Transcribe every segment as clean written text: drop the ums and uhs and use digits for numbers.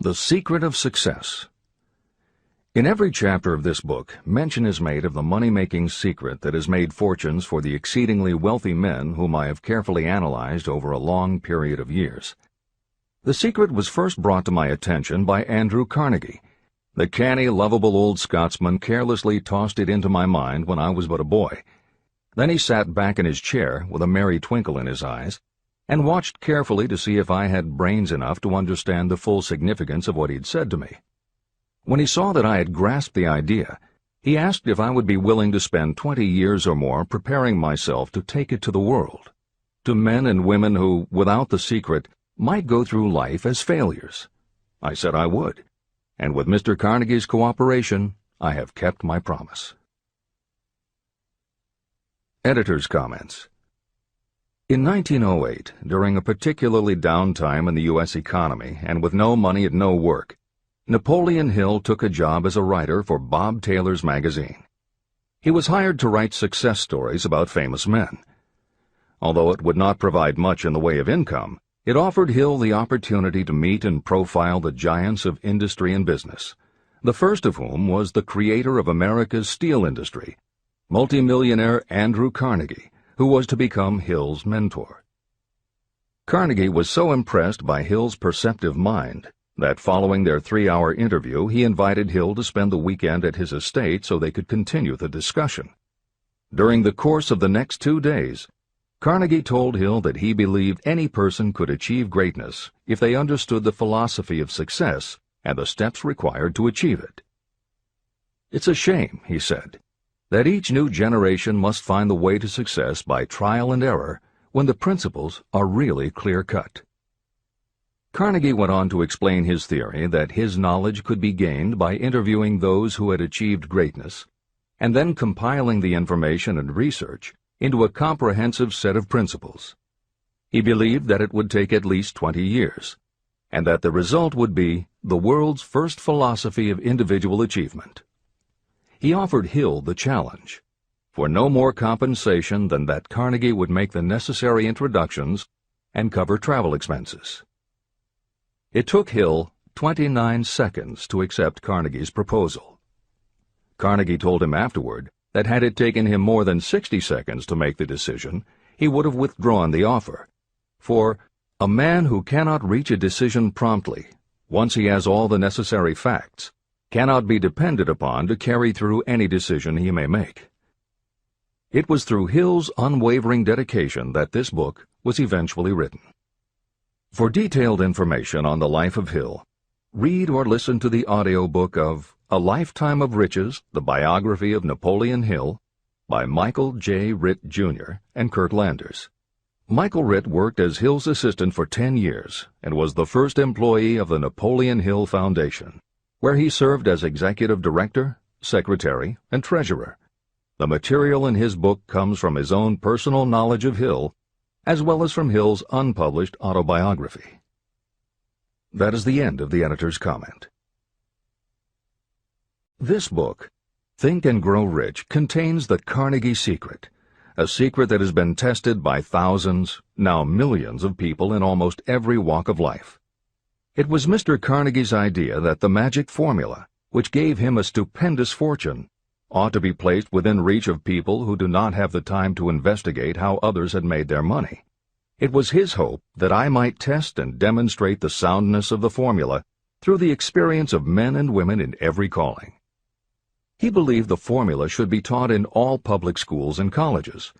The Secret of Success. In every chapter of this book, mention is made of the money-making secret that has made fortunes for the exceedingly wealthy men whom I have carefully analyzed over a long period of years. The secret was first brought to my attention by Andrew Carnegie. The canny, lovable old Scotsman carelessly tossed it into my mind when I was but a boy. Then he sat back in his chair with a merry twinkle in his eyes, and watched carefully to see if I had brains enough to understand the full significance of what he'd said to me. When he saw that I had grasped the idea, he asked if I would be willing to spend 20 years or more preparing myself to take it to the world, to men and women who, without the secret, might go through life as failures. I said I would, and with Mr. Carnegie's cooperation, I have kept my promise. Editor's Comments. In 1908, during a particularly down time in the U.S. economy and with no money and no work, Napoleon Hill took a job as a writer for Bob Taylor's magazine. He was hired to write success stories about famous men. Although it would not provide much in the way of income, it offered Hill the opportunity to meet and profile the giants of industry and business, the first of whom was the creator of America's steel industry, multimillionaire Andrew Carnegie, who was to become Hill's mentor. Carnegie was so impressed by Hill's perceptive mind that following their 3-hour interview he invited Hill to spend the weekend at his estate so they could continue the discussion. During the course of the next 2 days, Carnegie told Hill that he believed any person could achieve greatness if they understood the philosophy of success and the steps required to achieve it. "It's a shame," he said, "that each new generation must find the way to success by trial and error when the principles are really clear-cut." Carnegie went on to explain his theory that his knowledge could be gained by interviewing those who had achieved greatness, and then compiling the information and research into a comprehensive set of principles. He believed that it would take at least 20 years, and that the result would be the world's first philosophy of individual achievement. He offered Hill the challenge, for no more compensation than that Carnegie would make the necessary introductions and cover travel expenses. It took Hill 29 seconds to accept Carnegie's proposal. Carnegie told him afterward that had it taken him more than 60 seconds to make the decision, he would have withdrawn the offer, for a man who cannot reach a decision promptly, once he has all the necessary facts, cannot be depended upon to carry through any decision he may make. It was through Hill's unwavering dedication that this book was eventually written. For detailed information on the life of Hill, read or listen to the audiobook of A Lifetime of Riches, the Biography of Napoleon Hill, by Michael J. Ritt, Jr. and Kurt Landers. Michael Ritt worked as Hill's assistant for 10 years and was the first employee of the Napoleon Hill Foundation, where he served as executive director, secretary, and treasurer. The material in his book comes from his own personal knowledge of Hill, as well as from Hill's unpublished autobiography. That is the end of the editor's comment. This book, Think and Grow Rich, contains the Carnegie secret, a secret that has been tested by thousands, now millions of people in almost every walk of life. It was Mr. Carnegie's idea that the magic formula, which gave him a stupendous fortune, ought to be placed within reach of people who do not have the time to investigate how others had made their money. It was his hope that I might test and demonstrate the soundness of the formula through the experience of men and women in every calling. He believed the formula should be taught in all public schools and colleges.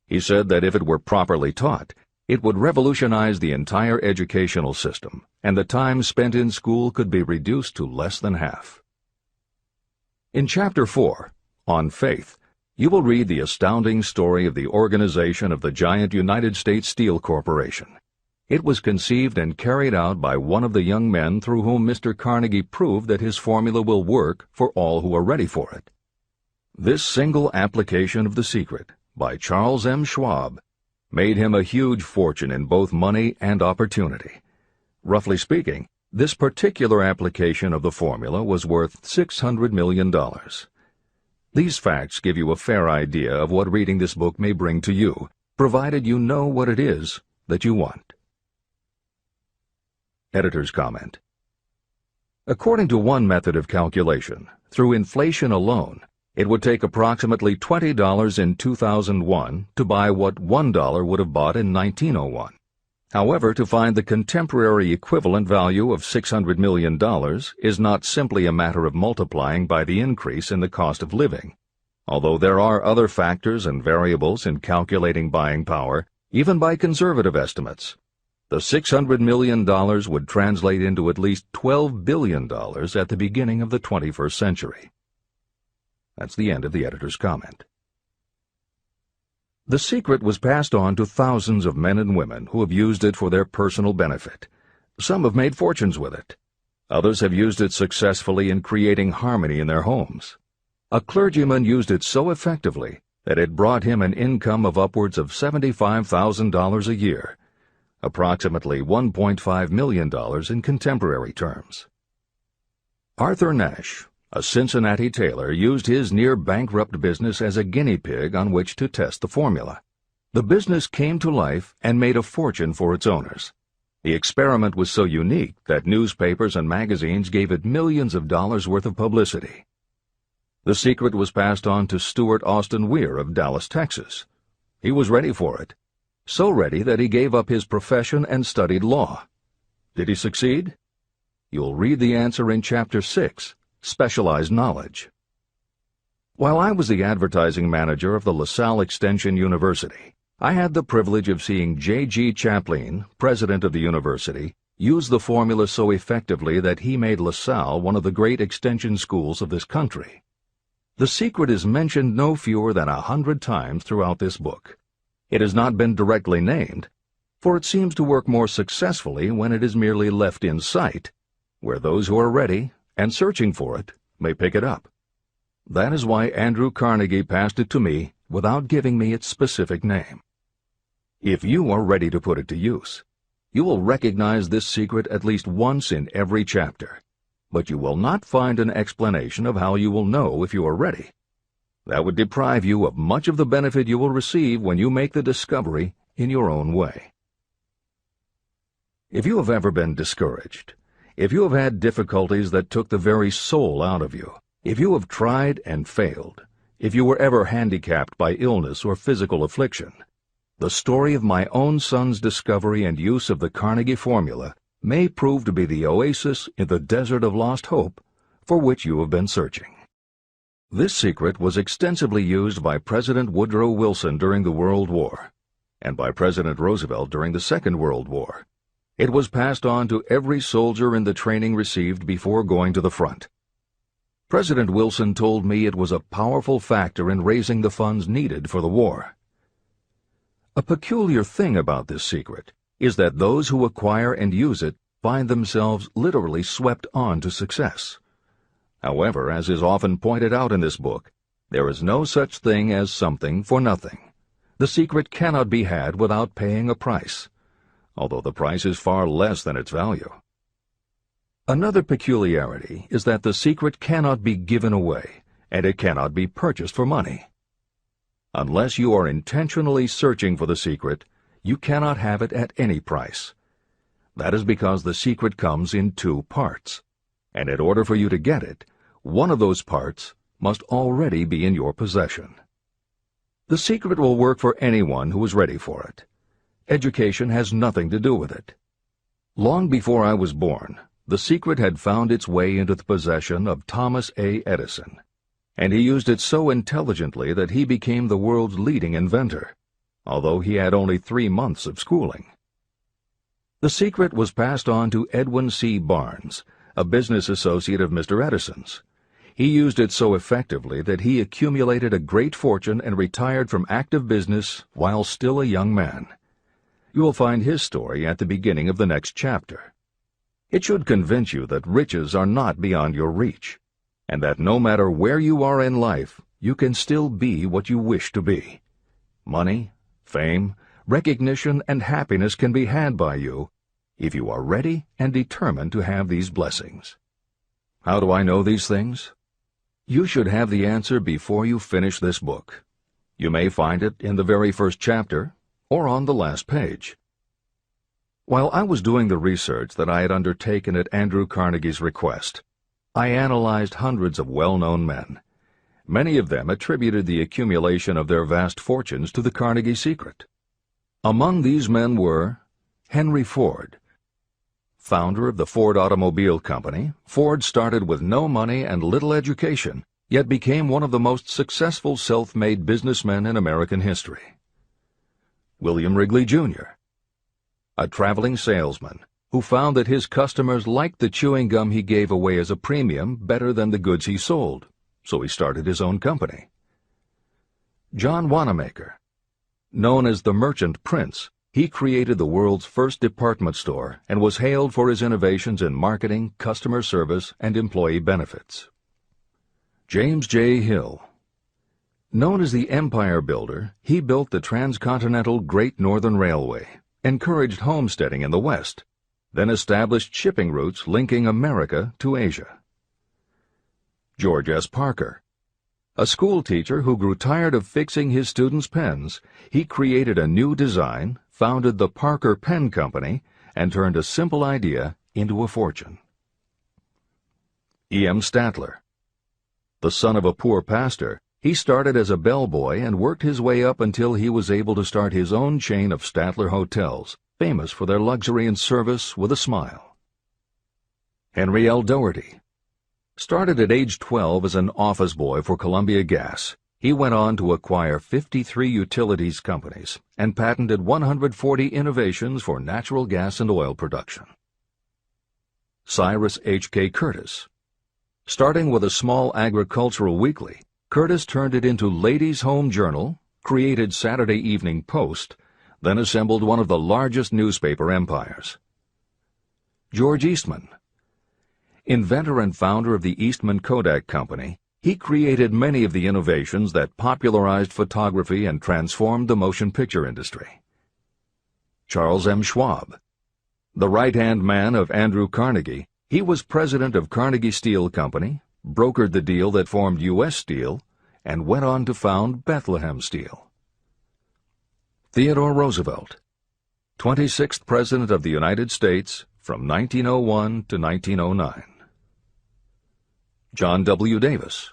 He said that if it were properly taught, it would revolutionize the entire educational system, and the time spent in school could be reduced to less than half. In Chapter 4, On Faith, you will read the astounding story of the organization of the giant United States Steel Corporation. It was conceived and carried out by one of the young men through whom Mr. Carnegie proved that his formula will work for all who are ready for it. This single application of the secret, by Charles M. Schwab, made him a huge fortune in both money and opportunity. Roughly speaking, this particular application of the formula was worth $600 million. These facts give you a fair idea of what reading this book may bring to you, provided you know what it is that you want. Editor's comment. According to one method of calculation, through inflation alone, it would take approximately $20 in 2001 to buy what $1 would have bought in 1901. However, to find the contemporary equivalent value of $600 million is not simply a matter of multiplying by the increase in the cost of living. Although there are other factors and variables in calculating buying power, even by conservative estimates, the $600 million would translate into at least $12 billion at the beginning of the 21st century. That's the end of the editor's comment. The secret was passed on to thousands of men and women who have used it for their personal benefit. Some have made fortunes with it. Others have used it successfully in creating harmony in their homes. A clergyman used it so effectively that it brought him an income of upwards of $75,000 a year, approximately $1.5 million in contemporary terms. Arthur Nash, a Cincinnati tailor, used his near-bankrupt business as a guinea pig on which to test the formula. The business came to life and made a fortune for its owners. The experiment was so unique that newspapers and magazines gave it millions of dollars worth of publicity. The secret was passed on to Stuart Austin Weir of Dallas, Texas. He was ready for it, so ready that he gave up his profession and studied law. Did he succeed? You'll read the answer in Chapter 6, Specialized Knowledge. While I was the advertising manager of the LaSalle Extension University, I had the privilege of seeing J.G. Chaplin, president of the university, use the formula so effectively that he made LaSalle one of the great extension schools of this country. The secret is mentioned no fewer than 100 times throughout this book. It has not been directly named, for it seems to work more successfully when it is merely left in sight, where those who are ready and searching for it may pick it up. That is why Andrew Carnegie passed it to me without giving me its specific name. If you are ready to put it to use, you will recognize this secret at least once in every chapter, but you will not find an explanation of how you will know if you are ready. That would deprive you of much of the benefit you will receive when you make the discovery in your own way. If you have ever been discouraged, if you have had difficulties that took the very soul out of you, if you have tried and failed, if you were ever handicapped by illness or physical affliction, the story of my own son's discovery and use of the Carnegie formula may prove to be the oasis in the desert of lost hope for which you have been searching. This secret was extensively used by President Woodrow Wilson during the World War, and by President Roosevelt during the Second World War. It was passed on to every soldier in the training received before going to the front. President Wilson told me it was a powerful factor in raising the funds needed for the war. A peculiar thing about this secret is that those who acquire and use it find themselves literally swept on to success. However, as is often pointed out in this book, there is no such thing as something for nothing. The secret cannot be had without paying a price, although the price is far less than its value. Another peculiarity is that the secret cannot be given away, and it cannot be purchased for money. Unless you are intentionally searching for the secret, you cannot have it at any price. That is because the secret comes in two parts, and in order for you to get it, one of those parts must already be in your possession. The secret will work for anyone who is ready for it. Education has nothing to do with it. Long before I was born, the secret had found its way into the possession of Thomas A. Edison, and he used it so intelligently that he became the world's leading inventor, although he had only 3 months of schooling. The secret was passed on to Edwin C. Barnes, a business associate of Mr. Edison's. He used it so effectively that he accumulated a great fortune and retired from active business while still a young man. You will find his story at the beginning of the next chapter. It should convince you that riches are not beyond your reach, and that no matter where you are in life, you can still be what you wish to be. Money, fame, recognition, and happiness can be had by you if you are ready and determined to have these blessings. How do I know these things? You should have the answer before you finish this book. You may find it in the very first chapter or on the last page. While I was doing the research that I had undertaken at Andrew Carnegie's request, I analyzed hundreds of well-known men. Many of them attributed the accumulation of their vast fortunes to the Carnegie secret. Among these men were Henry Ford. Founder of the Ford Automobile Company, Ford started with no money and little education, yet became one of the most successful self-made businessmen in American history. William Wrigley, Jr., a traveling salesman who found that his customers liked the chewing gum he gave away as a premium better than the goods he sold, so he started his own company. John Wanamaker. Known as the Merchant Prince, he created the world's first department store and was hailed for his innovations in marketing, customer service, and employee benefits. James J. Hill. Known as the Empire Builder, he built the transcontinental Great Northern Railway, encouraged homesteading in the West, then established shipping routes linking America to Asia. George S. Parker. A school teacher who grew tired of fixing his students' pens, he created a new design, founded the Parker Pen Company, and turned a simple idea into a fortune. E. M. Statler. The son of a poor pastor, he started as a bellboy and worked his way up until he was able to start his own chain of Statler hotels, famous for their luxury and service with a smile. Henry L. Doherty. Started at age 12 as an office boy for Columbia Gas, he went on to acquire 53 utilities companies and patented 140 innovations for natural gas and oil production. Cyrus H.K. Curtis. Starting with a small agricultural weekly, Curtis turned it into Ladies' Home Journal, created Saturday Evening Post, then assembled one of the largest newspaper empires. George Eastman. Inventor and founder of the Eastman Kodak Company, he created many of the innovations that popularized photography and transformed the motion picture industry. Charles M. Schwab. The right-hand man of Andrew Carnegie, he was president of Carnegie Steel Company, brokered the deal that formed U.S. Steel, and went on to found Bethlehem Steel. Theodore Roosevelt. 26th President of the United States from 1901 to 1909. John W. Davis.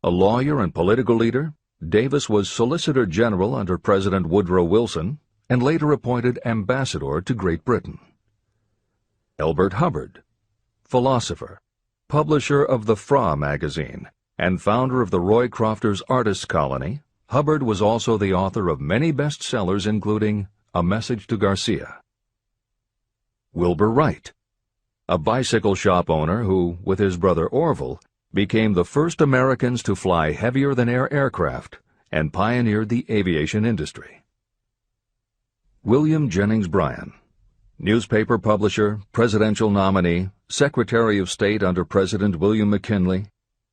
A lawyer and political leader, Davis was Solicitor General under President Woodrow Wilson and later appointed Ambassador to Great Britain. Elbert Hubbard. Philosopher, publisher of the Fra magazine, and founder of the Roy Crofters Artists Colony, Hubbard was also the author of many bestsellers including A Message to Garcia. Wilbur Wright. A bicycle shop owner who, with his brother Orville, became the first Americans to fly heavier-than-air aircraft and pioneered the aviation industry. William Jennings Bryan. Newspaper publisher, presidential nominee, Secretary of State under President William McKinley,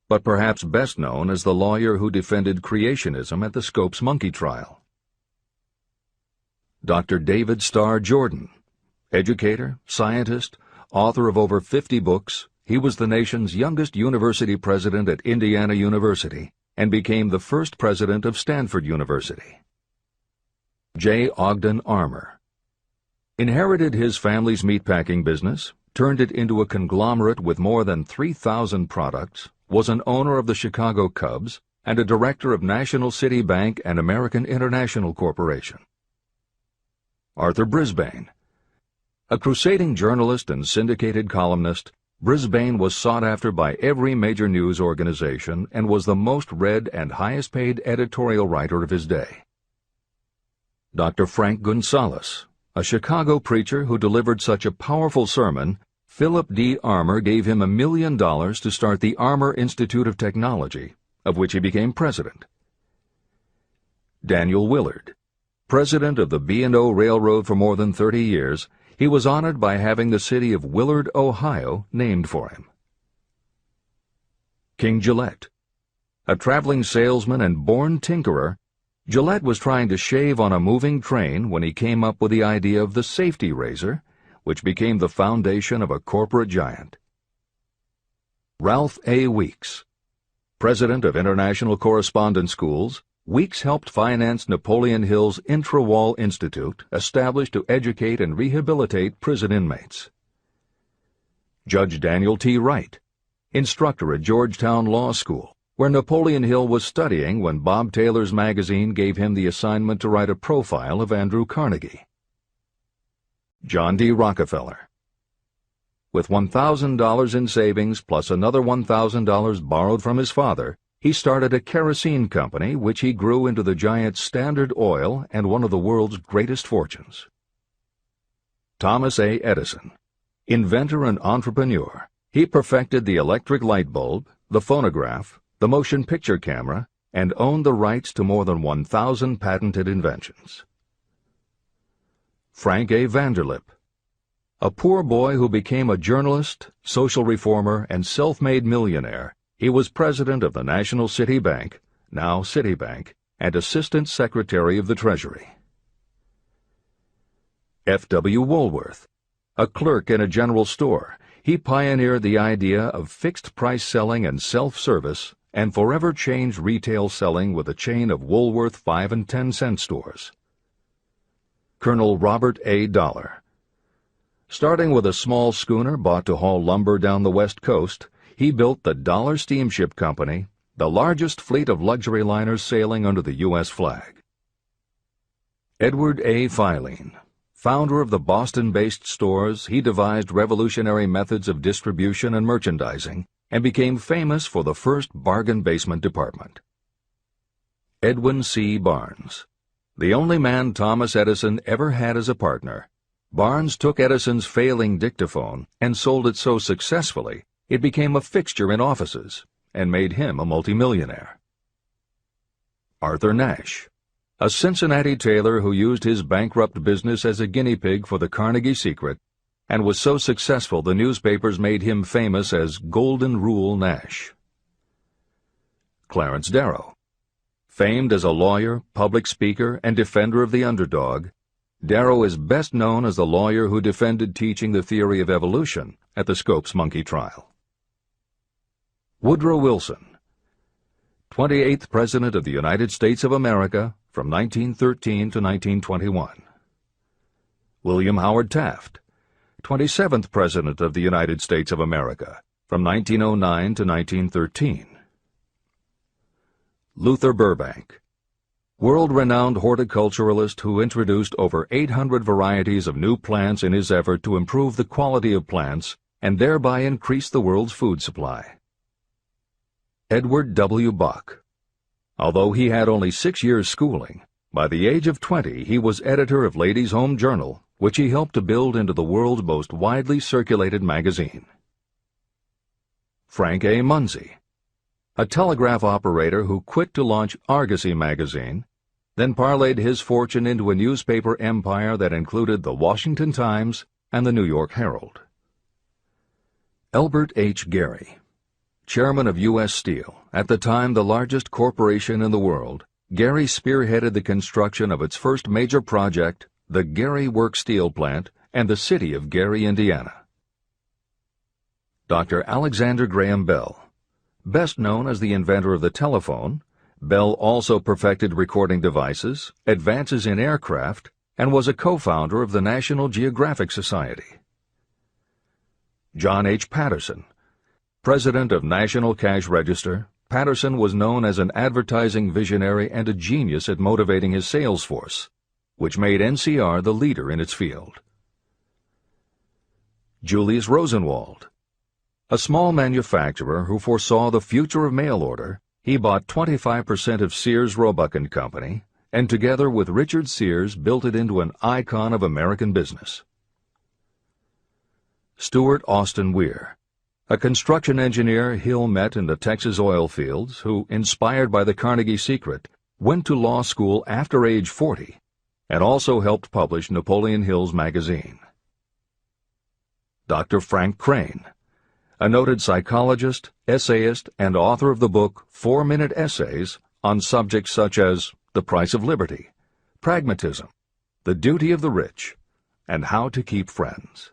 but perhaps best known as the lawyer who defended creationism at the Scopes monkey trial. Dr. David Starr Jordan. Educator, scientist, author of over 50 books, he was the nation's youngest university president at Indiana University and became the first president of Stanford University. J. Ogden Armour. Inherited his family's meatpacking business, turned it into a conglomerate with more than 3,000 products, was an owner of the Chicago Cubs, and a director of National City Bank and American International Corporation. Arthur Brisbane. A crusading journalist and syndicated columnist, Brisbane was sought after by every major news organization and was the most read and highest-paid editorial writer of his day. Dr. Frank Gonzalez. A Chicago preacher who delivered such a powerful sermon, Philip D. Armour gave him $1 million to start the Armour Institute of Technology, of which he became president. Daniel Willard. President of the B&O Railroad for more than 30 years, he was honored by having the city of Willard, Ohio, named for him. King Gillette. A traveling salesman and born tinkerer, Gillette was trying to shave on a moving train when he came up with the idea of the safety razor, which became the foundation of a corporate giant. Ralph A. Weeks. President of International Correspondence Schools, Weeks helped finance Napoleon Hill's Intra-Wall Institute, established to educate and rehabilitate prison inmates. Judge Daniel T. Wright, instructor at Georgetown Law School, where Napoleon Hill was studying when Bob Taylor's magazine gave him the assignment to write a profile of Andrew Carnegie. John D. Rockefeller. With $1,000 in savings plus another $1,000 borrowed from his father, he started a kerosene company which he grew into the giant Standard Oil and one of the world's greatest fortunes. Thomas A. Edison. Inventor and entrepreneur, he perfected the electric light bulb, the phonograph, the motion picture camera, and owned the rights to more than 1,000 patented inventions. Frank A. Vanderlip. A poor boy who became a journalist, social reformer, and self-made millionaire, he was president of the National City Bank, now Citibank, and Assistant Secretary of the Treasury. F. W. Woolworth. A clerk in a general store, he pioneered the idea of fixed-price selling and self-service and forever changed retail selling with a chain of Woolworth 5 and 10-cent stores. Colonel Robert A. Dollar. Starting with a small schooner bought to haul lumber down the West Coast, he built the Dollar Steamship Company, the largest fleet of luxury liners sailing under the U.S. flag. Edward A. Filene. Founder of the Boston-based stores, he devised revolutionary methods of distribution and merchandising and became famous for the first bargain basement department. Edwin C. Barnes. The only man Thomas Edison ever had as a partner, Barnes took Edison's failing dictaphone and sold it so successfully it became a fixture in offices and made him a multimillionaire. Arthur Nash. A Cincinnati tailor who used his bankrupt business as a guinea pig for the Carnegie Secret and was so successful the newspapers made him famous as Golden Rule Nash. Clarence Darrow. Famed as a lawyer, public speaker, and defender of the underdog, Darrow is best known as the lawyer who defended teaching the theory of evolution at the Scopes monkey trial. Woodrow Wilson. 28th President of the United States of America from 1913 to 1921. William Howard Taft. 27th President of the United States of America from 1909 to 1913. Luther Burbank. World-renowned horticulturalist who introduced over 800 varieties of new plants in his effort to improve the quality of plants and thereby increase the world's food supply. Edward W. Bok. Although he had only 6 years' schooling, by the age of 20 he was editor of Ladies' Home Journal, which he helped to build into the world's most widely circulated magazine. Frank A. Munsey. A telegraph operator who quit to launch Argosy magazine, then parlayed his fortune into a newspaper empire that included the Washington Times and the New York Herald. Elbert H. Gary. Chairman of U.S. Steel, at the time the largest corporation in the world, Gary spearheaded the construction of its first major project, the Gary Works Steel Plant, and the city of Gary, Indiana. Dr. Alexander Graham Bell. Best known as the inventor of the telephone, Bell also perfected recording devices, advances in aircraft, and was a co-founder of the National Geographic Society. John H. Patterson. President of National Cash Register, Patterson was known as an advertising visionary and a genius at motivating his sales force, which made NCR the leader in its field. Julius Rosenwald. A small manufacturer who foresaw the future of mail order, he bought 25% of Sears Roebuck & Company, and together with Richard Sears built it into an icon of American business. Stuart Austin Weir. A construction engineer Hill met in the Texas oil fields who, inspired by the Carnegie Secret, went to law school after age 40 and also helped publish Napoleon Hill's magazine. Dr. Frank Crane. A noted psychologist, essayist, and author of the book 4-Minute Essays on subjects such as the price of liberty, pragmatism, the duty of the rich, and how to keep friends.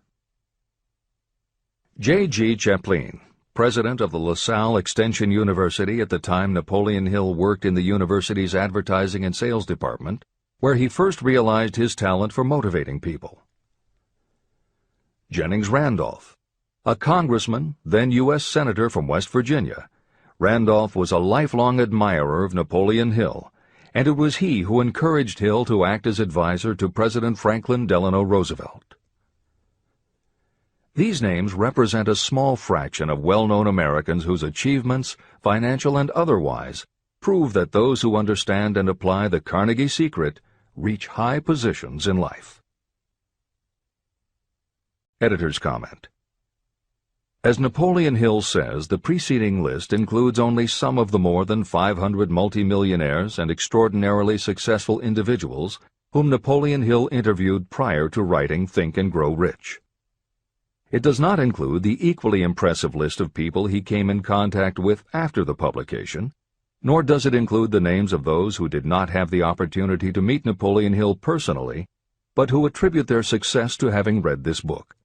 J. G. Chaplin, president of the LaSalle Extension University at the time Napoleon Hill worked in the university's advertising and sales department, where he first realized his talent for motivating people. Jennings Randolph. A congressman, then U.S. Senator from West Virginia, Randolph was a lifelong admirer of Napoleon Hill, and it was he who encouraged Hill to act as advisor to President Franklin Delano Roosevelt. These names represent a small fraction of well-known Americans whose achievements, financial and otherwise, prove that those who understand and apply the Carnegie secret reach high positions in life. Editor's comment. As Napoleon Hill says, the preceding list includes only some of the more than 500 multimillionaires and extraordinarily successful individuals whom Napoleon Hill interviewed prior to writing Think and Grow Rich. It does not include the equally impressive list of people he came in contact with after the publication, nor does it include the names of those who did not have the opportunity to meet Napoleon Hill personally, but who attribute their success to having read this book.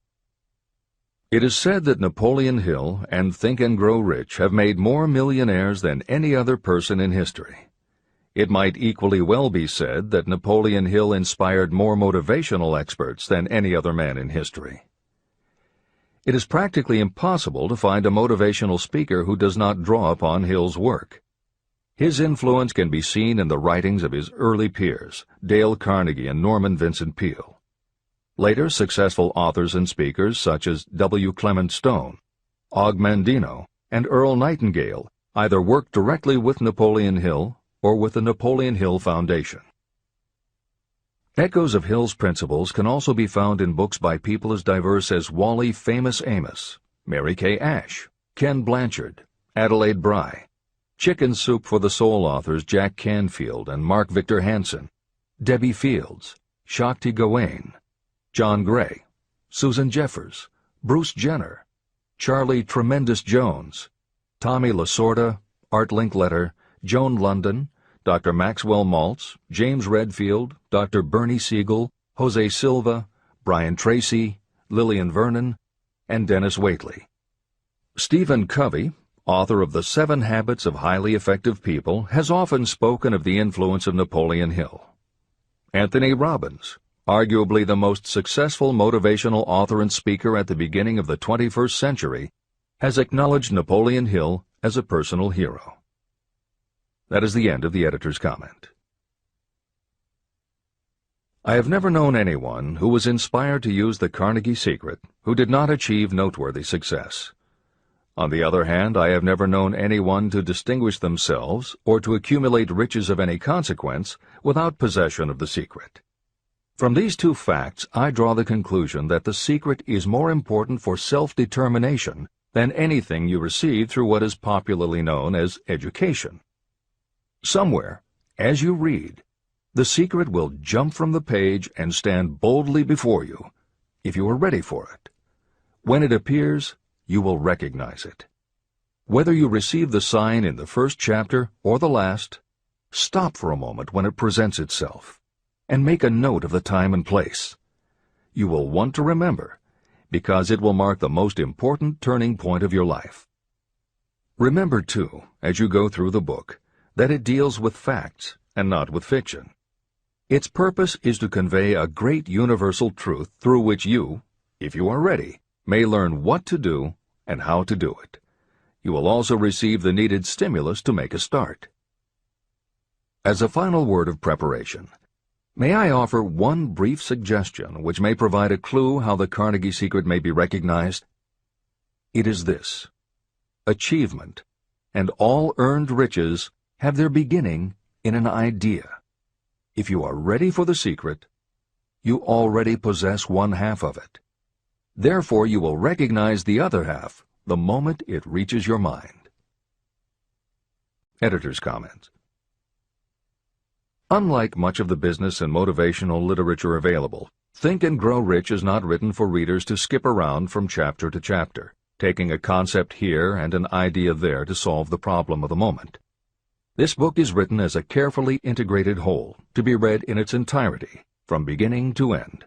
It is said that Napoleon Hill and Think and Grow Rich have made more millionaires than any other person in history. It might equally well be said that Napoleon Hill inspired more motivational experts than any other man in history. It is practically impossible to find a motivational speaker who does not draw upon Hill's work. His influence can be seen in the writings of his early peers, Dale Carnegie and Norman Vincent Peale. Later, successful authors and speakers such as W. Clement Stone, Og Mandino, and Earl Nightingale either worked directly with Napoleon Hill or with the Napoleon Hill Foundation. Echoes of Hill's principles can also be found in books by people as diverse as Wally Famous Amos, Mary Kay Ash, Ken Blanchard, Adelaide Bry, Chicken Soup for the Soul authors Jack Canfield and Mark Victor Hansen, Debbie Fields, Shakti Gawain, John Gray, Susan Jeffers, Bruce Jenner, Charlie Tremendous Jones, Tommy Lasorda, Art Linkletter, Joan London, Dr. Maxwell Maltz, James Redfield, Dr. Bernie Siegel, Jose Silva, Brian Tracy, Lillian Vernon, and Dennis Waitley. Stephen Covey, author of The 7 Habits of Highly Effective People, has often spoken of the influence of Napoleon Hill. Anthony Robbins, arguably the most successful motivational author and speaker at the beginning of the 21st century, has acknowledged Napoleon Hill as a personal hero. That is the end of the editor's comment. I have never known anyone who was inspired to use the Carnegie secret who did not achieve noteworthy success. On the other hand, I have never known anyone to distinguish themselves or to accumulate riches of any consequence without possession of the secret. From these two facts, I draw the conclusion that the secret is more important for self-determination than anything you receive through what is popularly known as education. Somewhere, as you read, the secret will jump from the page and stand boldly before you, if you are ready for it. When it appears, you will recognize it. Whether you receive the sign in the first chapter or the last, stop for a moment when it presents itself, and make a note of the time and place. You will want to remember, because it will mark the most important turning point of your life. Remember, too, as you go through the book, that it deals with facts and not with fiction. Its purpose is to convey a great universal truth through which you, if you are ready, may learn what to do and how to do it. You will also receive the needed stimulus to make a start. As a final word of preparation, may I offer one brief suggestion which may provide a clue how the Carnegie secret may be recognized? It is this: achievement and all earned riches have their beginning in an idea. If you are ready for the secret, you already possess one half of it. Therefore, you will recognize the other half the moment it reaches your mind. Editor's comments. Unlike much of the business and motivational literature available, Think and Grow Rich is not written for readers to skip around from chapter to chapter, taking a concept here and an idea there to solve the problem of the moment. This book is written as a carefully integrated whole, to be read in its entirety, from beginning to end.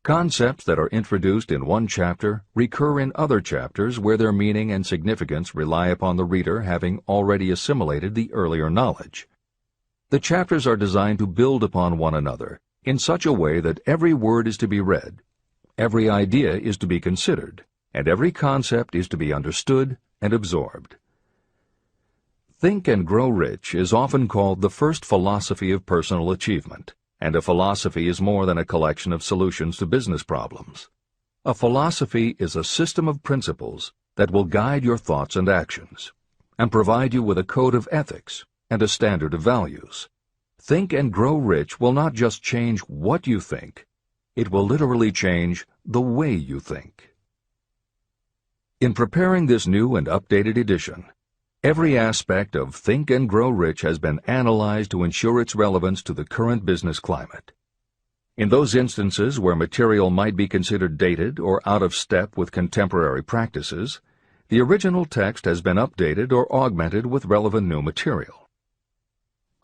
Concepts that are introduced in one chapter recur in other chapters where their meaning and significance rely upon the reader having already assimilated the earlier knowledge. The chapters are designed to build upon one another in such a way that every word is to be read, every idea is to be considered, and every concept is to be understood and absorbed. Think and Grow Rich is often called the first philosophy of personal achievement, and a philosophy is more than a collection of solutions to business problems. A philosophy is a system of principles that will guide your thoughts and actions, and provide you with a code of ethics and a standard of values. Think and Grow Rich will not just change what you think, it will literally change the way you think. In preparing this new and updated edition, every aspect of Think and Grow Rich has been analyzed to ensure its relevance to the current business climate. In those instances where material might be considered dated or out of step with contemporary practices, the original text has been updated or augmented with relevant new material.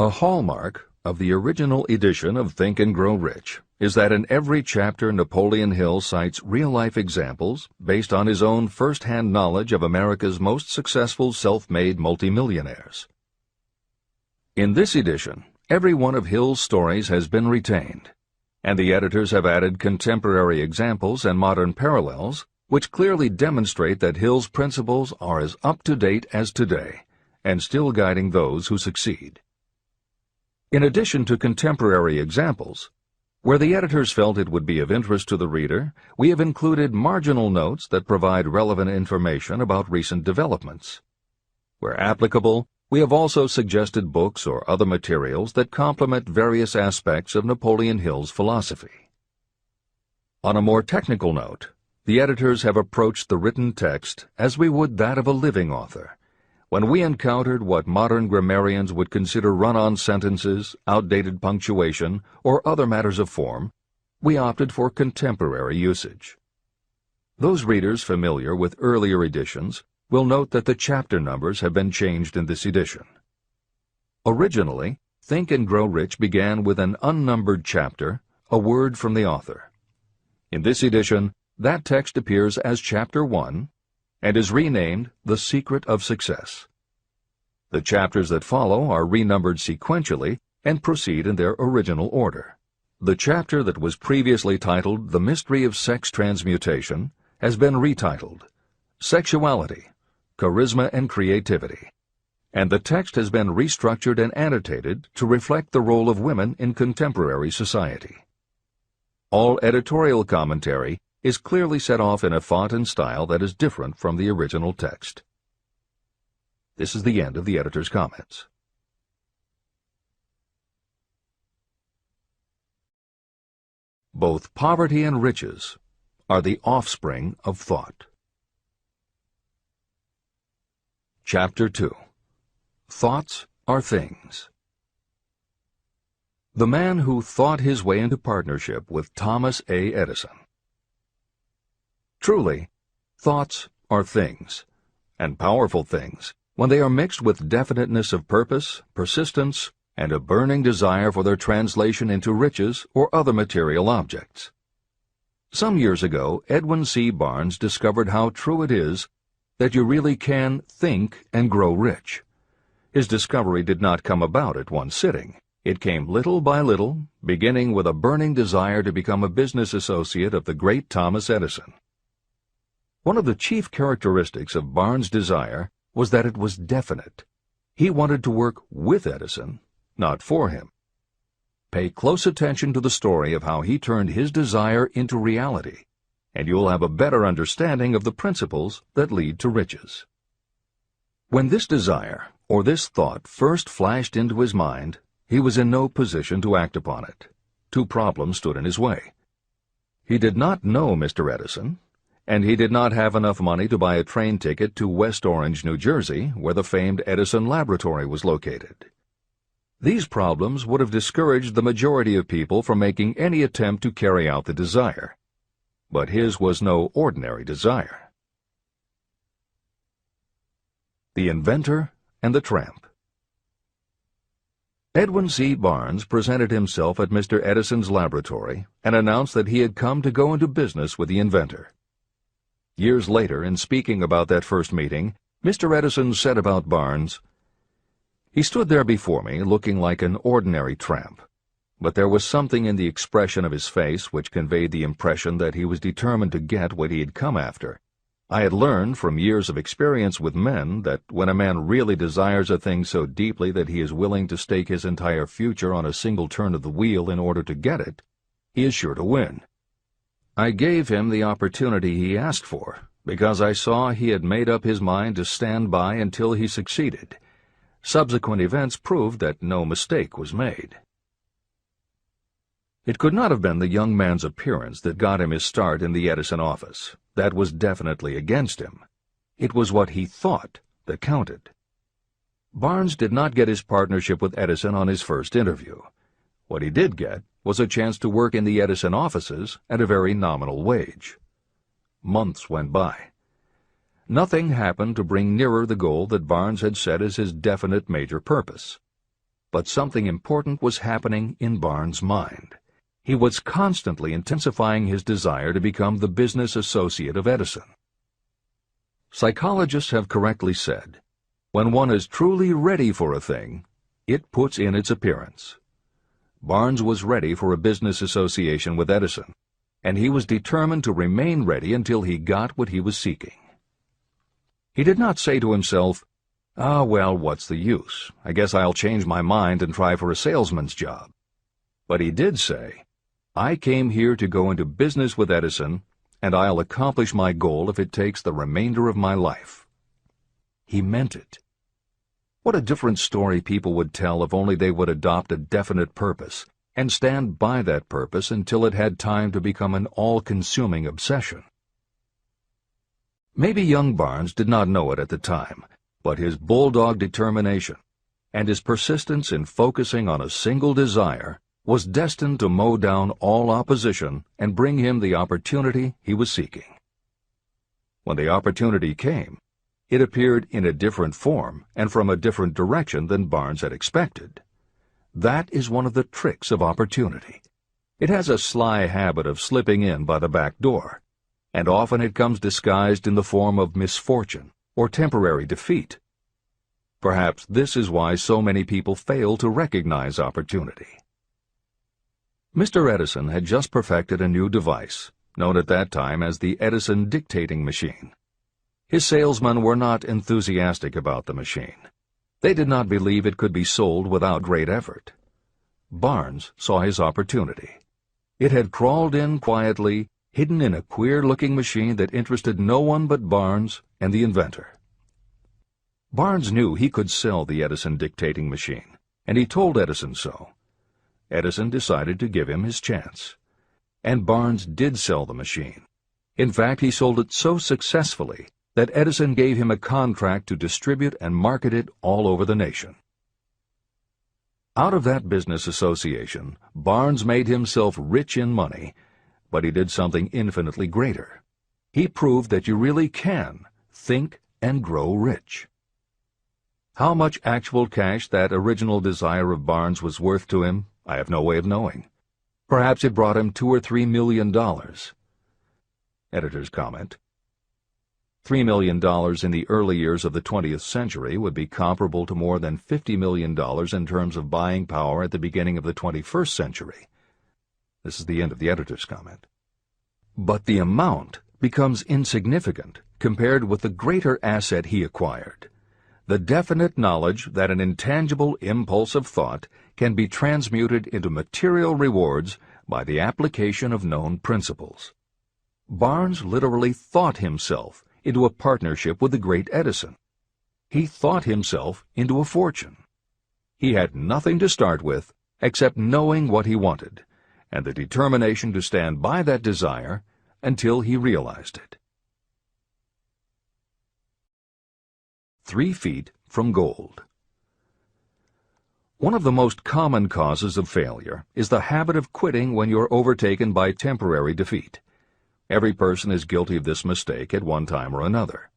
A hallmark of the original edition of Think and Grow Rich is that in every chapter Napoleon Hill cites real-life examples based on his own first-hand knowledge of America's most successful self-made multimillionaires. In this edition, every one of Hill's stories has been retained, and the editors have added contemporary examples and modern parallels which clearly demonstrate that Hill's principles are as up-to-date as today and still guiding those who succeed. In addition to contemporary examples, where the editors felt it would be of interest to the reader, we have included marginal notes that provide relevant information about recent developments. Where applicable, we have also suggested books or other materials that complement various aspects of Napoleon Hill's philosophy. On a more technical note, the editors have approached the written text as we would that of a living author. When we encountered what modern grammarians would consider run-on sentences, outdated punctuation, or other matters of form, we opted for contemporary usage. Those readers familiar with earlier editions will note that the chapter numbers have been changed in this edition. Originally, Think and Grow Rich began with an unnumbered chapter, a word from the author. In this edition, that text appears as Chapter 1, and is renamed The Secret of Success. The chapters that follow are renumbered sequentially and proceed in their original order. The chapter that was previously titled The Mystery of Sex Transmutation has been retitled Sexuality, Charisma and Creativity, and the text has been restructured and annotated to reflect the role of women in contemporary society. All editorial commentary is clearly set off in a font and style that is different from the original text. This is the end of the editor's comments. Both poverty and riches are the offspring of thought. Chapter 2. Thoughts are Things. The man who thought his way into partnership with Thomas A. Edison. Truly, thoughts are things, and powerful things, when they are mixed with definiteness of purpose, persistence, and a burning desire for their translation into riches or other material objects. Some years ago, Edwin C. Barnes discovered how true it is that you really can think and grow rich. His discovery did not come about at one sitting. It came little by little, beginning with a burning desire to become a business associate of the great Thomas Edison. One of the chief characteristics of Barnes' desire was that it was definite. He wanted to work with Edison, not for him. Pay close attention to the story of how he turned his desire into reality, and you'll have a better understanding of the principles that lead to riches. When this desire, or this thought, first flashed into his mind, he was in no position to act upon it. Two problems stood in his way. He did not know Mr. Edison, and he did not have enough money to buy a train ticket to West Orange, New Jersey, where the famed Edison Laboratory was located. These problems would have discouraged the majority of people from making any attempt to carry out the desire. But his was no ordinary desire. The Inventor and the Tramp. Edwin C. Barnes presented himself at Mr. Edison's laboratory and announced that he had come to go into business with the inventor. Years later, in speaking about that first meeting, Mr. Edison said about Barnes, "He stood there before me looking like an ordinary tramp, but there was something in the expression of his face which conveyed the impression that he was determined to get what he had come after. I had learned from years of experience with men that when a man really desires a thing so deeply that he is willing to stake his entire future on a single turn of the wheel in order to get it, he is sure to win. I gave him the opportunity he asked for, because I saw he had made up his mind to stand by until he succeeded. Subsequent events proved that no mistake was made." It could not have been the young man's appearance that got him his start in the Edison office. That was definitely against him. It was what he thought that counted. Barnes did not get his partnership with Edison on his first interview. What he did get was a chance to work in the Edison offices at a very nominal wage. Months went by. Nothing happened to bring nearer the goal that Barnes had set as his definite major purpose. But something important was happening in Barnes' mind. He was constantly intensifying his desire to become the business associate of Edison. Psychologists have correctly said, when one is truly ready for a thing, it puts in its appearance. Barnes was ready for a business association with Edison, and he was determined to remain ready until he got what he was seeking. He did not say to himself, "Ah, well, what's the use? I guess I'll change my mind and try for a salesman's job." But he did say, "I came here to go into business with Edison, and I'll accomplish my goal if it takes the remainder of my life." He meant it. What a different story people would tell if only they would adopt a definite purpose and stand by that purpose until it had time to become an all-consuming obsession. Maybe young Barnes did not know it at the time, but his bulldog determination and his persistence in focusing on a single desire was destined to mow down all opposition and bring him the opportunity he was seeking. When the opportunity came, it appeared in a different form and from a different direction than Barnes had expected. That is one of the tricks of opportunity. It has a sly habit of slipping in by the back door, and often it comes disguised in the form of misfortune or temporary defeat. Perhaps this is why so many people fail to recognize opportunity. Mr. Edison had just perfected a new device, known at that time as the Edison dictating machine. His salesmen were not enthusiastic about the machine. They did not believe it could be sold without great effort. Barnes saw his opportunity. It had crawled in quietly, hidden in a queer-looking machine that interested no one but Barnes and the inventor. Barnes knew he could sell the Edison dictating machine, and he told Edison so. Edison decided to give him his chance. And Barnes did sell the machine. In fact, he sold it so successfully that Edison gave him a contract to distribute and market it all over the nation. Out of that business association, Barnes made himself rich in money, but he did something infinitely greater. He proved that you really can think and grow rich. How much actual cash that original desire of Barnes was worth to him, I have no way of knowing. Perhaps it brought him $2 or $3 million. Editor's comment. $3 million in the early years of the 20th century would be comparable to more than $50 million in terms of buying power at the beginning of the 21st century. This is the end of the editor's comment. But the amount becomes insignificant compared with the greater asset he acquired. The definite knowledge that an intangible impulse of thought can be transmuted into material rewards by the application of known principles. Barnes literally thought himself into a partnership with the great Edison. He thought himself into a fortune. He had nothing to start with except knowing what he wanted, and the determination to stand by that desire until he realized it. 3 feet from gold. One of the most common causes of failure is the habit of quitting when you're overtaken by temporary defeat. Every person is guilty of this mistake at one time or another.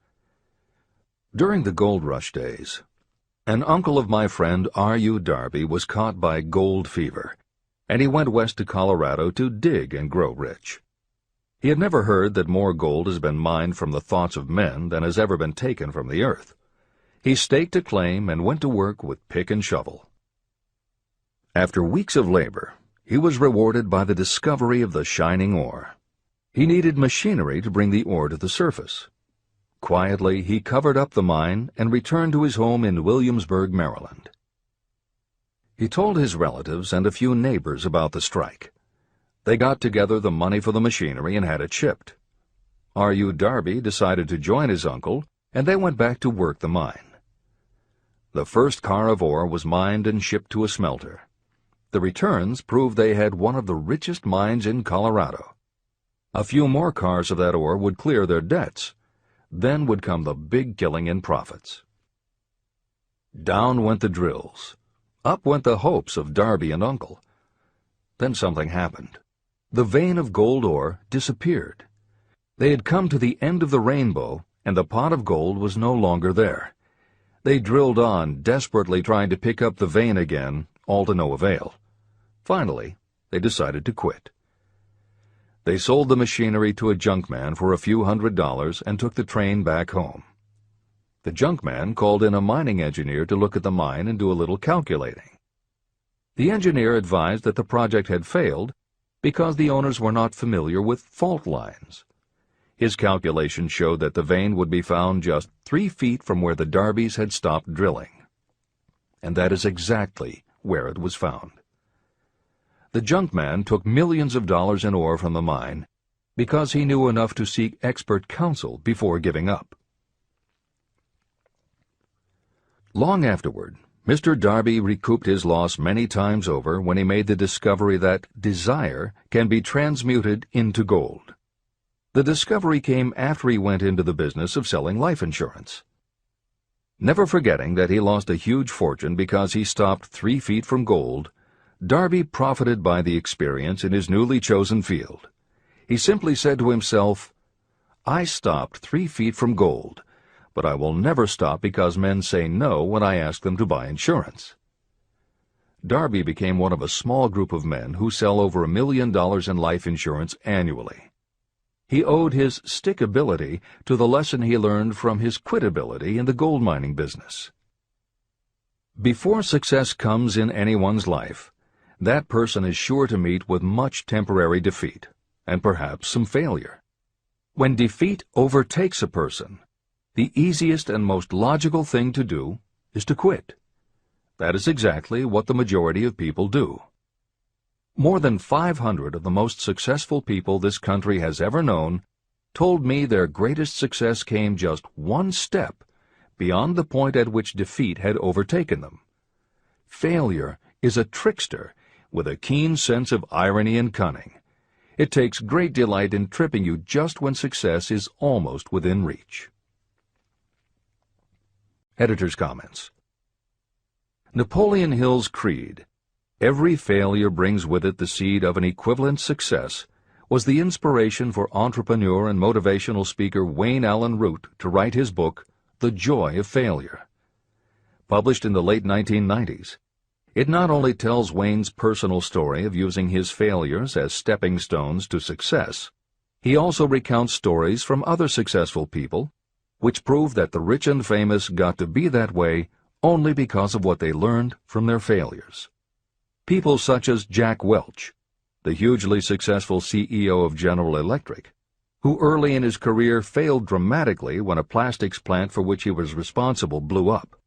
During the gold rush days, An uncle of my friend R.U. Darby was caught by gold fever, and he went west to Colorado to dig and grow rich. He had never heard that more gold has been mined from the thoughts of men than has ever been taken from the earth. He staked a claim and went to work with pick and shovel. After weeks of labor, he was rewarded by the discovery of the shining ore. He needed machinery to bring the ore to the surface. Quietly, he covered up the mine and returned to his home in Williamsburg, Maryland. He told his relatives and a few neighbors about the strike. They got together the money for the machinery and had it shipped. R.U. Darby decided to join his uncle, and they went back to work the mine. The first car of ore was mined and shipped to a smelter. The returns proved they had one of the richest mines in Colorado. A few more cars of that ore would clear their debts. Then would come the big killing in profits. Down went the drills. Up went the hopes of Darby and Uncle. Then something happened. The vein of gold ore disappeared. They had come to the end of the rainbow, and the pot of gold was no longer there. They drilled on, desperately trying to pick up the vein again, all to no avail. Finally, they decided to quit. They sold the machinery to a junkman for a few $100s and took the train back home. The junkman called in a mining engineer to look at the mine and do a little calculating. The engineer advised that the project had failed because the owners were not familiar with fault lines. His calculation showed that the vein would be found just 3 feet from where the Darbys had stopped drilling. And that is exactly where it was found. The junkman took millions of dollars in ore from the mine because he knew enough to seek expert counsel before giving up. Long afterward, Mr. Darby recouped his loss many times over when he made the discovery that desire can be transmuted into gold. The discovery came after he went into the business of selling life insurance. Never forgetting that he lost a huge fortune because he stopped 3 feet from gold, Darby profited by the experience in his newly chosen field. He simply said to himself, "I stopped 3 feet from gold, but I will never stop because men say no when I ask them to buy insurance." Darby became one of a small group of men who sell over $1 million in life insurance annually. He owed his stickability to the lesson he learned from his quitability in the gold mining business. Before success comes in anyone's life, that person is sure to meet with much temporary defeat, and perhaps some failure. When defeat overtakes a person, the easiest and most logical thing to do is to quit. That is exactly what the majority of people do. More than 500 of the most successful people this country has ever known told me their greatest success came just one step beyond the point at which defeat had overtaken them. Failure is a trickster with a keen sense of irony and cunning. It takes great delight in tripping you just when success is almost within reach. Editor's comments. Napoleon Hill's creed, "Every failure brings with it the seed of an equivalent success," was the inspiration for entrepreneur and motivational speaker Wayne Allen Root to write his book, The Joy of Failure. Published in the late 1990s, it not only tells Wayne's personal story of using his failures as stepping stones to success, he also recounts stories from other successful people, which prove that the rich and famous got to be that way only because of what they learned from their failures. People such as Jack Welch, the hugely successful CEO of General Electric, who early in his career failed dramatically when a plastics plant for which he was responsible blew up.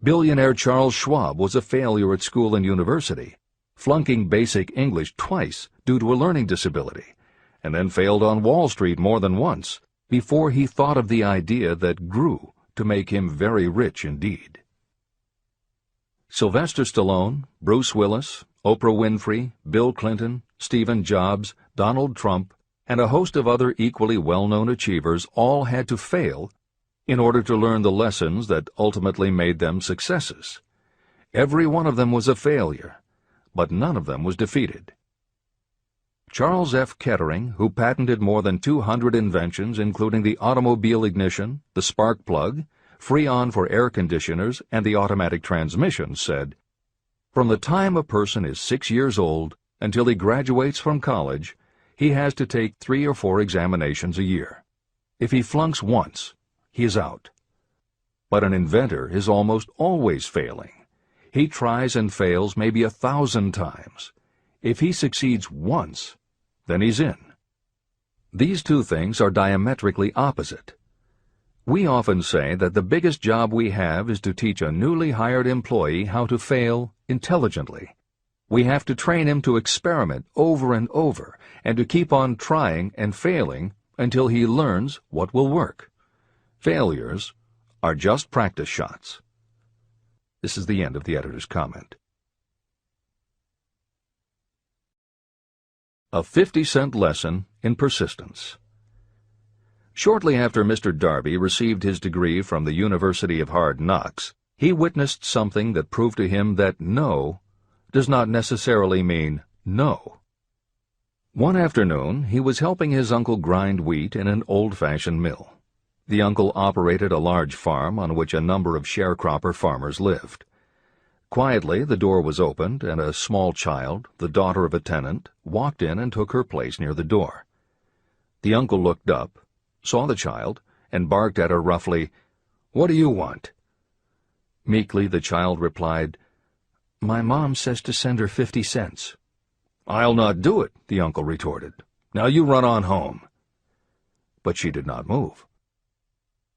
Billionaire Charles Schwab was a failure at school and university, flunking basic English twice due to a learning disability, and then failed on Wall Street more than once before he thought of the idea that grew to make him very rich indeed. Sylvester Stallone, Bruce Willis, Oprah Winfrey, Bill Clinton, Stephen Jobs, Donald Trump, and a host of other equally well-known achievers all had to fail in order to learn the lessons that ultimately made them successes. Every one of them was a failure, but none of them was defeated. Charles F. Kettering, who patented more than 200 inventions including the automobile ignition, the spark plug, Freon for air conditioners and the automatic transmission, said, "From the time a person is 6 years old until he graduates from college, he has to take 3 or 4 examinations a year. If he flunks once, he is out." But an inventor is almost always failing. He tries and fails maybe 1,000 times. If he succeeds once, then he's in. These two things are diametrically opposite. We often say that the biggest job we have is to teach a newly hired employee how to fail intelligently. We have to train him to experiment over and over and to keep on trying and failing until he learns what will work. Failures are just practice shots. This is the end of the editor's comment. A 50-cent lesson in persistence. Shortly after Mr. Darby received his degree from the University of Hard Knocks, he witnessed something that proved to him that no does not necessarily mean no. One afternoon, he was helping his uncle grind wheat in an old-fashioned mill. The uncle operated a large farm on which a number of sharecropper farmers lived. Quietly, the door was opened, and a small child, the daughter of a tenant, walked in and took her place near the door. The uncle looked up, saw the child, and barked at her roughly, "What do you want?" Meekly, the child replied, "My mom says to send her 50 cents. "I'll not do it," the uncle retorted. "Now you run on home." But she did not move.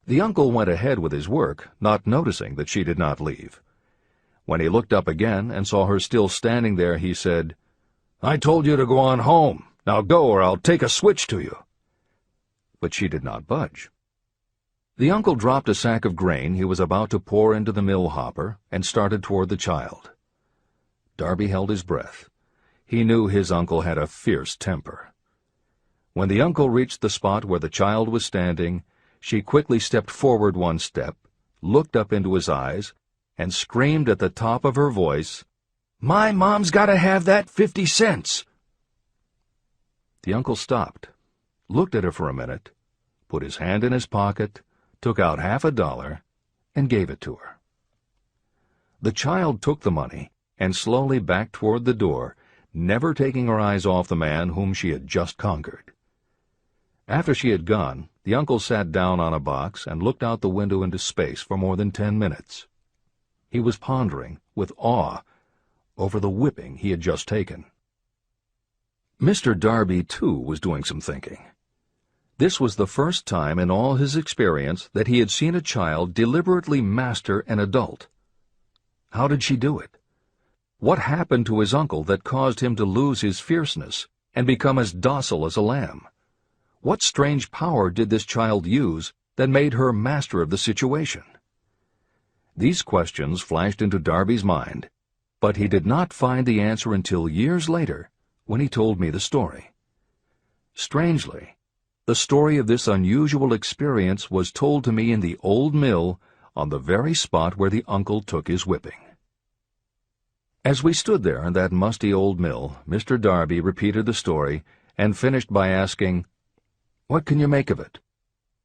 The uncle went ahead with his work, not noticing that she did not leave. When he looked up again and saw her still standing there, he said, "I told you to go on home. Now go, or I'll take a switch to you." But she did not budge. The uncle dropped a sack of grain he was about to pour into the mill hopper and started toward the child. Darby held his breath. He knew his uncle had a fierce temper. When the uncle reached the spot where the child was standing, she quickly stepped forward one step, looked up into his eyes, and screamed at the top of her voice, "My mom's got to have that 50 cents!" The uncle stopped, looked at her for a minute, put his hand in his pocket, took out $50, and gave it to her. The child took the money and slowly backed toward the door, never taking her eyes off the man whom she had just conquered. After she had gone, the uncle sat down on a box and looked out the window into space for more than 10 minutes. He was pondering, with awe, over the whipping he had just taken. Mr. Darby, too, was doing some thinking. This was the first time in all his experience that he had seen a child deliberately master an adult. How did she do it? What happened to his uncle that caused him to lose his fierceness and become as docile as a lamb? What strange power did this child use that made her master of the situation? These questions flashed into Darby's mind, but he did not find the answer until years later, when he told me the story. Strangely, the story of this unusual experience was told to me in the old mill on the very spot where the uncle took his whipping. As we stood there in that musty old mill, Mr. Darby repeated the story and finished by asking, "What can you make of it?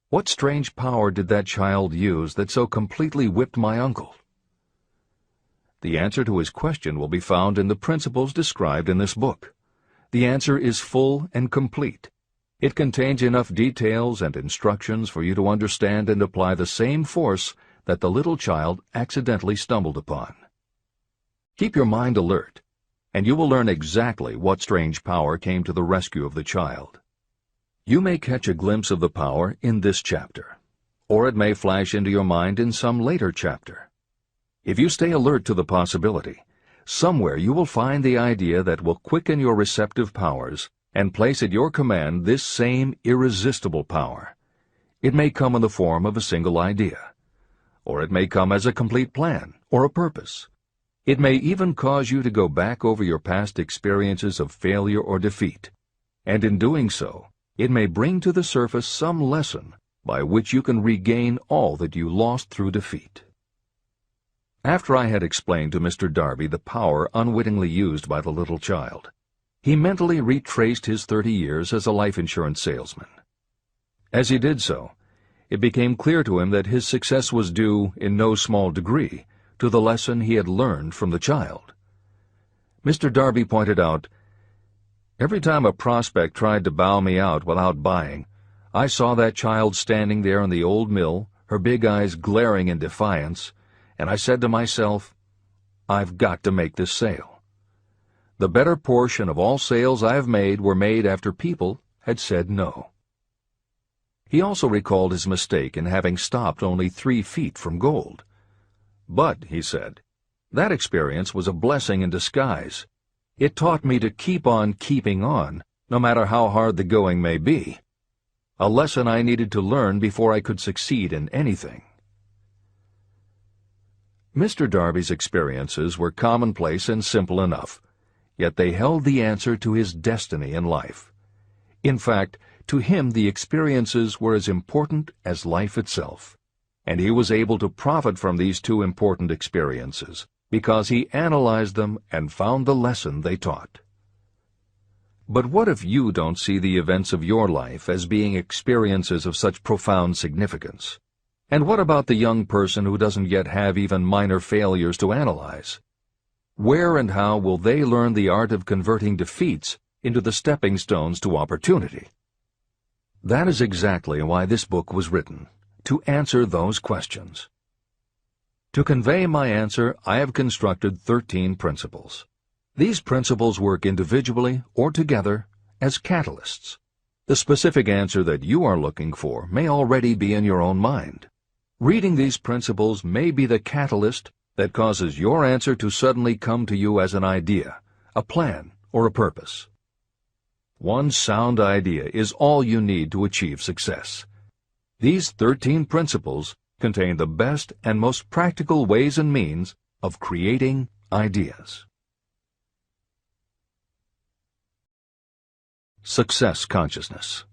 What strange power did that child use that so completely whipped my uncle?" The answer to his question will be found in the principles described in this book. The answer is full and complete. It contains enough details and instructions for you to understand and apply the same force that the little child accidentally stumbled upon. Keep your mind alert, and you will learn exactly what strange power came to the rescue of the child. You may catch a glimpse of the power in this chapter, or it may flash into your mind in some later chapter. If you stay alert to the possibility, somewhere you will find the idea that will quicken your receptive powers and place at your command this same irresistible power. It may come in the form of a single idea, or it may come as a complete plan or a purpose. It may even cause you to go back over your past experiences of failure or defeat, and in doing so, it may bring to the surface some lesson by which you can regain all that you lost through defeat. After I had explained to Mr. Darby the power unwittingly used by the little child, he mentally retraced his 30 years as a life insurance salesman. As he did so, it became clear to him that his success was due, in no small degree, to the lesson he had learned from the child. Mr. Darby pointed out, "Every time a prospect tried to bow me out without buying, I saw that child standing there in the old mill, her big eyes glaring in defiance, and I said to myself, 'I've got to make this sale.' The better portion of all sales I have made were made after people had said no." He also recalled his mistake in having stopped only 3 feet from gold. "But," he said, "that experience was a blessing in disguise. It taught me to keep on keeping on, no matter how hard the going may be. A lesson I needed to learn before I could succeed in anything." Mr. Darby's experiences were commonplace and simple enough, yet they held the answer to his destiny in life. In fact, to him the experiences were as important as life itself, and he was able to profit from these 2 important experiences because he analyzed them and found the lesson they taught. But what if you don't see the events of your life as being experiences of such profound significance? And what about the young person who doesn't yet have even minor failures to analyze? Where and how will they learn the art of converting defeats into the stepping stones to opportunity? That is exactly why this book was written, to answer those questions. To convey my answer, I have constructed 13 principles. These principles work individually or together as catalysts. The specific answer that you are looking for may already be in your own mind. Reading these principles may be the catalyst that causes your answer to suddenly come to you as an idea, a plan, or a purpose. One sound idea is all you need to achieve success. These 13 principles contain the best and most practical ways and means of creating ideas. Success consciousness.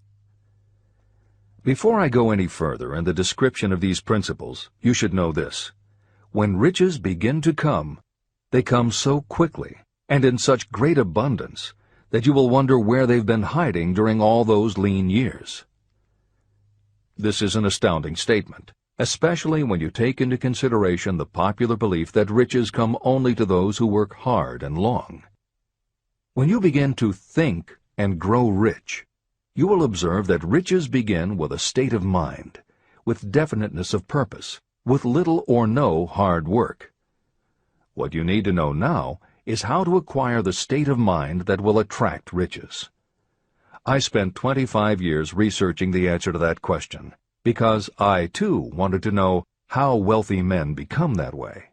Before I go any further in the description of these principles, you should know this. When riches begin to come, they come so quickly and in such great abundance that you will wonder where they've been hiding during all those lean years. This is an astounding statement, especially when you take into consideration the popular belief that riches come only to those who work hard and long. When you begin to think and grow rich, you will observe that riches begin with a state of mind, with definiteness of purpose, with little or no hard work. What you need to know now is how to acquire the state of mind that will attract riches. I spent 25 years researching the answer to that question, because I, too, wanted to know how wealthy men become that way.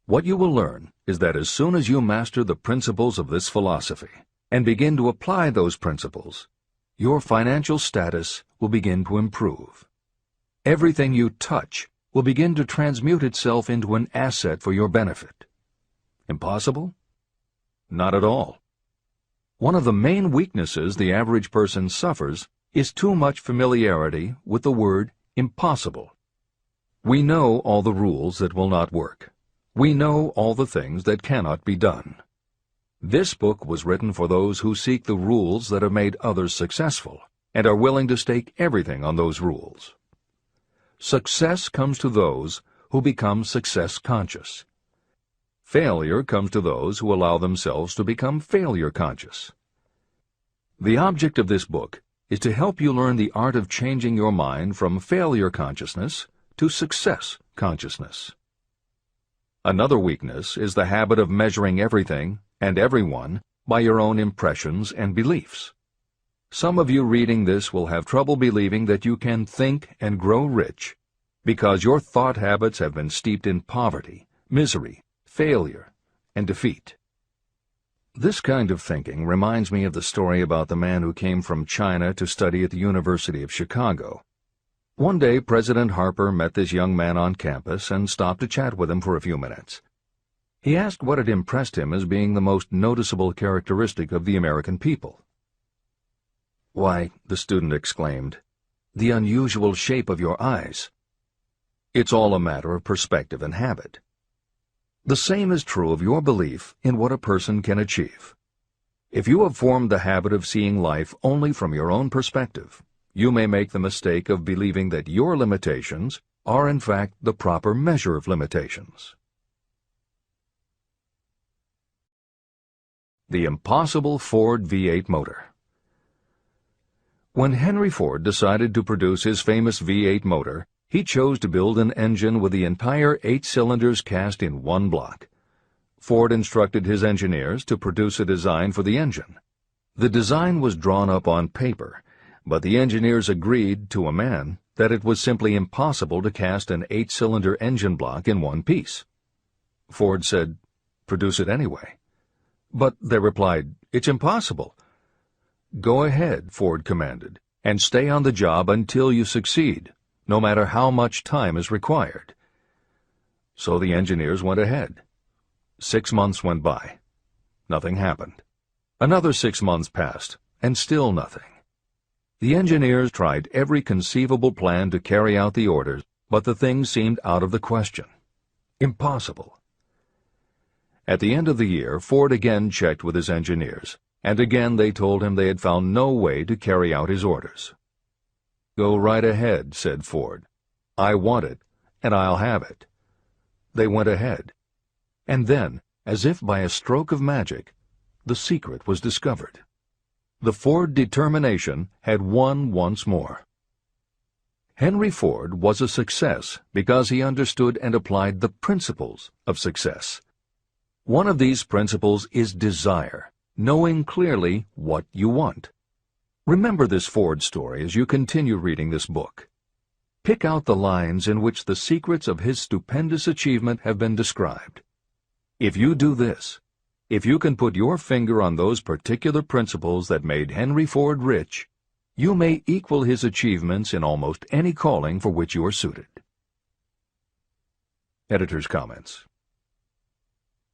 What you will learn is that as soon as you master the principles of this philosophy and begin to apply those principles, your financial status will begin to improve. Everything you touch will begin to transmute itself into an asset for your benefit. Impossible? Not at all. One of the main weaknesses the average person suffers is too much familiarity with the word impossible. We know all the rules that will not work. We know all the things that cannot be done. This book was written for those who seek the rules that have made others successful and are willing to stake everything on those rules. Success comes to those who become success conscious. Failure comes to those who allow themselves to become failure conscious. The object of this book is to help you learn the art of changing your mind from failure consciousness to success consciousness. Another weakness is the habit of measuring everything and everyone by your own impressions and beliefs. Some of you reading this will have trouble believing that you can think and grow rich because your thought habits have been steeped in poverty, misery, failure, and defeat. This kind of thinking reminds me of the story about the man who came from China to study at the University of Chicago. One day, President Harper met this young man on campus and stopped to chat with him for a few minutes. He asked what had impressed him as being the most noticeable characteristic of the American people. "Why," the student exclaimed, "the unusual shape of your eyes." It's all a matter of perspective and habit. The same is true of your belief in what a person can achieve. If you have formed the habit of seeing life only from your own perspective, you may make the mistake of believing that your limitations are in fact the proper measure of limitations. The impossible Ford V8 motor. When Henry Ford decided to produce his famous V8 motor, he chose to build an engine with the entire 8 cylinders cast in one block. Ford instructed his engineers to produce a design for the engine. The design was drawn up on paper, but the engineers agreed to a man that it was simply impossible to cast an 8-cylinder engine block in one piece. Ford said, "Produce it anyway." But they replied, "It's impossible." "Go ahead," Ford commanded, "and stay on the job until you succeed, no matter how much time is required." So the engineers went ahead. 6 months went by. Nothing happened. Another 6 months passed, and still nothing. The engineers tried every conceivable plan to carry out the orders, but the thing seemed out of the question. Impossible. At the end of the year, Ford again checked with his engineers, and again they told him they had found no way to carry out his orders. "Go right ahead," said Ford. "I want it, and I'll have it." They went ahead. And then, as if by a stroke of magic, the secret was discovered. The Ford determination had won once more. Henry Ford was a success because he understood and applied the principles of success. One of these principles is desire, knowing clearly what you want. Remember this Ford story as you continue reading this book. Pick out the lines in which the secrets of his stupendous achievement have been described. If you do this, if you can put your finger on those particular principles that made Henry Ford rich, you may equal his achievements in almost any calling for which you are suited. Editor's comments.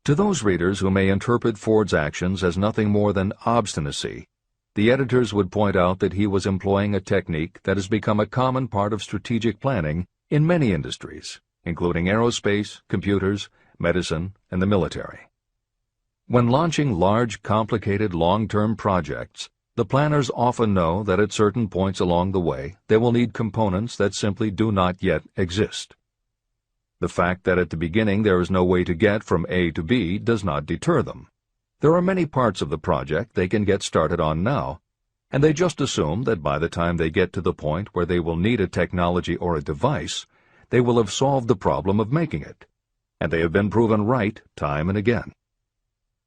To those readers who may interpret Ford's actions as nothing more than obstinacy, the editors would point out that he was employing a technique that has become a common part of strategic planning in many industries, including aerospace, computers, medicine, and the military. When launching large, complicated, long-term projects, the planners often know that at certain points along the way they will need components that simply do not yet exist. The fact that at the beginning there is no way to get from A to B does not deter them. There are many parts of the project they can get started on now, and they just assume that by the time they get to the point where they will need a technology or a device, they will have solved the problem of making it, and they have been proven right time and again.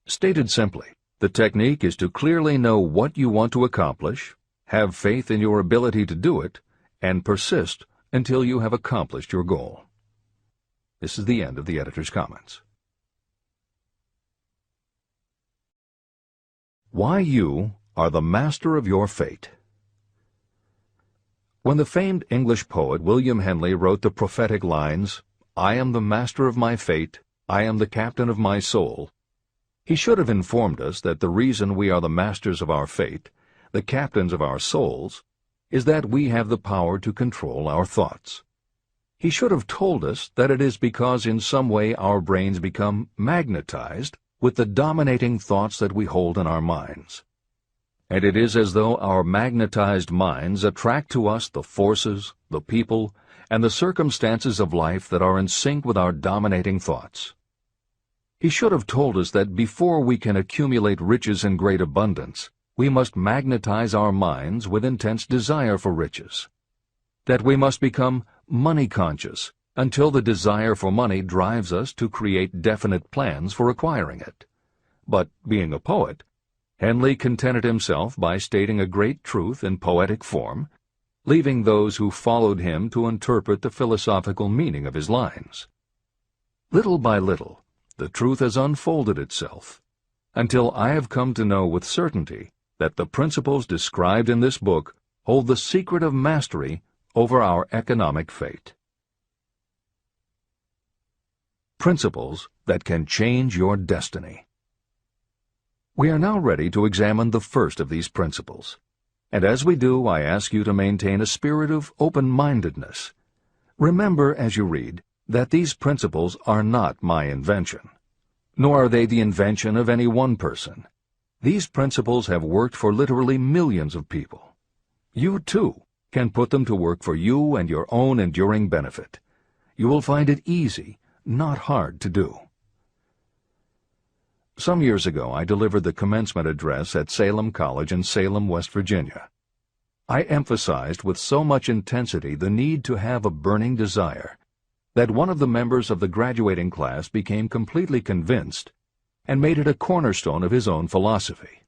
Stated simply, the technique is to clearly know what you want to accomplish, have faith in your ability to do it, and persist until you have accomplished your goal. This is the end of the editor's comments. Why you are the master of your fate. When the famed English poet William Henley wrote the prophetic lines, "I am the master of my fate, I am the captain of my soul," he should have informed us that the reason we are the masters of our fate, the captains of our souls, is that we have the power to control our thoughts. He should have told us that it is because in some way our brains become magnetized with the dominating thoughts that we hold in our minds. And it is as though our magnetized minds attract to us the forces, the people, and the circumstances of life that are in sync with our dominating thoughts. He should have told us that before we can accumulate riches in great abundance, we must magnetize our minds with intense desire for riches. That we must become money-conscious until the desire for money drives us to create definite plans for acquiring it. But, being a poet, Henley contented himself by stating a great truth in poetic form, leaving those who followed him to interpret the philosophical meaning of his lines. Little by little, the truth has unfolded itself, until I have come to know with certainty that the principles described in this book hold the secret of mastery over our economic fate. Principles that can change your destiny. We are now ready to examine the first of these principles, and as we do, I ask you to maintain a spirit of open-mindedness. Remember as you read that these principles are not my invention, nor are they the invention of any one person. These principles have worked for literally millions of people. You, too, can put them to work for you and your own enduring benefit. You will find it easy, not hard to do. Some years ago, I delivered the commencement address at Salem College in Salem, West Virginia. I emphasized with so much intensity the need to have a burning desire that one of the members of the graduating class became completely convinced and made it a cornerstone of his own philosophy.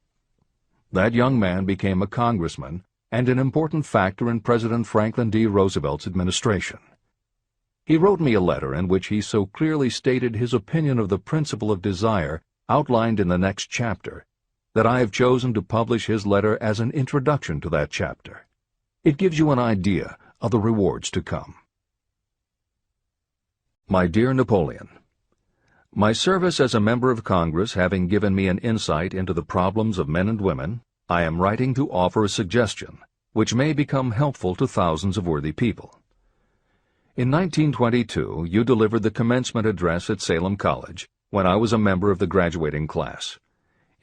That young man became a congressman and an important factor in President Franklin D. Roosevelt's administration. He wrote me a letter in which he so clearly stated his opinion of the principle of desire outlined in the next chapter that I have chosen to publish his letter as an introduction to that chapter. It gives you an idea of the rewards to come. My dear Napoleon, my service as a member of Congress having given me an insight into the problems of men and women, I am writing to offer a suggestion which may become helpful to thousands of worthy people. In 1922, you delivered the commencement address at Salem College when I was a member of the graduating class.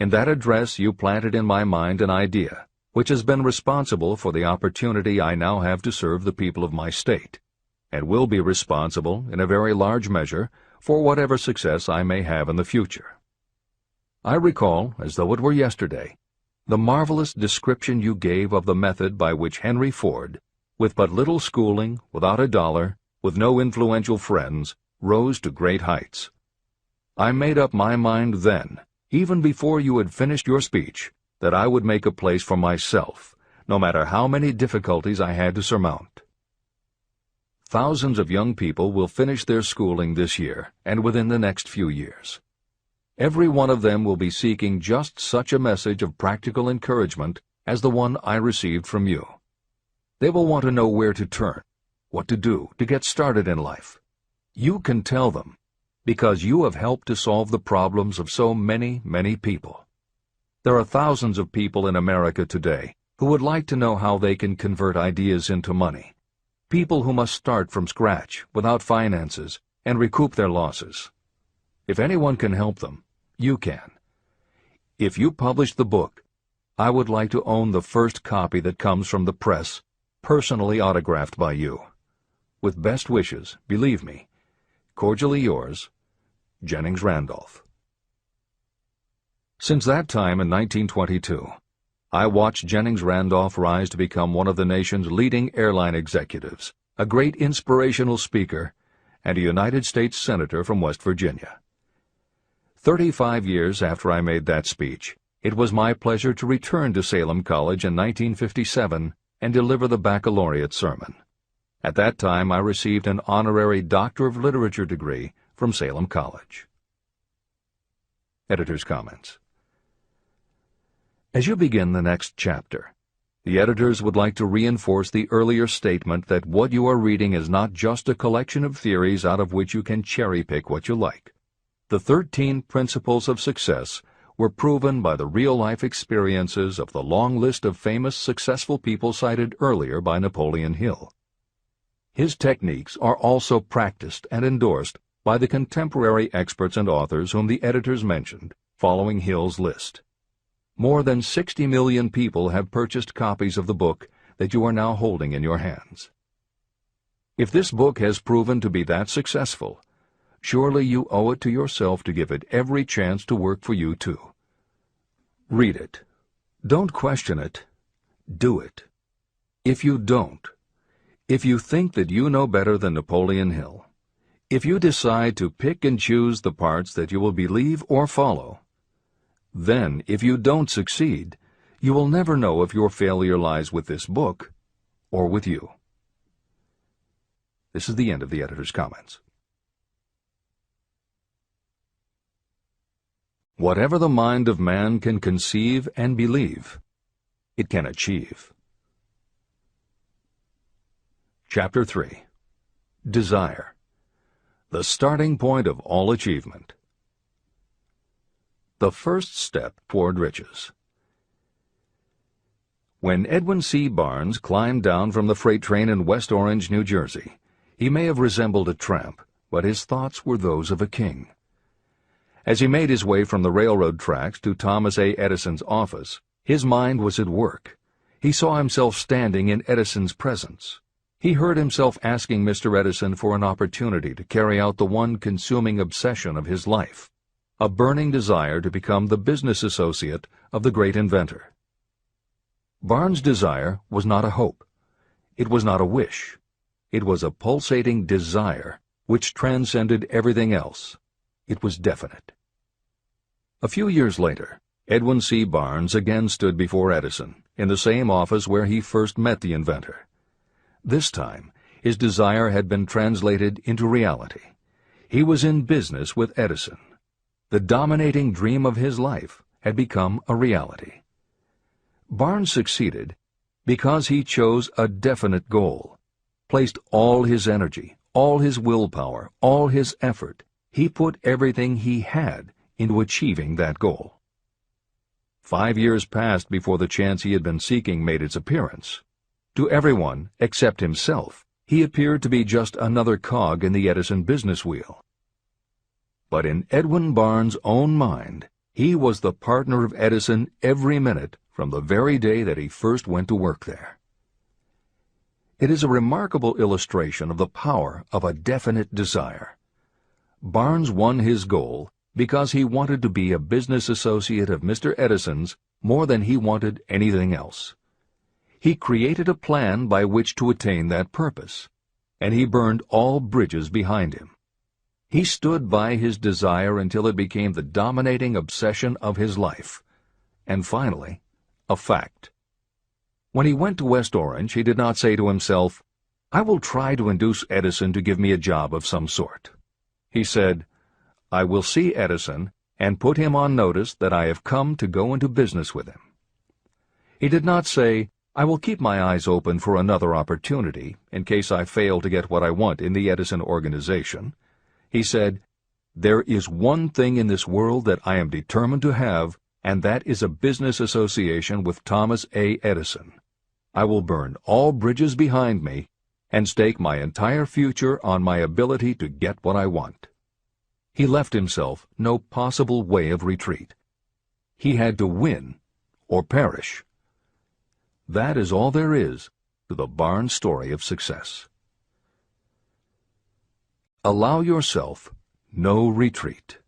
In that address, you planted in my mind an idea which has been responsible for the opportunity I now have to serve the people of my state, and will be responsible, in a very large measure, for whatever success I may have in the future. I recall, as though it were yesterday, the marvelous description you gave of the method by which Henry Ford, with but little schooling, without a dollar, with no influential friends, rose to great heights. I made up my mind then, even before you had finished your speech, that I would make a place for myself, no matter how many difficulties I had to surmount. Thousands of young people will finish their schooling this year and within the next few years. Every one of them will be seeking just such a message of practical encouragement as the one I received from you. They will want to know where to turn, what to do to get started in life. You can tell them, because you have helped to solve the problems of so many, many people. There are thousands of people in America today who would like to know how they can convert ideas into money. People who must start from scratch, without finances, and recoup their losses. If anyone can help them, you can. If you publish the book, I would like to own the first copy that comes from the press, personally autographed by you. With best wishes, believe me, cordially yours, Jennings Randolph. Since that time in 1922, I watched Jennings Randolph rise to become one of the nation's leading airline executives, a great inspirational speaker, and a United States Senator from West Virginia. 35 years after I made that speech, it was my pleasure to return to Salem College in 1957 and deliver the baccalaureate sermon. At that time, I received an honorary Doctor of Literature degree from Salem College. Editor's comments. As you begin the next chapter, the editors would like to reinforce the earlier statement that what you are reading is not just a collection of theories out of which you can cherry-pick what you like. The 13 principles of success were proven by the real-life experiences of the long list of famous successful people cited earlier by Napoleon Hill. His techniques are also practiced and endorsed by the contemporary experts and authors whom the editors mentioned, following Hill's list. More than 60 million people have purchased copies of the book that you are now holding in your hands. If this book has proven to be that successful, surely you owe it to yourself to give it every chance to work for you too. Read it. Don't question it. Do it. If you don't, if you think that you know better than Napoleon Hill, if you decide to pick and choose the parts that you will believe or follow, then, if you don't succeed, you will never know if your failure lies with this book or with you. This is the end of the editor's comments. Whatever the mind of man can conceive and believe, it can achieve. Chapter 3. Desire, the starting point of all achievement. The first step toward riches. When Edwin C. Barnes climbed down from the freight train in West Orange, New Jersey, he may have resembled a tramp, but his thoughts were those of a king. As he made his way from the railroad tracks to Thomas A. Edison's office, his mind was at work. He saw himself standing in Edison's presence. He heard himself asking Mr. Edison for an opportunity to carry out the one consuming obsession of his life, a burning desire to become the business associate of the great inventor. Barnes' desire was not a hope. It was not a wish. It was a pulsating desire which transcended everything else. It was definite. A few years later, Edwin C. Barnes again stood before Edison, in the same office where he first met the inventor. This time, his desire had been translated into reality. He was in business with Edison. The dominating dream of his life had become a reality. Barnes succeeded because he chose a definite goal, placed all his energy, all his willpower, all his effort. He put everything he had into achieving that goal. 5 years passed before the chance he had been seeking made its appearance. To everyone except himself, he appeared to be just another cog in the Edison business wheel. But in Edwin Barnes' own mind, he was the partner of Edison every minute from the very day that he first went to work there. It is a remarkable illustration of the power of a definite desire. Barnes won his goal because he wanted to be a business associate of Mr. Edison's more than he wanted anything else. He created a plan by which to attain that purpose, and he burned all bridges behind him. He stood by his desire until it became the dominating obsession of his life, and finally, a fact. When he went to West Orange, he did not say to himself, "I will try to induce Edison to give me a job of some sort." He said, "I will see Edison and put him on notice that I have come to go into business with him." He did not say, "I will keep my eyes open for another opportunity in case I fail to get what I want in the Edison organization." He said, "There is one thing in this world that I am determined to have, and that is a business association with Thomas A. Edison. I will burn all bridges behind me and stake my entire future on my ability to get what I want." He left himself no possible way of retreat. He had to win or perish. That is all there is to the Barnes story of success. Allow yourself no retreat.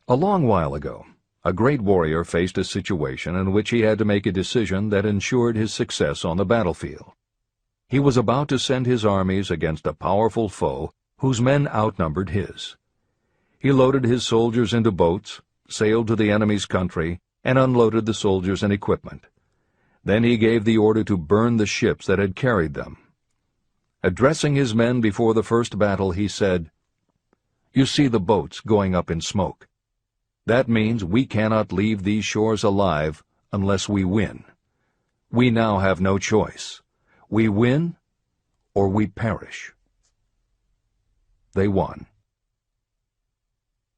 A long while ago, a great warrior faced a situation in which he had to make a decision that ensured his success on the battlefield. He was about to send his armies against a powerful foe whose men outnumbered his. He loaded his soldiers into boats, sailed to the enemy's country, and unloaded the soldiers and equipment. Then he gave the order to burn the ships that had carried them. Addressing his men before the first battle, he said, "You see the boats going up in smoke. That means we cannot leave these shores alive unless we win. We now have no choice. We win or we perish." They won.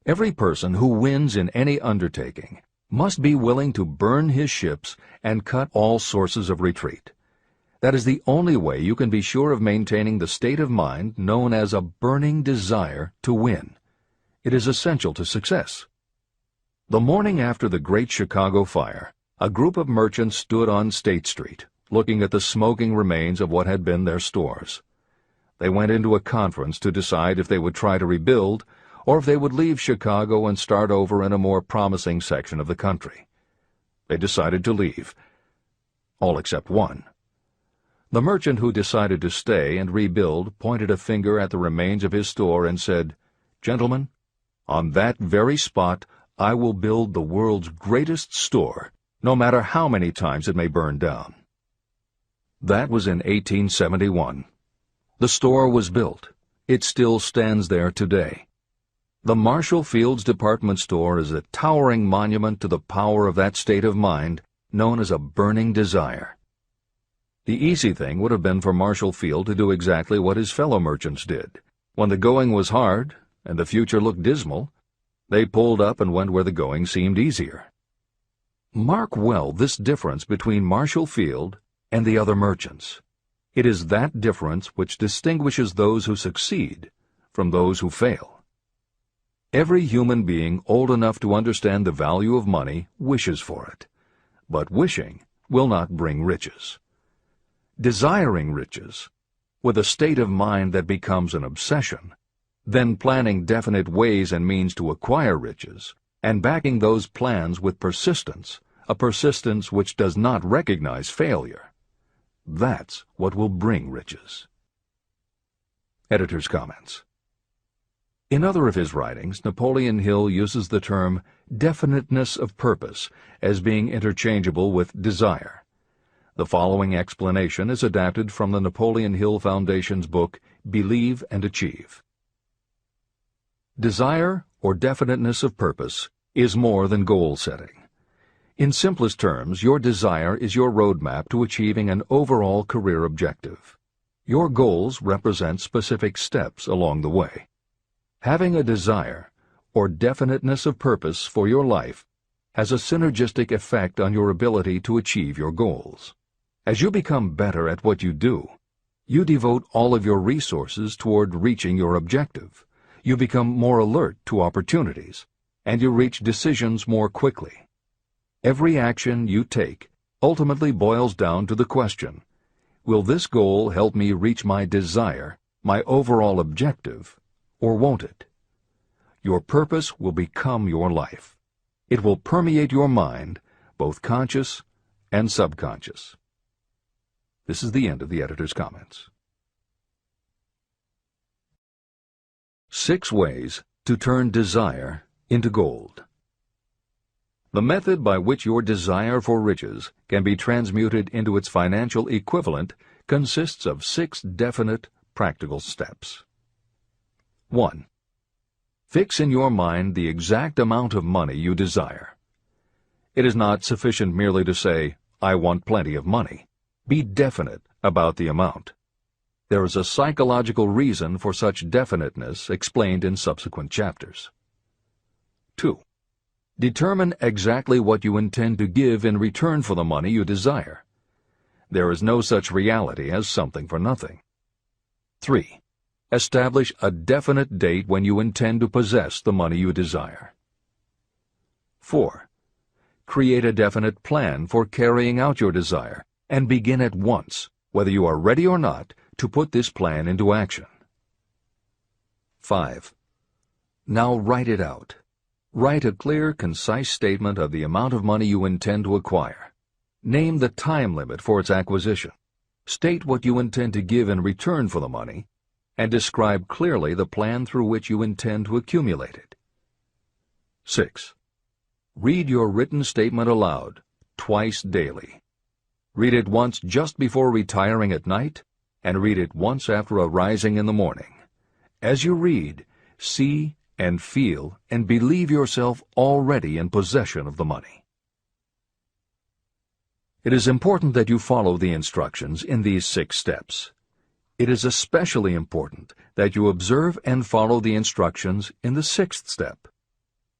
Every person who wins in any undertaking must be willing to burn his ships and cut all sources of retreat. That is the only way you can be sure of maintaining the state of mind known as a burning desire to win. It is essential to success. The morning after the Great Chicago Fire, a group of merchants stood on State Street, looking at the smoking remains of what had been their stores. They went into a conference to decide if they would try to rebuild or if they would leave Chicago and start over in a more promising section of the country. They decided to leave, all except one. The merchant who decided to stay and rebuild pointed a finger at the remains of his store and said, "Gentlemen, on that very spot I will build the world's greatest store, no matter how many times it may burn down." That was in 1871. The store was built. It still stands there today. The Marshall Field's department store is a towering monument to the power of that state of mind known as a burning desire. The easy thing would have been for Marshall Field to do exactly what his fellow merchants did. When the going was hard and the future looked dismal, they pulled up and went where the going seemed easier. Mark well this difference between Marshall Field and the other merchants. It is that difference which distinguishes those who succeed from those who fail. Every human being old enough to understand the value of money wishes for it, but wishing will not bring riches. Desiring riches, with a state of mind that becomes an obsession, then planning definite ways and means to acquire riches, and backing those plans with persistence, a persistence which does not recognize failure, that's what will bring riches. Editor's comments. In other of his writings, Napoleon Hill uses the term definiteness of purpose as being interchangeable with desire. The following explanation is adapted from the Napoleon Hill Foundation's book, Believe and Achieve. Desire, or definiteness of purpose, is more than goal setting. In simplest terms, your desire is your roadmap to achieving an overall career objective. Your goals represent specific steps along the way. Having a desire, or definiteness of purpose for your life, has a synergistic effect on your ability to achieve your goals. As you become better at what you do, you devote all of your resources toward reaching your objective. You become more alert to opportunities, and you reach decisions more quickly. Every action you take ultimately boils down to the question, will this goal help me reach my desire, my overall objective, or won't it? Your purpose will become your life. It will permeate your mind, both conscious and subconscious. This is the end of the editor's comments. 6 ways to turn desire into gold. The method by which your desire for riches can be transmuted into its financial equivalent consists of 6 definite, practical steps. 1. Fix in your mind the exact amount of money you desire. It is not sufficient merely to say, "I want plenty of money." Be definite about the amount. There is a psychological reason for such definiteness explained in subsequent chapters. 2. Determine exactly what you intend to give in return for the money you desire. There is no such reality as something for nothing. 3. Establish a definite date when you intend to possess the money you desire. 4. Create a definite plan for carrying out your desire, and begin at once, whether you are ready or not, to put this plan into action. 5. Now write it out. Write a clear, concise statement of the amount of money you intend to acquire. Name the time limit for its acquisition. State what you intend to give in return for the money, and describe clearly the plan through which you intend to accumulate it. 6. Read your written statement aloud, twice daily. Read it once just before retiring at night, and read it once after arising in the morning. As you read, see and feel and believe yourself already in possession of the money. It is important that you follow the instructions in these 6 steps. It is especially important that you observe and follow the instructions in the 6th step.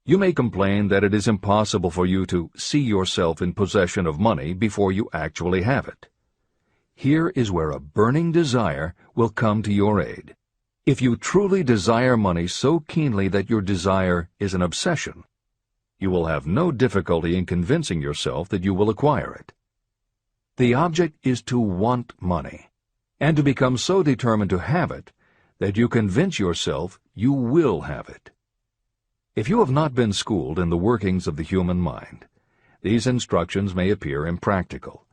You may complain that it is impossible for you to see yourself in possession of money before you actually have it. Here is where a burning desire will come to your aid. If you truly desire money so keenly that your desire is an obsession, you will have no difficulty in convincing yourself that you will acquire it. The object is to want money, and to become so determined to have it that you convince yourself you will have it. If you have not been schooled in the workings of the human mind, these instructions may appear impractical.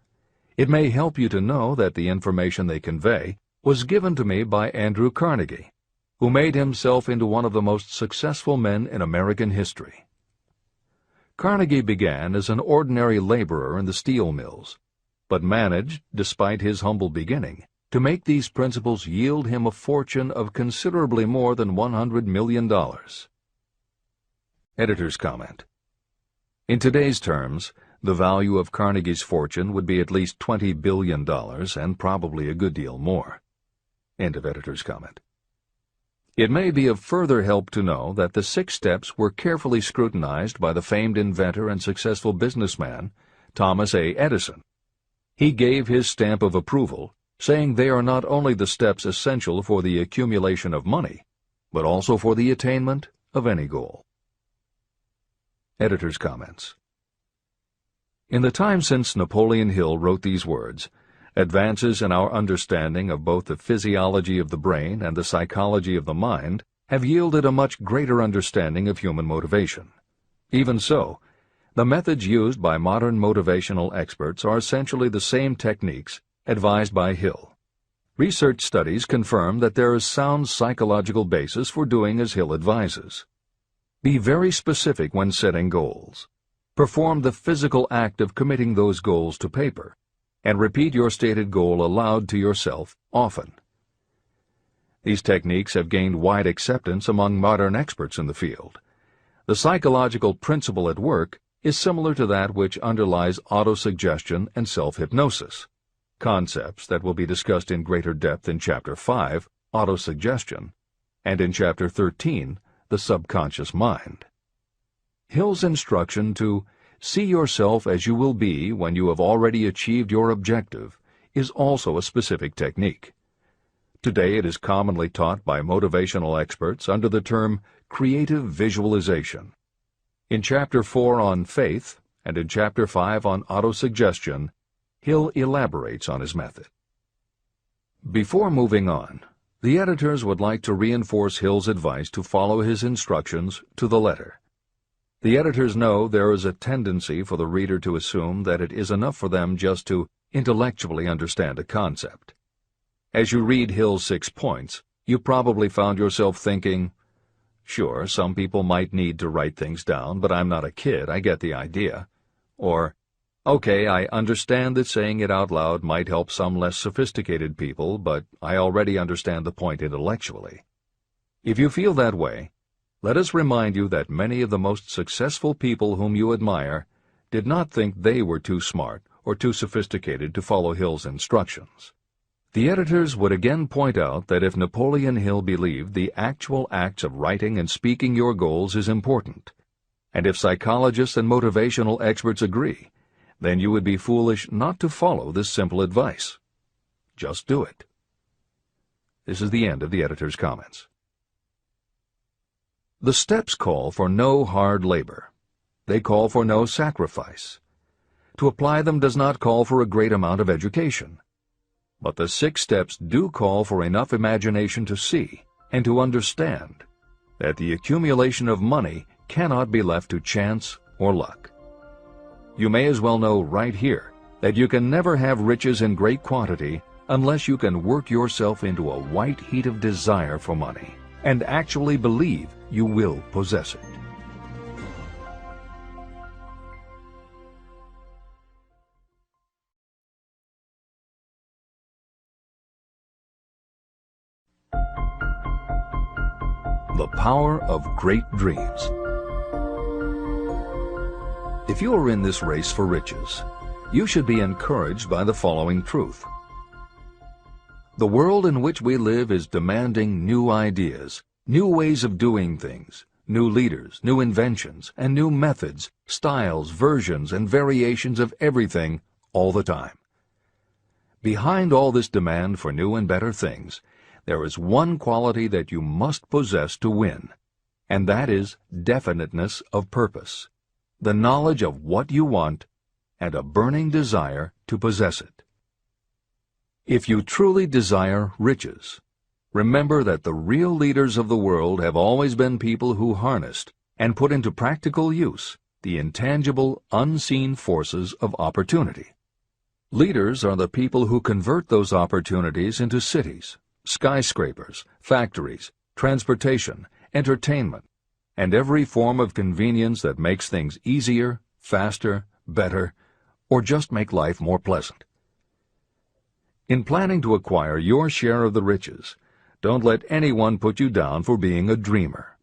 It may help you to know that the information they convey was given to me by Andrew Carnegie, who made himself into one of the most successful men in American history. Carnegie began as an ordinary laborer in the steel mills, but managed, despite his humble beginning, to make these principles yield him a fortune of considerably more than $100 million. Editor's comment. In today's terms, the value of Carnegie's fortune would be at least $20 billion and probably a good deal more. End of editor's comment. It may be of further help to know that the 6 steps were carefully scrutinized by the famed inventor and successful businessman, Thomas A. Edison. He gave his stamp of approval, saying they are not only the steps essential for the accumulation of money, but also for the attainment of any goal. Editor's comments. In the time since Napoleon Hill wrote these words, advances in our understanding of both the physiology of the brain and the psychology of the mind have yielded a much greater understanding of human motivation. Even so, the methods used by modern motivational experts are essentially the same techniques advised by Hill. Research studies confirm that there is sound psychological basis for doing as Hill advises. Be very specific when setting goals. Perform the physical act of committing those goals to paper, and repeat your stated goal aloud to yourself often. These techniques have gained wide acceptance among modern experts in the field. The psychological principle at work is similar to that which underlies autosuggestion and self-hypnosis, concepts that will be discussed in greater depth in Chapter 5, Autosuggestion, and in Chapter 13, The Subconscious Mind. Hill's instruction to see yourself as you will be when you have already achieved your objective is also a specific technique. Today it is commonly taught by motivational experts under the term creative visualization. In Chapter 4 on faith and in Chapter 5 on autosuggestion, Hill elaborates on his method. Before moving on, the editors would like to reinforce Hill's advice to follow his instructions to the letter. The editors know there is a tendency for the reader to assume that it is enough for them just to intellectually understand a concept. As you read Hill's 6 points, you probably found yourself thinking, sure, some people might need to write things down, but I'm not a kid, I get the idea. Or, okay, I understand that saying it out loud might help some less sophisticated people, but I already understand the point intellectually. If you feel that way, let us remind you that many of the most successful people whom you admire did not think they were too smart or too sophisticated to follow Hill's instructions. The editors would again point out that if Napoleon Hill believed the actual acts of writing and speaking your goals is important, and if psychologists and motivational experts agree, then you would be foolish not to follow this simple advice. Just do it. This is the end of the editor's comments. The steps call for no hard labor. They call for no sacrifice. To apply them does not call for a great amount of education. But the 6 steps do call for enough imagination to see and to understand that the accumulation of money cannot be left to chance or luck. You may as well know right here that you can never have riches in great quantity unless you can work yourself into a white heat of desire for money and actually believe you will possess it. The power of great dreams. If you are in this race for riches, you should be encouraged by the following truth. The world in which we live is demanding new ideas, new ways of doing things, new leaders, new inventions, and new methods, styles, versions, and variations of everything all the time. Behind all this demand for new and better things, there is one quality that you must possess to win, and that is definiteness of purpose, the knowledge of what you want, and a burning desire to possess it. If you truly desire riches, remember that the real leaders of the world have always been people who harnessed and put into practical use the intangible, unseen forces of opportunity. Leaders are the people who convert those opportunities into cities, skyscrapers, factories, transportation, entertainment, and every form of convenience that makes things easier, faster, better, or just make life more pleasant. In planning to acquire your share of the riches, don't let anyone put you down for being a dreamer.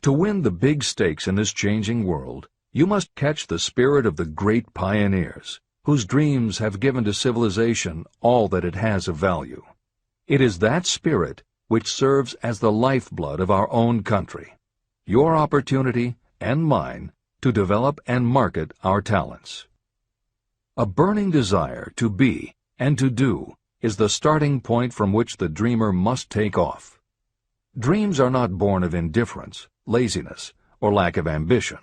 To win the big stakes in this changing world, you must catch the spirit of the great pioneers, whose dreams have given to civilization all that it has of value. It is that spirit which serves as the lifeblood of our own country, your opportunity and mine to develop and market our talents. A burning desire to be and to do is the starting point from which the dreamer must take off. Dreams are not born of indifference, laziness, or lack of ambition.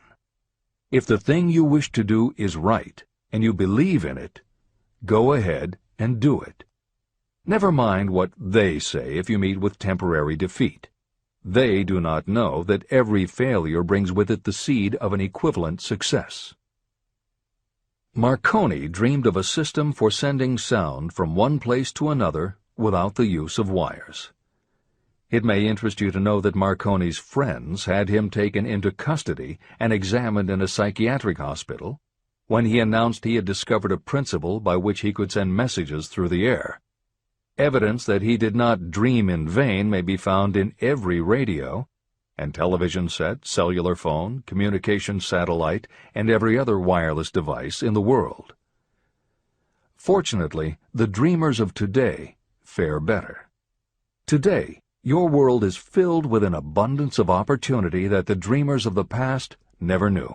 If the thing you wish to do is right, and you believe in it, go ahead and do it. Never mind what they say if you meet with temporary defeat. They do not know that every failure brings with it the seed of an equivalent success. Marconi dreamed of a system for sending sound from one place to another without the use of wires. It may interest you to know that Marconi's friends had him taken into custody and examined in a psychiatric hospital when he announced he had discovered a principle by which he could send messages through the air. Evidence that he did not dream in vain may be found in every radio and television set, cellular phone, communication satellite, and every other wireless device in the world. Fortunately, the dreamers of today fare better. Today, your world is filled with an abundance of opportunity that the dreamers of the past never knew.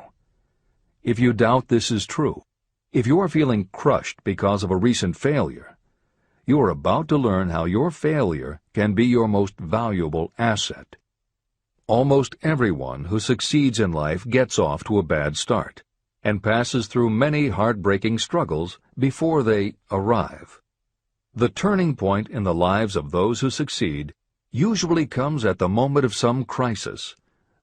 If you doubt this is true, if you are feeling crushed because of a recent failure, you are about to learn how your failure can be your most valuable asset. Almost everyone who succeeds in life gets off to a bad start and passes through many heartbreaking struggles before they arrive. The turning point in the lives of those who succeed usually comes at the moment of some crisis,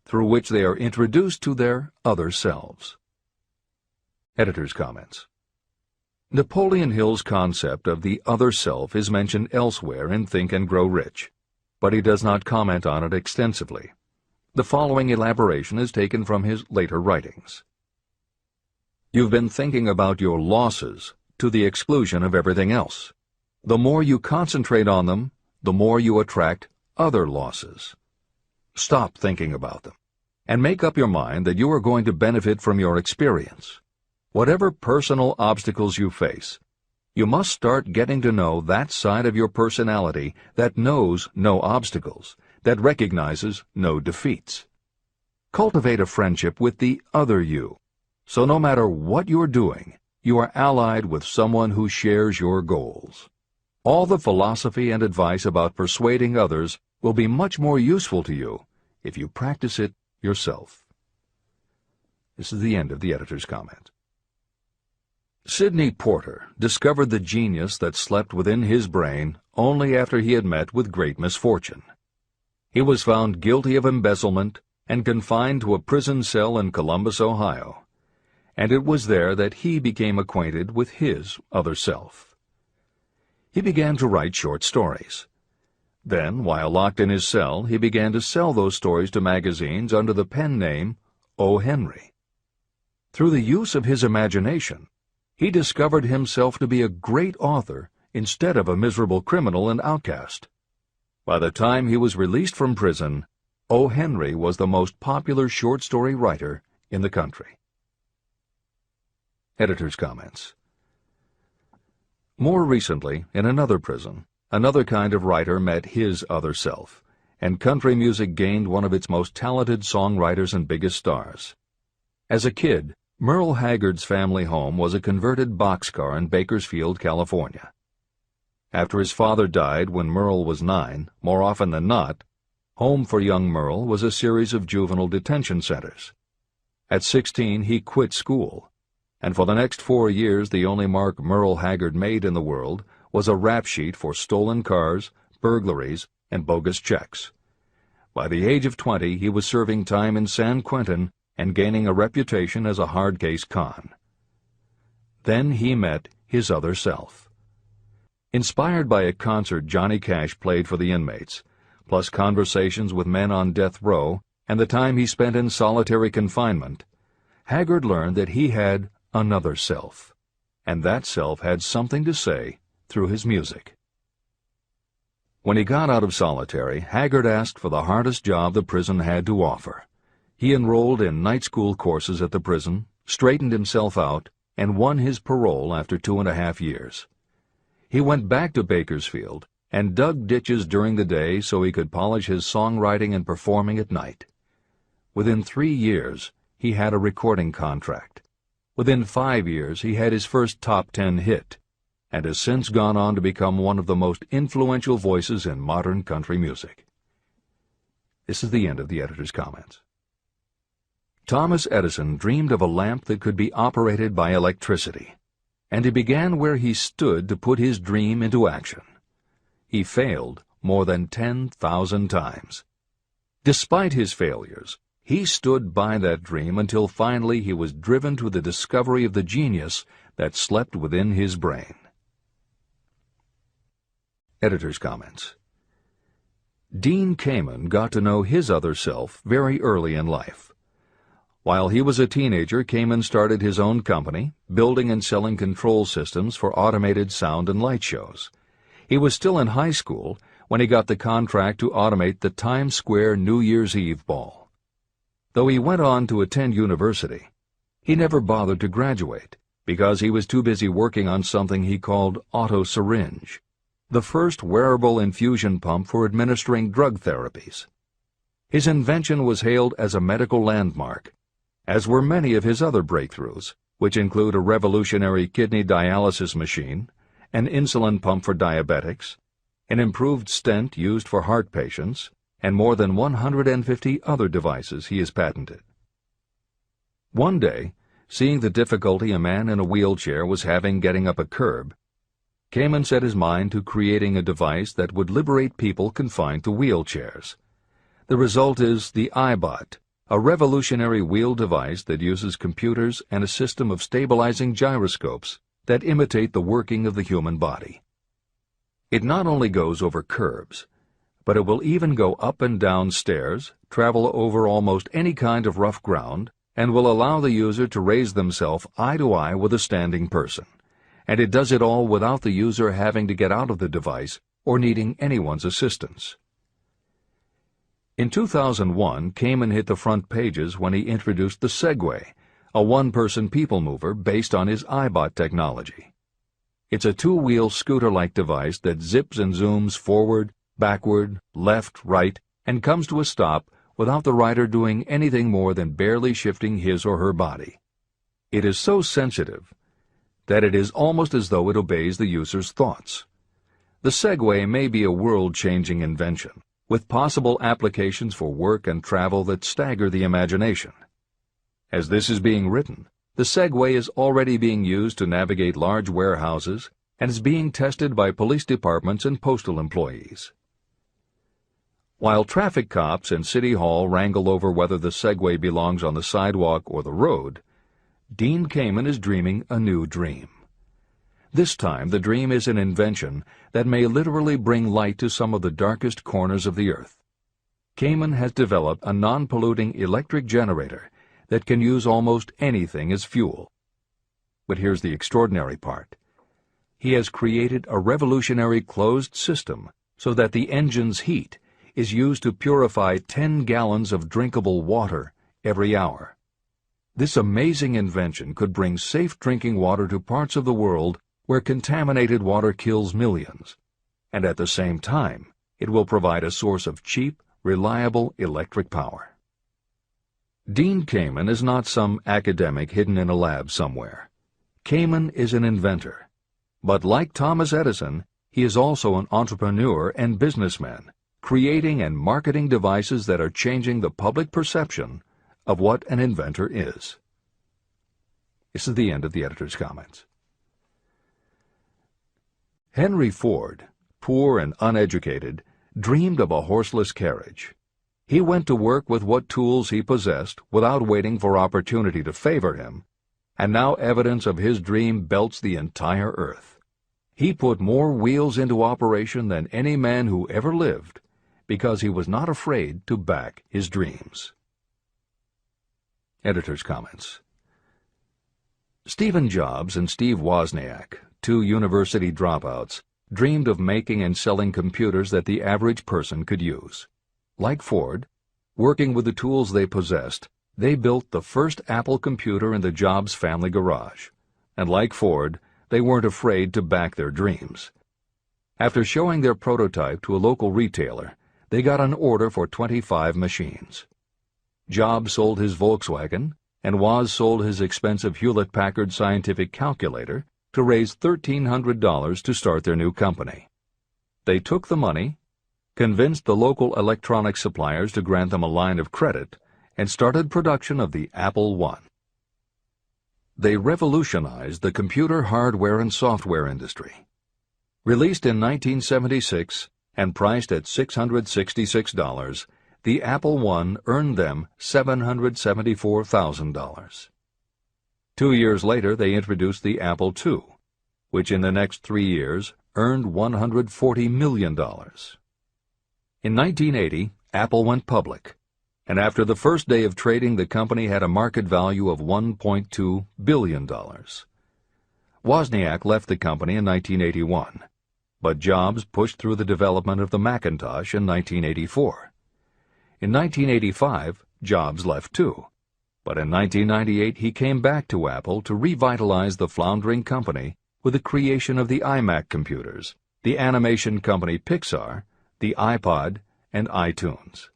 through which they are introduced to their other selves. Editor's comments. Napoleon Hill's concept of the other self is mentioned elsewhere in Think and Grow Rich, but he does not comment on it extensively. The following elaboration is taken from his later writings. You've been thinking about your losses to the exclusion of everything else. The more you concentrate on them, the more you attract other losses. Stop thinking about them, and make up your mind that you are going to benefit from your experience. Whatever personal obstacles you face, you must start getting to know that side of your personality that knows no obstacles, that recognizes no defeats. Cultivate a friendship with the other you, so no matter what you're doing, you are allied with someone who shares your goals. All the philosophy and advice about persuading others will be much more useful to you if you practice it yourself. This is the end of the editor's comment. Sidney Porter discovered the genius that slept within his brain only after he had met with great misfortune. He was found guilty of embezzlement and confined to a prison cell in Columbus, Ohio, and it was there that he became acquainted with his other self. He began to write short stories. Then, while locked in his cell, he began to sell those stories to magazines under the pen name O. Henry. Through the use of his imagination, he discovered himself to be a great author instead of a miserable criminal and outcast. By the time he was released from prison, O. Henry was the most popular short story writer in the country. Editor's comments. More recently, in another prison, another kind of writer met his other self, and country music gained one of its most talented songwriters and biggest stars. As a kid, Merle Haggard's family home was a converted boxcar in Bakersfield, California. After his father died when Merle was 9, more often than not, home for young Merle was a series of juvenile detention centers. At 16, he quit school, and for the next 4 years the only mark Merle Haggard made in the world was a rap sheet for stolen cars, burglaries, and bogus checks. By the age of 20, he was serving time in San Quentin and gaining a reputation as a hard-case con. Then he met his other self. Inspired by a concert Johnny Cash played for the inmates, plus conversations with men on death row and the time he spent in solitary confinement, Haggard learned that he had another self, and that self had something to say through his music. When he got out of solitary, Haggard asked for the hardest job the prison had to offer. He enrolled in night school courses at the prison, straightened himself out, and won his parole after 2.5 years. He went back to Bakersfield and dug ditches during the day so he could polish his songwriting and performing at night. Within 3 years, he had a recording contract. Within 5 years, he had his first top 10 hit, and has since gone on to become one of the most influential voices in modern country music. This is the end of the editor's comments. Thomas Edison dreamed of a lamp that could be operated by electricity. and he began where he stood to put his dream into action. He failed more than 10,000 times. Despite his failures, he stood by that dream until finally he was driven to the discovery of the genius that slept within his brain. Editor's comments. Dean Kamen got to know his other self very early in life. While he was a teenager, Kamen started his own company, building and selling control systems for automated sound and light shows. He was still in high school when he got the contract to automate the Times Square New Year's Eve ball. Though he went on to attend university, he never bothered to graduate because he was too busy working on something he called auto-syringe, the first wearable infusion pump for administering drug therapies. His invention was hailed as a medical landmark, as were many of his other breakthroughs, which include a revolutionary kidney dialysis machine, an insulin pump for diabetics, an improved stent used for heart patients, and more than 150 other devices he has patented. One day, seeing the difficulty a man in a wheelchair was having getting up a curb, Kamen set his mind to creating a device that would liberate people confined to wheelchairs. The result is the iBot, a revolutionary wheel device that uses computers and a system of stabilizing gyroscopes that imitate the working of the human body. It not only goes over curbs, but it will even go up and down stairs, travel over almost any kind of rough ground, and will allow the user to raise themselves eye to eye with a standing person. And it does it all without the user having to get out of the device or needing anyone's assistance. In 2001, Kamen hit the front pages when he introduced the Segway, a one-person people mover based on his iBot technology. It's a two-wheel scooter-like device that zips and zooms forward, backward, left, right, and comes to a stop without the rider doing anything more than barely shifting his or her body. It is so sensitive that it is almost as though it obeys the user's thoughts. The Segway may be a world-changing invention, with possible applications for work and travel that stagger the imagination. As this is being written, the Segway is already being used to navigate large warehouses and is being tested by police departments and postal employees. While traffic cops and City Hall wrangle over whether the Segway belongs on the sidewalk or the road, Dean Kamen is dreaming a new dream. This time the dream is an invention that may literally bring light to some of the darkest corners of the earth. Kamen has developed a non-polluting electric generator that can use almost anything as fuel. But here's the extraordinary part. He has created a revolutionary closed system so that the engine's heat is used to purify 10 gallons of drinkable water every hour. This amazing invention could bring safe drinking water to parts of the world where contaminated water kills millions, and at the same time, it will provide a source of cheap, reliable electric power. Dean Kamen is not some academic hidden in a lab somewhere. Kamen is an inventor. But like Thomas Edison, he is also an entrepreneur and businessman, creating and marketing devices that are changing the public perception of what an inventor is. This is the end of the editor's comments. Henry Ford, poor and uneducated, dreamed of a horseless carriage. He went to work with what tools he possessed without waiting for opportunity to favor him, and now evidence of his dream belts the entire earth. He put more wheels into operation than any man who ever lived because he was not afraid to back his dreams. Editor's comments. Stephen Jobs and Steve Wozniak, two university dropouts, dreamed of making and selling computers that the average person could use. Like Ford, working with the tools they possessed, they built the first Apple computer in the Jobs family garage. And like Ford, they weren't afraid to back their dreams. After showing their prototype to a local retailer, they got an order for 25 machines. Jobs sold his Volkswagen, and Woz sold his expensive Hewlett-Packard scientific calculator to raise $1,300 to start their new company. They took the money, convinced the local electronics suppliers to grant them a line of credit, and started production of the Apple I. They revolutionized the computer hardware and software industry. Released in 1976 and priced at $666, the Apple I earned them $774,000. 2 years later, they introduced the Apple II, which in the next 3 years earned $140 million. In 1980, Apple went public, and after the first day of trading, the company had a market value of $1.2 billion. Wozniak left the company in 1981, but Jobs pushed through the development of the Macintosh in 1984. In 1985, Jobs left too, but in 1998 he came back to Apple to revitalize the floundering company with the creation of the iMac computers, the animation company Pixar, the iPod, and iTunes.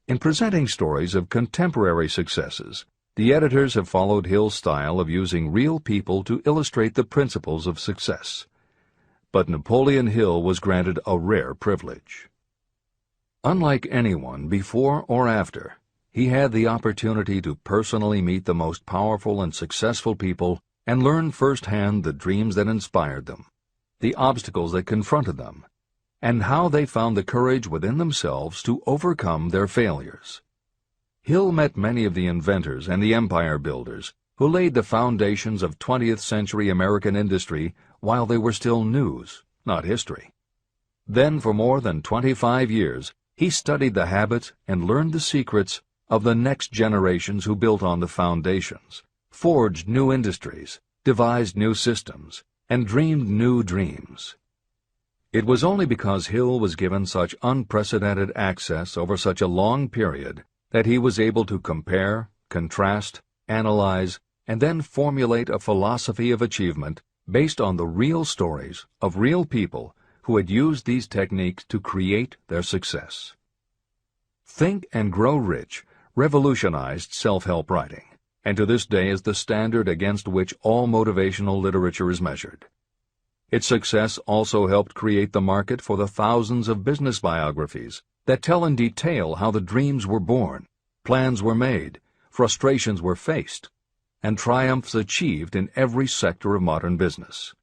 In presenting stories of contemporary successes, the editors have followed Hill's style of using real people to illustrate the principles of success. But Napoleon Hill was granted a rare privilege. Unlike anyone before or after, he had the opportunity to personally meet the most powerful and successful people and learn firsthand the dreams that inspired them, the obstacles that confronted them, and how they found the courage within themselves to overcome their failures. Hill met many of the inventors and the empire builders who laid the foundations of 20th century American industry while they were still news, not history. Then, for more than 25 years, he studied the habits and learned the secrets of the next generations who built on the foundations, forged new industries, devised new systems, and dreamed new dreams. It was only because Hill was given such unprecedented access over such a long period that he was able to compare, contrast, analyze, and then formulate a philosophy of achievement based on the real stories of real people who had used these techniques to create their success. Think and Grow Rich revolutionized self-help writing, and to this day is the standard against which all motivational literature is measured. Its success also helped create the market for the thousands of business biographies that tell in detail how the dreams were born, plans were made, frustrations were faced, and triumphs achieved in every sector of modern business.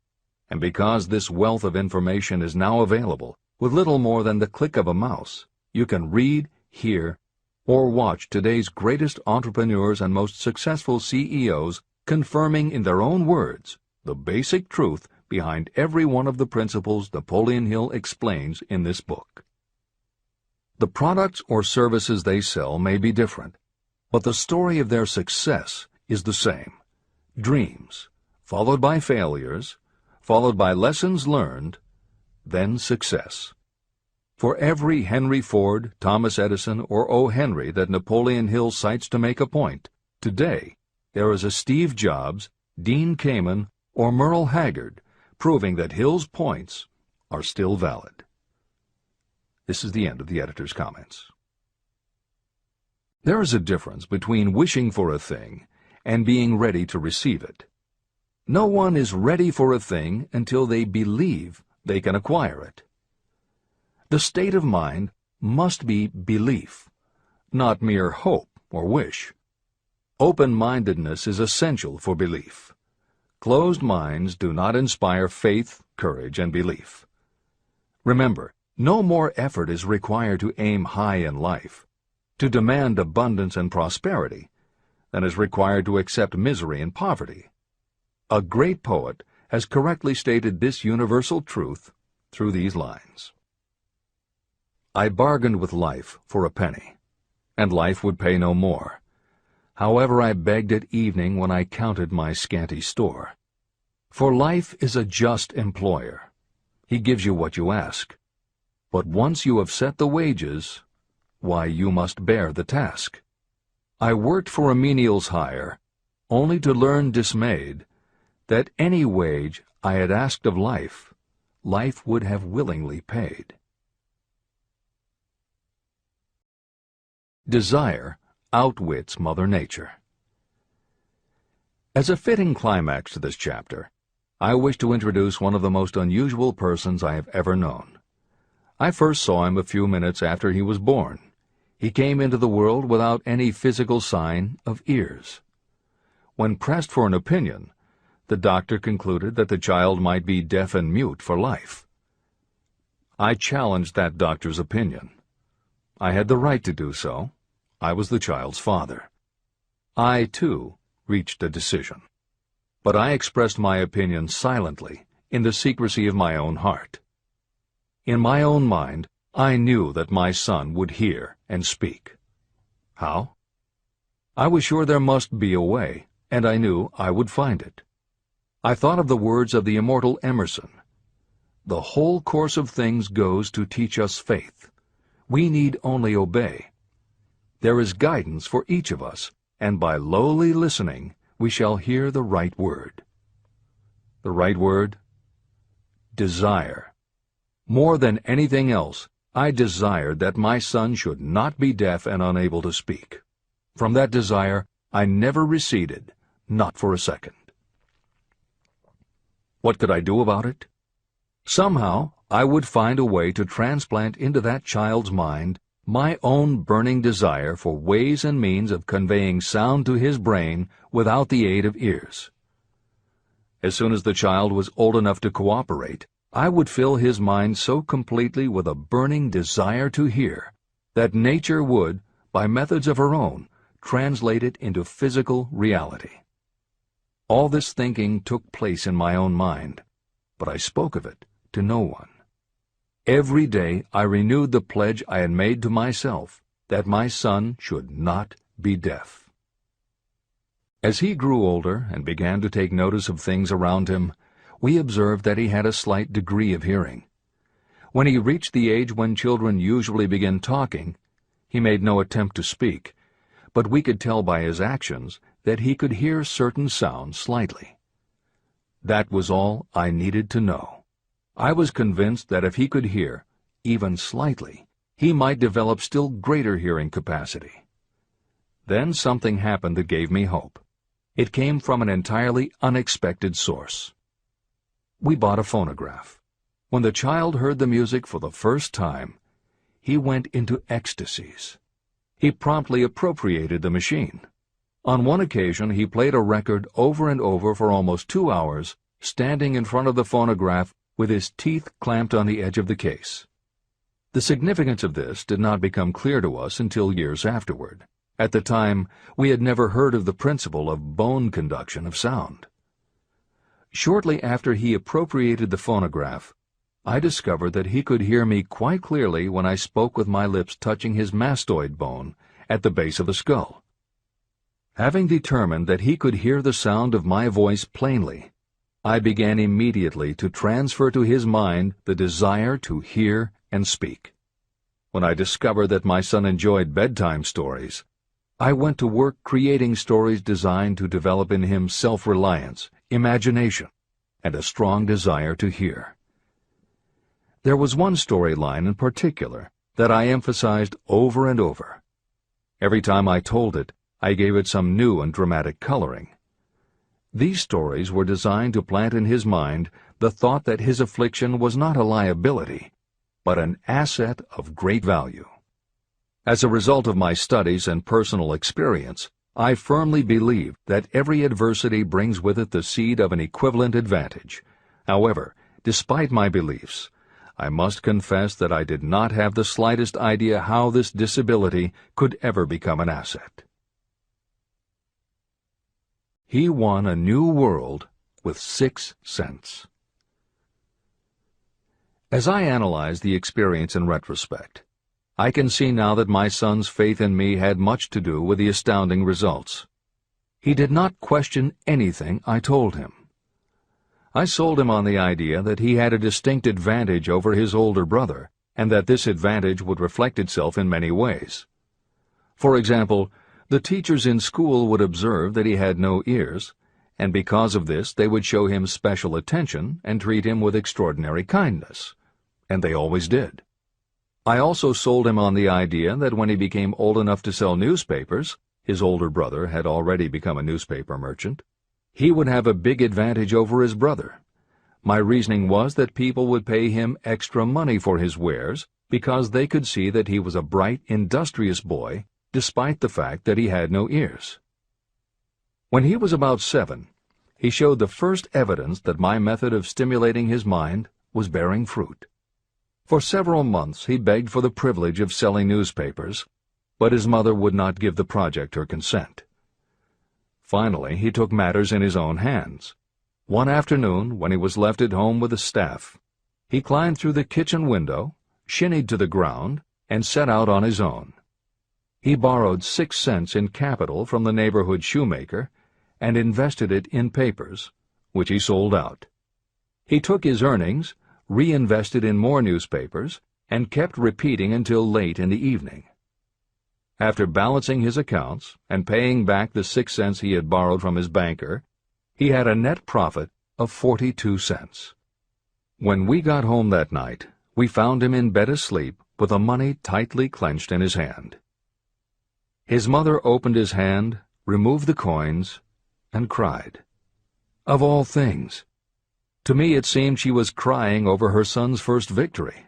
And because this wealth of information is now available, with little more than the click of a mouse, you can read, hear, or watch today's greatest entrepreneurs and most successful CEOs confirming in their own words the basic truth behind every one of the principles Napoleon Hill explains in this book. The products or services they sell may be different, but the story of their success is the same. Dreams, followed by failures, followed by lessons learned, then success. For every Henry Ford, Thomas Edison, or O. Henry that Napoleon Hill cites to make a point, today there is a Steve Jobs, Dean Kamen, or Merle Haggard proving that Hill's points are still valid. This is the end of the editor's comments. There is a difference between wishing for a thing and being ready to receive it. No one is ready for a thing until they believe they can acquire it. The state of mind must be belief, not mere hope or wish. Open-mindedness is essential for belief. Closed minds do not inspire faith, courage, and belief. Remember, no more effort is required to aim high in life, to demand abundance and prosperity, than is required to accept misery and poverty. A great poet has correctly stated this universal truth through these lines. I bargained with life for a penny, and life would pay no more. However, I begged at evening when I counted my scanty store. For life is a just employer. He gives you what you ask. But once you have set the wages, why, you must bear the task. I worked for a menial's hire, only to learn dismayed that any wage I had asked of life, life would have willingly paid. Desire outwits Mother Nature. As a fitting climax to this chapter, I wish to introduce one of the most unusual persons I have ever known. I first saw him a few minutes after he was born. He came into the world without any physical sign of ears. When pressed for an opinion, the doctor concluded that the child might be deaf and mute for life. I challenged that doctor's opinion. I had the right to do so. I was the child's father. I, too, reached a decision. But I expressed my opinion silently, in the secrecy of my own heart. In my own mind, I knew that my son would hear and speak. How? I was sure there must be a way, and I knew I would find it. I thought of the words of the immortal Emerson. The whole course of things goes to teach us faith. We need only obey. There is guidance for each of us, and by lowly listening we shall hear the right word. The right word? Desire. More than anything else, I desired that my son should not be deaf and unable to speak. From that desire, I never receded, not for a second. What could I do about it? Somehow, I would find a way to transplant into that child's mind my own burning desire for ways and means of conveying sound to his brain without the aid of ears. As soon as the child was old enough to cooperate, I would fill his mind so completely with a burning desire to hear that nature would, by methods of her own, translate it into physical reality. All this thinking took place in my own mind, but I spoke of it to no one. Every day I renewed the pledge I had made to myself that my son should not be deaf. As he grew older and began to take notice of things around him, we observed that he had a slight degree of hearing. When he reached the age when children usually begin talking, he made no attempt to speak, but we could tell by his actions that he could hear certain sounds slightly. That was all I needed to know. I was convinced that if he could hear, even slightly, he might develop still greater hearing capacity. Then something happened that gave me hope. It came from an entirely unexpected source. We bought a phonograph. When the child heard the music for the first time, he went into ecstasies. He promptly appropriated the machine. On one occasion, he played a record over and over for almost 2 hours, standing in front of the phonograph with his teeth clamped on the edge of the case. The significance of this did not become clear to us until years afterward. At the time, we had never heard of the principle of bone conduction of sound. Shortly after he appropriated the phonograph, I discovered that he could hear me quite clearly when I spoke with my lips touching his mastoid bone at the base of the skull. Having determined that he could hear the sound of my voice plainly, I began immediately to transfer to his mind the desire to hear and speak. When I discovered that my son enjoyed bedtime stories, I went to work creating stories designed to develop in him self-reliance, imagination, and a strong desire to hear. There was one storyline in particular that I emphasized over and over. Every time I told it, I gave it some new and dramatic coloring. These stories were designed to plant in his mind the thought that his affliction was not a liability, but an asset of great value. As a result of my studies and personal experience, I firmly believe that every adversity brings with it the seed of an equivalent advantage. However, despite my beliefs, I must confess that I did not have the slightest idea how this disability could ever become an asset. He won a new world with 6 cents. As I analyze the experience in retrospect, I can see now that my son's faith in me had much to do with the astounding results. He did not question anything I told him. I sold him on the idea that he had a distinct advantage over his older brother, and that this advantage would reflect itself in many ways. For example, the teachers in school would observe that he had no ears, and because of this they would show him special attention and treat him with extraordinary kindness. And they always did. I also sold him on the idea that when he became old enough to sell newspapers, his older brother had already become a newspaper merchant, he would have a big advantage over his brother. My reasoning was that people would pay him extra money for his wares because they could see that he was a bright, industrious boy, despite the fact that he had no ears. When he was about 7, he showed the first evidence that my method of stimulating his mind was bearing fruit. For several months he begged for the privilege of selling newspapers, but his mother would not give the project her consent. Finally, he took matters in his own hands. One afternoon, when he was left at home with the staff, he climbed through the kitchen window, shinnied to the ground, and set out on his own. He borrowed 6 cents in capital from the neighborhood shoemaker and invested it in papers, which he sold out. He took his earnings, reinvested in more newspapers, and kept repeating until late in the evening. After balancing his accounts and paying back the 6 cents he had borrowed from his banker, he had a net profit of 42 cents. When we got home that night, we found him in bed asleep with the money tightly clenched in his hand. His mother opened his hand, removed the coins, and cried. Of all things! To me it seemed she was crying over her son's first victory.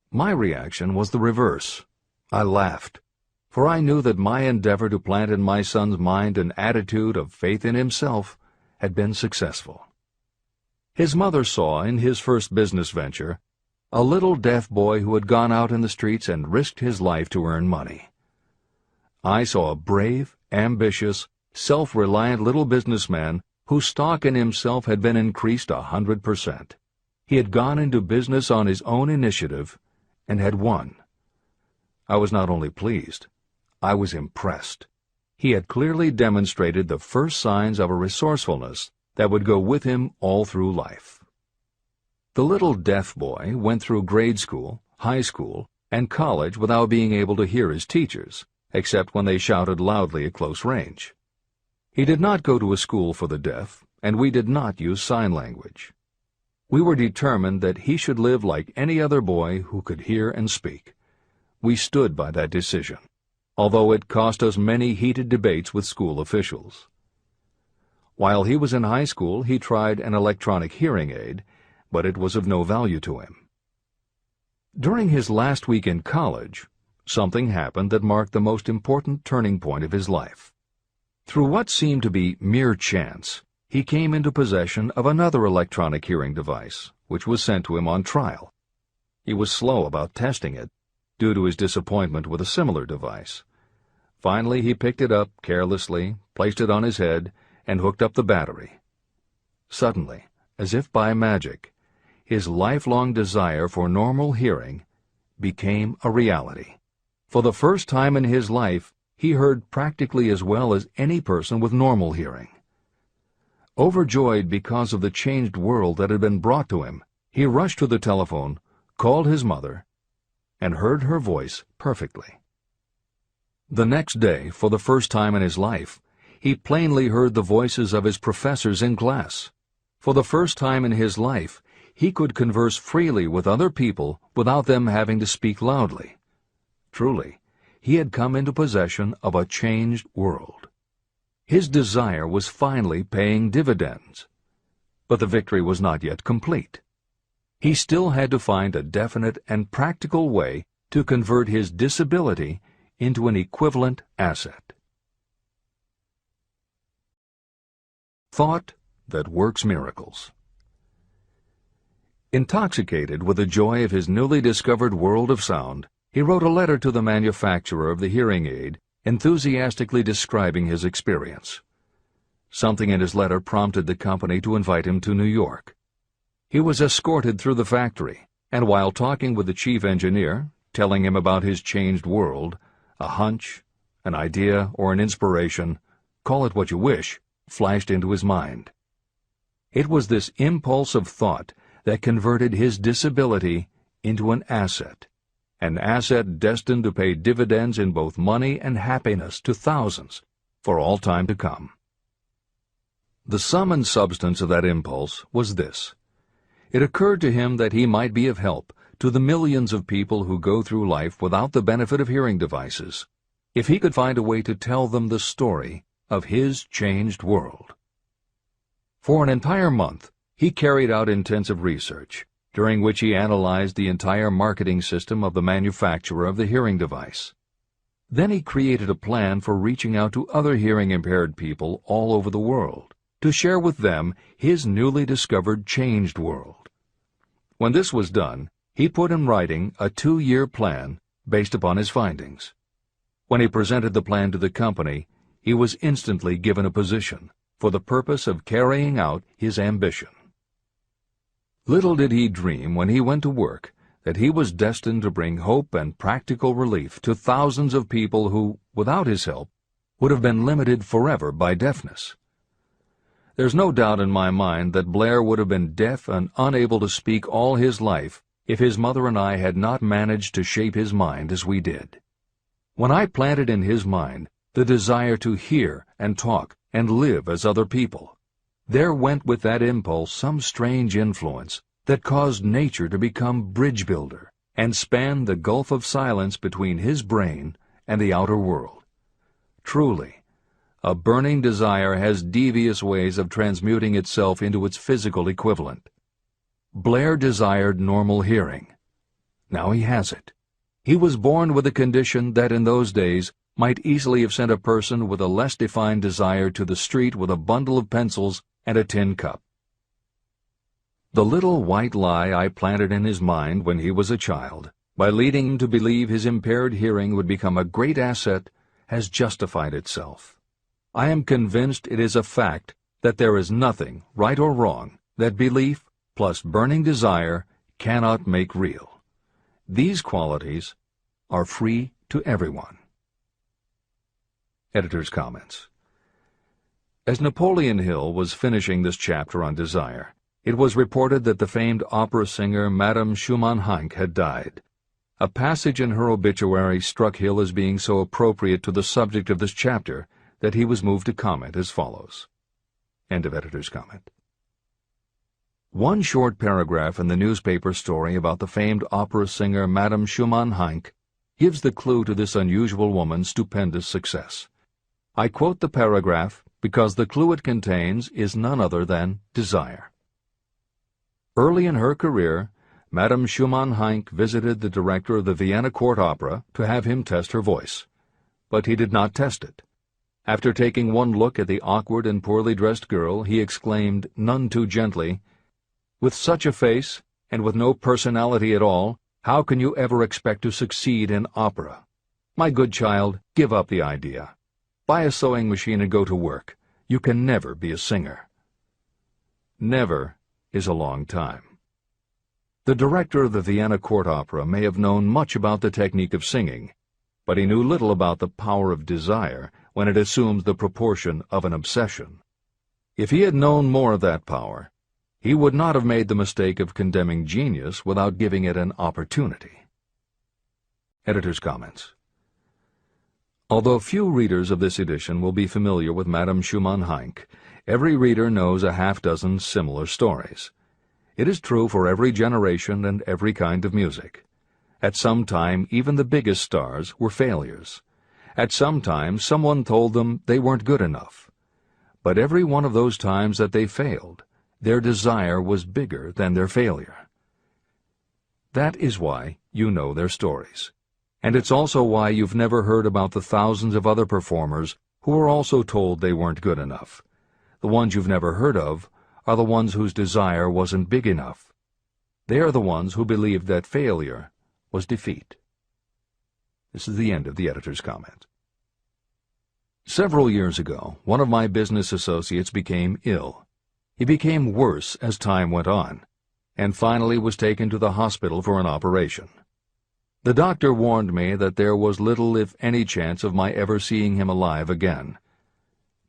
My reaction was the reverse. I laughed, for I knew that my endeavor to plant in my son's mind an attitude of faith in himself had been successful. His mother saw in his first business venture a little deaf boy who had gone out in the streets and risked his life to earn money. I saw a brave, ambitious, self-reliant little businessman whose stock in himself had been increased 100%. He had gone into business on his own initiative and had won. I was not only pleased, I was impressed. He had clearly demonstrated the first signs of a resourcefulness that would go with him all through life. The little deaf boy went through grade school, high school, and college without being able to hear his teachers, except when they shouted loudly at close range. He did not go to a school for the deaf, and we did not use sign language. We were determined that he should live like any other boy who could hear and speak. We stood by that decision, although it cost us many heated debates with school officials. While he was in high school, he tried an electronic hearing aid, but it was of no value to him. During his last week in college, something happened that marked the most important turning point of his life. Through what seemed to be mere chance, he came into possession of another electronic hearing device, which was sent to him on trial. He was slow about testing it, due to his disappointment with a similar device. Finally, he picked it up carelessly, placed it on his head, and hooked up the battery. Suddenly, as if by magic, his lifelong desire for normal hearing became a reality. For the first time in his life, he heard practically as well as any person with normal hearing. Overjoyed because of the changed world that had been brought to him, he rushed to the telephone, called his mother, and heard her voice perfectly. The next day, for the first time in his life, he plainly heard the voices of his professors in class. For the first time in his life, he could converse freely with other people without them having to speak loudly. Truly, he had come into possession of a changed world. His desire was finally paying dividends. But the victory was not yet complete. He still had to find a definite and practical way to convert his disability into an equivalent asset. Thought that works miracles. Intoxicated with the joy of his newly discovered world of sound, he wrote a letter to the manufacturer of the hearing aid, enthusiastically describing his experience. Something in his letter prompted the company to invite him to New York. He was escorted through the factory, and while talking with the chief engineer, telling him about his changed world, a hunch, an idea, or an inspiration, call it what you wish, flashed into his mind. It was this impulse of thought that converted his disability into an asset destined to pay dividends in both money and happiness to thousands for all time to come. The sum and substance of that impulse was this. It occurred to him that he might be of help to the millions of people who go through life without the benefit of hearing devices, if he could find a way to tell them the story of his changed world. For an entire month, he carried out intensive research, during which he analyzed the entire marketing system of the manufacturer of the hearing device. Then he created a plan for reaching out to other hearing-impaired people all over the world, to share with them his newly discovered changed world. When this was done, he put in writing a 2-year plan based upon his findings. When he presented the plan to the company, he was instantly given a position for the purpose of carrying out his ambition. Little did he dream when he went to work that he was destined to bring hope and practical relief to thousands of people who, without his help, would have been limited forever by deafness. There's no doubt in my mind that Blair would have been deaf and unable to speak all his life if his mother and I had not managed to shape his mind as we did. When I planted in his mind the desire to hear and talk and live as other people, there went with that impulse some strange influence that caused nature to become bridge builder and span the gulf of silence between his brain and the outer world. Truly, a burning desire has devious ways of transmuting itself into its physical equivalent. Blair desired normal hearing. Now he has it. He was born with a condition that in those days might easily have sent a person with a less defined desire to the street with a bundle of pencils and a tin cup. The little white lie I planted in his mind when he was a child, by leading him to believe his impaired hearing would become a great asset, has justified itself. I am convinced it is a fact that there is nothing, right or wrong, that belief plus burning desire cannot make real. These qualities are free to everyone. Editor's comments. As Napoleon Hill was finishing this chapter on desire, it was reported that the famed opera singer Madame Schumann-Heink had died. A passage in her obituary struck Hill as being so appropriate to the subject of this chapter that he was moved to comment as follows. End of editor's comment. One short paragraph in the newspaper story about the famed opera singer Madame Schumann-Heink gives the clue to this unusual woman's stupendous success. I quote the paragraph because the clue it contains is none other than desire. Early in her career, Madame Schumann-Heink visited the director of the Vienna Court Opera to have him test her voice. But he did not test it. After taking one look at the awkward and poorly dressed girl, he exclaimed, none too gently, "With such a face, and with no personality at all, how can you ever expect to succeed in opera? My good child, give up the idea. Buy a sewing machine and go to work. You can never be a singer." Never is a long time. The director of the Vienna Court Opera may have known much about the technique of singing, but he knew little about the power of desire when it assumes the proportion of an obsession. If he had known more of that power, he would not have made the mistake of condemning genius without giving it an opportunity. Editor's comments. Although few readers of this edition will be familiar with Madame Schumann-Heink, every reader knows a half-dozen similar stories. It is true for every generation and every kind of music. At some time, even the biggest stars were failures. At some time, someone told them they weren't good enough. But every one of those times that they failed, their desire was bigger than their failure. That is why you know their stories. And it's also why you've never heard about the thousands of other performers who were also told they weren't good enough. The ones you've never heard of are the ones whose desire wasn't big enough. They are the ones who believed that failure was defeat. This is the end of the editor's comment. Several years ago, one of my business associates became ill. He became worse as time went on, and finally was taken to the hospital for an operation. The doctor warned me that there was little, if any, chance of my ever seeing him alive again.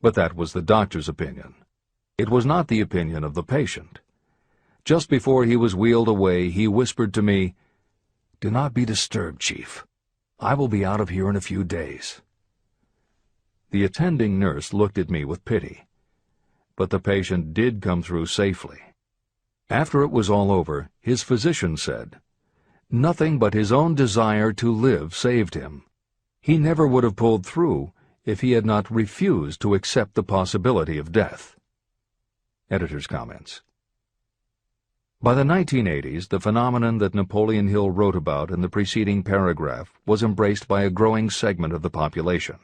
But that was the doctor's opinion. It was not the opinion of the patient. Just before he was wheeled away, he whispered to me, "Do not be disturbed, Chief. I will be out of here in a few days." The attending nurse looked at me with pity. But the patient did come through safely. After it was all over, his physician said, nothing but his own desire to live saved him. He never would have pulled through if he had not refused to accept the possibility of death. Editor's comments. By the 1980s, the phenomenon that Napoleon Hill wrote about in the preceding paragraph was embraced by a growing segment of the population.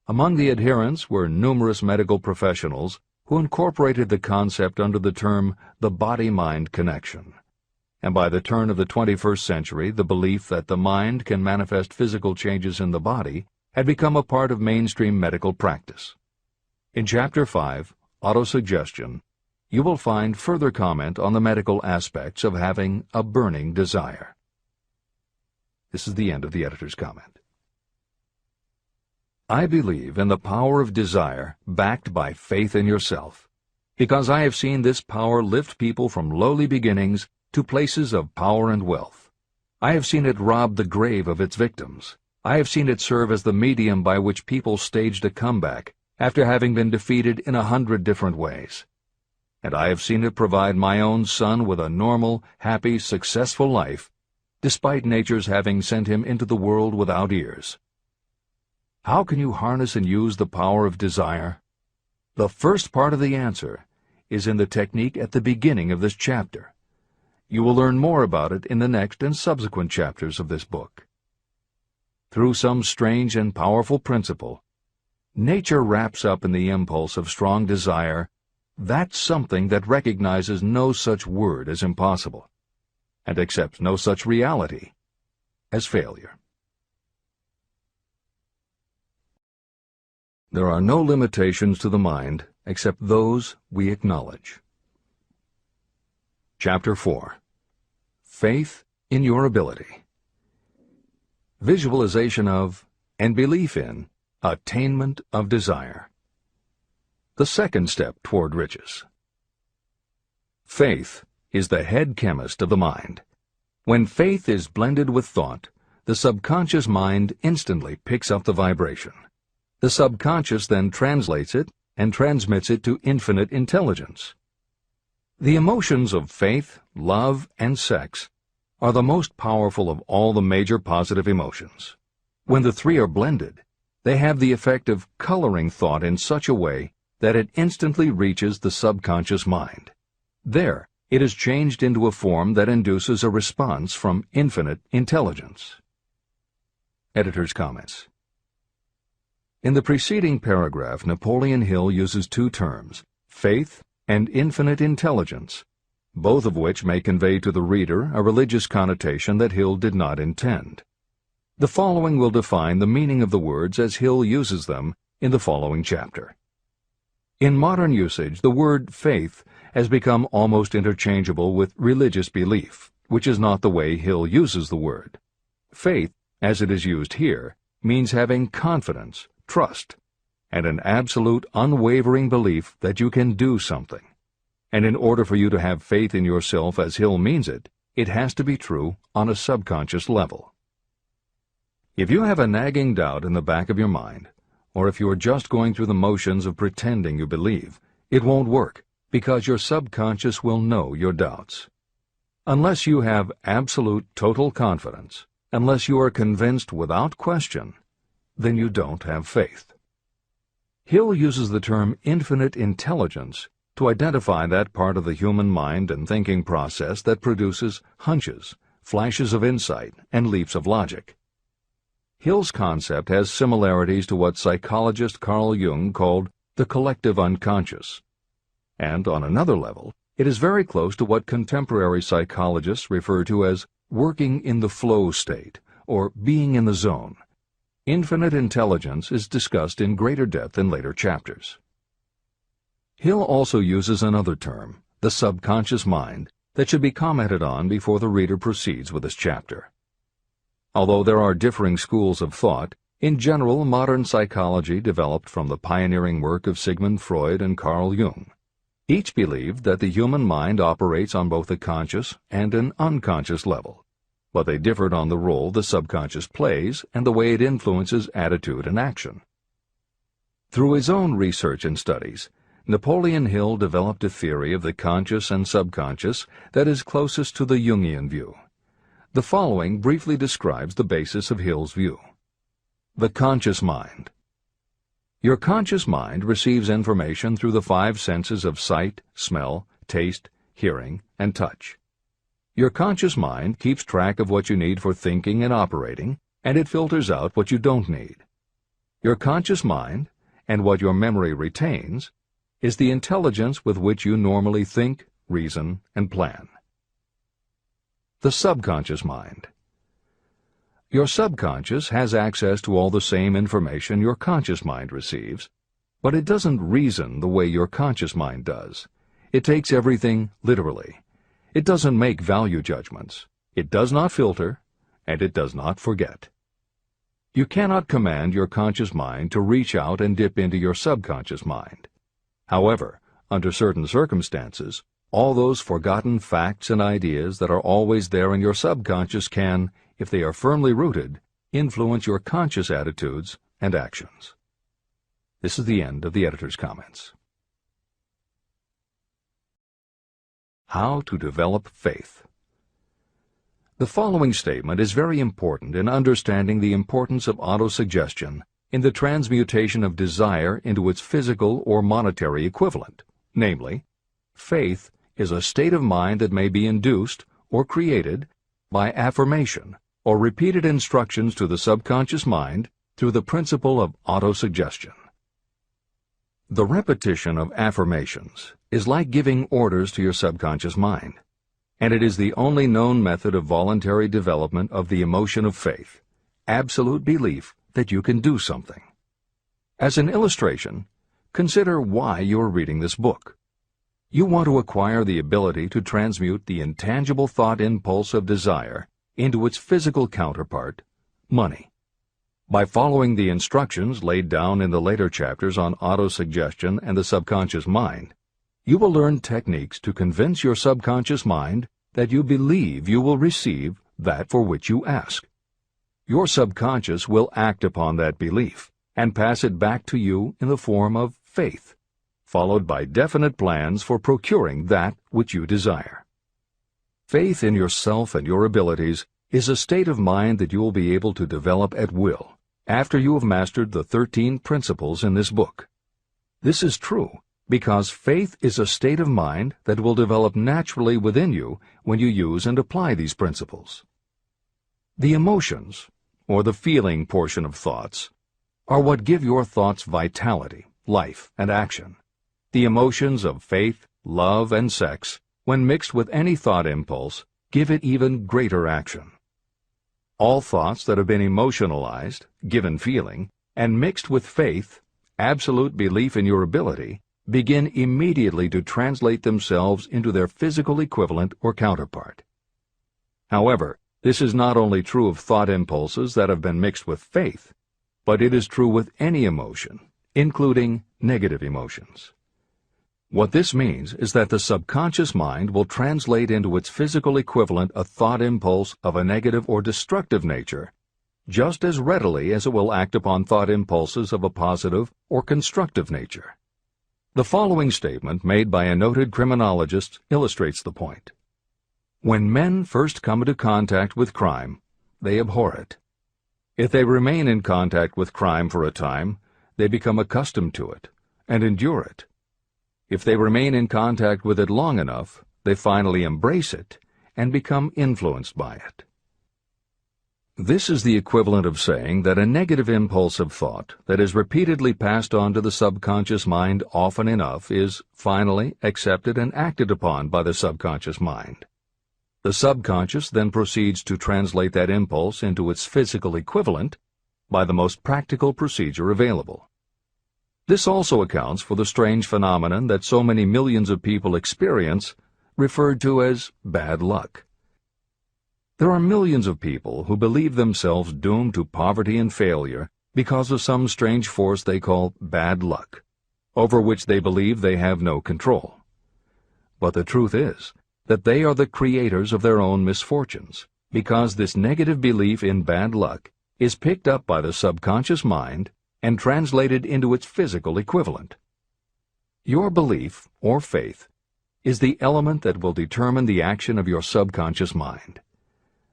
Among the adherents were numerous medical professionals who incorporated the concept under the term the body-mind connection. And by the turn of the 21st century, the belief that the mind can manifest physical changes in the body had become a part of mainstream medical practice. In Chapter 5, Autosuggestion, you will find further comment on the medical aspects of having a burning desire. This is the end of the editor's comment. I believe in the power of desire backed by faith in yourself, because I have seen this power lift people from lowly beginnings to places of power and wealth. I have seen it rob the grave of its victims. I have seen it serve as the medium by which people staged a comeback after having been defeated in 100 different ways. And I have seen it provide my own son with a normal, happy, successful life, despite nature's having sent him into the world without ears. How can you harness and use the power of desire? The first part of the answer is in the technique at the beginning of this chapter. You will learn more about it in the next and subsequent chapters of this book. Through some strange and powerful principle, nature wraps up in the impulse of strong desire that something that recognizes no such word as impossible, and accepts no such reality as failure. There are no limitations to the mind except those we acknowledge. Chapter 4. Faith in your ability. Visualization of, and belief in, attainment of desire. The second step toward riches. Faith is the head chemist of the mind. When faith is blended with thought, the subconscious mind instantly picks up the vibration. The subconscious then translates it and transmits it to infinite intelligence. The emotions of faith, love, and sex are the most powerful of all the major positive emotions. When the three are blended, they have the effect of coloring thought in such a way that it instantly reaches the subconscious mind. There, it is changed into a form that induces a response from infinite intelligence. Editor's comments. In the preceding paragraph, Napoleon Hill uses two terms, faith and infinite intelligence, both of which may convey to the reader a religious connotation that Hill did not intend. The following will define the meaning of the words as Hill uses them in the following chapter. In modern usage, the word faith has become almost interchangeable with religious belief, which is not the way Hill uses the word. Faith, as it is used here, means having confidence, trust, and an absolute unwavering belief that you can do something. And in order for you to have faith in yourself as Hill means it, it has to be true on a subconscious level. If you have a nagging doubt in the back of your mind, or if you are just going through the motions of pretending you believe, it won't work, because your subconscious will know your doubts. Unless you have absolute total confidence, unless you are convinced without question, then you don't have faith. Hill uses the term infinite intelligence to identify that part of the human mind and thinking process that produces hunches, flashes of insight, and leaps of logic. Hill's concept has similarities to what psychologist Carl Jung called the collective unconscious. And on another level, it is very close to what contemporary psychologists refer to as working in the flow state, or being in the zone. Infinite intelligence is discussed in greater depth in later chapters. Hill also uses another term, the subconscious mind, that should be commented on before the reader proceeds with this chapter. Although there are differing schools of thought, in general modern psychology developed from the pioneering work of Sigmund Freud and Carl Jung. Each believed that the human mind operates on both a conscious and an unconscious level, but they differed on the role the subconscious plays and the way it influences attitude and action. Through his own research and studies, Napoleon Hill developed a theory of the conscious and subconscious that is closest to the Jungian view. The following briefly describes the basis of Hill's view. The conscious mind. Your conscious mind receives information through the five senses of sight, smell, taste, hearing, and touch. Your conscious mind keeps track of what you need for thinking and operating, and it filters out what you don't need. Your conscious mind, and what your memory retains, is the intelligence with which you normally think, reason, and plan. The subconscious mind. Your subconscious has access to all the same information your conscious mind receives, but it doesn't reason the way your conscious mind does. It takes everything literally. It doesn't make value judgments. It does not filter, and it does not forget. You cannot command your conscious mind to reach out and dip into your subconscious mind. However, under certain circumstances, all those forgotten facts and ideas that are always there in your subconscious can, if they are firmly rooted, influence your conscious attitudes and actions. This is the end of the editor's comments. How to develop faith. The following statement is very important in understanding the importance of autosuggestion in the transmutation of desire into its physical or monetary equivalent, namely, faith is a state of mind that may be induced or created by affirmation or repeated instructions to the subconscious mind through the principle of autosuggestion. The repetition of affirmations is like giving orders to your subconscious mind, and it is the only known method of voluntary development of the emotion of faith, absolute belief that you can do something. As an illustration, consider why you are reading this book. You want to acquire the ability to transmute the intangible thought impulse of desire into its physical counterpart, money. By following the instructions laid down in the later chapters on autosuggestion and the subconscious mind, you will learn techniques to convince your subconscious mind that you believe you will receive that for which you ask. Your subconscious will act upon that belief and pass it back to you in the form of faith, followed by definite plans for procuring that which you desire. Faith in yourself and your abilities is a state of mind that you will be able to develop at will after you have mastered the 13 principles in this book. This is true because faith is a state of mind that will develop naturally within you when you use and apply these principles. The emotions, or the feeling portion of thoughts, are what give your thoughts vitality, life, and action. The emotions of faith, love, and sex, when mixed with any thought impulse, give it even greater action. All thoughts that have been emotionalized, given feeling, and mixed with faith, absolute belief in your ability, begin immediately to translate themselves into their physical equivalent or counterpart. However, this is not only true of thought impulses that have been mixed with faith, but it is true with any emotion, including negative emotions. What this means is that the subconscious mind will translate into its physical equivalent a thought impulse of a negative or destructive nature, just as readily as it will act upon thought impulses of a positive or constructive nature. The following statement, made by a noted criminologist, illustrates the point. When men first come into contact with crime, they abhor it. If they remain in contact with crime for a time, they become accustomed to it and endure it. If they remain in contact with it long enough, they finally embrace it and become influenced by it. This is the equivalent of saying that a negative impulse of thought that is repeatedly passed on to the subconscious mind often enough is finally accepted and acted upon by the subconscious mind. The subconscious then proceeds to translate that impulse into its physical equivalent by the most practical procedure available. This also accounts for the strange phenomenon that so many millions of people experience, referred to as bad luck. There are millions of people who believe themselves doomed to poverty and failure because of some strange force they call bad luck, over which they believe they have no control. But the truth is that they are the creators of their own misfortunes, because this negative belief in bad luck is picked up by the subconscious mind and translated into its physical equivalent. Your belief, or faith, is the element that will determine the action of your subconscious mind.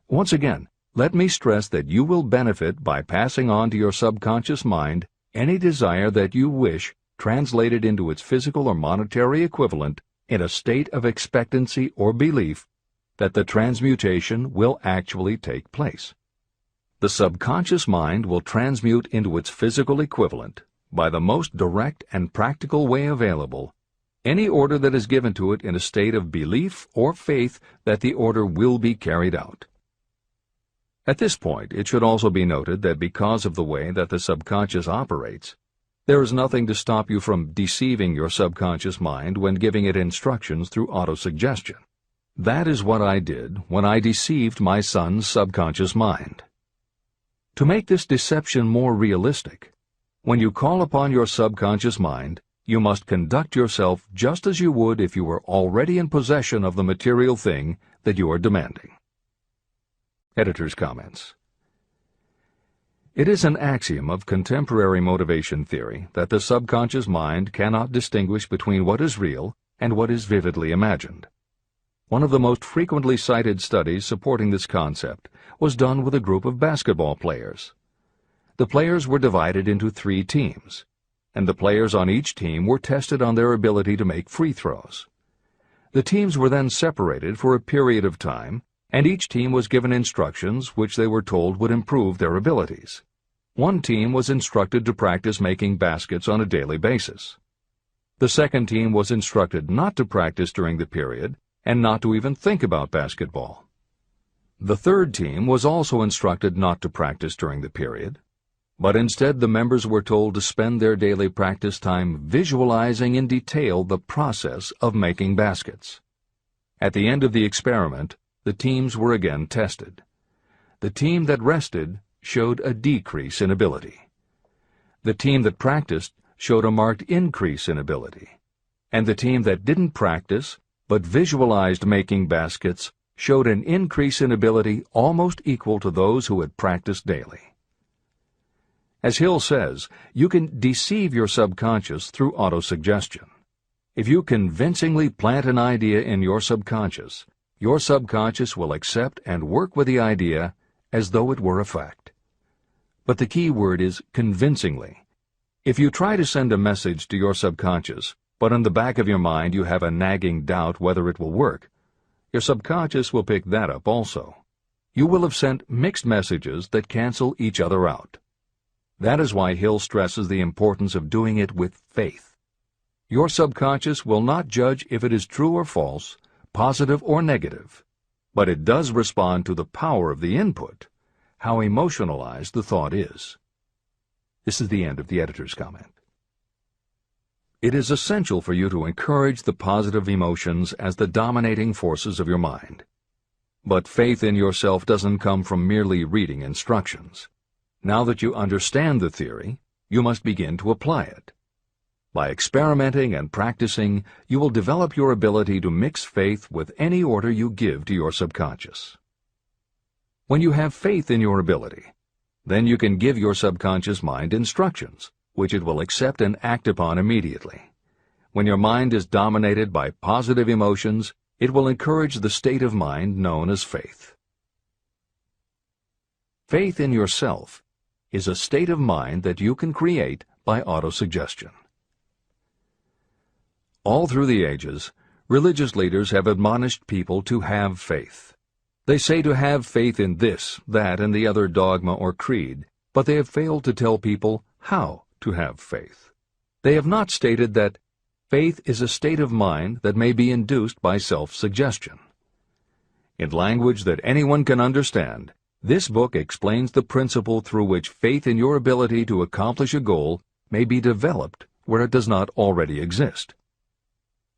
Once again, let me stress that you will benefit by passing on to your subconscious mind any desire that you wish translated into its physical or monetary equivalent in a state of expectancy or belief that the transmutation will actually take place. The subconscious mind will transmute into its physical equivalent, by the most direct and practical way available, any order that is given to it in a state of belief or faith that the order will be carried out. At this point, it should also be noted that because of the way that the subconscious operates, there is nothing to stop you from deceiving your subconscious mind when giving it instructions through autosuggestion. That is what I did when I deceived my son's subconscious mind. To make this deception more realistic, when you call upon your subconscious mind, you must conduct yourself just as you would if you were already in possession of the material thing that you are demanding. Editor's comments. It is an axiom of contemporary motivation theory that the subconscious mind cannot distinguish between what is real and what is vividly imagined. One of the most frequently cited studies supporting this concept was done with a group of basketball players. The players were divided into 3 teams, and the players on each team were tested on their ability to make free throws. The teams were then separated for a period of time, and each team was given instructions which they were told would improve their abilities. One team was instructed to practice making baskets on a daily basis. The second team was instructed not to practice during the period and not to even think about basketball. The third team was also instructed not to practice during the period, but instead the members were told to spend their daily practice time visualizing in detail the process of making baskets. At the end of the experiment, the teams were again tested. The team that rested showed a decrease in ability. The team that practiced showed a marked increase in ability. And the team that didn't practice but visualized making baskets showed an increase in ability almost equal to those who had practiced daily. As Hill says, you can deceive your subconscious through autosuggestion. If you convincingly plant an idea in your subconscious will accept and work with the idea as though it were a fact. But the key word is convincingly. If you try to send a message to your subconscious, but in the back of your mind you have a nagging doubt whether it will work, your subconscious will pick that up also. You will have sent mixed messages that cancel each other out. That is why Hill stresses the importance of doing it with faith. Your subconscious will not judge if it is true or false, positive or negative, but it does respond to the power of the input, how emotionalized the thought is. This is the end of the editor's comment. It is essential for you to encourage the positive emotions as the dominating forces of your mind. But faith in yourself doesn't come from merely reading instructions. Now that you understand the theory, you must begin to apply it. By experimenting and practicing, you will develop your ability to mix faith with any order you give to your subconscious. When you have faith in your ability, then you can give your subconscious mind instructions, which it will accept and act upon immediately. When your mind is dominated by positive emotions, it will encourage the state of mind known as faith. Faith in yourself is a state of mind that you can create by autosuggestion. All through the ages, religious leaders have admonished people to have faith. They say to have faith in this, that, and the other dogma or creed, but they have failed to tell people how to have faith. They have not stated that faith is a state of mind that may be induced by self-suggestion. In language that anyone can understand, this book explains the principle through which faith in your ability to accomplish a goal may be developed where it does not already exist.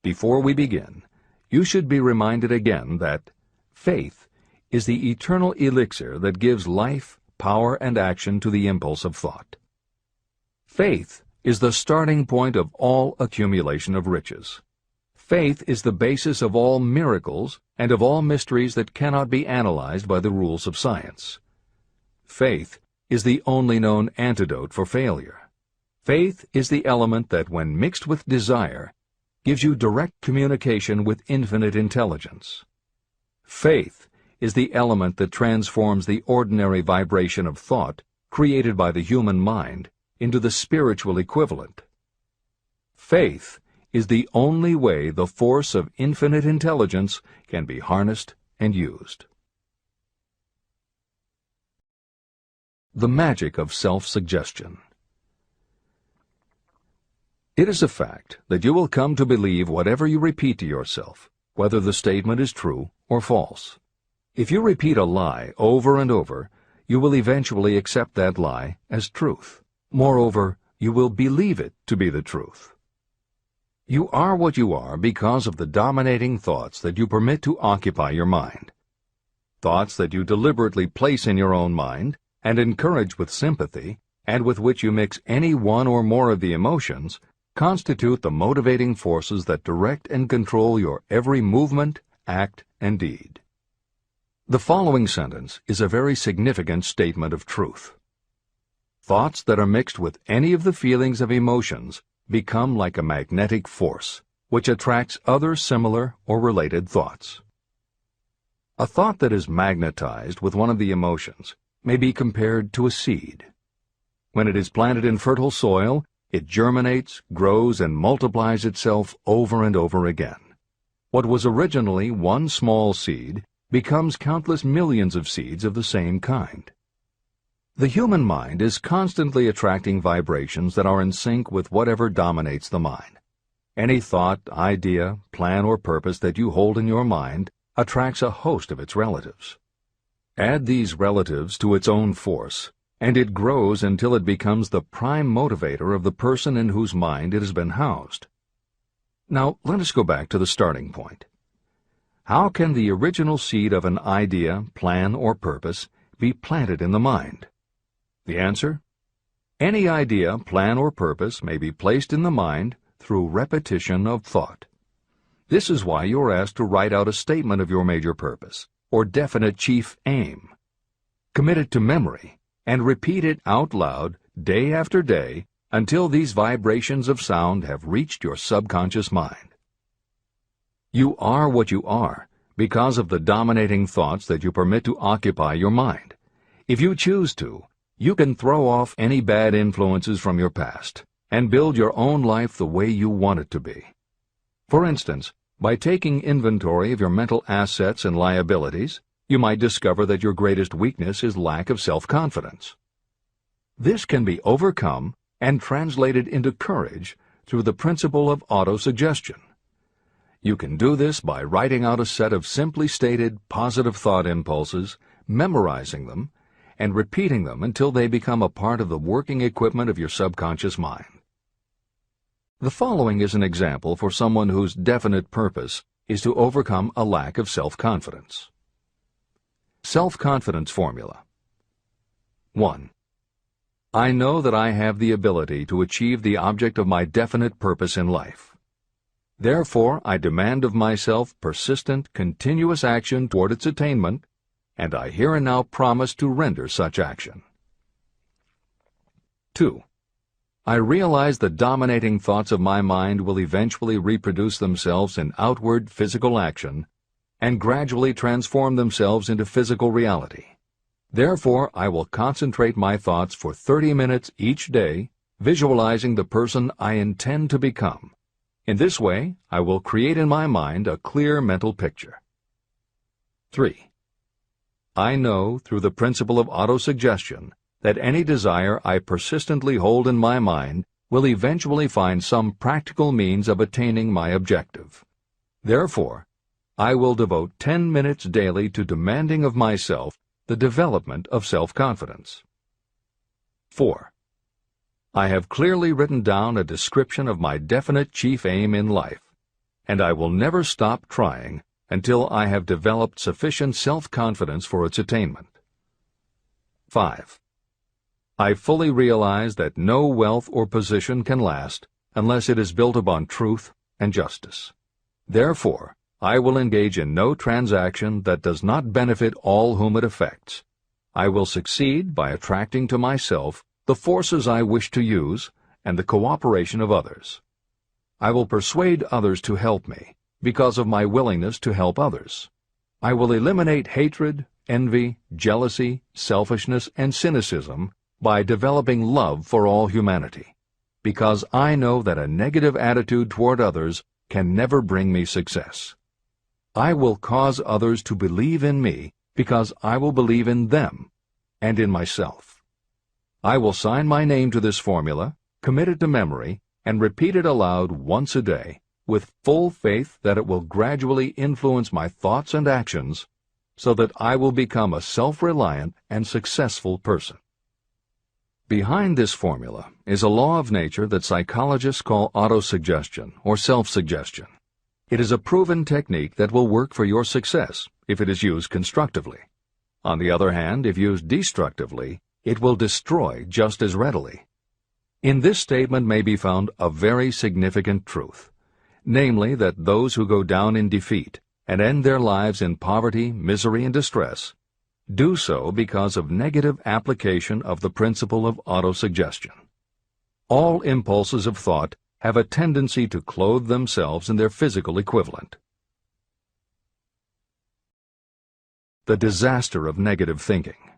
Before we begin, you should be reminded again that faith is the eternal elixir that gives life, power, and action to the impulse of thought. Faith is the starting point of all accumulation of riches. Faith is the basis of all miracles and of all mysteries that cannot be analyzed by the rules of science. Faith is the only known antidote for failure. Faith is the element that, when mixed with desire, gives you direct communication with infinite intelligence. Faith is the element that transforms the ordinary vibration of thought created by the human mind into the spiritual equivalent. Faith is the only way the force of infinite intelligence can be harnessed and used. The magic of self-suggestion. It is a fact that you will come to believe whatever you repeat to yourself, whether the statement is true or false. If you repeat a lie over and over, you will eventually accept that lie as truth. Moreover, you will believe it to be the truth. You are what you are because of the dominating thoughts that you permit to occupy your mind. Thoughts that you deliberately place in your own mind and encourage with sympathy, and with which you mix any one or more of the emotions, constitute the motivating forces that direct and control your every movement, act, and deed. The following sentence is a very significant statement of truth. Thoughts that are mixed with any of the feelings of emotions become like a magnetic force, which attracts other similar or related thoughts. A thought that is magnetized with one of the emotions may be compared to a seed. When it is planted in fertile soil, it germinates, grows, and multiplies itself over and over again. What was originally one small seed becomes countless millions of seeds of the same kind. The human mind is constantly attracting vibrations that are in sync with whatever dominates the mind. Any thought, idea, plan, or purpose that you hold in your mind attracts a host of its relatives. Add these relatives to its own force, and it grows until it becomes the prime motivator of the person in whose mind it has been housed. Now, let us go back to the starting point. How can the original seed of an idea, plan, or purpose be planted in the mind? The answer? Any idea, plan, or purpose may be placed in the mind through repetition of thought. This is why you are asked to write out a statement of your major purpose, or definite chief aim. Commit it to memory, and repeat it out loud day after day until these vibrations of sound have reached your subconscious mind. You are what you are because of the dominating thoughts that you permit to occupy your mind. If you choose to, you can throw off any bad influences from your past and build your own life the way you want it to be. For instance, by taking inventory of your mental assets and liabilities, you might discover that your greatest weakness is lack of self-confidence. This can be overcome and translated into courage through the principle of autosuggestion. You can do this by writing out a set of simply stated positive thought impulses, memorizing them, and repeating them until they become a part of the working equipment of your subconscious mind. The following is an example for someone whose definite purpose is to overcome a lack of self-confidence. Self-confidence formula. 1. I know that I have the ability to achieve the object of my definite purpose in life. Therefore, I demand of myself persistent, continuous action toward its attainment, and I here and now promise to render such action. 2. I realize the dominating thoughts of my mind will eventually reproduce themselves in outward physical action and gradually transform themselves into physical reality. Therefore, I will concentrate my thoughts for 30 minutes each day, visualizing the person I intend to become. In this way, I will create in my mind a clear mental picture. 3. I know, through the principle of autosuggestion, that any desire I persistently hold in my mind will eventually find some practical means of attaining my objective. Therefore, I will devote 10 minutes daily to demanding of myself the development of self-confidence. 4. I have clearly written down a description of my definite chief aim in life, and I will never stop trying until I have developed sufficient self-confidence for its attainment. 5. I fully realize that no wealth or position can last unless it is built upon truth and justice. Therefore, I will engage in no transaction that does not benefit all whom it affects. I will succeed by attracting to myself the forces I wish to use and the cooperation of others. I will persuade others to help me because of my willingness to help others. I will eliminate hatred, envy, jealousy, selfishness, and cynicism by developing love for all humanity. because I know that a negative attitude toward others can never bring me success. I will cause others to believe in me because I will believe in them and in myself. I will sign my name to this formula, commit it to memory, and repeat it aloud once a day, with full faith that it will gradually influence my thoughts and actions so that I will become a self-reliant and successful person. Behind this formula is a law of nature that psychologists call autosuggestion or self-suggestion. It is a proven technique that will work for your success if it is used constructively. On the other hand, if used destructively, it will destroy just as readily. In this statement may be found a very significant truth, namely that those who go down in defeat and end their lives in poverty, misery, and distress do so because of negative application of the principle of autosuggestion. All impulses of thought have a tendency to clothe themselves in their physical equivalent. The disaster of negative thinking.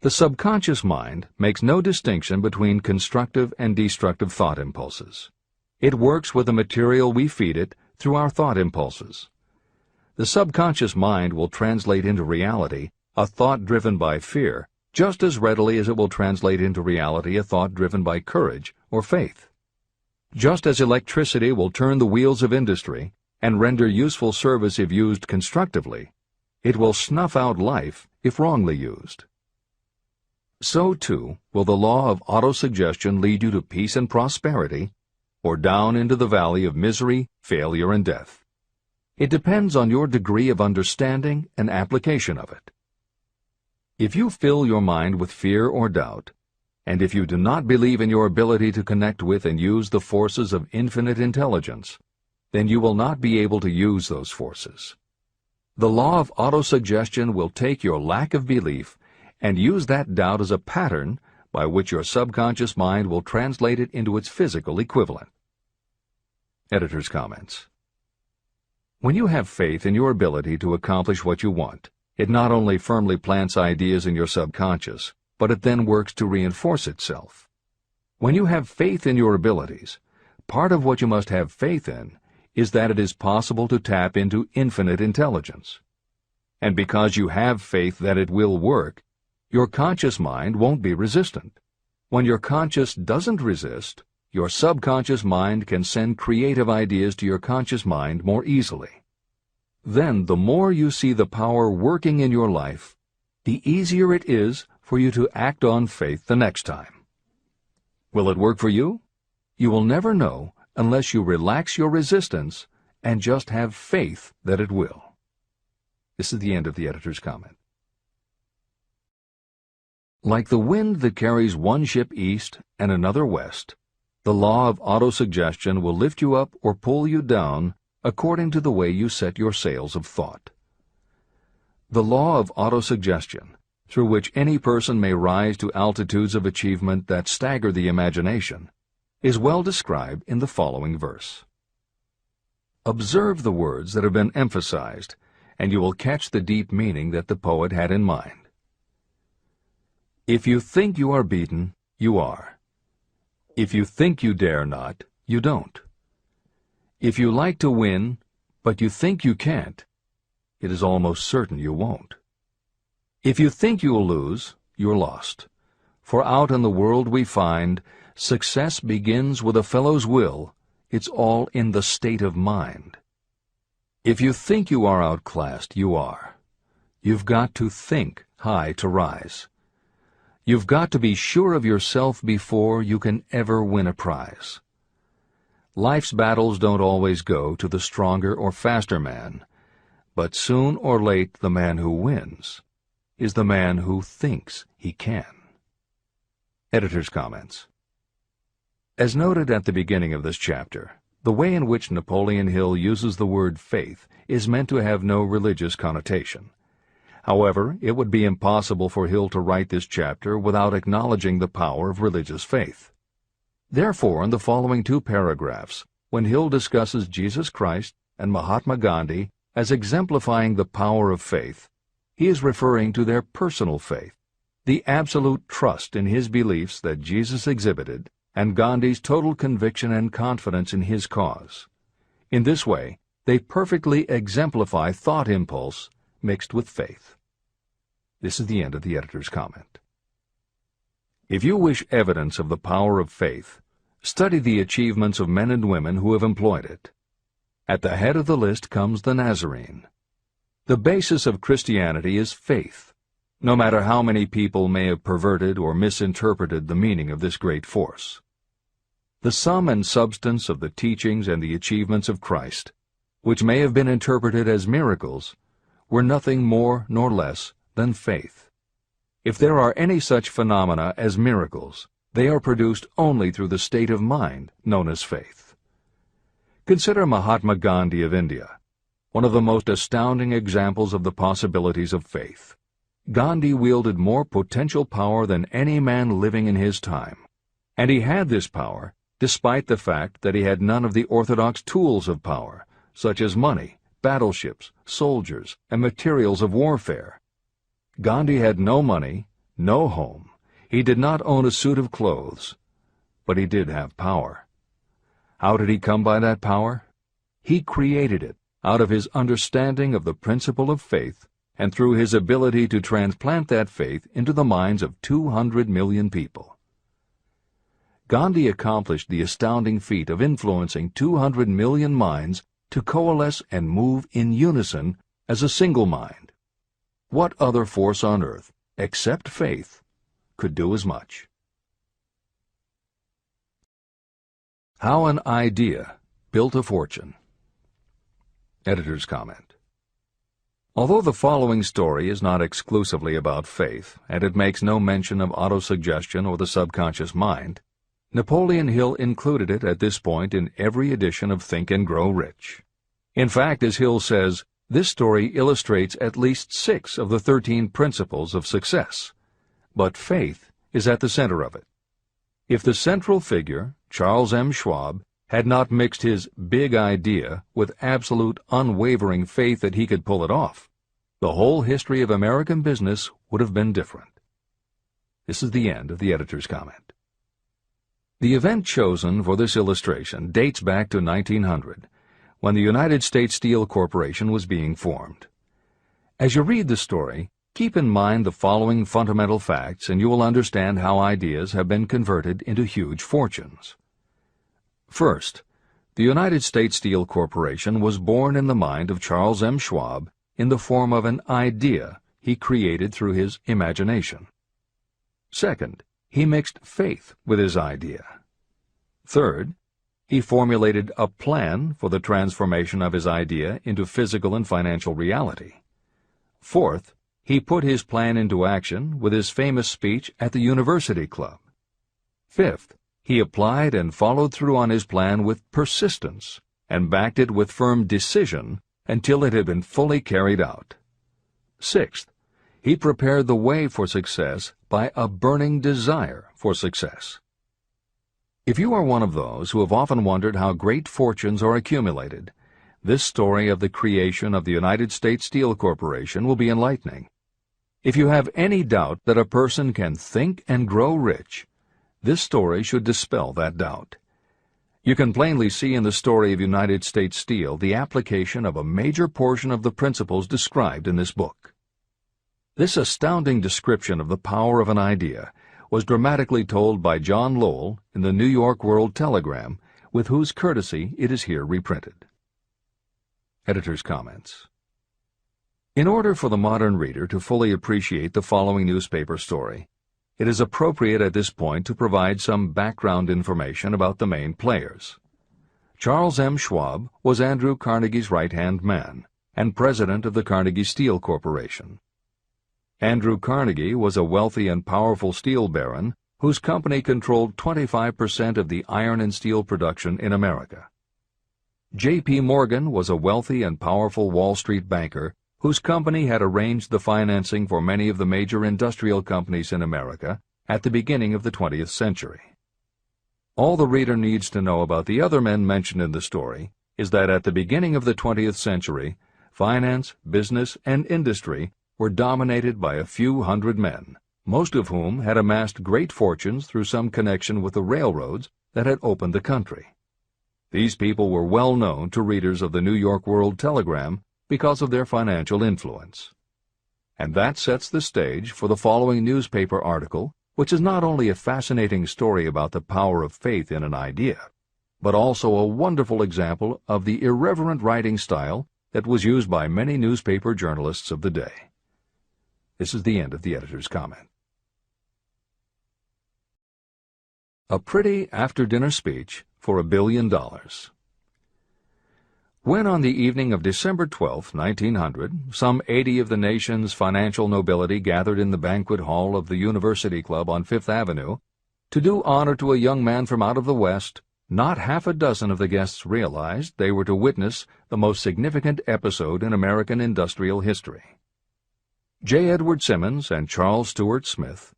The subconscious mind makes no distinction between constructive and destructive thought impulses. It works with the material we feed it through our thought impulses. The subconscious mind will translate into reality a thought driven by fear just as readily as it will translate into reality a thought driven by courage or faith. Just as electricity will turn the wheels of industry and render useful service if used constructively, it will snuff out life if wrongly used. So, too, will the law of autosuggestion lead you to peace and prosperity, or down into the valley of misery, failure, and death. It depends on your degree of understanding and application of it. If you fill your mind with fear or doubt, and if you do not believe in your ability to connect with and use the forces of infinite intelligence, then you will not be able to use those forces. The law of autosuggestion will take your lack of belief and use that doubt as a pattern by which your subconscious mind will translate it into its physical equivalent. Editor's comments. When you have faith in your ability to accomplish what you want, it not only firmly plants ideas in your subconscious, but it then works to reinforce itself. When you have faith in your abilities, part of what you must have faith in is that it is possible to tap into infinite intelligence. And because you have faith that it will work, your conscious mind won't be resistant. When your conscious doesn't resist, your subconscious mind can send creative ideas to your conscious mind more easily. Then, the more you see the power working in your life, the easier it is for you to act on faith the next time. Will it work for you? You will never know unless you relax your resistance and just have faith that it will. This is the end of the editor's comment. Like the wind that carries one ship east and another west, the law of autosuggestion will lift you up or pull you down according to the way you set your sails of thought. The law of autosuggestion, through which any person may rise to altitudes of achievement that stagger the imagination, is well described in the following verse. Observe the words that have been emphasized, and you will catch the deep meaning that the poet had in mind. If you think you are beaten, you are. If you think you dare not, you don't. If you like to win, but you think you can't, it is almost certain you won't. If you think you'll lose, you're lost. For out in the world we find, success begins with a fellow's will. It's all in the state of mind. If you think you are outclassed, you are. You've got to think high to rise. You've got to be sure of yourself before you can ever win a prize. Life's battles don't always go to the stronger or faster man, but soon or late the man who wins is the man who thinks he can. Editor's comments. As noted at the beginning of this chapter, the way in which Napoleon Hill uses the word faith is meant to have no religious connotation. However, it would be impossible for Hill to write this chapter without acknowledging the power of religious faith. Therefore, in the following 2 paragraphs, when Hill discusses Jesus Christ and Mahatma Gandhi as exemplifying the power of faith, he is referring to their personal faith, the absolute trust in his beliefs that Jesus exhibited, and Gandhi's total conviction and confidence in his cause. In this way, they perfectly exemplify thought impulse mixed with faith. This is the end of the editor's comment. If you wish evidence of the power of faith, study the achievements of men and women who have employed it. At the head of the list comes the Nazarene. The basis of Christianity is faith, no matter how many people may have perverted or misinterpreted the meaning of this great force. The sum and substance of the teachings and the achievements of Christ, which may have been interpreted as miracles, were nothing more nor less than faith. If there are any such phenomena as miracles, they are produced only through the state of mind known as faith. Consider Mahatma Gandhi of India, one of the most astounding examples of the possibilities of faith. Gandhi wielded more potential power than any man living in his time, and he had this power despite the fact that he had none of the orthodox tools of power, such as money, battleships, soldiers, and materials of warfare. Gandhi had no money, no home. He did not own a suit of clothes, but he did have power. How did he come by that power? He created it out of his understanding of the principle of faith and through his ability to transplant that faith into the minds of 200 million people. Gandhi accomplished the astounding feat of influencing 200 million minds to coalesce and move in unison as a single mind. What other force on earth, except faith, could do as much? How an idea built a fortune. Editor's comment. Although the following story is not exclusively about faith, and it makes no mention of autosuggestion or the subconscious mind, Napoleon Hill included it at this point in every edition of Think and Grow Rich. In fact, as Hill says, this story illustrates at least 6 of the 13 principles of success. But faith is at the center of it. If the central figure, Charles M. Schwab, had not mixed his big idea with absolute unwavering faith that he could pull it off, the whole history of American business would have been different. This is the end of the editor's comment. The event chosen for this illustration dates back to 1900, when the United States Steel Corporation was being formed. As you read the story, keep in mind the following fundamental facts, and you will understand how ideas have been converted into huge fortunes. First, the United States Steel Corporation was born in the mind of Charles M. Schwab in the form of an idea he created through his imagination. Second, he mixed faith with his idea. Third, he formulated a plan for the transformation of his idea into physical and financial reality. Fourth, he put his plan into action with his famous speech at the University Club. Fifth, he applied and followed through on his plan with persistence and backed it with firm decision until it had been fully carried out. Sixth, he prepared the way for success by a burning desire for success. If you are one of those who have often wondered how great fortunes are accumulated, this story of the creation of the United States Steel Corporation will be enlightening. If you have any doubt that a person can think and grow rich, this story should dispel that doubt. You can plainly see in the story of United States Steel the application of a major portion of the principles described in this book. This astounding description of the power of an idea was dramatically told by John Lowell in the New York World Telegram, with whose courtesy it is here reprinted. Editor's comments. In order for the modern reader to fully appreciate the following newspaper story, it is appropriate at this point to provide some background information about the main players. Charles M. Schwab was Andrew Carnegie's right-hand man and president of the Carnegie Steel Corporation. Andrew Carnegie was a wealthy and powerful steel baron whose company controlled 25% of the iron and steel production in America. J.P. Morgan was a wealthy and powerful Wall Street banker whose company had arranged the financing for many of the major industrial companies in America at the beginning of the 20th century. All the reader needs to know about the other men mentioned in the story is that at the beginning of the 20th century, finance, business, and industry were dominated by a few hundred men, most of whom had amassed great fortunes through some connection with the railroads that had opened the country. These people were well known to readers of the New York World Telegram because of their financial influence. And that sets the stage for the following newspaper article, which is not only a fascinating story about the power of faith in an idea, but also a wonderful example of the irreverent writing style that was used by many newspaper journalists of the day. This is the end of the editor's comment. A pretty after-dinner speech for $1 billion. When on the evening of December 12, 1900, some 80 of the nation's financial nobility gathered in the banquet hall of the University Club on Fifth Avenue to do honor to a young man from out of the West, not half a dozen of the guests realized they were to witness the most significant episode in American industrial history. J. Edward Simmons and Charles Stewart Smith,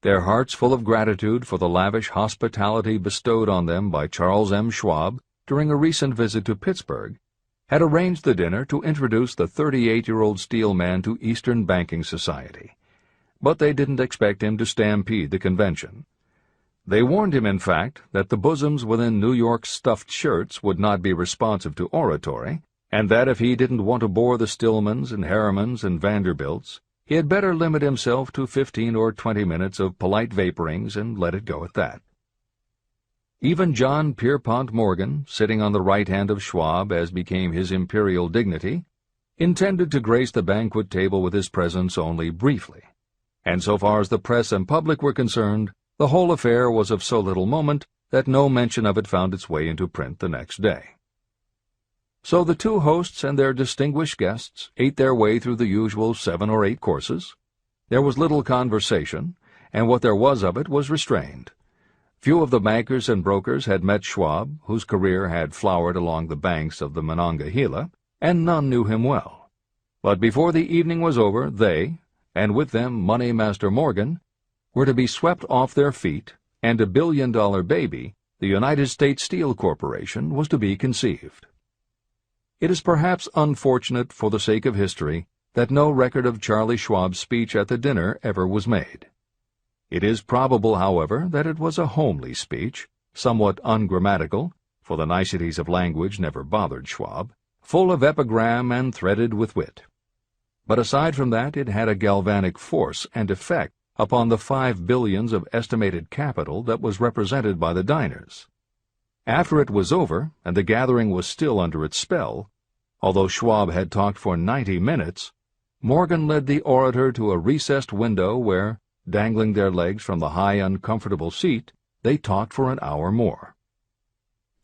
their hearts full of gratitude for the lavish hospitality bestowed on them by Charles M. Schwab during a recent visit to Pittsburgh, had arranged the dinner to introduce the 38-year-old steel man to Eastern banking society. But they didn't expect him to stampede the convention. They warned him, in fact, that the bosoms within New York's stuffed shirts would not be responsive to oratory, and that if he didn't want to bore the Stillmans and Harrimans and Vanderbilts, he had better limit himself to 15 or 20 minutes of polite vaporings and let it go at that. Even John Pierpont Morgan, sitting on the right hand of Schwab as became his imperial dignity, intended to grace the banquet table with his presence only briefly, and so far as the press and public were concerned, the whole affair was of so little moment that no mention of it found its way into print the next day. So the two hosts and their distinguished guests ate their way through the usual 7 or 8 courses. There was little conversation, and what there was of it was restrained. Few of the bankers and brokers had met Schwab, whose career had flowered along the banks of the Monongahela, and none knew him well. But before the evening was over, they, and with them Money Master Morgan, were to be swept off their feet, and $1 billion baby, the United States Steel Corporation, was to be conceived. It is perhaps unfortunate for the sake of history that no record of Charlie Schwab's speech at the dinner ever was made. It is probable, however, that it was a homely speech, somewhat ungrammatical, for the niceties of language never bothered Schwab, full of epigram and threaded with wit. But aside from that, it had a galvanic force and effect upon the $5 billion of estimated capital that was represented by the diners. After it was over, and the gathering was still under its spell, although Schwab had talked for 90 minutes, Morgan led the orator to a recessed window where, dangling their legs from the high, uncomfortable seat, they talked for an hour more.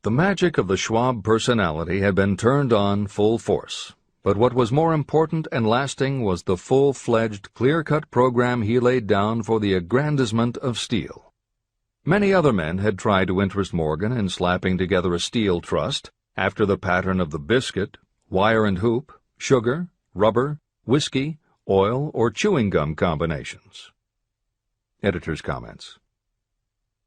The magic of the Schwab personality had been turned on full force, but what was more important and lasting was the full-fledged, clear-cut program he laid down for the aggrandizement of steel. Many other men had tried to interest Morgan in slapping together a steel trust after the pattern of the biscuit, wire and hoop, sugar, rubber, whiskey, oil, or chewing gum combinations. Editor's comments.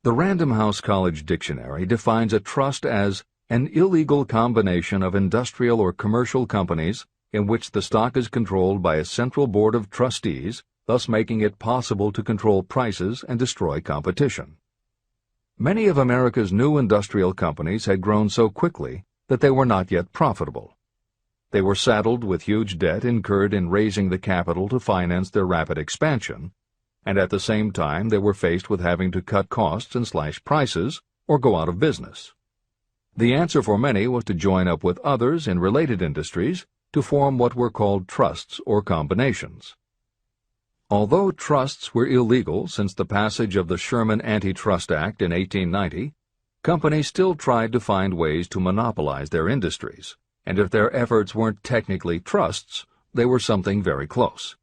The Random House College Dictionary defines a trust as an illegal combination of industrial or commercial companies in which the stock is controlled by a central board of trustees, thus making it possible to control prices and destroy competition. Many of America's new industrial companies had grown so quickly that they were not yet profitable. They were saddled with huge debt incurred in raising the capital to finance their rapid expansion, and at the same time they were faced with having to cut costs and slash prices or go out of business. The answer for many was to join up with others in related industries to form what were called trusts or combinations. Although trusts were illegal since the passage of the Sherman Antitrust Act in 1890, companies still tried to find ways to monopolize their industries, and if their efforts weren't technically trusts, they were something very close.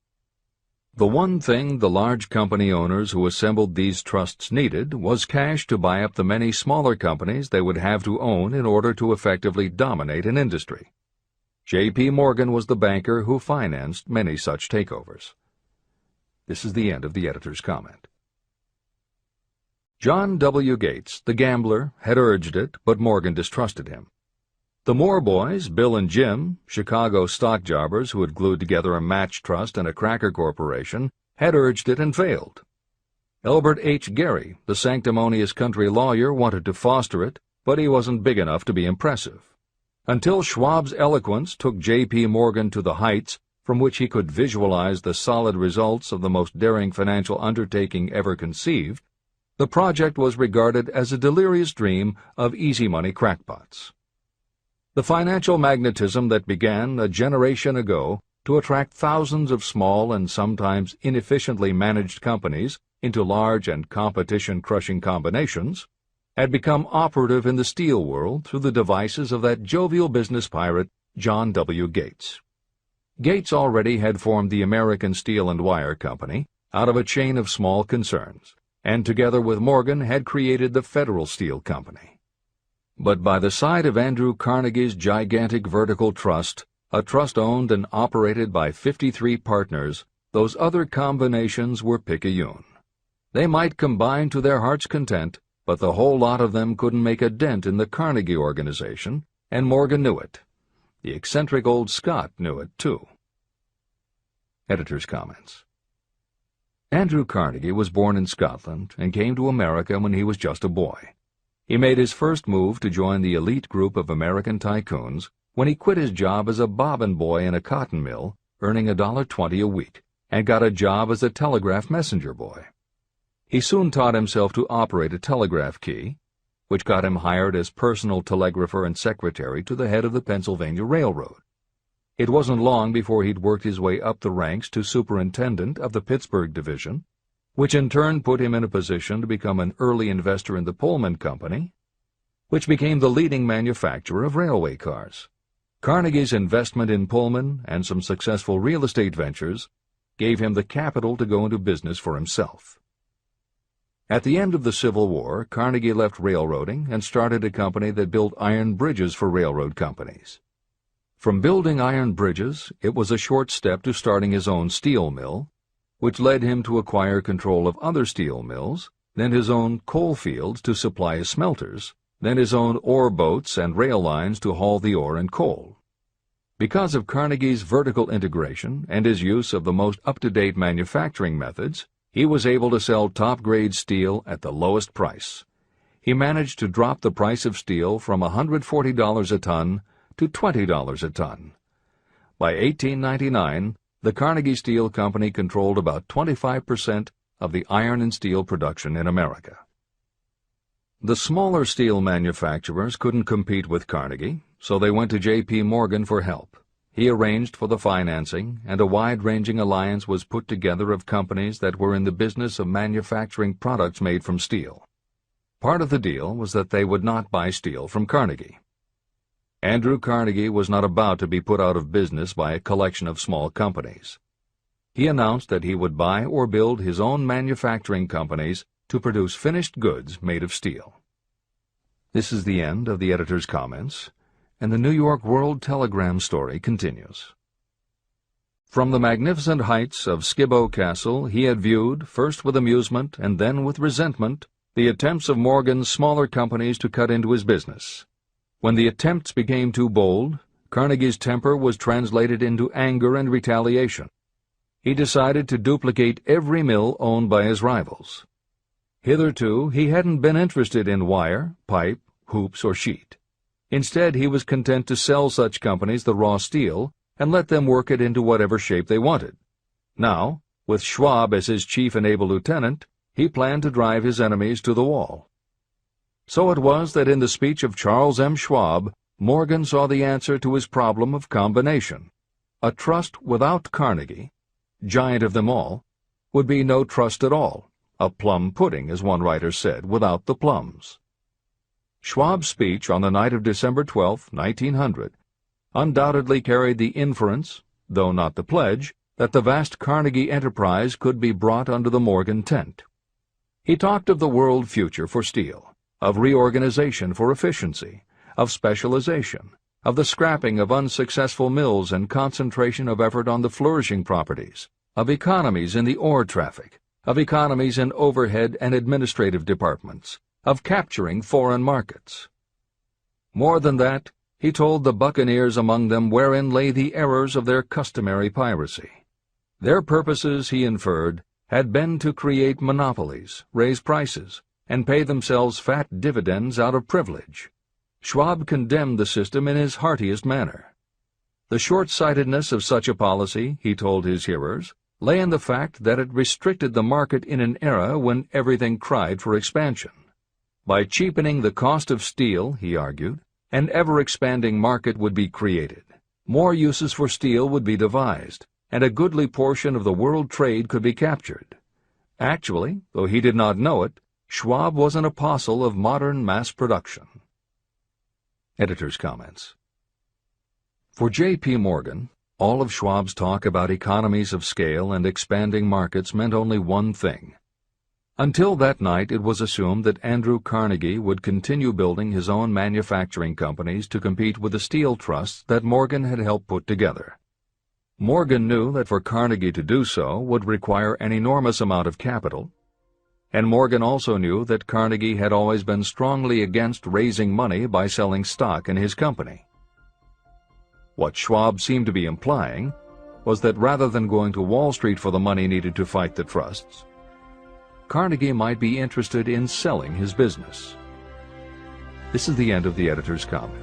The one thing the large company owners who assembled these trusts needed was cash to buy up the many smaller companies they would have to own in order to effectively dominate an industry. J.P. Morgan was the banker who financed many such takeovers. This is the end of the editor's comment. John W. Gates, the gambler, had urged it, but Morgan distrusted him. The Moore boys, Bill and Jim, Chicago stock jobbers who had glued together a match trust and a cracker corporation, had urged it and failed, Elbert H. Gerry, the sanctimonious country lawyer, wanted to foster it, but he wasn't big enough to be impressive. Until Schwab's eloquence took J.P. Morgan to the heights from which he could visualize the solid results of the most daring financial undertaking ever conceived, the project was regarded as a delirious dream of easy-money crackpots. The financial magnetism that began a generation ago to attract thousands of small and sometimes inefficiently managed companies into large and competition-crushing combinations had become operative in the steel world through the devices of that jovial business pirate, John W. Gates. Gates already had formed the American Steel and Wire Company out of a chain of small concerns, and together with Morgan had created the Federal Steel Company. But by the side of Andrew Carnegie's gigantic vertical trust, a trust owned and operated by 53 partners, those other combinations were picayune. They might combine to their heart's content, but the whole lot of them couldn't make a dent in the Carnegie organization, and Morgan knew it. The eccentric old Scot knew it, too. Editor's comments. Andrew Carnegie was born in Scotland and came to America when he was just a boy. He made his first move to join the elite group of American tycoons when he quit his job as a bobbin boy in a cotton mill, earning $1.20 a week, and got a job as a telegraph messenger boy. He soon taught himself to operate a telegraph key, which got him hired as personal telegrapher and secretary to the head of the Pennsylvania Railroad. It wasn't long before he'd worked his way up the ranks to superintendent of the Pittsburgh division, which in turn put him in a position to become an early investor in the Pullman Company, which became the leading manufacturer of railway cars. Carnegie's investment in Pullman and some successful real estate ventures gave him the capital to go into business for himself. At the end of the Civil War, Carnegie left railroading and started a company that built iron bridges for railroad companies. From building iron bridges, it was a short step to starting his own steel mill, which led him to acquire control of other steel mills, then his own coal fields to supply his smelters, then his own ore boats and rail lines to haul the ore and coal. Because of Carnegie's vertical integration and his use of the most up-to-date manufacturing methods, he was able to sell top-grade steel at the lowest price. He managed to drop the price of steel from $140 a ton to $20 a ton. By 1899, the Carnegie Steel Company controlled about 25% of the iron and steel production in America. The smaller steel manufacturers couldn't compete with Carnegie, so they went to J.P. Morgan for help. He arranged for the financing, and a wide-ranging alliance was put together of companies that were in the business of manufacturing products made from steel. Part of the deal was that they would not buy steel from Carnegie. Andrew Carnegie was not about to be put out of business by a collection of small companies. He announced that he would buy or build his own manufacturing companies to produce finished goods made of steel. This is the end of the editor's comments, and the New York World Telegram story continues. From the magnificent heights of Skibo Castle he had viewed, first with amusement and then with resentment, the attempts of Morgan's smaller companies to cut into his business. When the attempts became too bold, Carnegie's temper was translated into anger and retaliation. He decided to duplicate every mill owned by his rivals. Hitherto, he hadn't been interested in wire, pipe, hoops, or sheet. Instead, he was content to sell such companies the raw steel and let them work it into whatever shape they wanted. Now, with Schwab as his chief and able lieutenant, he planned to drive his enemies to the wall. So it was that in the speech of Charles M. Schwab, Morgan saw the answer to his problem of combination. A trust without Carnegie, giant of them all, would be no trust at all, a plum pudding, as one writer said, without the plums. Schwab's speech on the night of December 12, 1900, undoubtedly carried the inference, though not the pledge, that the vast Carnegie enterprise could be brought under the Morgan tent. He talked of the world future for steel, of reorganization for efficiency, of specialization, of the scrapping of unsuccessful mills and concentration of effort on the flourishing properties, of economies in the ore traffic, of economies in overhead and administrative departments, of capturing foreign markets. More than that, he told the buccaneers among them wherein lay the errors of their customary piracy. Their purposes, he inferred, had been to create monopolies, raise prices, and pay themselves fat dividends out of privilege. Schwab condemned the system in his heartiest manner. The short-sightedness of such a policy, he told his hearers, lay in the fact that it restricted the market in an era when everything cried for expansion. By cheapening the cost of steel, he argued, an ever-expanding market would be created. More uses for steel would be devised, and a goodly portion of the world trade could be captured. Actually, though he did not know it, Schwab was an apostle of modern mass production. Editor's comments. For J.P. Morgan, all of Schwab's talk about economies of scale and expanding markets meant only one thing. Until that night, it was assumed that Andrew Carnegie would continue building his own manufacturing companies to compete with the steel trusts that Morgan had helped put together. Morgan knew that for Carnegie to do so would require an enormous amount of capital, and Morgan also knew that Carnegie had always been strongly against raising money by selling stock in his company. What Schwab seemed to be implying was that rather than going to Wall Street for the money needed to fight the trusts, Carnegie might be interested in selling his business. This is the end of the editor's comment.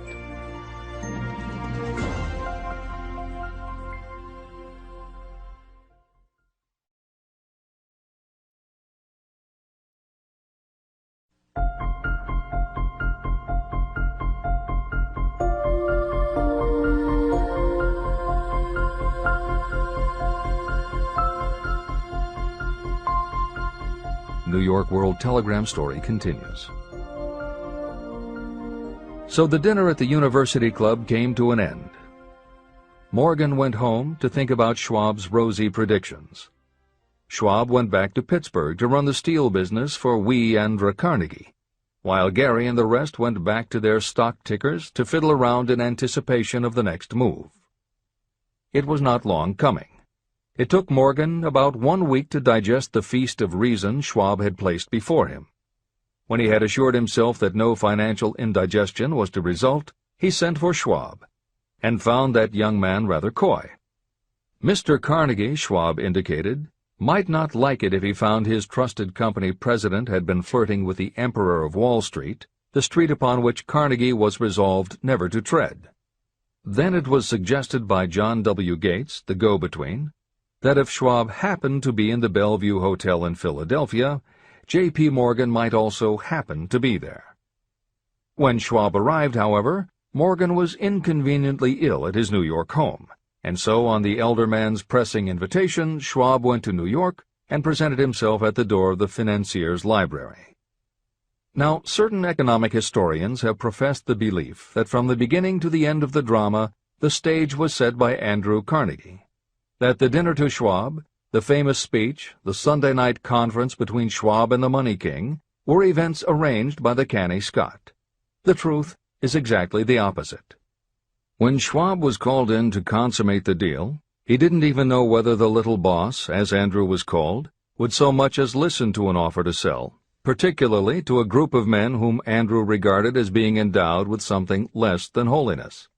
New York World Telegram story continues. So the dinner at the University Club came to an end. Morgan went home to think about Schwab's rosy predictions. Schwab went back to Pittsburgh to run the steel business for Andrew Carnegie, while Gary and the rest went back to their stock tickers to fiddle around in anticipation of the next move. It was not long coming. It took Morgan about 1 week to digest the feast of reason Schwab had placed before him. When he had assured himself that no financial indigestion was to result, he sent for Schwab, and found that young man rather coy. Mr. Carnegie, Schwab indicated, might not like it if he found his trusted company president had been flirting with the Emperor of Wall Street, the street upon which Carnegie was resolved never to tread. Then it was suggested by John W. Gates, the go-between, that if Schwab happened to be in the Bellevue Hotel in Philadelphia, J.P. Morgan might also happen to be there. When Schwab arrived, however, Morgan was inconveniently ill at his New York home, and so on the elder man's pressing invitation, Schwab went to New York and presented himself at the door of the financier's library. Now, certain economic historians have professed the belief that from the beginning to the end of the drama, the stage was set by Andrew Carnegie, that the dinner to Schwab, the famous speech, the Sunday night conference between Schwab and the Money King, were events arranged by the canny Scot. The truth is exactly the opposite. When Schwab was called in to consummate the deal, he didn't even know whether the little boss, as Andrew was called, would so much as listen to an offer to sell, particularly to a group of men whom Andrew regarded as being endowed with something less than holiness.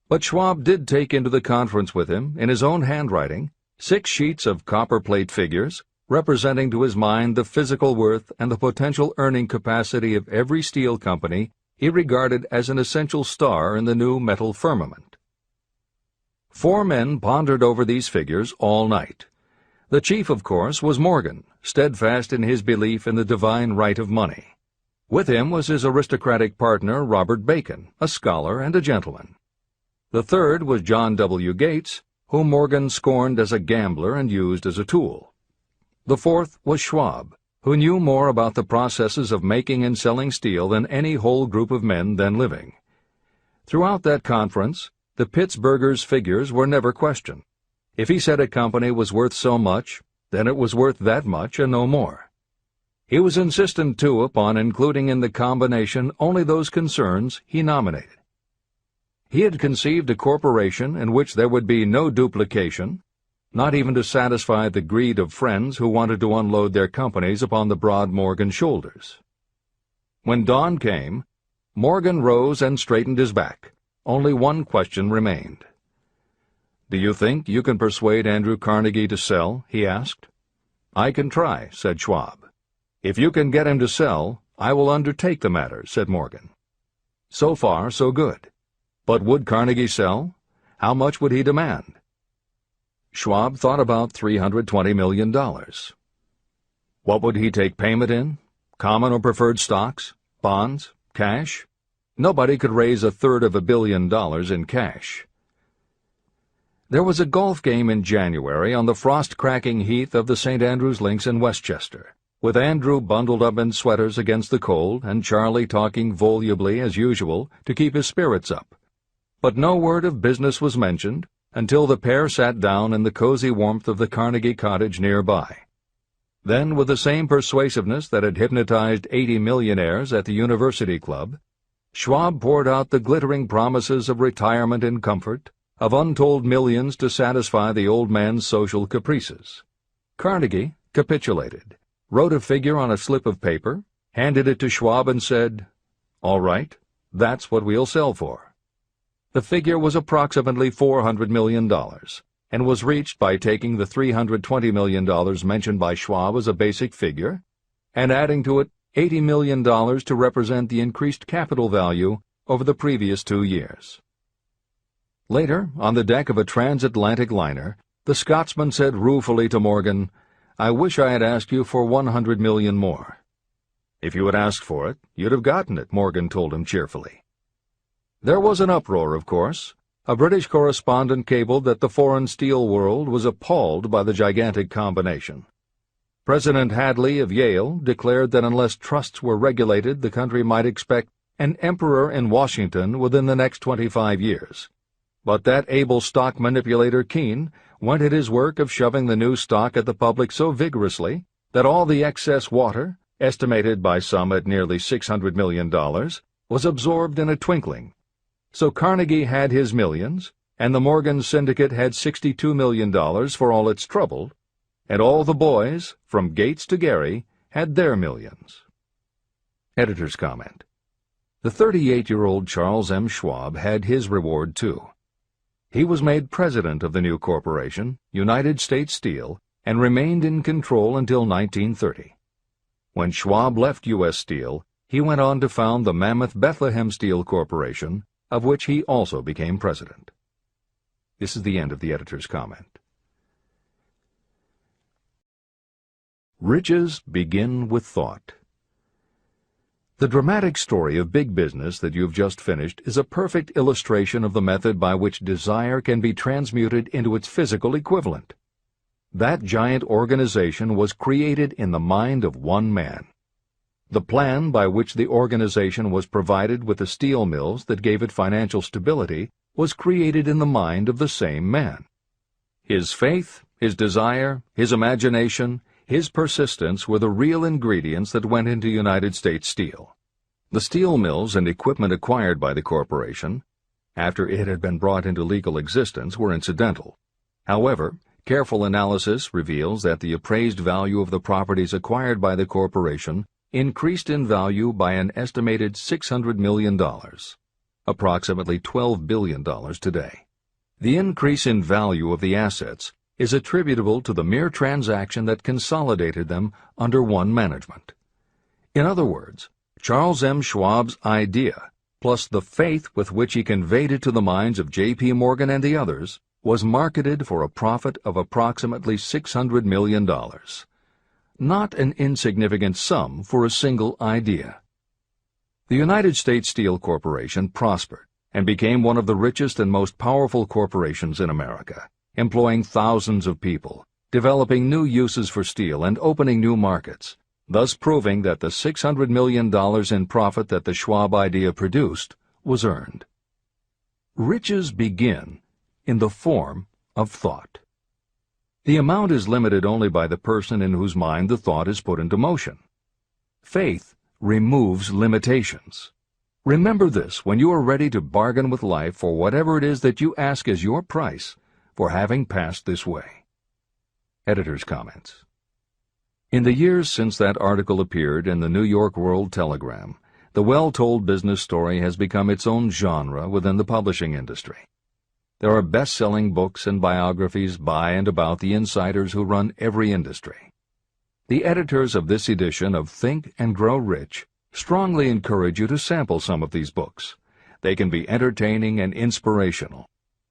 But Schwab did take into the conference with him, in his own handwriting, 6 sheets of copperplate figures, representing to his mind the physical worth and the potential earning capacity of every steel company he regarded as an essential star in the new metal firmament. 4 men pondered over these figures all night. The chief, of course, was Morgan, steadfast in his belief in the divine right of money. With him was his aristocratic partner, Robert Bacon, a scholar and a gentleman. The third was John W. Gates, whom Morgan scorned as a gambler and used as a tool. The fourth was Schwab, who knew more about the processes of making and selling steel than any whole group of men then living. Throughout that conference, the Pittsburgher's figures were never questioned. If he said a company was worth so much, then it was worth that much and no more. He was insistent, too, upon including in the combination only those concerns he nominated. He had conceived a corporation in which there would be no duplication, not even to satisfy the greed of friends who wanted to unload their companies upon the broad Morgan shoulders. When dawn came, Morgan rose and straightened his back. Only one question remained. "Do you think you can persuade Andrew Carnegie to sell?" he asked. "I can try," said Schwab. "If you can get him to sell, I will undertake the matter," said Morgan. So far, so good. But would Carnegie sell? How much would he demand? Schwab thought about $320 million. What would he take payment in? Common or preferred stocks? Bonds? Cash? Nobody could raise $1/3 billion in cash. There was a golf game in January on the frost-cracking heath of the St. Andrews Links in Westchester, with Andrew bundled up in sweaters against the cold and Charlie talking volubly as usual to keep his spirits up. But no word of business was mentioned until the pair sat down in the cozy warmth of the Carnegie cottage nearby. Then, with the same persuasiveness that had hypnotized 80 millionaires at the University Club, Schwab poured out the glittering promises of retirement and comfort, of untold millions to satisfy the old man's social caprices. Carnegie capitulated, wrote a figure on a slip of paper, handed it to Schwab and said, "All right, that's what we'll sell for." The figure was approximately $400 million, and was reached by taking the $320 million mentioned by Schwab as a basic figure, and adding to it $80 million to represent the increased capital value over the previous 2 years. Later, on the deck of a transatlantic liner, the Scotsman said ruefully to Morgan, "I wish I had asked you for $100 million more." "If you had asked for it, you'd have gotten it," Morgan told him cheerfully. There was an uproar, of course. A British correspondent cabled that the foreign steel world was appalled by the gigantic combination. President Hadley of Yale declared that unless trusts were regulated, the country might expect an emperor in Washington within the next 25 years. But that able stock manipulator Keene went at his work of shoving the new stock at the public so vigorously that all the excess water, estimated by some at nearly $600 million, was absorbed in a twinkling. So Carnegie had his millions, and the Morgan Syndicate had $62 million for all its trouble, and all the boys, from Gates to Gary, had their millions. Editor's comment. The 38-year-old Charles M. Schwab had his reward, too. He was made president of the new corporation, United States Steel, and remained in control until 1930. When Schwab left U.S. Steel, he went on to found the mammoth Bethlehem Steel Corporation, of which he also became president. This is the end of the editor's comment. Riches begin with thought. The dramatic story of big business that you've just finished is a perfect illustration of the method by which desire can be transmuted into its physical equivalent. That giant organization was created in the mind of one man. The plan by which the organization was provided with the steel mills that gave it financial stability was created in the mind of the same man. His faith, his desire, his imagination, his persistence were the real ingredients that went into United States Steel. The steel mills and equipment acquired by the corporation, after it had been brought into legal existence, were incidental. However, careful analysis reveals that the appraised value of the properties acquired by the corporation increased in value by an estimated $600 million, approximately $12 billion today. The increase in value of the assets is attributable to the mere transaction that consolidated them under one management. In other words, Charles M. Schwab's idea, plus the faith with which he conveyed it to the minds of J.P. Morgan and the others, was marketed for a profit of approximately $600 million. Not an insignificant sum for a single idea. The United States Steel Corporation prospered and became one of the richest and most powerful corporations in America, employing thousands of people, developing new uses for steel and opening new markets, thus proving that the $600 million in profit that the Schwab idea produced was earned. Riches begin in the form of thought. The amount is limited only by the person in whose mind the thought is put into motion. Faith removes limitations. Remember this when you are ready to bargain with life for whatever it is that you ask as your price for having passed this way. Editor's comments. In the years since that article appeared in the New York World Telegram, the well-told business story has become its own genre within the publishing industry. There are best-selling books and biographies by and about the insiders who run every industry. The editors of this edition of Think and Grow Rich strongly encourage you to sample some of these books. They can be entertaining and inspirational,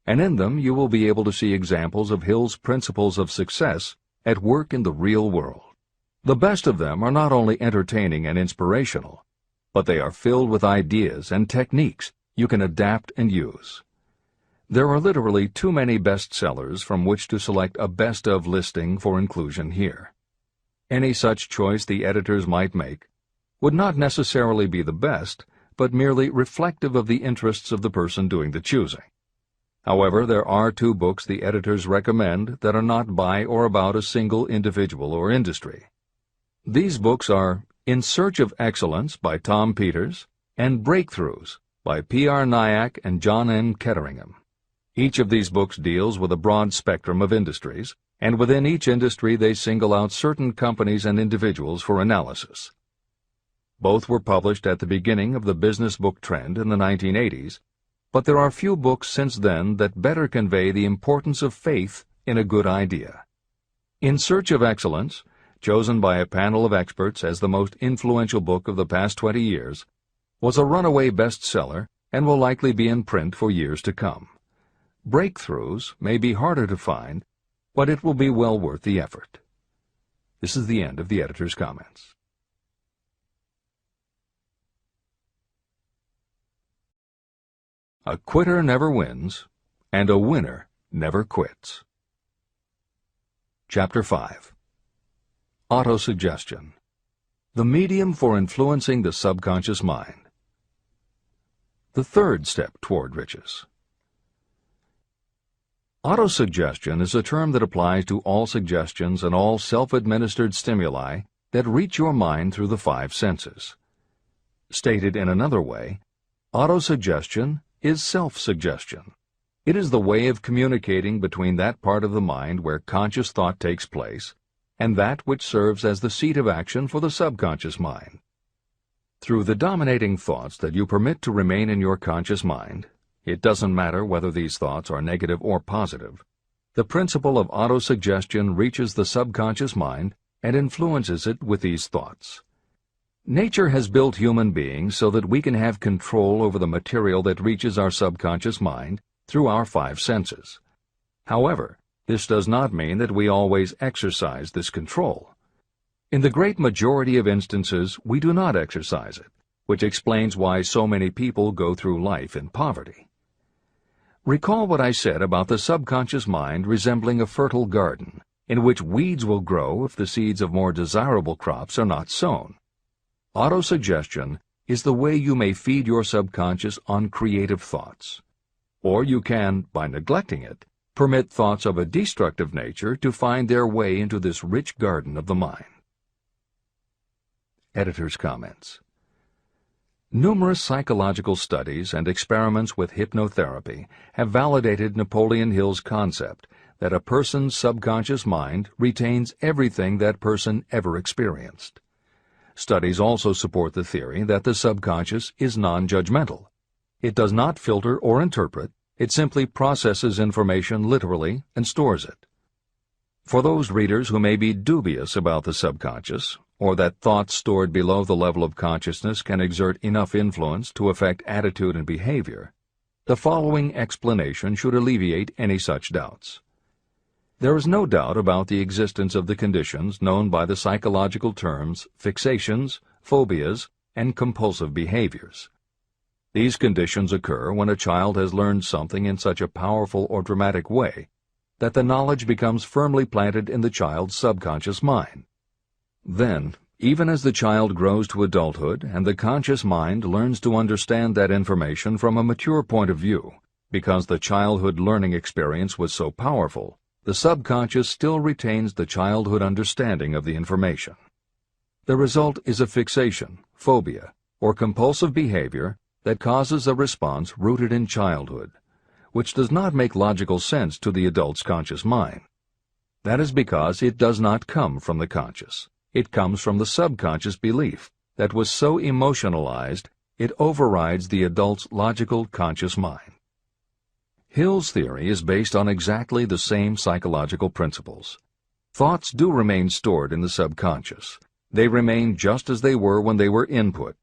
and in them you will be able to see examples of Hill's principles of success at work in the real world. The best of them are not only entertaining and inspirational, but they are filled with ideas and techniques you can adapt and use. There are literally too many bestsellers from which to select a best of listing for inclusion here. Any such choice the editors might make would not necessarily be the best, but merely reflective of the interests of the person doing the choosing. However, there are 2 books the editors recommend that are not by or about a single individual or industry. These books are In Search of Excellence by Tom Peters and Breakthroughs by P.R. Nyack and John N. Ketteringham. Each of these books deals with a broad spectrum of industries, and within each industry they single out certain companies and individuals for analysis. Both were published at the beginning of the business book trend in the 1980s, but there are few books since then that better convey the importance of faith in a good idea. In Search of Excellence, chosen by a panel of experts as the most influential book of the past 20 years, was a runaway bestseller and will likely be in print for years to come. Breakthroughs may be harder to find, but it will be well worth the effort. This is the end of the editor's comments. A quitter never wins, and a winner never quits. Chapter 5. Autosuggestion, the medium for influencing the subconscious mind. The third step toward riches. Autosuggestion is a term that applies to all suggestions and all self-administered stimuli that reach your mind through the 5 senses. Stated in another way, autosuggestion is self-suggestion. It is the way of communicating between that part of the mind where conscious thought takes place and that which serves as the seat of action for the subconscious mind. Through the dominating thoughts that you permit to remain in your conscious mind, it doesn't matter whether these thoughts are negative or positive, the principle of autosuggestion reaches the subconscious mind and influences it with these thoughts. Nature has built human beings so that we can have control over the material that reaches our subconscious mind through our 5 senses. However, this does not mean that we always exercise this control. In the great majority of instances, we do not exercise it, which explains why so many people go through life in poverty. Recall what I said about the subconscious mind resembling a fertile garden, in which weeds will grow if the seeds of more desirable crops are not sown. Autosuggestion is the way you may feed your subconscious on creative thoughts. Or you can, by neglecting it, permit thoughts of a destructive nature to find their way into this rich garden of the mind. Editor's comments. Numerous psychological studies and experiments with hypnotherapy have validated Napoleon Hill's concept that a person's subconscious mind retains everything that person ever experienced. Studies also support the theory that the subconscious is non-judgmental. It does not filter or interpret, it simply processes information literally and stores it. For those readers who may be dubious about the subconscious, or that thoughts stored below the level of consciousness can exert enough influence to affect attitude and behavior, the following explanation should alleviate any such doubts. There is no doubt about the existence of the conditions known by the psychological terms fixations, phobias, and compulsive behaviors. These conditions occur when a child has learned something in such a powerful or dramatic way that the knowledge becomes firmly planted in the child's subconscious mind. Then, even as the child grows to adulthood and the conscious mind learns to understand that information from a mature point of view, because the childhood learning experience was so powerful, the subconscious still retains the childhood understanding of the information. The result is a fixation, phobia, or compulsive behavior that causes a response rooted in childhood, which does not make logical sense to the adult's conscious mind. That is because it does not come from the conscious. It comes from the subconscious belief that was so emotionalized it overrides the adult's logical conscious mind. Hill's theory is based on exactly the same psychological principles. Thoughts do remain stored in the subconscious. They remain just as they were when they were input,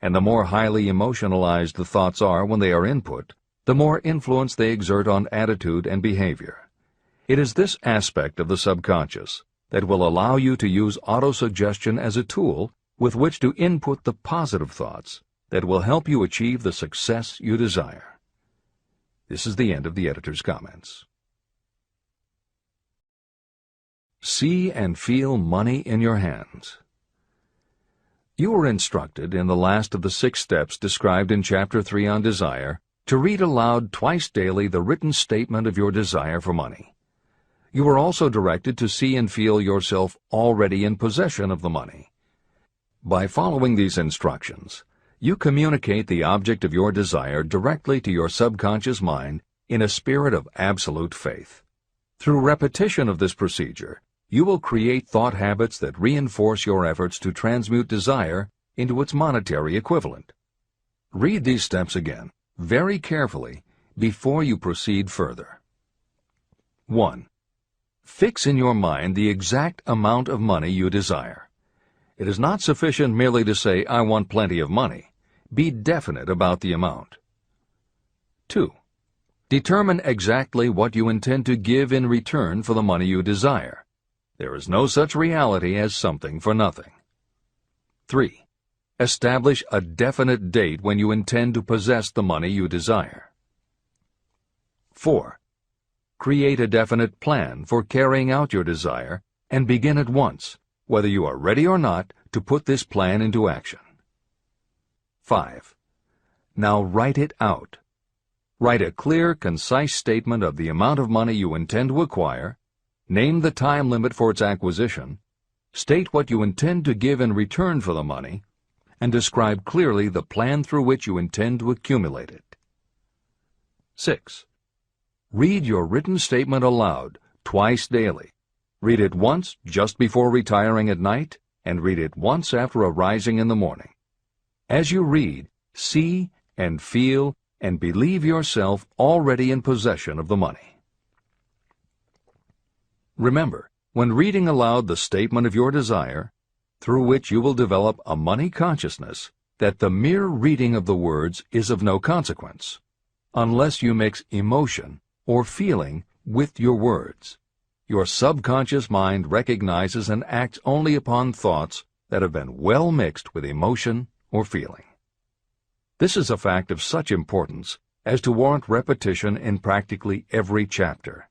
and the more highly emotionalized the thoughts are when they are input, the more influence they exert on attitude and behavior. It is this aspect of the subconscious that will allow you to use autosuggestion as a tool with which to input the positive thoughts that will help you achieve the success you desire. This is the end of the editor's comments. See and feel money in your hands. You were instructed in the last of the 6 steps described in Chapter 3 on Desire to read aloud twice daily the written statement of your desire for money. You were also directed to see and feel yourself already in possession of the money. By following these instructions, you communicate the object of your desire directly to your subconscious mind in a spirit of absolute faith. Through repetition of this procedure, you will create thought habits that reinforce your efforts to transmute desire into its monetary equivalent. Read these steps again, very carefully, before you proceed further. 1. Fix in your mind the exact amount of money you desire. It is not sufficient merely to say, "I want plenty of money." Be definite about the amount. 2. Determine exactly what you intend to give in return for the money you desire. There is no such reality as something for nothing. 3. Establish a definite date when you intend to possess the money you desire. 4. Create a definite plan for carrying out your desire and begin at once, whether you are ready or not, to put this plan into action. 5. Now write it out. Write a clear, concise statement of the amount of money you intend to acquire, name the time limit for its acquisition, state what you intend to give in return for the money, and describe clearly the plan through which you intend to accumulate it. 6. Read your written statement aloud, twice daily. Read it once just before retiring at night, and read it once after arising in the morning. As you read, see and feel and believe yourself already in possession of the money. Remember, when reading aloud the statement of your desire, through which you will develop a money consciousness, that the mere reading of the words is of no consequence, unless you mix emotion or feeling with your words. Your subconscious mind recognizes and acts only upon thoughts that have been well mixed with emotion or feeling. This is a fact of such importance as to warrant repetition in practically every chapter.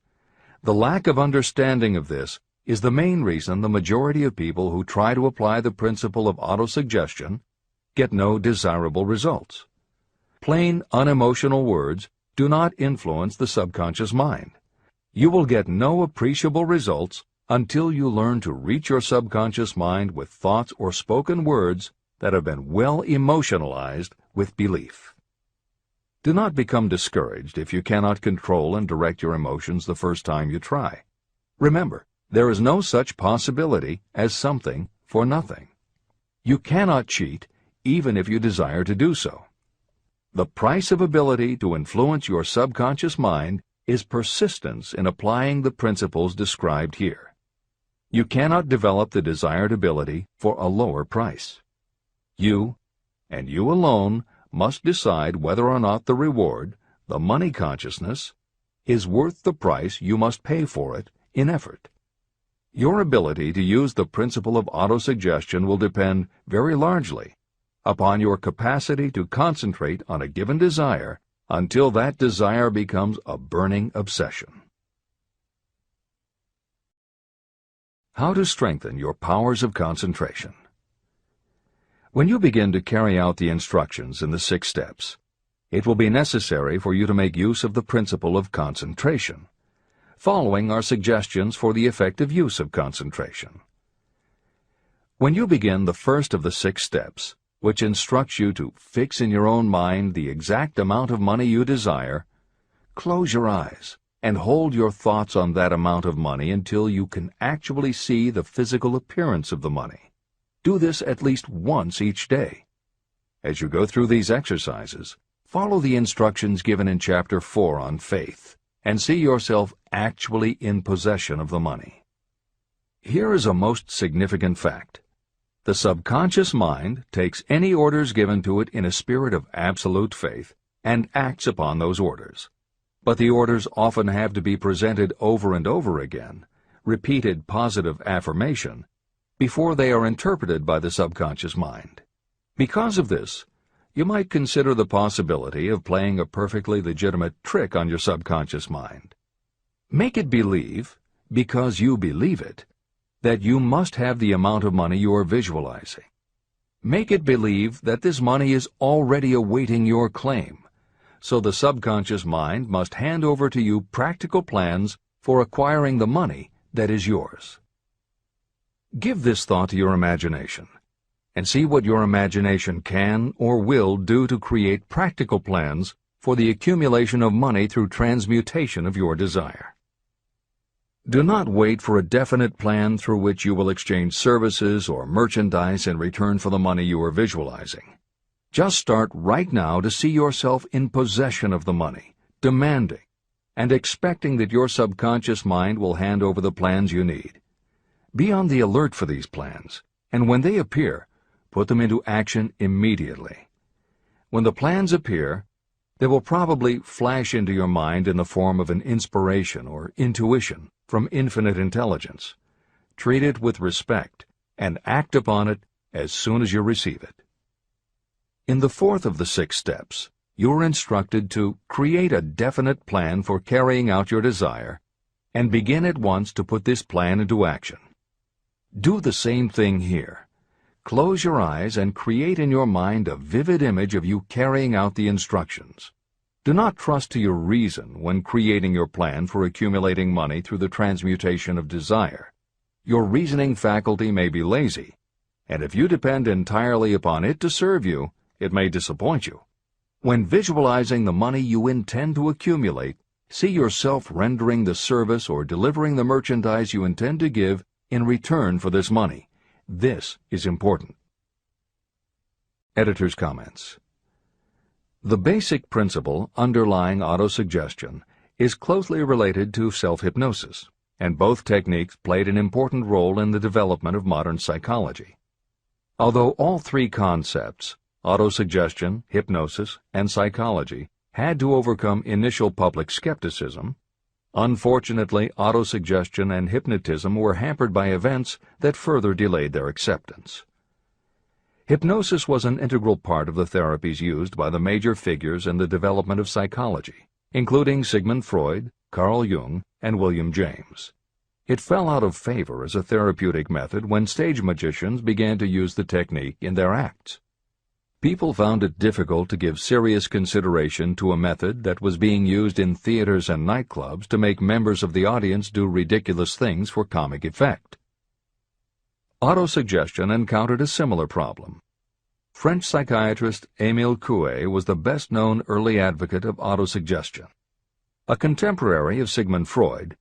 The lack of understanding of this is the main reason the majority of people who try to apply the principle of autosuggestion get no desirable results. Plain, unemotional words do not influence the subconscious mind. You will get no appreciable results until you learn to reach your subconscious mind with thoughts or spoken words that have been well emotionalized with belief. Do not become discouraged if you cannot control and direct your emotions the first time you try. Remember, there is no such possibility as something for nothing. You cannot cheat even if you desire to do so. The price of ability to influence your subconscious mind is persistence in applying the principles described here. You cannot develop the desired ability for a lower price. You, and you alone, must decide whether or not the reward, the money consciousness, is worth the price you must pay for it in effort. Your ability to use the principle of autosuggestion will depend very largely upon your capacity to concentrate on a given desire until that desire becomes a burning obsession. How to strengthen your powers of concentration. When you begin to carry out the instructions in the 6 steps, it will be necessary for you to make use of the principle of concentration. Following are suggestions for the effective use of concentration. When you begin the first of the 6 steps, which instructs you to fix in your own mind the exact amount of money you desire, close your eyes and hold your thoughts on that amount of money until you can actually see the physical appearance of the money. Do this at least once each day. As you go through these exercises, follow the instructions given in Chapter 4 on faith, and see yourself actually in possession of the money. Here is a most significant fact. The subconscious mind takes any orders given to it in a spirit of absolute faith and acts upon those orders. But the orders often have to be presented over and over again, repeated positive affirmation, before they are interpreted by the subconscious mind. Because of this, you might consider the possibility of playing a perfectly legitimate trick on your subconscious mind. Make it believe, because you believe it, that you must have the amount of money you are visualizing. Make it believe that this money is already awaiting your claim, so the subconscious mind must hand over to you practical plans for acquiring the money that is yours. Give this thought to your imagination, and see what your imagination can or will do to create practical plans for the accumulation of money through transmutation of your desire. Do not wait for a definite plan through which you will exchange services or merchandise in return for the money you are visualizing. Just start right now to see yourself in possession of the money, demanding, and expecting that your subconscious mind will hand over the plans you need. Be on the alert for these plans, and when they appear, put them into action immediately. When the plans appear, they will probably flash into your mind in the form of an inspiration or intuition from infinite intelligence. Treat it with respect and act upon it as soon as you receive it. In the fourth of the 6 steps, you are instructed to create a definite plan for carrying out your desire and begin at once to put this plan into action. Do the same thing here. Close your eyes and create in your mind a vivid image of you carrying out the instructions. Do not trust to your reason when creating your plan for accumulating money through the transmutation of desire. Your reasoning faculty may be lazy, and if you depend entirely upon it to serve you, it may disappoint you. When visualizing the money you intend to accumulate, see yourself rendering the service or delivering the merchandise you intend to give in return for this money. This is important. Editor's comments. The basic principle underlying autosuggestion is closely related to self-hypnosis, and both techniques played an important role in the development of modern psychology. Although all 3 concepts, autosuggestion, hypnosis, and psychology, had to overcome initial public skepticism, unfortunately, autosuggestion and hypnotism were hampered by events that further delayed their acceptance. Hypnosis was an integral part of the therapies used by the major figures in the development of psychology, including Sigmund Freud, Carl Jung, and William James. It fell out of favor as a therapeutic method when stage magicians began to use the technique in their acts. People found it difficult to give serious consideration to a method that was being used in theaters and nightclubs to make members of the audience do ridiculous things for comic effect. Autosuggestion encountered a similar problem. French psychiatrist Émile Coué was the best-known early advocate of autosuggestion. A contemporary of Sigmund Freud,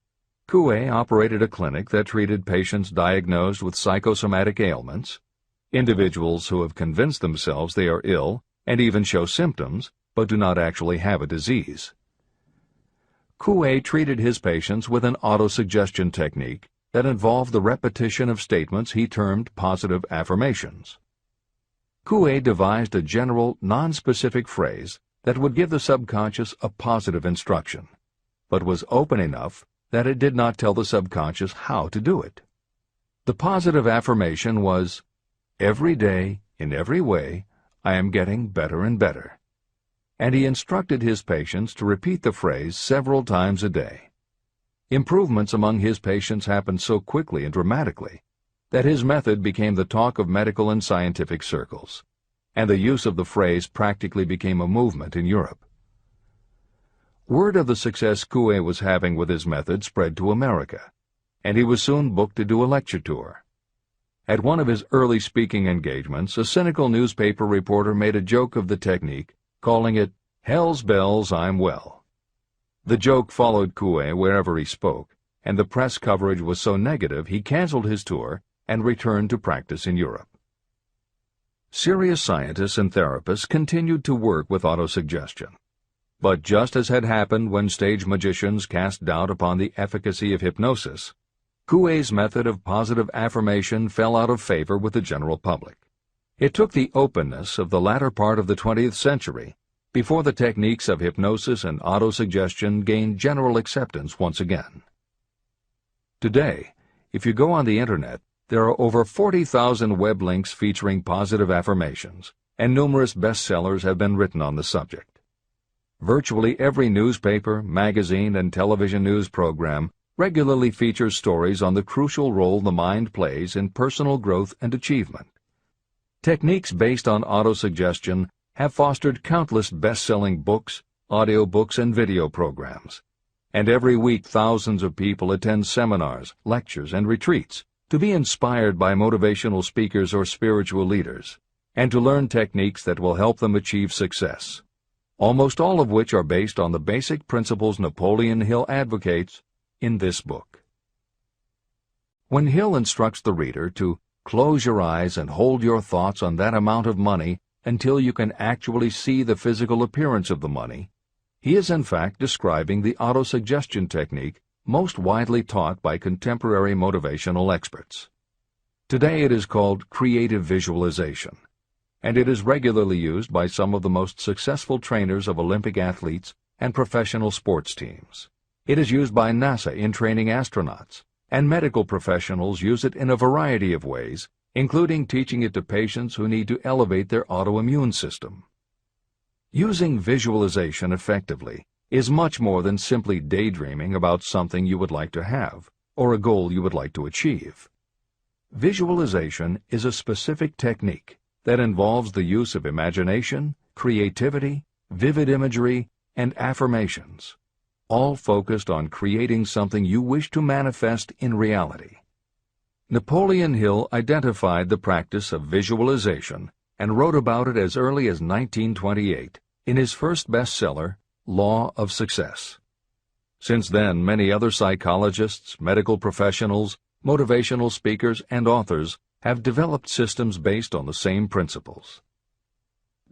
Coué operated a clinic that treated patients diagnosed with psychosomatic ailments, individuals who have convinced themselves they are ill and even show symptoms but do not actually have a disease. Coué treated his patients with an autosuggestion technique that involved the repetition of statements he termed positive affirmations. Coué devised a general, non-specific phrase that would give the subconscious a positive instruction, but was open enough that it did not tell the subconscious how to do it. The positive affirmation was, "Every day, in every way, I am getting better and better." And he instructed his patients to repeat the phrase several times a day. Improvements among his patients happened so quickly and dramatically that his method became the talk of medical and scientific circles, and the use of the phrase practically became a movement in Europe. Word of the success Coué was having with his method spread to America, and he was soon booked to do a lecture tour. At one of his early speaking engagements, a cynical newspaper reporter made a joke of the technique, calling it, "Hell's bells, I'm well." The joke followed Coué wherever he spoke, and the press coverage was so negative he canceled his tour and returned to practice in Europe. Serious scientists and therapists continued to work with autosuggestion. But just as had happened when stage magicians cast doubt upon the efficacy of hypnosis, Coué's method of positive affirmation fell out of favor with the general public. It took the openness of the latter part of the 20th century before the techniques of hypnosis and autosuggestion gained general acceptance once again. Today, if you go on the Internet, there are over 40,000 web links featuring positive affirmations, and numerous bestsellers have been written on the subject. Virtually every newspaper, magazine, and television news program regularly features stories on the crucial role the mind plays in personal growth and achievement. Techniques based on autosuggestion have fostered countless best-selling books, audiobooks, and video programs. And every week thousands of people attend seminars, lectures, and retreats to be inspired by motivational speakers or spiritual leaders, and to learn techniques that will help them achieve success, almost all of which are based on the basic principles Napoleon Hill advocates in this book. When Hill instructs the reader to close your eyes and hold your thoughts on that amount of money until you can actually see the physical appearance of the money, he is in fact describing the autosuggestion technique most widely taught by contemporary motivational experts. Today it is called creative visualization, and it is regularly used by some of the most successful trainers of Olympic athletes and professional sports teams. It is used by NASA in training astronauts, and medical professionals use it in a variety of ways, including teaching it to patients who need to elevate their autoimmune system. Using visualization effectively is much more than simply daydreaming about something you would like to have or a goal you would like to achieve. Visualization is a specific technique that involves the use of imagination, creativity, vivid imagery, and affirmations, all focused on creating something you wish to manifest in reality. Napoleon Hill identified the practice of visualization and wrote about it as early as 1928 in his first bestseller, Law of Success. Since then, many other psychologists, medical professionals, motivational speakers, and authors have developed systems based on the same principles.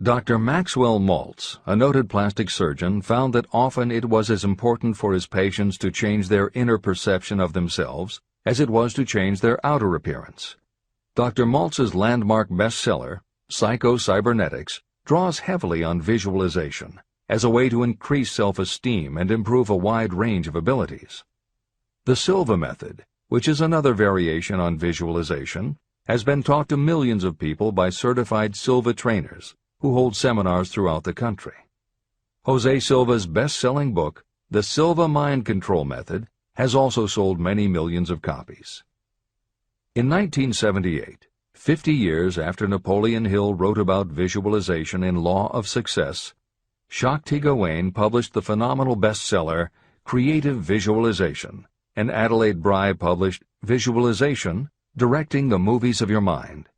Dr. Maxwell Maltz, a noted plastic surgeon, found that often it was as important for his patients to change their inner perception of themselves as it was to change their outer appearance. Dr. Maltz's landmark bestseller, Psycho-Cybernetics, draws heavily on visualization as a way to increase self-esteem and improve a wide range of abilities. The Silva method, which is another variation on visualization, has been taught to millions of people by certified Silva trainers who hold seminars throughout the country. Jose Silva's best-selling book, The Silva Mind Control Method, has also sold many millions of copies. In 1978, 50 years after Napoleon Hill wrote about visualization in Law of Success, Shakti Gawain published the phenomenal bestseller Creative Visualization, and Adelaide Bry published Visualization, Directing the Movies of Your Mind.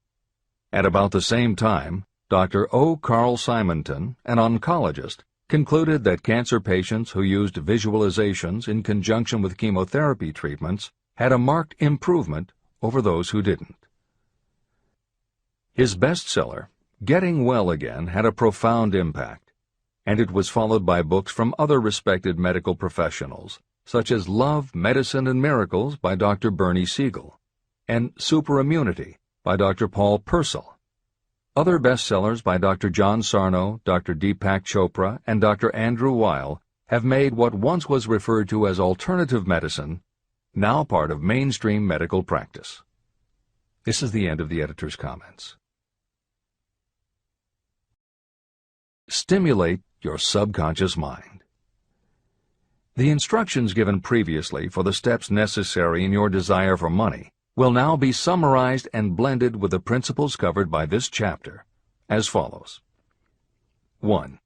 At about the same time, Dr. O. Carl Simonton, an oncologist, concluded that cancer patients who used visualizations in conjunction with chemotherapy treatments had a marked improvement over those who didn't. His bestseller, Getting Well Again, had a profound impact, and it was followed by books from other respected medical professionals, such as Love, Medicine, and Miracles by Dr. Bernie Siegel, and Superimmunity by Dr. Paul Purcell. Other bestsellers by Dr. John Sarno, Dr. Deepak Chopra, and Dr. Andrew Weil have made what once was referred to as alternative medicine now part of mainstream medical practice. This is the end of the editor's comments. Stimulate your subconscious mind. The instructions given previously for the steps necessary in your desire for money will now be summarized and blended with the principles covered by this chapter, as follows. 1.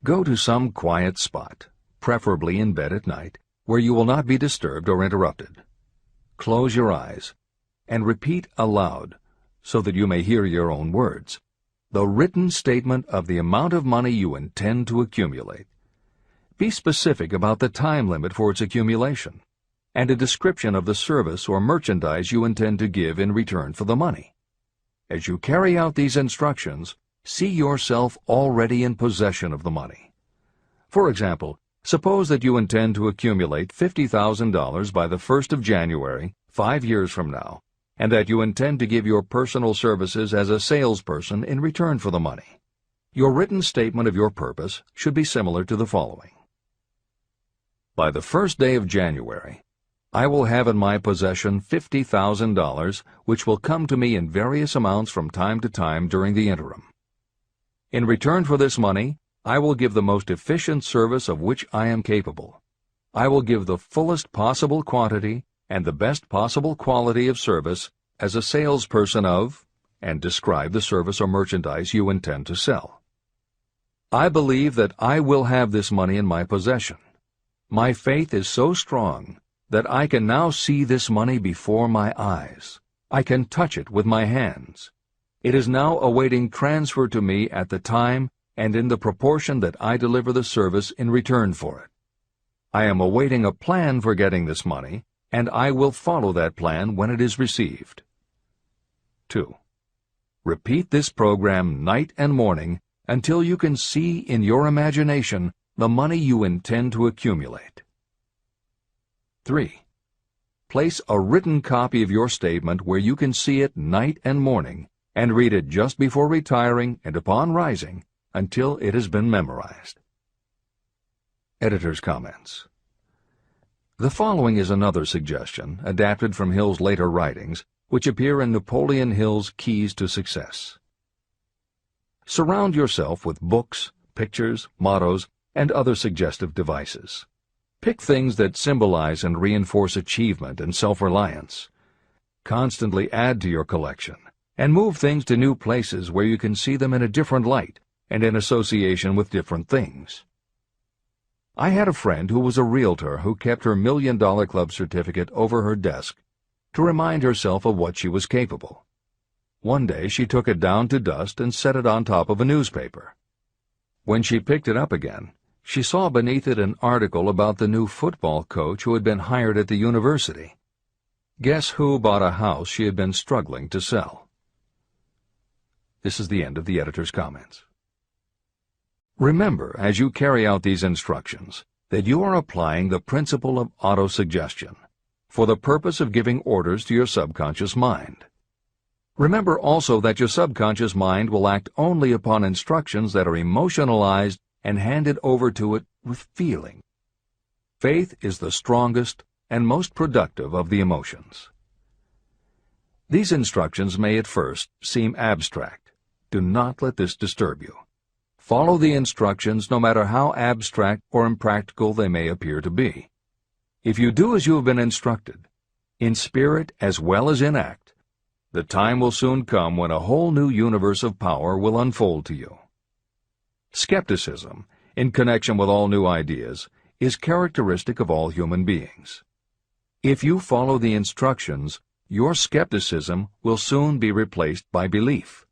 Go to some quiet spot, preferably in bed at night, where you will not be disturbed or interrupted. Close your eyes and repeat aloud, so that you may hear your own words, the written statement of the amount of money you intend to accumulate. Be specific about the time limit for its accumulation, and a description of the service or merchandise you intend to give in return for the money. As you carry out these instructions, see yourself already in possession of the money. For example, suppose that you intend to accumulate $50,000 by the 1st of January, 5 years from now, and that you intend to give your personal services as a salesperson in return for the money. Your written statement of your purpose should be similar to the following. By the first day of January, I will have in my possession $50,000, which will come to me in various amounts from time to time during the interim. In return for this money, I will give the most efficient service of which I am capable. I will give the fullest possible quantity and the best possible quality of service as a salesperson of, and describe the service or merchandise you intend to sell. I believe that I will have this money in my possession. My faith is so strong that I can now see this money before my eyes. I can touch it with my hands. It is now awaiting transfer to me at the time and in the proportion that I deliver the service in return for it. I am awaiting a plan for getting this money, and I will follow that plan when it is received. 2. Repeat this program night and morning until you can see in your imagination the money you intend to accumulate. 3. Place a written copy of your statement where you can see it night and morning, and read it just before retiring and upon rising until it has been memorized. Editor's comments. The following is another suggestion, adapted from Hill's later writings, which appear in Napoleon Hill's Keys to Success. Surround yourself with books, pictures, mottos, and other suggestive devices. Pick things that symbolize and reinforce achievement and self-reliance. Constantly add to your collection, and move things to new places where you can see them in a different light and in association with different things. I had a friend who was a realtor who kept her $1 Million Club certificate over her desk to remind herself of what she was capable. One day she took it down to dust and set it on top of a newspaper. When she picked it up again, she saw beneath it an article about the new football coach who had been hired at the university. Guess who bought a house she had been struggling to sell? This is the end of the editor's comments. Remember, as you carry out these instructions, that you are applying the principle of autosuggestion for the purpose of giving orders to your subconscious mind. Remember also that your subconscious mind will act only upon instructions that are emotionalized and handed over to it with feeling. Faith is the strongest and most productive of the emotions. These instructions may at first seem abstract. Do not let this disturb you. Follow the instructions no matter how abstract or impractical they may appear to be. If you do as you have been instructed, in spirit as well as in act, the time will soon come when a whole new universe of power will unfold to you. Skepticism, in connection with all new ideas, is characteristic of all human beings. If you follow the instructions, your skepticism will soon be replaced by belief,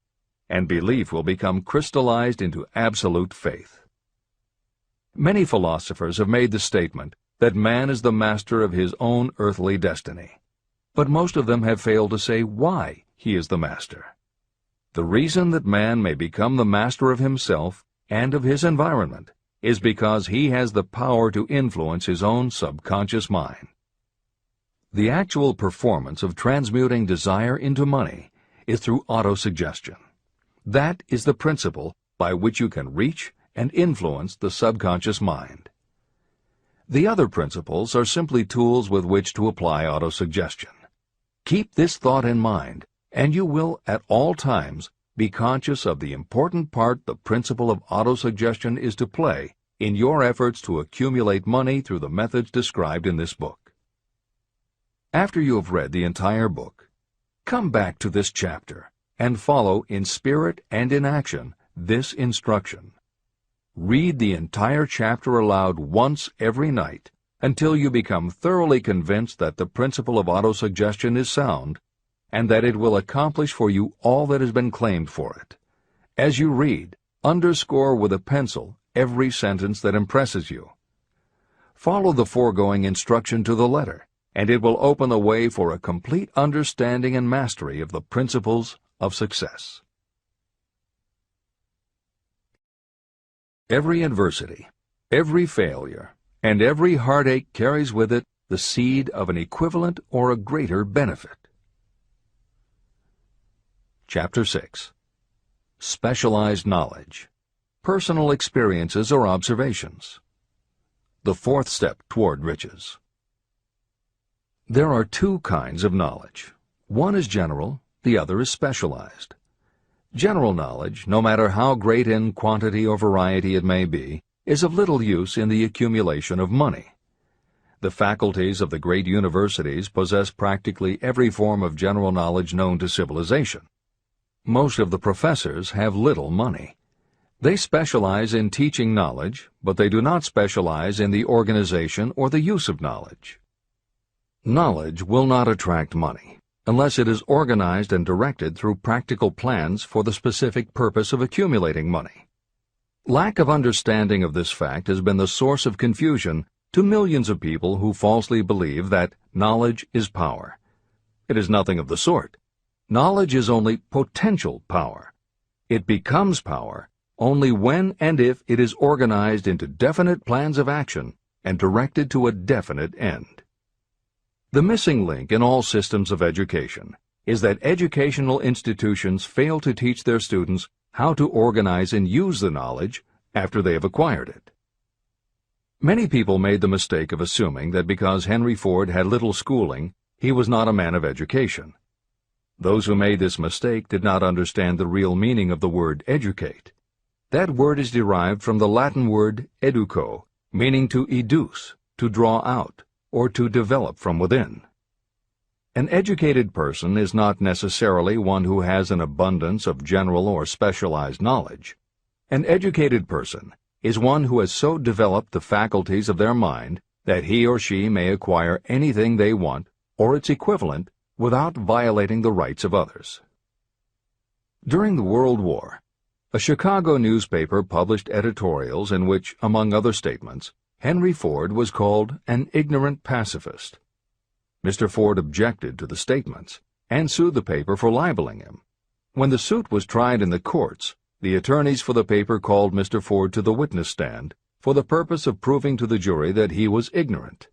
and belief will become crystallized into absolute faith. Many philosophers have made the statement that man is the master of his own earthly destiny, but most of them have failed to say why he is the master. The reason that man may become the master of himself and of his environment is because he has the power to influence his own subconscious mind. The actual performance of transmuting desire into money is through autosuggestion. That is the principle by which you can reach and influence the subconscious mind. The other principles are simply tools with which to apply autosuggestion. Keep this thought in mind, and you will at all times be conscious of the important part the principle of autosuggestion is to play in your efforts to accumulate money through the methods described in this book. After you have read the entire book, come back to this chapter and follow in spirit and in action this instruction. Read the entire chapter aloud once every night until you become thoroughly convinced that the principle of autosuggestion is sound and that it will accomplish for you all that has been claimed for it. As you read, underscore with a pencil every sentence that impresses you. Follow the foregoing instruction to the letter, and it will open the way for a complete understanding and mastery of the principles of success. Every adversity, every failure, and every heartache carries with it the seed of an equivalent or a greater benefit. Chapter 6. Specialized Knowledge. Personal experiences or observations. The fourth step toward riches. There are two kinds of knowledge. One is general, the other is specialized. General knowledge, no matter how great in quantity or variety it may be, is of little use in the accumulation of money. The faculties of the great universities possess practically every form of general knowledge known to civilization. Most of the professors have little money. They specialize in teaching knowledge, but they do not specialize in the organization or the use of knowledge. Knowledge will not attract money unless it is organized and directed through practical plans for the specific purpose of accumulating money. Lack of understanding of this fact has been the source of confusion to millions of people who falsely believe that knowledge is power. It is nothing of the sort. Knowledge is only potential power. It becomes power only when and if it is organized into definite plans of action and directed to a definite end. The missing link in all systems of education is that educational institutions fail to teach their students how to organize and use the knowledge after they have acquired it. Many people made the mistake of assuming that because Henry Ford had little schooling, he was not a man of education. Those who made this mistake did not understand the real meaning of the word educate. That word is derived from the Latin word educo, meaning to educe, to draw out, or to develop from within. An educated person is not necessarily one who has an abundance of general or specialized knowledge. An educated person is one who has so developed the faculties of their mind that he or she may acquire anything they want or its equivalent without violating the rights of others. During the World War, a Chicago newspaper published editorials in which, among other statements, Henry Ford was called an ignorant pacifist. Mr. Ford objected to the statements and sued the paper for libeling him. When the suit was tried in the courts, the attorneys for the paper called Mr. Ford to the witness stand for the purpose of proving to the jury that he was ignorant.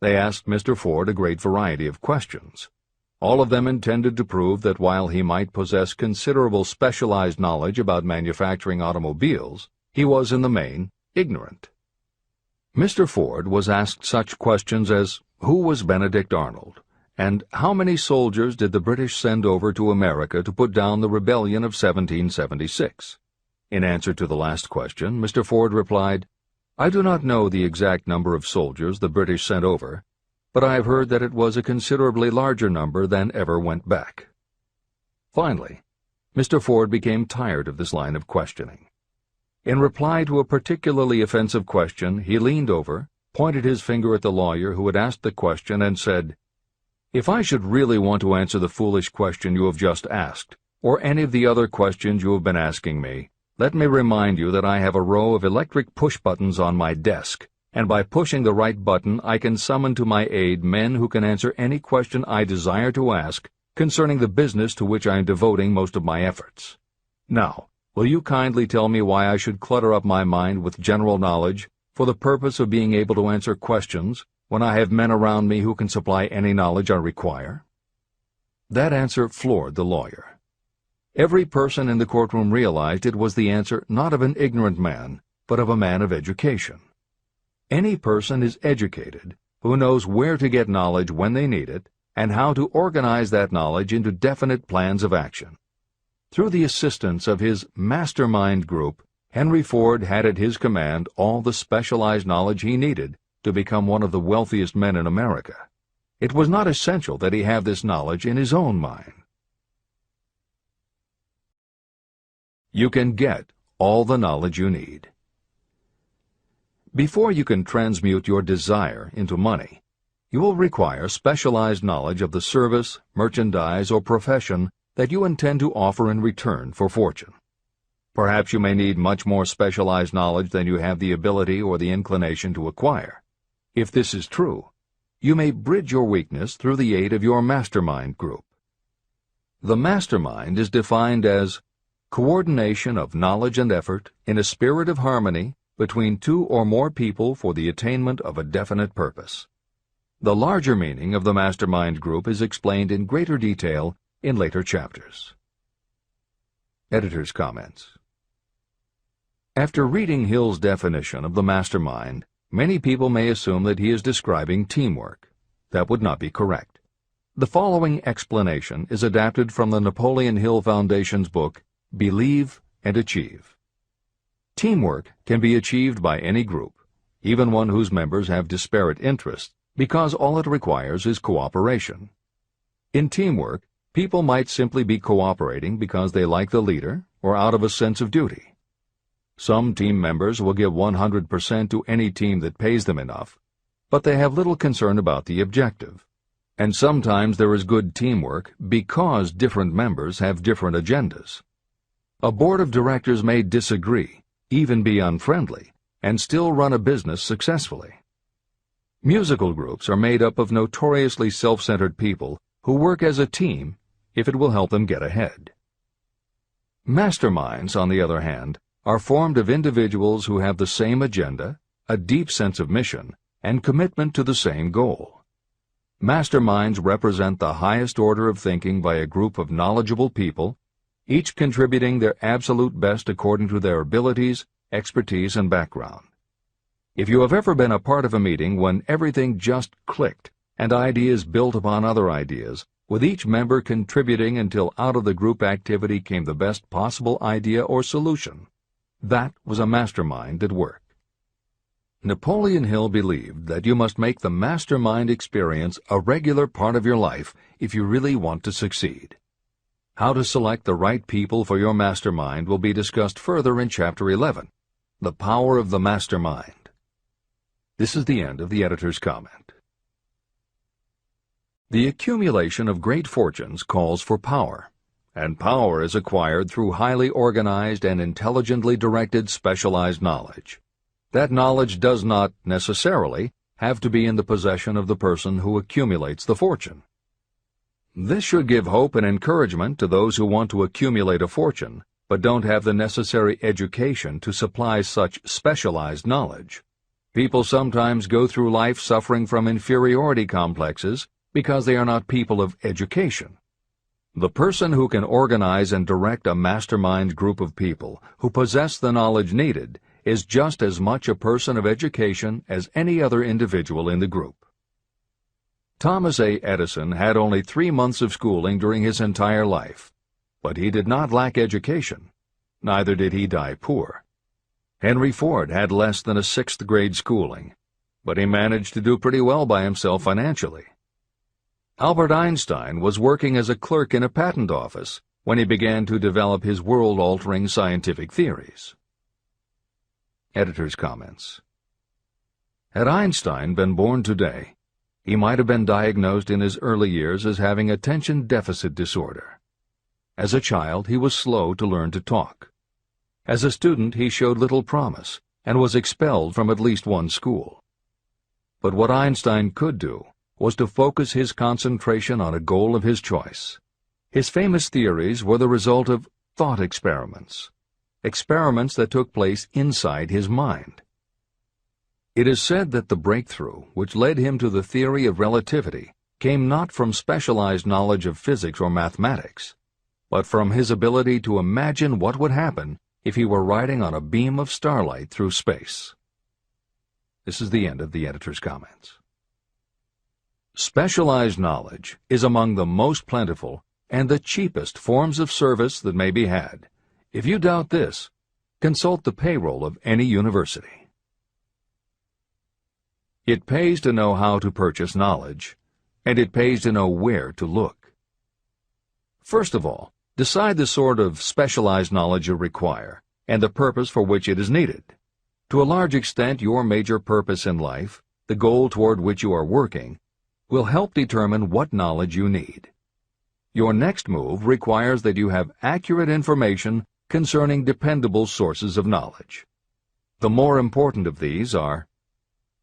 They asked Mr. Ford a great variety of questions. All of them intended to prove that while he might possess considerable specialized knowledge about manufacturing automobiles, he was in the main ignorant. Mr. Ford was asked such questions as, who was Benedict Arnold, and how many soldiers did the British send over to America to put down the rebellion of 1776? In answer to the last question, Mr. Ford replied, I do not know the exact number of soldiers the British sent over, but I have heard that it was a considerably larger number than ever went back. Finally, Mr. Ford became tired of this line of questioning. In reply to a particularly offensive question, he leaned over, pointed his finger at the lawyer who had asked the question, and said, If I should really want to answer the foolish question you have just asked, or any of the other questions you have been asking me, let me remind you that I have a row of electric push-buttons on my desk, and by pushing the right button I can summon to my aid men who can answer any question I desire to ask concerning the business to which I am devoting most of my efforts. Now, will you kindly tell me why I should clutter up my mind with general knowledge for the purpose of being able to answer questions when I have men around me who can supply any knowledge I require? That answer floored the lawyer. Every person in the courtroom realized it was the answer not of an ignorant man, but of a man of education. Any person is educated who knows where to get knowledge when they need it and how to organize that knowledge into definite plans of action. Through the assistance of his mastermind group, Henry Ford had at his command all the specialized knowledge he needed to become one of the wealthiest men in America. It was not essential that he have this knowledge in his own mind. You can get all the knowledge you need. Before you can transmute your desire into money, you will require specialized knowledge of the service, merchandise, or profession that you intend to offer in return for fortune. Perhaps you may need much more specialized knowledge than you have the ability or the inclination to acquire. If this is true, you may bridge your weakness through the aid of your mastermind group. The mastermind is defined as coordination of knowledge and effort in a spirit of harmony between two or more people for the attainment of a definite purpose. The larger meaning of the mastermind group is explained in greater detail in later chapters. Editor's comments. After reading Hill's definition of the mastermind, many people may assume that he is describing teamwork. That would not be correct. The following explanation is adapted from the Napoleon Hill Foundation's book, Believe and Achieve. Teamwork can be achieved by any group, even one whose members have disparate interests, because all it requires is cooperation. In teamwork, people might simply be cooperating because they like the leader or out of a sense of duty. Some team members will give 100% to any team that pays them enough, but they have little concern about the objective. And sometimes there is good teamwork because different members have different agendas. A board of directors may disagree, even be unfriendly, and still run a business successfully. Musical groups are made up of notoriously self-centered people who work as a team if it will help them get ahead. Masterminds, on the other hand, are formed of individuals who have the same agenda, a deep sense of mission, and commitment to the same goal. Masterminds represent the highest order of thinking by a group of knowledgeable people, each contributing their absolute best according to their abilities, expertise, and background. If you have ever been a part of a meeting when everything just clicked and ideas built upon other ideas, with each member contributing until out of the group activity came the best possible idea or solution, that was a mastermind at work. Napoleon Hill believed that you must make the mastermind experience a regular part of your life if you really want to succeed. How to select the right people for your mastermind will be discussed further in Chapter 11, The Power of the Mastermind. This is the end of the editor's comment. The accumulation of great fortunes calls for power, and power is acquired through highly organized and intelligently directed specialized knowledge. That knowledge does not, necessarily, have to be in the possession of the person who accumulates the fortune. This should give hope and encouragement to those who want to accumulate a fortune, but don't have the necessary education to supply such specialized knowledge. People sometimes go through life suffering from inferiority complexes because they are not people of education. The person who can organize and direct a mastermind group of people who possess the knowledge needed is just as much a person of education as any other individual in the group. Thomas A. Edison had only 3 months of schooling during his entire life, but he did not lack education. Neither did he die poor. Henry Ford had less than a 6th grade schooling, but he managed to do pretty well by himself financially. Albert Einstein was working as a clerk in a patent office when he began to develop his world-altering scientific theories. Editor's comments. Had Einstein been born today, he might have been diagnosed in his early years as having attention deficit disorder. As a child, he was slow to learn to talk. As a student, he showed little promise and was expelled from at least one school. But what Einstein could do was to focus his concentration on a goal of his choice. His famous theories were the result of thought experiments that took place inside his mind. It is said that the breakthrough which led him to the theory of relativity came not from specialized knowledge of physics or mathematics, but from his ability to imagine what would happen if he were riding on a beam of starlight through space. This is the end of the editor's comments. Specialized knowledge is among the most plentiful and the cheapest forms of service that may be had. If you doubt this, consult the payroll of any university. It pays to know how to purchase knowledge, and it pays to know where to look. First of all, decide the sort of specialized knowledge you require and the purpose for which it is needed. To a large extent, your major purpose in life, the goal toward which you are working, will help determine what knowledge you need. Your next move requires that you have accurate information concerning dependable sources of knowledge. The more important of these are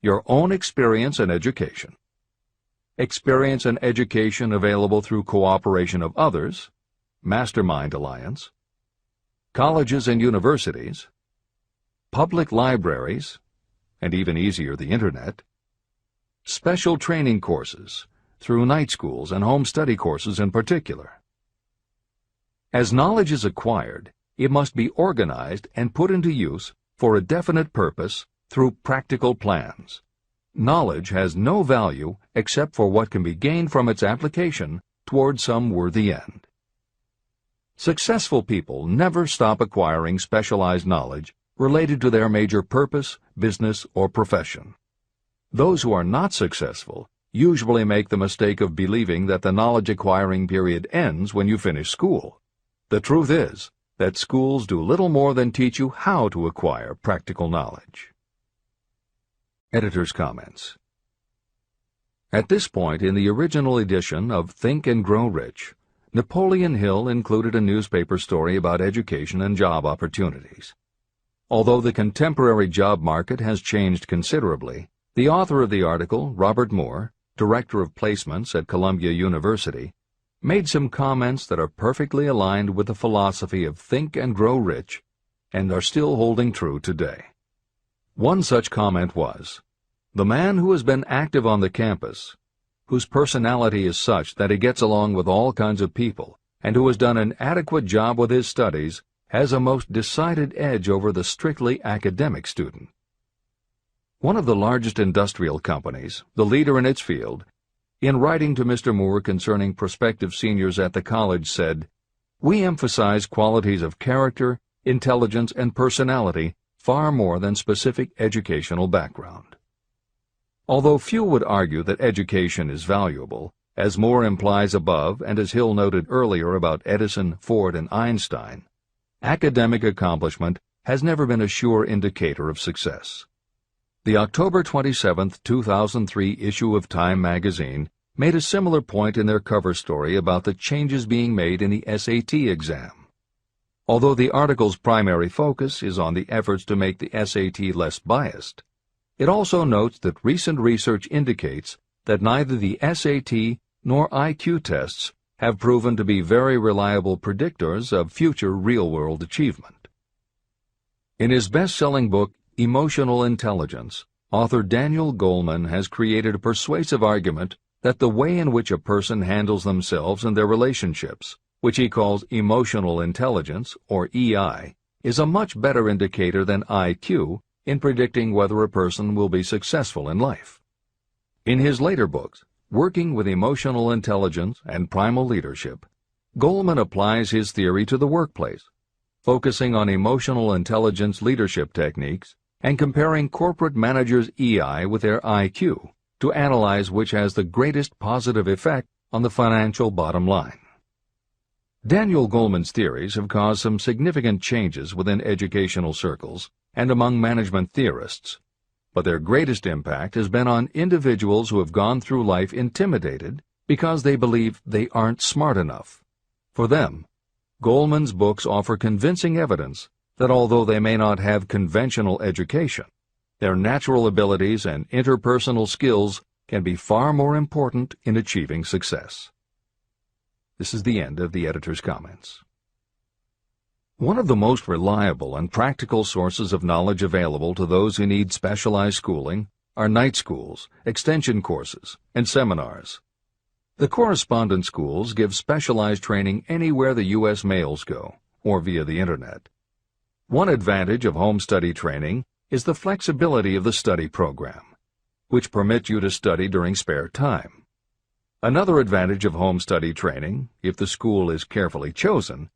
your own experience and education, experience and education available through cooperation of others, mastermind alliance, colleges and universities, public libraries, and even easier, the Internet, special training courses, through night schools and home study courses in particular. As knowledge is acquired, it must be organized and put into use for a definite purpose through practical plans. Knowledge has no value except for what can be gained from its application toward some worthy end. Successful people never stop acquiring specialized knowledge related to their major purpose, business, or profession. Those who are not successful usually make the mistake of believing that the knowledge-acquiring period ends when you finish school. The truth is that schools do little more than teach you how to acquire practical knowledge. Editor's comments. At this point in the original edition of Think and Grow Rich, Napoleon Hill included a newspaper story about education and job opportunities. Although the contemporary job market has changed considerably, the author of the article, Robert Moore, Director of Placements at Columbia University, made some comments that are perfectly aligned with the philosophy of Think and Grow Rich and are still holding true today. One such comment was, "The man who has been active on the campus, whose personality is such that he gets along with all kinds of people, and who has done an adequate job with his studies, has a most decided edge over the strictly academic student." One of the largest industrial companies, the leader in its field, in writing to Mr. Moore concerning prospective seniors at the college said, "We emphasize qualities of character, intelligence, and personality far more than specific educational background." Although few would argue that education is valuable, as Moore implies above and as Hill noted earlier about Edison, Ford, and Einstein, academic accomplishment has never been a sure indicator of success. The October 27, 2003 issue of Time magazine made a similar point in their cover story about the changes being made in the SAT exam. Although the article's primary focus is on the efforts to make the SAT less biased, it also notes that recent research indicates that neither the SAT nor IQ tests have proven to be very reliable predictors of future real-world achievement. In his best-selling book, Emotional Intelligence, author Daniel Goleman has created a persuasive argument that the way in which a person handles themselves and their relationships, which he calls emotional intelligence, or EI, is a much better indicator than IQ in predicting whether a person will be successful in life. In his later books, Working with Emotional Intelligence and Primal Leadership, Goleman applies his theory to the workplace, focusing on emotional intelligence leadership techniques and comparing corporate managers' EI with their IQ to analyze which has the greatest positive effect on the financial bottom line. Daniel Goleman's theories have caused some significant changes within educational circles and among management theorists, but their greatest impact has been on individuals who have gone through life intimidated because they believe they aren't smart enough. For them, Goleman's books offer convincing evidence that although they may not have conventional education, their natural abilities and interpersonal skills can be far more important in achieving success. This is the end of the editor's comments. One of the most reliable and practical sources of knowledge available to those who need specialized schooling are night schools, extension courses, and seminars. The correspondence schools give specialized training anywhere the U.S. mails go, or via the Internet. One advantage of home study training is the flexibility of the study program, which permits you to study during spare time. Another advantage of home study training, if the school is carefully chosen,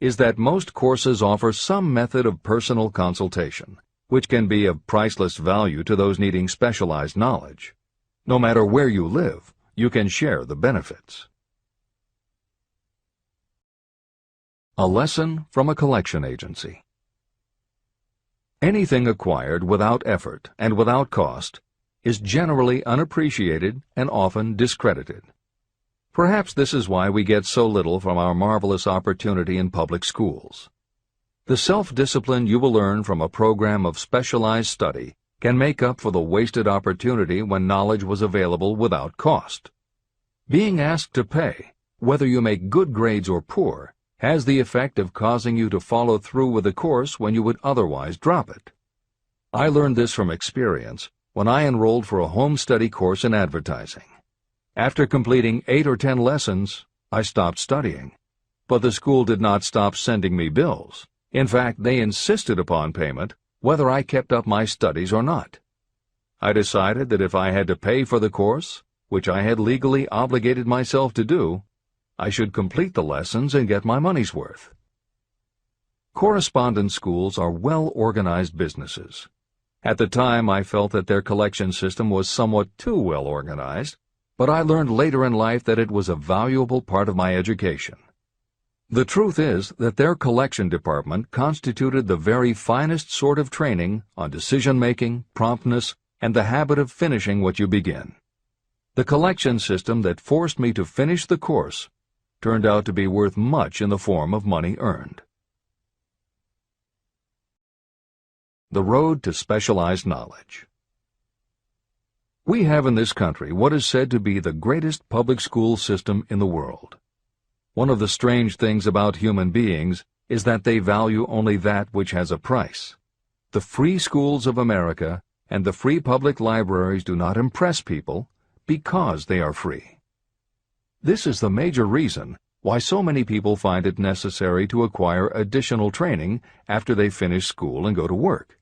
is that most courses offer some method of personal consultation, which can be of priceless value to those needing specialized knowledge. No matter where you live, you can share the benefits. A lesson from a collection agency. Anything acquired without effort and without cost is generally unappreciated and often discredited. Perhaps this is why we get so little from our marvelous opportunity in public schools. The self-discipline you will learn from a program of specialized study can make up for the wasted opportunity when knowledge was available without cost. Being asked to pay, whether you make good grades or poor, has the effect of causing you to follow through with the course when you would otherwise drop it. I learned this from experience when I enrolled for a home study course in advertising. After completing 8 or 10 lessons, I stopped studying. But the school did not stop sending me bills. In fact, they insisted upon payment, whether I kept up my studies or not. I decided that if I had to pay for the course, which I had legally obligated myself to do, I should complete the lessons and get my money's worth. Correspondence schools are well-organized businesses. At the time, I felt that their collection system was somewhat too well-organized, but I learned later in life that it was a valuable part of my education. The truth is that their collection department constituted the very finest sort of training on decision-making, promptness, and the habit of finishing what you begin. The collection system that forced me to finish the course turned out to be worth much in the form of money earned. The road to specialized knowledge. We have in this country what is said to be the greatest public school system in the world. One of the strange things about human beings is that they value only that which has a price. The free schools of America and the free public libraries do not impress people because they are free. This is the major reason why so many people find it necessary to acquire additional training after they finish school and go to work.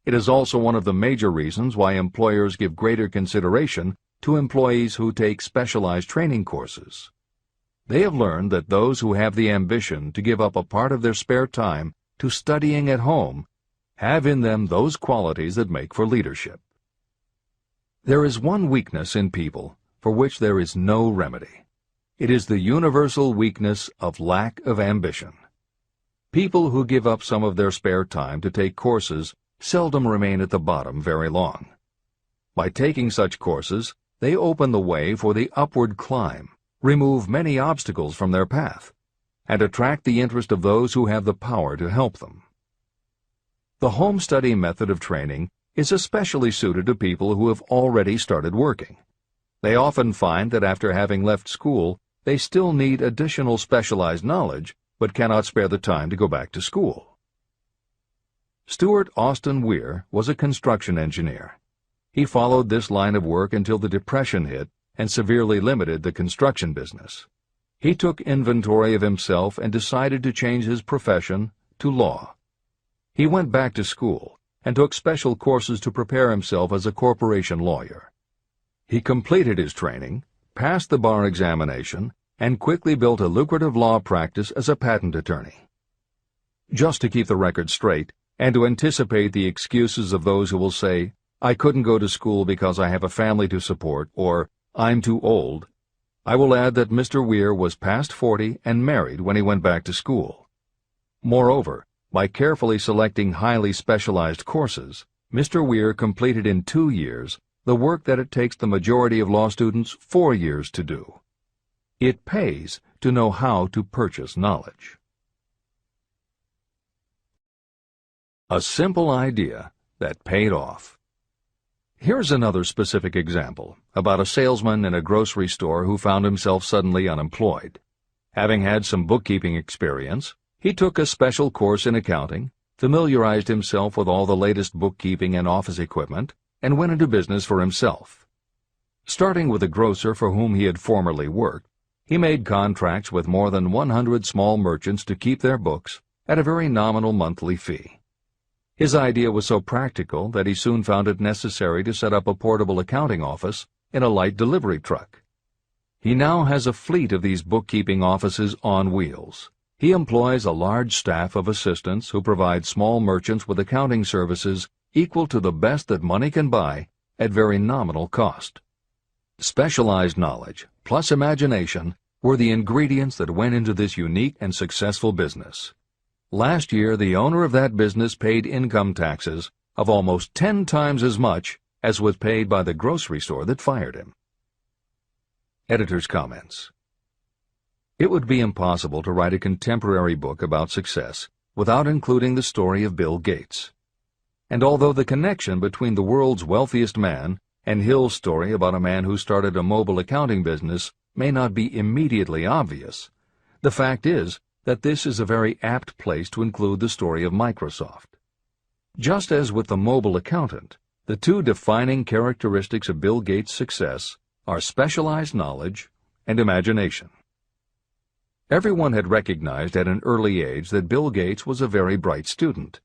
It is also one of the major reasons why employers give greater consideration to employees who take specialized training courses. They have learned that those who have the ambition to give up a part of their spare time to studying at home have in them those qualities that make for leadership. There is one weakness in people for which there is no remedy. It is the universal weakness of lack of ambition. People who give up some of their spare time to take courses seldom remain at the bottom very long. By taking such courses, they open the way for the upward climb, remove many obstacles from their path, and attract the interest of those who have the power to help them. The home study method of training is especially suited to people who have already started working. They often find that after having left school, they still need additional specialized knowledge, but cannot spare the time to go back to school. Stuart Austin Weir was a construction engineer. He followed this line of work until the Depression hit and severely limited the construction business. He took inventory of himself and decided to change his profession to law. He went back to school and took special courses to prepare himself as a corporation lawyer. He completed his training, passed the bar examination, and quickly built a lucrative law practice as a patent attorney. Just to keep the record straight, and to anticipate the excuses of those who will say, "I couldn't go to school because I have a family to support," or "I'm too old," I will add that Mr. Weir was past 40 and married when he went back to school. Moreover, by carefully selecting highly specialized courses, Mr. Weir completed in 2 years the work that it takes the majority of law students 4 years to do. It pays to know how to purchase knowledge. A simple idea that paid off. Here's another specific example about a salesman in a grocery store who found himself suddenly unemployed. Having had some bookkeeping experience, he took a special course in accounting, familiarized himself with all the latest bookkeeping and office equipment, and went into business for himself. Starting with a grocer for whom he had formerly worked, he made contracts with more than 100 small merchants to keep their books at a very nominal monthly fee. His idea was so practical that he soon found it necessary to set up a portable accounting office in a light delivery truck. He now has a fleet of these bookkeeping offices on wheels. He employs a large staff of assistants who provide small merchants with accounting services equal to the best that money can buy at very nominal cost. Specialized knowledge plus imagination were the ingredients that went into this unique and successful business. Last year, the owner of that business paid income taxes of almost 10 times as much as was paid by the grocery store that fired him. Editor's comments. It would be impossible to write a contemporary book about success without including the story of Bill Gates. And although the connection between the world's wealthiest man and Hill's story about a man who started a mobile accounting business may not be immediately obvious, the fact is that this is a very apt place to include the story of Microsoft. Just as with the mobile accountant, The two defining characteristics of Bill Gates' success are specialized knowledge and imagination. Everyone had recognized at an early age that Bill Gates was a very bright student,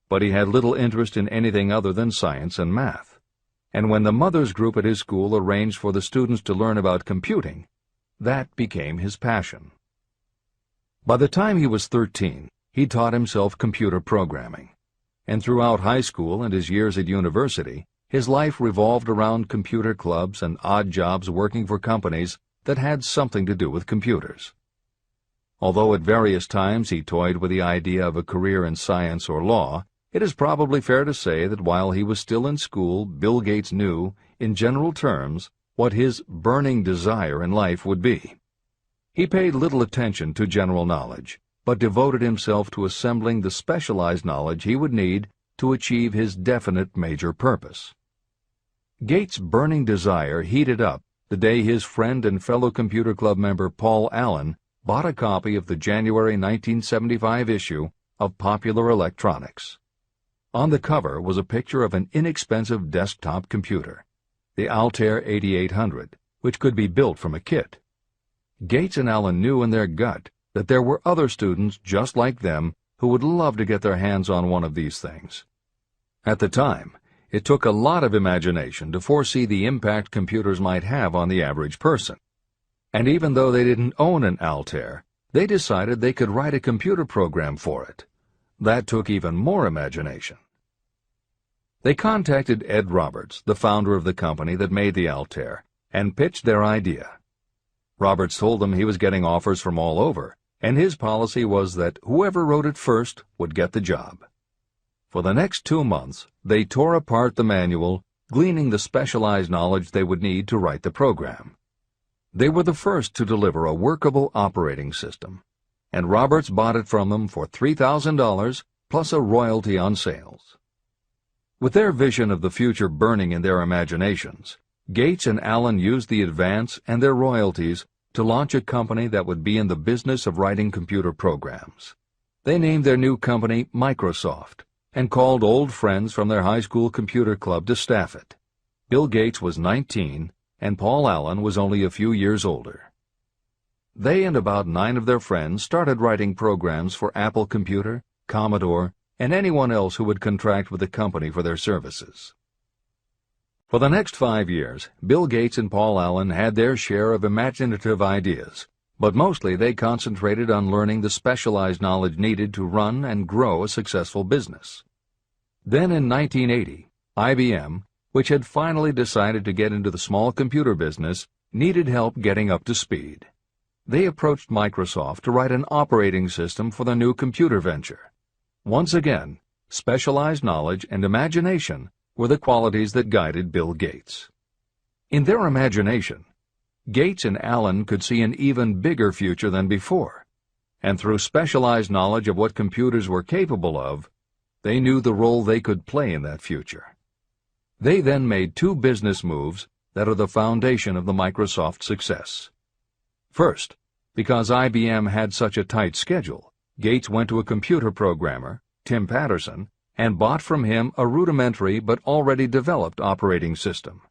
but he had little interest in anything other than science and math. And when the mothers group at his school arranged for the students to learn about computing, that became his passion. By the time he was 13, he taught himself computer programming, and throughout high school and his years at university, his life revolved around computer clubs and odd jobs working for companies that had something to do with computers. Although at various times he toyed with the idea of a career in science or law, it is probably fair to say that while he was still in school, Bill Gates knew, in general terms, what his burning desire in life would be. He paid little attention to general knowledge, but devoted himself to assembling the specialized knowledge he would need to achieve his definite major purpose. Gates' burning desire heated up the day his friend and fellow computer club member Paul Allen bought a copy of the January 1975 issue of Popular Electronics. On the cover was a picture of an inexpensive desktop computer, the Altair 8800, which could be built from a kit. Gates and Allen knew in their gut that there were other students just like them who would love to get their hands on one of these things. At the time, it took a lot of imagination to foresee the impact computers might have on the average person. And even though they didn't own an Altair, they decided they could write a computer program for it. That took even more imagination. They contacted Ed Roberts, the founder of the company that made the Altair, and pitched their idea. Roberts told them he was getting offers from all over, and his policy was that whoever wrote it first would get the job. For the next 2 months, they tore apart the manual, gleaning the specialized knowledge they would need to write the program. They were the first to deliver a workable operating system, and Roberts bought it from them for $3,000 plus a royalty on sales. With their vision of the future burning in their imaginations, Gates and Allen used the advance and their royalties to launch a company that would be in the business of writing computer programs. They named their new company Microsoft and called old friends from their high school computer club to staff it. Bill Gates was 19 and Paul Allen was only a few years older. They and about 9 of their friends started writing programs for Apple Computer, Commodore, and anyone else who would contract with the company for their services. For the next 5 years, Bill Gates and Paul Allen had their share of imaginative ideas, but mostly they concentrated on learning the specialized knowledge needed to run and grow a successful business. Then in 1980, IBM, which had finally decided to get into the small computer business, needed help getting up to speed. They approached Microsoft to write an operating system for their new computer venture. Once again, specialized knowledge and imagination were the qualities that guided Bill Gates. In their imagination, Gates and Allen could see an even bigger future than before, and through specialized knowledge of what computers were capable of, they knew the role they could play in that future. They then made 2 business moves that are the foundation of the Microsoft success. First, because IBM had such a tight schedule, Gates went to a computer programmer, Tim Patterson, and bought from him a rudimentary but already developed operating system.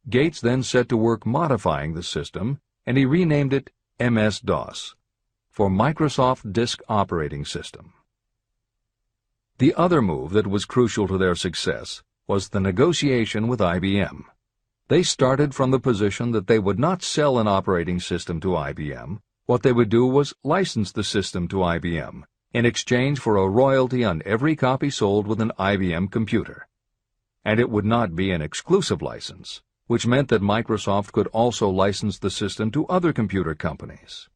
Gates then set to work modifying the system, and he renamed it MS-DOS, for Microsoft Disk Operating System. The other move that was crucial to their success was the negotiation with IBM. They started from the position that they would not sell an operating system to IBM. What they would do was license the system to IBM in exchange for a royalty on every copy sold with an IBM computer. And it would not be an exclusive license, which meant that Microsoft could also license the system to other computer companies.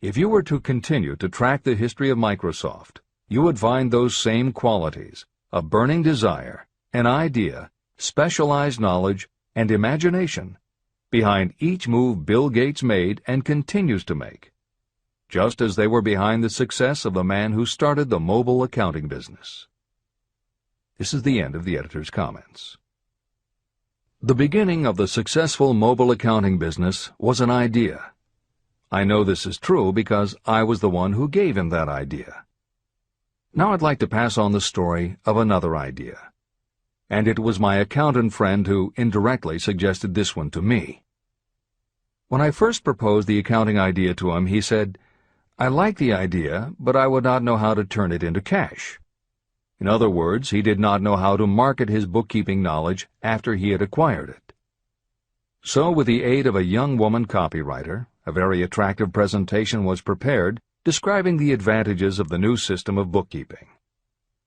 If you were to continue to track the history of Microsoft, you would find those same qualities: a burning desire, an idea, specialized knowledge, and imagination behind each move Bill Gates made and continues to make, just as they were behind the success of the man who started the mobile accounting business. This is the end of the editor's comments. The beginning of the successful mobile accounting business was an idea. I know this is true because I was the one who gave him that idea. Now I'd like to pass on the story of another idea. and it was my accountant friend who indirectly suggested this one to me. When I first proposed the accounting idea to him, he said, "I like the idea, but I would not know how to turn it into cash." In other words, he did not know how to market his bookkeeping knowledge after he had acquired it. So, with the aid of a young woman copywriter, a very attractive presentation was prepared describing the advantages of the new system of bookkeeping.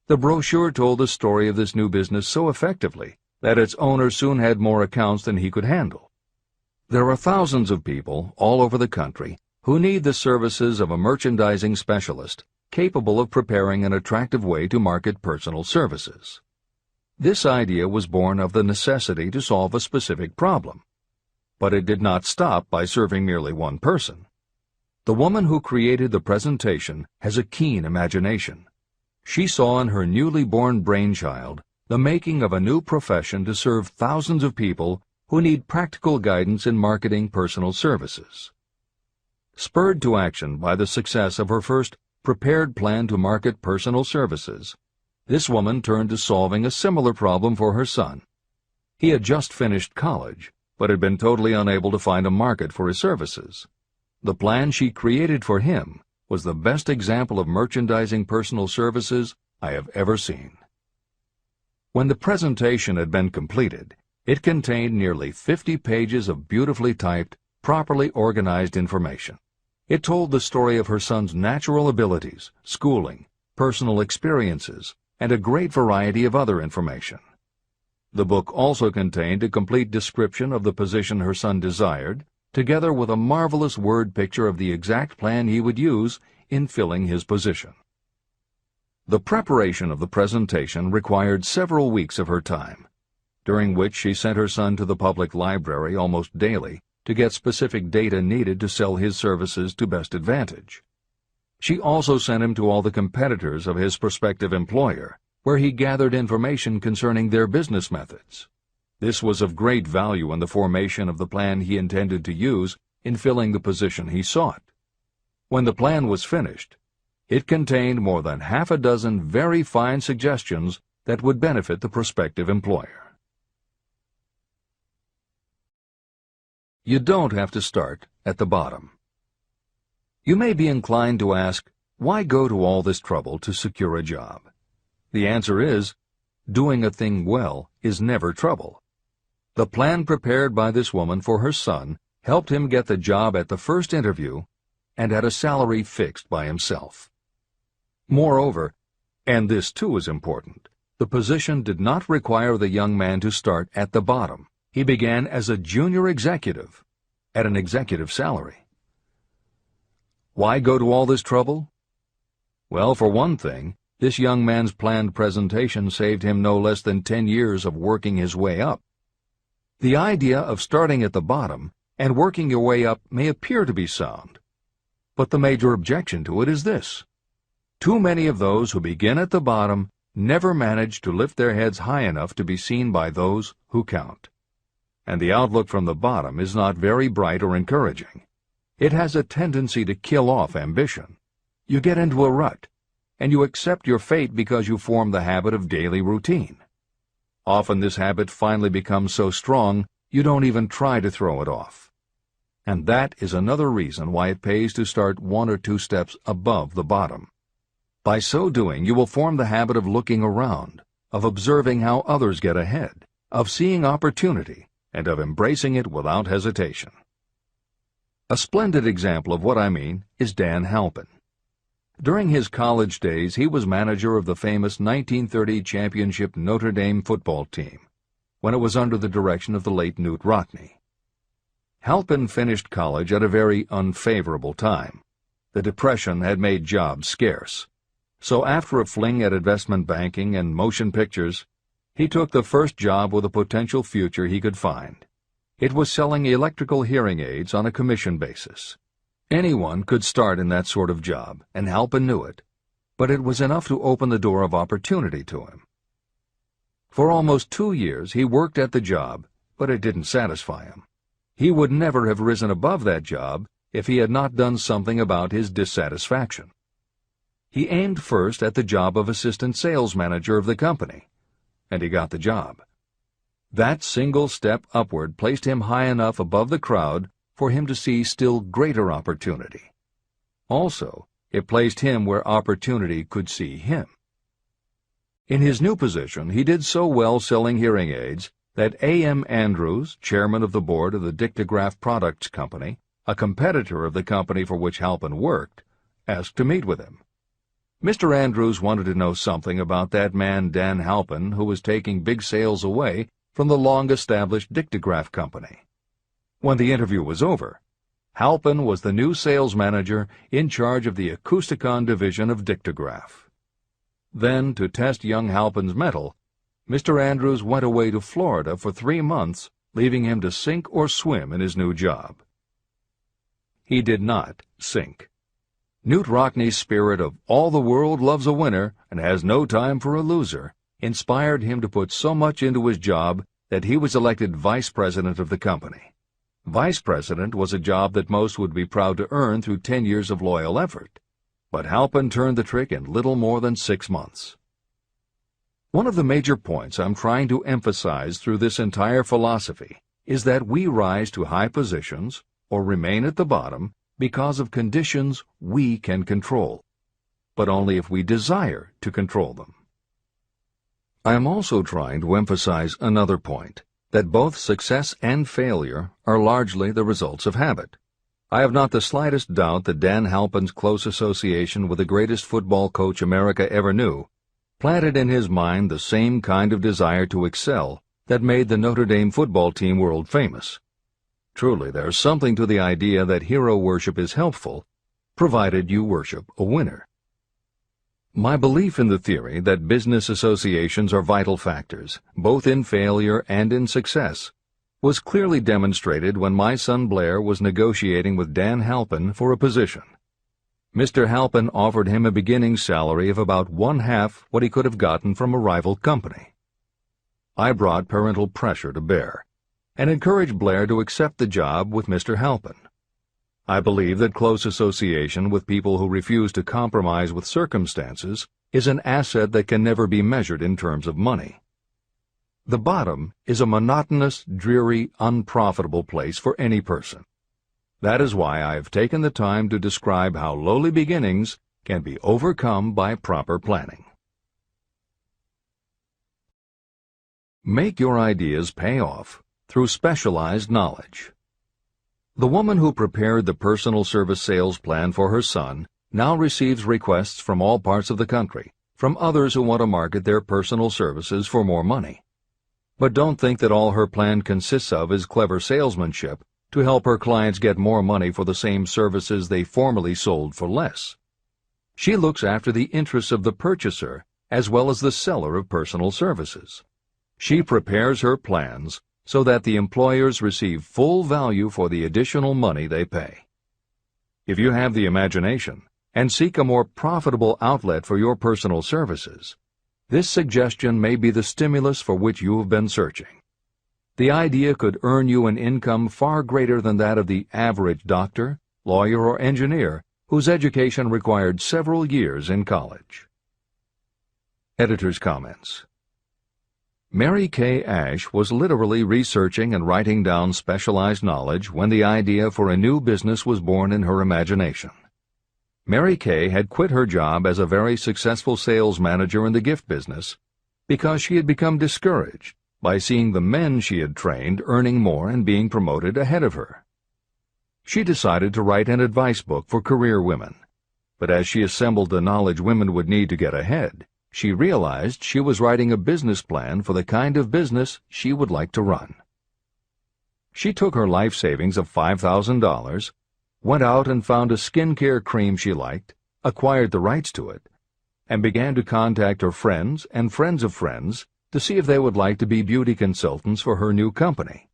The brochure told the story of this new business so effectively that its owner soon had more accounts than he could handle. There are thousands of people all over the country who need the services of a merchandising specialist capable of preparing an attractive way to market personal services. This idea was born of the necessity to solve a specific problem. But it did not stop by serving merely one person. The woman who created the presentation has a keen imagination. She saw in her newly born brainchild the making of a new profession to serve thousands of people who need practical guidance in marketing personal services. Spurred to action by the success of her first prepared plan to market personal services, this woman turned to solving a similar problem for her son. He had just finished college, but had been totally unable to find a market for his services. The plan she created for him was the best example of merchandising personal services I have ever seen. When the presentation had been completed, it contained nearly 50 pages of beautifully typed, properly organized information. It told the story of her son's natural abilities, schooling, personal experiences, and a great variety of other information. The book also contained a complete description of the position her son desired, together with a marvelous word picture of the exact plan he would use in filling his position. The preparation of the presentation required several weeks of her time, during which she sent her son to the public library almost daily to get specific data needed to sell his services to best advantage. She also sent him to all the competitors of his prospective employer, where he gathered information concerning their business methods. This was of great value in the formation of the plan he intended to use in filling the position he sought. When the plan was finished, it contained more than half a dozen very fine suggestions that would benefit the prospective employer. You don't have to start at the bottom. You may be inclined to ask, why go to all this trouble to secure a job? The answer is, doing a thing well is never trouble. The plan prepared by this woman for her son helped him get the job at the first interview and at a salary fixed by himself. Moreover, and this too is important, the position did not require the young man to start at the bottom. He began as a junior executive at an executive salary. Why go to all this trouble? Well, for one thing, this young man's planned presentation saved him no less than 10 years of working his way up. The idea of starting at the bottom and working your way up may appear to be sound, but the major objection to it is this: too many of those who begin at the bottom never manage to lift their heads high enough to be seen by those who count. And the outlook from the bottom is not very bright or encouraging. It has a tendency to kill off ambition. You get into a rut, and you accept your fate because you form the habit of daily routine. Often this habit finally becomes so strong you don't even try to throw it off. And that is another reason why it pays to start 1 or 2 steps above the bottom. By so doing, you will form the habit of looking around, of observing how others get ahead, of seeing opportunity, and of embracing it without hesitation. A splendid example of what I mean is Dan Halpin. During his college days, he was manager of the famous 1930 championship Notre Dame football team, when it was under the direction of the late Newt Rockne. Halpin finished college at a very unfavorable time. The Depression had made jobs scarce. So after a fling at investment banking and motion pictures, he took the first job with a potential future he could find. It was selling electrical hearing aids on a commission basis. Anyone could start in that sort of job, and Halpin knew it, but it was enough to open the door of opportunity to him. For almost 2 years he worked at the job, but it didn't satisfy him. He would never have risen above that job if he had not done something about his dissatisfaction. He aimed first at the job of assistant sales manager of the company, and he got the job. That single step upward placed him high enough above the crowd for him to see still greater opportunity. Also, it placed him where opportunity could see him. In his new position, he did so well selling hearing aids that A.M. Andrews, chairman of the board of the Dictograph Products Company, a competitor of the company for which Halpin worked, asked to meet with him. Mr. Andrews wanted to know something about that man Dan Halpin, who was taking big sales away from the long-established Dictograph Company. When the interview was over, Halpin was the new sales manager in charge of the Acousticon division of Dictograph. Then, to test young Halpin's mettle, Mr. Andrews went away to Florida for 3 months, leaving him to sink or swim in his new job. He did not sink. Knute Rockne's spirit of all the world loves a winner and has no time for a loser inspired him to put so much into his job that he was elected vice president of the company. Vice president was a job that most would be proud to earn through 10 years of loyal effort, but Halpin turned the trick in little more than 6 months. One of the major points I'm trying to emphasize through this entire philosophy is that we rise to high positions or remain at the bottom because of conditions we can control, but only if we desire to control them. I am also trying to emphasize another point, that both success and failure are largely the results of habit. I have not the slightest doubt that Dan Halpin's close association with the greatest football coach America ever knew planted in his mind the same kind of desire to excel that made the Notre Dame football team world famous. Truly, there's something to the idea that hero worship is helpful, provided you worship a winner. My belief in the theory that business associations are vital factors, both in failure and in success, was clearly demonstrated when my son Blair was negotiating with Dan Halpin for a position. Mr. Halpin offered him a beginning salary of about 1/2 what he could have gotten from a rival company. I brought parental pressure to bear, and encouraged Blair to accept the job with Mr. Halpin. I believe that close association with people who refuse to compromise with circumstances is an asset that can never be measured in terms of money. The bottom is a monotonous, dreary, unprofitable place for any person. That is why I have taken the time to describe how lowly beginnings can be overcome by proper planning. Make your ideas pay off through specialized knowledge. The woman who prepared the personal service sales plan for her son now receives requests from all parts of the country, from others who want to market their personal services for more money. But don't think that all her plan consists of is clever salesmanship to help her clients get more money for the same services they formerly sold for less. She looks after the interests of the purchaser as well as the seller of personal services. She prepares her plans so that the employers receive full value for the additional money they pay. If you have the imagination and seek a more profitable outlet for your personal services, this suggestion may be the stimulus for which you have been searching. The idea could earn you an income far greater than that of the average doctor, lawyer, or engineer whose education required several years in college. Editor's comments. Mary Kay Ash was literally researching and writing down specialized knowledge when the idea for a new business was born in her imagination. Mary Kay had quit her job as a very successful sales manager in the gift business because she had become discouraged by seeing the men she had trained earning more and being promoted ahead of her. She decided to write an advice book for career women, but as she assembled the knowledge women would need to get ahead, she realized she was writing a business plan for the kind of business she would like to run. She took her life savings of $5,000, went out and found a skincare cream she liked, acquired the rights to it, and began to contact her friends and friends of friends to see if they would like to be beauty consultants for her new company.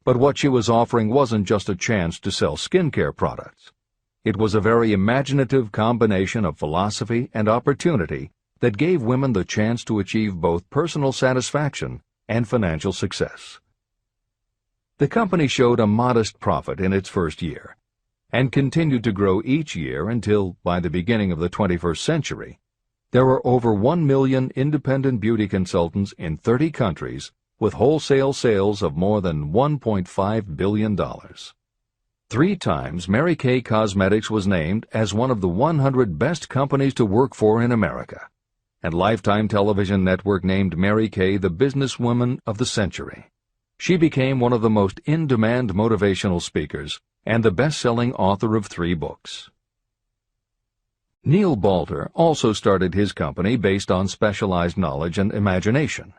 But what she was offering wasn't just a chance to sell skincare products. It was a very imaginative combination of philosophy and opportunity that gave women the chance to achieve both personal satisfaction and financial success. The company showed a modest profit in its first year, and continued to grow each year until, by the beginning of the 21st century, There are over 1 million independent beauty consultants in 30 countries with wholesale sales of more than $1.5 billion. 3 times Mary Kay Cosmetics was named as one of the 100 best companies to work for in America, and Lifetime Television Network named Mary Kay the businesswoman of the century. She became one of the most in-demand motivational speakers and the best-selling author of 3 books. Neil Balter also started his company based on specialized knowledge and imagination.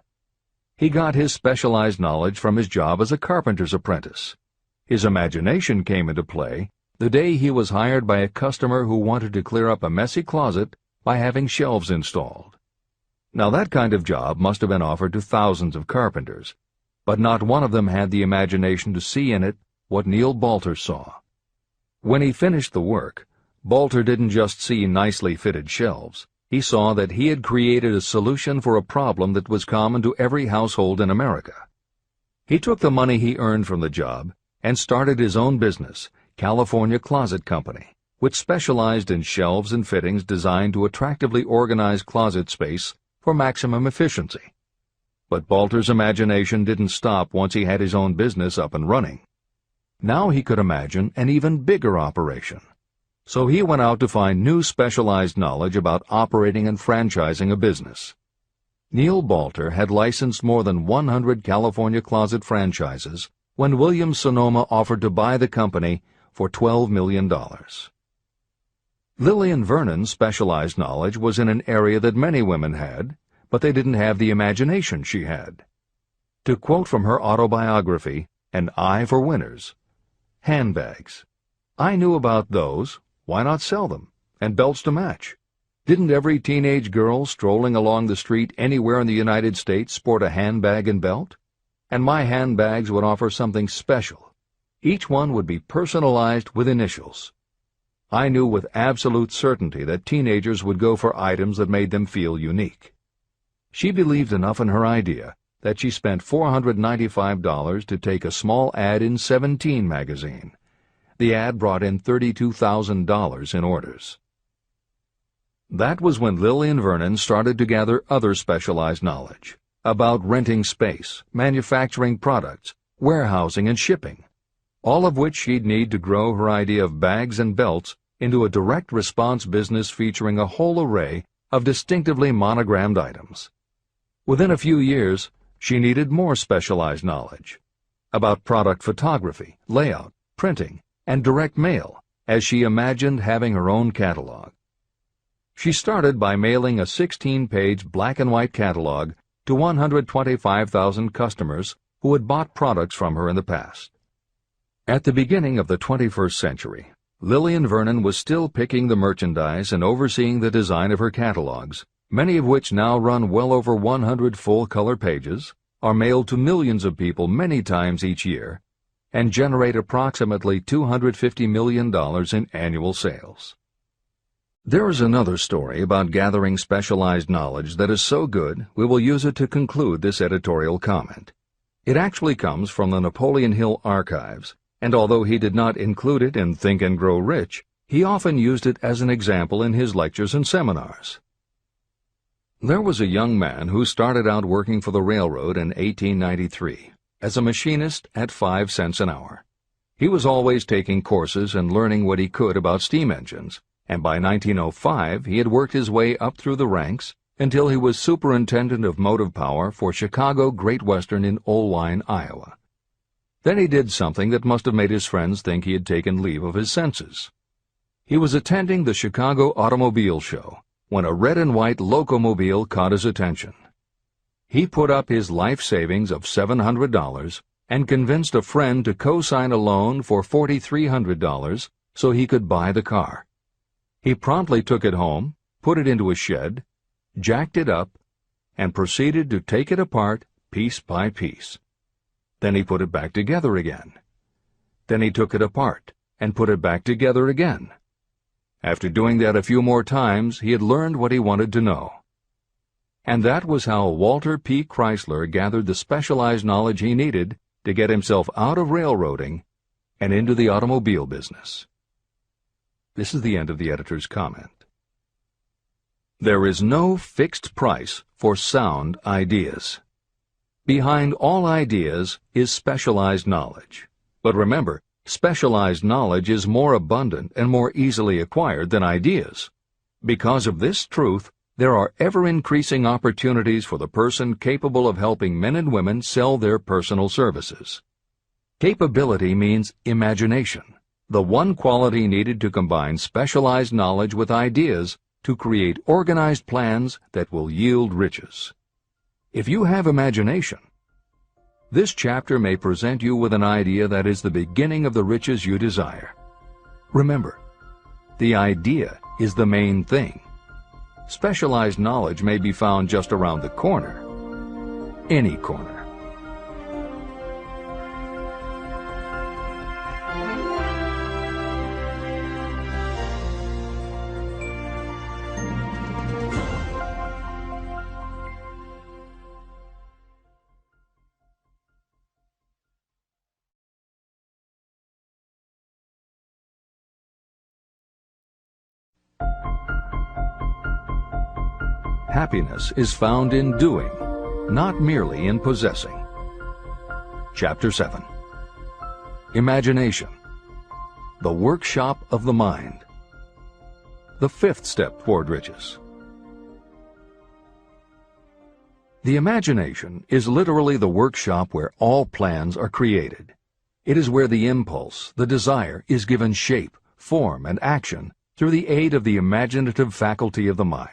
He got his specialized knowledge from his job as a carpenter's apprentice. His imagination came into play the day he was hired by a customer who wanted to clear up a messy closet by having shelves installed. Now that kind of job must have been offered to thousands of carpenters, but not one of them had the imagination to see in it what Neil Balter saw. When he finished the work, Balter didn't just see nicely fitted shelves. He saw that he had created a solution for a problem that was common to every household in America. He took the money he earned from the job and started his own business, California Closet Company, which specialized in shelves and fittings designed to attractively organize closet space for maximum efficiency. But Balter's imagination didn't stop once he had his own business up and running. Now he could imagine an even bigger operation. So he went out to find new specialized knowledge about operating and franchising a business. Neil Balter had licensed more than 100 California Closet franchises when Williams-Sonoma offered to buy the company for $12 million. Lillian Vernon's specialized knowledge was in an area that many women had, but they didn't have the imagination she had. To quote from her autobiography, An Eye for Winners, handbags. I knew about those. Why not sell them? And belts to match. Didn't every teenage girl strolling along the street anywhere in the United States sport a handbag and belt? And my handbags would offer something special. Each one would be personalized with initials. I knew with absolute certainty that teenagers would go for items that made them feel unique. She believed enough in her idea that she spent $495 to take a small ad in 17 magazine. The ad brought in $32,000 in orders. That was when Lillian Vernon started to gather other specialized knowledge about renting space, manufacturing products, warehousing, and shipping, all of which she'd need to grow her idea of bags and belts into a direct response business featuring a whole array of distinctively monogrammed items. Within a few years, she needed more specialized knowledge about product photography, layout, printing, and direct mail, as she imagined having her own catalog. She started by mailing a 16-page black-and-white catalog to 125,000 customers who had bought products from her in the past. At the beginning of the 21st century, Lillian Vernon was still picking the merchandise and overseeing the design of her catalogs, many of which now run well over 100 full-color pages, are mailed to millions of people many times each year, and generate approximately $250 million in annual sales. There is another story about gathering specialized knowledge that is so good we will use it to conclude this editorial comment. It actually comes from the Napoleon Hill archives, and although he did not include it in Think and Grow Rich, he often used it as an example in his lectures and seminars. There was a young man who started out working for the railroad in 1893. As a machinist at 5 cents an hour. He was always taking courses and learning what he could about steam engines, and by 1905 he had worked his way up through the ranks until he was superintendent of motive power for Chicago Great Western in Olwine, Iowa. Then he did something that must have made his friends think he had taken leave of his senses. He was attending the Chicago Automobile Show when a red and white locomobile caught his attention. He put up his life savings of $700 and convinced a friend to co-sign a loan for $4,300 so he could buy the car. He promptly took it home, put it into a shed, jacked it up, and proceeded to take it apart piece by piece. Then he put it back together again. Then he took it apart and put it back together again. After doing that a few more times, he had learned what he wanted to know. And that was how Walter P. Chrysler gathered the specialized knowledge he needed to get himself out of railroading and into the automobile business. This is the end of the editor's comment. There is no fixed price for sound ideas. Behind all ideas is specialized knowledge. But remember, specialized knowledge is more abundant and more easily acquired than ideas. Because of this truth, there are ever-increasing opportunities for the person capable of helping men and women sell their personal services. Capability means imagination, the one quality needed to combine specialized knowledge with ideas to create organized plans that will yield riches. If you have imagination, this chapter may present you with an idea that is the beginning of the riches you desire. Remember, the idea is the main thing. Specialized knowledge may be found just around the corner. Any corner. Happiness is found in doing, not merely in possessing. Chapter 7. Imagination, the workshop of the mind. The fifth step toward riches. The imagination is literally the workshop where all plans are created. It is where the impulse, the desire, is given shape, form, and action through the aid of the imaginative faculty of the mind.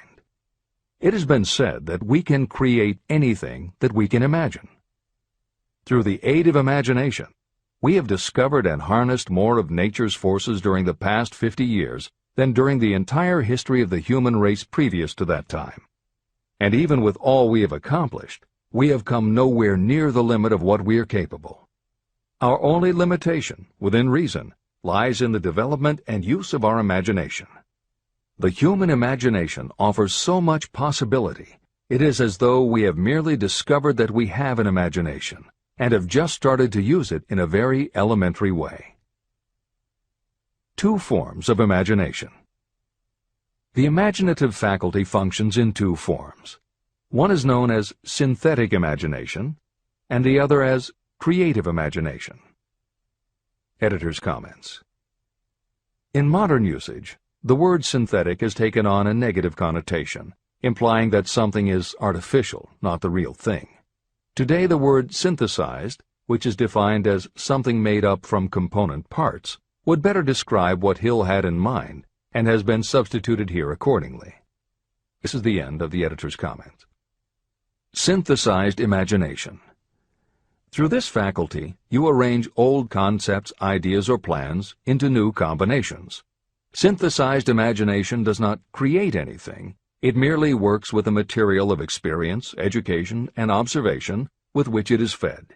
It has been said that we can create anything that we can imagine. Through the aid of imagination, we have discovered and harnessed more of nature's forces during the past 50 years than during the entire history of the human race previous to that time. And even with all we have accomplished, we have come nowhere near the limit of what we are capable. Our only limitation, within reason, lies in the development and use of our imagination. The human imagination offers so much possibility. It is as though we have merely discovered that we have an imagination and have just started to use it in a very elementary way. Two forms of imagination. The imaginative faculty functions in two forms. One is known as synthetic imagination, and the other as creative imagination. Editor's comments. In modern usage, the word synthetic has taken on a negative connotation, implying that something is artificial, not the real thing. Today the word synthesized, which is defined as something made up from component parts, would better describe what Hill had in mind and has been substituted here accordingly. This is the end of the editor's comment. Synthesized imagination. Through this faculty, you arrange old concepts, ideas, or plans into new combinations. Synthesized imagination does not create anything. It merely works with the material of experience, education, and observation with which it is fed.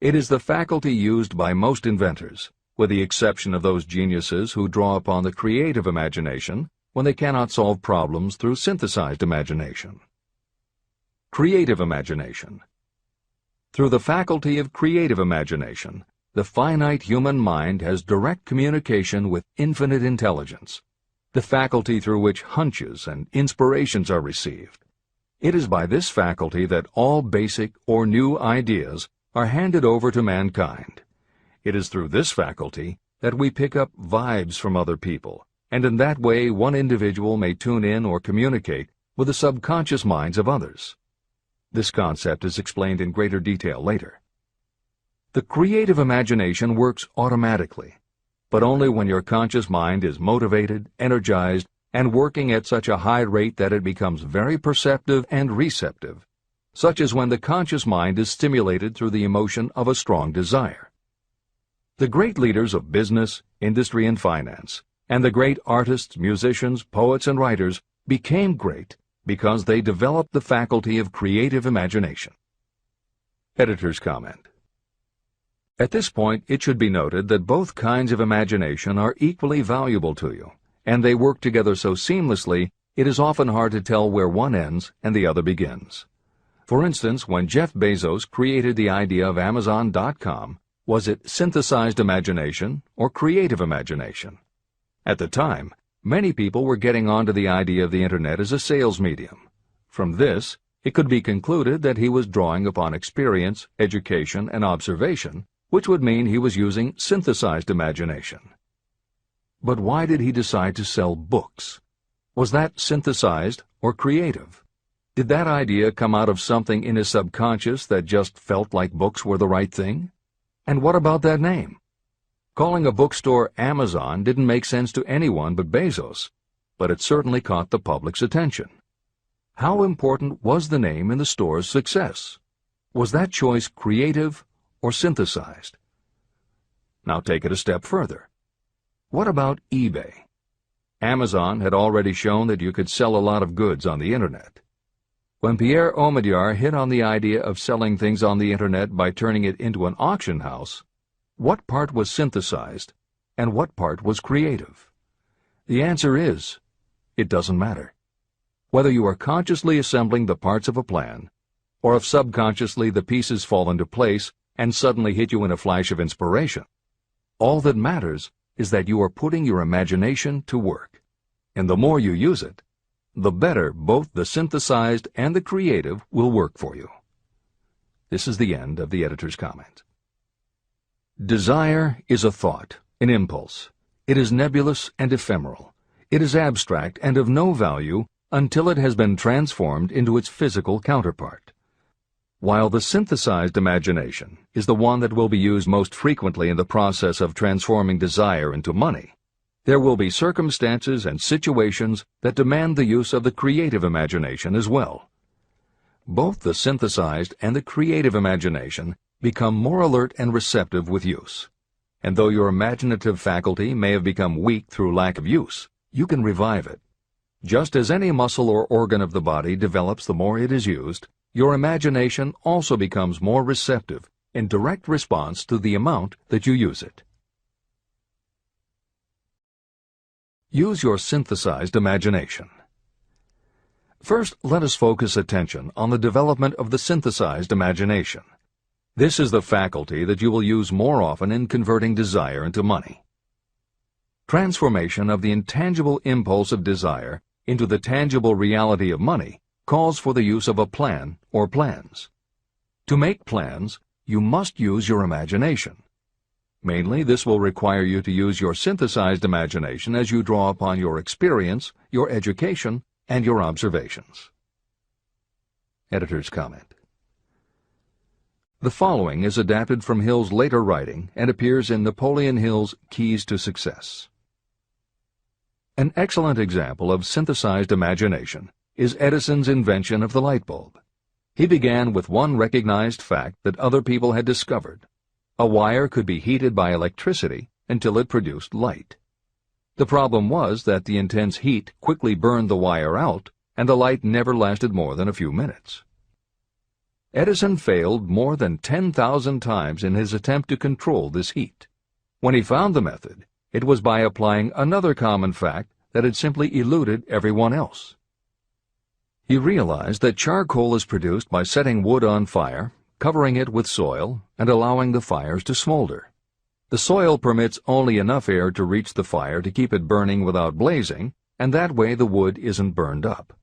It is the faculty used by most inventors, with the exception of those geniuses who draw upon the creative imagination when they cannot solve problems through synthesized imagination. Creative imagination. Through the faculty of creative imagination, the finite human mind has direct communication with infinite intelligence, the faculty through which hunches and inspirations are received. It is by this faculty that all basic or new ideas are handed over to mankind. It is through this faculty that we pick up vibes from other people, and in that way one individual may tune in or communicate with the subconscious minds of others. This concept is explained in greater detail later. The creative imagination works automatically, but only when your conscious mind is motivated, energized, and working at such a high rate that it becomes very perceptive and receptive, such as when the conscious mind is stimulated through the emotion of a strong desire. The great leaders of business, industry, and finance, and the great artists, musicians, poets, and writers became great because they developed the faculty of creative imagination. Editor's comment. At this point, it should be noted that both kinds of imagination are equally valuable to you, and they work together so seamlessly it is often hard to tell where one ends and the other begins. For instance, when Jeff Bezos created the idea of Amazon.com, was it synthesized imagination or creative imagination? At the time, Many people were getting onto the idea of the Internet as a sales medium. From this, it could be concluded that he was drawing upon experience, education, and observation, which would mean he was using synthesized imagination. But why did he decide to sell books? Was that synthesized or creative? Did that idea come out of something in his subconscious that just felt like books were the right thing? And what about that name? Calling a bookstore Amazon didn't make sense to anyone but Bezos, but it certainly caught the public's attention. How important was the name in the store's success? Was that choice creative or synthesized? Now take it a step further. What about eBay? Amazon had already shown that you could sell a lot of goods on the Internet. When Pierre Omidyar hit on the idea of selling things on the Internet by turning it into an auction house, what part was synthesized and what part was creative? The answer is, it doesn't matter. Whether you are consciously assembling the parts of a plan, or if subconsciously the pieces fall into place and suddenly hit you in a flash of inspiration, all that matters is that you are putting your imagination to work. And the more you use it, the better both the synthesized and the creative will work for you. This is the end of the editor's comment. Desire is a thought, an impulse. It is nebulous and ephemeral. It is abstract and of no value until it has been transformed into its physical counterpart. While the synthesized imagination is the one that will be used most frequently in the process of transforming desire into money, there will be circumstances and situations that demand the use of the creative imagination as well. Both the synthesized and the creative imagination become more alert and receptive with use. And though your imaginative faculty may have become weak through lack of use, you can revive it. Just as any muscle or organ of the body develops the more it is used, your imagination also becomes more receptive in direct response to the amount that you use it. Use your synthesized imagination. First, let us focus attention on the development of the synthesized imagination. This is the faculty that you will use more often in converting desire into money. Transformation of the intangible impulse of desire into the tangible reality of money calls for the use of a plan or plans. To make plans, you must use your imagination. Mainly, this will require you to use your synthesized imagination as you draw upon your experience, your education, and your observations. Editor's comment. The following is adapted from Hill's later writing and appears in Napoleon Hill's Keys to Success. An excellent example of synthesized imagination is Edison's invention of the light bulb. He began with one recognized fact that other people had discovered. A wire could be heated by electricity until it produced light. The problem was that the intense heat quickly burned the wire out, and the light never lasted more than a few minutes. Edison failed more than 10,000 times in his attempt to control this heat. When he found the method, it was by applying another common fact that had simply eluded everyone else. He realized that charcoal is produced by setting wood on fire, covering it with soil, and allowing the fires to smolder. The soil permits only enough air to reach the fire to keep it burning without blazing, and that way the wood isn't burned up.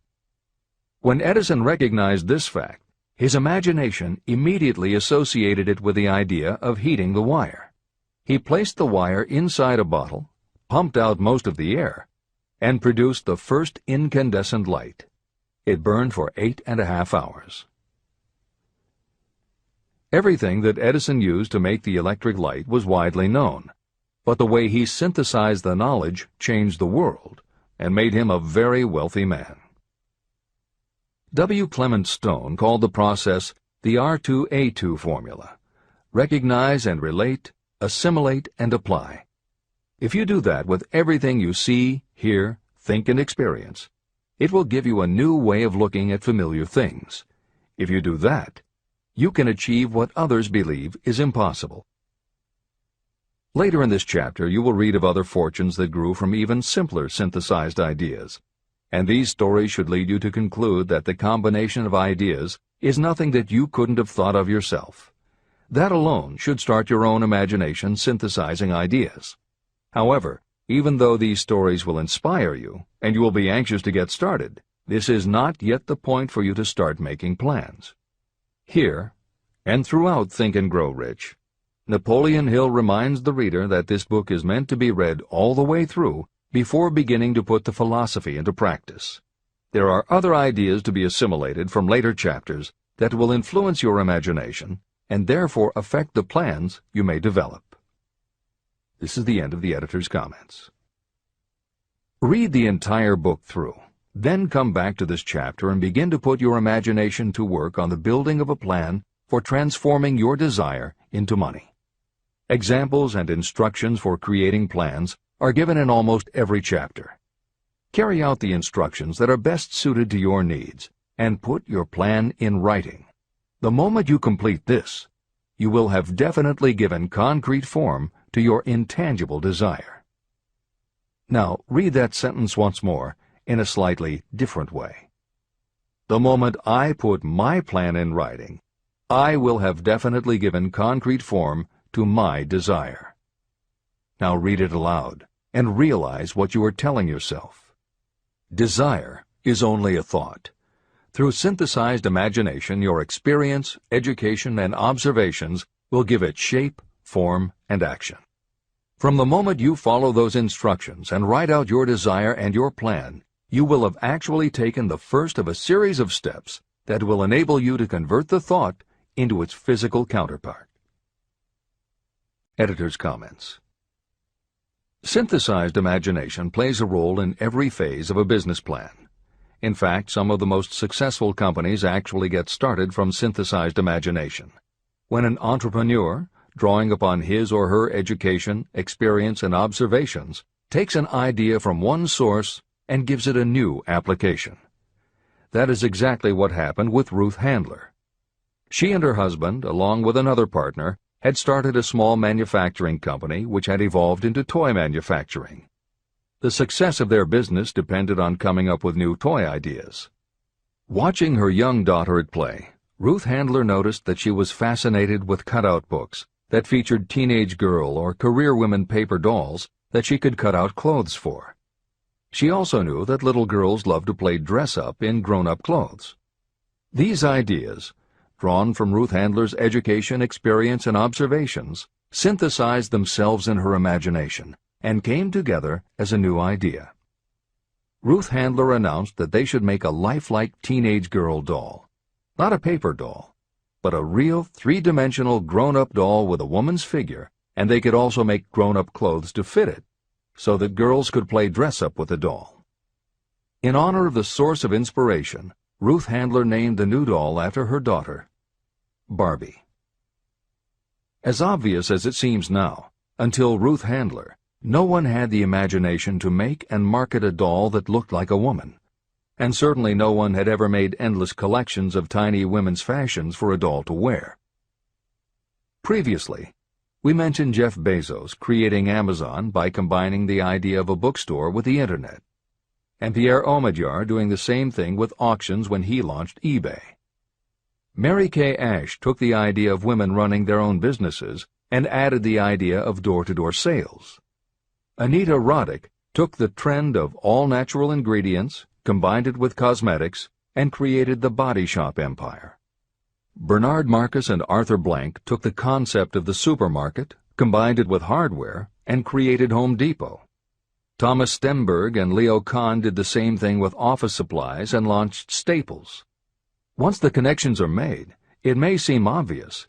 When Edison recognized this fact, his imagination immediately associated it with the idea of heating the wire. He placed the wire inside a bottle, pumped out most of the air, and produced the first incandescent light. It burned for 8.5 hours. Everything that Edison used to make the electric light was widely known, but the way he synthesized the knowledge changed the world and made him a very wealthy man. W. Clement Stone called the process the R2A2 formula: recognize and relate, assimilate and apply. If you do that with everything you see, hear, think, and experience, it will give you a new way of looking at familiar things. If you do that, you can achieve what others believe is impossible. Later in this chapter, you will read of other fortunes that grew from even simpler synthesized ideas. And these stories should lead you to conclude that the combination of ideas is nothing that you couldn't have thought of yourself. That alone should start your own imagination synthesizing ideas. However, Even though these stories will inspire you, and you will be anxious to get started, this is not yet the point for you to start making plans. Here, and throughout Think and Grow Rich, Napoleon Hill reminds the reader that this book is meant to be read all the way through before beginning to put the philosophy into practice. There are other ideas to be assimilated from later chapters that will influence your imagination and therefore affect the plans you may develop. This is the end of the editor's comments. Read the entire book through, then come back to this chapter and begin to put your imagination to work on the building of a plan for transforming your desire into money. Examples and instructions for creating plans are given in almost every chapter. Carry out the instructions that are best suited to your needs and put your plan in writing. The moment you complete this, you will have definitely given concrete form to your intangible desire. Now, read that sentence once more in a slightly different way. The moment I put my plan in writing, I will have definitely given concrete form to my desire. Now read it aloud and realize what you are telling yourself. Desire is only a thought. Through synthesized imagination, your experience, education, and observations will give it shape, form, and action. From the moment you follow those instructions and write out your desire and your plan, you will have actually taken the first of a series of steps that will enable you to convert the thought into its physical counterpart. Editor's comments. Synthesized imagination plays a role in every phase of a business plan. In fact, some of the most successful companies actually get started from synthesized imagination. When an entrepreneur, drawing upon his or her education, experience, and observations, takes an idea from one source and gives it a new application. That is exactly what happened with Ruth Handler. She and her husband, along with another partner, had started a small manufacturing company which had evolved into toy manufacturing. The success of their business depended on coming up with new toy ideas. Watching her young daughter at play, Ruth Handler noticed that she was fascinated with cutout books that featured teenage girl or career women paper dolls that she could cut out clothes for. She also knew that little girls loved to play dress-up in grown-up clothes. These ideas, drawn from Ruth Handler's education, experience, and observations, synthesized themselves in her imagination and came together as a new idea. Ruth Handler announced that they should make a lifelike teenage girl doll. Not a paper doll, but a real three-dimensional grown-up doll with a woman's figure, and they could also make grown-up clothes to fit it, so that girls could play dress-up with the doll. In honor of the source of inspiration, Ruth Handler named the new doll after her daughter, Barbie. As obvious as it seems now, until Ruth Handler, no one had the imagination to make and market a doll that looked like a woman, and certainly no one had ever made endless collections of tiny women's fashions for a doll to wear. Previously, we mentioned Jeff Bezos creating Amazon by combining the idea of a bookstore with the Internet, and Pierre Omidyar doing the same thing with auctions when he launched eBay. Mary Kay Ash took the idea of women running their own businesses and added the idea of door-to-door sales. Anita Roddick took the trend of all-natural ingredients, combined it with cosmetics, and created the body shop empire. Bernard Marcus and Arthur Blank took the concept of the supermarket, combined it with hardware, and created Home Depot. Thomas Stemberg and Leo Kahn did the same thing with office supplies and launched Staples. Once the connections are made, it may seem obvious,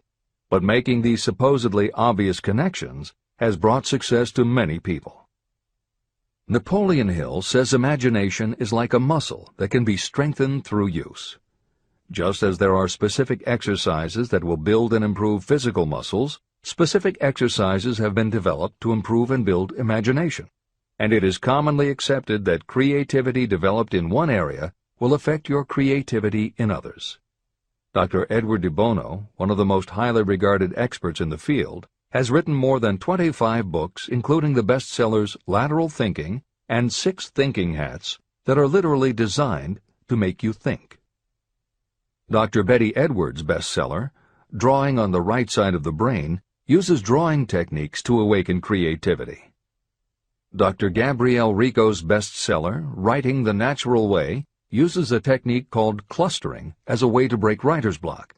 but making these supposedly obvious connections has brought success to many people. Napoleon Hill says imagination is like a muscle that can be strengthened through use. Just as there are specific exercises that will build and improve physical muscles, specific exercises have been developed to improve and build imagination. And it is commonly accepted that creativity developed in one area will affect your creativity in others. Dr. Edward de Bono, one of the most highly regarded experts in the field, has written more than 25 books, including the bestsellers Lateral Thinking and 6 Thinking Hats, that are literally designed to make you think. Dr. Betty Edwards' bestseller, Drawing on the Right Side of the Brain, uses drawing techniques to awaken creativity. Dr. Gabrielle Rico's bestseller, Writing the Natural Way, uses a technique called clustering as a way to break writer's block.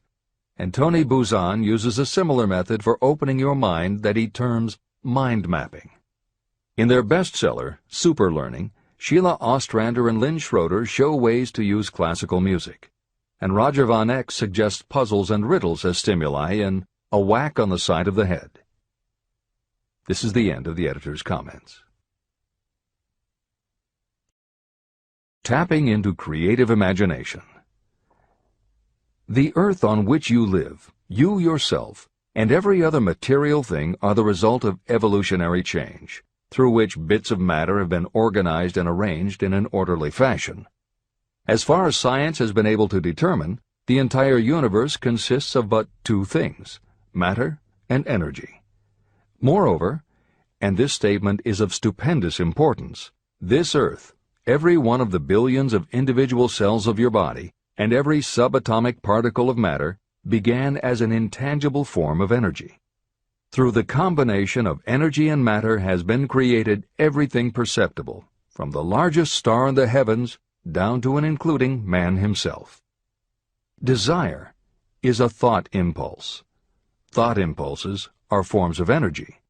And Tony Buzan uses a similar method for opening your mind that he terms mind mapping. In their bestseller, Super Learning, Sheila Ostrander and Lynn Schroeder show ways to use classical music. And Roger Von Eck suggests puzzles and riddles as stimuli in A Whack on the Side of the Head. This is the end of the editor's comments. Tapping into creative imagination. The earth on which you live, you yourself, and every other material thing are the result of evolutionary change, through which bits of matter have been organized and arranged in an orderly fashion. As far as science has been able to determine, the entire universe consists of but two things, matter and energy. Moreover, and this statement is of stupendous importance, this earth, every one of the billions of individual cells of your body, and every subatomic particle of matter began as an intangible form of energy. Through the combination of energy and matter has been created everything perceptible, from the largest star in the heavens down to and including man himself. Desire is a thought impulse. Thought impulses are forms of energy.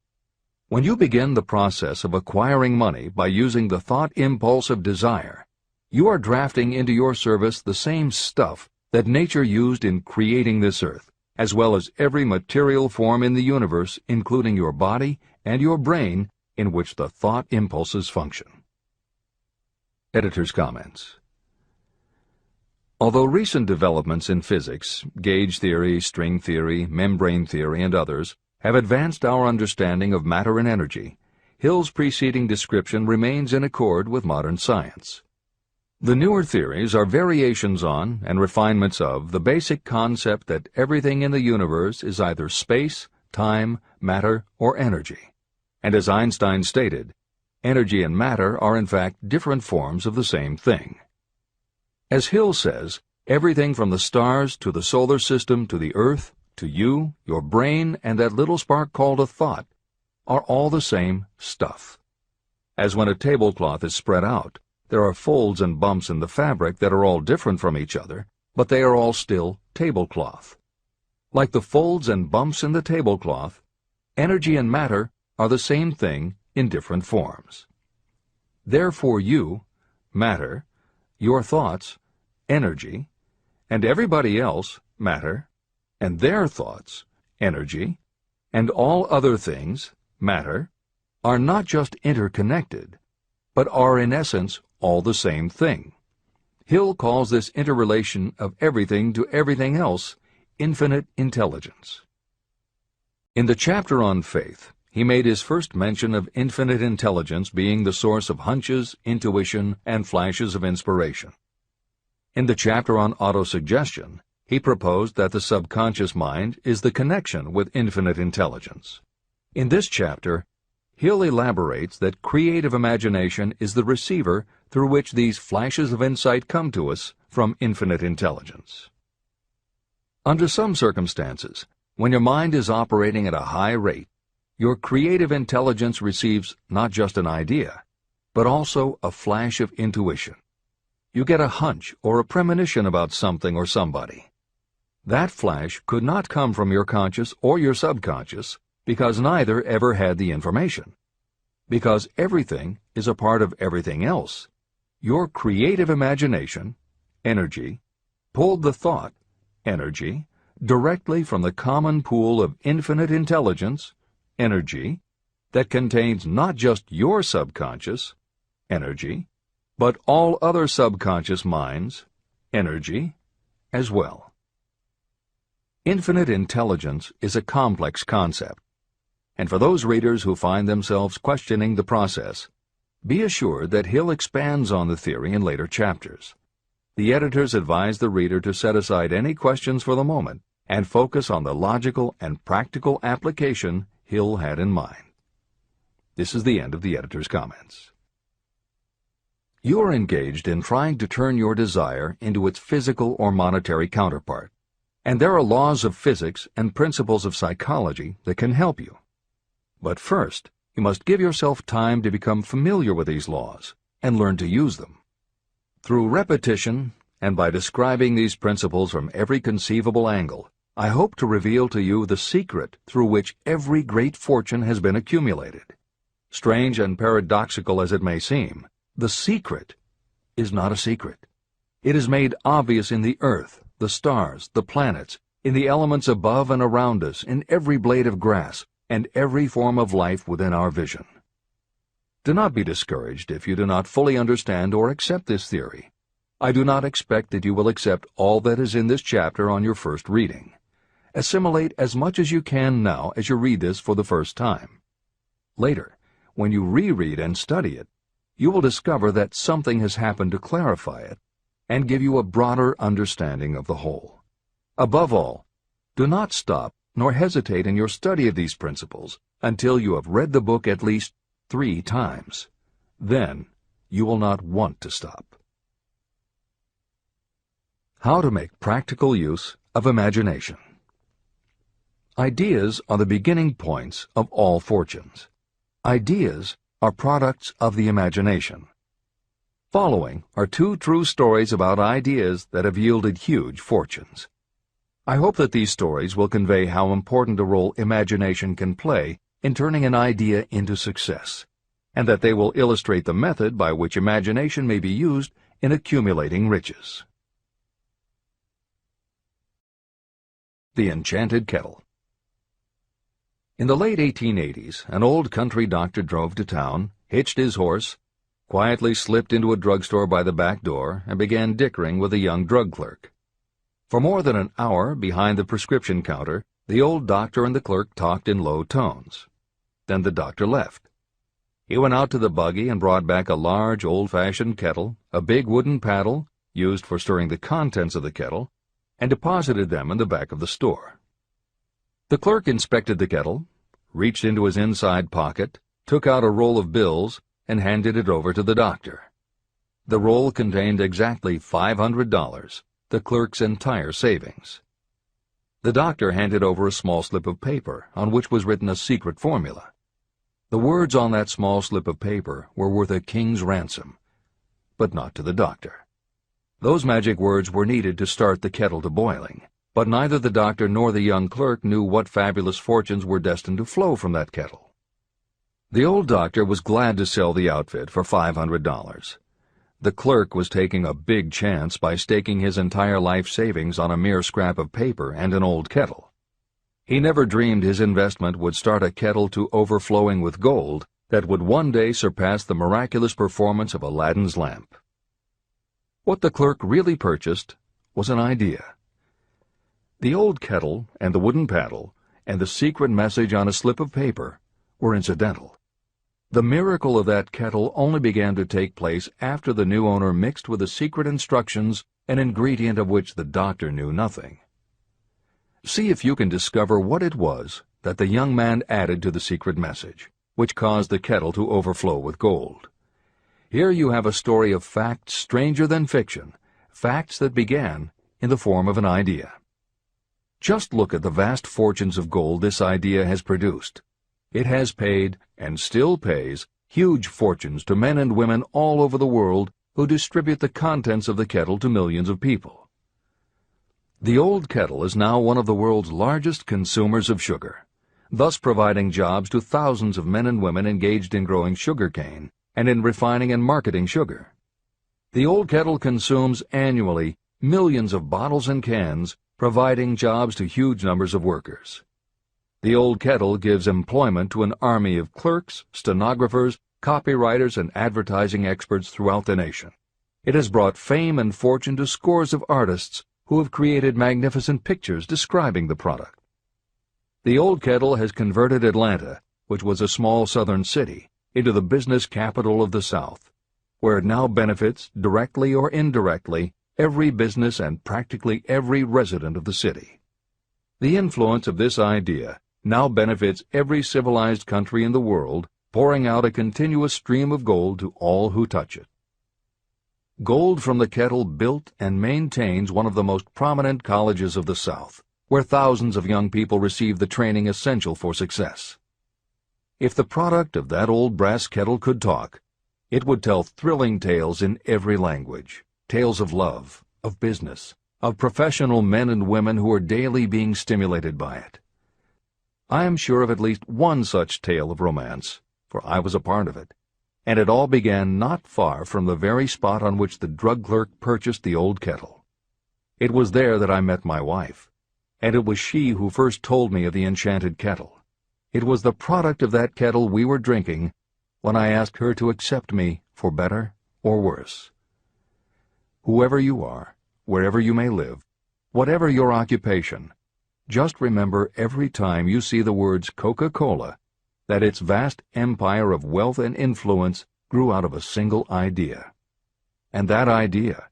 When you begin the process of acquiring money by using the thought impulse of desire, you are drafting into your service the same stuff that nature used in creating this earth, as well as every material form in the universe, including your body and your brain, in which the thought impulses function. Editor's comments. Although recent developments in physics, gauge theory, string theory, membrane theory, and others, have advanced our understanding of matter and energy, Hill's preceding description remains in accord with modern science. The newer theories are variations on and refinements of the basic concept that everything in the universe is either space, time, matter, or energy. And as Einstein stated, energy and matter are in fact different forms of the same thing. As Hill says, everything from the stars to the solar system to the earth, to you, your brain, and that little spark called a thought, are all the same stuff. As when a tablecloth is spread out, there are folds and bumps in the fabric that are all different from each other, but they are all still tablecloth. Like the folds and bumps in the tablecloth, energy and matter are the same thing in different forms. Therefore you, matter, your thoughts, energy, and everybody else, matter, and their thoughts, energy, and all other things, matter, are not just interconnected, but are in essence all the same thing. Hill calls this interrelation of everything to everything else infinite intelligence. In the chapter on faith, he made his first mention of infinite intelligence being the source of hunches, intuition, and flashes of inspiration. In the chapter on autosuggestion, he proposed that the subconscious mind is the connection with infinite intelligence. In this chapter, Hill elaborates that creative imagination is the receiver through which these flashes of insight come to us from infinite intelligence. Under some circumstances, when your mind is operating at a high rate, your creative intelligence receives not just an idea, but also a flash of intuition. You get a hunch or a premonition about something or somebody. That flash could not come from your conscious or your subconscious, because neither ever had the information. Because everything is a part of everything else, your creative imagination, energy, pulled the thought, energy, directly from the common pool of infinite intelligence, energy, that contains not just your subconscious, energy, but all other subconscious minds, energy, as well. Infinite intelligence is a complex concept, and for those readers who find themselves questioning the process, be assured that Hill expands on the theory in later chapters. The editors advise the reader to set aside any questions for the moment and focus on the logical and practical application Hill had in mind. This is the end of the editor's comments. You are engaged in trying to turn your desire into its physical or monetary counterpart, and there are laws of physics and principles of psychology that can help you. But first, you must give yourself time to become familiar with these laws and learn to use them. Through repetition, and by describing these principles from every conceivable angle, I hope to reveal to you the secret through which every great fortune has been accumulated. Strange and paradoxical as it may seem, the secret is not a secret. It is made obvious in the earth, the stars, the planets, in the elements above and around us, in every blade of grass, and every form of life within our vision. Do not be discouraged if you do not fully understand or accept this theory. I do not expect that you will accept all that is in this chapter on your first reading. Assimilate as much as you can now as you read this for the first time. Later, when you reread and study it, you will discover that something has happened to clarify it and give you a broader understanding of the whole. Above all, do not stop nor hesitate in your study of these principles until you have read the book at least 3 times. Then you will not want to stop. How to make practical use of imagination. Ideas are the beginning points of all fortunes. Ideas are products of the imagination. Following are 2 true stories about ideas that have yielded huge fortunes. I hope that these stories will convey how important a role imagination can play in turning an idea into success, and that they will illustrate the method by which imagination may be used in accumulating riches. The Enchanted Kettle. In the late 1880s, an old country doctor drove to town, hitched his horse, quietly slipped into a drugstore by the back door, and began dickering with a young drug clerk. For more than an hour, behind the prescription counter, the old doctor and the clerk talked in low tones. Then the doctor left. He went out to the buggy and brought back a large, old-fashioned kettle, a big wooden paddle, used for stirring the contents of the kettle, and deposited them in the back of the store. The clerk inspected the kettle, reached into his inside pocket, took out a roll of bills, and handed it over to the doctor. The roll contained exactly $500, the clerk's entire savings. The doctor handed over a small slip of paper on which was written a secret formula. The words on that small slip of paper were worth a king's ransom, but not to the doctor. Those magic words were needed to start the kettle to boiling, but neither the doctor nor the young clerk knew what fabulous fortunes were destined to flow from that kettle. The old doctor was glad to sell the outfit for $500. The clerk was taking a big chance by staking his entire life savings on a mere scrap of paper and an old kettle. He never dreamed his investment would start a kettle to overflowing with gold that would one day surpass the miraculous performance of Aladdin's lamp. What the clerk really purchased was an idea. The old kettle and the wooden paddle and the secret message on a slip of paper were incidental. The miracle of that kettle only began to take place after the new owner mixed with the secret instructions an ingredient of which the doctor knew nothing. See if you can discover what it was that the young man added to the secret message, which caused the kettle to overflow with gold. Here you have a story of facts stranger than fiction, facts that began in the form of an idea. Just look at the vast fortunes of gold this idea has produced. It has paid, and still pays, huge fortunes to men and women all over the world who distribute the contents of the kettle to millions of people. The old kettle is now one of the world's largest consumers of sugar, thus providing jobs to thousands of men and women engaged in growing sugarcane and in refining and marketing sugar. The old kettle consumes annually millions of bottles and cans, providing jobs to huge numbers of workers. The old kettle gives employment to an army of clerks, stenographers, copywriters, and advertising experts throughout the nation. It has brought fame and fortune to scores of artists who have created magnificent pictures describing the product. The old kettle has converted Atlanta, which was a small southern city, into the business capital of the South, where it now benefits, directly or indirectly, every business and practically every resident of the city. The influence of this idea now benefits every civilized country in the world, pouring out a continuous stream of gold to all who touch it. Gold from the kettle built and maintains one of the most prominent colleges of the South, where thousands of young people receive the training essential for success. If the product of that old brass kettle could talk, it would tell thrilling tales in every language, tales of love, of business, of professional men and women who are daily being stimulated by it. I am sure of at least one such tale of romance, for I was a part of it, and it all began not far from the very spot on which the drug clerk purchased the old kettle. It was there that I met my wife, and it was she who first told me of the enchanted kettle. It was the product of that kettle we were drinking when I asked her to accept me for better or worse. Whoever you are, wherever you may live, whatever your occupation, just remember every time you see the words Coca-Cola that its vast empire of wealth and influence grew out of a single idea. And that idea,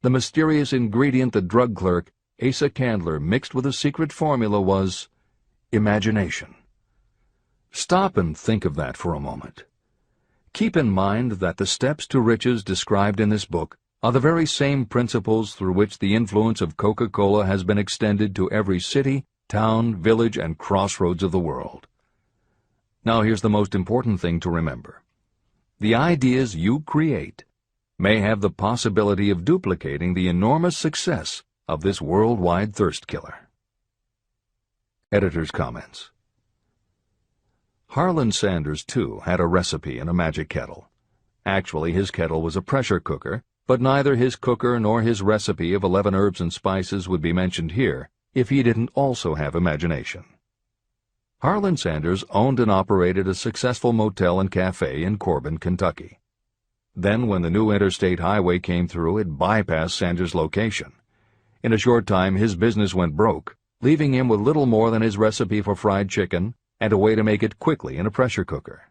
the mysterious ingredient the drug clerk, Asa Candler, mixed with a secret formula, was imagination. Stop and think of that for a moment. Keep in mind that the steps to riches described in this book are the very same principles through which the influence of Coca-Cola has been extended to every city, town, village, and crossroads of the world. Now here's the most important thing to remember. The ideas you create may have the possibility of duplicating the enormous success of this worldwide thirst killer. Editor's comments. Harlan Sanders, too, had a recipe in a magic kettle. Actually, his kettle was a pressure cooker, but neither his cooker nor his recipe of 11 herbs and spices would be mentioned here if he didn't also have imagination. Harlan Sanders owned and operated a successful motel and cafe in Corbin, Kentucky. Then, when the new interstate highway came through, it bypassed Sanders' location. In a short time, his business went broke, leaving him with little more than his recipe for fried chicken and a way to make it quickly in a pressure cooker.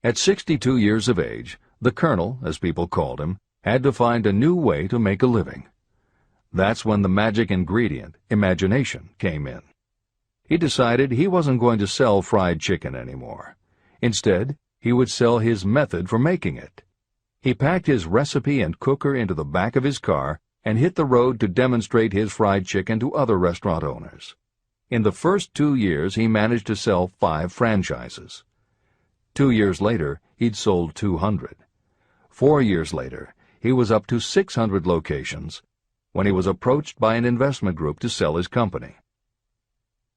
At 62 years of age, the Colonel, as people called him, had to find a new way to make a living. That's when the magic ingredient, imagination, came in. He decided he wasn't going to sell fried chicken anymore. Instead, he would sell his method for making it. He packed his recipe and cooker into the back of his car and hit the road to demonstrate his fried chicken to other restaurant owners. In the first 2 years, he managed to sell 5 franchises. 2 years later, he'd sold 200. 4 years later, he was up to 600 locations when he was approached by an investment group to sell his company.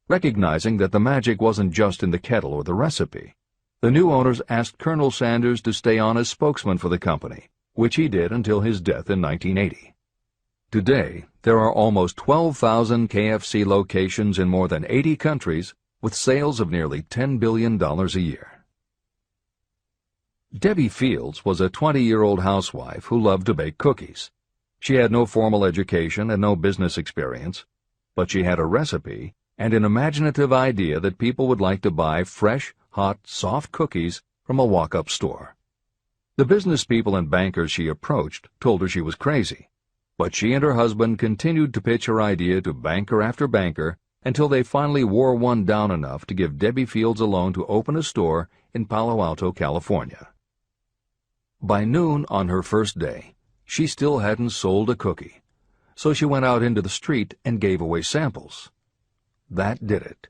Recognizing that the magic wasn't just in the kettle or the recipe, the new owners asked Colonel Sanders to stay on as spokesman for the company, which he did until his death in 1980. Today, there are almost 12,000 KFC locations in more than 80 countries with sales of nearly $10 billion a year. Debbie Fields was a 20-year-old housewife who loved to bake cookies. She had no formal education and no business experience, but she had a recipe and an imaginative idea that people would like to buy fresh, hot, soft cookies from a walk-up store. The business people and bankers she approached told her she was crazy, but she and her husband continued to pitch her idea to banker after banker until they finally wore one down enough to give Debbie Fields a loan to open a store in Palo Alto, California. By noon on her first day, she still hadn't sold a cookie, so she went out into the street and gave away samples. That did it.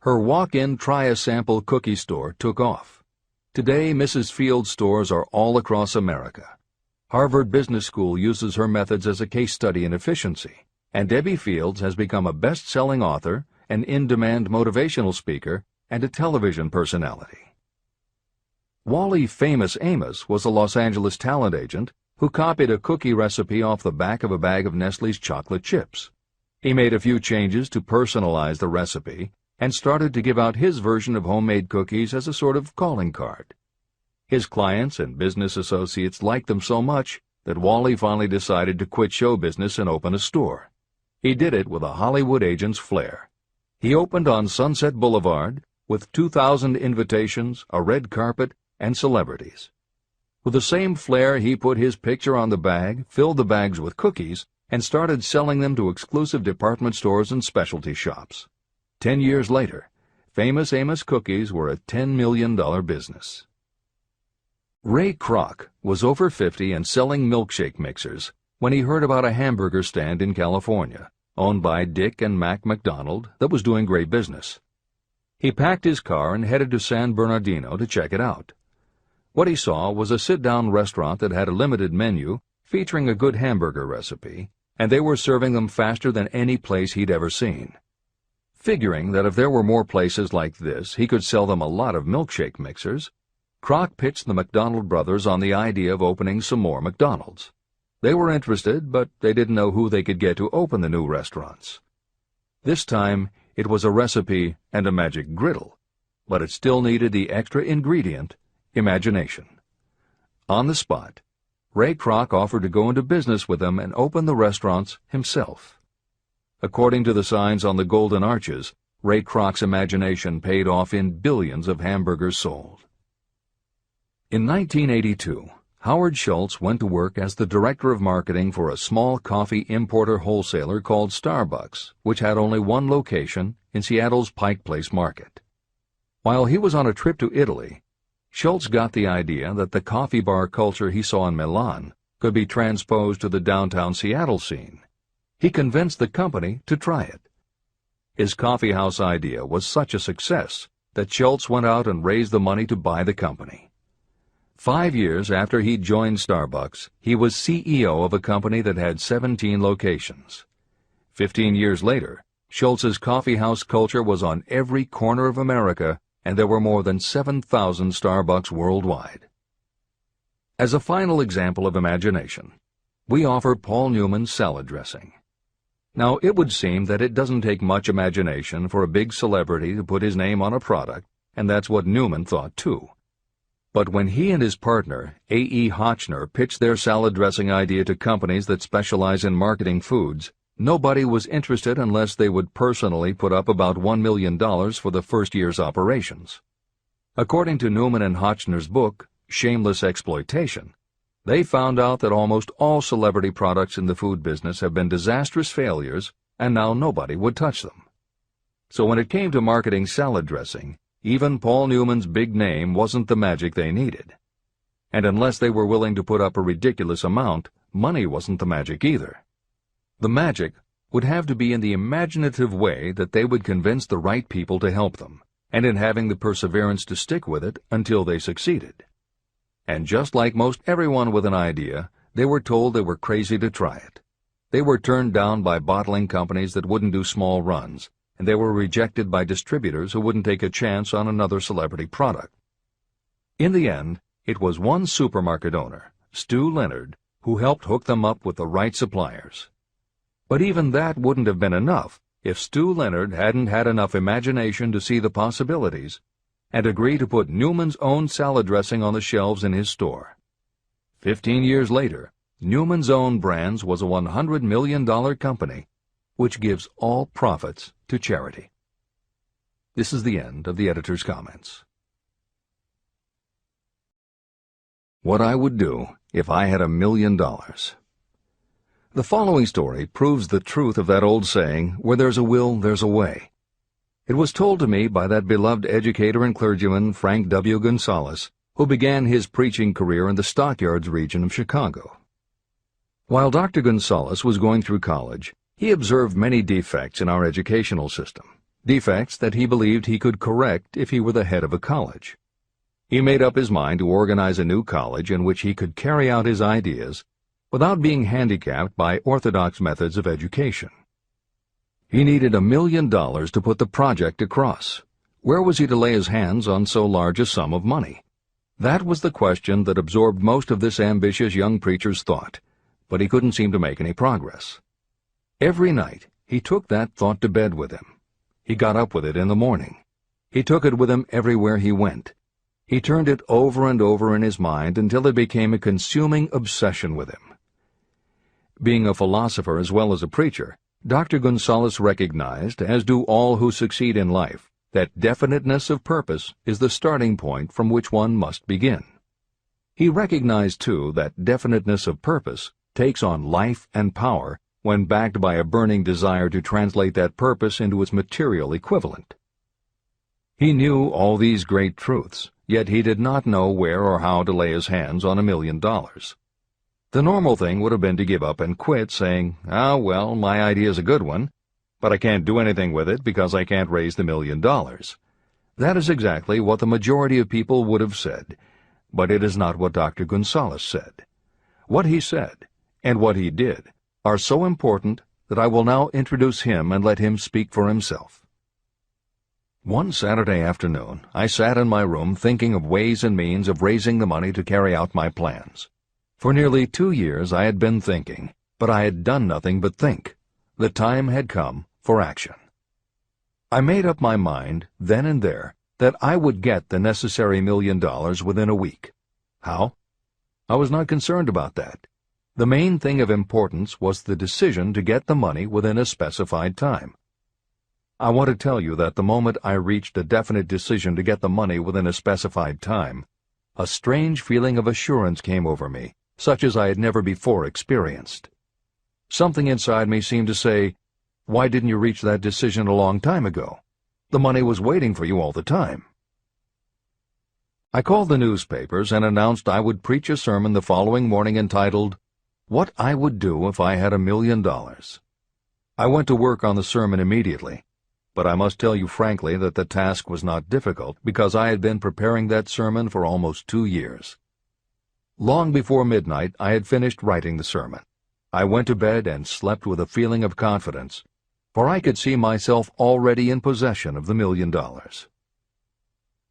Her walk-in try-a-sample cookie store took off. Today, Mrs. Fields' stores are all across America. Harvard Business School uses her methods as a case study in efficiency, and Debbie Fields has become a best-selling author, an in-demand motivational speaker, and a television personality. Wally Famous Amos was a Los Angeles talent agent who copied a cookie recipe off the back of a bag of Nestle's chocolate chips. He made a few changes to personalize the recipe and started to give out his version of homemade cookies as a sort of calling card. His clients and business associates liked them so much that Wally finally decided to quit show business and open a store. He did it with a Hollywood agent's flair. He opened on Sunset Boulevard with 2,000 invitations, a red carpet, and celebrities. With the same flair, he put his picture on the bag, filled the bags with cookies, and started selling them to exclusive department stores and specialty shops. 10 years later, Famous Amos cookies were a $10 million business. Ray Kroc was over 50 and selling milkshake mixers when he heard about a hamburger stand in California, owned by Dick and Mac McDonald, that was doing great business. He packed his car and headed to San Bernardino to check it out. What he saw was a sit-down restaurant that had a limited menu featuring a good hamburger recipe, and they were serving them faster than any place he'd ever seen. Figuring that if there were more places like this, he could sell them a lot of milkshake mixers, Kroc pitched the McDonald brothers on the idea of opening some more McDonald's. They were interested, but they didn't know who they could get to open the new restaurants. This time, it was a recipe and a magic griddle, but it still needed the extra ingredient, imagination. On the spot, Ray Kroc offered to go into business with them and open the restaurants himself. According to the signs on the Golden Arches, Ray Kroc's imagination paid off in billions of hamburgers sold. In 1982, Howard Schultz went to work as the director of marketing for a small coffee importer wholesaler called Starbucks, which had only one location in Seattle's Pike Place Market. While he was on a trip to Italy, Schultz got the idea that the coffee bar culture he saw in Milan could be transposed to the downtown Seattle scene. He convinced the company to try it. His coffeehouse idea was such a success that Schultz went out and raised the money to buy the company. 5 years after he joined Starbucks, he was CEO of a company that had 17 locations. 15 years later, Schultz's coffeehouse culture was on every corner of America, and there were more than 7,000 Starbucks worldwide. As a final example of imagination, we offer Paul Newman's salad dressing. Now, it would seem that it doesn't take much imagination for a big celebrity to put his name on a product, and that's what Newman thought too. But when he and his partner, A.E. Hotchner, pitched their salad dressing idea to companies that specialize in marketing foods, nobody was interested unless they would personally put up about $1 million for the first year's operations. According to Newman and Hotchner's book, Shameless Exploitation, they found out that almost all celebrity products in the food business have been disastrous failures, and now nobody would touch them. So when it came to marketing salad dressing, even Paul Newman's big name wasn't the magic they needed. And unless they were willing to put up a ridiculous amount, money wasn't the magic either. The magic would have to be in the imaginative way that they would convince the right people to help them, and in having the perseverance to stick with it until they succeeded. And just like most everyone with an idea, they were told they were crazy to try it. They were turned down by bottling companies that wouldn't do small runs, and they were rejected by distributors who wouldn't take a chance on another celebrity product. In the end, it was one supermarket owner, Stu Leonard, who helped hook them up with the right suppliers. But even that wouldn't have been enough if Stu Leonard hadn't had enough imagination to see the possibilities and agree to put Newman's own salad dressing on the shelves in his store. 15 years later, Newman's Own Brands was a $100 million company, which gives all profits to charity. This is the end of the editor's comments. What I would do if I had $1 million. The following story proves the truth of that old saying, where there's a will, there's a way. It was told to me by that beloved educator and clergyman Frank W. Gonzalez, who began his preaching career in the Stockyards region of Chicago. While Dr. Gonzalez was going through college, he observed many defects in our educational system, defects that he believed he could correct if he were the head of a college. He made up his mind to organize a new college in which he could carry out his ideas without being handicapped by orthodox methods of education. He needed $1 million to put the project across. Where was he to lay his hands on so large a sum of money? That was the question that absorbed most of this ambitious young preacher's thought, but he couldn't seem to make any progress. Every night, he took that thought to bed with him. He got up with it in the morning. He took it with him everywhere he went. He turned it over and over in his mind until it became a consuming obsession with him. Being a philosopher as well as a preacher, Dr. Gonzalez recognized, as do all who succeed in life, that definiteness of purpose is the starting point from which one must begin. He recognized, too, that definiteness of purpose takes on life and power when backed by a burning desire to translate that purpose into its material equivalent. He knew all these great truths, yet he did not know where or how to lay his hands on $1 million. The normal thing would have been to give up and quit, saying, well, my idea's a good one, but I can't do anything with it because I can't raise the $1 million. That is exactly what the majority of people would have said, but it is not what Dr. Gonzalez said. What he said, and what he did, are so important that I will now introduce him and let him speak for himself. One Saturday afternoon, I sat in my room thinking of ways and means of raising the money to carry out my plans. For nearly 2 years I had been thinking, but I had done nothing but think. The time had come for action. I made up my mind, then and there, that I would get the necessary $1 million within a week. How? I was not concerned about that. The main thing of importance was the decision to get the money within a specified time. I want to tell you that the moment I reached a definite decision to get the money within a specified time, a strange feeling of assurance came over me, such as I had never before experienced. Something inside me seemed to say, "Why didn't you reach that decision a long time ago? The money was waiting for you all the time." I called the newspapers and announced I would preach a sermon the following morning entitled, "What I Would Do If I Had $1 Million." I went to work on the sermon immediately, but I must tell you frankly that the task was not difficult because I had been preparing that sermon for almost 2 years. Long before midnight, I had finished writing the sermon. I went to bed and slept with a feeling of confidence, for I could see myself already in possession of the $1 million.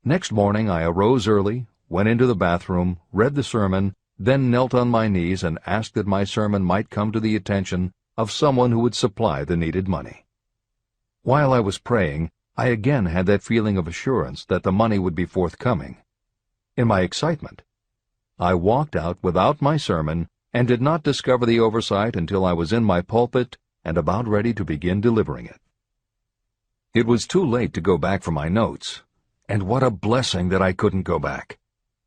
Next morning I arose early, went into the bathroom, read the sermon, then knelt on my knees and asked that my sermon might come to the attention of someone who would supply the needed money. While I was praying, I again had that feeling of assurance that the money would be forthcoming. In my excitement, I walked out without my sermon and did not discover the oversight until I was in my pulpit and about ready to begin delivering it. It was too late to go back for my notes, and what a blessing that I couldn't go back.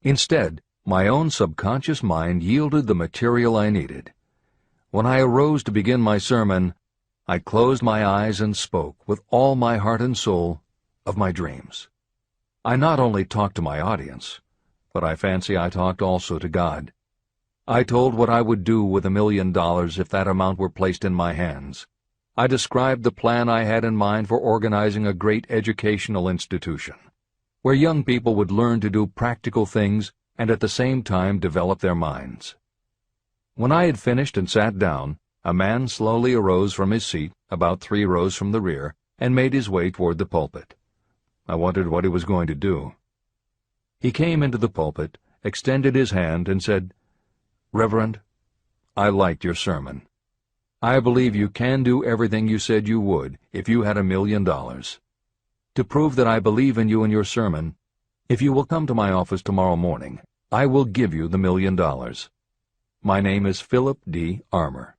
Instead, my own subconscious mind yielded the material I needed. When I arose to begin my sermon, I closed my eyes and spoke with all my heart and soul of my dreams. I not only talked to my audience, but I fancy I talked also to God. I told what I would do with $1 million if that amount were placed in my hands. I described the plan I had in mind for organizing a great educational institution, where young people would learn to do practical things and at the same time develop their minds. When I had finished and sat down, a man slowly arose from his seat, about 3 rows from the rear, and made his way toward the pulpit. I wondered what he was going to do. He came into the pulpit, extended his hand, and said, "Reverend, I liked your sermon. I believe you can do everything you said you would if you had $1 million. To prove that I believe in you and your sermon, if you will come to my office tomorrow morning, I will give you the $1 million. My name is Philip D. Armour."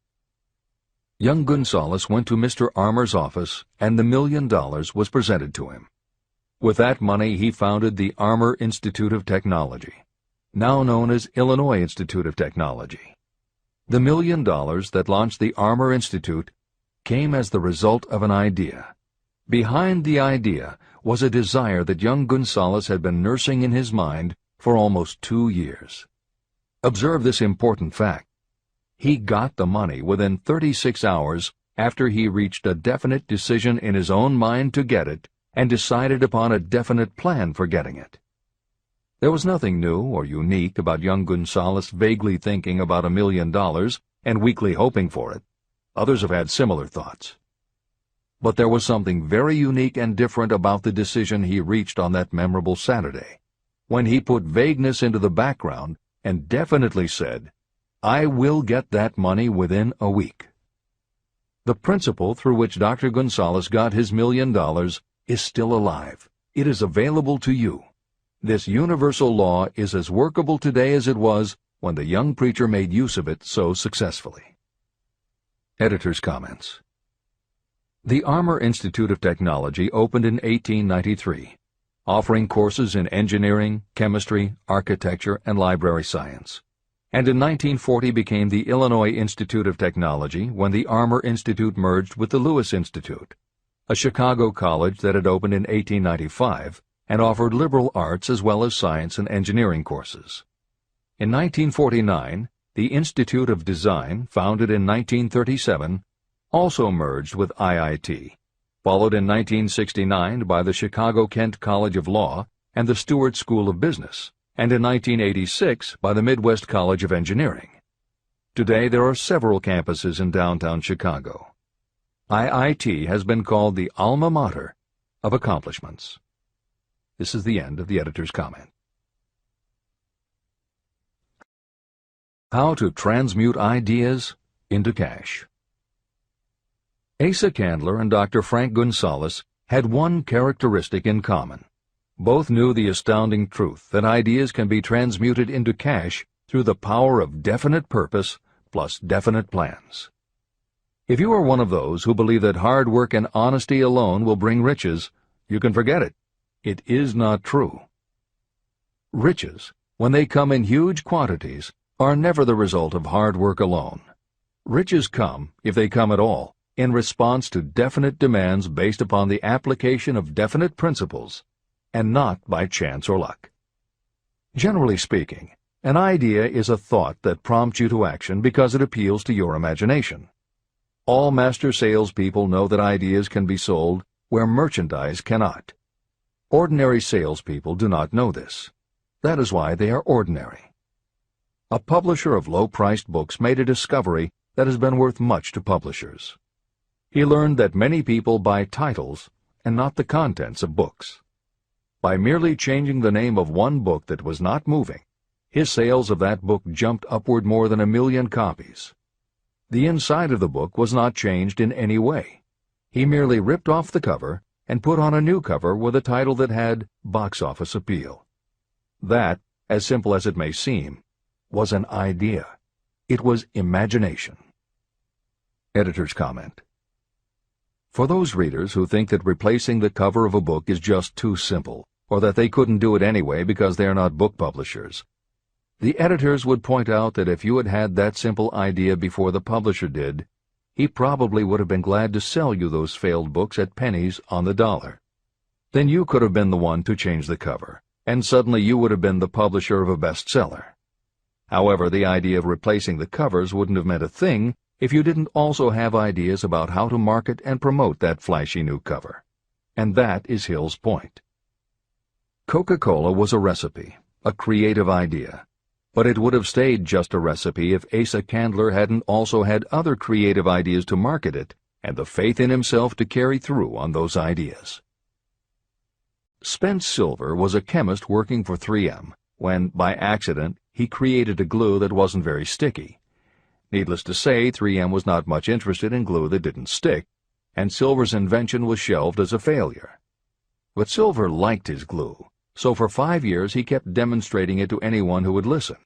Young Gonzalez went to Mr. Armour's office, and the $1 million was presented to him. With that money he founded the Armour Institute of Technology, now known as Illinois Institute of Technology. The $1 million that launched the Armour Institute came as the result of an idea. Behind the idea was a desire that young Gonzalez had been nursing in his mind for almost 2 years. Observe this important fact. He got the money within 36 hours after he reached a definite decision in his own mind to get it and decided upon a definite plan for getting it. There was nothing new or unique about young Gonzalez vaguely thinking about $1 million and weakly hoping for it. Others have had similar thoughts. But there was something very unique and different about the decision he reached on that memorable Saturday, when he put vagueness into the background and definitely said, "I will get that money within a week." The principle through which Dr. Gonzalez got his $1 million is still alive. It is available to you. This universal law is as workable today as it was when the young preacher made use of it so successfully. Editor's comments. The Armour Institute of Technology opened in 1893, offering courses in engineering, chemistry, architecture, and library science, and in 1940 became the Illinois Institute of Technology when the Armour Institute merged with the Lewis Institute, a Chicago college that had opened in 1895 and offered liberal arts as well as science and engineering courses. In 1949, the Institute of Design, founded in 1937, also merged with IIT, followed in 1969 by the Chicago-Kent College of Law and the Stewart School of Business, and in 1986 by the Midwest College of Engineering. Today there are several campuses in downtown Chicago. IIT has been called the alma mater of accomplishments. This is the end of the editor's comment. How to transmute ideas into cash. Asa Candler and Dr. Frank Gunsaulus had one characteristic in common. Both knew the astounding truth that ideas can be transmuted into cash through the power of definite purpose plus definite plans. If you are one of those who believe that hard work and honesty alone will bring riches, you can forget it. It is not true. Riches, when they come in huge quantities, are never the result of hard work alone. Riches come, if they come at all, in response to definite demands based upon the application of definite principles, and not by chance or luck. Generally speaking, an idea is a thought that prompts you to action because it appeals to your imagination. All master salespeople know that ideas can be sold where merchandise cannot. Ordinary salespeople do not know this. That is why they are ordinary. A publisher of low-priced books made a discovery that has been worth much to publishers. He learned that many people buy titles and not the contents of books. By merely changing the name of one book that was not moving, his sales of that book jumped upward more than 1 million copies. The inside of the book was not changed in any way. He merely ripped off the cover and put on a new cover with a title that had box office appeal. That, as simple as it may seem, was an idea. It was imagination. Editor's comment. For those readers who think that replacing the cover of a book is just too simple, or that they couldn't do it anyway because they are not book publishers, the editors would point out that if you had had that simple idea before the publisher did, he probably would have been glad to sell you those failed books at pennies on the dollar. Then you could have been the one to change the cover, and suddenly you would have been the publisher of a bestseller. However, the idea of replacing the covers wouldn't have meant a thing if you didn't also have ideas about how to market and promote that flashy new cover. And that is Hill's point. Coca-Cola was a recipe, a creative idea. But it would have stayed just a recipe if Asa Candler hadn't also had other creative ideas to market it and the faith in himself to carry through on those ideas. Spence Silver was a chemist working for 3M when, by accident, he created a glue that wasn't very sticky. Needless to say, 3M was not much interested in glue that didn't stick, and Silver's invention was shelved as a failure. But Silver liked his glue, so for 5 years he kept demonstrating it to anyone who would listen.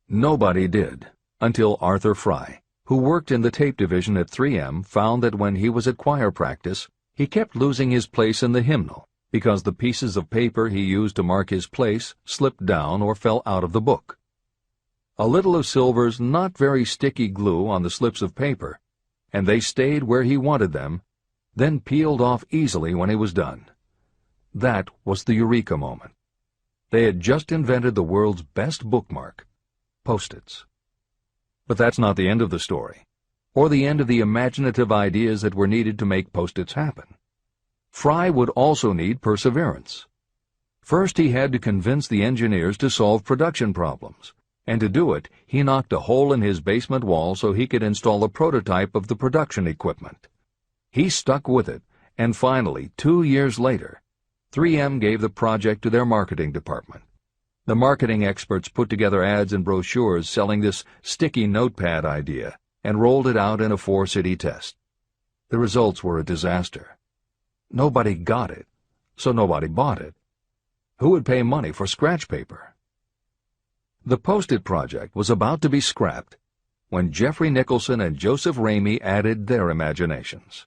Nobody did, until Arthur Fry, who worked in the tape division at 3M, found that when he was at choir practice, he kept losing his place in the hymnal because the pieces of paper he used to mark his place slipped down or fell out of the book. A little of Silver's not very sticky glue on the slips of paper, and they stayed where he wanted them, then peeled off easily when he was done. That was the eureka moment. They had just invented the world's best bookmark, Post-its. But that's not the end of the story, or the end of the imaginative ideas that were needed to make Post-its happen. Fry would also need perseverance. First, he had to convince the engineers to solve production problems, and to do it, he knocked a hole in his basement wall so he could install a prototype of the production equipment. He stuck with it, and finally, 2 years later, 3M gave the project to their marketing department. The marketing experts put together ads and brochures selling this sticky notepad idea and rolled it out in a 4-city test. The results were a disaster. Nobody got it, so nobody bought it. Who would pay money for scratch paper? The Post-it project was about to be scrapped when Jeffrey Nicholson and Joseph Ramey added their imaginations.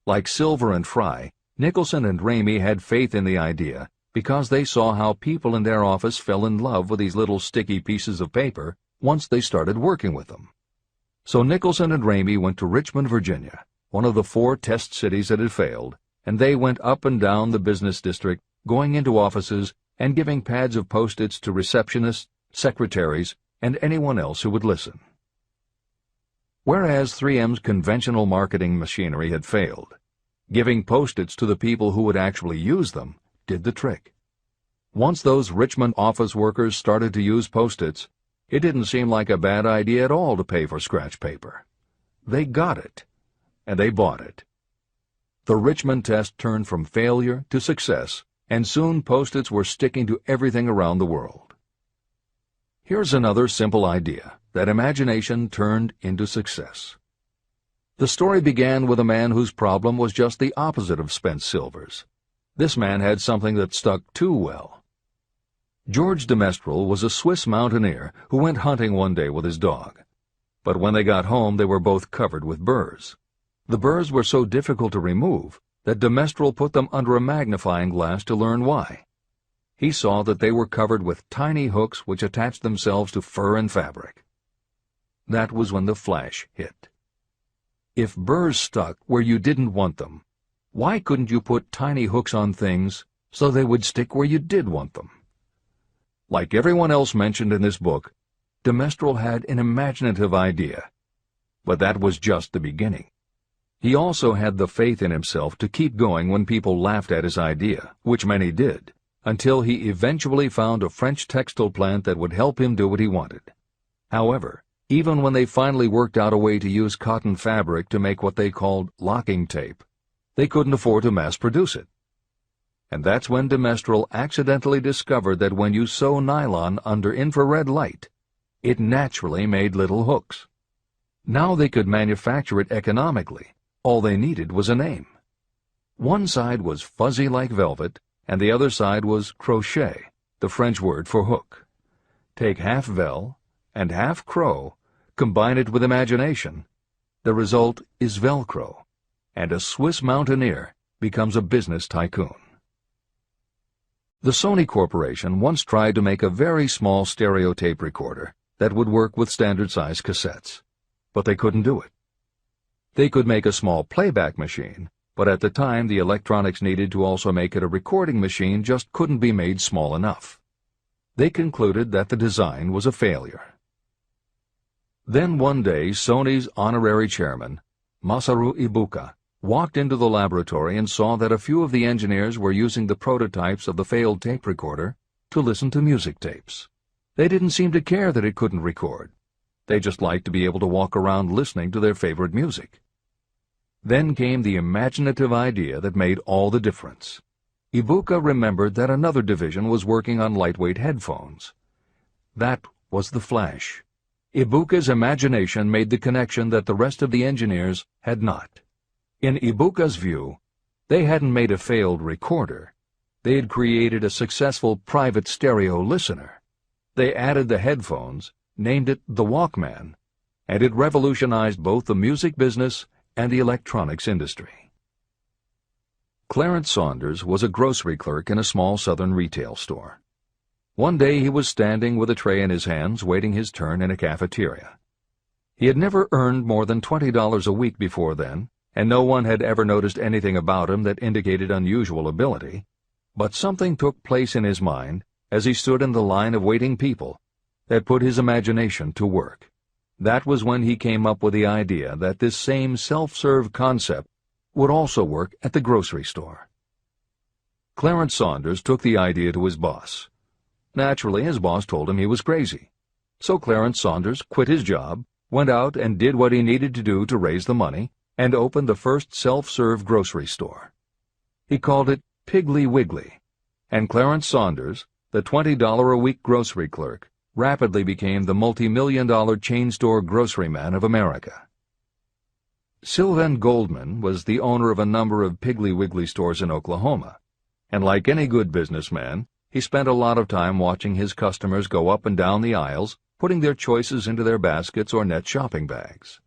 Like Silver and Fry, Nicholson and Ramey had faith in the idea because they saw how people in their office fell in love with these little sticky pieces of paper once they started working with them. So Nicholson and Ramey went to Richmond, Virginia, one of the 4 test cities that had failed, and they went up and down the business district, going into offices and giving pads of Post-its to receptionists, secretaries, and anyone else who would listen. Whereas 3M's conventional marketing machinery had failed, Giving Post-its to the people who would actually use them did the trick. Once those Richmond office workers started to use Post-its, it didn't seem like a bad idea at all to pay for scratch paper. They got it, and they bought it. The Richmond test turned from failure to success, and soon Post-its were sticking to everything around the world. Here's another simple idea that imagination turned into success. The story began with a man whose problem was just the opposite of spent silvers. This man had something that stuck too well. George de Mestral was a Swiss mountaineer who went hunting one day with his dog. But when they got home, they were both covered with burrs. The burrs were so difficult to remove that de Mestral put them under a magnifying glass to learn why. He saw that they were covered with tiny hooks which attached themselves to fur and fabric. That was when the flash hit. If burrs stuck where you didn't want them, why couldn't you put tiny hooks on things so they would stick where you did want them? Like everyone else mentioned in this book, de Mestral had an imaginative idea, but that was just the beginning. He also had the faith in himself to keep going when people laughed at his idea, which many did, until he eventually found a French textile plant that would help him do what he wanted. However, even when they finally worked out a way to use cotton fabric to make what they called locking tape, they couldn't afford to mass-produce it. And that's when de Mestral accidentally discovered that when you sew nylon under infrared light, it naturally made little hooks. Now they could manufacture it economically. All they needed was a name. One side was fuzzy like velvet, and the other side was crochet, the French word for hook. Take half vel and half crow, combine it with imagination. The result is Velcro, and a Swiss mountaineer becomes a business tycoon. The Sony Corporation once tried to make a very small stereo tape recorder that would work with standard-size cassettes, but they couldn't do it. They could make a small playback machine, but at the time the electronics needed to also make it a recording machine just couldn't be made small enough. They concluded that the design was a failure. Then one day Sony's honorary chairman, Masaru Ibuka, walked into the laboratory and saw that a few of the engineers were using the prototypes of the failed tape recorder to listen to music tapes. They didn't seem to care that it couldn't record. They just liked to be able to walk around listening to their favorite music. Then came the imaginative idea that made all the difference. Ibuka remembered that another division was working on lightweight headphones. That was the flash. Ibuka's imagination made the connection that the rest of the engineers had not. In Ibuka's view, they hadn't made a failed recorder. They had created a successful private stereo listener. They added the headphones, named it the Walkman, and it revolutionized both the music business and the electronics industry. Clarence Saunders was a grocery clerk in a small southern retail store. One day he was standing with a tray in his hands waiting his turn in a cafeteria. He had never earned more than $20 a week before then, and no one had ever noticed anything about him that indicated unusual ability, but something took place in his mind as he stood in the line of waiting people that put his imagination to work. That was when he came up with the idea that this same self-serve concept would also work at the grocery store. Clarence Saunders took the idea to his boss. Naturally, his boss told him he was crazy. So Clarence Saunders quit his job, went out and did what he needed to do to raise the money, and opened the first self-serve grocery store. He called it Piggly Wiggly, and Clarence Saunders, the $20-a-week grocery clerk, rapidly became the multi-million-dollar chain store groceryman of America. Sylvan Goldman was the owner of a number of Piggly Wiggly stores in Oklahoma, and like any good businessman, he spent a lot of time watching his customers go up and down the aisles, putting their choices into their baskets or net shopping bags.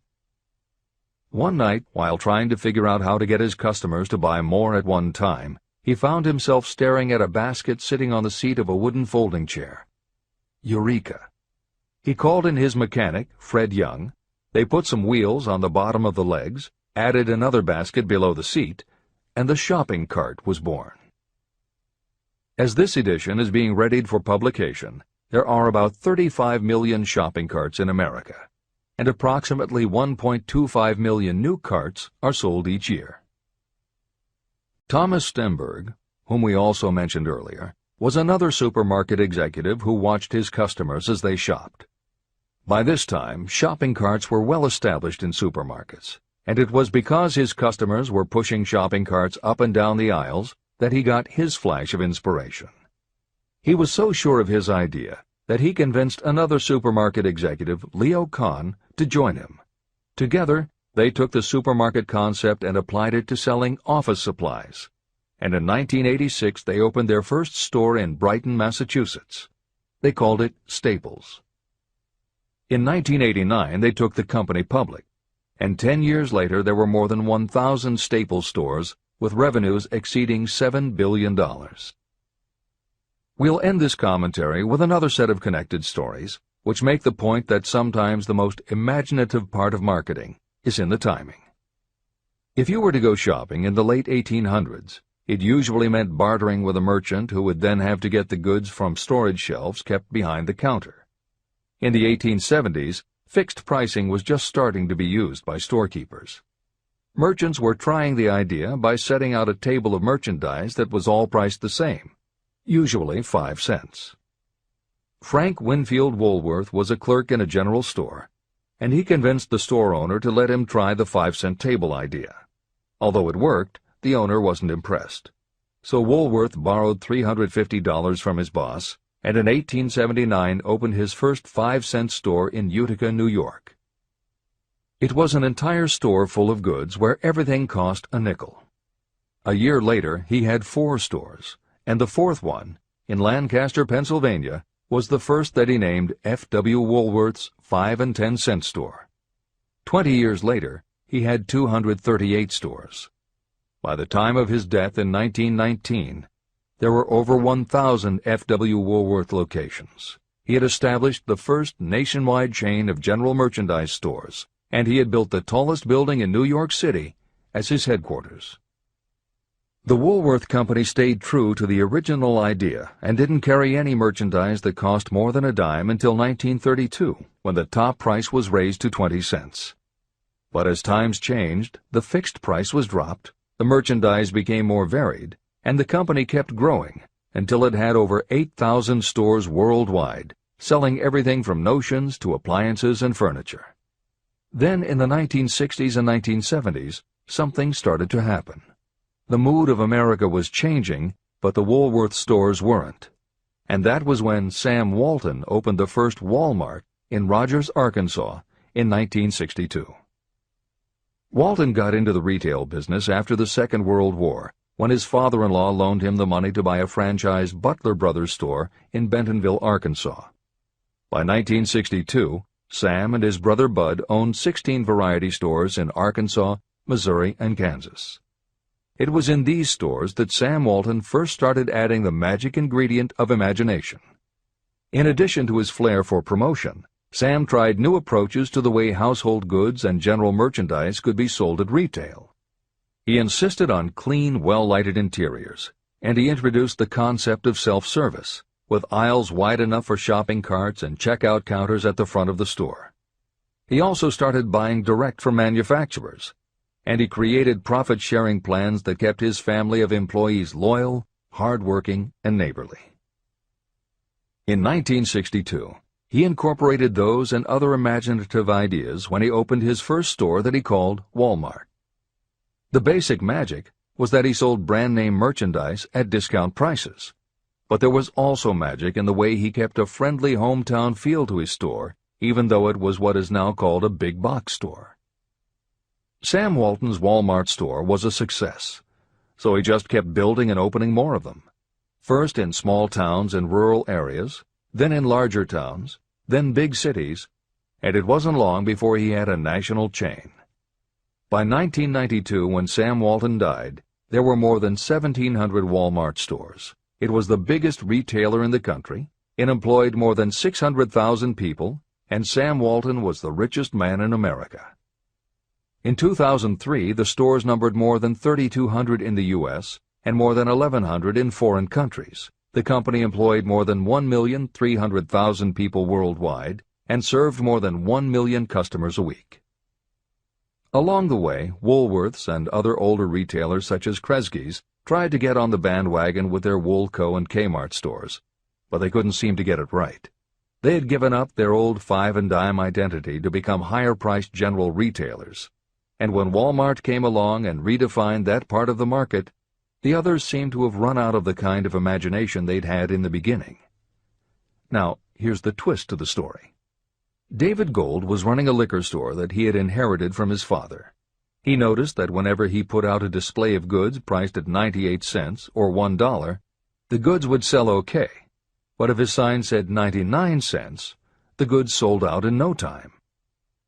One night, while trying to figure out how to get his customers to buy more at one time, he found himself staring at a basket sitting on the seat of a wooden folding chair. Eureka! He called in his mechanic, Fred Young. They put some wheels on the bottom of the legs, added another basket below the seat, and the shopping cart was born. As this edition is being readied for publication, there are about 35 million shopping carts in America, and approximately 1.25 million new carts are sold each year. Thomas Stemberg, whom we also mentioned earlier, was another supermarket executive who watched his customers as they shopped. By this time, shopping carts were well established in supermarkets, and it was because his customers were pushing shopping carts up and down the aisles that he got his flash of inspiration. He was so sure of his idea that he convinced another supermarket executive, Leo Kahn, to join him. Together, they took the supermarket concept and applied it to selling office supplies. And in 1986 they opened their first store in Brighton, Massachusetts. They called it Staples. In 1989 they took the company public, and 10 years later there were more than 1,000 Staples stores with revenues exceeding $7 billion. We'll end this commentary with another set of connected stories, which make the point that sometimes the most imaginative part of marketing is in the timing. If you were to go shopping in the late 1800s, it usually meant bartering with a merchant who would then have to get the goods from storage shelves kept behind the counter. In the 1870s, fixed pricing was just starting to be used by storekeepers. Merchants were trying the idea by setting out a table of merchandise that was all priced the same, usually 5 cents. Frank Winfield Woolworth was a clerk in a general store, and he convinced the store owner to let him try the 5-cent table idea. Although it worked, the owner wasn't impressed. So Woolworth borrowed $350 from his boss, and in 1879 opened his first 5-cent store in Utica, New York. It was an entire store full of goods where everything cost a nickel. A year later, he had 4 stores, and the 4th one, in Lancaster, Pennsylvania, was the first that he named F.W. Woolworth's 5 and 10 cent store. 20 years later, he had 238 stores. By the time of his death in 1919, there were over 1,000 F.W. Woolworth locations. He had established the first nationwide chain of general merchandise stores, and he had built the tallest building in New York City as his headquarters. The Woolworth Company stayed true to the original idea and didn't carry any merchandise that cost more than a dime until 1932, when the top price was raised to 20 cents. But as times changed, the fixed price was dropped, the merchandise became more varied, and the company kept growing until it had over 8,000 stores worldwide, selling everything from notions to appliances and furniture. Then in the 1960s and 1970s, something started to happen. The mood of America was changing, but the Woolworth stores weren't. And that was when Sam Walton opened the first Walmart in Rogers, Arkansas, in 1962. Walton got into the retail business after the Second World War, when his father-in-law loaned him the money to buy a franchise Butler Brothers store in Bentonville, Arkansas. By 1962, Sam and his brother Bud owned 16 variety stores in Arkansas, Missouri, and Kansas. It was in these stores that Sam Walton first started adding the magic ingredient of imagination. In addition to his flair for promotion, Sam tried new approaches to the way household goods and general merchandise could be sold at retail. He insisted on clean, well-lighted interiors, and he introduced the concept of self-service, with aisles wide enough for shopping carts and checkout counters at the front of the store. He also started buying direct from manufacturers, and he created profit-sharing plans that kept his family of employees loyal, hard-working, and neighborly. In 1962, he incorporated those and other imaginative ideas when he opened his first store that he called Walmart. The basic magic was that he sold brand-name merchandise at discount prices, but there was also magic in the way he kept a friendly hometown feel to his store, even though it was what is now called a big box store. Sam Walton's Walmart store was a success, so he just kept building and opening more of them, first in small towns and rural areas, then in larger towns, then big cities, and it wasn't long before he had a national chain. By 1992, when Sam Walton died, there were more than 1,700 Walmart stores. It was the biggest retailer in the country, it employed more than 600,000 people, and Sam Walton was the richest man in America. In 2003, the stores numbered more than 3,200 in the U.S. and more than 1,100 in foreign countries. The company employed more than 1,300,000 people worldwide and served more than 1 million customers a week. Along the way, Woolworths and other older retailers such as Kresge's tried to get on the bandwagon with their Woolco and Kmart stores, but they couldn't seem to get it right. They had given up their old five-and-dime identity to become higher-priced general retailers, and when Walmart came along and redefined that part of the market, the others seemed to have run out of the kind of imagination they'd had in the beginning. Now, here's the twist to the story. David Gold was running a liquor store that he had inherited from his father. He noticed that whenever he put out a display of goods priced at 98 cents or $1, the goods would sell okay, but if his sign said 99 cents, the goods sold out in no time.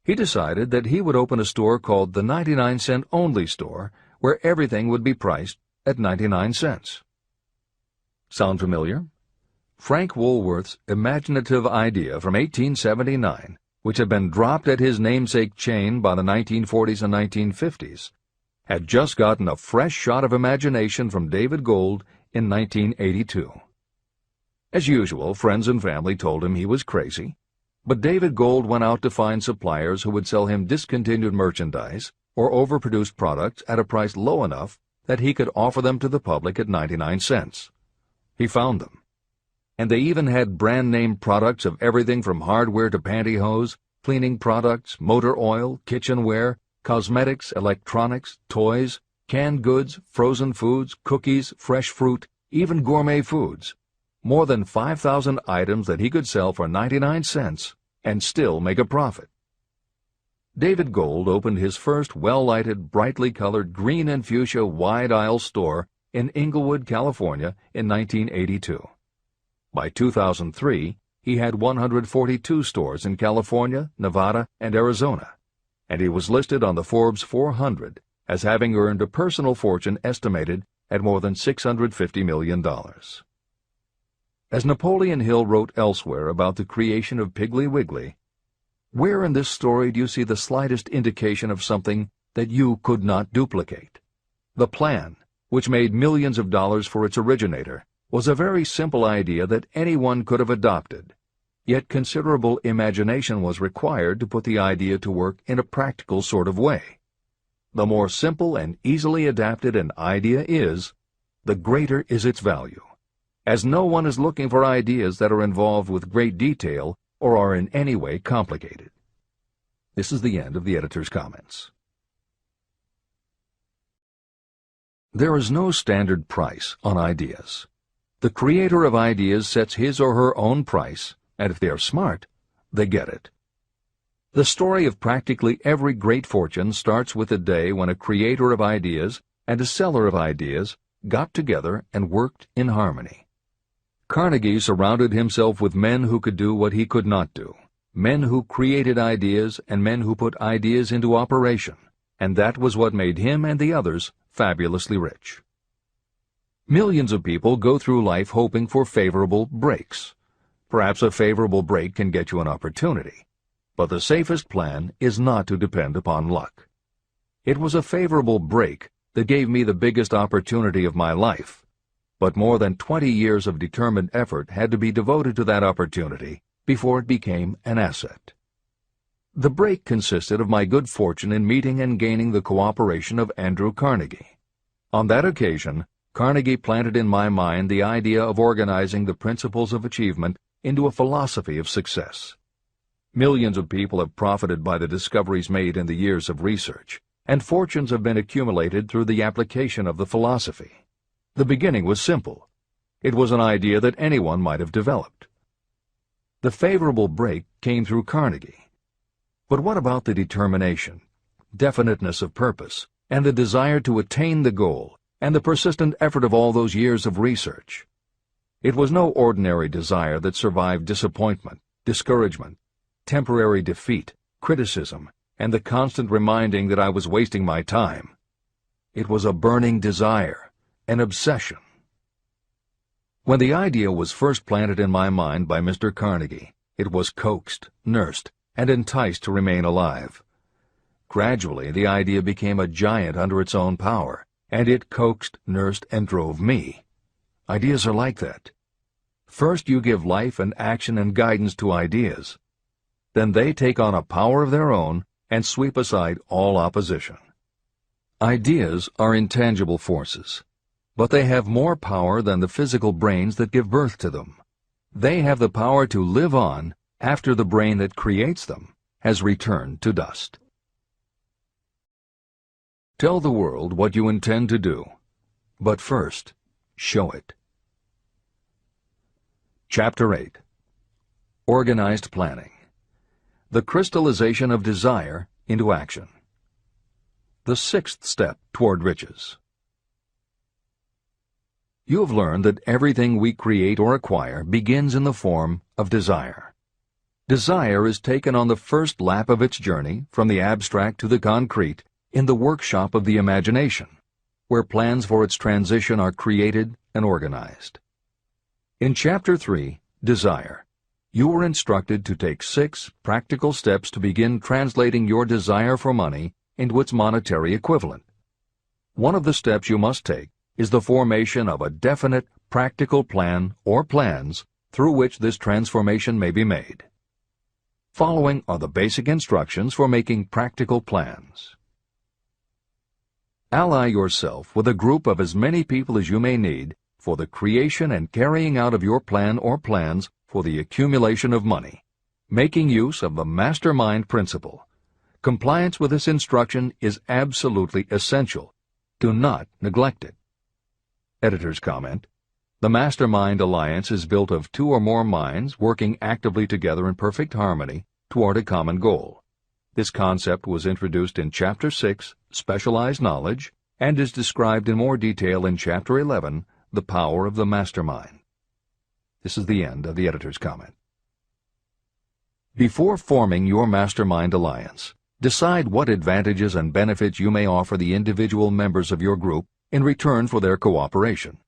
He decided that he would open a store called the 99-cent only store, where everything would be priced at 99 cents. Sound familiar? Frank Woolworth's imaginative idea from 1879, which had been dropped at his namesake chain by the 1940s and 1950s, had just gotten a fresh shot of imagination from David Gold in 1982. As usual, friends and family told him he was crazy, but David Gold went out to find suppliers who would sell him discontinued merchandise or overproduced products at a price low enough that he could offer them to the public at 99 cents. He found them. And they even had brand-name products of everything from hardware to pantyhose, cleaning products, motor oil, kitchenware, cosmetics, electronics, toys, canned goods, frozen foods, cookies, fresh fruit, even gourmet foods. More than 5,000 items that he could sell for 99 cents and still make a profit. David Gold opened his first well-lighted, brightly colored green and fuchsia wide-aisle store in Inglewood, California in 1982. By 2003, he had 142 stores in California, Nevada, and Arizona, and he was listed on the Forbes 400 as having earned a personal fortune estimated at more than $650 million. As Napoleon Hill wrote elsewhere about the creation of Piggly Wiggly, where in this story do you see the slightest indication of something that you could not duplicate? The plan, which made millions of dollars for its originator, was a very simple idea that anyone could have adopted, yet considerable imagination was required to put the idea to work in a practical sort of way. The more simple and easily adapted an idea is, the greater is its value, as no one is looking for ideas that are involved with great detail or are in any way complicated. This is the end of the editor's comments. There is no standard price on ideas. The creator of ideas sets his or her own price, and if they are smart, they get it. The story of practically every great fortune starts with a day when a creator of ideas and a seller of ideas got together and worked in harmony. Carnegie surrounded himself with men who could do what he could not do, men who created ideas and men who put ideas into operation, and that was what made him and the others fabulously rich. Millions of people go through life hoping for favorable breaks. Perhaps a favorable break can get you an opportunity, but the safest plan is not to depend upon luck. It was a favorable break that gave me the biggest opportunity of my life, but more than 20 years of determined effort had to be devoted to that opportunity before it became an asset. The break consisted of my good fortune in meeting and gaining the cooperation of Andrew Carnegie. On that occasion, Carnegie planted in my mind the idea of organizing the principles of achievement into a philosophy of success. Millions of people have profited by the discoveries made in the years of research, and fortunes have been accumulated through the application of the philosophy. The beginning was simple. It was an idea that anyone might have developed. The favorable break came through Carnegie. But what about the determination, definiteness of purpose, and the desire to attain the goal, and the persistent effort of all those years of research? It was no ordinary desire that survived disappointment, discouragement, temporary defeat, criticism, and the constant reminding that I was wasting my time. It was a burning desire, an obsession. When the idea was first planted in my mind by Mr. Carnegie, it was coaxed, nursed, and enticed to remain alive. Gradually, the idea became a giant under its own power, and it coaxed, nursed, and drove me. Ideas are like that. First you give life and action and guidance to ideas. Then they take on a power of their own and sweep aside all opposition. Ideas are intangible forces. but they have more power than the physical brains that give birth to them. They have the power to live on after the brain that creates them has returned to dust. Tell the world what you intend to do, but first, show it. Chapter 8. Organized Planning. The crystallization of desire into action. The sixth step toward riches. You have learned that everything we create or acquire begins in the form of desire. Desire is taken on the first lap of its journey from the abstract to the concrete in the workshop of the imagination, where plans for its transition are created and organized. In Chapter 3, Desire, you were instructed to take 6 practical steps to begin translating your desire for money into its monetary equivalent. One of the steps you must take is the formation of a definite, practical plan or plans through which this transformation may be made. Following are the basic instructions for making practical plans. Ally yourself with a group of as many people as you may need for the creation and carrying out of your plan or plans for the accumulation of money, making use of the mastermind principle. Compliance with this instruction is absolutely essential. Do not neglect it. Editor's comment: the Mastermind Alliance is built of 2 or more minds working actively together in perfect harmony toward a common goal. This concept was introduced in Chapter 6, Specialized Knowledge, and is described in more detail in Chapter 11, The Power of the Mastermind. This is the end of the editor's comment. Before forming your Mastermind Alliance, decide what advantages and benefits you may offer the individual members of your group in return for their cooperation.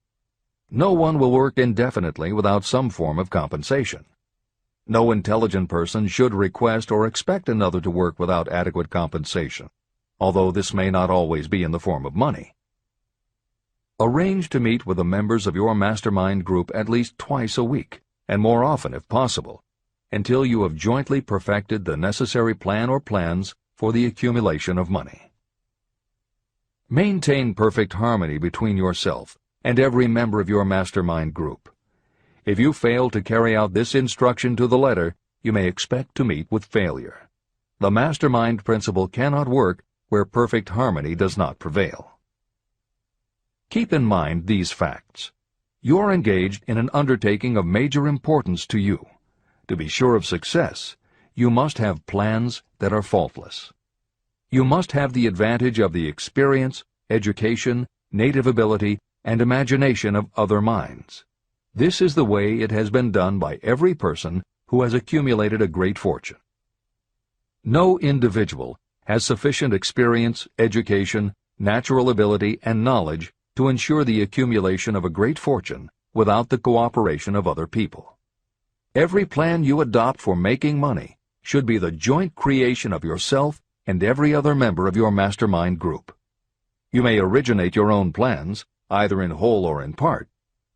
No one will work indefinitely without some form of compensation. No intelligent person should request or expect another to work without adequate compensation, although this may not always be in the form of money. Arrange to meet with the members of your mastermind group at least twice a week, and more often if possible, until you have jointly perfected the necessary plan or plans for the accumulation of money. Maintain perfect harmony between yourself and every member of your mastermind group. If you fail to carry out this instruction to the letter, you may expect to meet with failure. The mastermind principle cannot work where perfect harmony does not prevail. Keep in mind these facts. You are engaged in an undertaking of major importance to you. To be sure of success, you must have plans that are faultless. You must have the advantage of the experience, education, native ability, and imagination of other minds. This is the way it has been done by every person who has accumulated a great fortune. No individual has sufficient experience, education, natural ability, and knowledge to ensure the accumulation of a great fortune without the cooperation of other people. Every plan you adopt for making money should be the joint creation of yourself and every other member of your mastermind group. You may originate your own plans, either in whole or in part,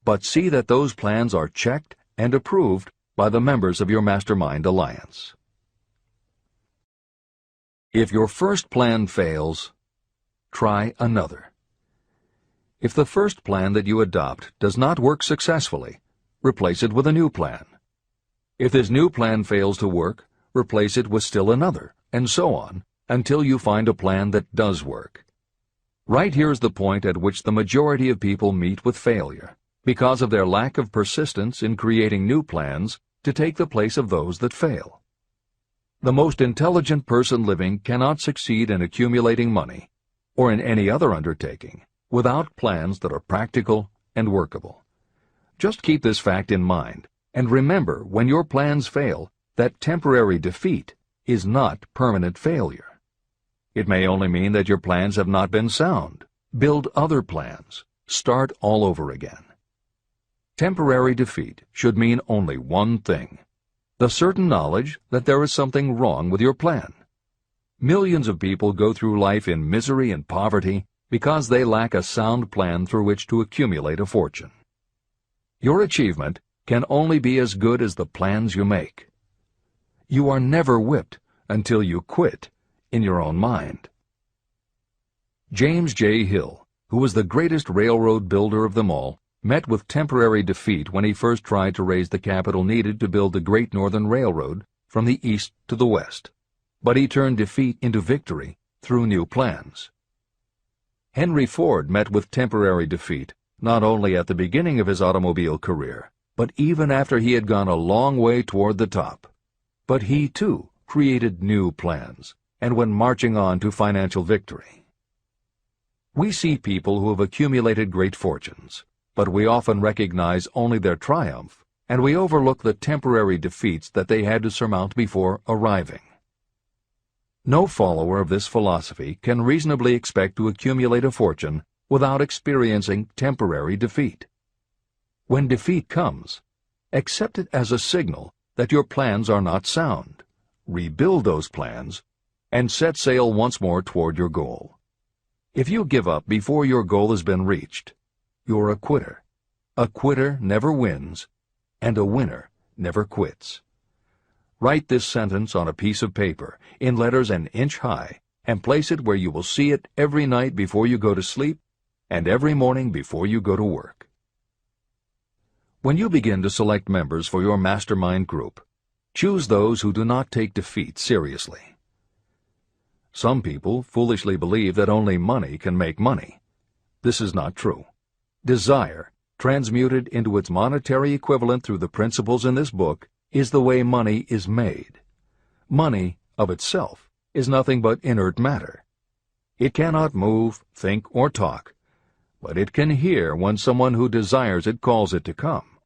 but see that those plans are checked and approved by the members of your Mastermind Alliance. If your first plan fails, try another. If the first plan that you adopt does not work successfully, replace it with a new plan. If this new plan fails to work, replace it with still another, and so on, until you find a plan that does work. Right here is the point at which the majority of people meet with failure, because of their lack of persistence in creating new plans to take the place of those that fail. The most intelligent person living cannot succeed in accumulating money, or in any other undertaking, without plans that are practical and workable. Just keep this fact in mind, and remember when your plans fail that temporary defeat is not permanent failure. It may only mean that your plans have not been sound. Build other plans. Start all over again. Temporary defeat should mean only one thing: the certain knowledge that there is something wrong with your plan. Millions of people go through life in misery and poverty because they lack a sound plan through which to accumulate a fortune. Your achievement can only be as good as the plans you make. You are never whipped until you quit in your own mind. James J. Hill, who was the greatest railroad builder of them all, met with temporary defeat when he first tried to raise the capital needed to build the Great Northern Railroad from the east to the west. But he turned defeat into victory through new plans. Henry Ford met with temporary defeat not only at the beginning of his automobile career, but even after he had gone a long way toward the top. But he, too, created new plans and went marching on to financial victory. We see people who have accumulated great fortunes, but we often recognize only their triumph, and we overlook the temporary defeats that they had to surmount before arriving. No follower of this philosophy can reasonably expect to accumulate a fortune without experiencing temporary defeat. When defeat comes, accept it as a signal that your plans are not sound. Rebuild those plans and set sail once more toward your goal. If you give up before your goal has been reached, you're a quitter. A quitter never wins, and a winner never quits. Write this sentence on a piece of paper in letters an inch high and place it where you will see it every night before you go to sleep and every morning before you go to work. When you begin to select members for your mastermind group, choose those who do not take defeat seriously. Some people foolishly believe that only money can make money. This is not true. Desire, transmuted into its monetary equivalent through the principles in this book, is the way money is made. Money, of itself, is nothing but inert matter. It cannot move, think, or talk, but it can hear when someone who desires it calls it to come.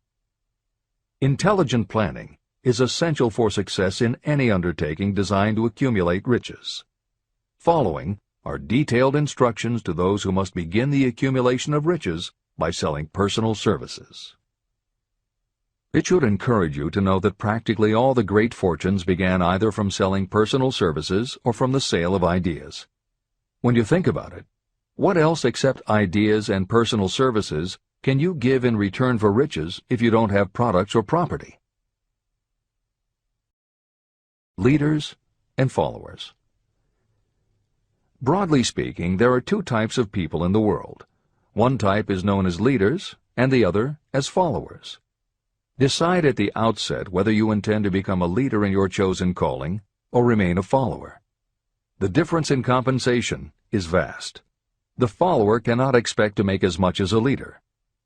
Intelligent planning is essential for success in any undertaking designed to accumulate riches. Following are detailed instructions to those who must begin the accumulation of riches by selling personal services. It should encourage you to know that practically all the great fortunes began either from selling personal services or from the sale of ideas. When you think about it, what else except ideas and personal services can you give in return for riches if you don't have products or property? Leaders and followers. Broadly speaking, there are two types of people in the world. One type is known as leaders, and the other as followers. Decide at the outset whether you intend to become a leader in your chosen calling or remain a follower. The difference in compensation is vast. The follower cannot expect to make as much as a leader,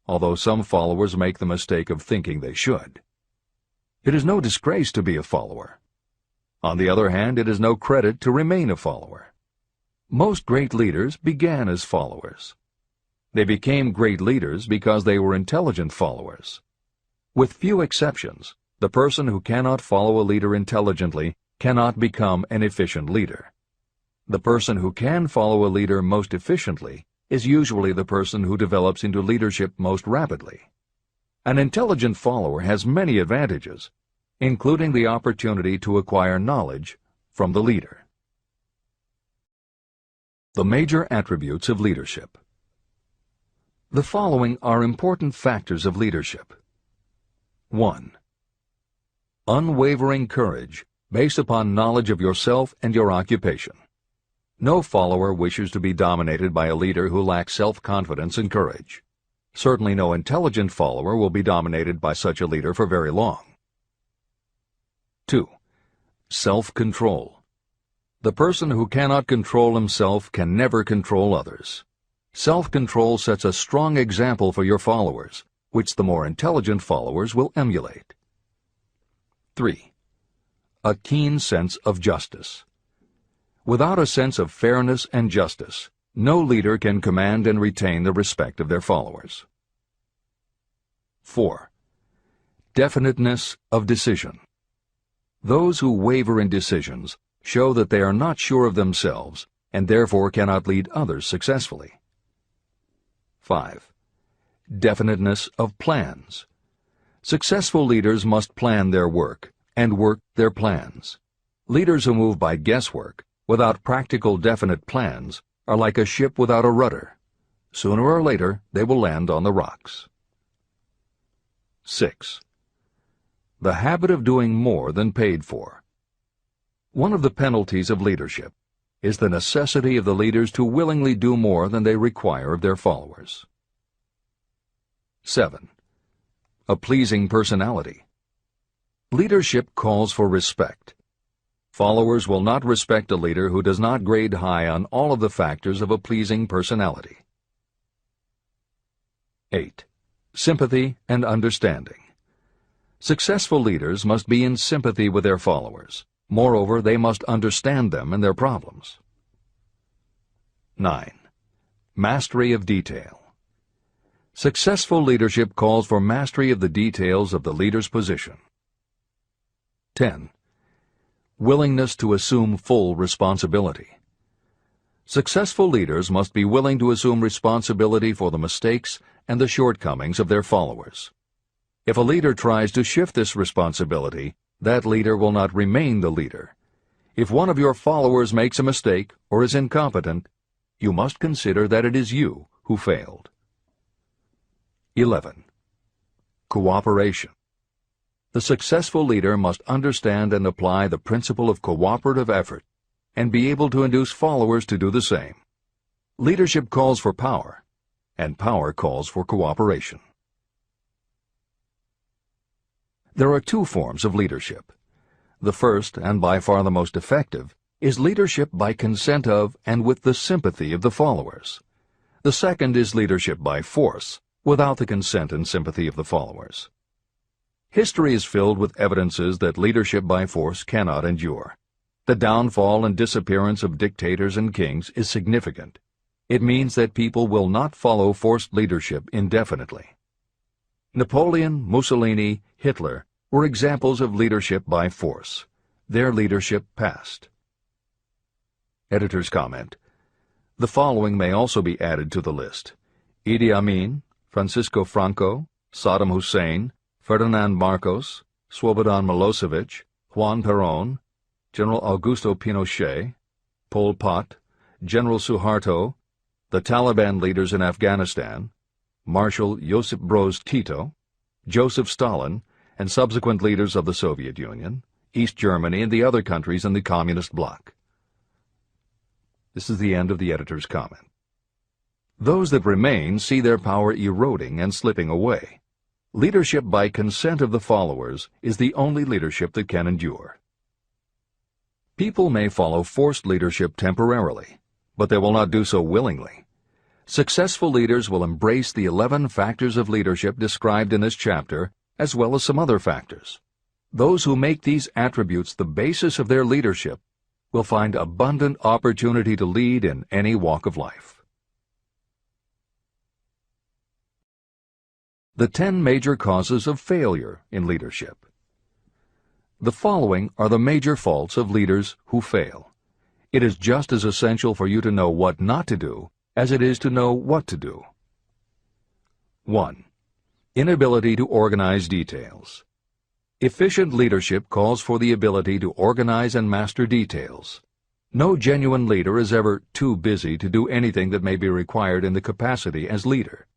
although some followers make the mistake of thinking they should. It is no disgrace to be a follower. On the other hand, it is no credit to remain a follower. Most great leaders began as followers. They became great leaders because they were intelligent followers. With few exceptions, the person who cannot follow a leader intelligently cannot become an efficient leader. The person who can follow a leader most efficiently is usually the person who develops into leadership most rapidly. An intelligent follower has many advantages, including the opportunity to acquire knowledge from the leader. The major attributes of leadership. The following are important factors of leadership. 1. Unwavering courage based upon knowledge of yourself and your occupation. No follower wishes to be dominated by a leader who lacks self-confidence and courage. Certainly no intelligent follower will be dominated by such a leader for very long. 2. Self-control. The person who cannot control himself can never control others. Self-control sets a strong example for your followers, which the more intelligent followers will emulate. 3. A keen sense of justice. Without a sense of fairness and justice, no leader can command and retain the respect of their followers. 4. Definiteness of decision. Those who waver in decisions show that they are not sure of themselves and therefore cannot lead others successfully. 5. Definiteness of plans. Successful leaders must plan their work and work their plans. Leaders who move by guesswork, without practical definite plans, are like a ship without a rudder. Sooner or later, they will land on the rocks. 6. The habit of doing more than paid for. One of the penalties of leadership is the necessity of the leaders to willingly do more than they require of their followers. 7. A pleasing personality. Leadership calls for respect. Followers will not respect a leader who does not grade high on all of the factors of a pleasing personality. 8. Sympathy and understanding. Successful leaders must be in sympathy with their followers. Moreover, they must understand them and their problems. 9. Mastery of detail. Successful leadership calls for mastery of the details of the leader's position. 10. Willingness to assume full responsibility. Successful leaders must be willing to assume responsibility for the mistakes and the shortcomings of their followers. If a leader tries to shift this responsibility, that leader will not remain the leader. If one of your followers makes a mistake or is incompetent, you must consider that it is you who failed. 11. Cooperation. The successful leader must understand and apply the principle of cooperative effort and be able to induce followers to do the same. Leadership calls for power, and power calls for cooperation. There are two forms of leadership. The first, and by far the most effective, is leadership by consent of and with the sympathy of the followers. The second is leadership by force, without the consent and sympathy of the followers. History is filled with evidences that leadership by force cannot endure. The downfall and disappearance of dictators and kings is significant. It means that people will not follow forced leadership indefinitely. Napoleon, Mussolini, Hitler were examples of leadership by force. Their leadership passed. Editor's comment. The following may also be added to the list: Idi Amin, Francisco Franco, Saddam Hussein, Ferdinand Marcos, Slobodan Milosevic, Juan Perón, General Augusto Pinochet, Pol Pot, General Suharto, the Taliban leaders in Afghanistan, Marshal Josip Broz Tito, Joseph Stalin, and subsequent leaders of the Soviet Union, East Germany, and the other countries in the Communist bloc. This is the end of the editor's comment. Those that remain see their power eroding and slipping away. Leadership by consent of the followers is the only leadership that can endure. People may follow forced leadership temporarily, but they will not do so willingly. Successful leaders will embrace the 11 factors of leadership described in this chapter, as well as some other factors. Those who make these attributes the basis of their leadership will find abundant opportunity to lead in any walk of life. The 10 major causes of failure in leadership. The following are the major faults of leaders who fail. It is just as essential for you to know what not to do as it is to know what to do. 1. Inability to organize details. Efficient leadership calls for the ability to organize and master details. No genuine leader is ever too busy to do anything that may be required in the capacity as leader.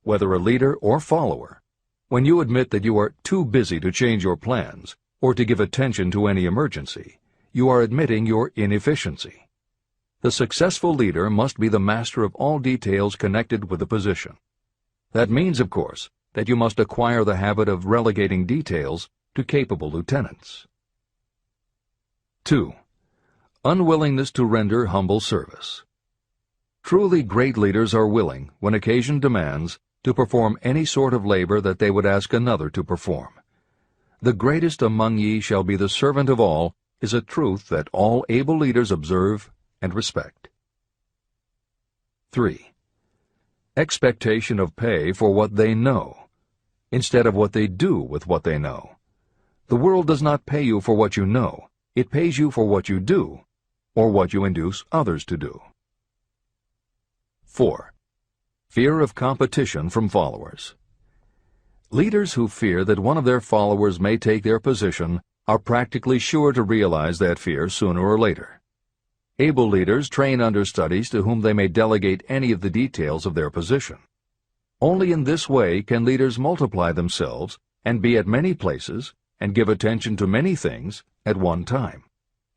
Whether a leader or follower, when you admit that you are too busy to change your plans or to give attention to any emergency, you are admitting your inefficiency. The successful leader must be the master of all details connected with the position. That means, of course, that you must acquire the habit of relegating details to capable lieutenants. 2. Unwillingness to render humble service. Truly great leaders are willing, when occasion demands, to perform any sort of labor that they would ask another to perform. The greatest among ye shall be the servant of all is a truth that all able leaders observe and respect. 3. Expectation of pay for what they know, instead of what they do with what they know. The world does not pay you for what you know. It pays you for what you do, or what you induce others to do. 4. Fear of competition from followers. Leaders who fear that one of their followers may take their position are practically sure to realize that fear sooner or later. Able leaders train understudies to whom they may delegate any of the details of their position. Only in this way can leaders multiply themselves and be at many places and give attention to many things at one time.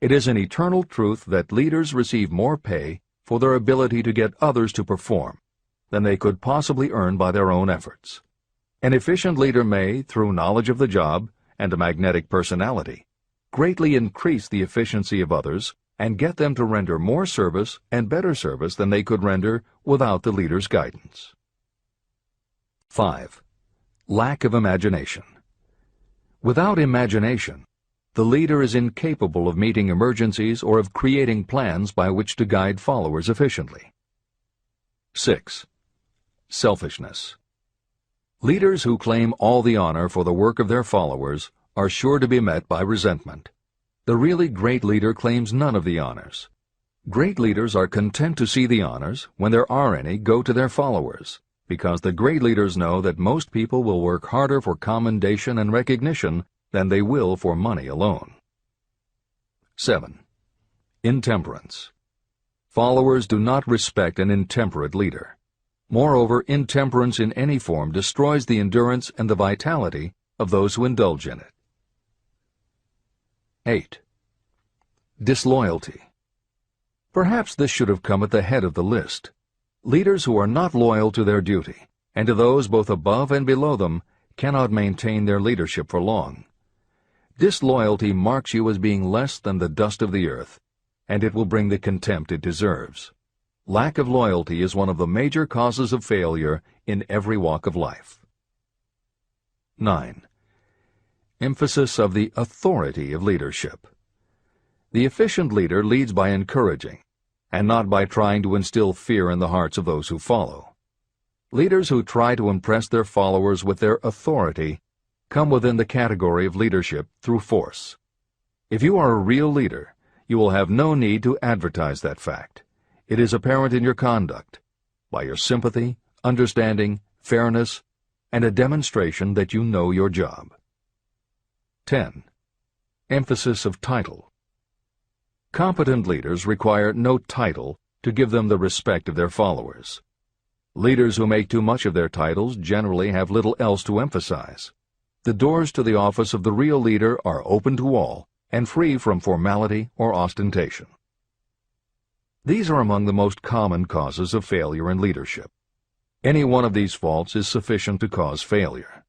It is an eternal truth that leaders receive more pay for their ability to get others to perform than they could possibly earn by their own efforts. An efficient leader may, through knowledge of the job and a magnetic personality, greatly increase the efficiency of others and get them to render more service and better service than they could render without the leader's guidance. 5. Lack of imagination. Without imagination, the leader is incapable of meeting emergencies or of creating plans by which to guide followers efficiently. 6. Selfishness. Leaders who claim all the honor for the work of their followers are sure to be met by resentment. The really great leader claims none of the honors. Great leaders are content to see the honors, when there are any, go to their followers, because the great leaders know that most people will work harder for commendation and recognition than they will for money alone. 7. Intemperance. Followers do not respect an intemperate leader. Moreover, intemperance in any form destroys the endurance and the vitality of those who indulge in it. 8. Disloyalty. Perhaps this should have come at the head of the list. Leaders who are not loyal to their duty, and to those both above and below them, cannot maintain their leadership for long. Disloyalty marks you as being less than the dust of the earth, and it will bring the contempt it deserves. Lack of loyalty is one of the major causes of failure in every walk of life. 9. Emphasis of the authority of leadership. The efficient leader leads by encouraging, and not by trying to instill fear in the hearts of those who follow. Leaders who try to impress their followers with their authority come within the category of leadership through force. If you are a real leader, you will have no need to advertise that fact. It is apparent in your conduct, by your sympathy, understanding, fairness, and a demonstration that you know your job. 10. Emphasis of title. Competent leaders require no title to give them the respect of their followers. Leaders who make too much of their titles generally have little else to emphasize. The doors to the office of the real leader are open to all and free from formality or ostentation. These are among the most common causes of failure in leadership. Any one of these faults is sufficient to cause failure.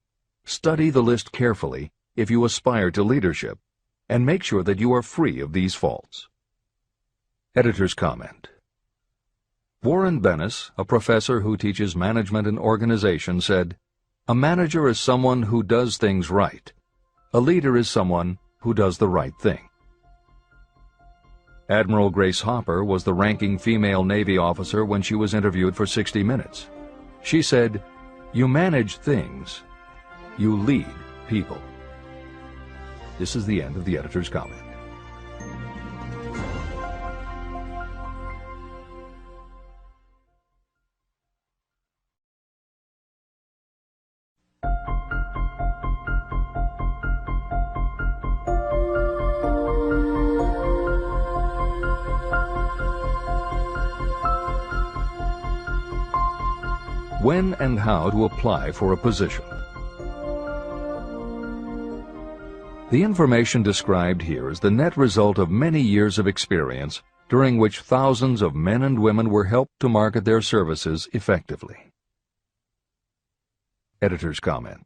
Study the list carefully if you aspire to leadership, and make sure that you are free of these faults. Editor's comment. Warren Bennis, a professor who teaches management and organization, said, "A manager is someone who does things right. A leader is someone who does the right thing." Admiral Grace Hopper was the ranking female Navy officer when she was interviewed for 60 Minutes. She said, "You manage things. You lead people." This is the end of the editor's comment. When and how to apply for a position. The information described here is the net result of many years of experience during which thousands of men and women were helped to market their services effectively. Editor's comment.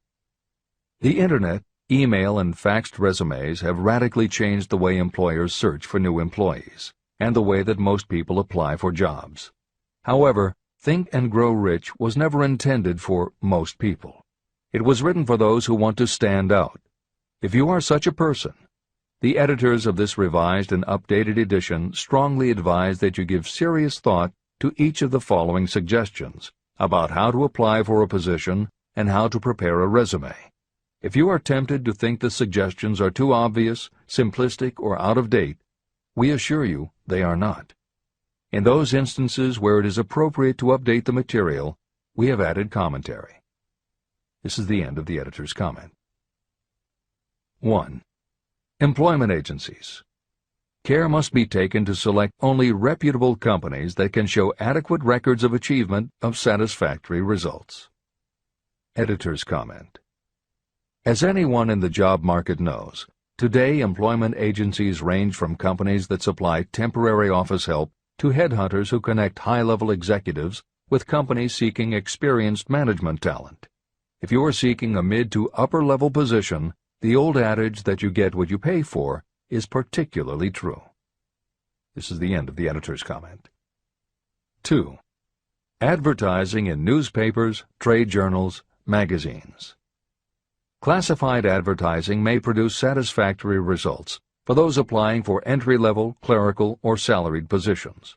The Internet, email, and faxed resumes have radically changed the way employers search for new employees, and the way that most people apply for jobs. However, Think and Grow Rich was never intended for most people. It was written for those who want to stand out. If you are such a person, the editors of this revised and updated edition strongly advise that you give serious thought to each of the following suggestions about how to apply for a position and how to prepare a resume. If you are tempted to think the suggestions are too obvious, simplistic, or out of date, we assure you they are not. In those instances where it is appropriate to update the material, we have added commentary. This is the end of the editor's comment. 1. Employment agencies. Care must be taken to select only reputable companies that can show adequate records of achievement of satisfactory results. Editor's comment. As anyone in the job market knows, Today, employment agencies range from companies that supply temporary office help to headhunters who connect high-level executives with companies seeking experienced management talent. If you are seeking a mid to upper-level position, the old adage that you get what you pay for is particularly true. This is the end of the editor's comment. 2. Advertising in newspapers, trade journals, magazines. Classified advertising may produce satisfactory results for those applying for entry-level, clerical, or salaried positions.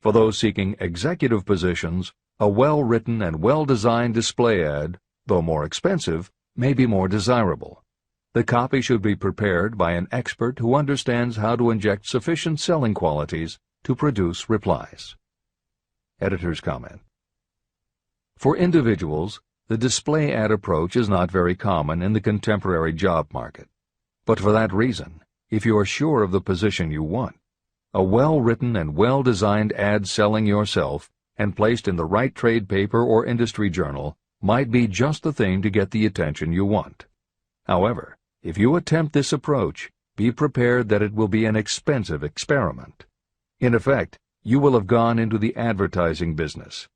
For those seeking executive positions, a well-written and well-designed display ad, though more expensive, may be more desirable. The copy should be prepared by an expert who understands how to inject sufficient selling qualities to produce replies. Editor's comment. For individuals, the display ad approach is not very common in the contemporary job market. But for that reason, if you are sure of the position you want, a well-written and well-designed ad selling yourself and placed in the right trade paper or industry journal might be just the thing to get the attention you want. However, if you attempt this approach, be prepared that it will be an expensive experiment. In effect, you will have gone into the advertising business,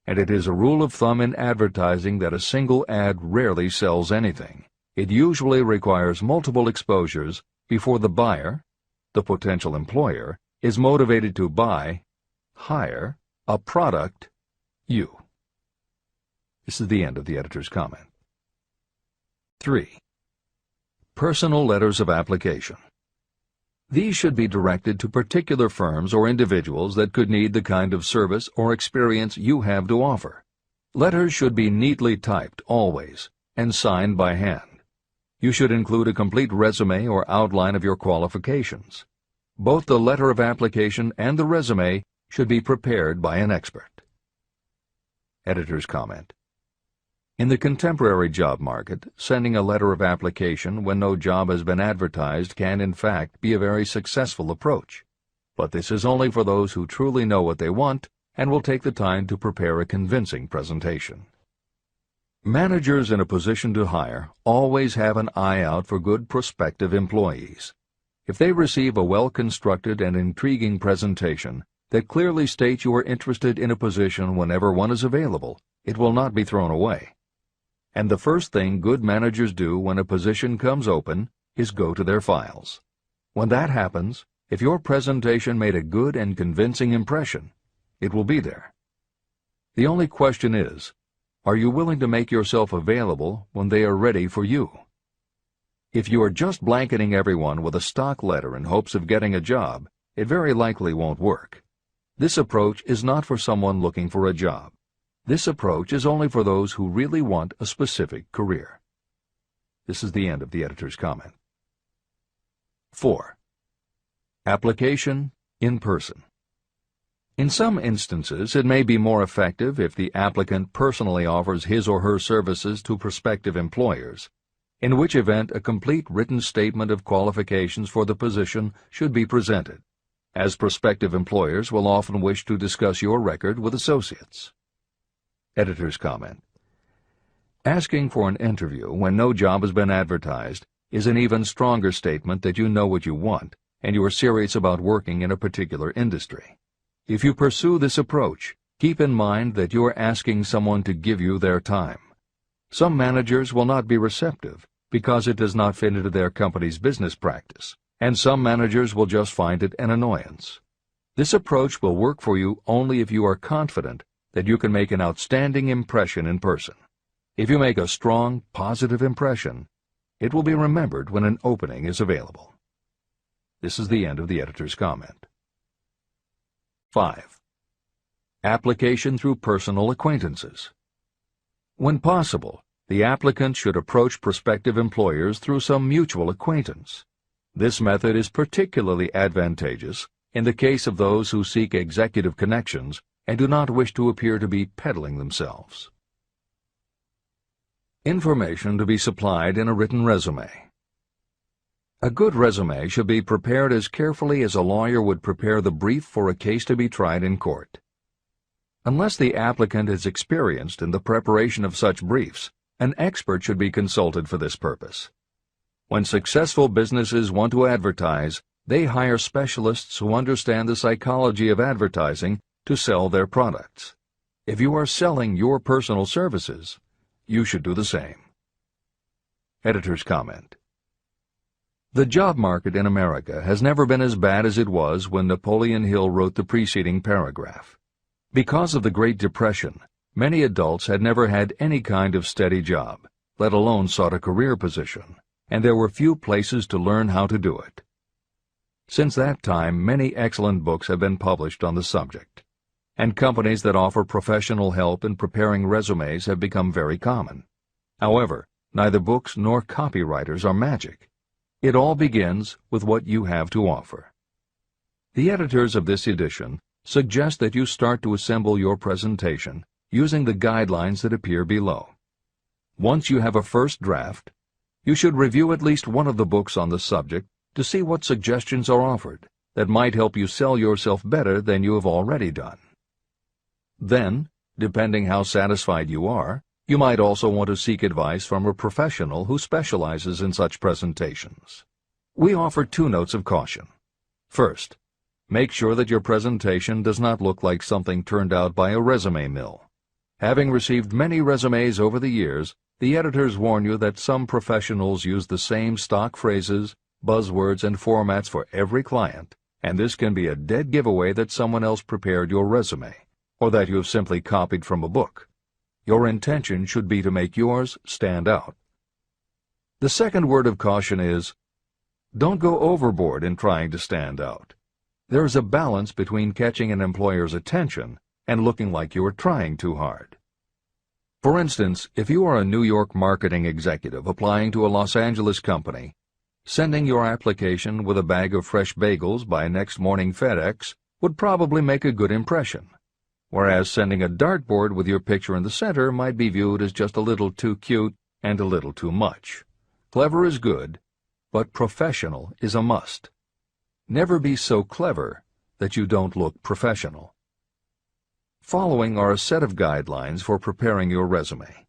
and it is a rule of thumb in advertising that a single ad rarely sells anything. It usually requires multiple exposures before the buyer, the potential employer, is motivated to buy, hire, a product, you. This is the end of the editor's comment. 3. Personal letters of application. These should be directed to particular firms or individuals that could need the kind of service or experience you have to offer. Letters should be neatly typed always and signed by hand. You should include a complete resume or outline of your qualifications. Both the letter of application and the resume should be prepared by an expert. Editor's comment. In the contemporary job market, sending a letter of application when no job has been advertised can, in fact, be a very successful approach. But this is only for those who truly know what they want and will take the time to prepare a convincing presentation. Managers in a position to hire always have an eye out for good prospective employees. If they receive a well-constructed and intriguing presentation that clearly states you are interested in a position whenever one is available, it will not be thrown away. And the first thing good managers do when a position comes open is go to their files. When that happens, if your presentation made a good and convincing impression, it will be there. The only question is, are you willing to make yourself available when they are ready for you? If you are just blanketing everyone with a stock letter in hopes of getting a job, it very likely won't work. This approach is not for someone looking for a job. This approach is only for those who really want a specific career. This is the end of the editor's comment. 4. Application in person. In some instances, it may be more effective if the applicant personally offers his or her services to prospective employers, in which event a complete written statement of qualifications for the position should be presented, as prospective employers will often wish to discuss your record with associates. Editor's comment. Asking for an interview when no job has been advertised is an even stronger statement that you know what you want and you are serious about working in a particular industry. If you pursue this approach, keep in mind that you are asking someone to give you their time. Some managers will not be receptive because it does not fit into their company's business practice, and some managers will just find it an annoyance. This approach will work for you only if you are confident that you can make an outstanding impression in person. If you make a strong, positive impression, it will be remembered when an opening is available. This is the end of the editor's comment. 5. Application through personal acquaintances. When possible, the applicant should approach prospective employers through some mutual acquaintance. This method is particularly advantageous in the case of those who seek executive connections and do not wish to appear to be peddling themselves. Information to be supplied in a written resume. A good resume should be prepared as carefully as a lawyer would prepare the brief for a case to be tried in court. Unless the applicant is experienced in the preparation of such briefs, an expert should be consulted for this purpose. When successful businesses want to advertise, they hire specialists who understand the psychology of advertising to sell their products. If you are selling your personal services, you should do the same. Editor's comment. The job market in America has never been as bad as it was when Napoleon Hill wrote the preceding paragraph. Because of the Great Depression, many adults had never had any kind of steady job, let alone sought a career position, and there were few places to learn how to do it. Since that time, many excellent books have been published on the subject, and companies that offer professional help in preparing resumes have become very common. However, neither books nor copywriters are magic. It all begins with what you have to offer. The editors of this edition suggest that you start to assemble your presentation using the guidelines that appear below. Once you have a first draft, you should review at least one of the books on the subject to see what suggestions are offered that might help you sell yourself better than you have already done. Then, depending how satisfied you are, you might also want to seek advice from a professional who specializes in such presentations. We offer 2 notes of caution. First, make sure that your presentation does not look like something turned out by a resume mill. Having received many resumes over the years, the editors warn you that some professionals use the same stock phrases, buzzwords, and formats for every client, and this can be a dead giveaway that someone else prepared your resume, or that you have simply copied from a book. Your intention should be to make yours stand out. The second word of caution is, don't go overboard in trying to stand out. There is a balance between catching an employer's attention and looking like you are trying too hard. For instance, if you are a New York marketing executive applying to a Los Angeles company, sending your application with a bag of fresh bagels by next morning FedEx would probably make a good impression, whereas sending a dartboard with your picture in the center might be viewed as just a little too cute and a little too much. Clever is good, but professional is a must. Never be so clever that you don't look professional. Following are a set of guidelines for preparing your resume.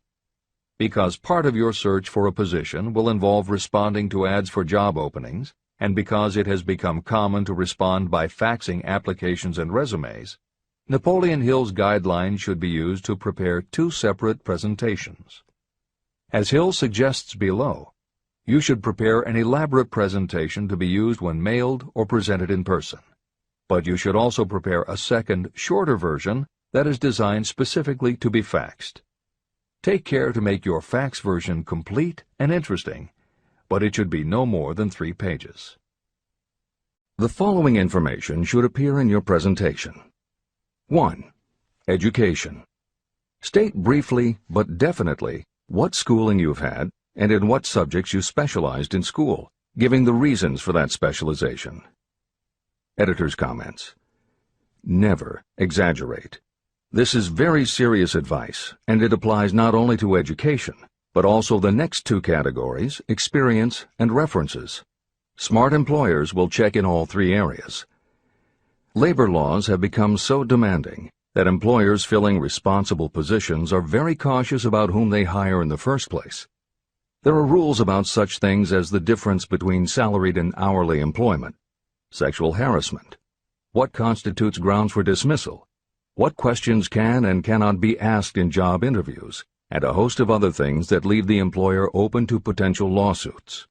Because part of your search for a position will involve responding to ads for job openings, and because it has become common to respond by faxing applications and resumes, Napoleon Hill's guidelines should be used to prepare 2 separate presentations. As Hill suggests below, you should prepare an elaborate presentation to be used when mailed or presented in person. But you should also prepare a second, shorter version that is designed specifically to be faxed. Take care to make your fax version complete and interesting, but it should be no more than 3 pages. The following information should appear in your presentation. 1. Education. State briefly but definitely what schooling you've had and in what subjects you specialized in school, giving the reasons for that specialization. Editor's comments. Never exaggerate. This is very serious advice, and it applies not only to education, but also the next 2 categories, experience and references. Smart employers will check in all 3 areas. Labor laws have become so demanding that employers filling responsible positions are very cautious about whom they hire in the first place. There are rules about such things as the difference between salaried and hourly employment, sexual harassment, what constitutes grounds for dismissal, what questions can and cannot be asked in job interviews, and a host of other things that leave the employer open to potential lawsuits.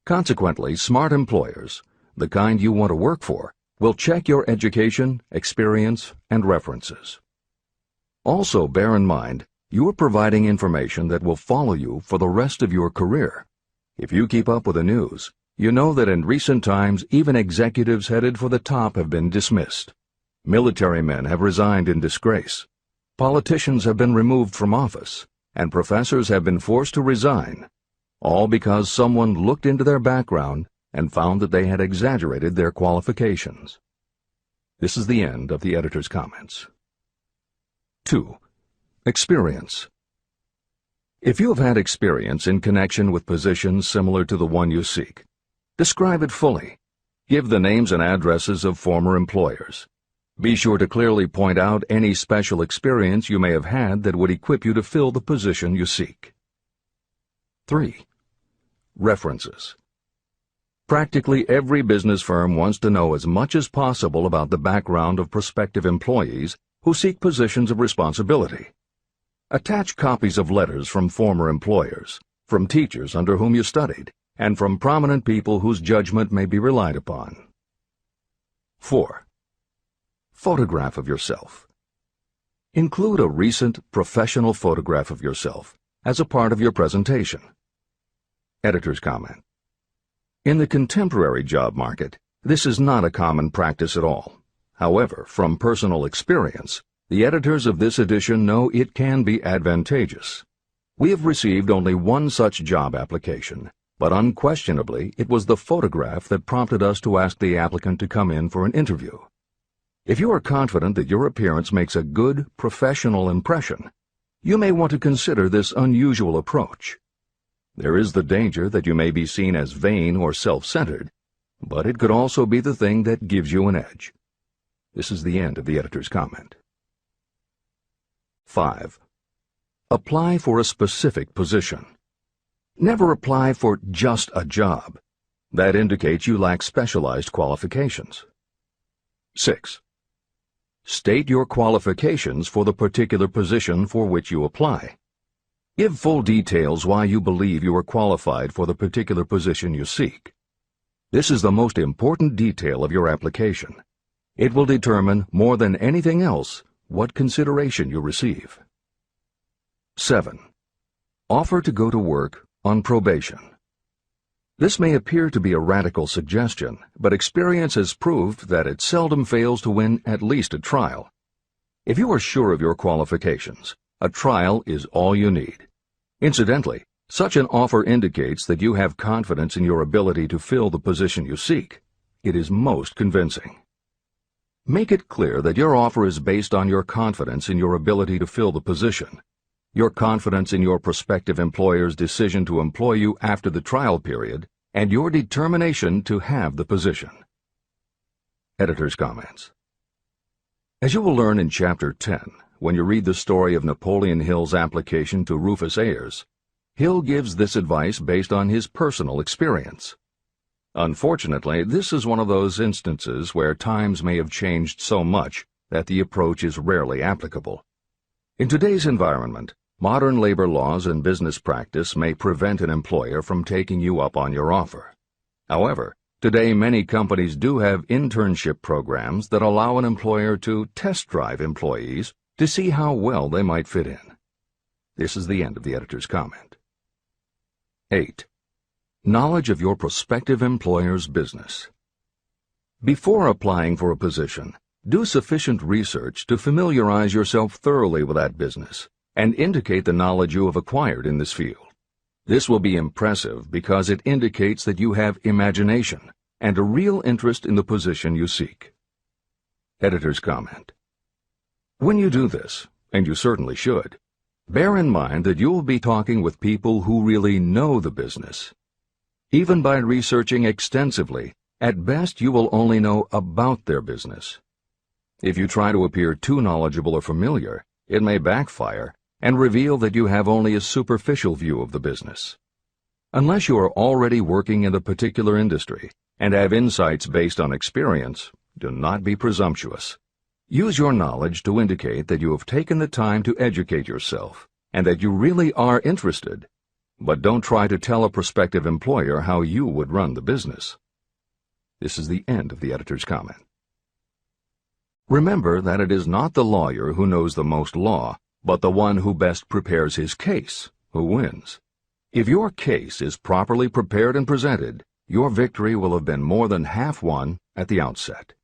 Consequently, smart employers, the kind you want to work for, will check your education, experience, and references. Also, bear in mind, you are providing information that will follow you for the rest of your career. If you keep up with the news, you know that in recent times even executives headed for the top have been dismissed. Military men have resigned in disgrace. Politicians have been removed from office, and professors have been forced to resign, all because someone looked into their background and found that they had exaggerated their qualifications. This is the end of the editor's comments. 2. Experience. If you have had experience in connection with positions similar to the one you seek, describe it fully. Give the names and addresses of former employers. Be sure to clearly point out any special experience you may have had that would equip you to fill the position you seek. 3. References. Practically every business firm wants to know as much as possible about the background of prospective employees who seek positions of responsibility. Attach copies of letters from former employers, from teachers under whom you studied, and from prominent people whose judgment may be relied upon. 4. Photograph of yourself. Include a recent professional photograph of yourself as a part of your presentation. Editor's comment. In the contemporary job market, this is not a common practice at all. However, from personal experience, the editors of this edition know it can be advantageous. We have received only one such job application, but unquestionably it was the photograph that prompted us to ask the applicant to come in for an interview. If you are confident that your appearance makes a good, professional impression, you may want to consider this unusual approach. There is the danger that you may be seen as vain or self-centered, but it could also be the thing that gives you an edge. This is the end of the editor's comment. 5. Apply for a specific position. Never apply for just a job. That indicates you lack specialized qualifications. 6. State your qualifications for the particular position for which you apply. Give full details why you believe you are qualified for the particular position you seek. This is the most important detail of your application. It will determine, more than anything else, what consideration you receive. 7. Offer to go to work on probation. This may appear to be a radical suggestion, but experience has proved that it seldom fails to win at least a trial. If you are sure of your qualifications, a trial is all you need. Incidentally, such an offer indicates that you have confidence in your ability to fill the position you seek. It is most convincing. Make it clear that your offer is based on your confidence in your ability to fill the position, your confidence in your prospective employer's decision to employ you after the trial period, and your determination to have the position. Editor's comments. As you will learn in Chapter 10, when you read the story of Napoleon Hill's application to Rufus Ayers, Hill gives this advice based on his personal experience. Unfortunately, this is one of those instances where times may have changed so much that the approach is rarely applicable. In today's environment, modern labor laws and business practice may prevent an employer from taking you up on your offer. However, today many companies do have internship programs that allow an employer to test drive employees to see how well they might fit in. This is the end of the editor's comment. 8. Knowledge of your prospective employer's business. Before applying for a position, do sufficient research to familiarize yourself thoroughly with that business and indicate the knowledge you have acquired in this field. This will be impressive because it indicates that you have imagination and a real interest in the position you seek. Editor's comment. When you do this, and you certainly should, bear in mind that you will be talking with people who really know the business. Even by researching extensively, at best you will only know about their business. If you try to appear too knowledgeable or familiar, it may backfire and reveal that you have only a superficial view of the business. Unless you are already working in a particular industry and have insights based on experience, do not be presumptuous. Use your knowledge to indicate that you have taken the time to educate yourself and that you really are interested, but don't try to tell a prospective employer how you would run the business. This is the end of the editor's comment. Remember that it is not the lawyer who knows the most law, but the one who best prepares his case who wins. If your case is properly prepared and presented, your victory will have been more than half won at the outset.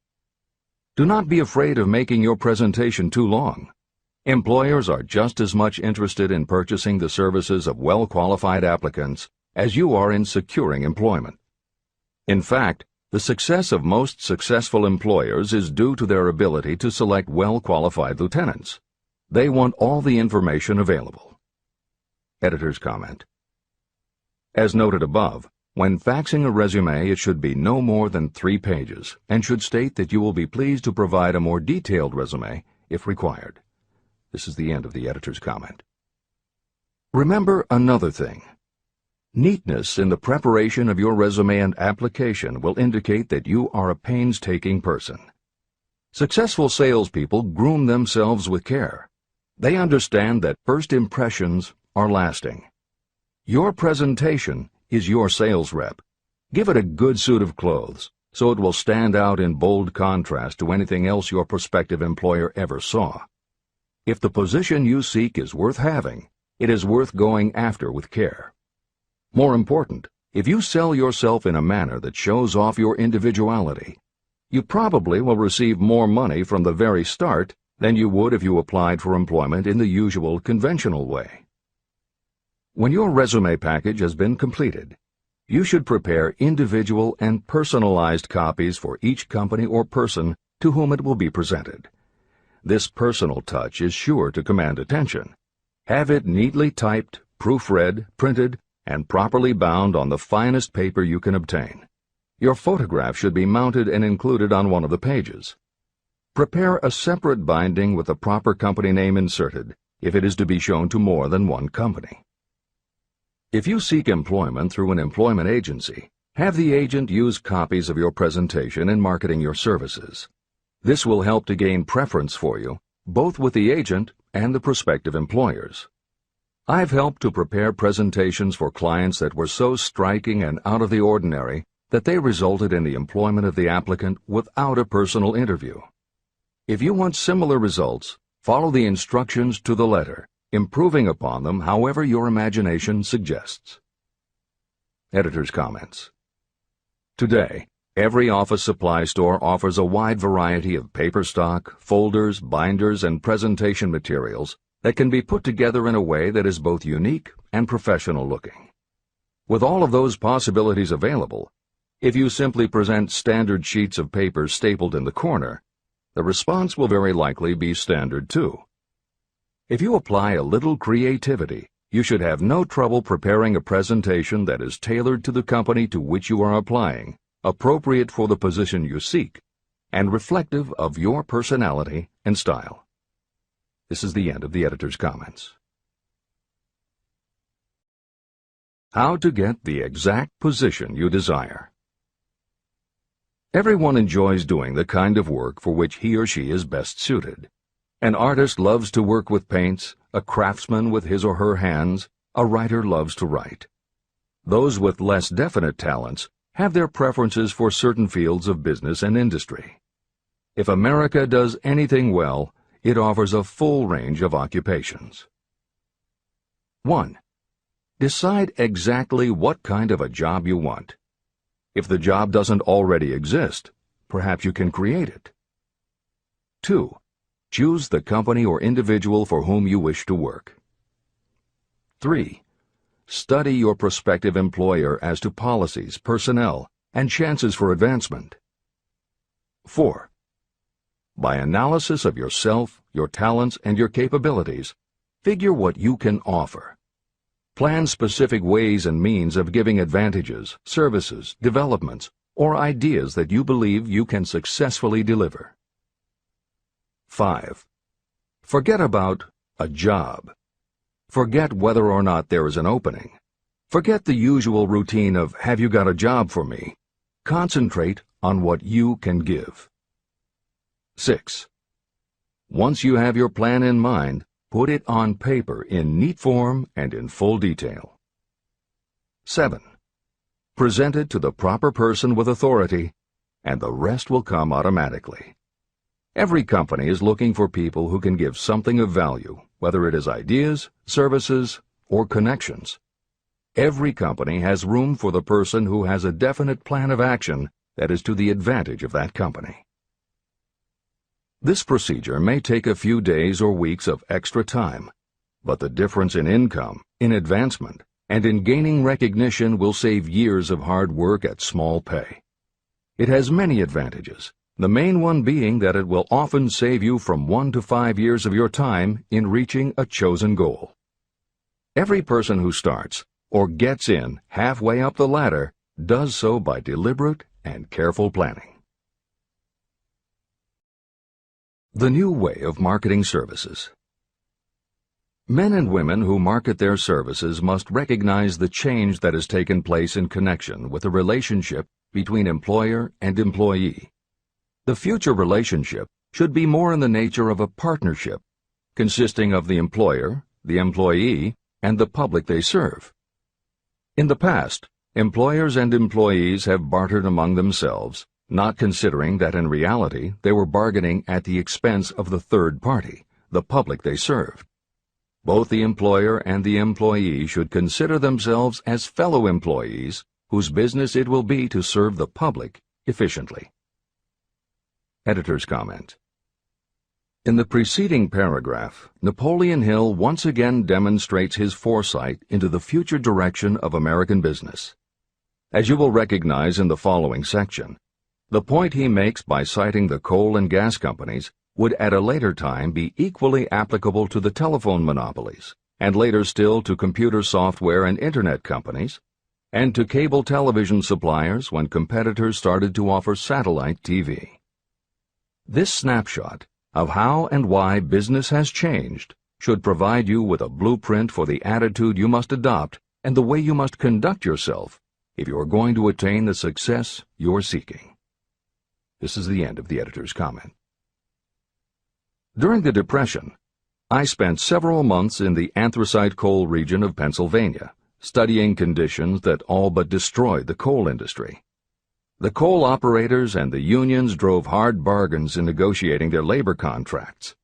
Do not be afraid of making your presentation too long. Employers are just as much interested in purchasing the services of well-qualified applicants as you are in securing employment. In fact, the success of most successful employers is due to their ability to select well-qualified lieutenants. They want all the information available. Editor's comment. As noted above, when faxing a resume, it should be no more than 3 pages and should state that you will be pleased to provide a more detailed resume if required. This is the end of the editor's comment. Remember another thing. Neatness in the preparation of your resume and application will indicate that you are a painstaking person. Successful salespeople groom themselves with care. They understand that first impressions are lasting. Your presentation is your sales rep. Give it a good suit of clothes, so it will stand out in bold contrast to anything else your prospective employer ever saw. If the position you seek is worth having, it is worth going after with care. More important, if you sell yourself in a manner that shows off your individuality, you probably will receive more money from the very start than you would if you applied for employment in the usual conventional way. When your resume package has been completed, you should prepare individual and personalized copies for each company or person to whom it will be presented. This personal touch is sure to command attention. Have it neatly typed, proofread, printed, and properly bound on the finest paper you can obtain. Your photograph should be mounted and included on one of the pages. Prepare a separate binding with the proper company name inserted, if it is to be shown to more than one company. If you seek employment through an employment agency, have the agent use copies of your presentation in marketing your services. This will help to gain preference for you, both with the agent and the prospective employers. I've helped to prepare presentations for clients that were so striking and out of the ordinary that they resulted in the employment of the applicant without a personal interview. If you want similar results, follow the instructions to the letter, improving upon them however your imagination suggests. Editor's comments. Today, every office supply store offers a wide variety of paper stock, folders, binders, and presentation materials that can be put together in a way that is both unique and professional looking. With all of those possibilities available, if you simply present standard sheets of paper stapled in the corner, the response will very likely be standard too. If you apply a little creativity, you should have no trouble preparing a presentation that is tailored to the company to which you are applying, appropriate for the position you seek, and reflective of your personality and style. This is the end of the editor's comments. How to get the exact position you desire. Everyone enjoys doing the kind of work for which he or she is best suited. An artist loves to work with paints, a craftsman with his or her hands, a writer loves to write. Those with less definite talents have their preferences for certain fields of business and industry. If America does anything well, it offers a full range of occupations. 1. Decide exactly what kind of a job you want. If the job doesn't already exist, perhaps you can create it. 2. Choose the company or individual for whom you wish to work. 3. Study your prospective employer as to policies, personnel, and chances for advancement. 4. By analysis of yourself, your talents, and your capabilities, figure what you can offer. Plan specific ways and means of giving advantages, services, developments, or ideas that you believe you can successfully deliver. 5. Forget about a job. Forget whether or not there is an opening. Forget the usual routine of, "Have you got a job for me?" Concentrate on what you can give. 6. Once you have your plan in mind, put it on paper in neat form and in full detail. 7. Present it to the proper person with authority, and the rest will come automatically. Every company is looking for people who can give something of value, whether it is ideas, services, or connections. Every company has room for the person who has a definite plan of action that is to the advantage of that company. This procedure may take a few days or weeks of extra time, but the difference in income, in advancement, and in gaining recognition will save years of hard work at small pay. It has many advantages, the main one being that it will often save you from 1 to 5 years of your time in reaching a chosen goal. Every person who starts, or gets in halfway up the ladder, does so by deliberate and careful planning. The new way of marketing services. Men and women who market their services must recognize the change that has taken place in connection with the relationship between employer and employee. The future relationship should be more in the nature of a partnership, consisting of the employer, the employee, and the public they serve. In the past, employers and employees have bartered among themselves, not considering that in reality they were bargaining at the expense of the third party, the public they served. Both the employer and the employee should consider themselves as fellow employees whose business it will be to serve the public efficiently. Editor's comment. In the preceding paragraph, Napoleon Hill once again demonstrates his foresight into the future direction of American business. As you will recognize in the following section, the point he makes by citing the coal and gas companies would at a later time be equally applicable to the telephone monopolies, and later still to computer software and internet companies, and to cable television suppliers when competitors started to offer satellite TV. This snapshot of how and why business has changed should provide you with a blueprint for the attitude you must adopt and the way you must conduct yourself if you are going to attain the success you're seeking. This is the end of the editor's comment. During the Depression, I spent several months in the anthracite coal region of Pennsylvania, studying conditions that all but destroyed the coal industry. The coal operators and the unions drove hard bargains in negotiating their labor contracts.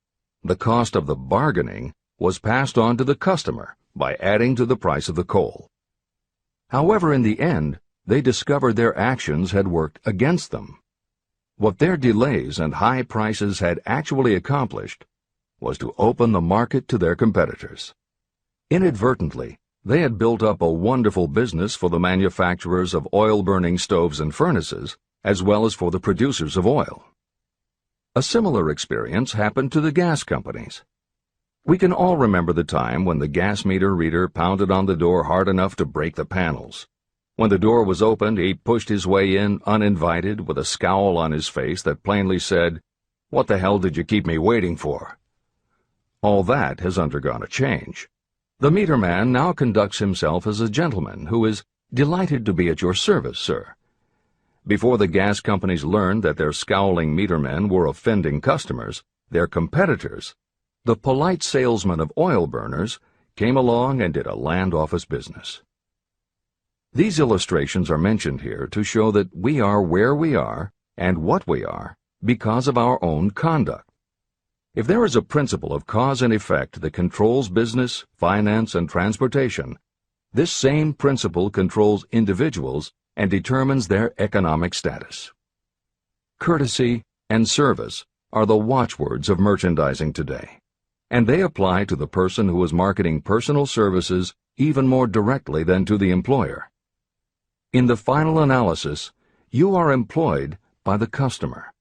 The cost of the bargaining was passed on to the customer by adding to the price of the coal. However, in the end, they discovered their actions had worked against them. What their delays and high prices had actually accomplished was to open the market to their competitors. Inadvertently, they had built up a wonderful business for the manufacturers of oil-burning stoves and furnaces, as well as for the producers of oil. A similar experience happened to the gas companies. We can all remember the time when the gas meter reader pounded on the door hard enough to break the panels. When the door was opened, he pushed his way in uninvited with a scowl on his face that plainly said, "What the hell did you keep me waiting for?" All that has undergone a change. The meter man now conducts himself as a gentleman who is delighted to be at your service, sir. Before the gas companies learned that their scowling meter men were offending customers, their competitors, the polite salesmen of oil burners, came along and did a land office business. These illustrations are mentioned here to show that we are where we are and what we are because of our own conduct. If there is a principle of cause and effect that controls business, finance, and transportation, this same principle controls individuals and determines their economic status. Courtesy and service are the watchwords of merchandising today, and they apply to the person who is marketing personal services even more directly than to the employer. In the final analysis, you are employed by the customer.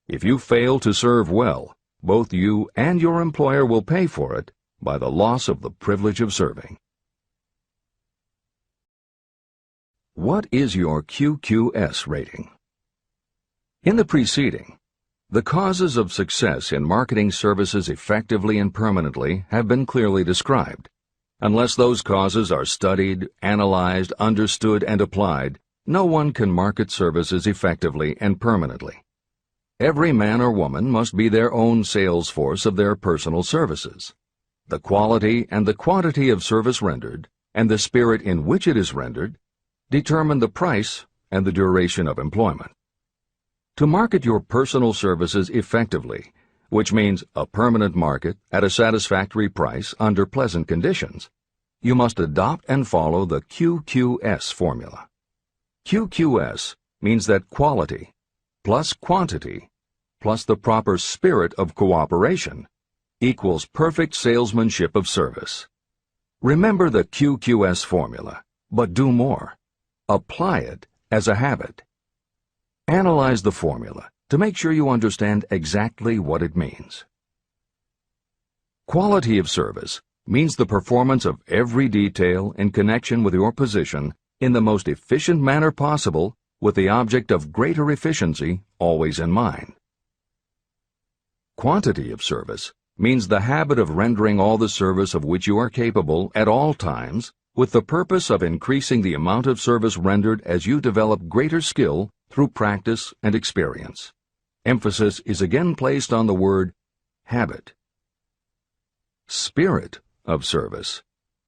If you fail to serve well, both you and your employer will pay for it by the loss of the privilege of serving. What is your QQS rating? In the preceding, the causes of success in marketing services effectively and permanently have been clearly described. Unless those causes are studied, analyzed, understood, and applied, no one can market services effectively and permanently. Every man or woman must be their own sales force of their personal services. The quality and the quantity of service rendered, and the spirit in which it is rendered, determine the price and the duration of employment. To market your personal services effectively, which means a permanent market at a satisfactory price under pleasant conditions, you must adopt and follow the QQS formula. QQS means that quality plus quantity plus the proper spirit of cooperation equals perfect salesmanship of service. Remember the QQS formula, but do more. Apply it as a habit. Analyze the formula to make sure you understand exactly what it means. Quality of service means the performance of every detail in connection with your position in the most efficient manner possible with the object of greater efficiency always in mind. Quantity of service means the habit of rendering all the service of which you are capable at all times with the purpose of increasing the amount of service rendered as you develop greater skill through practice and experience. Emphasis is again placed on the word habit. Spirit of service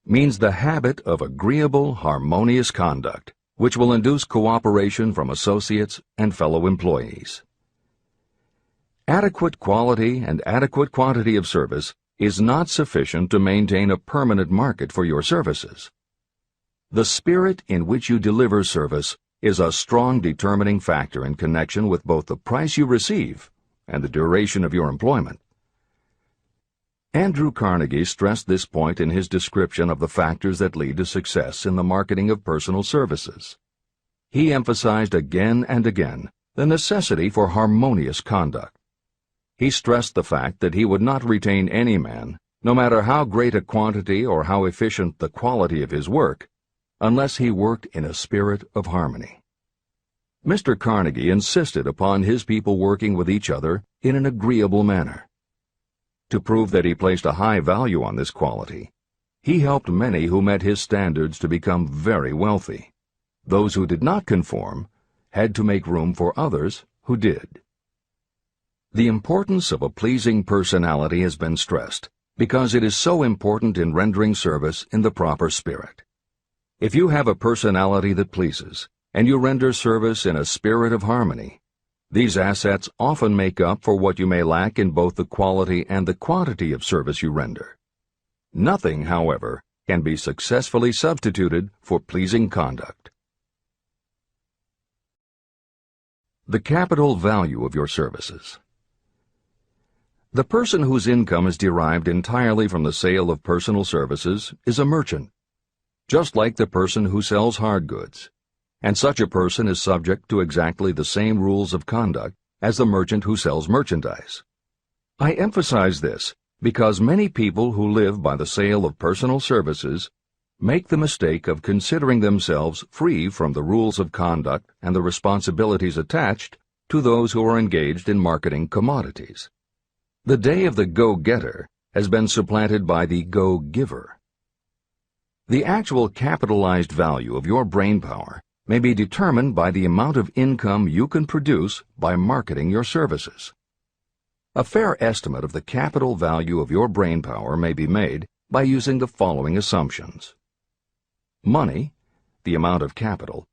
means the habit of agreeable, harmonious conduct, which will induce cooperation from associates and fellow employees. Adequate quality and adequate quantity of service is not sufficient to maintain a permanent market for your services. The spirit in which you deliver service is a strong determining factor in connection with both the price you receive and the duration of your employment. Andrew Carnegie stressed this point in his description of the factors that lead to success in the marketing of personal services. He emphasized again and again the necessity for harmonious conduct. He stressed the fact that he would not retain any man, no matter how great a quantity or how efficient the quality of his work, unless he worked in a spirit of harmony. Mr. Carnegie insisted upon his people working with each other in an agreeable manner. To prove that he placed a high value on this quality, he helped many who met his standards to become very wealthy. Those who did not conform had to make room for others who did. The importance of a pleasing personality has been stressed because it is so important in rendering service in the proper spirit. If you have a personality that pleases, and you render service in a spirit of harmony, these assets often make up for what you may lack in both the quality and the quantity of service you render. Nothing, however, can be successfully substituted for pleasing conduct. The capital value of your services. The person whose income is derived entirely from the sale of personal services is a merchant, just like the person who sells hard goods, and such a person is subject to exactly the same rules of conduct as the merchant who sells merchandise. I emphasize this because many people who live by the sale of personal services make the mistake of considering themselves free from the rules of conduct and the responsibilities attached to those who are engaged in marketing commodities. The day of the go-getter has been supplanted by the go-giver. The actual capitalized value of your brainpower may be determined by the amount of income you can produce by marketing your services. A fair estimate of the capital value of your brainpower may be made by using the following assumptions. Money, the amount of capital,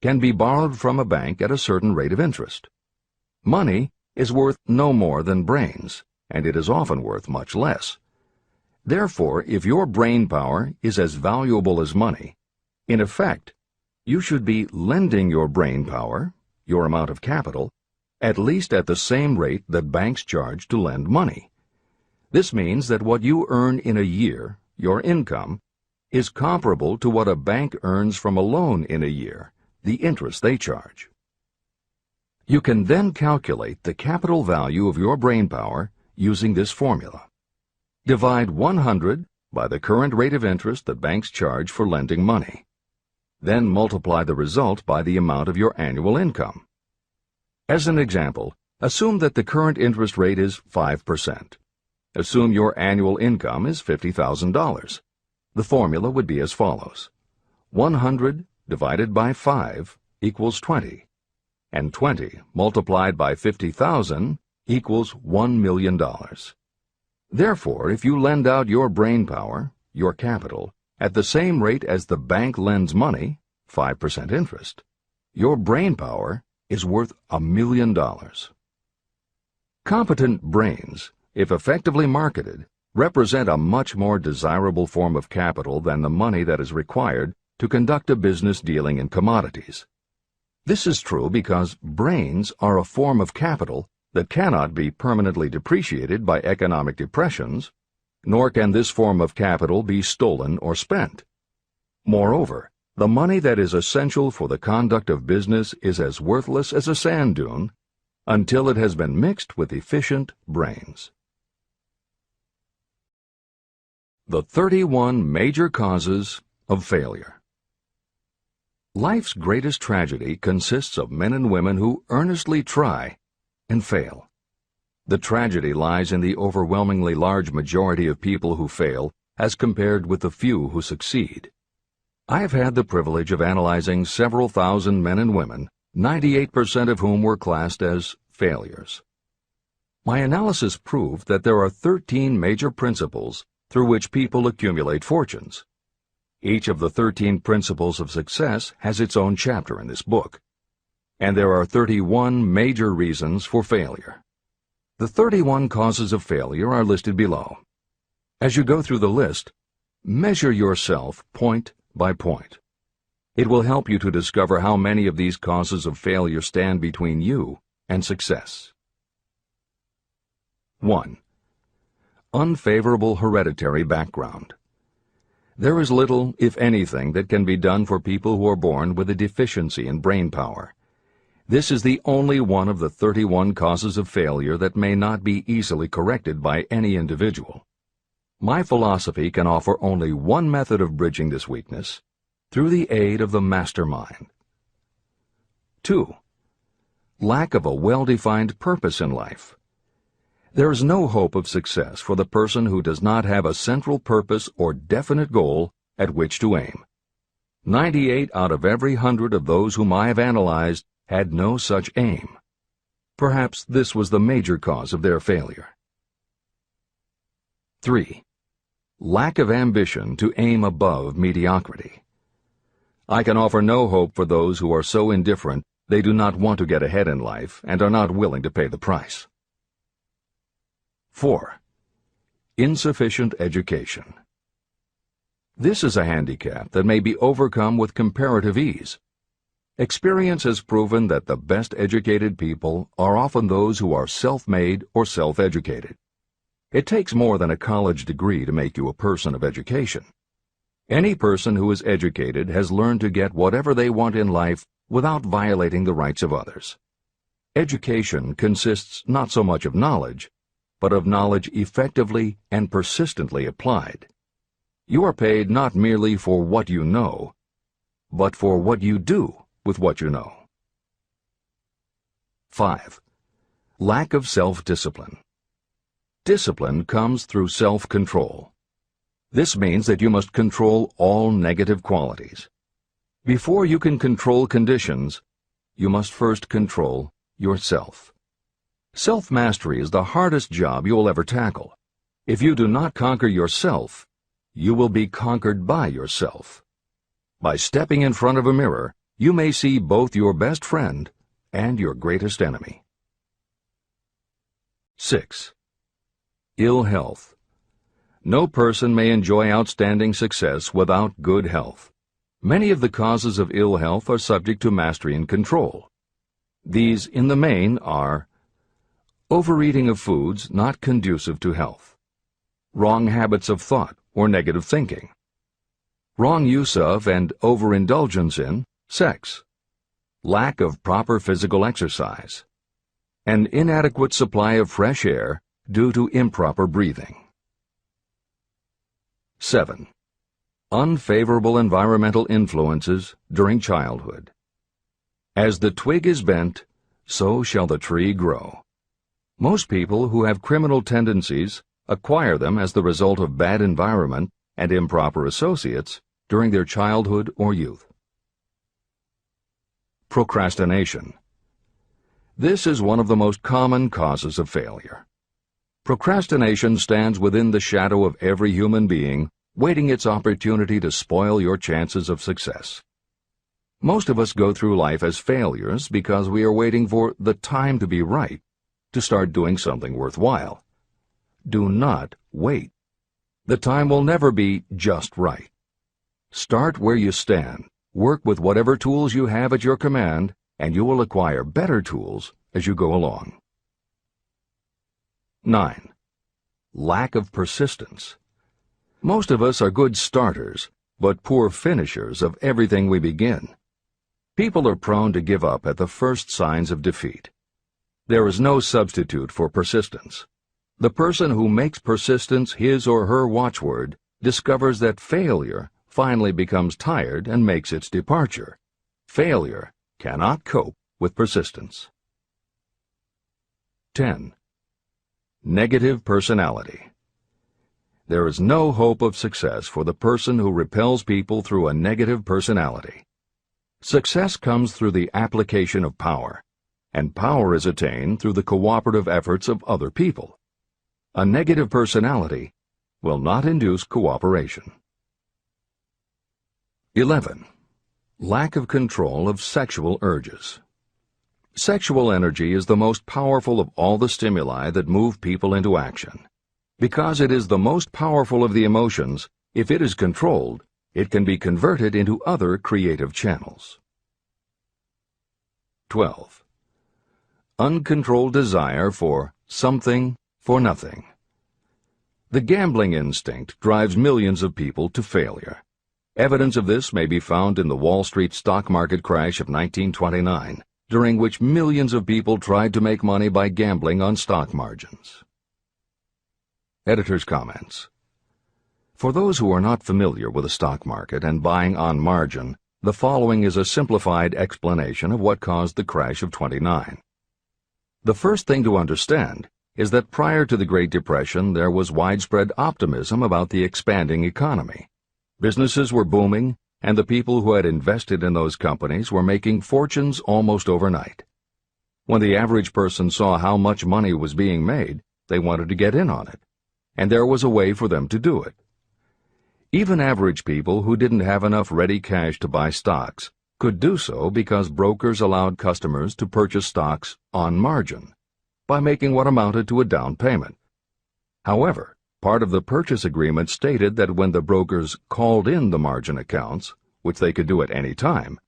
can be borrowed from a bank at a certain rate of interest. Money is worth no more than brains, and it is often worth much less. Therefore, if your brainpower is as valuable as money, in effect, you should be lending your brainpower, your amount of capital, at least at the same rate that banks charge to lend money. This means that what you earn in a year, your income, is comparable to what a bank earns from a loan in a year, the interest they charge. You can then calculate the capital value of your brainpower using this formula. Divide 100 by the current rate of interest that banks charge for lending money. Then multiply the result by the amount of your annual income. As an example, assume that the current interest rate is 5%. Assume your annual income is $50,000. The formula would be as follows. 100 divided by 5 equals 20, and 20 multiplied by 50,000 equals $1 million. Therefore, if you lend out your brainpower, your capital, at the same rate as the bank lends money, 5% interest, your brainpower is worth $1 million. Competent brains, if effectively marketed, represent a much more desirable form of capital than the money that is required to conduct a business dealing in commodities. This is true because brains are a form of capital that cannot be permanently depreciated by economic depressions, nor can this form of capital be stolen or spent. Moreover, the money that is essential for the conduct of business is as worthless as a sand dune until it has been mixed with efficient brains. The 31 major causes of failure. Life's greatest tragedy consists of men and women who earnestly try and fail. The tragedy lies in the overwhelmingly large majority of people who fail as compared with the few who succeed. I have had the privilege of analyzing several thousand men and women, 98% of whom were classed as failures. My analysis proved that there are 13 major principles through which people accumulate fortunes. Each of the 13 principles of success has its own chapter in this book, and there are 31 major reasons for failure. The 31 causes of failure are listed below. As you go through the list, measure yourself point by point. It will help you to discover how many of these causes of failure stand between you and success. 1. Unfavorable hereditary background. There is little, if anything, that can be done for people who are born with a deficiency in brain power. This is the only one of the 31 causes of failure that may not be easily corrected by any individual. My philosophy can offer only one method of bridging this weakness, through the aid of the mastermind. 2. Lack of a well-defined purpose in life. There is no hope of success for the person who does not have a central purpose or definite goal at which to aim. 98 out of every 100 of those whom I have analyzed had no such aim. Perhaps this was the major cause of their failure. 3. Lack of ambition to aim above mediocrity. I can offer no hope for those who are so indifferent they do not want to get ahead in life and are not willing to pay the price. 4. Insufficient education. This is a handicap that may be overcome with comparative ease. Experience has proven that the best educated people are often those who are self-made or self-educated. It takes more than a college degree to make you a person of education. Any person who is educated has learned to get whatever they want in life without violating the rights of others. Education consists not so much of knowledge, but of knowledge effectively and persistently applied. You are paid not merely for what you know, but for what you do with what you know. 5. Lack of self-discipline. Discipline comes through self-control. This means that you must control all negative qualities. Before you can control conditions, you must first control yourself. Self-mastery is the hardest job you will ever tackle. If you do not conquer yourself, you will be conquered by yourself. By stepping in front of a mirror, you may see both your best friend and your greatest enemy. 6. Ill health. No person may enjoy outstanding success without good health. Many of the causes of ill health are subject to mastery and control. These, in the main, are overeating of foods not conducive to health, wrong habits of thought or negative thinking, wrong use of and overindulgence in sex, lack of proper physical exercise, an inadequate supply of fresh air due to improper breathing. 7. Unfavorable environmental influences during childhood. As the twig is bent, so shall the tree grow. Most people who have criminal tendencies acquire them as the result of bad environment and improper associates during their childhood or youth. Procrastination. This is one of the most common causes of failure. Procrastination stands within the shadow of every human being, waiting its opportunity to spoil your chances of success. Most of us go through life as failures because we are waiting for the time to be right to start doing something worthwhile. Do not wait. The time will never be just right. Start where you stand, work with whatever tools you have at your command, and you will acquire better tools as you go along. 9. Lack of persistence. Most of us are good starters, but poor finishers of everything we begin. People are prone to give up at the first signs of defeat. There is no substitute for persistence. The person who makes persistence his or her watchword discovers that failure finally becomes tired and makes its departure. Failure cannot cope with persistence. 10. Negative personality. There is no hope of success for the person who repels people through a negative personality. Success comes through the application of power, and power is attained through the cooperative efforts of other people. A negative personality will not induce cooperation. 11. Lack of control of sexual urges. Sexual energy is the most powerful of all the stimuli that move people into action. Because it is the most powerful of the emotions, if it is controlled, it can be converted into other creative channels. 12. Uncontrolled desire for something for nothing. The gambling instinct drives millions of people to failure. Evidence of this may be found in the Wall Street stock market crash of 1929, during which millions of people tried to make money by gambling on stock margins. Editor's comments. For those who are not familiar with the stock market and buying on margin, the following is a simplified explanation of what caused the crash of '29. The first thing to understand is that prior to the Great Depression there was widespread optimism about the expanding economy. Businesses were booming, and the people who had invested in those companies were making fortunes almost overnight. When the average person saw how much money was being made, they wanted to get in on it, and there was a way for them to do it. Even average people who didn't have enough ready cash to buy stocks could do so because brokers allowed customers to purchase stocks on margin by making what amounted to a down payment. However, part of the purchase agreement stated that when the brokers called in the margin accounts, which they could do at any time,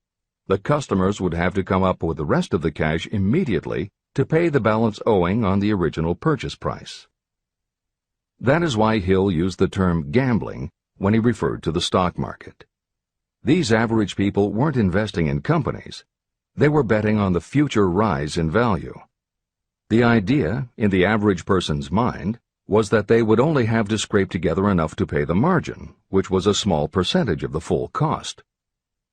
the customers would have to come up with the rest of the cash immediately to pay the balance owing on the original purchase price. That is why Hill used the term gambling when he referred to the stock market. These average people weren't investing in companies. They were betting on the future rise in value. The idea, in the average person's mind, was that they would only have to scrape together enough to pay the margin, which was a small percentage of the full cost.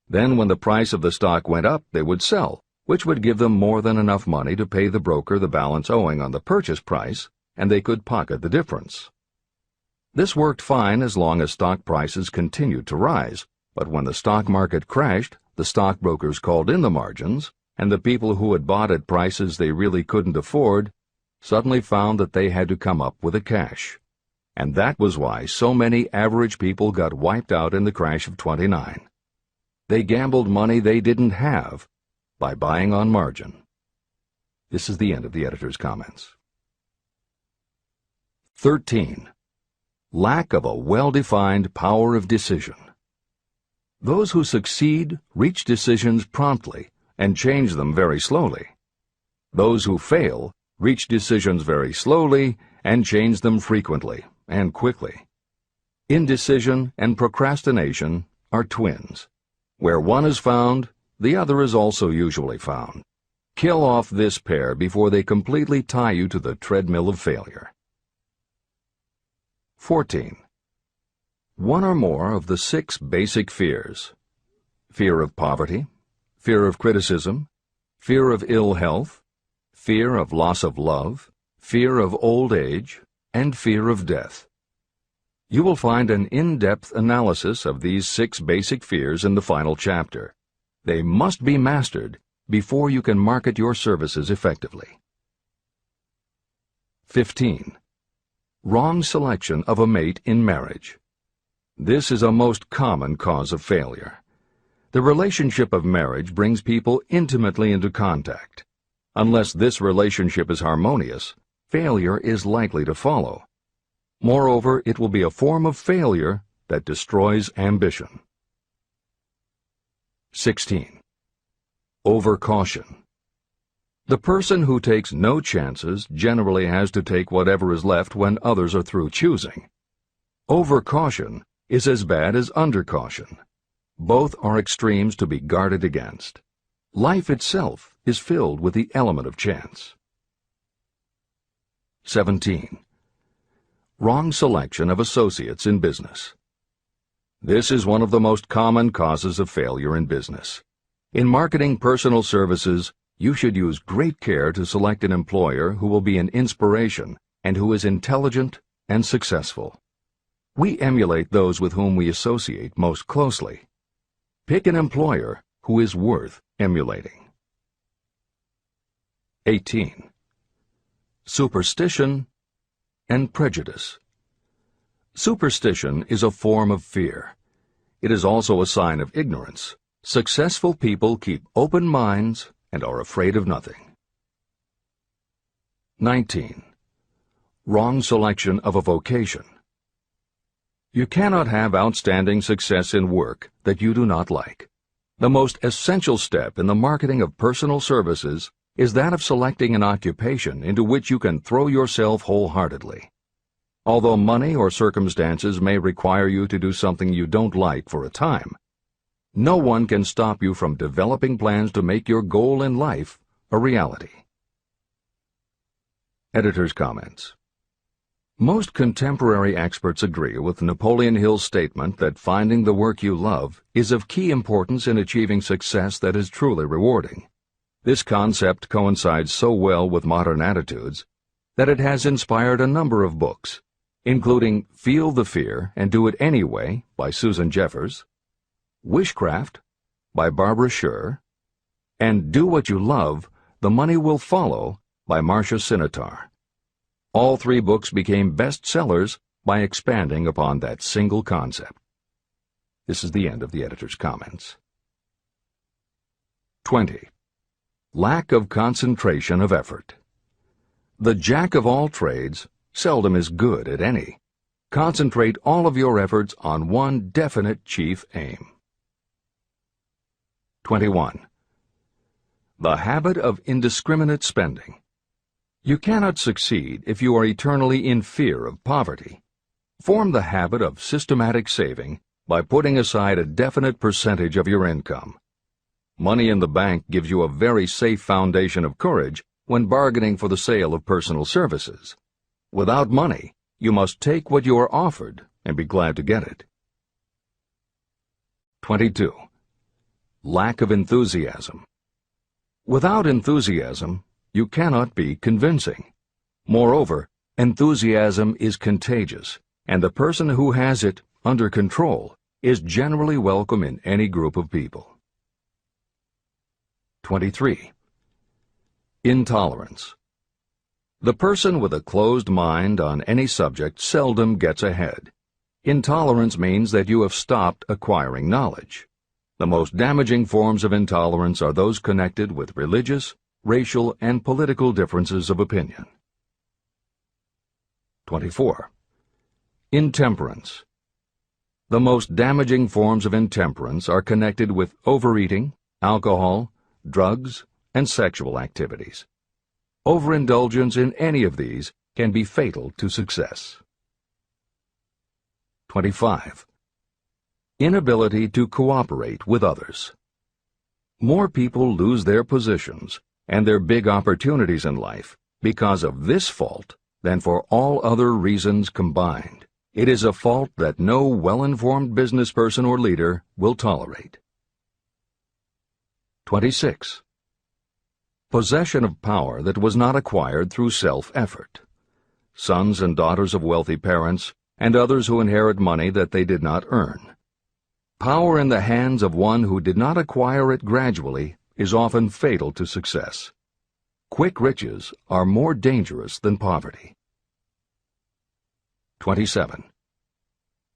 Then when the price of the stock went up, they would sell, which would give them more than enough money to pay the broker the balance owing on the purchase price, and they could pocket the difference. This worked fine as long as stock prices continued to rise, but when the stock market crashed, the stockbrokers called in the margins, and the people who had bought at prices they really couldn't afford suddenly found that they had to come up with the cash. And that was why so many average people got wiped out in the crash of '29. They gambled money they didn't have by buying on margin. This is the end of the editor's comments. 13. Lack of a well-defined power of decision. Those who succeed reach decisions promptly and change them very slowly. Those who fail reach decisions very slowly and change them frequently and quickly. Indecision and procrastination are twins. Where one is found, the other is also usually found. Kill off this pair before they completely tie you to the treadmill of failure. 14. One or more of the 6 basic fears: fear of poverty, fear of criticism, fear of ill health, fear of loss of love, fear of old age, and fear of death. You will find an in-depth analysis of these 6 basic fears in the final chapter. They must be mastered before you can market your services effectively. 15. Wrong selection of a mate in marriage. This is a most common cause of failure. The relationship of marriage brings people intimately into contact. Unless this relationship is harmonious, failure is likely to follow. Moreover, it will be a form of failure that destroys ambition. 16. Overcaution. The person who takes no chances generally has to take whatever is left when others are through choosing. Overcaution is as bad as undercaution. Both are extremes to be guarded against. Life itself is filled with the element of chance. 17. Wrong selection of associates in business. This is one of the most common causes of failure in business. In marketing personal services, you should use great care to select an employer who will be an inspiration and who is intelligent and successful. We emulate those with whom we associate most closely. Pick an employer who is worth emulating. 18. Superstition and prejudice. Superstition is a form of fear. It is also a sign of ignorance. Successful people keep open minds and are afraid of nothing. 19. Wrong selection of a vocation. You cannot have outstanding success in work that you do not like. The most essential step in the marketing of personal services is that of selecting an occupation into which you can throw yourself wholeheartedly. Although money or circumstances may require you to do something you don't like for a time, no one can stop you from developing plans to make your goal in life a reality. Editor's comments. Most contemporary experts agree with Napoleon Hill's statement that finding the work you love is of key importance in achieving success that is truly rewarding. This concept coincides so well with modern attitudes that it has inspired a number of books, including Feel the Fear and Do It Anyway by Susan Jeffers, Wishcraft by Barbara Sher, and Do What You Love, The Money Will Follow by Marcia Sinitar. All three books became bestsellers by expanding upon that single concept. This is the end of the editor's comments. 20. Lack of concentration of effort. The jack of all trades seldom is good at any. Concentrate all of your efforts on one definite chief aim. 21. The habit of indiscriminate spending. You cannot succeed if you are eternally in fear of poverty. Form the habit of systematic saving by putting aside a definite percentage of your income. Money in the bank gives you a very safe foundation of courage when bargaining for the sale of personal services. Without money, you must take what you are offered and be glad to get it. 22. Lack of enthusiasm. Without enthusiasm, you cannot be convincing. Moreover, enthusiasm is contagious, and the person who has it under control is generally welcome in any group of people. 23. Intolerance. The person with a closed mind on any subject seldom gets ahead. Intolerance means that you have stopped acquiring knowledge. The most damaging forms of intolerance are those connected with religious, racial, and political differences of opinion. 24. Intemperance. The most damaging forms of intemperance are connected with overeating, alcohol, drugs, and sexual activities. Overindulgence in any of these can be fatal to success. 25. Inability to cooperate with others. More people lose their positions and their big opportunities in life because of this fault than for all other reasons combined. It is a fault that no well-informed business person or leader will tolerate. 26. Possession of power that was not acquired through self-effort. Sons and daughters of wealthy parents and others who inherit money that they did not earn. Power in the hands of one who did not acquire it gradually is often fatal to success. Quick riches are more dangerous than poverty. 27.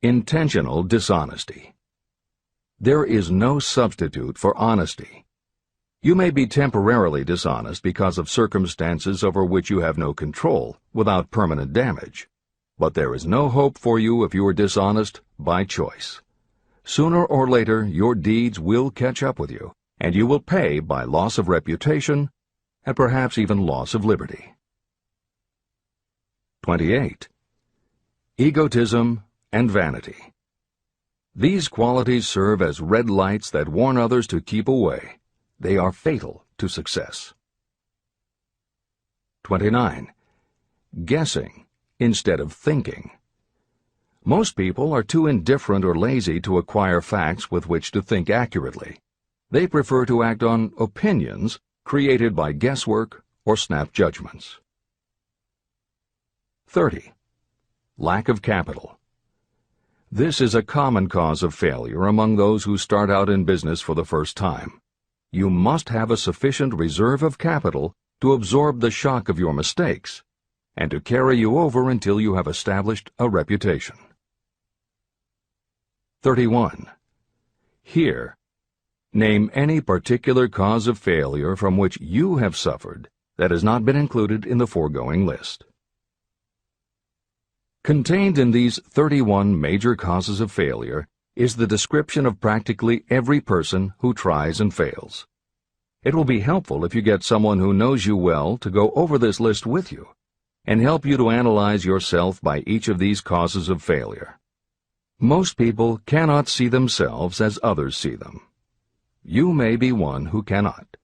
Intentional dishonesty. There is no substitute for honesty. You may be temporarily dishonest because of circumstances over which you have no control without permanent damage, but there is no hope for you if you are dishonest by choice. Sooner or later, your deeds will catch up with you, and you will pay by loss of reputation and perhaps even loss of liberty. 28. Egotism and vanity. These qualities serve as red lights that warn others to keep away. They are fatal to success. 29. Guessing instead of thinking. Most people are too indifferent or lazy to acquire facts with which to think accurately. They prefer to act on opinions created by guesswork or snap judgments. 30. Lack of capital. This is a common cause of failure among those who start out in business for the first time. You must have a sufficient reserve of capital to absorb the shock of your mistakes and to carry you over until you have established a reputation. 31. Here, name any particular cause of failure from which you have suffered that has not been included in the foregoing list. Contained in these 31 major causes of failure is the description of practically every person who tries and fails. It will be helpful if you get someone who knows you well to go over this list with you and help you to analyze yourself by each of these causes of failure. Most people cannot see themselves as others see them. You may be one who cannot.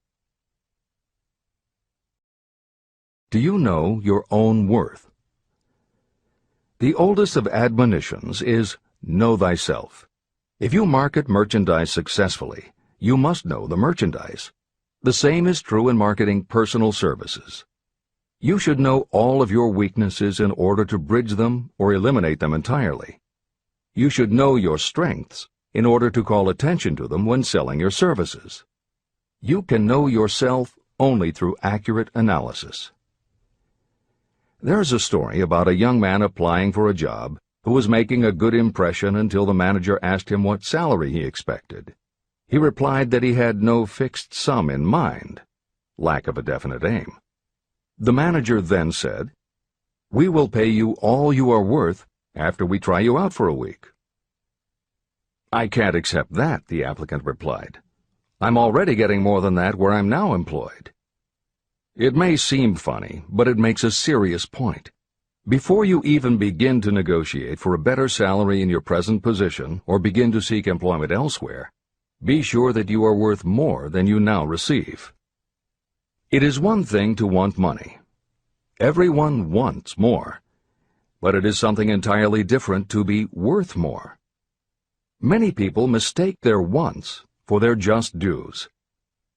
Do you know your own worth? The oldest of admonitions is, know thyself. If you market merchandise successfully, you must know the merchandise. The same is true in marketing personal services. You should know all of your weaknesses in order to bridge them or eliminate them entirely. You should know your strengths in order to call attention to them when selling your services. You can know yourself only through accurate analysis. There's a story about a young man applying for a job who was making a good impression until the manager asked him what salary he expected. He replied that he had no fixed sum in mind, lack of a definite aim. The manager then said, "We will pay you all you are worth after we try you out for a week." "I can't accept that," the applicant replied. "I'm already getting more than that where I'm now employed." It may seem funny, but it makes a serious point. Before you even begin to negotiate for a better salary in your present position or begin to seek employment elsewhere, be sure that you are worth more than you now receive. It is one thing to want money. Everyone wants more. But it is something entirely different to be worth more. Many people mistake their wants for their just dues.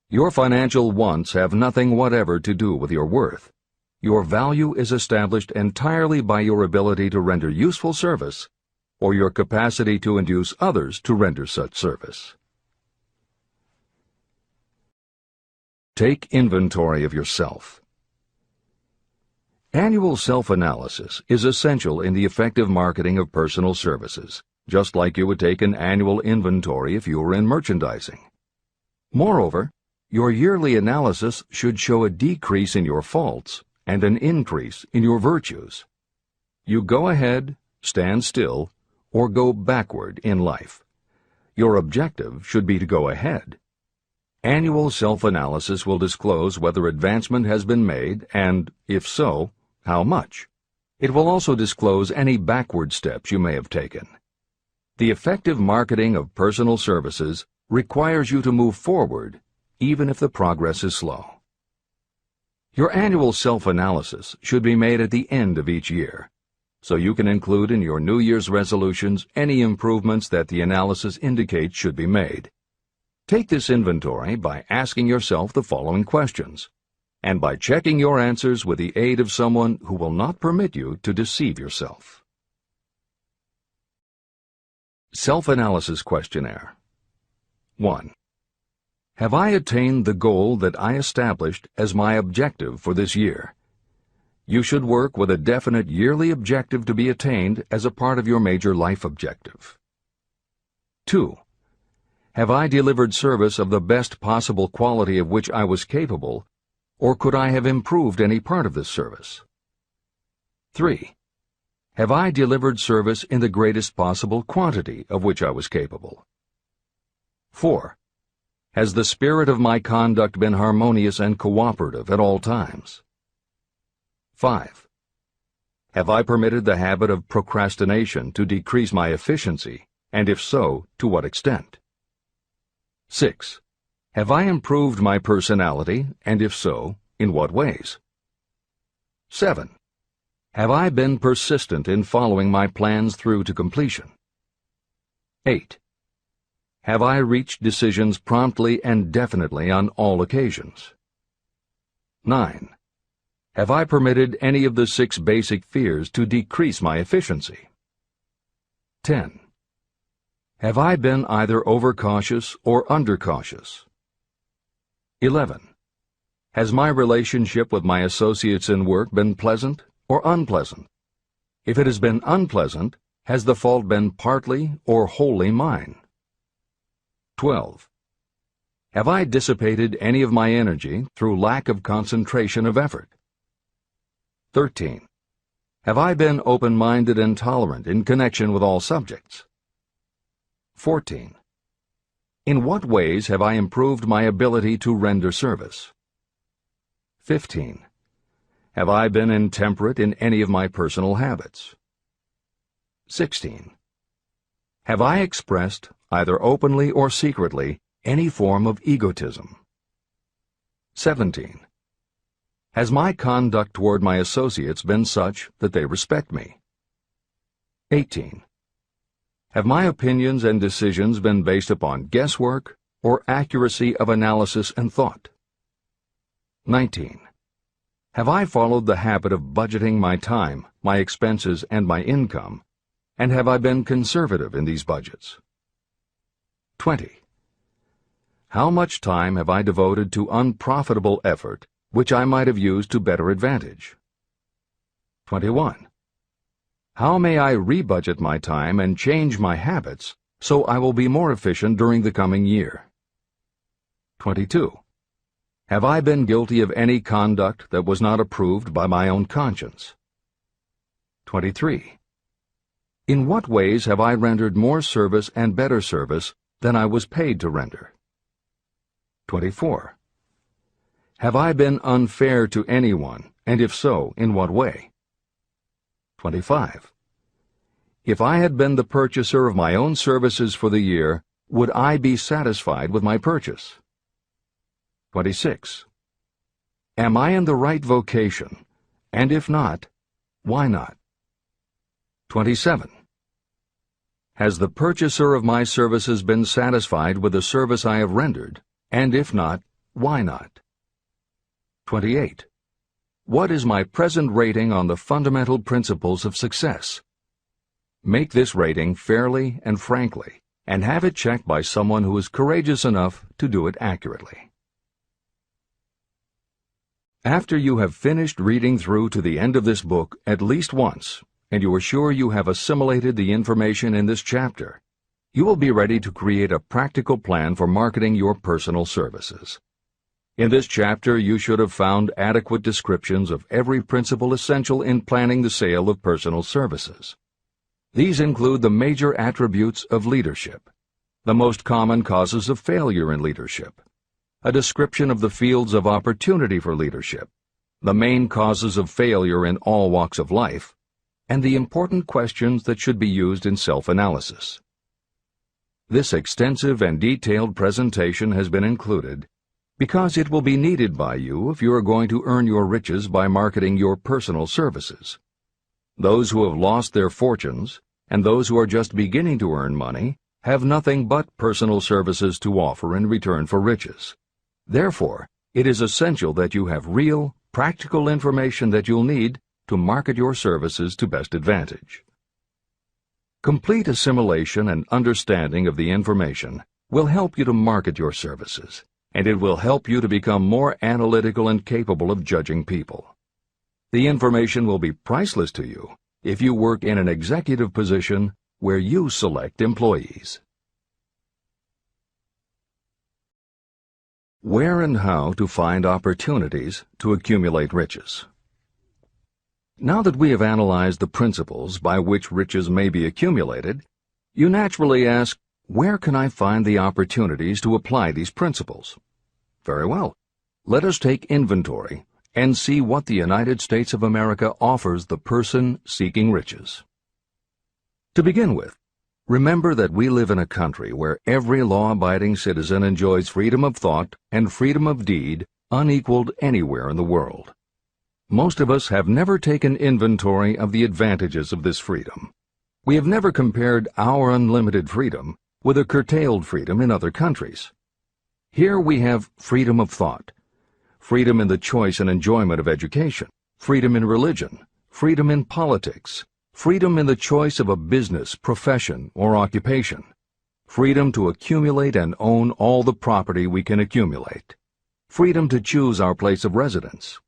Your financial wants have nothing whatever to do with your worth. Your value is established entirely by your ability to render useful service or your capacity to induce others to render such service. Take inventory of yourself. Annual self-analysis is essential in the effective marketing of personal services, just like you would take an annual inventory if you were in merchandising. Moreover, your yearly analysis should show a decrease in your faults and an increase in your virtues. You go ahead, stand still, or go backward in life. Your objective should be to go ahead. Annual self-analysis will disclose whether advancement has been made and, if so, how much. It will also disclose any backward steps you may have taken. The effective marketing of personal services requires you to move forward, even if the progress is slow. Your annual self-analysis should be made at the end of each year, so you can include in your New Year's resolutions any improvements that the analysis indicates should be made. Take this inventory by asking yourself the following questions, and by checking your answers with the aid of someone who will not permit you to deceive yourself. Self-analysis questionnaire. 1. Have I attained the goal that I established as my objective for this year? You should work with a definite yearly objective to be attained as a part of your major life objective. 2. Have I delivered service of the best possible quality of which I was capable, or could I have improved any part of this service? 3. Have I delivered service in the greatest possible quantity of which I was capable? 4. Has the spirit of my conduct been harmonious and cooperative at all times? 5. Have I permitted the habit of procrastination to decrease my efficiency, and if so, to what extent? 6. Have I improved my personality, and if so, in what ways? 7. Have I been persistent in following my plans through to completion? 8. Have I reached decisions promptly and definitely on all occasions? 9. Have I permitted any of the 6 basic fears to decrease my efficiency? 10. Have I been either overcautious or undercautious? 11. Has my relationship with my associates in work been pleasant or unpleasant? If it has been unpleasant, has the fault been partly or wholly mine? 12. Have I dissipated any of my energy through lack of concentration of effort? 13. Have I been open-minded and tolerant in connection with all subjects? 14. In what ways have I improved my ability to render service? 15. Have I been intemperate in any of my personal habits? 16. Have I expressed, either openly or secretly, any form of egotism? 17. Has my conduct toward my associates been such that they respect me? 18. Have my opinions and decisions been based upon guesswork or accuracy of analysis and thought? 19. Have I followed the habit of budgeting my time, my expenses, and my income, and have I been conservative in these budgets? 20. How much time have I devoted to unprofitable effort which I might have used to better advantage? 21. How may I rebudget my time and change my habits so I will be more efficient during the coming year? 22. Have I been guilty of any conduct that was not approved by my own conscience? 23. In what ways have I rendered more service and better service than I was paid to render? 24. Have I been unfair to anyone, and if so, in what way? 25. If I had been the purchaser of my own services for the year, would I be satisfied with my purchase? 26. Am I in the right vocation, and if not, why not? 27. Has the purchaser of my services been satisfied with the service I have rendered, and if not, why not? 28. What is my present rating on the fundamental principles of success? Make this rating fairly and frankly, and have it checked by someone who is courageous enough to do it accurately. After you have finished reading through to the end of this book at least once, and you are sure you have assimilated the information in this chapter, you will be ready to create a practical plan for marketing your personal services. In this chapter, you should have found adequate descriptions of every principle essential in planning the sale of personal services. These include the major attributes of leadership, the most common causes of failure in leadership, a description of the fields of opportunity for leadership, the main causes of failure in all walks of life, and the important questions that should be used in self-analysis. This extensive and detailed presentation has been included because it will be needed by you if you are going to earn your riches by marketing your personal services. Those who have lost their fortunes, and those who are just beginning to earn money, have nothing but personal services to offer in return for riches. Therefore, it is essential that you have real, practical information that you'll need to market your services to best advantage. Complete assimilation and understanding of the information will help you to market your services, and it will help you to become more analytical and capable of judging people. The information will be priceless to you if you work in an executive position where you select employees. Where and how to find opportunities to accumulate riches. Now that we have analyzed the principles by which riches may be accumulated, you naturally ask, where can I find the opportunities to apply these principles? Very well. Let us take inventory and see what the United States of America offers the person seeking riches. To begin with, remember that we live in a country where every law-abiding citizen enjoys freedom of thought and freedom of deed unequaled anywhere in the world. Most of us have never taken inventory of the advantages of this freedom. We have never compared our unlimited freedom with a curtailed freedom in other countries. Here we have freedom of thought, freedom in the choice and enjoyment of education, freedom in religion, freedom in politics, freedom in the choice of a business, profession, or occupation, freedom to accumulate and own all the property we can accumulate, freedom to choose our place of residence,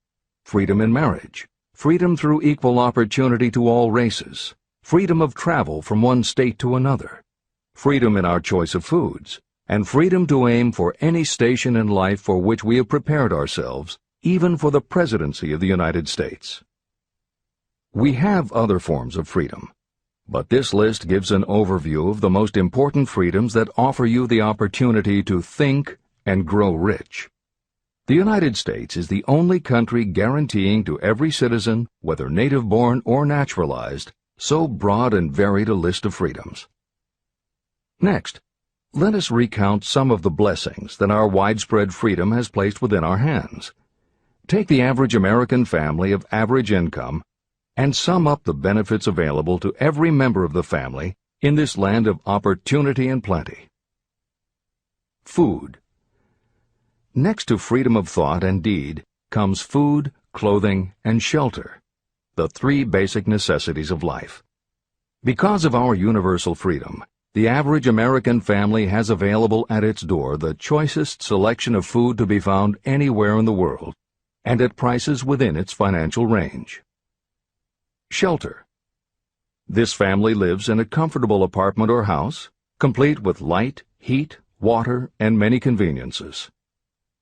freedom in marriage, freedom through equal opportunity to all races, freedom of travel from one state to another, freedom in our choice of foods, and freedom to aim for any station in life for which we have prepared ourselves, even for the presidency of the United States. We have other forms of freedom, but this list gives an overview of the most important freedoms that offer you the opportunity to think and grow rich. The United States is the only country guaranteeing to every citizen, whether native-born or naturalized, so broad and varied a list of freedoms. Next, let us recount some of the blessings that our widespread freedom has placed within our hands. Take the average American family of average income and sum up the benefits available to every member of the family in this land of opportunity and plenty. Food. Next to freedom of thought and deed comes food, clothing, and shelter, the three basic necessities of life. Because of our universal freedom, the average American family has available at its door the choicest selection of food to be found anywhere in the world, and at prices within its financial range. Shelter. This family lives in a comfortable apartment or house, complete with light, heat, water, and many conveniences.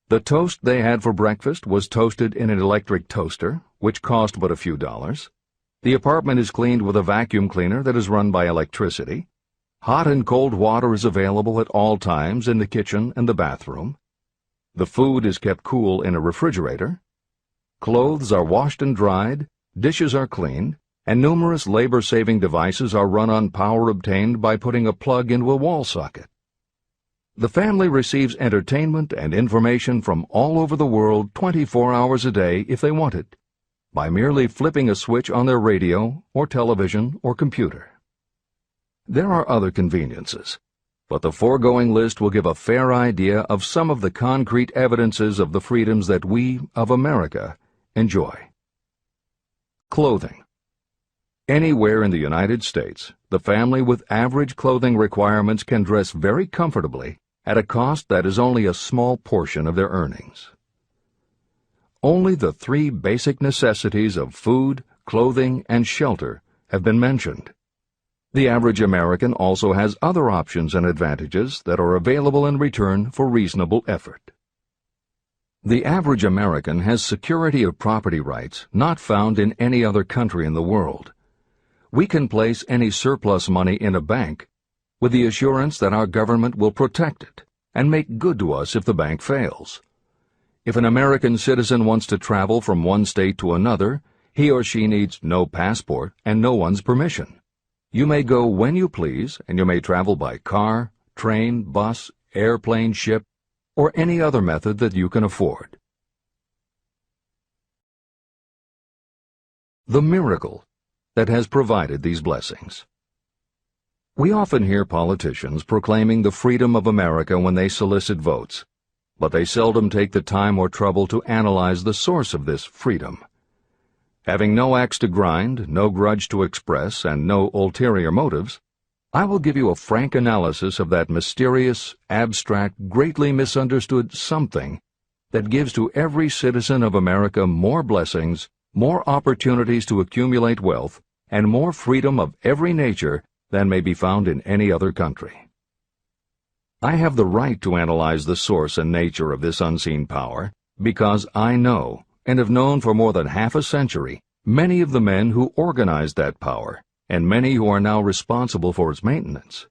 The toast they had for breakfast was toasted in an electric toaster, which cost but a few dollars. The apartment is cleaned with a vacuum cleaner that is run by electricity. Hot and cold water is available at all times in the kitchen and the bathroom. The food is kept cool in a refrigerator. Clothes are washed and dried, dishes are cleaned, and numerous labor-saving devices are run on power obtained by putting a plug into a wall socket. The family receives entertainment and information from all over the world 24 hours a day if they want it, by merely flipping a switch on their radio or television or computer. There are other conveniences, but the foregoing list will give a fair idea of some of the concrete evidences of the freedoms that we, of America, enjoy. Clothing. Anywhere in the United States, the family with average clothing requirements can dress very comfortably at a cost that is only a small portion of their earnings. Only the three basic necessities of food, clothing, and shelter have been mentioned. The average American also has other options and advantages that are available in return for reasonable effort. The average American has security of property rights not found in any other country in the world. We can place any surplus money in a bank with the assurance that our government will protect it and make good to us if the bank fails. If an American citizen wants to travel from one state to another, he or she needs no passport and no one's permission. You may go when you please, and you may travel by car, train, bus, airplane, ship, or any other method that you can afford. The miracle that has provided these blessings. We often hear politicians proclaiming the freedom of America when they solicit votes, but they seldom take the time or trouble to analyze the source of this freedom. Having no axe to grind, no grudge to express, and no ulterior motives, I will give you a frank analysis of that mysterious, abstract, greatly misunderstood something that gives to every citizen of America more blessings, more opportunities to accumulate wealth, and more freedom of every nature than may be found in any other country. I have the right to analyze the source and nature of this unseen power because I know, and have known for more than half a century, many of the men who organized that power, and many who are now responsible for its maintenance.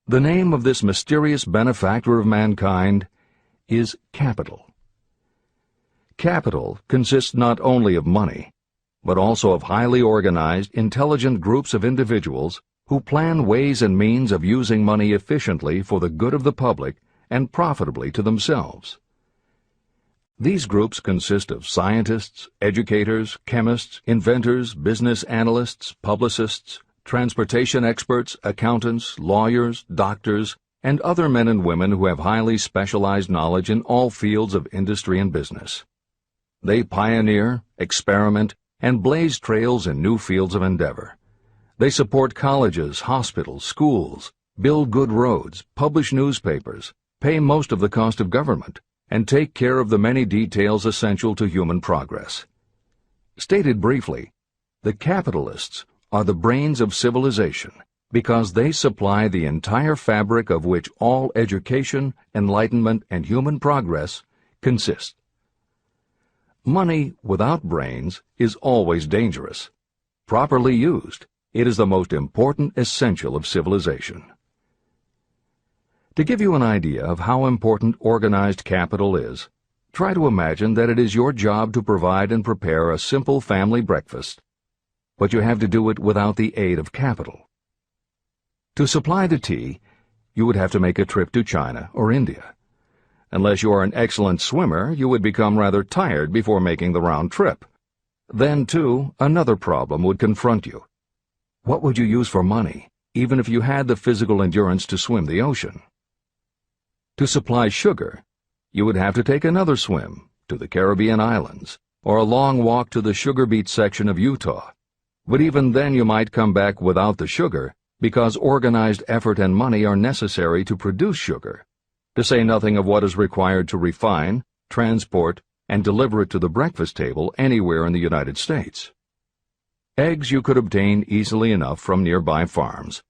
The name of this mysterious benefactor of mankind is capital. Capital consists not only of money, but also of highly organized, intelligent groups of individuals who plan ways and means of using money efficiently for the good of the public and profitably to themselves. These groups consist of scientists, educators, chemists, inventors, business analysts, publicists, transportation experts, accountants, lawyers, doctors, and other men and women who have highly specialized knowledge in all fields of industry and business. They pioneer, experiment, and blaze trails in new fields of endeavor. They support colleges, hospitals, schools, build good roads, publish newspapers, pay most of the cost of government, and take care of the many details essential to human progress. Stated briefly, the capitalists are the brains of civilization because they supply the entire fabric of which all education, enlightenment, and human progress consist. Money without brains is always dangerous. Properly used, it is the most important essential of civilization. To give you an idea of how important organized capital is, try to imagine that it is your job to provide and prepare a simple family breakfast, but you have to do it without the aid of capital. To supply the tea, you would have to make a trip to China or India. Unless you are an excellent swimmer, you would become rather tired before making the round trip. Then, too, another problem would confront you. What would you use for money, even if you had the physical endurance to swim the ocean? To supply sugar, you would have to take another swim to the Caribbean islands, or a long walk to the sugar beet section of Utah. But even then you might come back without the sugar, because organized effort and money are necessary to produce sugar, to say nothing of what is required to refine, transport, and deliver it to the breakfast table anywhere in the United States. Eggs you could obtain easily enough from nearby farms,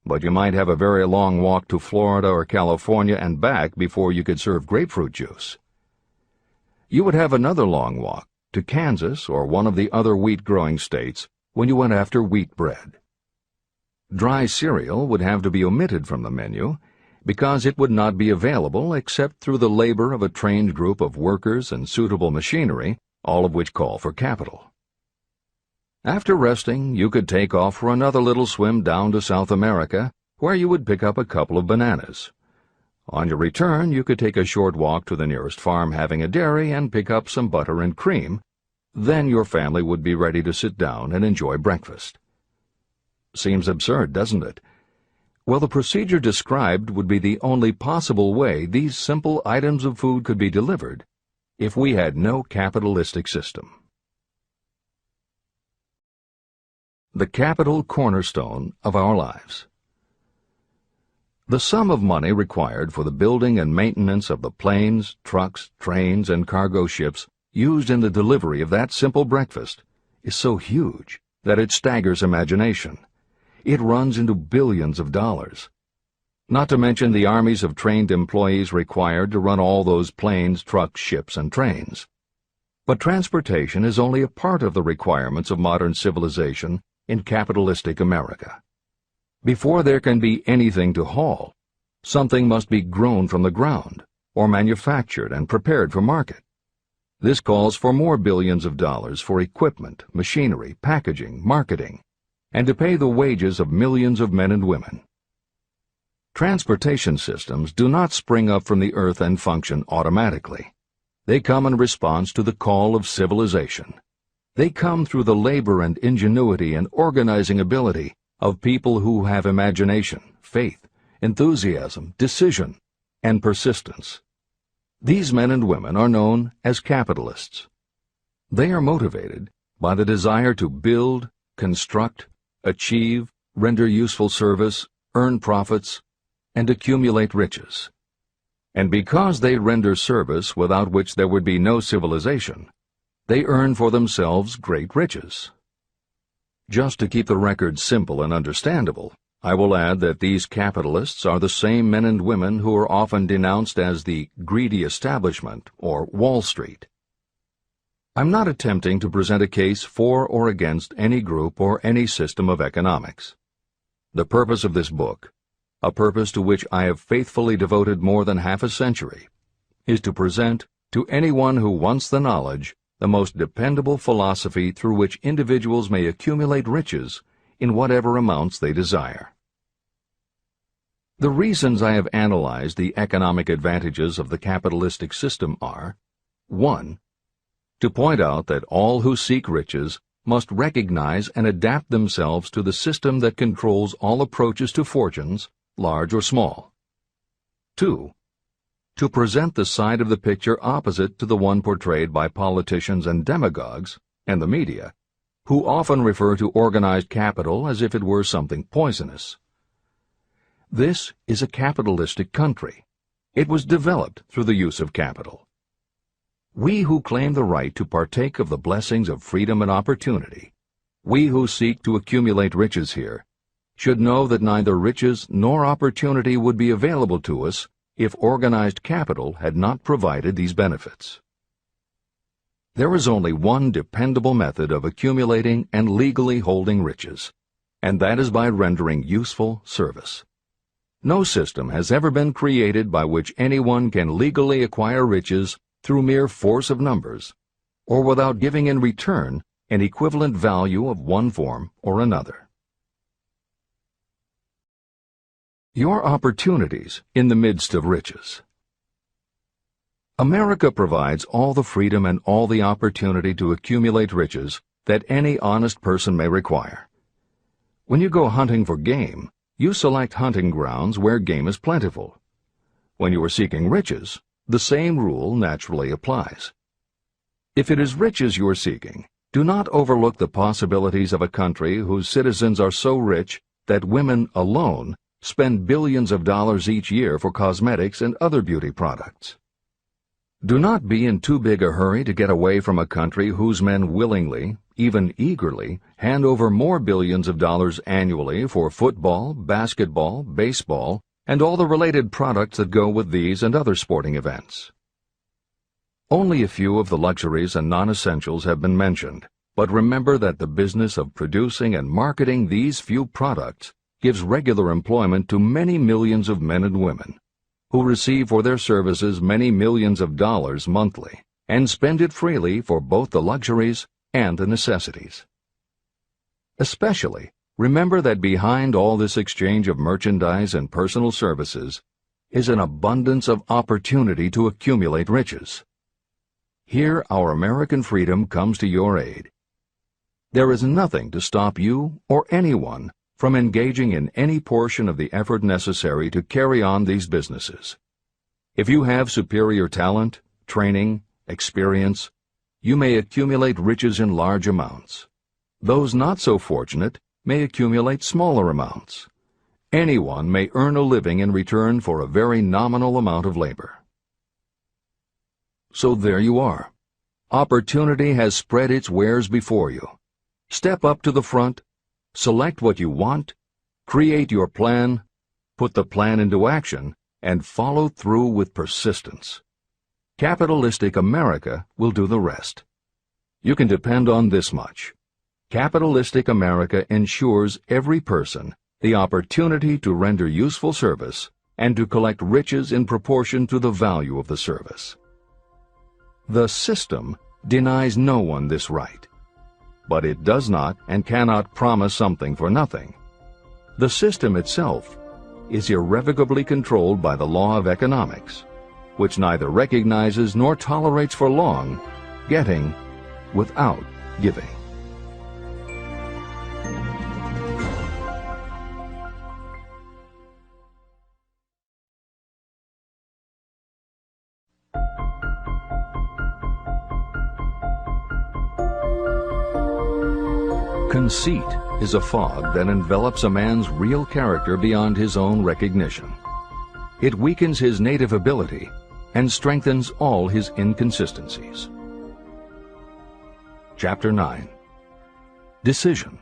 but you might have a very long walk to Florida or California and back before you could serve grapefruit juice. You would have another long walk to Kansas or one of the other wheat-growing states when you went after wheat bread. Dry cereal would have to be omitted from the menu because it would not be available except through the labor of a trained group of workers and suitable machinery, all of which call for capital. After resting, you could take off for another little swim down to South America, where you would pick up a couple of bananas. On your return, you could take a short walk to the nearest farm having a dairy and pick up some butter and cream. Then your family would be ready to sit down and enjoy breakfast. Seems absurd, doesn't it? Well, the procedure described would be the only possible way these simple items of food could be delivered if we had no capitalistic system. The capital cornerstone of our lives. The sum of money required for the building and maintenance of the planes, trucks, trains, and cargo ships used in the delivery of that simple breakfast is so huge that it staggers imagination. It runs into billions of dollars. Not to mention the armies of trained employees required to run all those planes, trucks, ships, and trains. But transportation is only a part of the requirements of modern civilization in capitalistic America. Before there can be anything to haul, something must be grown from the ground, or manufactured and prepared for market. This calls for more billions of dollars for equipment, machinery, packaging, marketing, and to pay the wages of millions of men and women. Transportation systems do not spring up from the earth and function automatically. They come in response to the call of civilization. They come through the labor and ingenuity and organizing ability of people who have imagination, faith, enthusiasm, decision, and persistence. These men and women are known as capitalists. They are motivated by the desire to build, construct, achieve, render useful service, earn profits, and accumulate riches. And because they render service without which there would be no civilization, they earn for themselves great riches. Just to keep the record simple and understandable, I will add that these capitalists are the same men and women who are often denounced as the greedy establishment or Wall Street. I'm not attempting to present a case for or against any group or any system of economics. The purpose of this book, a purpose to which I have faithfully devoted more than half a century, is to present to anyone who wants the knowledge the most dependable philosophy through which individuals may accumulate riches in whatever amounts they desire. The reasons I have analyzed the economic advantages of the capitalistic system are: 1. To point out that all who seek riches must recognize and adapt themselves to the system that controls all approaches to fortunes, large or small. 2. To present the side of the picture opposite to the one portrayed by politicians and demagogues and the media, who often refer to organized capital as if it were something poisonous. This is a capitalistic country. It was developed through the use of capital. We who claim the right to partake of the blessings of freedom and opportunity, we who seek to accumulate riches here, should know that neither riches nor opportunity would be available to us if organized capital had not provided these benefits. There is only one dependable method of accumulating and legally holding riches, and that is by rendering useful service. No system has ever been created by which anyone can legally acquire riches through mere force of numbers, or without giving in return an equivalent value of one form or another. Your opportunities in the midst of riches. America provides all the freedom and all the opportunity to accumulate riches that any honest person may require. When you go hunting for game, you select hunting grounds where game is plentiful. When you are seeking riches, the same rule naturally applies. If it is riches you are seeking, do not overlook the possibilities of a country whose citizens are so rich that women alone spend billions of dollars each year for cosmetics and other beauty products. Do not be in too big a hurry to get away from a country whose men willingly, even eagerly, hand over more billions of dollars annually for football, basketball, baseball, and all the related products that go with these and other sporting events. Only a few of the luxuries and non-essentials have been mentioned, but remember that the business of producing and marketing these few products gives regular employment to many millions of men and women, who receive for their services many millions of dollars monthly, and spend it freely for both the luxuries and the necessities. Especially, remember that behind all this exchange of merchandise and personal services is an abundance of opportunity to accumulate riches. Here our American freedom comes to your aid. There is nothing to stop you or anyone from engaging in any portion of the effort necessary to carry on these businesses. If you have superior talent, training, experience, you may accumulate riches in large amounts. Those not so fortunate may accumulate smaller amounts. Anyone may earn a living in return for a very nominal amount of labor. So there you are. Opportunity has spread its wares before you. Step up to the front, select what you want, create your plan, put the plan into action, and follow through with persistence. Capitalistic America will do the rest. You can depend on this much. Capitalistic America ensures every person the opportunity to render useful service and to collect riches in proportion to the value of the service. The system denies no one this right, but it does not and cannot promise something for nothing. The system itself is irrevocably controlled by the law of economics, which neither recognizes nor tolerates for long getting without giving. Conceit is a fog that envelops a man's real character beyond his own recognition. It weakens his native ability and strengthens all his inconsistencies. Chapter 9. Decision.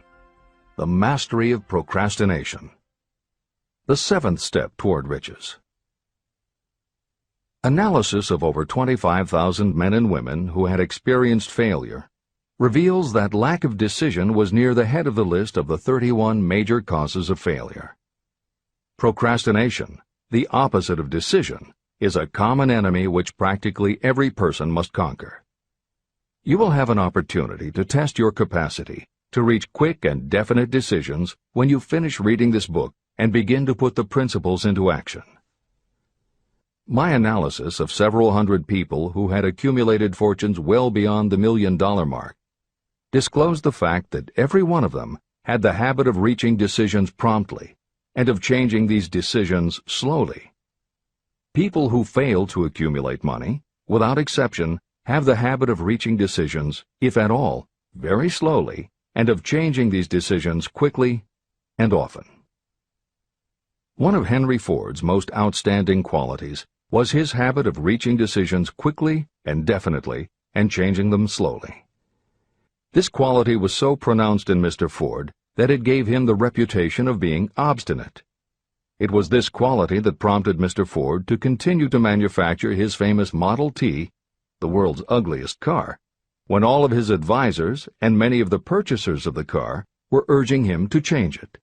The mastery of procrastination. The seventh step toward riches. Analysis of over 25,000 men and women who had experienced failure reveals that lack of decision was near the head of the list of the 31 major causes of failure. Procrastination, the opposite of decision, is a common enemy which practically every person must conquer. You will have an opportunity to test your capacity to reach quick and definite decisions when you finish reading this book and begin to put the principles into action. My analysis of several hundred people who had accumulated fortunes well beyond the $1 million mark disclosed the fact that every one of them had the habit of reaching decisions promptly and of changing these decisions slowly. People who fail to accumulate money, without exception, have the habit of reaching decisions, if at all, very slowly and of changing these decisions quickly and often. One of Henry Ford's most outstanding qualities was his habit of reaching decisions quickly and definitely and changing them slowly. This quality was so pronounced in Mr. Ford that it gave him the reputation of being obstinate. It was this quality that prompted Mr. Ford to continue to manufacture his famous Model T, the world's ugliest car, when all of his advisors and many of the purchasers of the car were urging him to change it.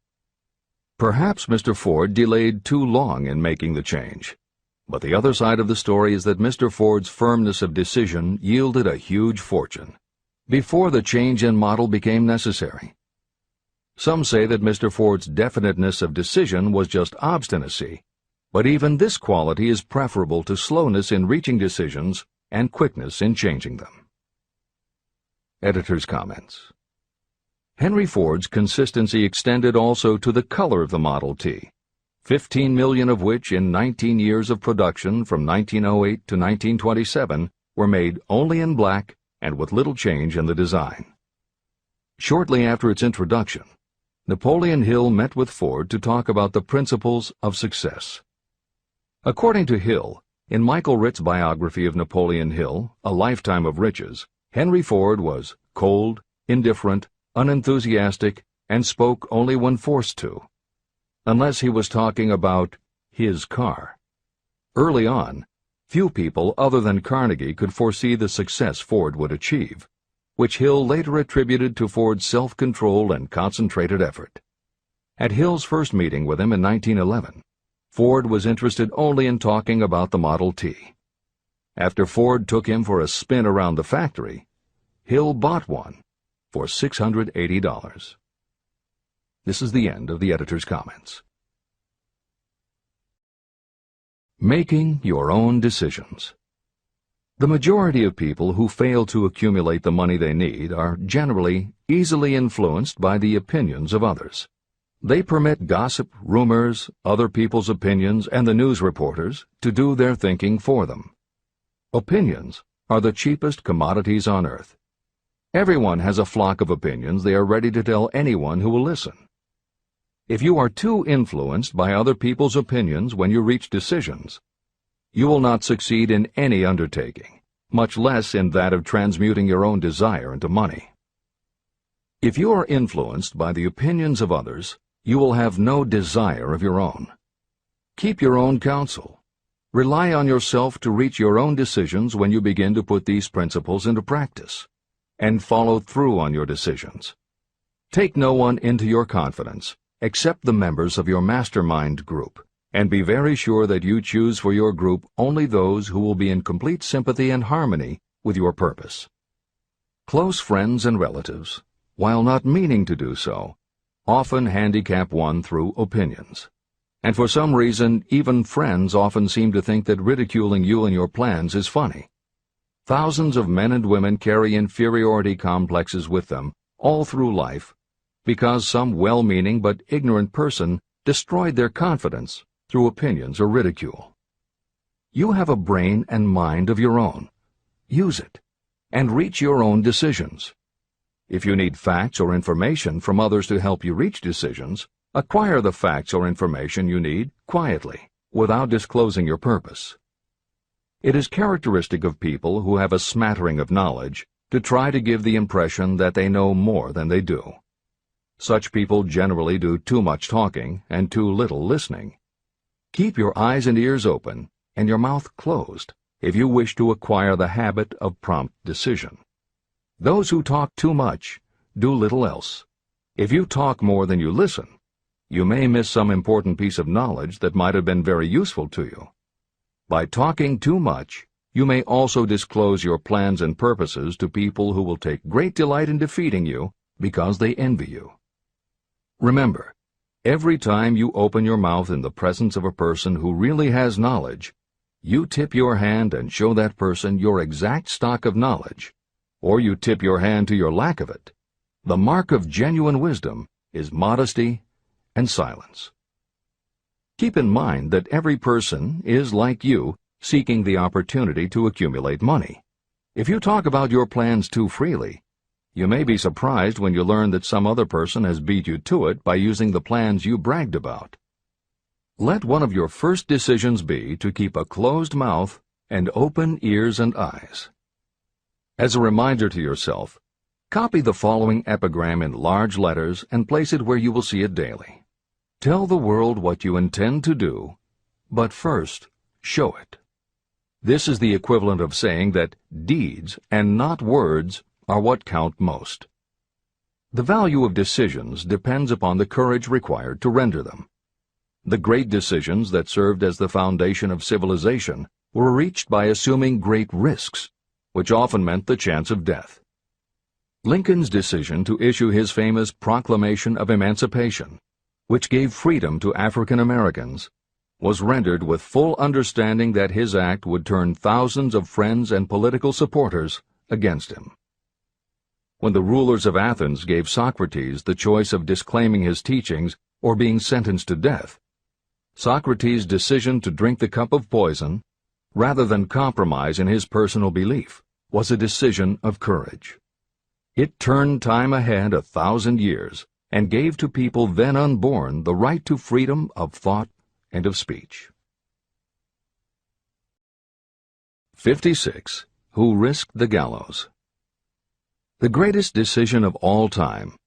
Perhaps Mr. Ford delayed too long in making the change, but the other side of the story is that Mr. Ford's firmness of decision yielded a huge fortune before the change in model became necessary. Some say that Mr. Ford's definiteness of decision was just obstinacy, but even this quality is preferable to slowness in reaching decisions and quickness in changing them. Editor's comments. Henry Ford's consistency extended also to the color of the Model T, 15 million of which in 19 years of production from 1908 to 1927 were made only in black and with little change in the design. Shortly after its introduction, Napoleon Hill met with Ford to talk about the principles of success. According to Hill, in Michael Ritt's biography of Napoleon Hill, A Lifetime of Riches, Henry Ford was cold, indifferent, unenthusiastic, and spoke only when forced to, unless he was talking about his car. Early on, few people other than Carnegie could foresee the success Ford would achieve, which Hill later attributed to Ford's self-control and concentrated effort. At Hill's first meeting with him in 1911, Ford was interested only in talking about the Model T. After Ford took him for a spin around the factory, Hill bought one for $680. This is the end of the editor's comments. Making your own decisions. The majority of people who fail to accumulate the money they need are generally easily influenced by the opinions of others. They permit gossip, rumors, other people's opinions, and the news reporters to do their thinking for them. Opinions are the cheapest commodities on earth. Everyone has a flock of opinions they are ready to tell anyone who will listen. If you are too influenced by other people's opinions when you reach decisions, you will not succeed in any undertaking, much less in that of transmuting your own desire into money. If you are influenced by the opinions of others, you will have no desire of your own. Keep your own counsel. Rely on yourself to reach your own decisions when you begin to put these principles into practice, and follow through on your decisions. Take no one into your confidence except the members of your mastermind group, and be very sure that you choose for your group only those who will be in complete sympathy and harmony with your purpose. Close friends and relatives, while not meaning to do so, often handicap one through opinions. And for some reason, even friends often seem to think that ridiculing you and your plans is funny. Thousands of men and women carry inferiority complexes with them all through life because some well-meaning but ignorant person destroyed their confidence through opinions or ridicule. You have a brain and mind of your own. Use it, and reach your own decisions. If you need facts or information from others to help you reach decisions, acquire the facts or information you need quietly, without disclosing your purpose. It is characteristic of people who have a smattering of knowledge to try to give the impression that they know more than they do. Such people generally do too much talking and too little listening. Keep your eyes and ears open and your mouth closed if you wish to acquire the habit of prompt decision. Those who talk too much do little else. If you talk more than you listen, you may miss some important piece of knowledge that might have been very useful to you. By talking too much, you may also disclose your plans and purposes to people who will take great delight in defeating you because they envy you. Remember, every time you open your mouth in the presence of a person who really has knowledge, you tip your hand and show that person your exact stock of knowledge, or you tip your hand to your lack of it. The mark of genuine wisdom is modesty and silence. Keep in mind that every person is, like you, seeking the opportunity to accumulate money. If you talk about your plans too freely, You may be surprised when you learn that some other person has beat you to it by using the plans you bragged about. Let one of your first decisions be to keep a closed mouth and open ears and eyes. As a reminder to yourself, copy the following epigram in large letters and place it where you will see it daily. Tell the world what you intend to do, but first, show it. This is the equivalent of saying that deeds and not words are what count most. The value of decisions depends upon the courage required to render them. The great decisions that served as the foundation of civilization were reached by assuming great risks, which often meant the chance of death. Lincoln's decision to issue his famous Proclamation of Emancipation, which gave freedom to African Americans, was rendered with full understanding that his act would turn thousands of friends and political supporters against him. When the rulers of Athens gave Socrates the choice of disclaiming his teachings or being sentenced to death, Socrates' decision to drink the cup of poison, rather than compromise in his personal belief, was a decision of courage. It turned time ahead 1,000 years and gave to people then unborn the right to freedom of thought and of speech. 56. Who risked the gallows? The greatest decision of all time,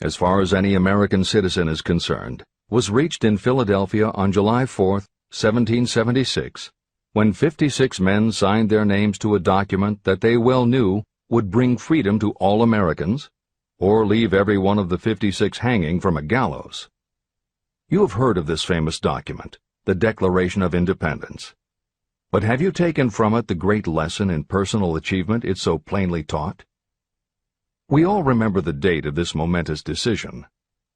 as far as any American citizen is concerned, was reached in Philadelphia on July 4, 1776, when 56 men signed their names to a document that they well knew would bring freedom to all Americans, or leave every one of the 56 hanging from a gallows. You have heard of this famous document, the Declaration of Independence. But have you taken from it the great lesson in personal achievement it so plainly taught? We all remember the date of this momentous decision,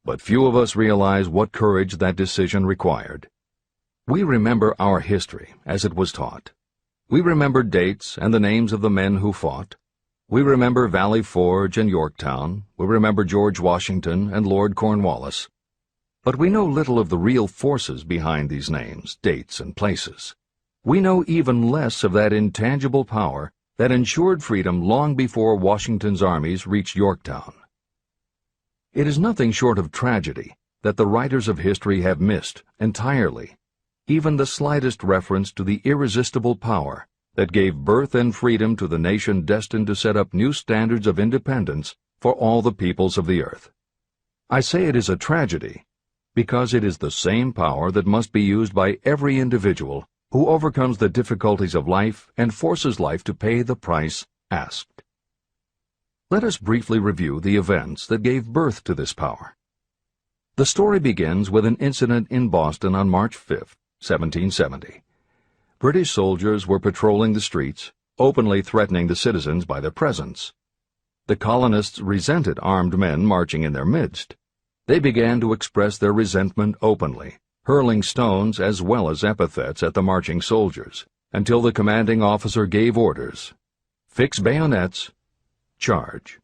but few of us realize what courage that decision required. We remember our history as it was taught. We remember dates and the names of the men who fought. We remember Valley Forge and Yorktown. We remember George Washington and Lord Cornwallis. But we know little of the real forces behind these names, dates, and places. We know even less of that intangible power that ensured freedom long before Washington's armies reached Yorktown. It is nothing short of tragedy that the writers of history have missed entirely even the slightest reference to the irresistible power that gave birth and freedom to the nation destined to set up new standards of independence for all the peoples of the earth. I say it is a tragedy because it is the same power that must be used by every individual who overcomes the difficulties of life and forces life to pay the price asked. Let us briefly review the events that gave birth to this power. The story begins with an incident in Boston on March 5, 1770. British soldiers were patrolling the streets, openly threatening the citizens by their presence. The colonists resented armed men marching in their midst. They began to express their resentment openly, hurling stones as well as epithets at the marching soldiers, until the commanding officer gave orders. Fix bayonets, charge.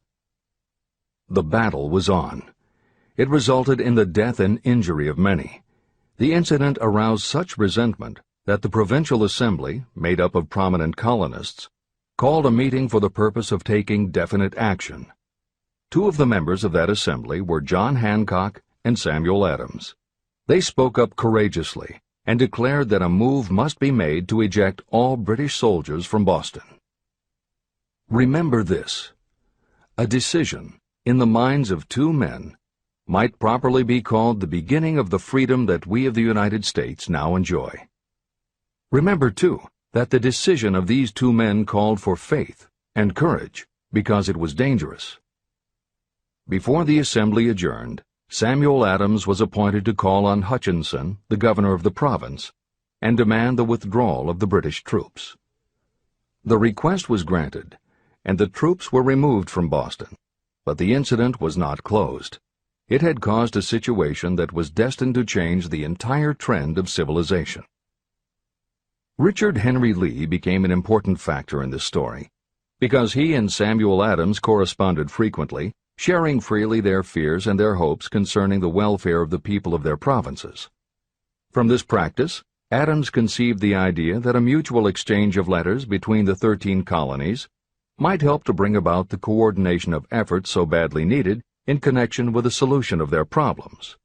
The battle was on. It resulted in the death and injury of many. The incident aroused such resentment that the Provincial Assembly, made up of prominent colonists, called a meeting for the purpose of taking definite action. Two of the members of that assembly were John Hancock and Samuel Adams. They spoke up courageously and declared that a move must be made to eject all British soldiers from Boston. Remember this: a decision, in the minds of two men, might properly be called the beginning of the freedom that we of the United States now enjoy. Remember, too, that the decision of these two men called for faith and courage because it was dangerous. Before the assembly adjourned, Samuel Adams was appointed to call on Hutchinson, the governor of the province, and demand the withdrawal of the British troops. The request was granted, and the troops were removed from Boston, but the incident was not closed. It had caused a situation that was destined to change the entire trend of civilization. Richard Henry Lee became an important factor in this story, because he and Samuel Adams corresponded frequently, sharing freely their fears and their hopes concerning the welfare of the people of their provinces. From this practice, Adams conceived the idea that a mutual exchange of letters between the 13 colonies might help to bring about the coordination of efforts so badly needed in connection with the solution of their problems.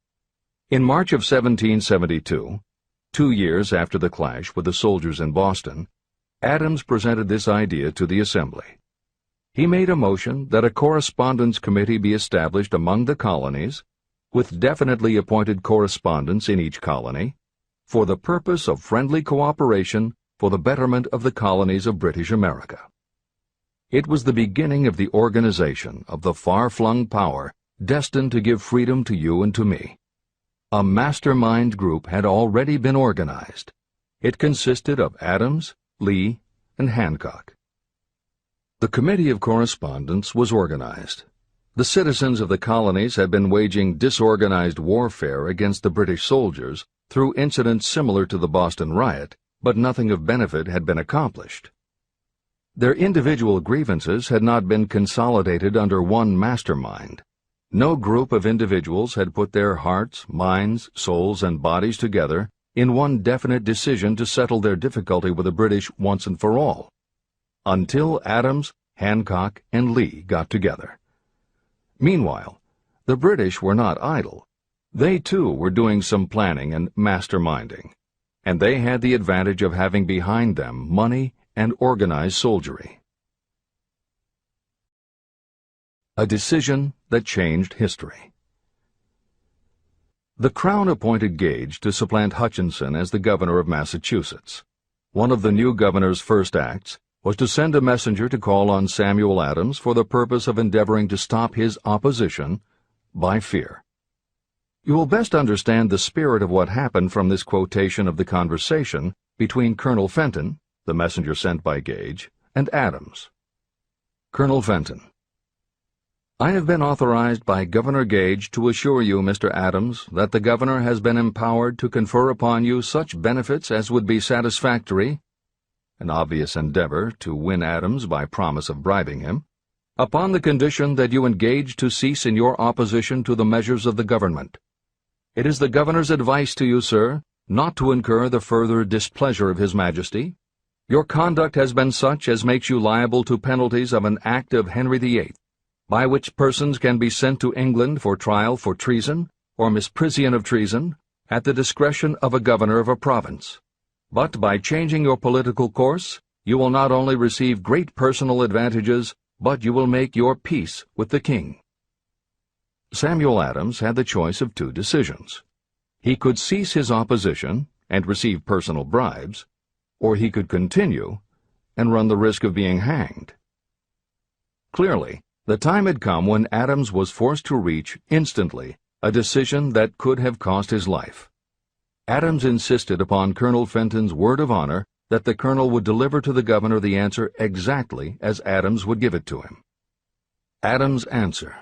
In March of 1772, 2 years after the clash with the soldiers in Boston, Adams presented this idea to the Assembly. He made a motion that a correspondence committee be established among the colonies, with definitely appointed correspondents in each colony, for the purpose of friendly cooperation for the betterment of the colonies of British America. It was the beginning of the organization of the far-flung power destined to give freedom to you and to me. A mastermind group had already been organized. It consisted of Adams, Lee, and Hancock. The Committee of Correspondence was organized. The citizens of the colonies had been waging disorganized warfare against the British soldiers through incidents similar to the Boston riot, but nothing of benefit had been accomplished. Their individual grievances had not been consolidated under one mastermind. No group of individuals had put their hearts, minds, souls, and bodies together in one definite decision to settle their difficulty with the British once and for all, until Adams, Hancock, and Lee got together. Meanwhile, the British were not idle. They, too, were doing some planning and masterminding, and they had the advantage of having behind them money and organized soldiery. A decision that changed history. The Crown appointed Gage to supplant Hutchinson as the governor of Massachusetts. One of the new governor's first acts was to send a messenger to call on Samuel Adams for the purpose of endeavoring to stop his opposition by fear. You will best understand the spirit of what happened from this quotation of the conversation between Colonel Fenton, the messenger sent by Gage, and Adams. Colonel Fenton: I have been authorized by Governor Gage to assure you, Mr. Adams, that the governor has been empowered to confer upon you such benefits as would be satisfactory, an obvious endeavor to win Adams by promise of bribing him, upon the condition that you engage to cease in your opposition to the measures of the government. It is the governor's advice to you, sir, not to incur the further displeasure of His Majesty. Your conduct has been such as makes you liable to penalties of an act of Henry VIII, by which persons can be sent to England for trial for treason or misprision of treason at the discretion of a governor of a province. But by changing your political course, you will not only receive great personal advantages, but you will make your peace with the king. Samuel Adams had the choice of two decisions. He could cease his opposition and receive personal bribes, or he could continue and run the risk of being hanged. Clearly, the time had come when Adams was forced to reach, instantly, a decision that could have cost his life. Adams insisted upon Colonel Fenton's word of honor that the colonel would deliver to the governor the answer exactly as Adams would give it to him. Adams' answer: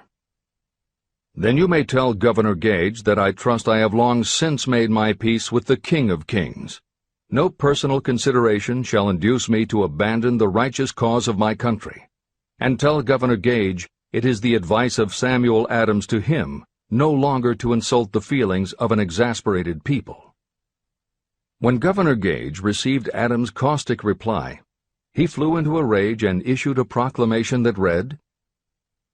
Then you may tell Governor Gage that I trust I have long since made my peace with the King of Kings. No personal consideration shall induce me to abandon the righteous cause of my country. And tell Governor Gage it is the advice of Samuel Adams to him no longer to insult the feelings of an exasperated people. When Governor Gage received Adams' caustic reply, he flew into a rage and issued a proclamation that read,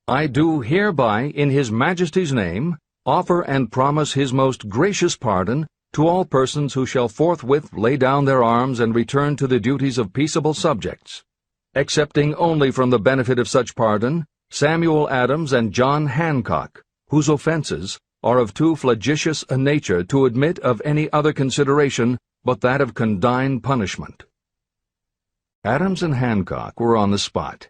I do hereby, in His Majesty's name, offer and promise His most gracious pardon to all persons who shall forthwith lay down their arms and return to the duties of peaceable subjects, excepting only from the benefit of such pardon Samuel Adams and John Hancock, whose offenses are of too flagitious a nature to admit of any other consideration but that of condign punishment. Adams and Hancock were on the spot.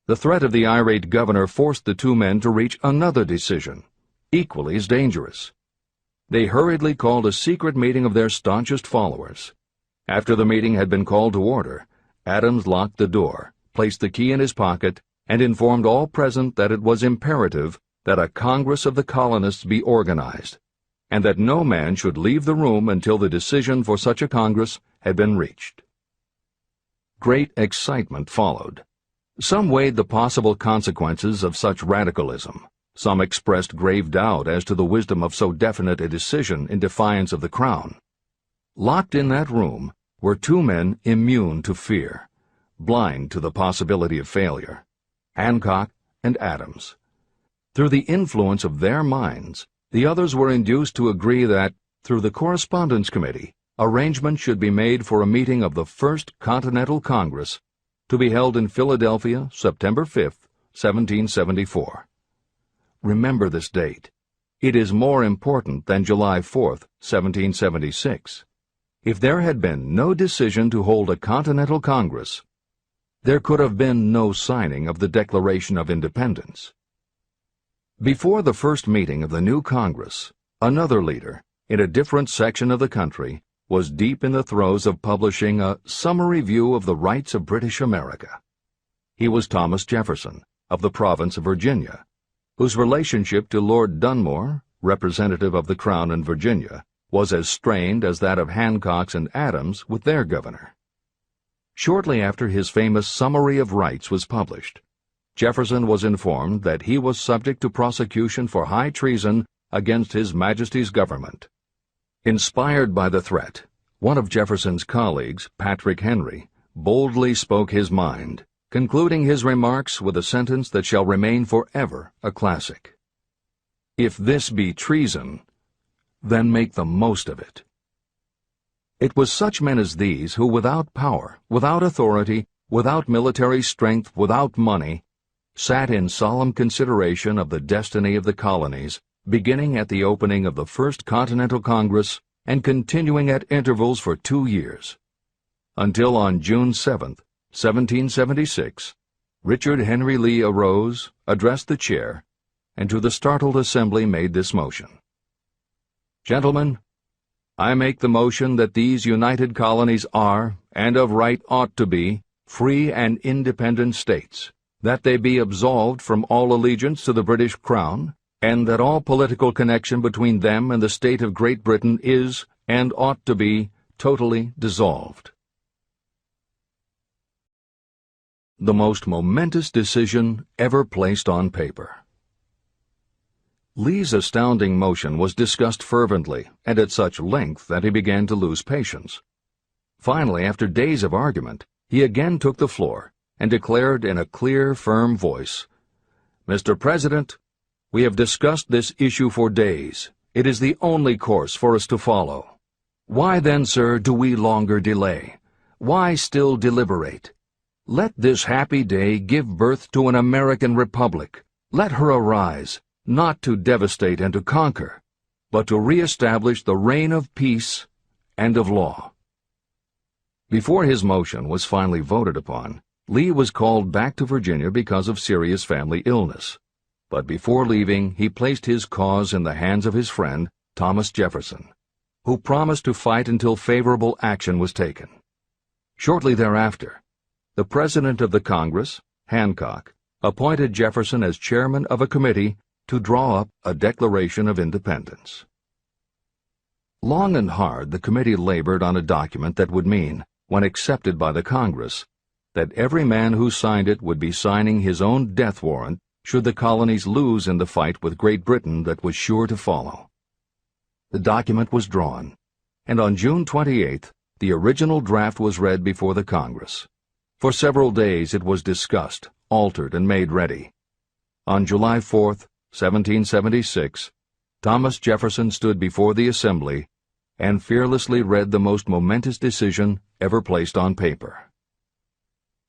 The threat of the irate governor forced the two men to reach another decision, equally as dangerous. They hurriedly called a secret meeting of their staunchest followers. After the meeting had been called to order, Adams locked the door, placed the key in his pocket, and informed all present that it was imperative that a Congress of the colonists be organized, and that no man should leave the room until the decision for such a Congress had been reached. Great excitement followed. Some weighed the possible consequences of such radicalism. Some expressed grave doubt as to the wisdom of so definite a decision in defiance of the Crown. Locked in that room were two men immune to fear, blind to the possibility of failure. Hancock, and Adams. Through the influence of their minds, the others were induced to agree that, through the Correspondence Committee, arrangements should be made for a meeting of the First Continental Congress to be held in Philadelphia, September 5, 1774. Remember this date. It is more important than July 4, 1776. If there had been no decision to hold a Continental Congress, there could have been no signing of the Declaration of Independence. Before the first meeting of the new Congress, another leader, in a different section of the country, was deep in the throes of publishing a summary view of the rights of British America. He was Thomas Jefferson, of the province of Virginia, whose relationship to Lord Dunmore, representative of the Crown in Virginia, was as strained as that of Hancock's and Adams with their governor. Shortly after his famous Summary of Rights was published, Jefferson was informed that he was subject to prosecution for high treason against His Majesty's government. Inspired by the threat, one of Jefferson's colleagues, Patrick Henry, boldly spoke his mind, concluding his remarks with a sentence that shall remain forever a classic. "If this be treason, then make the most of it." It was such men as these who, without power, without authority, without military strength, without money, sat in solemn consideration of the destiny of the colonies, beginning at the opening of the First Continental Congress and continuing at intervals for 2 years, until on June 7, 1776, Richard Henry Lee arose, addressed the chair, and to the startled assembly made this motion: "Gentlemen, I make the motion that these united colonies are, and of right ought to be, free and independent states, that they be absolved from all allegiance to the British Crown, and that all political connection between them and the state of Great Britain is, and ought to be, totally dissolved." The most momentous decision ever placed on paper. Lee's astounding motion was discussed fervently and at such length that he began to lose patience. Finally, after days of argument, he again took the floor and declared in a clear, firm voice, "Mr. President, we have discussed this issue for days. It is the only course for us to follow. Why then, sir, do we longer delay? Why still deliberate? Let this happy day give birth to an American Republic. Let her arise, not to devastate and to conquer, but to re-establish the reign of peace and of law." Before his motion was finally voted upon, Lee was called back to Virginia because of serious family illness. But before leaving, he placed his cause in the hands of his friend, Thomas Jefferson, who promised to fight until favorable action was taken. Shortly thereafter, the President of the Congress, Hancock, appointed Jefferson as chairman of a committee to draw up a Declaration of Independence. Long and hard the committee labored on a document that would mean, when accepted by the Congress, that every man who signed it would be signing his own death warrant should the colonies lose in the fight with Great Britain that was sure to follow. The document was drawn, and on June 28th, the original draft was read before the Congress. For several days it was discussed, altered, and made ready. On July 4th, 1776, Thomas Jefferson stood before the Assembly and fearlessly read the most momentous decision ever placed on paper.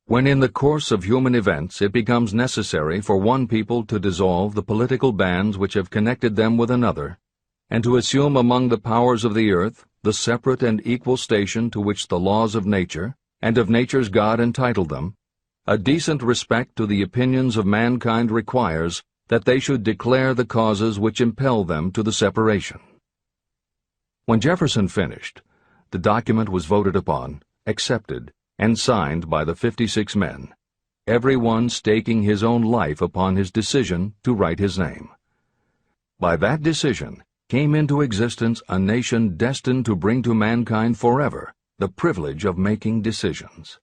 When in the course of human events it becomes necessary for one people to dissolve the political bands which have connected them with another, and to assume among the powers of the earth the separate and equal station to which the laws of nature and of nature's God entitled them, a decent respect to the opinions of mankind requires that they should declare the causes which impel them to the separation. When Jefferson finished, the document was voted upon, accepted, and signed by the 56 men, every one staking his own life upon his decision to write his name. By that decision came into existence a nation destined to bring to mankind forever the privilege of making decisions.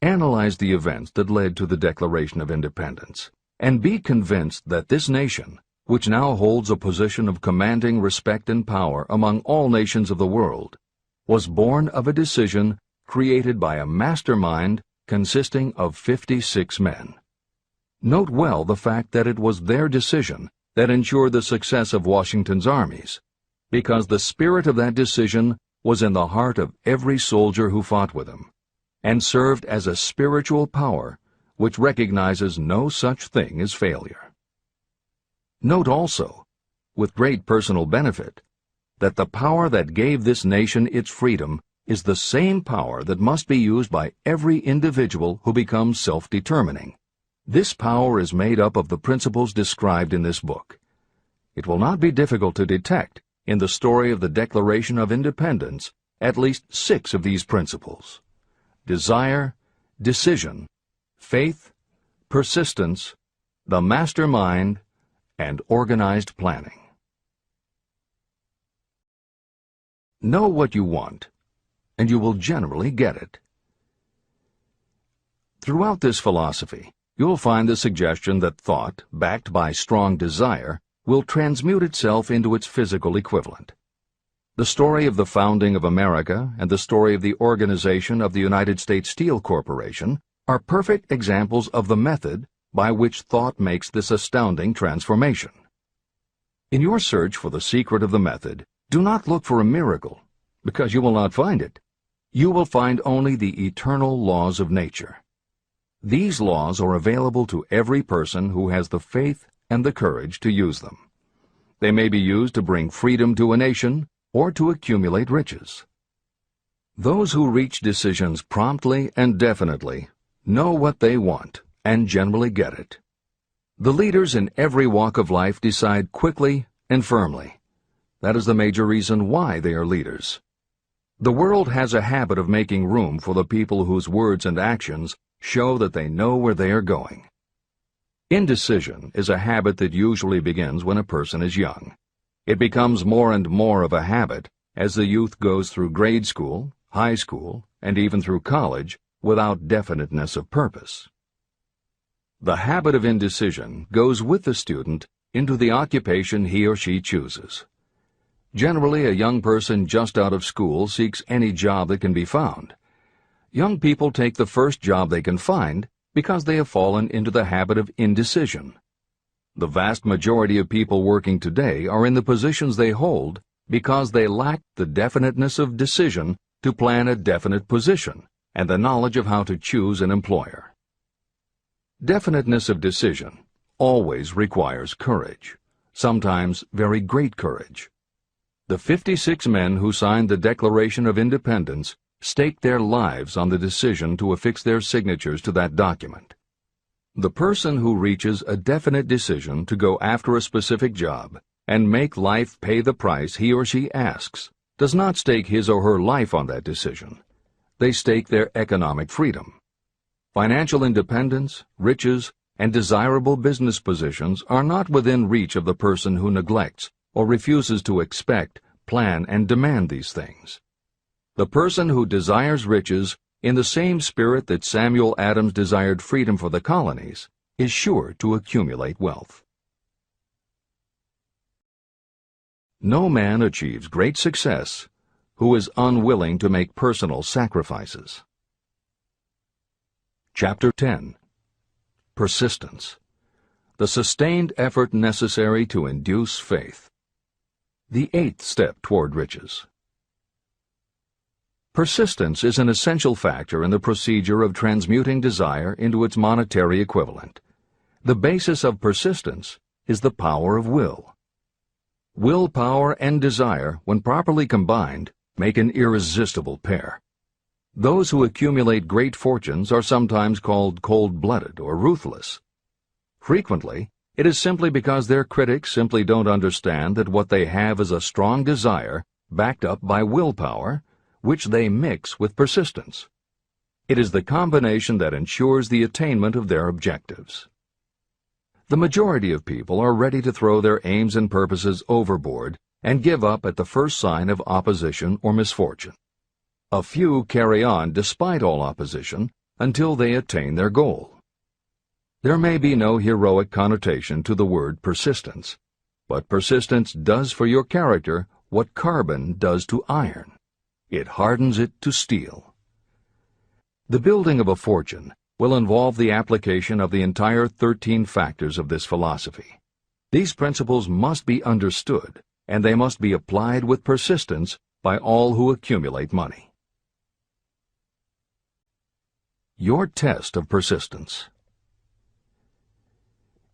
Analyze the events that led to the Declaration of Independence, and be convinced that this nation, which now holds a position of commanding respect and power among all nations of the world, was born of a decision created by a mastermind consisting of 56 men. Note well the fact that it was their decision that ensured the success of Washington's armies, because the spirit of that decision was in the heart of every soldier who fought with him, and served as a spiritual power which recognizes no such thing as failure. Note also, with great personal benefit, that the power that gave this nation its freedom is the same power that must be used by every individual who becomes self-determining. This power is made up of the principles described in this book. It will not be difficult to detect in the story of the Declaration of Independence at least 6 of these principles: desire, decision, faith, persistence, the mastermind, and organized planning. Know what you want, and you will generally get it. Throughout this philosophy, you will find the suggestion that thought, backed by strong desire, will transmute itself into its physical equivalent. The story of the founding of America and the story of the organization of the United States Steel Corporation are perfect examples of the method by which thought makes this astounding transformation. In your search for the secret of the method, do not look for a miracle, because you will not find it. You will find only the eternal laws of nature. These laws are available to every person who has the faith and the courage to use them. They may be used to bring freedom to a nation or to accumulate riches. Those who reach decisions promptly and definitely know what they want and generally get it. The leaders in every walk of life decide quickly and firmly. That is the major reason why they are leaders. The world has a habit of making room for the people whose words and actions show that they know where they are going. Indecision is a habit that usually begins when a person is young. It becomes more and more of a habit as the youth goes through grade school, high school, and even through college without definiteness of purpose. The habit of indecision goes with the student into the occupation he or she chooses. Generally, a young person just out of school seeks any job that can be found. Young people take the first job they can find because they have fallen into the habit of indecision. The vast majority of people working today are in the positions they hold because they lack the definiteness of decision to plan a definite position and the knowledge of how to choose an employer. Definiteness of decision always requires courage, sometimes very great courage. The 56 men who signed the Declaration of Independence staked their lives on the decision to affix their signatures to that document. The person who reaches a definite decision to go after a specific job and make life pay the price he or she asks does not stake his or her life on that decision. They stake their economic freedom. Financial independence, riches, and desirable business positions are not within reach of the person who neglects or refuses to expect, plan, and demand these things. The person who desires riches in the same spirit that Samuel Adams desired freedom for the colonies is sure to accumulate wealth. No man achieves great success who is unwilling to make personal sacrifices. Chapter 10. Persistence. The sustained effort necessary to induce faith. The 8th step toward riches. Persistence is an essential factor in the procedure of transmuting desire into its monetary equivalent. The basis of persistence is the power of will. Willpower and desire, when properly combined, make an irresistible pair. Those who accumulate great fortunes are sometimes called cold-blooded or ruthless. Frequently, it is simply because their critics simply don't understand that what they have is a strong desire backed up by willpower, which they mix with persistence. It is the combination that ensures the attainment of their objectives. The majority of people are ready to throw their aims and purposes overboard and give up at the first sign of opposition or misfortune. A few carry on despite all opposition until they attain their goal. There may be no heroic connotation to the word persistence, but persistence does for your character what carbon does to iron. It hardens it to steel. The building of a fortune will involve the application of the entire 13 factors of this philosophy. These principles must be understood, and they must be applied with persistence by all who accumulate money. Your test of persistence.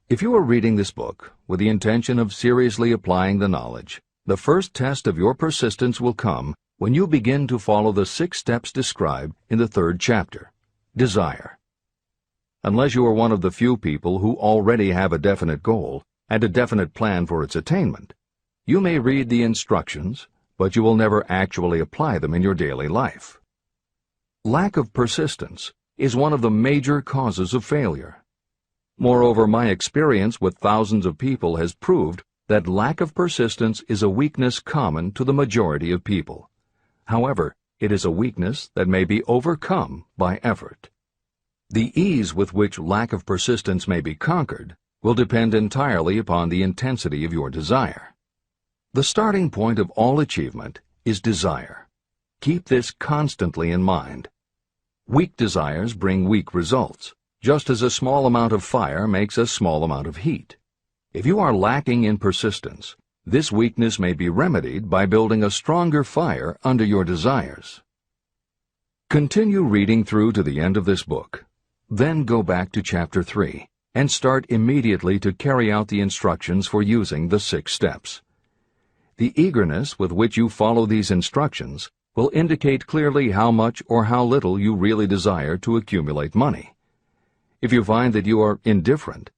If you are reading this book with the intention of seriously applying the knowledge, the first test of your persistence will come when you begin to follow the 6 steps described in the 3rd chapter. Desire. Unless you are one of the few people who already have a definite goal and a definite plan for its attainment, you may read the instructions, but you will never actually apply them in your daily life. Lack of persistence is one of the major causes of failure. Moreover, my experience with thousands of people has proved that lack of persistence is a weakness common to the majority of people. However, it is a weakness that may be overcome by effort. The ease with which lack of persistence may be conquered will depend entirely upon the intensity of your desire. The starting point of all achievement is desire. Keep this constantly in mind. Weak desires bring weak results, just as a small amount of fire makes a small amount of heat. If you are lacking in persistence, this weakness may be remedied by building a stronger fire under your desires. Continue reading through to the end of this book. Then go back to Chapter 3 and start immediately to carry out the instructions for using the 6 steps. The eagerness with which you follow these instructions will indicate clearly how much or how little you really desire to accumulate money. If you find that you are indifferent,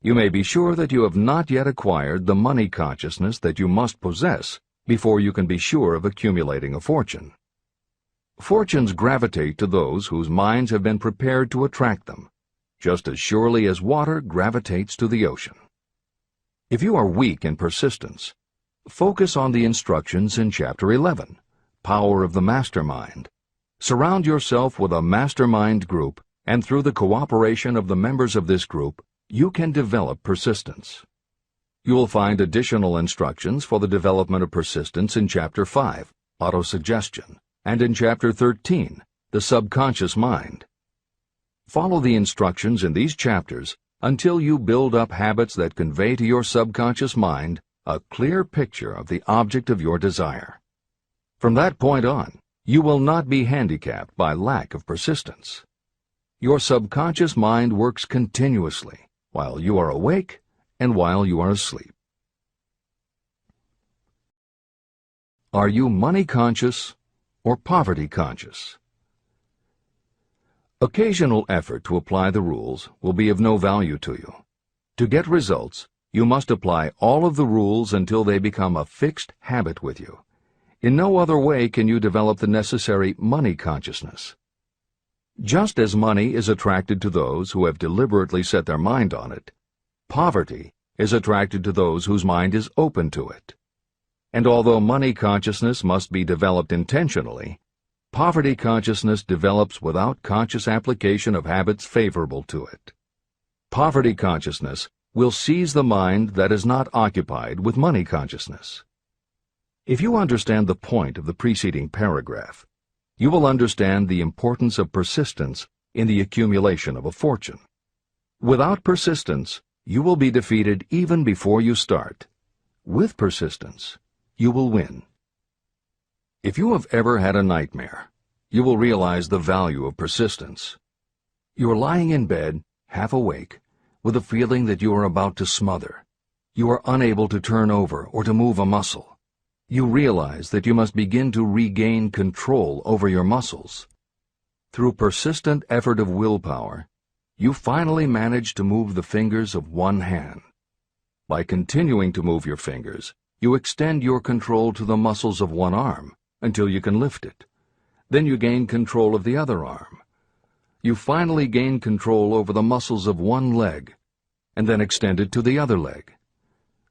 you may be sure that you have not yet acquired the money consciousness that you must possess before you can be sure of accumulating a fortune. Fortunes gravitate to those whose minds have been prepared to attract them, just as surely as water gravitates to the ocean. If you are weak in persistence, focus on the instructions in Chapter 11, Power of the Mastermind. Surround yourself with a mastermind group, and through the cooperation of the members of this group, you can develop persistence. You will find additional instructions for the development of persistence in Chapter 5, Autosuggestion, and in Chapter 13, The Subconscious Mind. Follow the instructions in these chapters until you build up habits that convey to your subconscious mind a clear picture of the object of your desire. From that point on, you will not be handicapped by lack of persistence. Your subconscious mind works continuously while you are awake and while you are asleep. Are you money conscious or poverty conscious? Occasional effort to apply the rules will be of no value to you. To get results, you must apply all of the rules until they become a fixed habit with you. In no other way can you develop the necessary money consciousness. Just as money is attracted to those who have deliberately set their mind on it, poverty is attracted to those whose mind is open to it. And although money consciousness must be developed intentionally, poverty consciousness develops without conscious application of habits favorable to it. Poverty consciousness will seize the mind that is not occupied with money consciousness. If you understand the point of the preceding paragraph, you will understand the importance of persistence in the accumulation of a fortune. Without persistence, you will be defeated even before you start. With persistence, you will win. If you have ever had a nightmare, you will realize the value of persistence. You are lying in bed, half awake, with a feeling that you are about to smother. You are unable to turn over or to move a muscle. You realize that you must begin to regain control over your muscles. Through persistent effort of willpower, you finally manage to move the fingers of one hand. By continuing to move your fingers, you extend your control to the muscles of one arm until you can lift it. Then you gain control of the other arm. You finally gain control over the muscles of one leg, and then extend it to the other leg.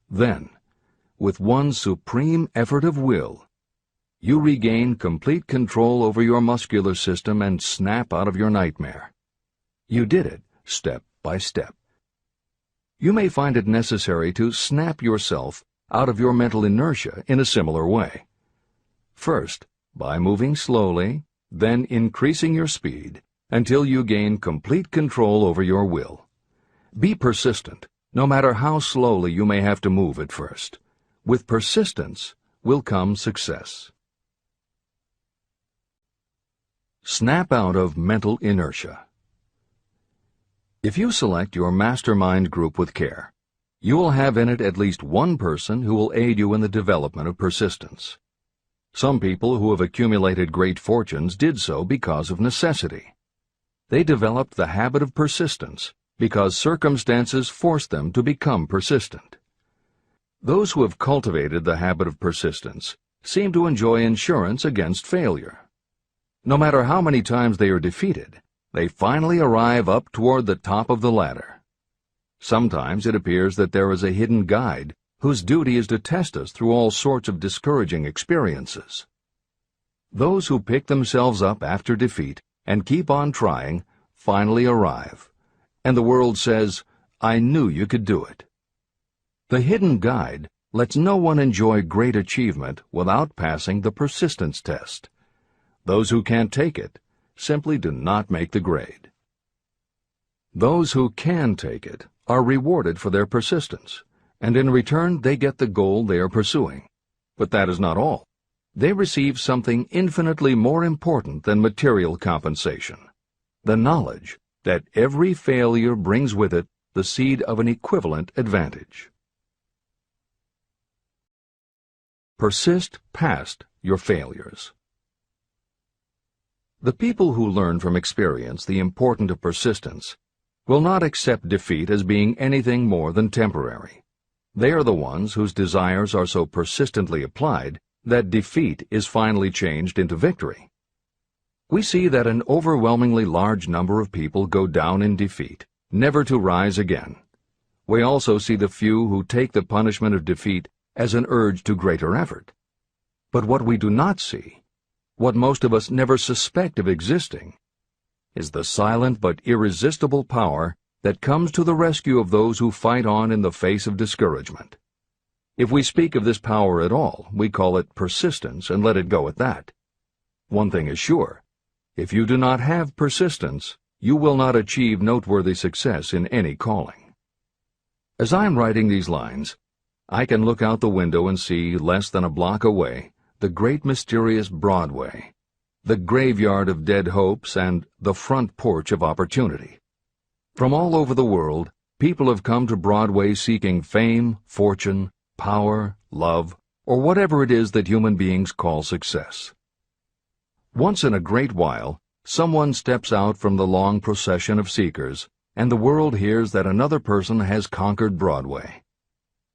Then, with one supreme effort of will, you regain complete control over your muscular system and snap out of your nightmare. You did it step by step. You may find it necessary to snap yourself out of your mental inertia in a similar way. First, by moving slowly, then increasing your speed, until you gain complete control over your will. Be persistent, no matter how slowly you may have to move at first. With persistence will come success. Snap out of mental inertia. If you select your mastermind group with care, you will have in it at least one person who will aid you in the development of persistence. Some people who have accumulated great fortunes did so because of necessity. They developed the habit of persistence because circumstances forced them to become persistent. Those who have cultivated the habit of persistence seem to enjoy insurance against failure. No matter how many times they are defeated, they finally arrive up toward the top of the ladder. Sometimes it appears that there is a hidden guide whose duty is to test us through all sorts of discouraging experiences. Those who pick themselves up after defeat and keep on trying finally arrive, and the world says, "I knew you could do it." The hidden guide lets no one enjoy great achievement without passing the persistence test. Those who can't take it simply do not make the grade. Those who can take it are rewarded for their persistence, and in return they get the goal they are pursuing. But that is not all. They receive something infinitely more important than material compensation: the knowledge that every failure brings with it the seed of an equivalent advantage. Persist past your failures. The people who learn from experience the importance of persistence will not accept defeat as being anything more than temporary. They are the ones whose desires are so persistently applied that defeat is finally changed into victory. We see that an overwhelmingly large number of people go down in defeat, never to rise again. We also see the few who take the punishment of defeat as an urge to greater effort. But what we do not see, what most of us never suspect of existing, is the silent but irresistible power that comes to the rescue of those who fight on in the face of discouragement. If we speak of this power at all, we call it persistence and let it go at that. One thing is sure: if you do not have persistence, you will not achieve noteworthy success in any calling. As I am writing these lines, I can look out the window and see, less than a block away, the great mysterious Broadway, the graveyard of dead hopes and the front porch of opportunity. From all over the world, people have come to Broadway seeking fame, fortune, power, love, or whatever it is that human beings call success. Once in a great while, someone steps out from the long procession of seekers, and the world hears that another person has conquered Broadway.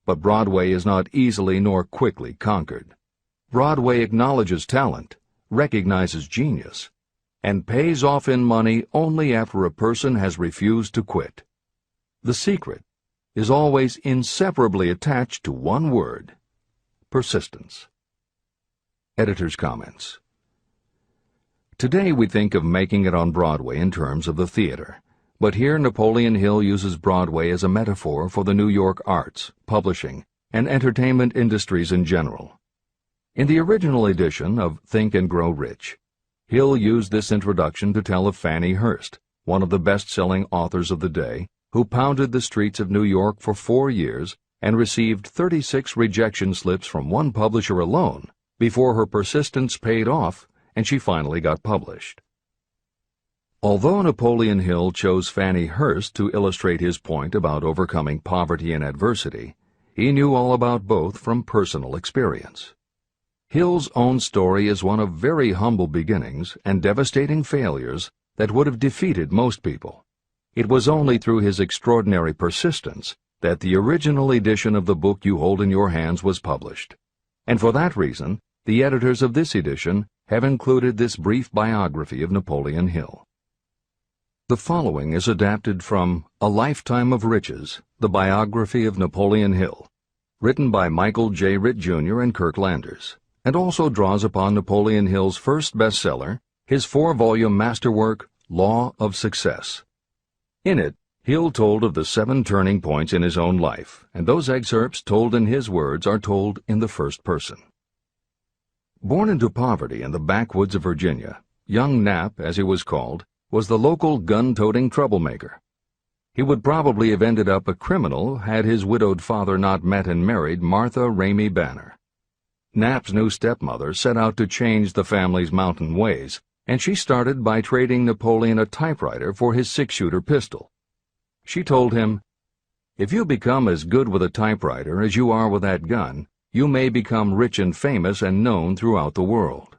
But Broadway is not easily nor quickly conquered. Broadway acknowledges talent, recognizes genius, and pays off in money only after a person has refused to quit. The secret is always inseparably attached to one word: persistence. Editor's comments. Today we think of making it on Broadway in terms of the theater, but here Napoleon Hill uses Broadway as a metaphor for the New York arts, publishing, and entertainment industries in general. In the original edition of Think and Grow Rich, Hill used this introduction to tell of Fannie Hurst, one of the best-selling authors of the day, who pounded the streets of New York for 4 years and received 36 rejection slips from one publisher alone before her persistence paid off and she finally got published. Although Napoleon Hill chose Fannie Hurst to illustrate his point about overcoming poverty and adversity, he knew all about both from personal experience. Hill's own story is one of very humble beginnings and devastating failures that would have defeated most people. It was only through his extraordinary persistence that the original edition of the book you hold in your hands was published. And for that reason, the editors of this edition have included this brief biography of Napoleon Hill. The following is adapted from A Lifetime of Riches, the biography of Napoleon Hill, written by Michael J. Ritt, Jr. and Kirk Landers, and also draws upon Napoleon Hill's first bestseller, his 4-volume masterwork, Law of Success. In it, Hill told of the 7 turning points in his own life, and those excerpts told in his words are told in the first person. Born into poverty in the backwoods of Virginia, young Nap, as he was called, was the local gun-toting troublemaker. He would probably have ended up a criminal had his widowed father not met and married Martha Ramey Banner. Nap's new stepmother set out to change the family's mountain ways, and she started by trading Napoleon a typewriter for his 6-shooter pistol. She told him, "If you become as good with a typewriter as you are with that gun, you may become rich and famous and known throughout the world."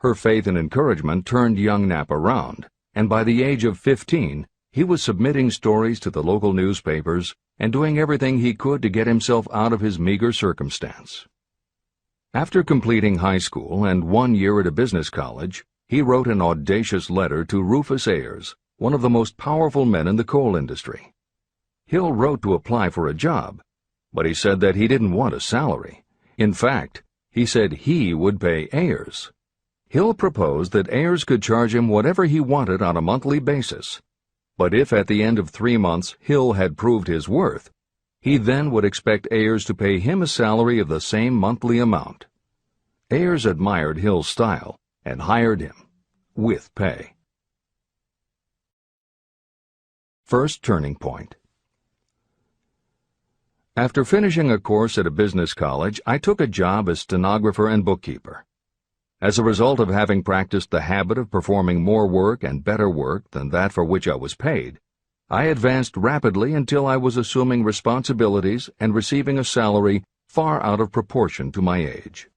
Her faith and encouragement turned young Nap around, and by the age of 15, he was submitting stories to the local newspapers and doing everything he could to get himself out of his meager circumstance. After completing high school and 1 year at a business college, he wrote an audacious letter to Rufus Ayers, one of the most powerful men in the coal industry. Hill wrote to apply for a job, but he said that he didn't want a salary. In fact, he said he would pay Ayers. Hill proposed that Ayers could charge him whatever he wanted on a monthly basis, but if at the end of 3 months Hill had proved his worth, he then would expect Ayers to pay him a salary of the same monthly amount. Ayers admired Hill's style and hired him, with pay. First turning point. After finishing a course at a business college, I took a job as stenographer and bookkeeper. As a result of having practiced the habit of performing more work and better work than that for which I was paid, I advanced rapidly until I was assuming responsibilities and receiving a salary far out of proportion to my age.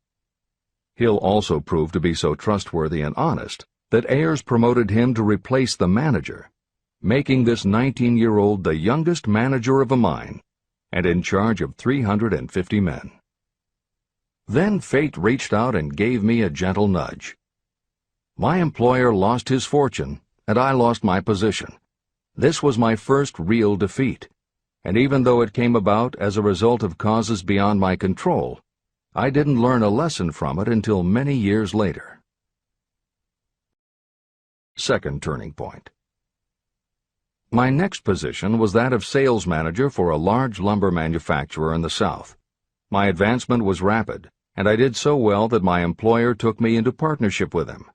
Hill also proved to be so trustworthy and honest that Ayers promoted him to replace the manager, making this 19-year-old the youngest manager of a mine and in charge of 350 men. Then fate reached out and gave me a gentle nudge. My employer lost his fortune, and I lost my position. This was my first real defeat, and even though it came about as a result of causes beyond my control, I didn't learn a lesson from it until many years later. Second turning point. My next position was that of sales manager for a large lumber manufacturer in the South. My advancement was rapid, and I did so well that my employer took me into partnership with him.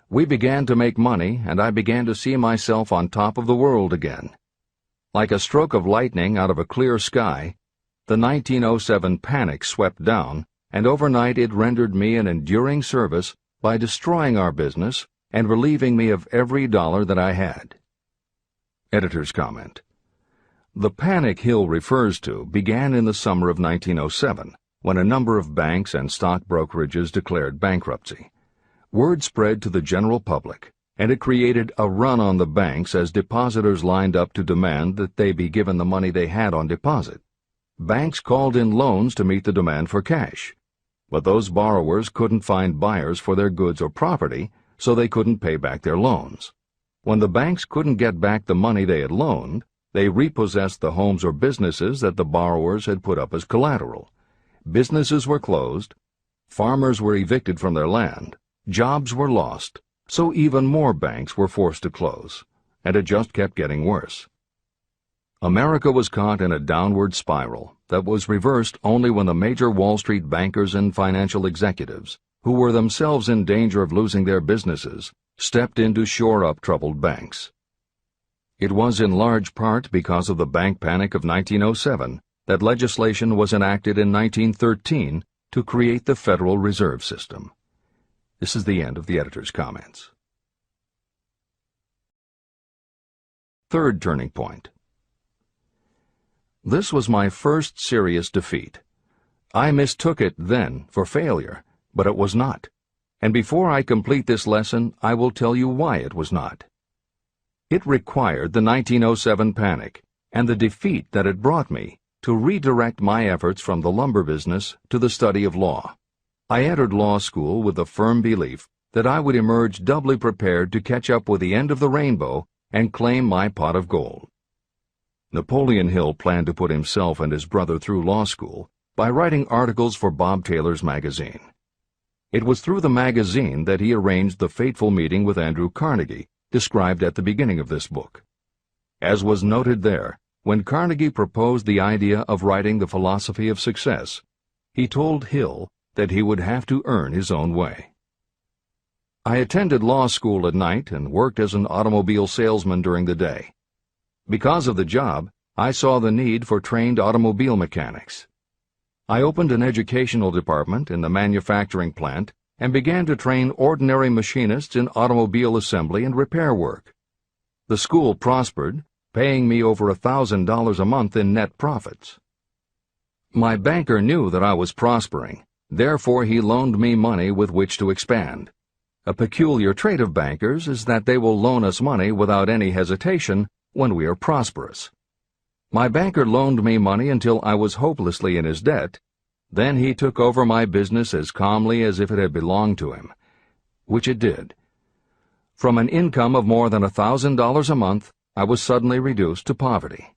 We began to make money, and I began to see myself on top of the world again. Like a stroke of lightning out of a clear sky, the 1907 panic swept down, and overnight it rendered me an enduring service by destroying our business and relieving me of every dollar that I had. Editor's comment. The panic Hill refers to began in the summer of 1907, when a number of banks and stock brokerages declared bankruptcy. Word spread to the general public, and it created a run on the banks as depositors lined up to demand that they be given the money they had on deposit. Banks called in loans to meet the demand for cash, but those borrowers couldn't find buyers for their goods or property, so they couldn't pay back their loans. When the banks couldn't get back the money they had loaned, they repossessed the homes or businesses that the borrowers had put up as collateral. Businesses were closed, farmers were evicted from their land, jobs were lost, so even more banks were forced to close, and it just kept getting worse. America was caught in a downward spiral that was reversed only when the major Wall Street bankers and financial executives, who were themselves in danger of losing their businesses, stepped in to shore up troubled banks. It was in large part because of the bank panic of 1907 that legislation was enacted in 1913 to create the Federal Reserve System. This is the end of the editor's comments. Third turning point. This was my first serious defeat. I mistook it then for failure, but it was not. And before I complete this lesson, I will tell you why it was not. It required the 1907 panic and the defeat that it brought me to redirect my efforts from the lumber business to the study of law. I entered law school with the firm belief that I would emerge doubly prepared to catch up with the end of the rainbow and claim my pot of gold. Napoleon Hill planned to put himself and his brother through law school by writing articles for Bob Taylor's magazine. It was through the magazine that he arranged the fateful meeting with Andrew Carnegie, described at the beginning of this book. As was noted there, when Carnegie proposed the idea of writing The Philosophy of Success, he told Hill that he would have to earn his own way. I attended law school at night and worked as an automobile salesman during the day. Because of the job, I saw the need for trained automobile mechanics. I opened an educational department in the manufacturing plant and began to train ordinary machinists in automobile assembly and repair work. The school prospered, paying me over $1,000 a month in net profits. My banker knew that I was prospering, therefore he loaned me money with which to expand. A peculiar trait of bankers is that they will loan us money without any hesitation when we are prosperous. My banker loaned me money until I was hopelessly in his debt. Then he took over my business as calmly as if it had belonged to him, which it did. From an income of more than $1,000 a month, I was suddenly reduced to poverty.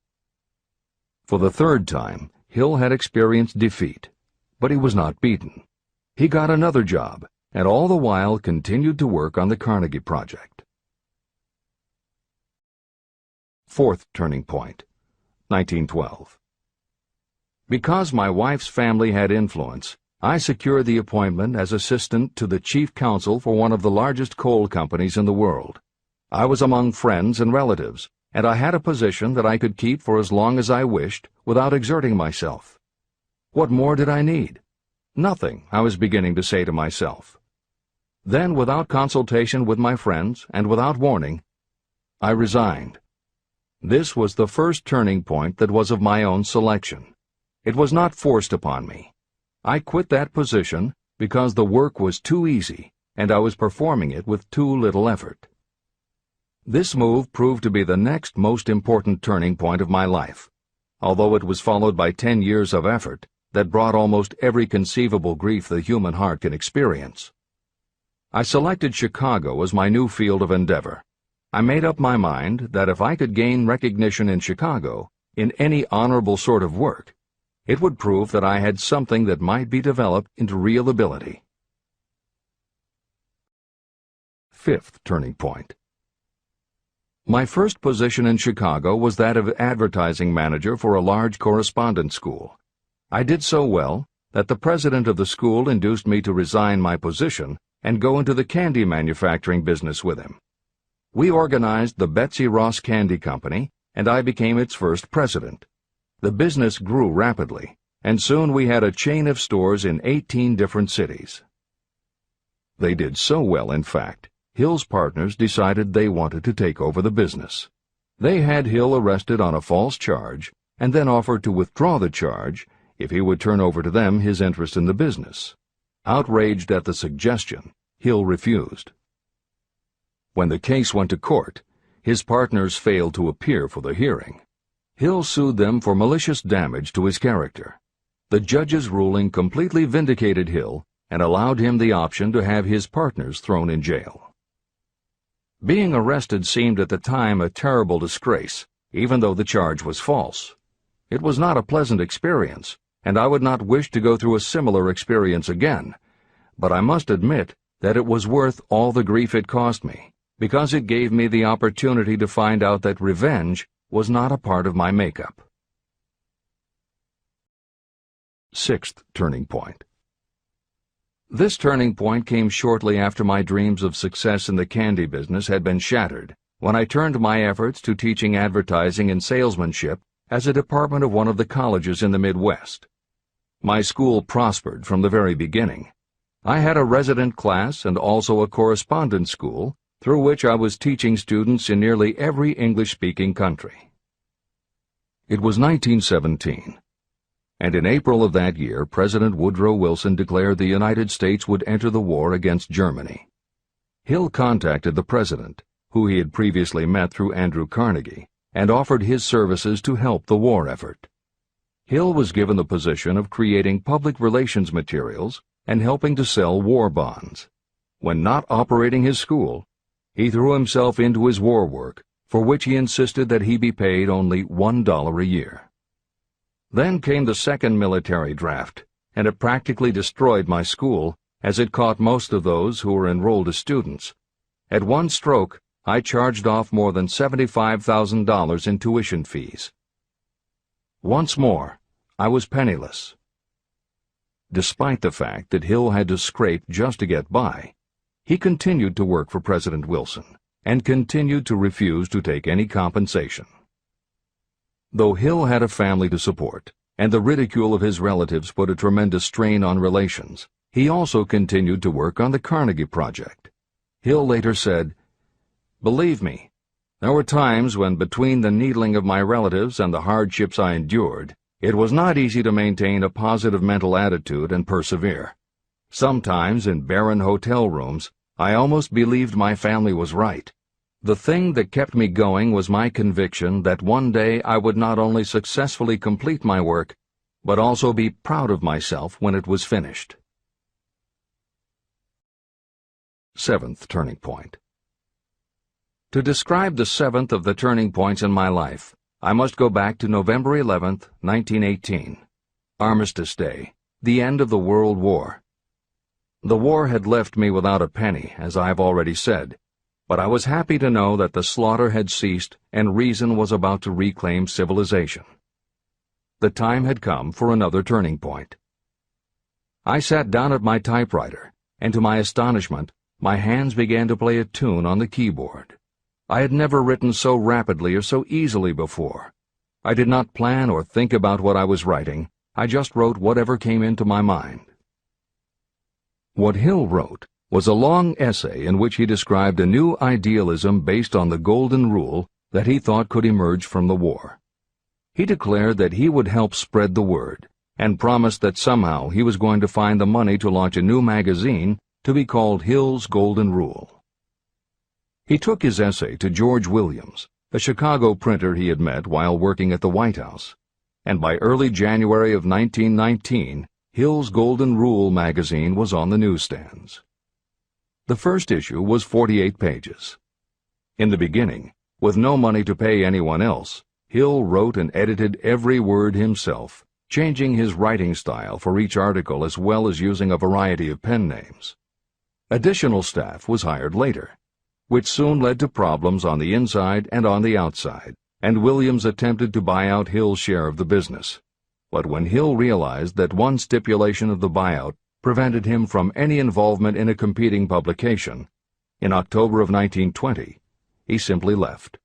For the third time, Hill had experienced defeat, but he was not beaten. He got another job, and all the while continued to work on the Carnegie Project. Fourth turning point, 1912. Because my wife's family had influence, I secured the appointment as assistant to the chief counsel for one of the largest coal companies in the world. I was among friends and relatives, and I had a position that I could keep for as long as I wished without exerting myself. What more did I need? Nothing, I was beginning to say to myself. Then, without consultation with my friends and without warning, I resigned. This was the first turning point that was of my own selection. It was not forced upon me. I quit that position because the work was too easy and I was performing it with too little effort. This move proved to be the next most important turning point of my life, although it was followed by 10 years of effort that brought almost every conceivable grief the human heart can experience. I selected Chicago as my new field of endeavor. I made up my mind that if I could gain recognition in Chicago, in any honorable sort of work, it would prove that I had something that might be developed into real ability. Fifth turning point. My first position in Chicago was that of advertising manager for a large correspondence school. I did so well that the president of the school induced me to resign my position and go into the candy manufacturing business with him. We organized the Betsy Ross Candy Company, and I became its first president. The business grew rapidly, and soon we had a chain of stores in 18 different cities. They did so well, in fact, Hill's partners decided they wanted to take over the business. They had Hill arrested on a false charge, and then offered to withdraw the charge if he would turn over to them his interest in the business. Outraged at the suggestion, Hill refused. When the case went to court, his partners failed to appear for the hearing. Hill sued them for malicious damage to his character. The judge's ruling completely vindicated Hill and allowed him the option to have his partners thrown in jail. Being arrested seemed at the time a terrible disgrace, even though the charge was false. It was not a pleasant experience, and I would not wish to go through a similar experience again, but I must admit that it was worth all the grief it cost me, because it gave me the opportunity to find out that revenge was not a part of my makeup. Sixth turning point. This turning point came shortly after my dreams of success in the candy business had been shattered, when I turned my efforts to teaching advertising and salesmanship as a department of one of the colleges in the Midwest. My school prospered from the very beginning. I had a resident class and also a correspondence school, through which I was teaching students in nearly every English-speaking country. It was 1917, and in April of that year President Woodrow Wilson declared the United States would enter the war against Germany. Hill contacted the president, who he had previously met through Andrew Carnegie, and offered his services to help the war effort. Hill was given the position of creating public relations materials and helping to sell war bonds. When not operating his school, he threw himself into his war work, for which he insisted that he be paid only $1 a year. Then came the second military draft, and it practically destroyed my school, as it caught most of those who were enrolled as students. At one stroke, I charged off more than $75,000 in tuition fees. Once more, I was penniless. Despite the fact that Hill had to scrape just to get by, he continued to work for President Wilson and continued to refuse to take any compensation. Though Hill had a family to support, and the ridicule of his relatives put a tremendous strain on relations, he also continued to work on the Carnegie Project. Hill later said, "Believe me, there were times when between the needling of my relatives and the hardships I endured, it was not easy to maintain a positive mental attitude and persevere. Sometimes in barren hotel rooms, I almost believed my family was right. The thing that kept me going was my conviction that one day I would not only successfully complete my work, but also be proud of myself when it was finished." Seventh turning point. To describe the seventh of the turning points in my life, I must go back to November 11th, 1918, Armistice Day, the end of the World War. The war had left me without a penny, as I have already said, but I was happy to know that the slaughter had ceased and reason was about to reclaim civilization. The time had come for another turning point. I sat down at my typewriter, and to my astonishment, my hands began to play a tune on the keyboard. I had never written so rapidly or so easily before. I did not plan or think about what I was writing. I just wrote whatever came into my mind. What Hill wrote was a long essay in which he described a new idealism based on the Golden Rule that he thought could emerge from the war. He declared that he would help spread the word, and promised that somehow he was going to find the money to launch a new magazine to be called Hill's Golden Rule. He took his essay to George Williams, a Chicago printer he had met while working at the White House, and by early January of 1919, Hill's Golden Rule magazine was on the newsstands. The first issue was 48 pages. In the beginning, with no money to pay anyone else, Hill wrote and edited every word himself, changing his writing style for each article as well as using a variety of pen names. Additional staff was hired later, which soon led to problems on the inside and on the outside, and Williams attempted to buy out Hill's share of the business. But when Hill realized that one stipulation of the buyout prevented him from any involvement in a competing publication, in October of 1920, he simply left.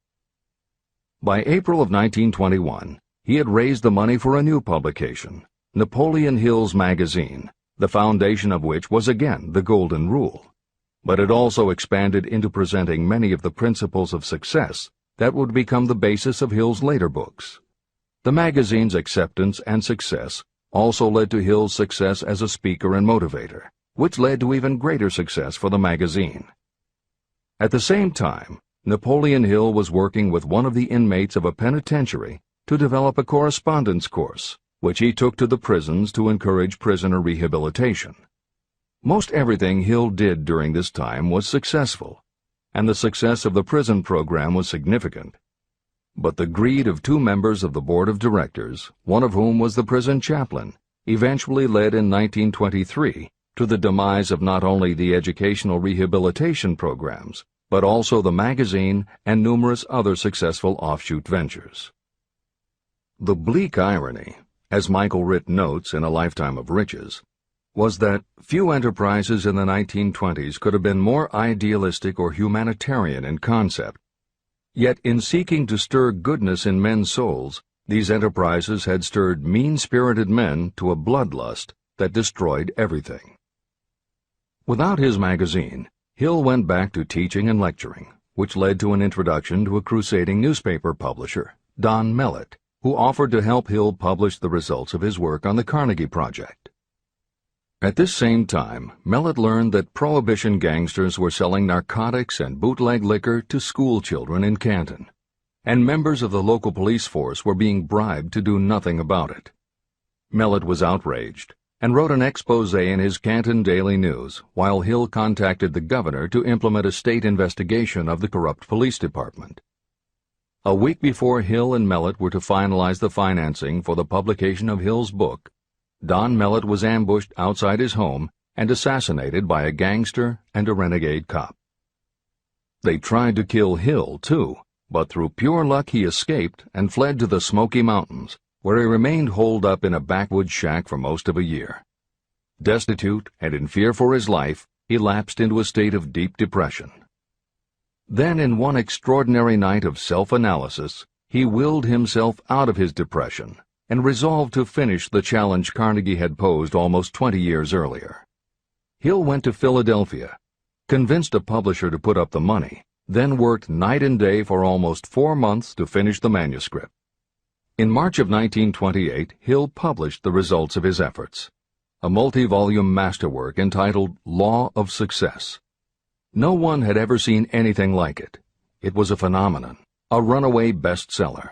By April of 1921, he had raised the money for a new publication, Napoleon Hill's magazine, the foundation of which was again the Golden Rule, but it also expanded into presenting many of the principles of success that would become the basis of Hill's later books. The magazine's acceptance and success also led to Hill's success as a speaker and motivator, which led to even greater success for the magazine. At the same time, Napoleon Hill was working with one of the inmates of a penitentiary to develop a correspondence course, which he took to the prisons to encourage prisoner rehabilitation. Most everything Hill did during this time was successful, and the success of the prison program was significant. But the greed of two members of the board of directors, one of whom was the prison chaplain, eventually led in 1923 to the demise of not only the educational rehabilitation programs, but also the magazine and numerous other successful offshoot ventures. The bleak irony, as Michael Ritt notes in A Lifetime of Riches, was that few enterprises in the 1920s could have been more idealistic or humanitarian in concept. Yet in seeking to stir goodness in men's souls, these enterprises had stirred mean-spirited men to a bloodlust that destroyed everything. Without his magazine, Hill went back to teaching and lecturing, which led to an introduction to a crusading newspaper publisher, Don Mellett, who offered to help Hill publish the results of his work on the Carnegie Project. At this same time, Mellett learned that Prohibition gangsters were selling narcotics and bootleg liquor to school children in Canton, and members of the local police force were being bribed to do nothing about it. Mellett was outraged and wrote an expose in his Canton Daily News, while Hill contacted the governor to implement a state investigation of the corrupt police department. A week before Hill and Mellett were to finalize the financing for the publication of Hill's book, Don Mellett was ambushed outside his home and assassinated by a gangster and a renegade cop. They tried to kill Hill, too, but through pure luck he escaped and fled to the Smoky Mountains, where he remained holed up in a backwoods shack for most of a year. Destitute and in fear for his life, he lapsed into a state of deep depression. Then, in one extraordinary night of self-analysis, he willed himself out of his depression and resolved to finish the challenge Carnegie had posed almost 20 years earlier. Hill went to Philadelphia, convinced a publisher to put up the money, then worked night and day for almost 4 months to finish the manuscript. In March of 1928, Hill published the results of his efforts, a multi-volume masterwork entitled Law of Success. No one had ever seen anything like it. It was a phenomenon, a runaway bestseller.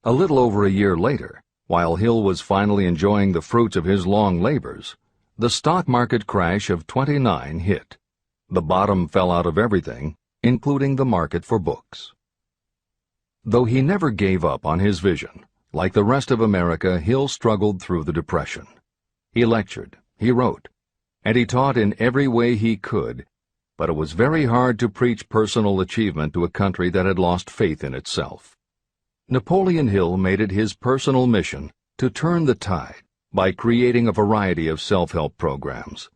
A little over a year later, while Hill was finally enjoying the fruits of his long labors, the stock market crash of '29 hit. The bottom fell out of everything, including the market for books. Though he never gave up on his vision, like the rest of America, Hill struggled through the Depression. He lectured, he wrote, and he taught in every way he could, but it was very hard to preach personal achievement to a country that had lost faith in itself. Napoleon Hill made it his personal mission to turn the tide by creating a variety of self-help programs,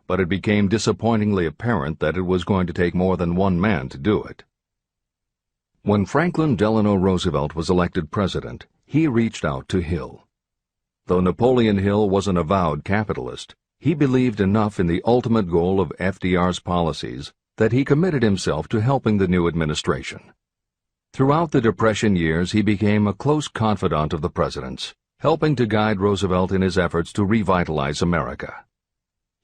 but it became disappointingly apparent that it was going to take more than one man to do it. When Franklin Delano Roosevelt was elected president, he reached out to Hill. Though Napoleon Hill was an avowed capitalist, he believed enough in the ultimate goal of FDR's policies that he committed himself to helping the new administration. Throughout the Depression years, he became a close confidant of the president's, helping to guide Roosevelt in his efforts to revitalize America.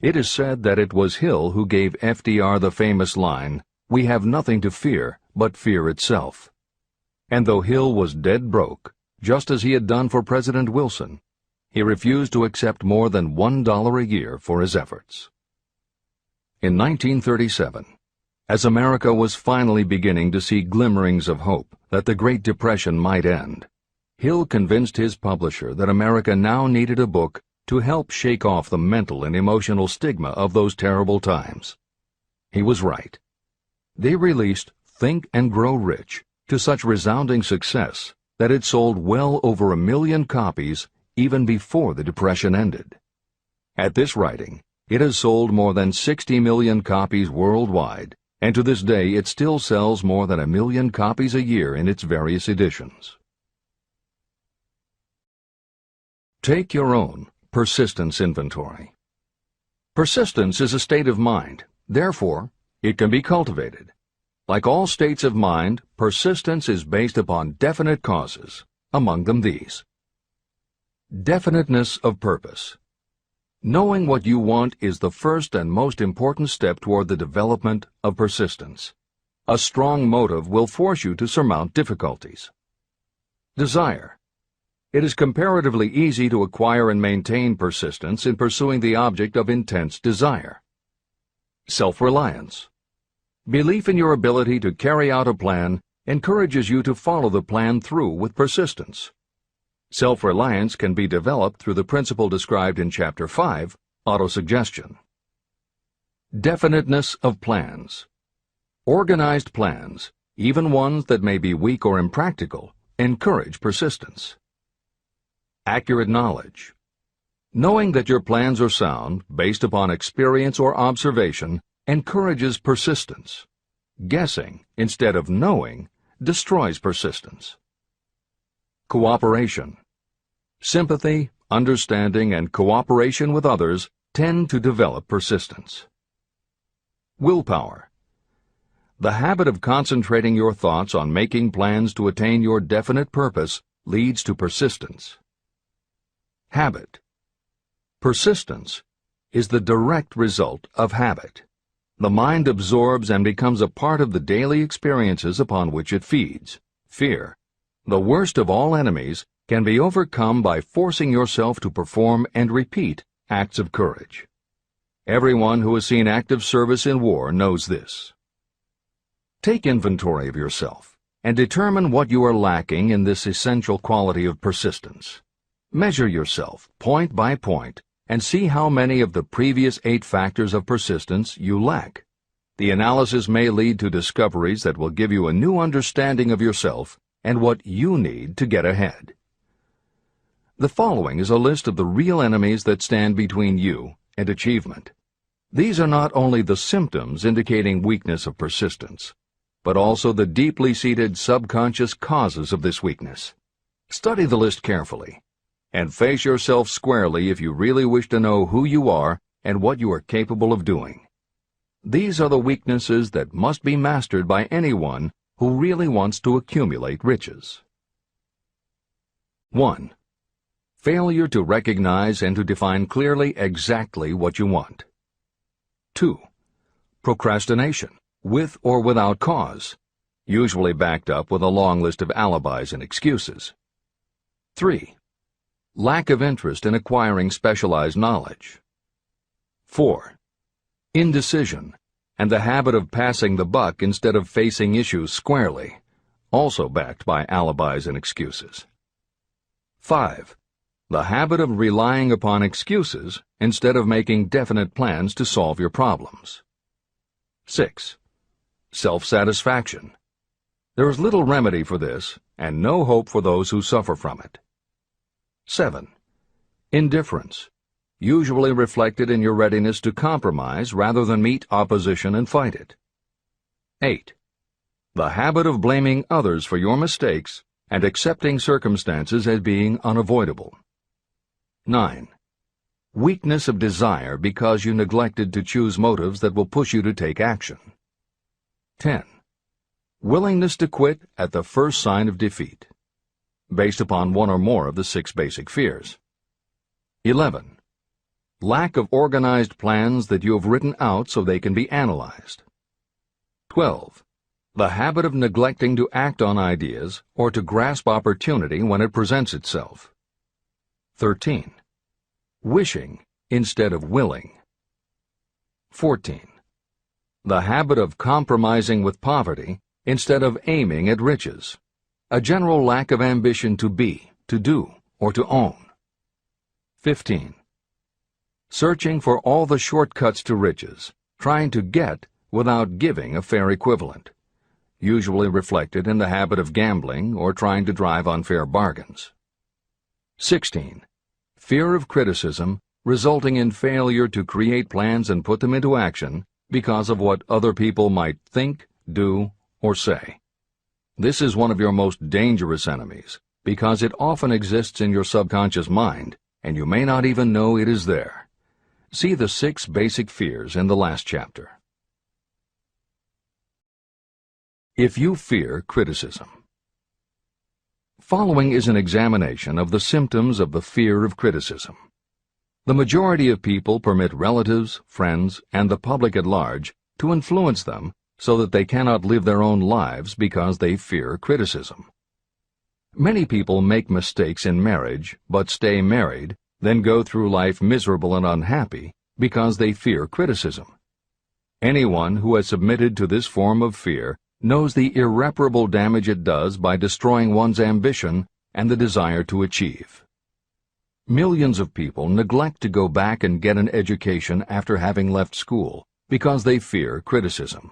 It is said that it was Hill who gave FDR the famous line, "We have nothing to fear but fear itself." And though Hill was dead broke, just as he had done for President Wilson, he refused to accept more than $1 a year for his efforts. In 1937, as America was finally beginning to see glimmerings of hope that the Great Depression might end, Hill convinced his publisher that America now needed a book to help shake off the mental and emotional stigma of those terrible times. He was right. They released Think and Grow Rich to such resounding success that it sold well over 1 million copies even before the Depression ended. At this writing, it has sold more than 60 million copies worldwide, and to this day it still sells more than 1 million copies a year in its various editions. Take your own persistence inventory. Persistence is a state of mind. Therefore, it can be cultivated. Like all states of mind, persistence is based upon definite causes, among them these. Definiteness of purpose. Knowing what you want is the first and most important step toward the development of persistence. A strong motive will force you to surmount difficulties. Desire. It is comparatively easy to acquire and maintain persistence in pursuing the object of intense desire. Self-reliance. Belief in your ability to carry out a plan encourages you to follow the plan through with persistence. Self-reliance can be developed through the principle described in Chapter 5, Autosuggestion. Definiteness of plans. Organized plans, even ones that may be weak or impractical, encourage persistence. Accurate knowledge. Knowing that your plans are sound, based upon experience or observation, encourages persistence. Guessing, instead of knowing, destroys persistence. Cooperation. Sympathy, understanding, and cooperation with others tend to develop persistence. Willpower. The habit of concentrating your thoughts on making plans to attain your definite purpose leads to persistence. Habit. Persistence is the direct result of habit. The mind absorbs and becomes a part of the daily experiences upon which it feeds. Fear, the worst of all enemies, can be overcome by forcing yourself to perform and repeat acts of courage. Everyone who has seen active service in war knows this. Take inventory of yourself and determine what you are lacking in this essential quality of persistence. Measure yourself point by point and see how many of the previous 8 factors of persistence you lack. The analysis may lead to discoveries that will give you a new understanding of yourself and what you need to get ahead. The following is a list of the real enemies that stand between you and achievement. These are not only the symptoms indicating weakness of persistence, but also the deeply seated subconscious causes of this weakness. Study the list carefully, and face yourself squarely if you really wish to know who you are and what you are capable of doing. These are the weaknesses that must be mastered by anyone who really wants to accumulate riches. 1. Failure to recognize and to define clearly exactly what you want. 2. Procrastination, with or without cause, usually backed up with a long list of alibis and excuses. 3. Lack of interest in acquiring specialized knowledge. 4. Indecision, and the habit of passing the buck instead of facing issues squarely, also backed by alibis and excuses. 5. The habit of relying upon excuses instead of making definite plans to solve your problems. 6. Self-satisfaction. There is little remedy for this, and no hope for those who suffer from it. 7. Indifference, usually reflected in your readiness to compromise rather than meet opposition and fight it. 8. The habit of blaming others for your mistakes and accepting circumstances as being unavoidable. 9. Weakness of desire because you neglected to choose motives that will push you to take action. 10. Willingness to quit at the first sign of defeat, based upon one or more of the 6 basic fears. 11. Lack of organized plans that you have written out so they can be analyzed. 12. The habit of neglecting to act on ideas or to grasp opportunity when it presents itself. 13. Wishing instead of willing. 14. The habit of compromising with poverty instead of aiming at riches. A general lack of ambition to be, to do, or to own. 15. Searching for all the shortcuts to riches, trying to get without giving a fair equivalent, usually reflected in the habit of gambling or trying to drive unfair bargains. 16. Fear of criticism, resulting in failure to create plans and put them into action because of what other people might think, do, or say. This is one of your most dangerous enemies because it often exists in your subconscious mind and you may not even know it is there. See the 6 basic fears in the last chapter. If you fear criticism. Following is an examination of the symptoms of the fear of criticism. The majority of people permit relatives, friends, and the public at large to influence them so that they cannot live their own lives because they fear criticism. Many people make mistakes in marriage, but stay married, then go through life miserable and unhappy because they fear criticism. Anyone who has submitted to this form of fear knows the irreparable damage it does by destroying one's ambition and the desire to achieve. Millions of people neglect to go back and get an education after having left school because they fear criticism.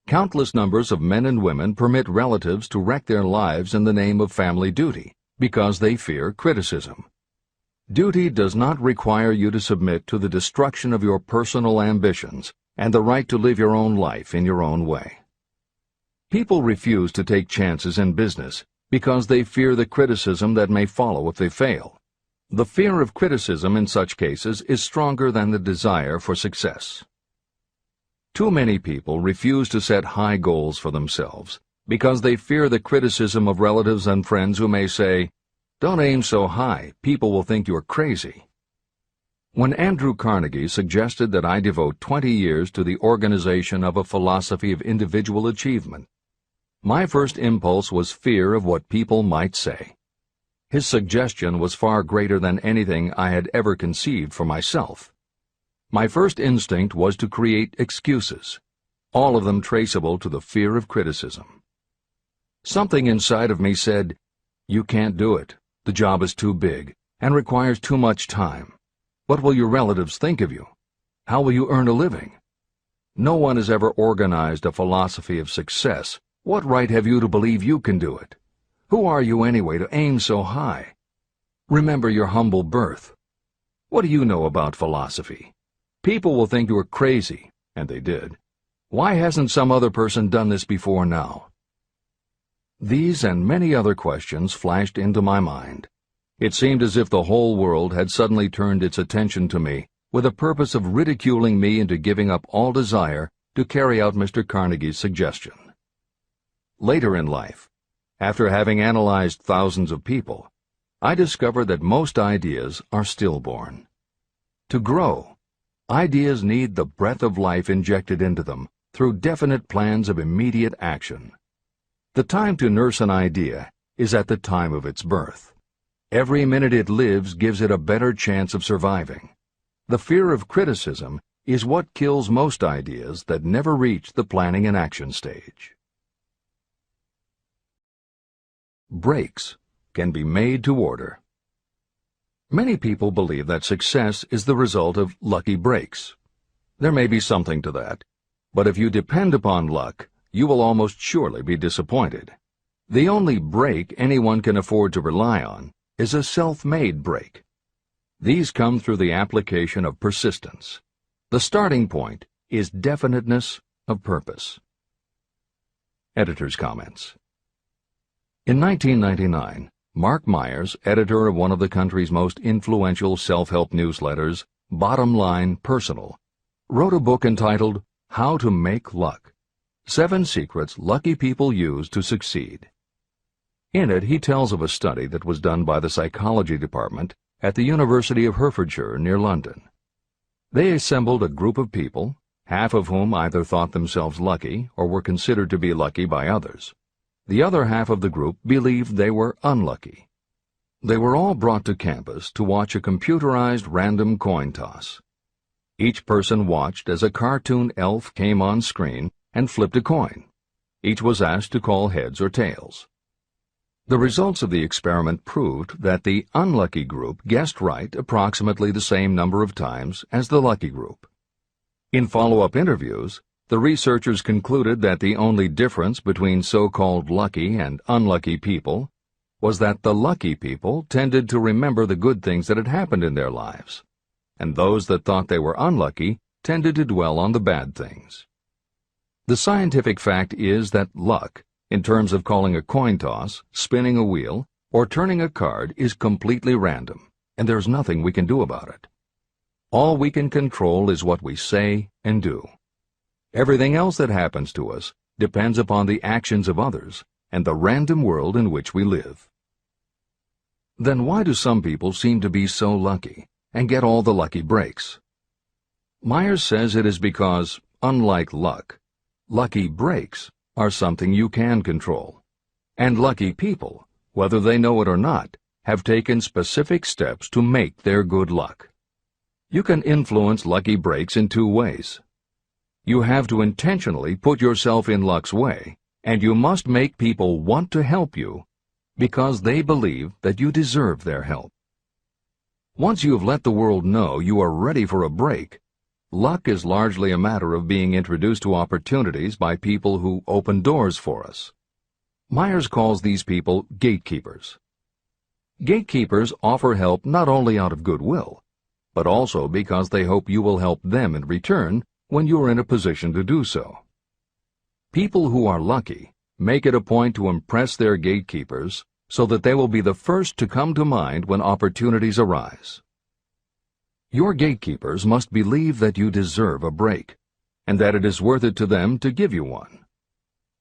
Countless numbers of men and women permit relatives to wreck their lives in the name of family duty because they fear criticism. Duty does not require you to submit to the destruction of your personal ambitions and the right to live your own life in your own way. People refuse to take chances in business because they fear the criticism that may follow if they fail. The fear of criticism in such cases is stronger than the desire for success. Too many people refuse to set high goals for themselves because they fear the criticism of relatives and friends who may say, "Don't aim so high, people will think you're crazy." When Andrew Carnegie suggested that I devote 20 years to the organization of a philosophy of individual achievement, my first impulse was fear of what people might say. His suggestion was far greater than anything I had ever conceived for myself. My first instinct was to create excuses, all of them traceable to the fear of criticism. Something inside of me said, "You can't do it. The job is too big and requires too much time. What will your relatives think of you? How will you earn a living? No one has ever organized a philosophy of success. What right have you to believe you can do it? Who are you anyway to aim so high? Remember your humble birth. What do you know about philosophy? People will think you are crazy, and they did. Why hasn't some other person done this before now? These and many other questions flashed into my mind. It seemed as if the whole world had suddenly turned its attention to me with the purpose of ridiculing me into giving up all desire to carry out Mr. Carnegie's suggestion. Later in life, after having analyzed thousands of people, I discovered that most ideas are stillborn. To grow, ideas need the breath of life injected into them through definite plans of immediate action. The time to nurse an idea is at the time of its birth. Every minute it lives gives it a better chance of surviving. The fear of criticism is what kills most ideas that never reach the planning and action stage. Breaks can be made to order. Many people believe that success is the result of lucky breaks. There may be something to that, but if you depend upon luck, you will almost surely be disappointed. The only break anyone can afford to rely on is a self-made break. These come through the application of persistence. The starting point is definiteness of purpose. Editor's comments. In 1999, Mark Myers, editor of one of the country's most influential self-help newsletters, Bottom Line Personal, wrote a book entitled How to Make Luck: 7 Secrets Lucky People Use to Succeed. In it, he tells of a study that was done by the psychology department at the University of Hertfordshire near London. They assembled a group of people, half of whom either thought themselves lucky or were considered to be lucky by others. The other half of the group believed they were unlucky. They were all brought to campus to watch a computerized random coin toss. Each person watched as a cartoon elf came on screen and flipped a coin. Each was asked to call heads or tails. The results of the experiment proved that the unlucky group guessed right approximately the same number of times as the lucky group. In follow-up interviews, the researchers concluded that the only difference between so-called lucky and unlucky people was that the lucky people tended to remember the good things that had happened in their lives, and those that thought they were unlucky tended to dwell on the bad things. The scientific fact is that luck, in terms of calling a coin toss, spinning a wheel, or turning a card, is completely random, and there's nothing we can do about it. All we can control is what we say and do. Everything else that happens to us depends upon the actions of others and the random world in which we live. Then why do some people seem to be so lucky and get all the lucky breaks? Myers says it is because, unlike luck, lucky breaks are something you can control. And lucky people, whether they know it or not, have taken specific steps to make their good luck. You can influence lucky breaks in 2 ways. You have to intentionally put yourself in luck's way, and you must make people want to help you because they believe that you deserve their help. Once you have let the world know you are ready for a break, luck is largely a matter of being introduced to opportunities by people who open doors for us. Myers calls these people gatekeepers. Gatekeepers offer help not only out of goodwill, but also because they hope you will help them in return when you are in a position to do so. People who are lucky make it a point to impress their gatekeepers so that they will be the first to come to mind when opportunities arise. Your gatekeepers must believe that you deserve a break, and that it is worth it to them to give you one.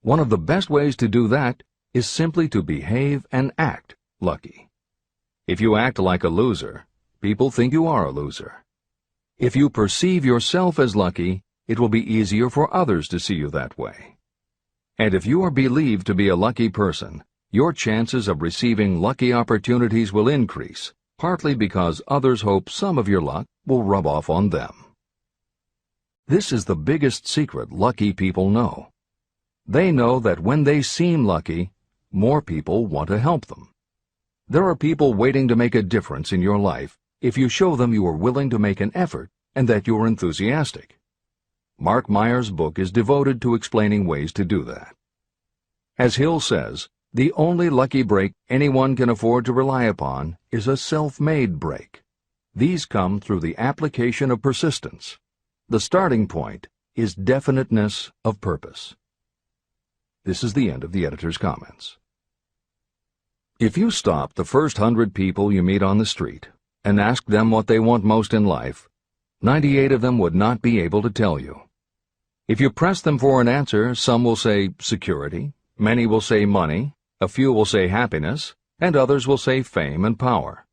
One of the best ways to do that is simply to behave and act lucky. If you act like a loser, people think you are a loser. If you perceive yourself as lucky, it will be easier for others to see you that way. And if you are believed to be a lucky person, your chances of receiving lucky opportunities will increase, partly because others hope some of your luck will rub off on them. This is the biggest secret lucky people know. They know that when they seem lucky, more people want to help them. There are people waiting to make a difference in your life if you show them you are willing to make an effort and that you are enthusiastic. Mark Myers' book is devoted to explaining ways to do that. As Hill says, the only lucky break anyone can afford to rely upon is a self-made break. These come through the application of persistence. The starting point is definiteness of purpose. This is the end of the editor's comments. If you stop the first 100 people you meet on the street and ask them what they want most in life, 98 of them would not be able to tell you. If you press them for an answer, some will say security, many will say money, a few will say happiness, and others will say fame and power.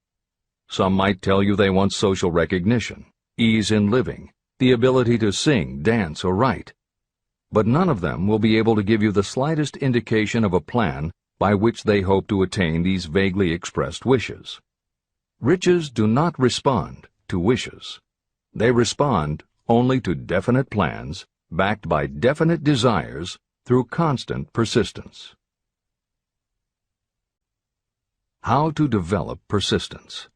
Some might tell you they want social recognition, ease in living, the ability to sing, dance, or write. But none of them will be able to give you the slightest indication of a plan by which they hope to attain these vaguely expressed wishes. Riches do not respond to wishes. They respond only to definite plans, backed by definite desires through constant persistence. How to develop persistence.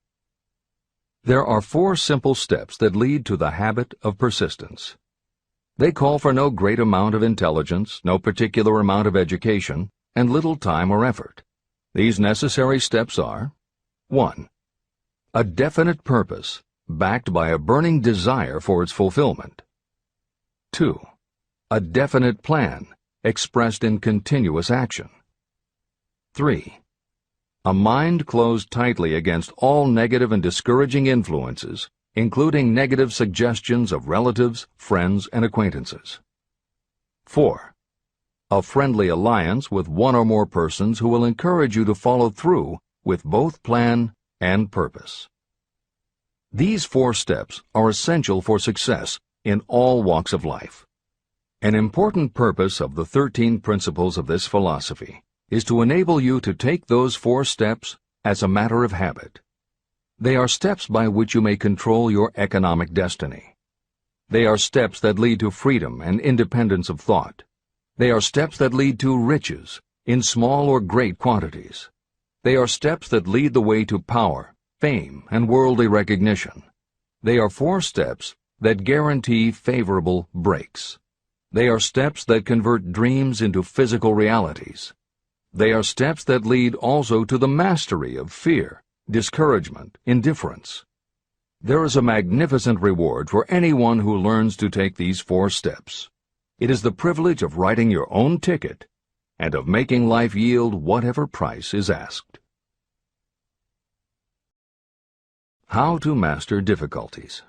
There are 4 simple steps that lead to the habit of persistence. They call for no great amount of intelligence, no particular amount of education, and little time or effort. These necessary steps are: 1. A definite purpose, backed by a burning desire for its fulfillment. 2. A definite plan, expressed in continuous action. 3. A mind closed tightly against all negative and discouraging influences, including negative suggestions of relatives, friends, and acquaintances. 4. A friendly alliance with one or more persons who will encourage you to follow through with both plan and purpose. These 4 steps are essential for success in all walks of life. An important purpose of the 13 principles of this philosophy is to enable you to take those 4 steps as a matter of habit. They are steps by which you may control your economic destiny. They are steps that lead to freedom and independence of thought. They are steps that lead to riches, in small or great quantities. They are steps that lead the way to power, fame, and worldly recognition. They are 4 steps that guarantee favorable breaks. They are steps that convert dreams into physical realities. They are steps that lead also to the mastery of fear, discouragement, indifference. There is a magnificent reward for anyone who learns to take these 4 steps. It is the privilege of writing your own ticket and of making life yield whatever price is asked. How to master difficulties.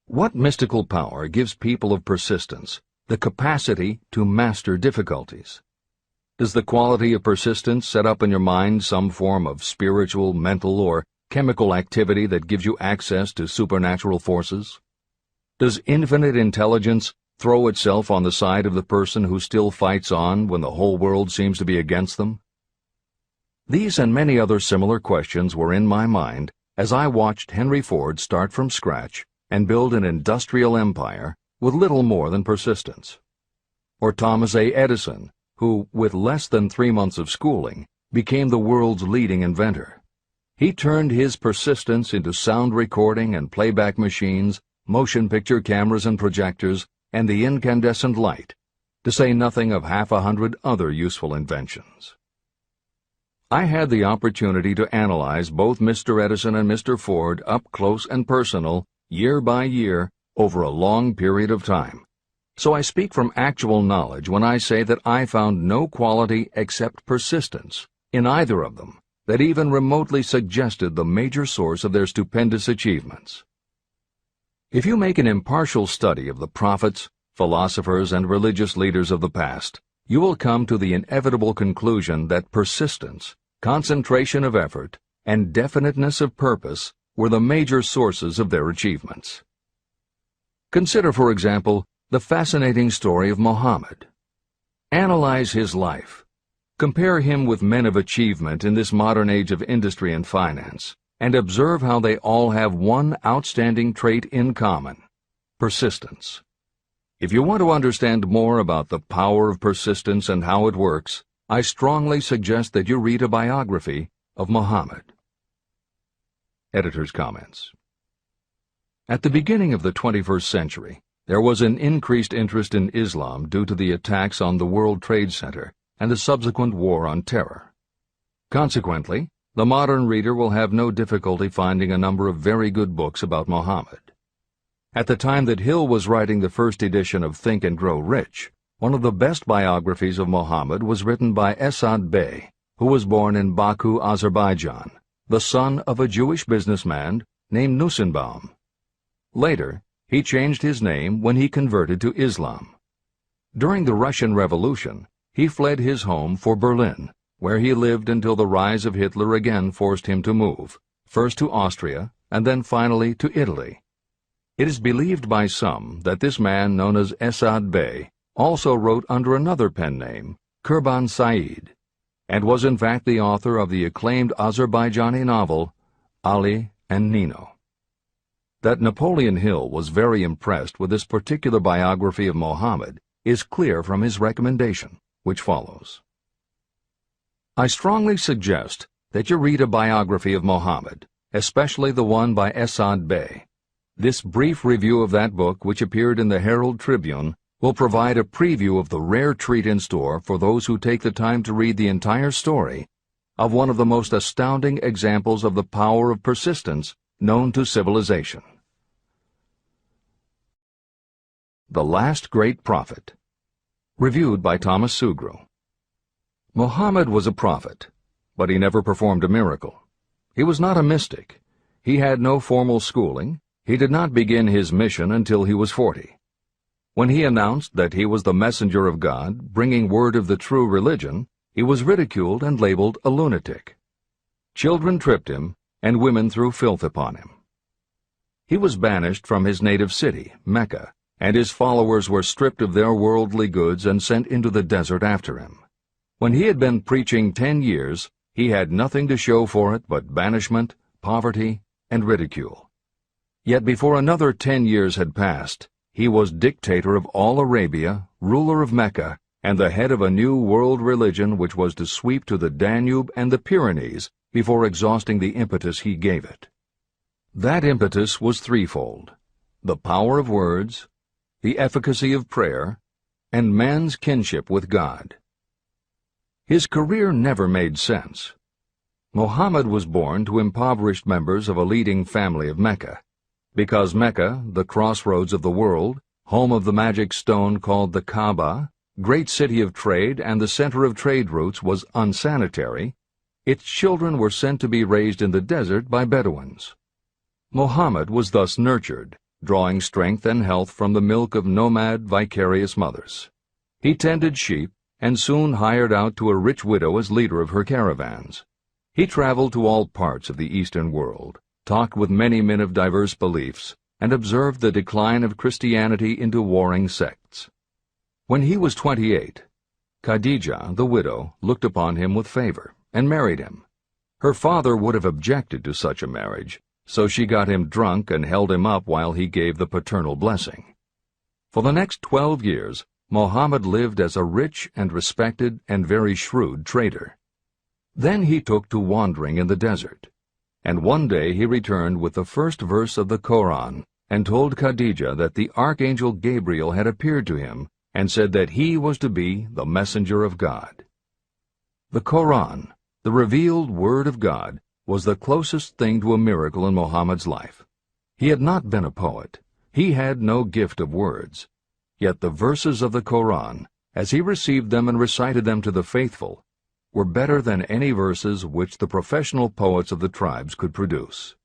What mystical power gives people of persistence the capacity to master difficulties? Does the quality of persistence set up in your mind some form of spiritual, mental, or chemical activity that gives you access to supernatural forces? Does infinite intelligence throw itself on the side of the person who still fights on when the whole world seems to be against them? These and many other similar questions were in my mind as I watched Henry Ford start from scratch and build an industrial empire with little more than persistence. Or Thomas A. Edison, who, with less than 3 months of schooling, became the world's leading inventor. He turned his persistence into sound recording and playback machines, motion picture cameras and projectors, and the incandescent light, to say nothing of 100 other useful inventions. I had the opportunity to analyze both Mr. Edison and Mr. Ford up close and personal, year by year, over a long period of time. So I speak from actual knowledge when I say that I found no quality except persistence in either of them that even remotely suggested the major source of their stupendous achievements. If you make an impartial study of the prophets, philosophers, and religious leaders of the past, you will come to the inevitable conclusion that persistence, concentration of effort, and definiteness of purpose were the major sources of their achievements. Consider, for example, the fascinating story of Muhammad. Analyze his life. Compare him with men of achievement in this modern age of industry and finance, and observe how they all have one outstanding trait in common: persistence. If you want to understand more about the power of persistence and how it works, I strongly suggest that you read a biography of Muhammad. Editor's comments. At the beginning of the 21st century, there was an increased interest in Islam due to the attacks on the World Trade Center and the subsequent war on terror. Consequently, the modern reader will have no difficulty finding a number of very good books about Muhammad. At the time that Hill was writing the first edition of Think and Grow Rich, one of the best biographies of Muhammad was written by Esad Bey, who was born in Baku, Azerbaijan, the son of a Jewish businessman named Nusenbaum. Later, he changed his name when he converted to Islam. During the Russian Revolution, he fled his home for Berlin, where he lived until the rise of Hitler again forced him to move, first to Austria and then finally to Italy. It is believed by some that this man, known as Esad Bey, also wrote under another pen name, Kurban Said, and was in fact the author of the acclaimed Azerbaijani novel, Ali and Nino. That Napoleon Hill was very impressed with this particular biography of Muhammad is clear from his recommendation, which follows. I strongly suggest that you read a biography of Muhammad, especially the one by Esad Bey. This brief review of that book, which appeared in the Herald Tribune, will provide a preview of the rare treat in store for those who take the time to read the entire story of one of the most astounding examples of the power of persistence known to civilization. The Last Great Prophet. Reviewed by Thomas Sugru. Muhammad was a prophet, but he never performed a miracle. He was not a mystic. He had no formal schooling. He did not begin his mission until he was 40. When he announced that he was the messenger of God, bringing word of the true religion, he was ridiculed and labeled a lunatic. Children tripped him, and women threw filth upon him. He was banished from his native city, Mecca, and his followers were stripped of their worldly goods and sent into the desert after him. When he had been preaching 10 years, he had nothing to show for it but banishment, poverty, and ridicule. Yet before another 10 years had passed, he was dictator of all Arabia, ruler of Mecca, and the head of a new world religion which was to sweep to the Danube and the Pyrenees before exhausting the impetus he gave it. That impetus was threefold: the power of words, the efficacy of prayer, and man's kinship with God. His career never made sense. Muhammad was born to impoverished members of a leading family of Mecca. Because Mecca, the crossroads of the world, home of the magic stone called the Kaaba, great city of trade and the center of trade routes, was unsanitary, its children were sent to be raised in the desert by Bedouins. Muhammad was thus nurtured, drawing strength and health from the milk of nomad, vicarious mothers. He tended sheep and soon hired out to a rich widow as leader of her caravans. He traveled to all parts of the Eastern world, talked with many men of diverse beliefs, and observed the decline of Christianity into warring sects. When he was 28, Khadijah, the widow, looked upon him with favor and married him. Her father would have objected to such a marriage, so she got him drunk and held him up while he gave the paternal blessing. For the next 12 years, Muhammad lived as a rich and respected and very shrewd trader. Then he took to wandering in the desert, and one day he returned with the first verse of the Koran and told Khadijah that the archangel Gabriel had appeared to him and said that he was to be the messenger of God. The Koran, the revealed word of God, was the closest thing to a miracle in Muhammad's life. He had not been a poet. He had no gift of words. Yet the verses of the Koran, as he received them and recited them to the faithful, were better than any verses which the professional poets of the tribes could produce.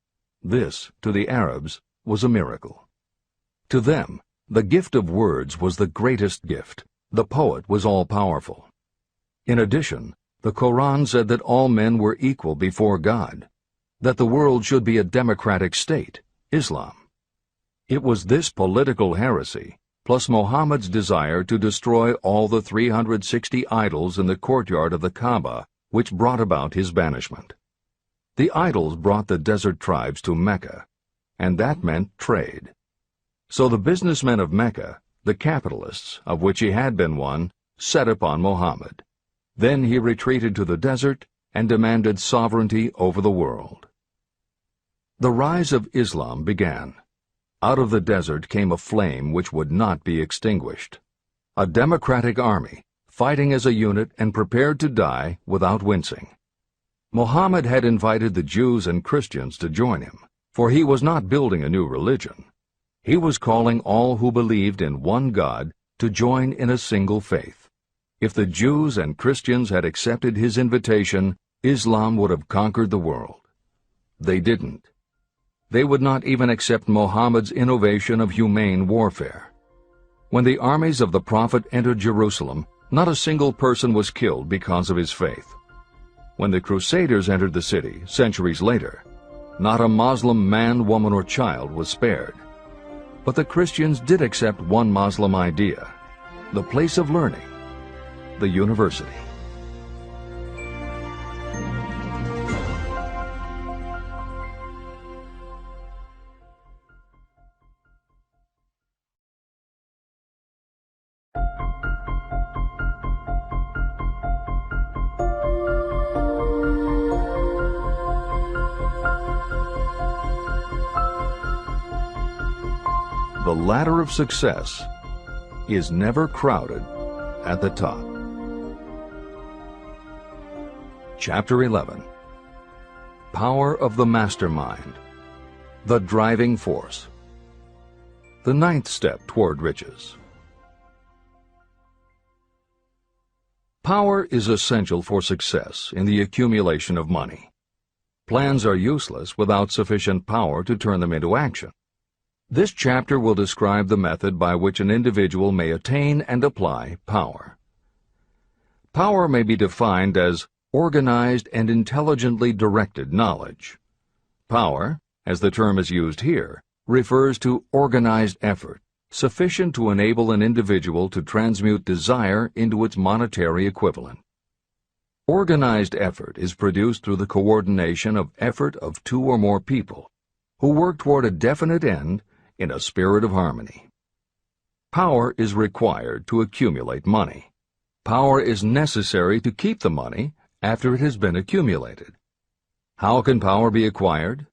This, to the Arabs, was a miracle. To them, the gift of words was the greatest gift. The poet was all-powerful. In addition, the Koran said that all men were equal before God, that the world should be a democratic state, Islam. It was this political heresy, plus Muhammad's desire to destroy all the 360 idols in the courtyard of the Kaaba, which brought about his banishment. The idols brought the desert tribes to Mecca, and that meant trade. So the businessmen of Mecca, the capitalists, of which he had been one, set upon Muhammad. Then he retreated to the desert and demanded sovereignty over the world. The rise of Islam began. Out of the desert came a flame which would not be extinguished. A democratic army, fighting as a unit and prepared to die without wincing. Muhammad had invited the Jews and Christians to join him, for he was not building a new religion. He was calling all who believed in one God to join in a single faith. If the Jews and Christians had accepted his invitation, Islam would have conquered the world. They didn't. They would not even accept Muhammad's innovation of humane warfare. When the armies of the Prophet entered Jerusalem, not a single person was killed because of his faith. When the Crusaders entered the city, centuries later, not a Muslim man, woman, or child was spared. But the Christians did accept one Muslim idea, the place of learning, the university. The ladder of success is never crowded at the top. Chapter 11. Power of the Mastermind, the Driving Force. The ninth step toward riches. Power is essential for success in the accumulation of money. Plans are useless without sufficient power to turn them into action. This chapter will describe the method by which an individual may attain and apply power. Power may be defined as organized and intelligently directed knowledge. Power, as the term is used here, refers to organized effort, sufficient to enable an individual to transmute desire into its monetary equivalent. Organized effort is produced through the coordination of effort of two or more people who work toward a definite end in a spirit of harmony. Power is required to accumulate money. Power is necessary to keep the money after it has been accumulated. How can power be acquired?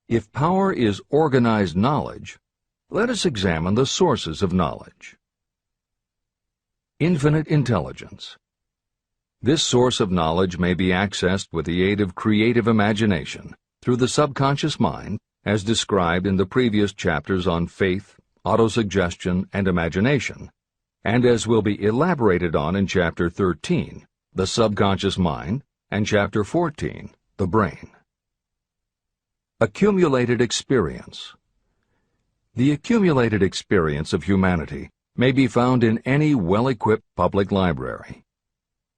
If power is organized knowledge, let us examine the sources of knowledge. Infinite intelligence. This source of knowledge may be accessed with the aid of creative imagination through the subconscious mind, as described in the previous chapters on faith, autosuggestion, and imagination, and as will be elaborated on in Chapter 13, the subconscious mind, and Chapter 14, the brain. Accumulated experience. The accumulated experience of humanity may be found in any well-equipped public library.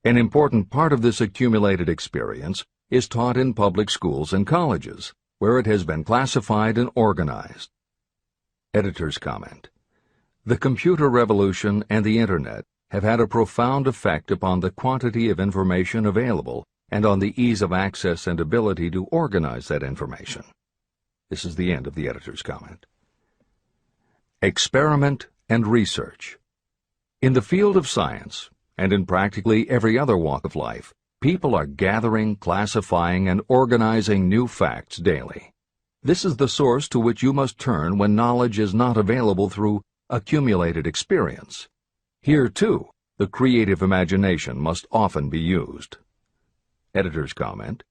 An important part of this accumulated experience is taught in public schools and colleges, where it has been classified and organized. Editor's comment. The computer revolution and the Internet have had a profound effect upon the quantity of information available and on the ease of access and ability to organize that information. This is the end of the editor's comment. Experiment and research. In the field of science, and in practically every other walk of life, people are gathering, classifying, and organizing new facts daily. This is the source to which you must turn when knowledge is not available through accumulated experience. Here, too, the creative imagination must often be used. Editor's comment.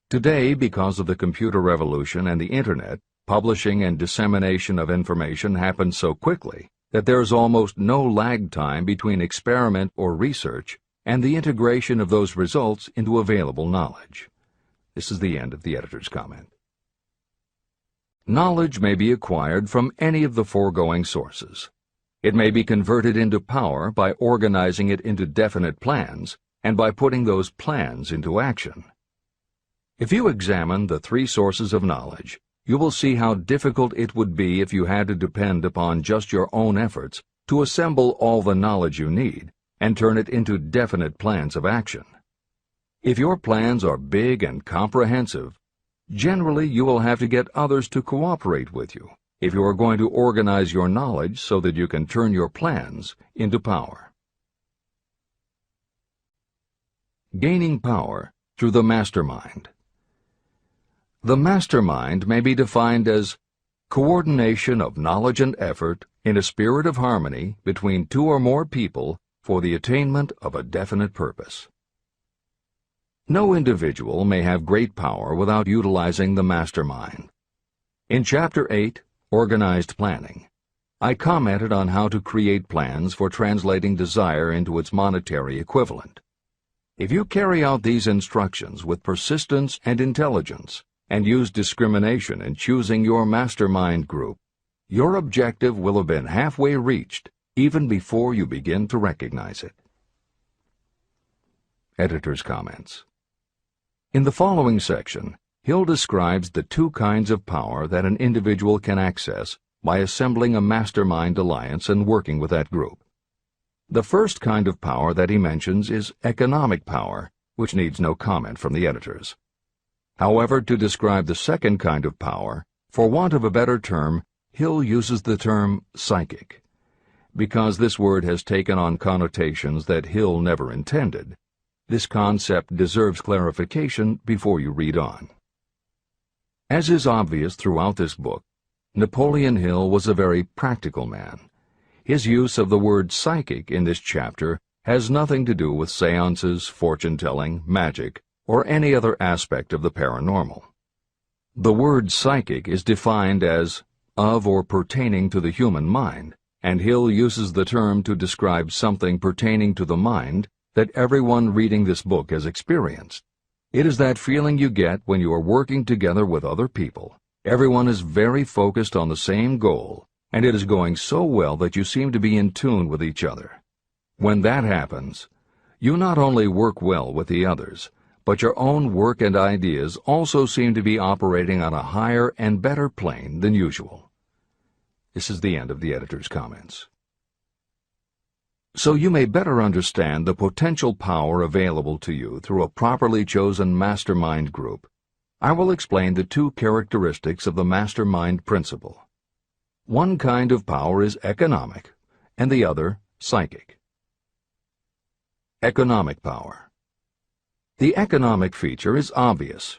Today, because of the computer revolution and the Internet, publishing and dissemination of information happens so quickly that there is almost no lag time between experiment or research and the integration of those results into available knowledge. This is the end of the editor's comment. Knowledge may be acquired from any of the foregoing sources. It may be converted into power by organizing it into definite plans and by putting those plans into action. If you examine the three sources of knowledge, you will see how difficult it would be if you had to depend upon just your own efforts to assemble all the knowledge you need and turn it into definite plans of action. If your plans are big and comprehensive, generally you will have to get others to cooperate with you if you are going to organize your knowledge so that you can turn your plans into power. Gaining power through the mastermind. The mastermind may be defined as coordination of knowledge and effort in a spirit of harmony between two or more people for the attainment of a definite purpose. No individual may have great power without utilizing the mastermind. In Chapter 8, organized planning. I commented on how to create plans for translating desire into its monetary equivalent. If you carry out these instructions with persistence and intelligence, and use discrimination in choosing your mastermind group, your objective will have been halfway reached even before you begin to recognize it. Editor's comments. In the following section, Hill describes the two kinds of power that an individual can access by assembling a mastermind alliance and working with that group. The first kind of power that he mentions is economic power, which needs no comment from the editors. However, to describe the second kind of power, for want of a better term, Hill uses the term psychic. Because this word has taken on connotations that Hill never intended, this concept deserves clarification before you read on. As is obvious throughout this book, Napoleon Hill was a very practical man. His use of the word psychic in this chapter has nothing to do with seances, fortune-telling, magic, or any other aspect of the paranormal. The word psychic is defined as of or pertaining to the human mind, and Hill uses the term to describe something pertaining to the mind that everyone reading this book has experienced. It is that feeling you get when you are working together with other people. Everyone is very focused on the same goal, and it is going so well that you seem to be in tune with each other. When that happens, you not only work well with the others, but your own work and ideas also seem to be operating on a higher and better plane than usual. This is the end of the editor's comments. So you may better understand the potential power available to you through a properly chosen mastermind group, I will explain the two characteristics of the mastermind principle. One kind of power is economic, and the other psychic. Economic power. The economic feature is obvious.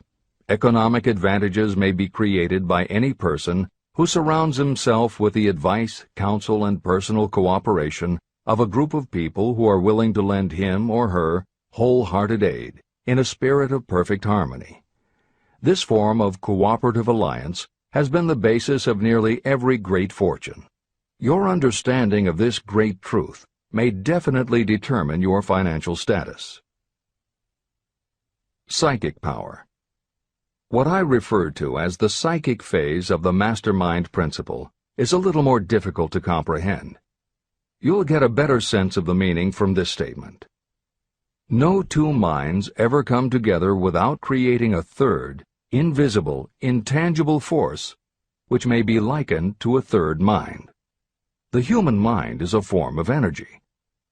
Economic advantages may be created by any person who surrounds himself with the advice, counsel, and personal cooperation of a group of people who are willing to lend him or her wholehearted aid in a spirit of perfect harmony. This form of cooperative alliance has been the basis of nearly every great fortune. Your understanding of this great truth may definitely determine your financial status. Psychic power. What I refer to as the psychic phase of the mastermind principle is a little more difficult to comprehend. You'll get a better sense of the meaning from this statement. No two minds ever come together without creating a third, invisible, intangible force, which may be likened to a third mind. The human mind is a form of energy.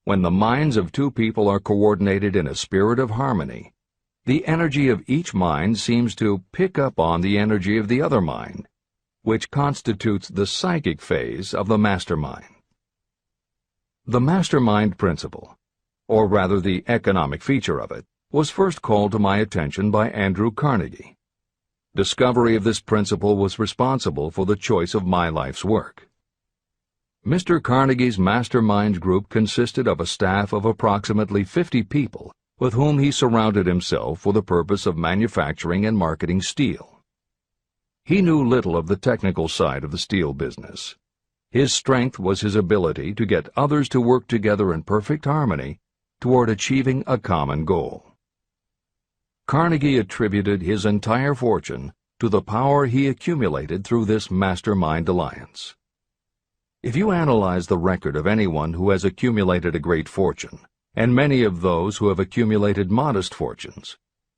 When the minds of two people are coordinated in a spirit of harmony, the energy of each mind seems to pick up on the energy of the other mind, which constitutes the psychic phase of the mastermind. The mastermind principle, or rather the economic feature of it, was first called to my attention by Andrew Carnegie. Discovery of this principle was responsible for the choice of my life's work. Mr. Carnegie's mastermind group consisted of a staff of approximately 50 people with whom he surrounded himself for the purpose of manufacturing and marketing steel. He knew little of the technical side of the steel business. His strength was his ability to get others to work together in perfect harmony toward achieving a common goal. Carnegie attributed his entire fortune to the power he accumulated through this mastermind alliance. If you analyze the record of anyone who has accumulated a great fortune, and many of those who have accumulated modest fortunes,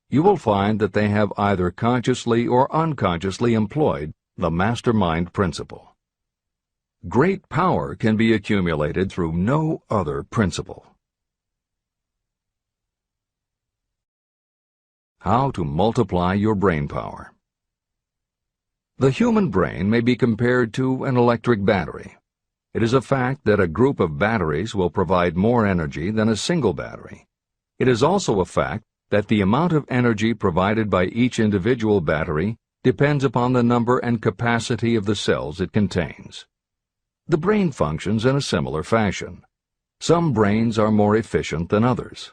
you will find that they have either consciously or unconsciously employed the mastermind principle. Great power can be accumulated through no other principle. How to multiply your brain power. The human brain may be compared to an electric battery. It is a fact that a group of batteries will provide more energy than a single battery. It is also a fact that the amount of energy provided by each individual battery depends upon the number and capacity of the cells it contains. The brain functions in a similar fashion. Some brains are more efficient than others.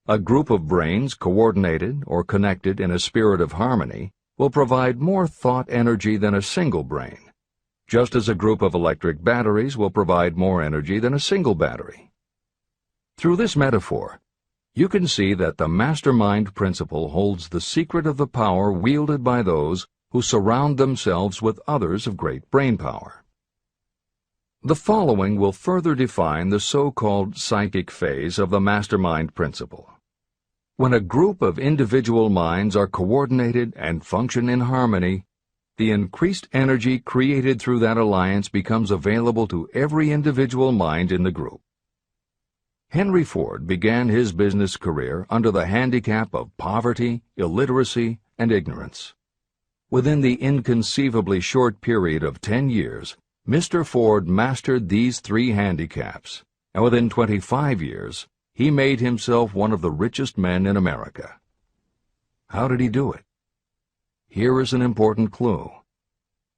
A group of brains coordinated or connected in a spirit of harmony will provide more thought energy than a single brain. just as a group of electric batteries will provide more energy than a single battery. Through this metaphor, you can see that the mastermind principle holds the secret of the power wielded by those who surround themselves with others of great brain power. The following will further define the so-called psychic phase of the mastermind principle. When a group of individual minds are coordinated and function in harmony, the increased energy created through that alliance becomes available to every individual mind in the group. Henry Ford began his business career under the handicap of poverty, illiteracy, and ignorance. Within the inconceivably short period of 10 years, Mr. Ford mastered these 3 handicaps, and within 25 years, he made himself one of the richest men in America. How did he do it? Here is an important clue.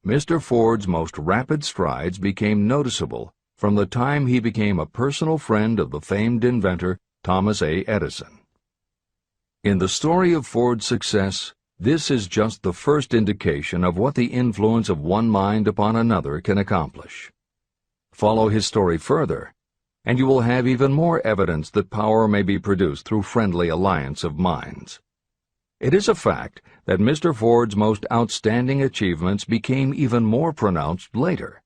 Mr. Ford's most rapid strides became noticeable from the time he became a personal friend of the famed inventor Thomas A. Edison. In the story of Ford's success, this is just the first indication of what the influence of one mind upon another can accomplish. Follow his story further, and you will have even more evidence that power may be produced through friendly alliance of minds. It is a fact that Mr. Ford's most outstanding achievements became even more pronounced later,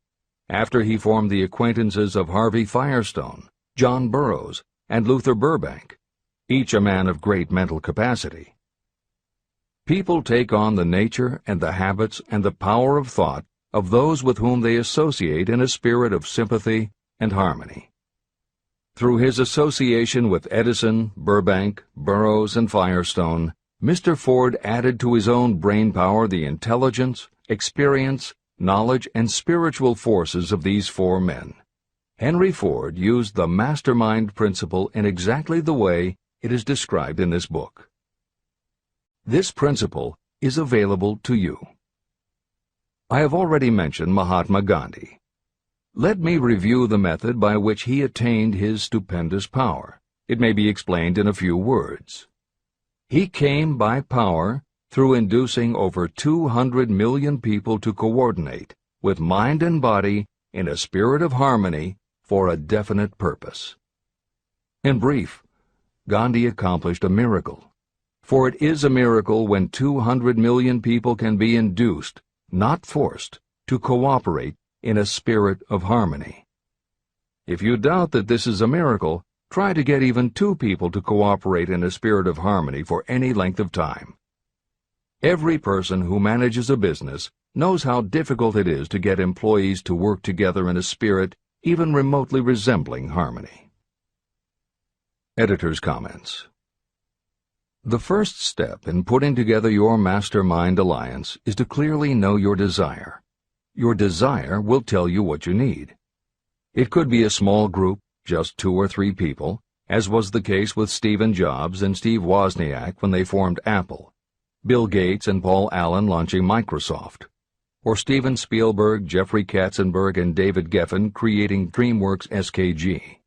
after he formed the acquaintances of Harvey Firestone, John Burroughs, and Luther Burbank, each a man of great mental capacity. People take on the nature and the habits and the power of thought of those with whom they associate in a spirit of sympathy and harmony. Through his association with Edison, Burbank, Burroughs, and Firestone, Mr. Ford added to his own brain power the intelligence, experience, knowledge, and spiritual forces of these 4 men. Henry Ford used the mastermind principle in exactly the way it is described in this book. This principle is available to you. I have already mentioned Mahatma Gandhi. Let me review the method by which he attained his stupendous power. It may be explained in a few words. He came by power through inducing over 200 million people to coordinate with mind and body in a spirit of harmony for a definite purpose. In brief, Gandhi accomplished a miracle. For it is a miracle when 200 million people can be induced, not forced, to cooperate in a spirit of harmony. If you doubt that this is a miracle, try to get even 2 people to cooperate in a spirit of harmony for any length of time. Every person who manages a business knows how difficult it is to get employees to work together in a spirit even remotely resembling harmony. Editor's comments. The first step in putting together your mastermind alliance is to clearly know your desire. Your desire will tell you what you need. It could be a small group, just 2 or 3 people, as was the case with Stephen Jobs and Steve Wozniak when they formed Apple, Bill Gates and Paul Allen launching Microsoft, or Steven Spielberg, Jeffrey Katzenberg, and David Geffen creating DreamWorks SKG.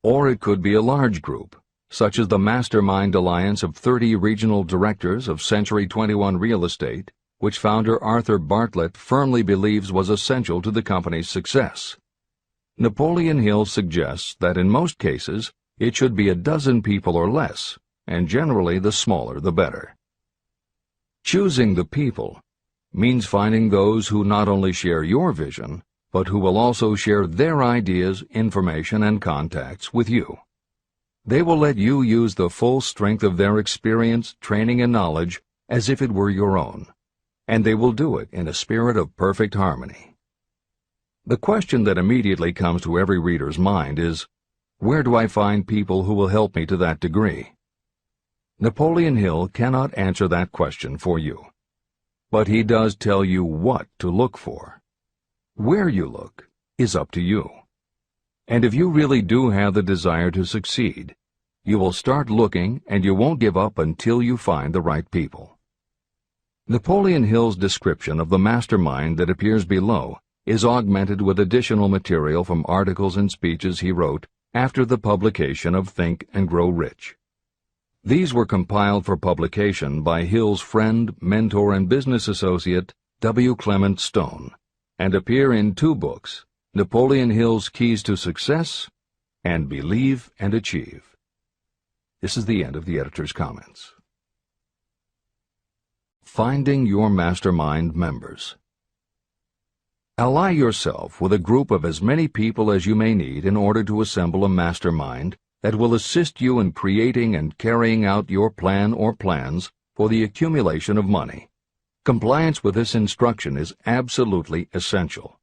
Or it could be a large group, such as the Mastermind Alliance of 30 regional directors of Century 21 Real Estate, which founder Arthur Bartlett firmly believes was essential to the company's success. Napoleon Hill suggests that in most cases it should be a dozen people or less, and generally the smaller the better. Choosing the people means finding those who not only share your vision, but who will also share their ideas, information, and contacts with you. They will let you use the full strength of their experience, training, and knowledge as if it were your own, and they will do it in a spirit of perfect harmony. The question that immediately comes to every reader's mind is, where do I find people who will help me to that degree? Napoleon Hill cannot answer that question for you, but he does tell you what to look for. Where you look is up to you. And if you really do have the desire to succeed, you will start looking and you won't give up until you find the right people. Napoleon Hill's description of the mastermind that appears below is augmented with additional material from articles and speeches he wrote after the publication of Think and Grow Rich. These were compiled for publication by Hill's friend, mentor, and business associate, W. Clement Stone, and appear in 2 books, Napoleon Hill's Keys to Success and Believe and Achieve. This is the end of the editor's comments. Finding your mastermind members. Ally yourself with a group of as many people as you may need in order to assemble a mastermind that will assist you in creating and carrying out your plan or plans for the accumulation of money. Compliance with this instruction is absolutely essential.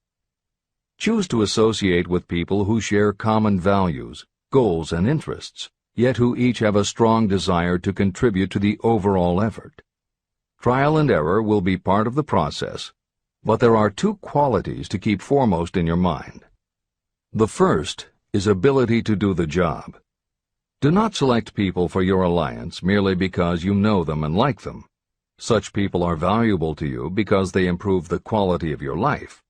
Choose to associate with people who share common values, goals, and interests, yet who each have a strong desire to contribute to the overall effort. Trial and error will be part of the process, but there are 2 qualities to keep foremost in your mind. The first is ability to do the job. Do not select people for your alliance merely because you know them and like them. Such people are valuable to you because they improve the quality of your life,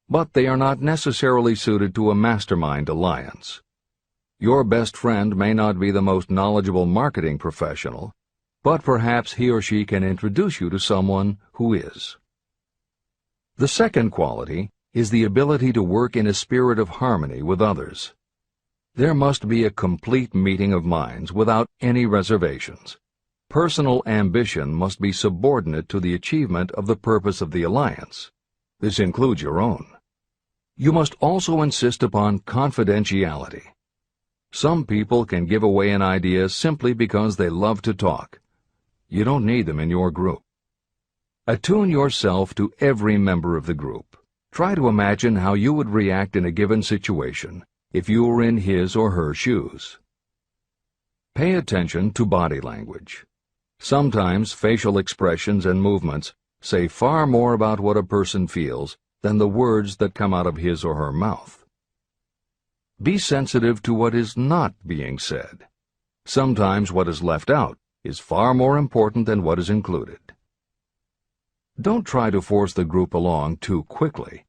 but they are not necessarily suited to a mastermind alliance. Your best friend may not be the most knowledgeable marketing professional, but perhaps he or she can introduce you to someone who is. The second quality is the ability to work in a spirit of harmony with others. There must be a complete meeting of minds without any reservations. Personal ambition must be subordinate to the achievement of the purpose of the alliance. This includes your own. You must also insist upon confidentiality. Some people can give away an idea simply because they love to talk. You don't need them in your group. Attune yourself to every member of the group. Try to imagine how you would react in a given situation if you were in his or her shoes. Pay attention to body language. Sometimes facial expressions and movements say far more about what a person feels than the words that come out of his or her mouth. Be sensitive to what is not being said. Sometimes what is left out is far more important than what is included. Don't try to force the group along too quickly.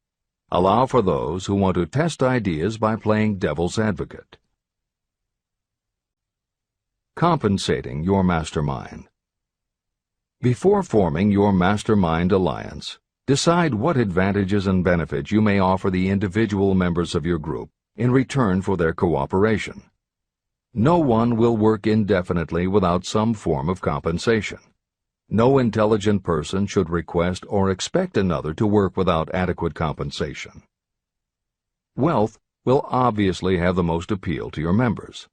Allow for those who want to test ideas by playing devil's advocate. Compensating your mastermind. Before forming your mastermind alliance, decide what advantages and benefits you may offer the individual members of your group in return for their cooperation. No one will work indefinitely without some form of compensation. No intelligent person should request or expect another to work without adequate compensation. Wealth will obviously have the most appeal to your members.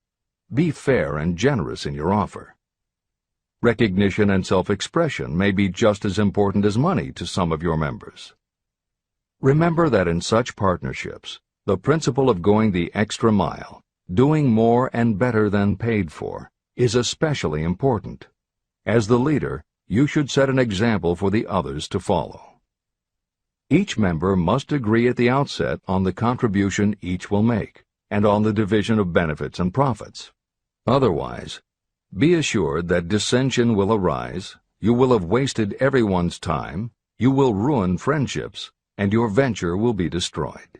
Be fair and generous in your offer. Recognition and self-expression may be just as important as money to some of your members. Remember that in such partnerships, the principle of going the extra mile, doing more and better than paid for, is especially important. As the leader, you should set an example for the others to follow. Each member must agree at the outset on the contribution each will make, and on the division of benefits and profits. Otherwise, be assured that dissension will arise, you will have wasted everyone's time, you will ruin friendships, and your venture will be destroyed.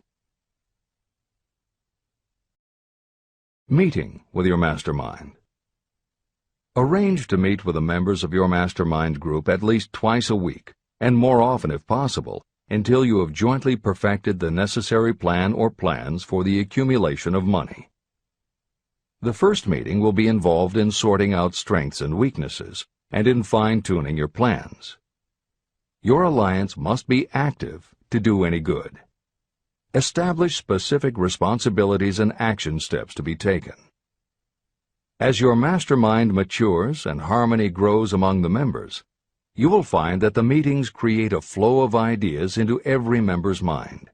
Meeting with your mastermind. Arrange to meet with the members of your mastermind group at least twice a week, and more often if possible, until you have jointly perfected the necessary plan or plans for the accumulation of money. The first meeting will be involved in sorting out strengths and weaknesses, and in fine-tuning your plans. Your alliance must be active to do any good. Establish specific responsibilities and action steps to be taken. As your mastermind matures and harmony grows among the members, you will find that the meetings create a flow of ideas into every member's mind.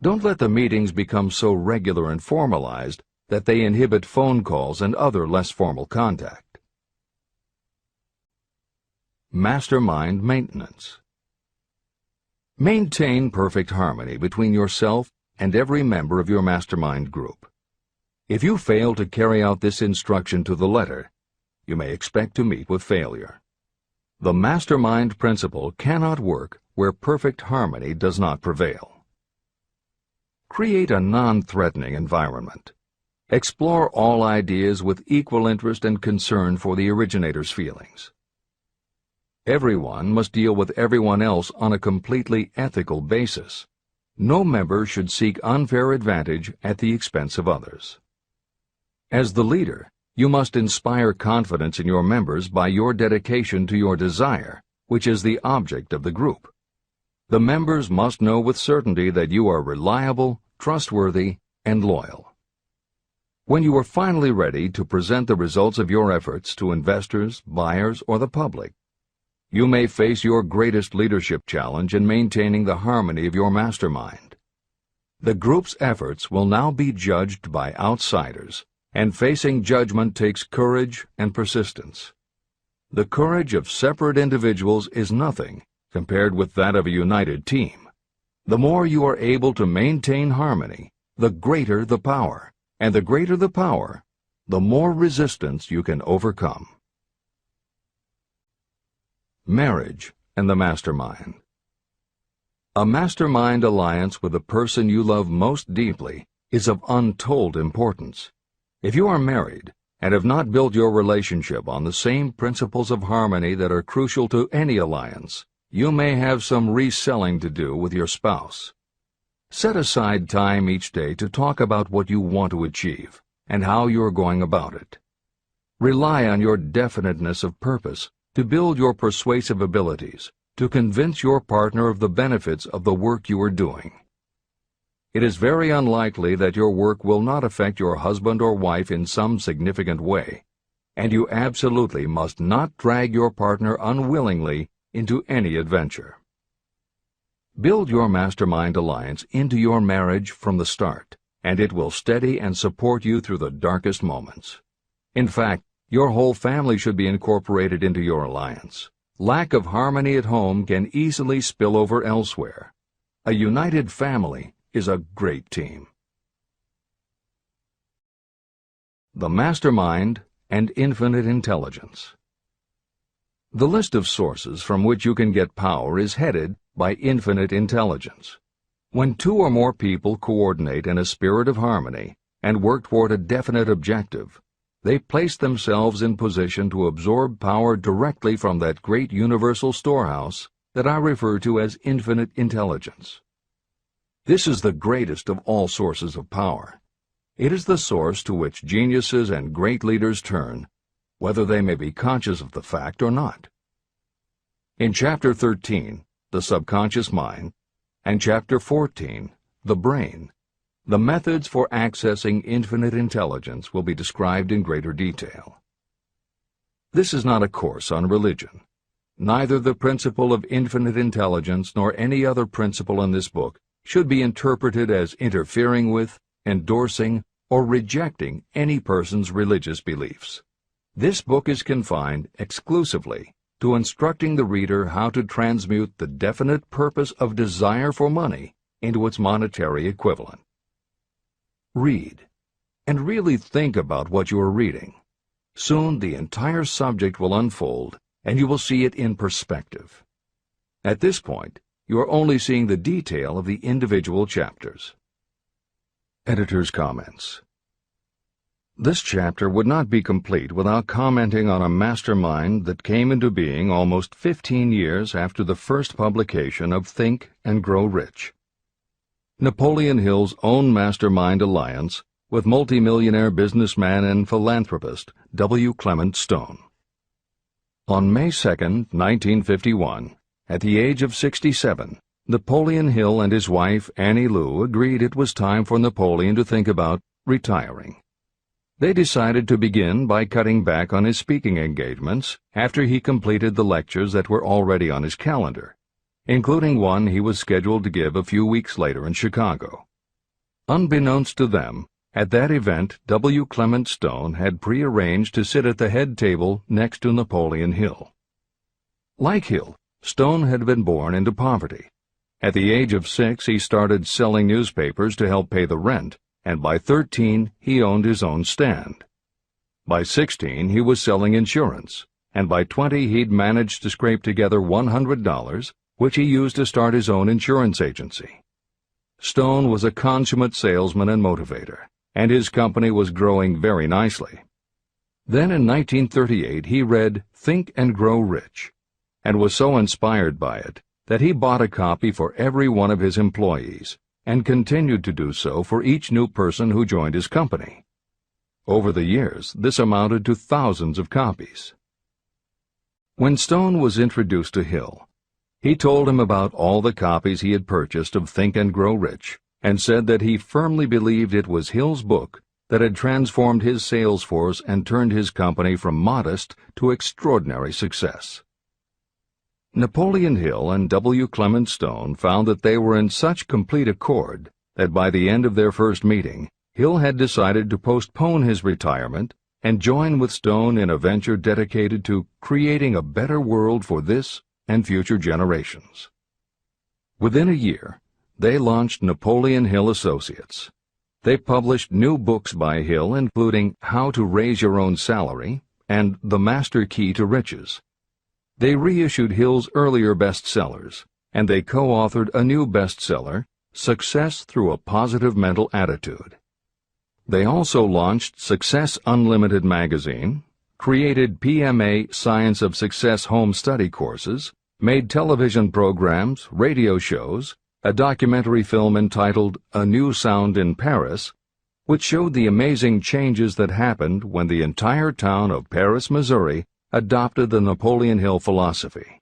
Don't let the meetings become so regular and formalized that they inhibit phone calls and other less formal contact. Mastermind maintenance. Maintain perfect harmony between yourself and every member of your mastermind group. If you fail to carry out this instruction to the letter, you may expect to meet with failure. The mastermind principle cannot work where perfect harmony does not prevail. Create a non-threatening environment. Explore all ideas with equal interest and concern for the originator's feelings. Everyone must deal with everyone else on a completely ethical basis, No member should seek unfair advantage at the expense of others. As the leader, you must inspire confidence in your members by your dedication to your desire, which is the object of the group. The members must know with certainty that you are reliable, trustworthy, and loyal. When you are finally ready to present the results of your efforts to investors, buyers, or the public, you may face your greatest leadership challenge in maintaining the harmony of your mastermind. The group's efforts will now be judged by outsiders, and facing judgment takes courage and persistence. The courage of separate individuals is nothing compared with that of a united team. The more you are able to maintain harmony, the greater the power, and the greater the power, the more resistance you can overcome. Marriage and the mastermind. A mastermind alliance with the person you love most deeply is of untold importance. If you are married and have not built your relationship on the same principles of harmony that are crucial to any alliance, you may have some reselling to do with your spouse. Set aside time each day to talk about what you want to achieve and how you are going about it. Rely on your definiteness of purpose to build your persuasive abilities, to convince your partner of the benefits of the work you are doing. It is very unlikely that your work will not affect your husband or wife in some significant way, and you absolutely must not drag your partner unwillingly into any adventure. Build your mastermind alliance into your marriage from the start, and it will steady and support you through the darkest moments. In fact, your whole family should be incorporated into your alliance. Lack of harmony at home can easily spill over elsewhere. A united family is a great team. The mastermind and infinite intelligence. The list of sources from which you can get power is headed by infinite intelligence. When two or more people coordinate in a spirit of harmony and work toward a definite objective, they place themselves in position to absorb power directly from that great universal storehouse that I refer to as infinite intelligence. This is the greatest of all sources of power. It is the source to which geniuses and great leaders turn, whether they may be conscious of the fact or not. In Chapter 13, The Subconscious Mind, and Chapter 14, The Brain, the methods for accessing infinite intelligence will be described in greater detail. This is not a course on religion. Neither the principle of infinite intelligence nor any other principle in this book should be interpreted as interfering with, endorsing, or rejecting any person's religious beliefs. This book is confined exclusively to instructing the reader how to transmute the definite purpose of desire for money into its monetary equivalent. Read, and really think about what you are reading. Soon the entire subject will unfold, and you will see it in perspective. At this point, you are only seeing the detail of the individual chapters. Editor's comments. This chapter would not be complete without commenting on a mastermind that came into being almost 15 years after the first publication of Think and Grow Rich. Napoleon Hill's own mastermind alliance with multimillionaire businessman and philanthropist W. Clement Stone. On May 2, 1951, at the age of 67, Napoleon Hill and his wife Annie Lou agreed it was time for Napoleon to think about retiring. They decided to begin by cutting back on his speaking engagements after he completed the lectures that were already on his calendar, including one he was scheduled to give a few weeks later in Chicago. Unbeknownst to them, at that event W. Clement Stone had prearranged to sit at the head table next to Napoleon Hill. Like Hill, Stone had been born into poverty. At the age of 6, he started selling newspapers to help pay the rent, and by 13, he owned his own stand. By 16, he was selling insurance, and by 20, he'd managed to scrape together $100, which he used to start his own insurance agency. Stone was a consummate salesman and motivator, and his company was growing very nicely. Then in 1938 he read Think and Grow Rich, and was so inspired by it that he bought a copy for every one of his employees, and continued to do so for each new person who joined his company. Over the years, this amounted to thousands of copies. When Stone was introduced to Hill, he told him about all the copies he had purchased of Think and Grow Rich, and said that he firmly believed it was Hill's book that had transformed his sales force and turned his company from modest to extraordinary success. Napoleon Hill and W. Clement Stone found that they were in such complete accord that by the end of their first meeting, Hill had decided to postpone his retirement and join with Stone in a venture dedicated to creating a better world for this and future generations. Within a year, they launched Napoleon Hill Associates. They published new books by Hill, including How to Raise Your Own Salary and The Master Key to Riches. They reissued Hill's earlier bestsellers, and they co-authored a new bestseller, Success Through a Positive Mental Attitude. They also launched Success Unlimited magazine, created PMA Science of Success home study courses, made television programs, radio shows, a documentary film entitled A New Sound in Paris, which showed the amazing changes that happened when the entire town of Paris, Missouri, adopted the Napoleon Hill philosophy.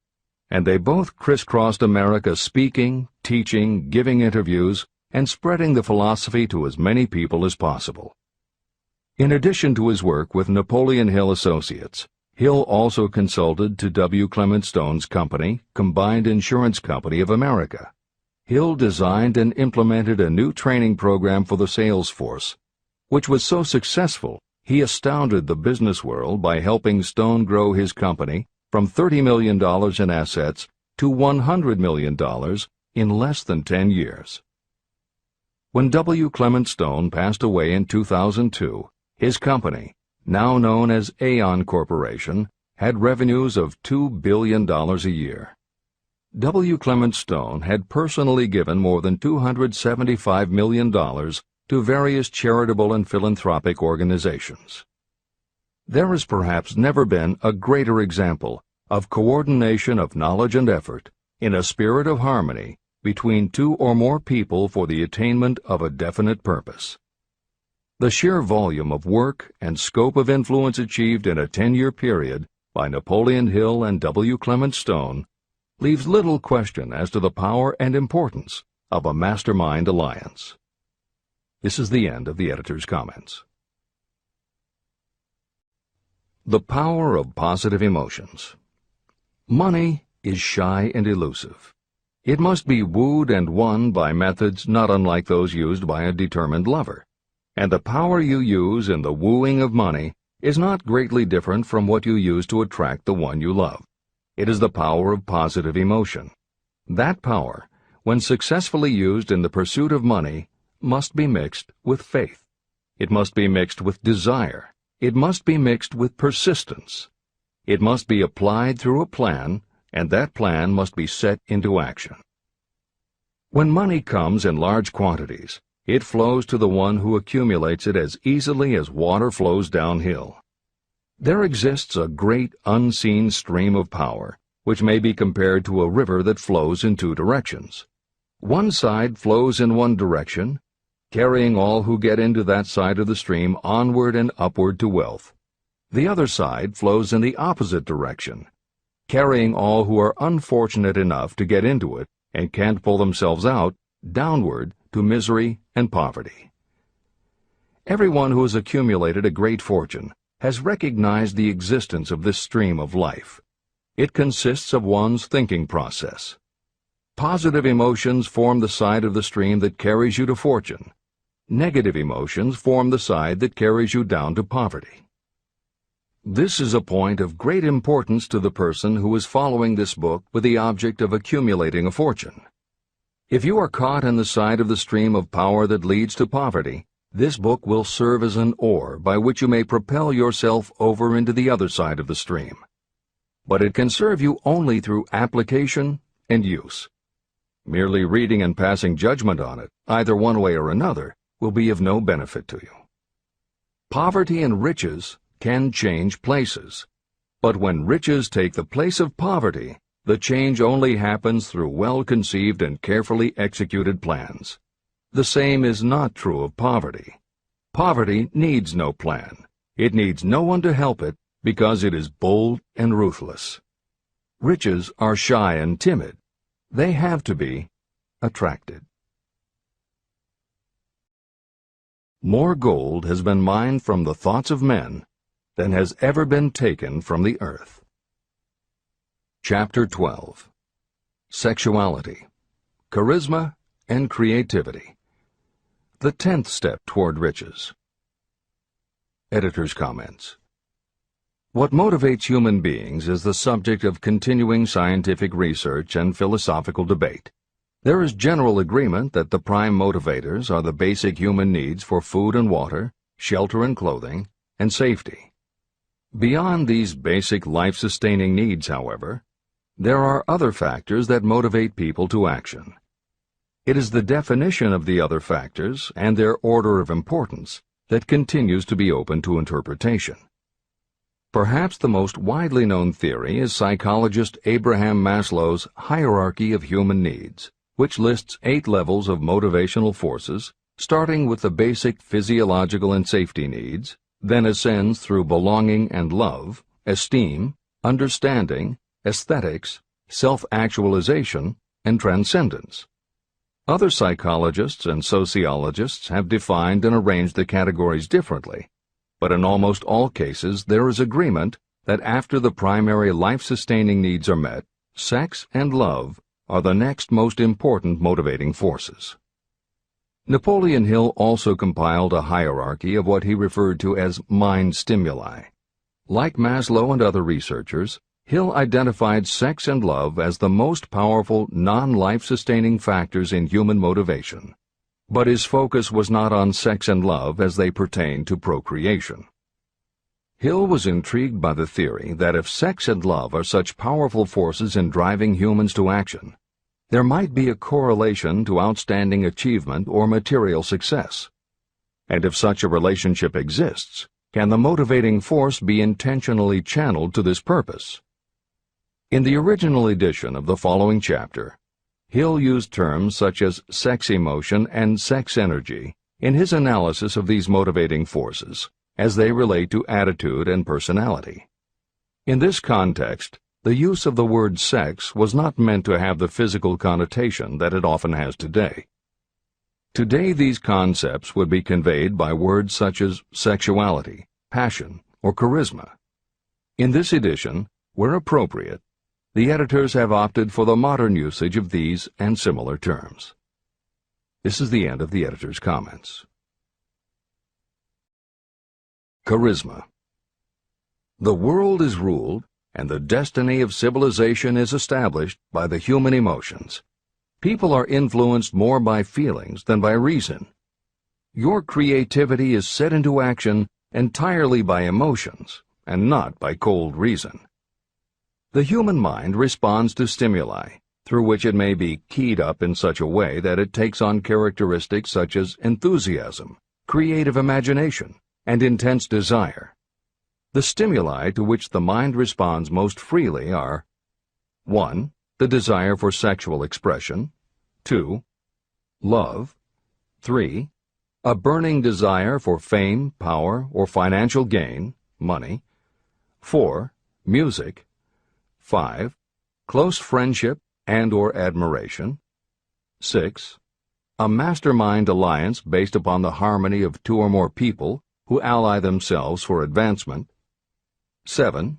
And they both crisscrossed America speaking, teaching, giving interviews, and spreading the philosophy to as many people as possible. In addition to his work with Napoleon Hill Associates, Hill also consulted to W. Clement Stone's company, Combined Insurance Company of America. Hill designed and implemented a new training program for the sales force, which was so successful he astounded the business world by helping Stone grow his company from $30 million in assets to $100 million in less than 10 years. When W. Clement Stone passed away in 2002, his company, now known as Aon Corporation, had revenues of $2 billion a year. W. Clement Stone had personally given more than $275 million to various charitable and philanthropic organizations. There has perhaps never been a greater example of coordination of knowledge and effort in a spirit of harmony between two or more people for the attainment of a definite purpose. The sheer volume of work and scope of influence achieved in a 10-year period by Napoleon Hill and W. Clement Stone leaves little question as to the power and importance of a mastermind alliance. This is the end of the editor's comments. The power of positive emotions. Money is shy and elusive. It must be wooed and won by methods not unlike those used by a determined lover. And the power you use in the wooing of money is not greatly different from what you use to attract the one you love. It is the power of positive emotion. That power, when successfully used in the pursuit of money, must be mixed with faith. It must be mixed with desire. It must be mixed with persistence. It must be applied through a plan, and that plan must be set into action. When money comes in large quantities, it flows to the one who accumulates it as easily as water flows downhill. There exists a great unseen stream of power, which may be compared to a river that flows in two directions. One side flows in one direction, carrying all who get into that side of the stream onward and upward to wealth. The other side flows in the opposite direction, carrying all who are unfortunate enough to get into it and can't pull themselves out downward to misery and poverty. Everyone who has accumulated a great fortune has recognized the existence of this stream of life. It consists of one's thinking process. Positive emotions form the side of the stream that carries you to fortune. Negative emotions form the side that carries you down to poverty. This is a point of great importance to the person who is following this book with the object of accumulating a fortune. If you are caught in the side of the stream of power that leads to poverty, this book will serve as an oar by which you may propel yourself over into the other side of the stream. But it can serve you only through application and use. Merely reading and passing judgment on it, either one way or another, will be of no benefit to you. Poverty and riches can change places. But when riches take the place of poverty, the change only happens through well-conceived and carefully executed plans. The same is not true of poverty. Poverty needs no plan. It needs no one to help it because it is bold and ruthless. Riches are shy and timid. They have to be attracted. More gold has been mined from the thoughts of men than has ever been taken from the earth. Chapter 12. Sexuality, Charisma, and Creativity. The 10th step toward riches. Editor's comments. What motivates human beings is the subject of continuing scientific research and philosophical debate. There is general agreement that the prime motivators are the basic human needs for food and water, shelter and clothing, and safety. Beyond these basic life-sustaining needs, however, there are other factors that motivate people to action. It is the definition of the other factors and their order of importance that continues to be open to interpretation. Perhaps the most widely known theory is psychologist Abraham Maslow's hierarchy of human needs, which lists 8 levels of motivational forces, starting with the basic physiological and safety needs, then ascends through belonging and love, esteem, understanding, aesthetics, self-actualization, and transcendence. Other psychologists and sociologists have defined and arranged the categories differently, but in almost all cases there is agreement that after the primary life-sustaining needs are met, sex and love are the next most important motivating forces. Napoleon Hill also compiled a hierarchy of what he referred to as mind stimuli. Like Maslow and other researchers, Hill identified sex and love as the most powerful non-life-sustaining factors in human motivation, but his focus was not on sex and love as they pertain to procreation. Hill was intrigued by the theory that if sex and love are such powerful forces in driving humans to action, there might be a correlation to outstanding achievement or material success. And if such a relationship exists, can the motivating force be intentionally channeled to this purpose? In the original edition of the following chapter, Hill used terms such as sex emotion and sex energy in his analysis of these motivating forces as they relate to attitude and personality. In this context, the use of the word sex was not meant to have the physical connotation that it often has today. Today these concepts would be conveyed by words such as sexuality, passion, or charisma. In this edition, where appropriate, the editors have opted for the modern usage of these and similar terms. This is the end of the editor's comments. Charisma. The world is ruled, and the destiny of civilization is established by the human emotions. People are influenced more by feelings than by reason. Your creativity is set into action entirely by emotions, and not by cold reason. The human mind responds to stimuli, through which it may be keyed up in such a way that it takes on characteristics such as enthusiasm, creative imagination, and intense desire. The stimuli to which the mind responds most freely are 1. The desire for sexual expression, 2. Love, 3. A burning desire for fame, power, or financial gain, money, 4. Music, 5. Close friendship and/or admiration, 6. A mastermind alliance based upon the harmony of 2 or more people who ally themselves for advancement, 7.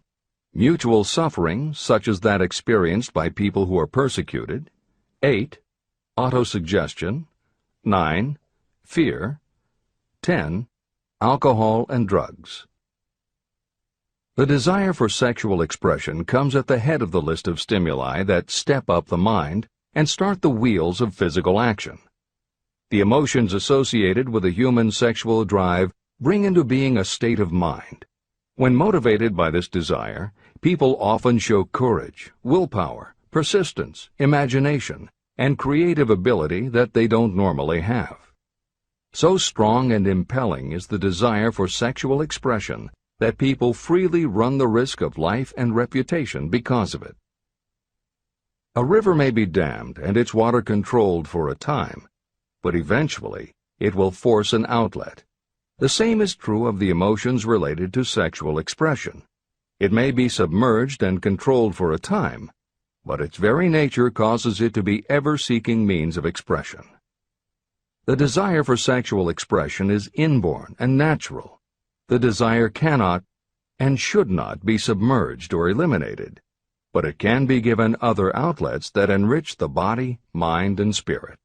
Mutual suffering, such as that experienced by people who are persecuted, 8. Autosuggestion, 9. Fear, 10. Alcohol and drugs. The desire for sexual expression comes at the head of the list of stimuli that step up the mind and start the wheels of physical action. The emotions associated with a human sexual drive bring into being a state of mind. When motivated by this desire, people often show courage, willpower, persistence, imagination, and creative ability that they don't normally have. So strong and impelling is the desire for sexual expression that people freely run the risk of life and reputation because of it. A river may be dammed and its water controlled for a time, but eventually it will force an outlet. The same is true of the emotions related to sexual expression. It may be submerged and controlled for a time, but its very nature causes it to be ever-seeking means of expression. The desire for sexual expression is inborn and natural. The desire cannot and should not be submerged or eliminated, but it can be given other outlets that enrich the body, mind, and spirit.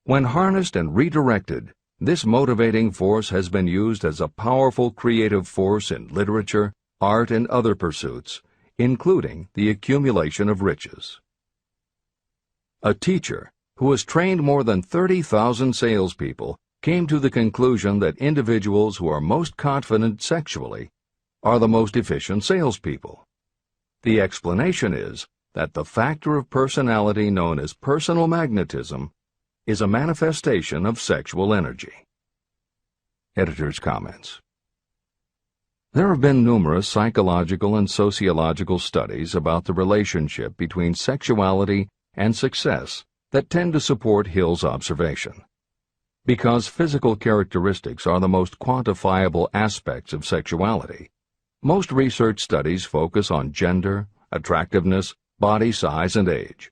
When harnessed and redirected, this motivating force has been used as a powerful creative force in literature, art, and other pursuits, including the accumulation of riches. A teacher who has trained more than 30,000 salespeople came to the conclusion that individuals who are most confident sexually are the most efficient salespeople. The explanation is that the factor of personality known as personal magnetism is a manifestation of sexual energy. Editor's comments. There have been numerous psychological and sociological studies about the relationship between sexuality and success that tend to support Hill's observation. Because physical characteristics are the most quantifiable aspects of sexuality, most research studies focus on gender, attractiveness, body size, and age,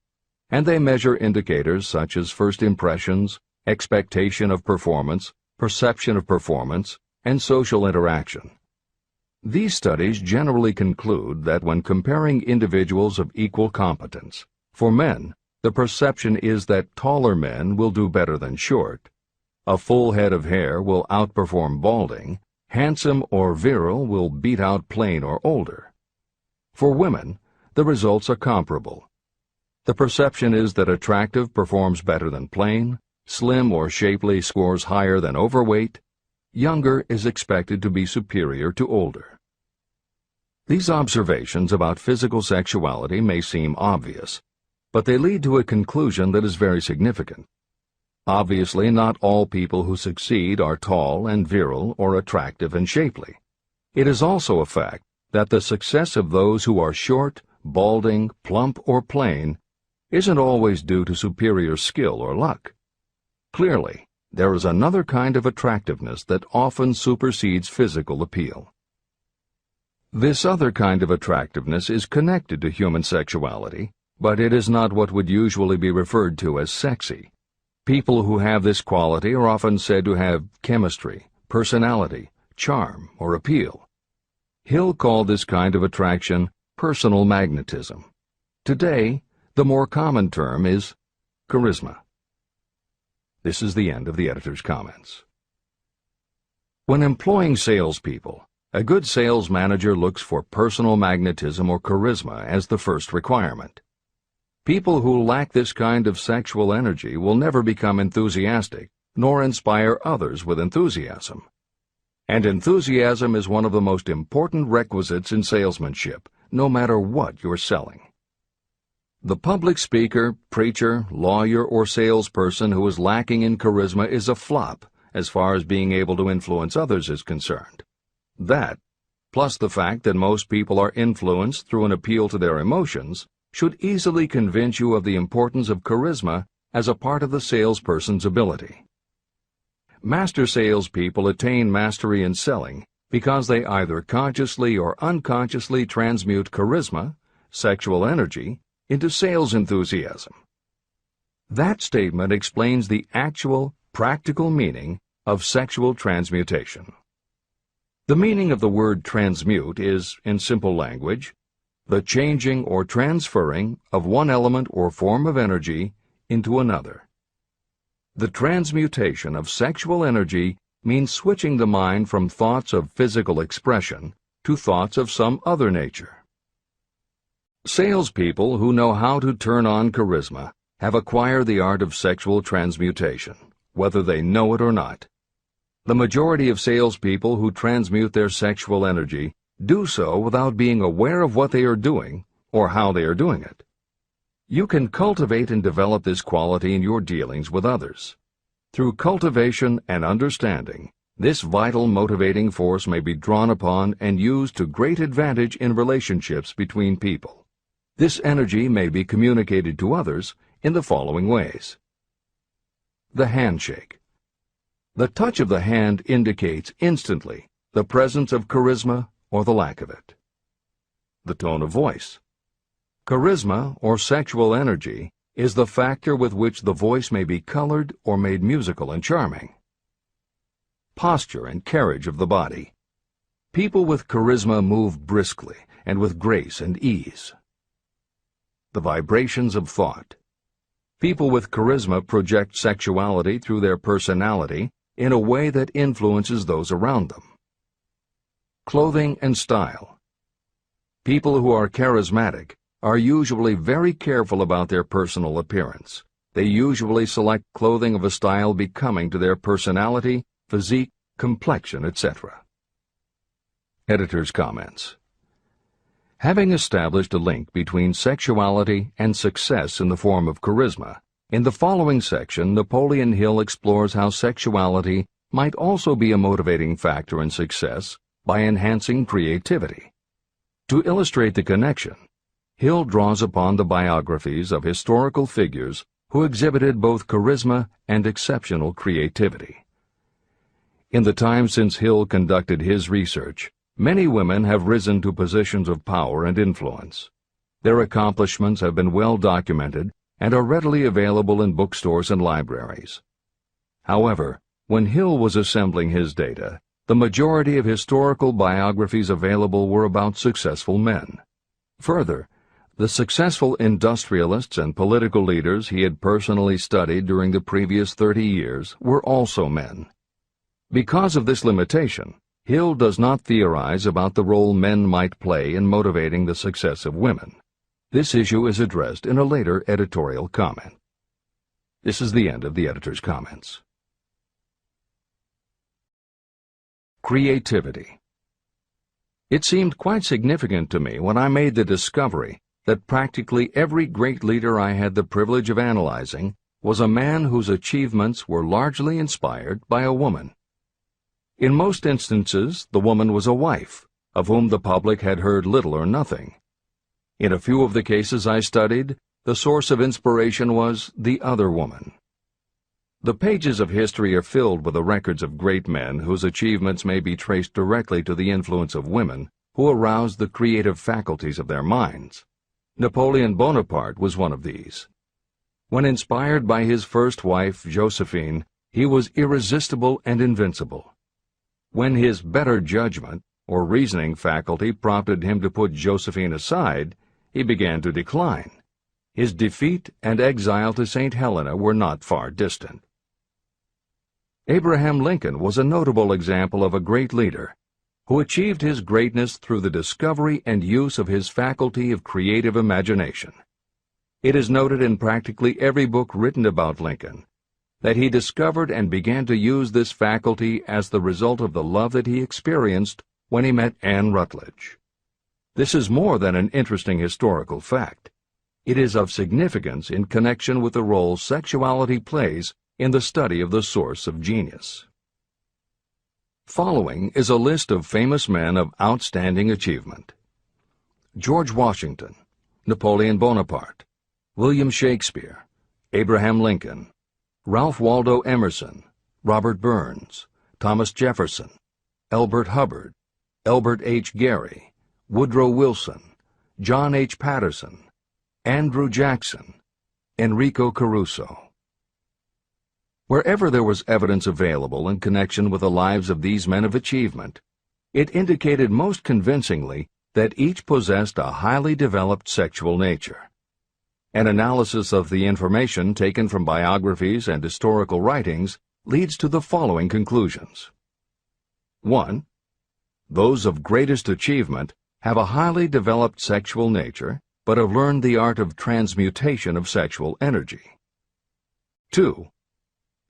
and they measure indicators such as first impressions, expectation of performance, perception of performance, and social interaction. These studies generally conclude that when comparing individuals of equal competence, for men, the perception is that taller men will do better than short, a full head of hair will outperform balding, handsome or virile will beat out plain or older. For women, the results are comparable. The perception is that attractive performs better than plain, slim or shapely scores higher than overweight, younger is expected to be superior to older. These observations about physical sexuality may seem obvious, but they lead to a conclusion that is very significant. Obviously, not all people who succeed are tall and virile or attractive and shapely. It is also a fact that the success of those who are short, balding, plump, or plain isn't always due to superior skill or luck. Clearly, there is another kind of attractiveness that often supersedes physical appeal. This other kind of attractiveness is connected to human sexuality, but it is not what would usually be referred to as sexy. People who have this quality are often said to have chemistry, personality, charm, or appeal. Hill called this kind of attraction personal magnetism. Today, the more common term is charisma. This is the end of the editor's comments. When employing salespeople, a good sales manager looks for personal magnetism or charisma as the first requirement. People who lack this kind of sexual energy will never become enthusiastic, nor inspire others with enthusiasm. And enthusiasm is one of the most important requisites in salesmanship, no matter what you're selling. The public speaker, preacher, lawyer, or salesperson who is lacking in charisma is a flop as far as being able to influence others is concerned. That, plus the fact that most people are influenced through an appeal to their emotions, should easily convince you of the importance of charisma as a part of the salesperson's ability. Master salespeople attain mastery in selling because they either consciously or unconsciously transmute charisma, sexual energy, into sales enthusiasm. That statement explains the actual, practical meaning of sexual transmutation. The meaning of the word transmute is, in simple language, the changing or transferring of one element or form of energy into another. The transmutation of sexual energy means switching the mind from thoughts of physical expression to thoughts of some other nature. Salespeople who know how to turn on charisma have acquired the art of sexual transmutation, whether they know it or not. The majority of salespeople who transmute their sexual energy do so without being aware of what they are doing or how they are doing it. You can cultivate and develop this quality in your dealings with others. Through cultivation and understanding, this vital motivating force may be drawn upon and used to great advantage in relationships between people. This energy may be communicated to others in the following ways. The handshake. The touch of the hand indicates instantly the presence of charisma or the lack of it. The tone of voice. Charisma, or sexual energy, is the factor with which the voice may be colored or made musical and charming. Posture and carriage of the body. People with charisma move briskly and with grace and ease. The vibrations of thought. People with charisma project sexuality through their personality in a way that influences those around them. Clothing and style. People who are charismatic are usually very careful about their personal appearance. They usually select clothing of a style becoming to their personality, physique, complexion, etc. Editor's comments. Having established a link between sexuality and success in the form of charisma, in the following section, Napoleon Hill explores how sexuality might also be a motivating factor in success by enhancing creativity. To illustrate the connection, Hill draws upon the biographies of historical figures who exhibited both charisma and exceptional creativity. In the time since Hill conducted his research, many women have risen to positions of power and influence. Their accomplishments have been well documented and are readily available in bookstores and libraries. However, when Hill was assembling his data, the majority of historical biographies available were about successful men. Further, the successful industrialists and political leaders he had personally studied during the previous 30 years were also men. Because of this limitation, Hill does not theorize about the role men might play in motivating the success of women. This issue is addressed in a later editorial comment. This is the end of the editor's comments. Creativity. It seemed quite significant to me when I made the discovery that practically every great leader I had the privilege of analyzing was a man whose achievements were largely inspired by a woman. In most instances, the woman was a wife, of whom the public had heard little or nothing. In a few of the cases I studied, the source of inspiration was the other woman. The pages of history are filled with the records of great men whose achievements may be traced directly to the influence of women who aroused the creative faculties of their minds. Napoleon Bonaparte was one of these. When inspired by his first wife, Josephine, he was irresistible and invincible. When his better judgment or reasoning faculty prompted him to put Josephine aside, he began to decline. His defeat and exile to St. Helena were not far distant. Abraham Lincoln was a notable example of a great leader who achieved his greatness through the discovery and use of his faculty of creative imagination. It is noted in practically every book written about Lincoln that he discovered and began to use this faculty as the result of the love that he experienced when he met Anne Rutledge. This is more than an interesting historical fact. It is of significance in connection with the role sexuality plays in the study of the source of genius. Following is a list of famous men of outstanding achievement: George Washington, Napoleon Bonaparte, William Shakespeare, Abraham Lincoln, Ralph Waldo Emerson, Robert Burns, Thomas Jefferson, Elbert Hubbard, Elbert H. Gary, Woodrow Wilson, John H. Patterson, Andrew Jackson, Enrico Caruso. Wherever there was evidence available in connection with the lives of these men of achievement, it indicated most convincingly that each possessed a highly developed sexual nature. An analysis of the information taken from biographies and historical writings leads to the following conclusions. 1. Those of greatest achievement have a highly developed sexual nature, but have learned the art of transmutation of sexual energy. 2.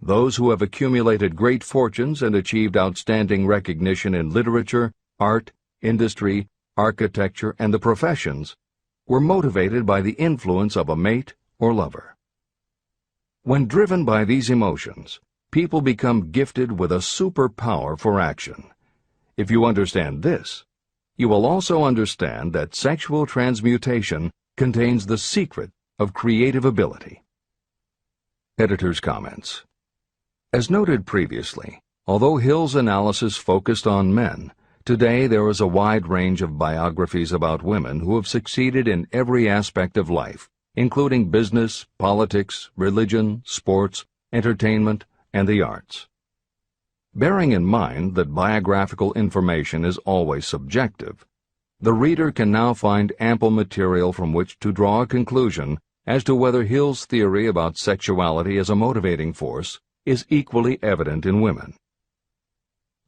Those who have accumulated great fortunes and achieved outstanding recognition in literature, art, industry, architecture, and the professions were motivated by the influence of a mate or lover. When driven by these emotions, people become gifted with a superpower for action. If you understand this, you will also understand that sexual transmutation contains the secret of creative ability. Editor's comments. As noted previously, although Hill's analysis focused on men, today there is a wide range of biographies about women who have succeeded in every aspect of life, including business, politics, religion, sports, entertainment, and the arts. Bearing in mind that biographical information is always subjective, the reader can now find ample material from which to draw a conclusion as to whether Hill's theory about sexuality as a motivating force is equally evident in women.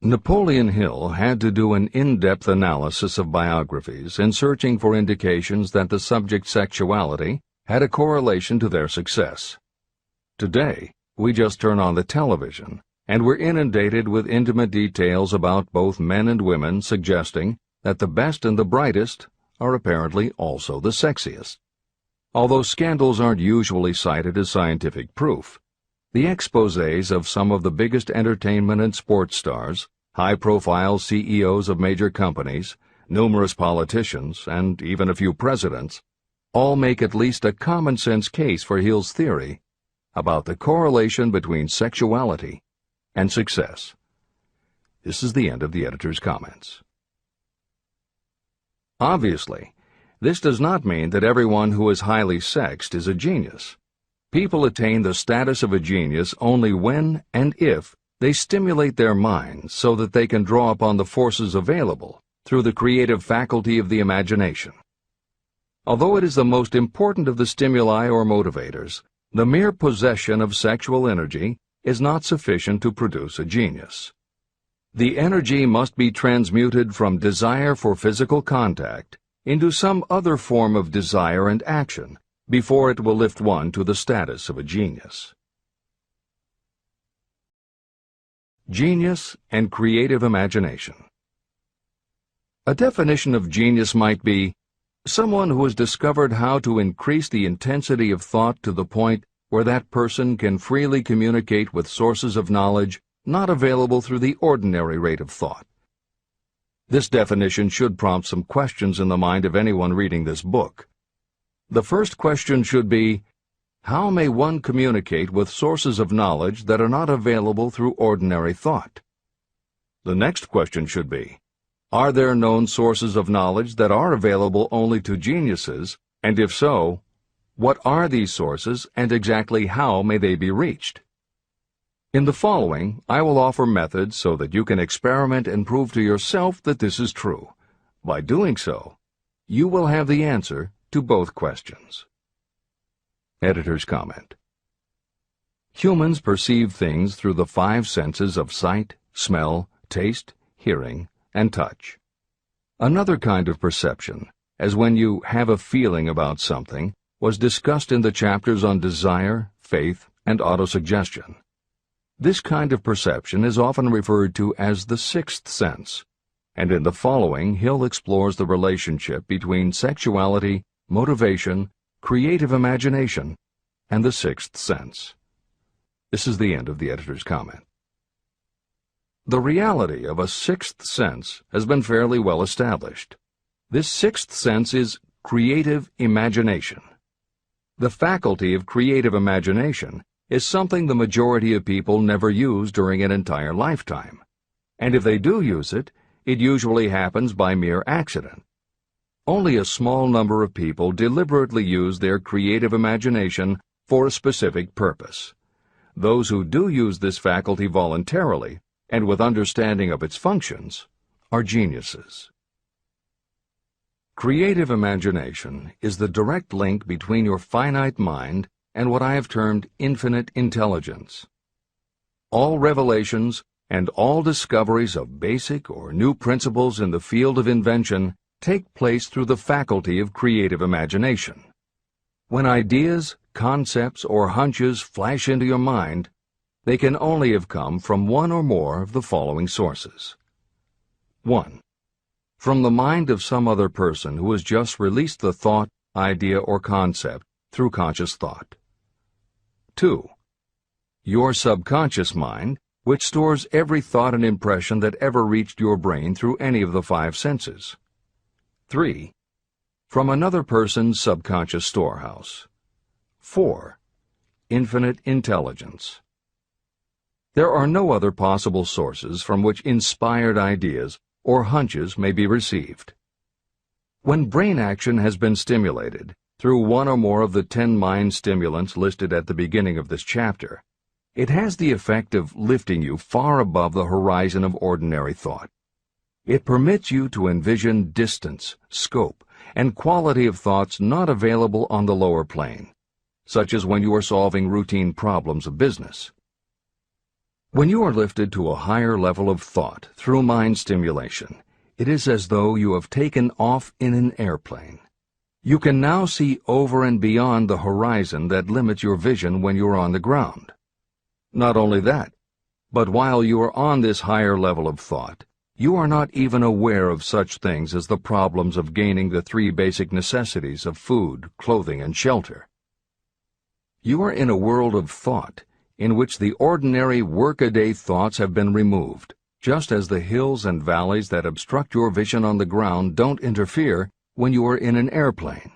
Napoleon Hill had to do an in-depth analysis of biographies in searching for indications that the subject's sexuality had a correlation to their success. Today, we just turn on the television, and we're inundated with intimate details about both men and women suggesting that the best and the brightest are apparently also the sexiest. Although scandals aren't usually cited as scientific proof, the exposés of some of the biggest entertainment and sports stars, high-profile CEOs of major companies, numerous politicians, and even a few presidents, all make at least a common-sense case for Hill's theory about the correlation between sexuality and success. This is the end of the editor's comments. Obviously, this does not mean that everyone who is highly sexed is a genius. People attain the status of a genius only when and if they stimulate their minds so that they can draw upon the forces available through the creative faculty of the imagination. Although it is the most important of the stimuli or motivators, the mere possession of sexual energy is not sufficient to produce a genius. The energy must be transmuted from desire for physical contact into some other form of desire and action before it will lift one to the status of a genius. Genius and creative imagination. A definition of genius might be someone who has discovered how to increase the intensity of thought to the point where that person can freely communicate with sources of knowledge not available through the ordinary rate of thought. This definition should prompt some questions in the mind of anyone reading this book. The first question should be, how may one communicate with sources of knowledge that are not available through ordinary thought? The next question should be, are there known sources of knowledge that are available only to geniuses, and if so, what are these sources and exactly how may they be reached? In the following, I will offer methods so that you can experiment and prove to yourself that this is true. By doing so, you will have the answer to both questions. Editor's comment. Humans perceive things through the five senses of sight, smell, taste, hearing, and touch. Another kind of perception, as when you have a feeling about something, was discussed in the chapters on desire, faith, and autosuggestion. This kind of perception is often referred to as the sixth sense, and in the following Hill explores the relationship between sexuality, motivation, creative imagination, and the sixth sense. This is the end of the editor's comment. The reality of a sixth sense has been fairly well established. This sixth sense is creative imagination. The faculty of creative imagination is something the majority of people never use during an entire lifetime, and if they do use it, it usually happens by mere accident. Only a small number of people deliberately use their creative imagination for a specific purpose. Those who do use this faculty voluntarily and with understanding of its functions are geniuses. Creative imagination is the direct link between your finite mind and what I have termed infinite intelligence. All revelations and all discoveries of basic or new principles in the field of invention take place through the faculty of creative imagination. When ideas, concepts, or hunches flash into your mind, they can only have come from one or more of the following sources. 1. From the mind of some other person who has just released the thought, idea, or concept through conscious thought. 2. Your subconscious mind, which stores every thought and impression that ever reached your brain through any of the five senses. 3. From another person's subconscious storehouse. 4. Infinite intelligence. There are no other possible sources from which inspired ideas or hunches may be received. When brain action has been stimulated through one or more of the 10 mind stimulants listed at the beginning of this chapter, it has the effect of lifting you far above the horizon of ordinary thought. It permits you to envision distance, scope, and quality of thoughts not available on the lower plane, such as when you are solving routine problems of business. When you are lifted to a higher level of thought through mind stimulation, it is as though you have taken off in an airplane. You can now see over and beyond the horizon that limits your vision when you are on the ground. Not only that, but while you are on this higher level of thought, you are not even aware of such things as the problems of gaining the 3 basic necessities of food, clothing, and shelter. You are in a world of thought in which the ordinary workaday thoughts have been removed, just as the hills and valleys that obstruct your vision on the ground don't interfere when you are in an airplane.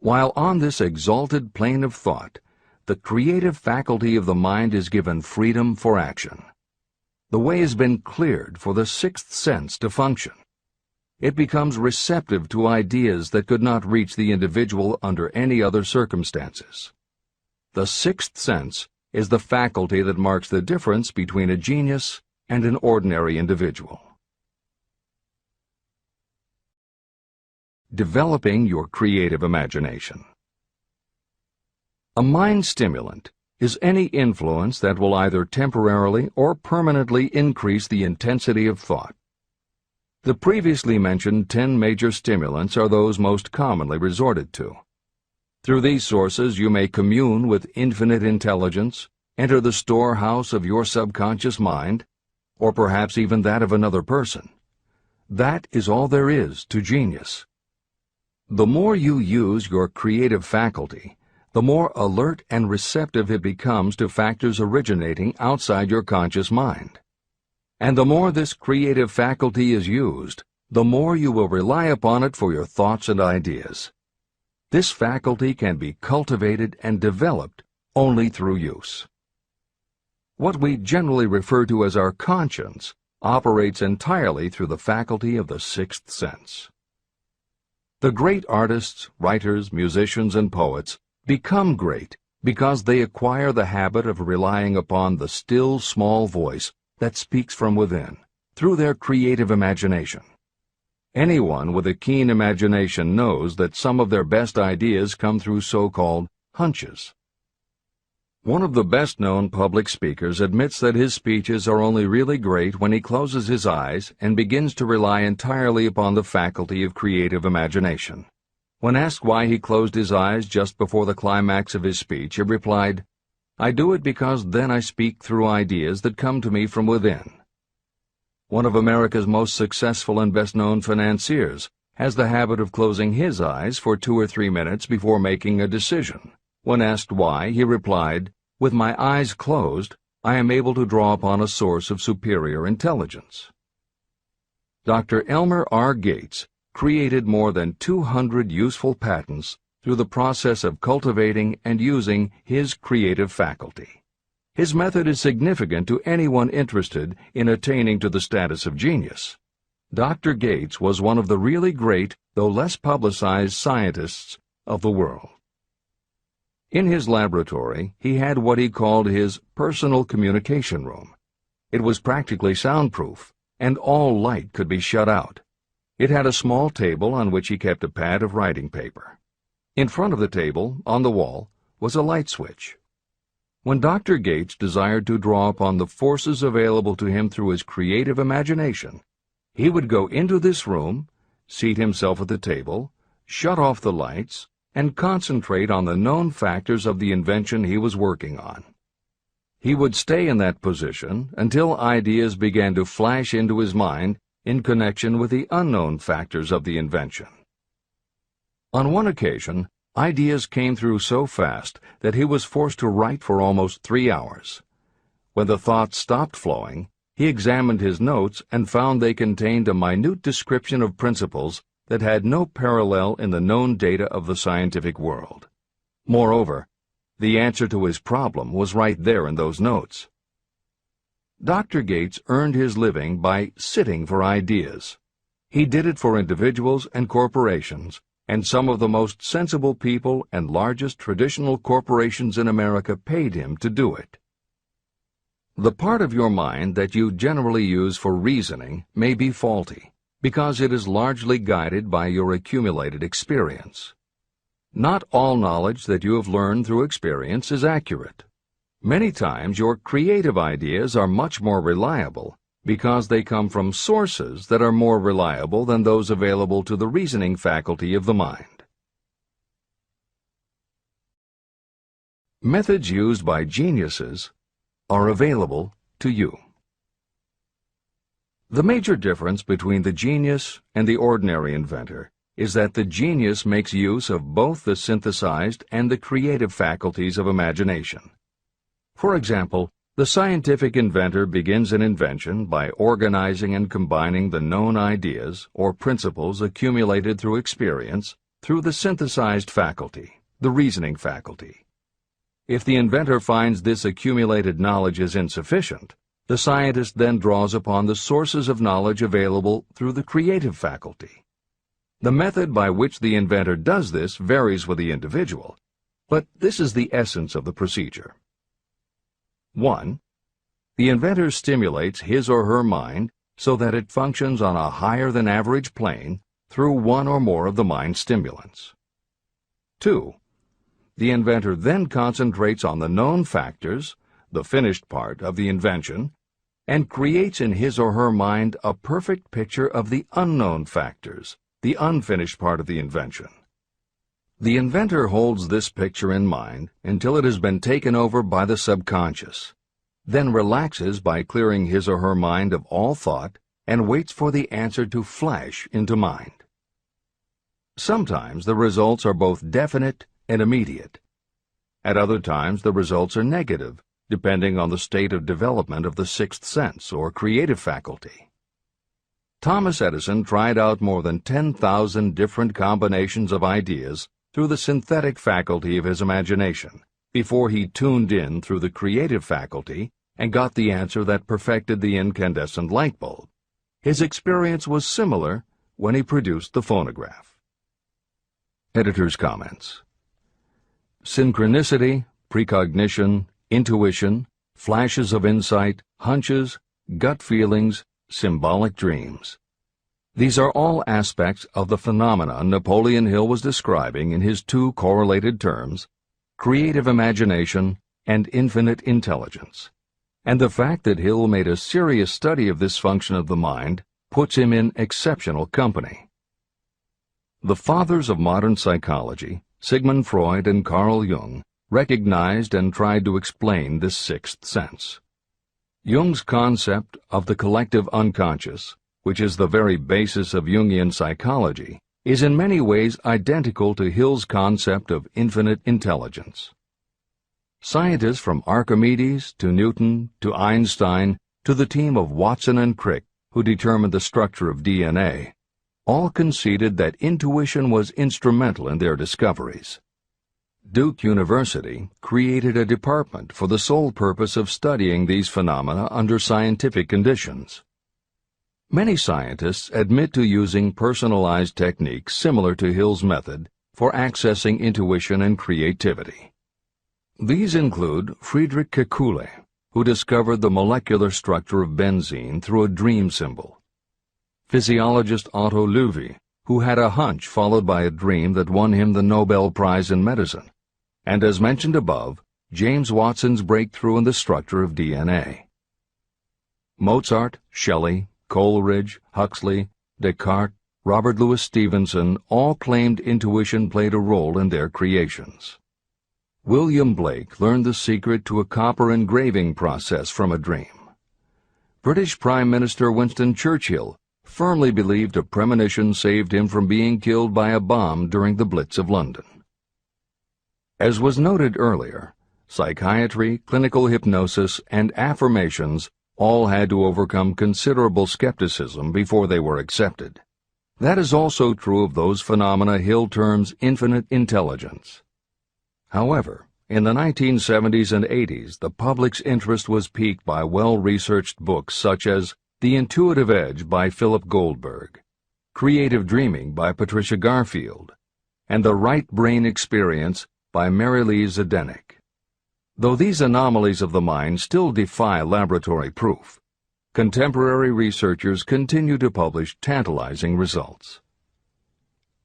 While on this exalted plane of thought, the creative faculty of the mind is given freedom for action. The way has been cleared for the 6th sense to function. It becomes receptive to ideas that could not reach the individual under any other circumstances. The 6th sense is the faculty that marks the difference between a genius and an ordinary individual. Developing your creative imagination. A mind stimulant is any influence that will either temporarily or permanently increase the intensity of thought. The previously mentioned 10 major stimulants are those most commonly resorted to. Through these sources you may commune with infinite intelligence, enter the storehouse of your subconscious mind, or perhaps even that of another person. That is all there is to genius. The more you use your creative faculty, the more alert and receptive it becomes to factors originating outside your conscious mind. And the more this creative faculty is used, the more you will rely upon it for your thoughts and ideas. This faculty can be cultivated and developed only through use. What we generally refer to as our conscience operates entirely through the faculty of the 6th sense. The great artists, writers, musicians, and poets become great because they acquire the habit of relying upon the still small voice that speaks from within, through their creative imagination. Anyone with a keen imagination knows that some of their best ideas come through so-called hunches. One of the best-known public speakers admits that his speeches are only really great when he closes his eyes and begins to rely entirely upon the faculty of creative imagination. When asked why he closed his eyes just before the climax of his speech, he replied, "I do it because then I speak through ideas that come to me from within." One of America's most successful and best-known financiers has the habit of closing his eyes for 2 or 3 minutes before making a decision. When asked why, he replied, "With my eyes closed, I am able to draw upon a source of superior intelligence." Dr. Elmer R. Gates created more than 200 useful patents through the process of cultivating and using his creative faculty. His method is significant to anyone interested in attaining to the status of genius. Dr. Gates was one of the really great, though less publicized, scientists of the world. In his laboratory, he had what he called his personal communication room. It was practically soundproof, and all light could be shut out. It had a small table on which he kept a pad of writing paper. In front of the table, on the wall, was a light switch. When Dr. Gates desired to draw upon the forces available to him through his creative imagination, he would go into this room, seat himself at the table, shut off the lights, and concentrate on the known factors of the invention he was working on. He would stay in that position until ideas began to flash into his mind in connection with the unknown factors of the invention. On one occasion, ideas came through so fast that he was forced to write for almost 3 hours. When the thoughts stopped flowing, he examined his notes and found they contained a minute description of principles that had no parallel in the known data of the scientific world. Moreover, the answer to his problem was right there in those notes. Dr. Gates earned his living by sitting for ideas. He did it for individuals and corporations, and some of the most sensible people and largest traditional corporations in America paid him to do it. The part of your mind that you generally use for reasoning may be faulty, because it is largely guided by your accumulated experience. Not all knowledge that you have learned through experience is accurate. Many times your creative ideas are much more reliable because they come from sources that are more reliable than those available to the reasoning faculty of the mind. Methods used by geniuses are available to you. The major difference between the genius and the ordinary inventor is that the genius makes use of both the synthesized and the creative faculties of imagination. For example, the scientific inventor begins an invention by organizing and combining the known ideas or principles accumulated through experience through the synthesized faculty, the reasoning faculty. If the inventor finds this accumulated knowledge is insufficient, the scientist then draws upon the sources of knowledge available through the creative faculty. The method by which the inventor does this varies with the individual, but this is the essence of the procedure. 1. The inventor stimulates his or her mind so that it functions on a higher-than-average plane through one or more of the mind stimulants. 2. The inventor then concentrates on the known factors, the finished part of the invention, and creates in his or her mind a perfect picture of the unknown factors, the unfinished part of the invention. The inventor holds this picture in mind until it has been taken over by the subconscious, then relaxes by clearing his or her mind of all thought and waits for the answer to flash into mind. Sometimes the results are both definite and immediate. At other times the results are negative, depending on the state of development of the sixth sense or creative faculty. Thomas Edison tried out more than 10,000 different combinations of ideas through the synthetic faculty of his imagination before he tuned in through the creative faculty and got the answer that perfected the incandescent light bulb. His experience was similar when he produced the phonograph. Editor's comments. Synchronicity, precognition, intuition, flashes of insight, hunches, gut feelings, symbolic dreams. These are all aspects of the phenomenon Napoleon Hill was describing in his two correlated terms, creative imagination and infinite intelligence. And the fact that Hill made a serious study of this function of the mind puts him in exceptional company. The fathers of modern psychology, Sigmund Freud and Carl Jung, recognized and tried to explain this sixth sense. Jung's concept of the collective unconscious, which is the very basis of Jungian psychology, is in many ways identical to Hill's concept of infinite intelligence. Scientists from Archimedes to Newton to Einstein to the team of Watson and Crick, who determined the structure of DNA, all conceded that intuition was instrumental in their discoveries. Duke University created a department for the sole purpose of studying these phenomena under scientific conditions. Many scientists admit to using personalized techniques similar to Hill's method for accessing intuition and creativity. These include Friedrich Kekule, who discovered the molecular structure of benzene through a dream symbol; physiologist Otto Loewi, who had a hunch followed by a dream that won him the Nobel Prize in Medicine; and as mentioned above, James Watson's breakthrough in the structure of DNA. Mozart, Shelley, Coleridge, Huxley, Descartes, Robert Louis Stevenson all claimed intuition played a role in their creations. William Blake learned the secret to a copper engraving process from a dream. British Prime Minister Winston Churchill firmly believed a premonition saved him from being killed by a bomb during the Blitz of London. As was noted earlier, psychiatry, clinical hypnosis, and affirmations all had to overcome considerable skepticism before they were accepted. That is also true of those phenomena Hill terms infinite intelligence. However, in the 1970s and 80s, the public's interest was piqued by well-researched books such as The Intuitive Edge by Philip Goldberg, Creative Dreaming by Patricia Garfield, and The Right Brain Experience by Mary Lee Zdenek. Though these anomalies of the mind still defy laboratory proof, contemporary researchers continue to publish tantalizing results.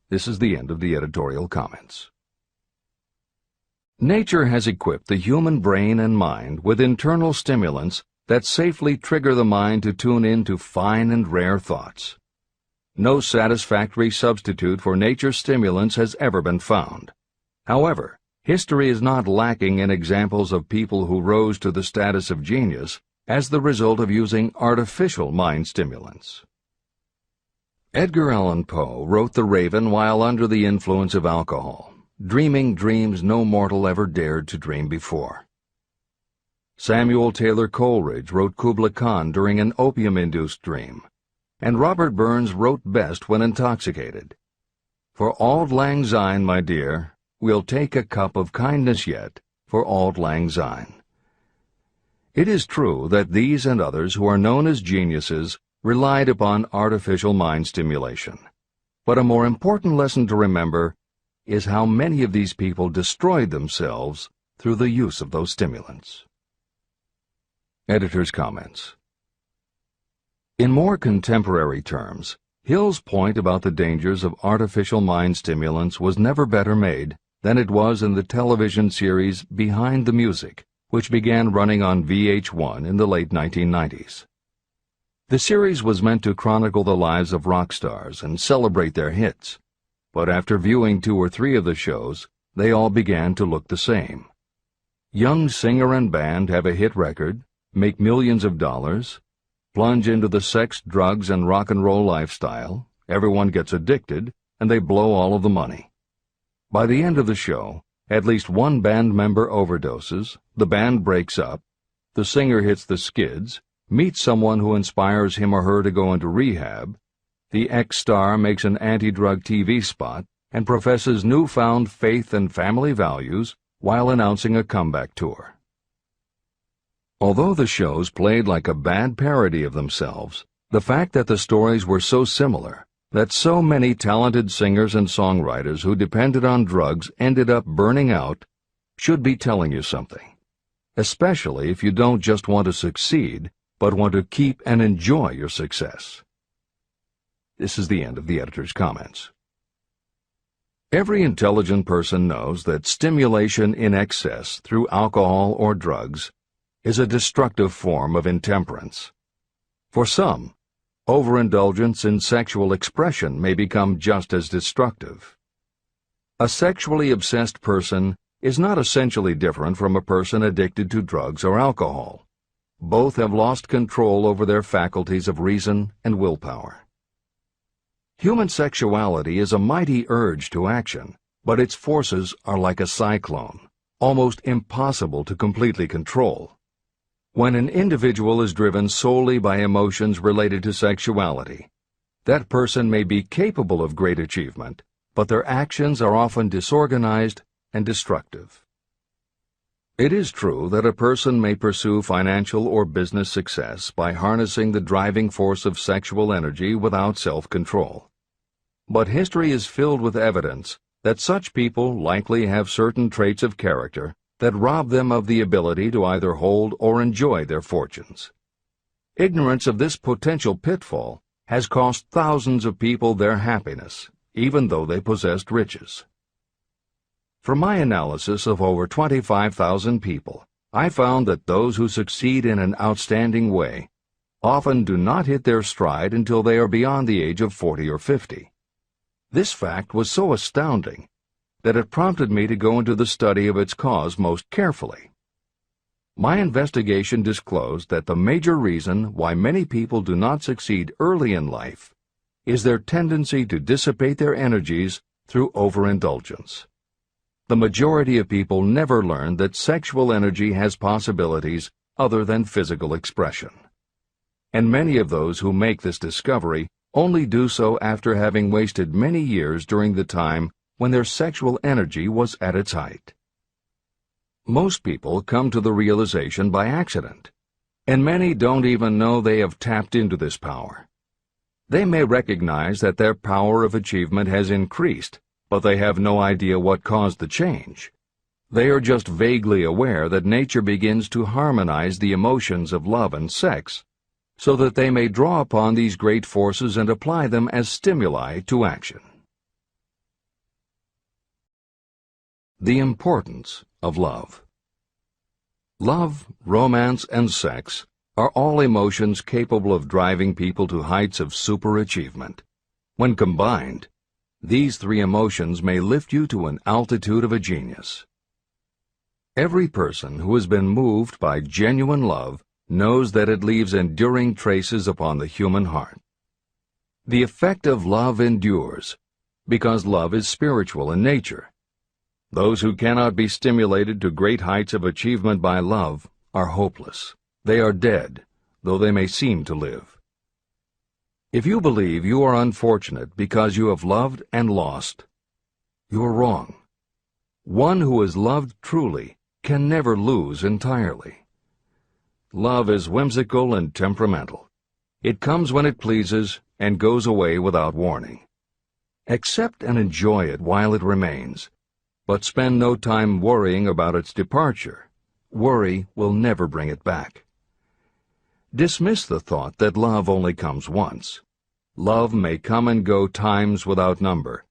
This is the end of the editorial comments. Nature has equipped the human brain and mind with internal stimulants that safely trigger the mind to tune in to fine and rare thoughts. No satisfactory substitute for nature's stimulants has ever been found. However, history is not lacking in examples of people who rose to the status of genius as the result of using artificial mind stimulants. Edgar Allan Poe wrote The Raven while under the influence of alcohol, dreaming dreams no mortal ever dared to dream before. Samuel Taylor Coleridge wrote Kubla Khan during an opium-induced dream, and Robert Burns wrote best when intoxicated. For auld lang syne, my dear, we'll take a cup of kindness yet for auld lang syne. It is true that these and others who are known as geniuses relied upon artificial mind stimulation. But a more important lesson to remember is how many of these people destroyed themselves through the use of those stimulants. Editor's comments. In more contemporary terms, Hill's point about the dangers of artificial mind stimulants was never better made than it was in the television series Behind the Music, which began running on VH1 in the late 1990s. The series was meant to chronicle the lives of rock stars and celebrate their hits, but after viewing 2 or 3 of the shows, they all began to look the same. Young singer and band have a hit record, make millions of dollars, plunge into the sex, drugs, and rock and roll lifestyle, everyone gets addicted, and they blow all of the money. By the end of the show, at least one band member overdoses, the band breaks up, the singer hits the skids, meets someone who inspires him or her to go into rehab, the ex-star makes an anti-drug TV spot and professes newfound faith and family values while announcing a comeback tour. Although the shows played like a bad parody of themselves, the fact that the stories were so similar, that so many talented singers and songwriters who depended on drugs ended up burning out, should be telling you something, especially if you don't just want to succeed, but want to keep and enjoy your success. This is the end of the editor's comments. Every intelligent person knows that stimulation in excess through alcohol or drugs is a destructive form of intemperance. For some, overindulgence in sexual expression may become just as destructive. A sexually obsessed person is not essentially different from a person addicted to drugs or alcohol. Both have lost control over their faculties of reason and willpower. Human sexuality is a mighty urge to action, but its forces are like a cyclone, almost impossible to completely control. When an individual is driven solely by emotions related to sexuality, that person may be capable of great achievement, but their actions are often disorganized and destructive. It is true that a person may pursue financial or business success by harnessing the driving force of sexual energy without self-control. But history is filled with evidence that such people likely have certain traits of character that rob them of the ability to either hold or enjoy their fortunes. Ignorance of this potential pitfall has cost thousands of people their happiness, even though they possessed riches. From my analysis of over 25,000 people, I found that those who succeed in an outstanding way often do not hit their stride until they are beyond the age of 40 or 50. This fact was so astounding that it prompted me to go into the study of its cause most carefully. My investigation disclosed that the major reason why many people do not succeed early in life is their tendency to dissipate their energies through overindulgence. The majority of people never learn that sexual energy has possibilities other than physical expression. And many of those who make this discovery only do so after having wasted many years during the time when their sexual energy was at its height. Most people come to the realization by accident, and many don't even know they have tapped into this power. They may recognize that their power of achievement has increased, but they have no idea what caused the change. They are just vaguely aware that nature begins to harmonize the emotions of love and sex, so that they may draw upon these great forces and apply them as stimuli to action. The importance of love. Love, romance, and sex are all emotions capable of driving people to heights of superachievement. When combined, these three emotions may lift you to an altitude of a genius. Every person who has been moved by genuine love knows that it leaves enduring traces upon the human heart. The effect of love endures, because love is spiritual in nature. Those who cannot be stimulated to great heights of achievement by love are hopeless. They are dead, though they may seem to live. If you believe you are unfortunate because you have loved and lost, you are wrong. One who has loved truly can never lose entirely. Love is whimsical and temperamental. It comes when it pleases and goes away without warning. Accept and enjoy it while it remains, but spend no time worrying about its departure. Worry will never bring it back. Dismiss the thought that love only comes once. Love may come and go times without number,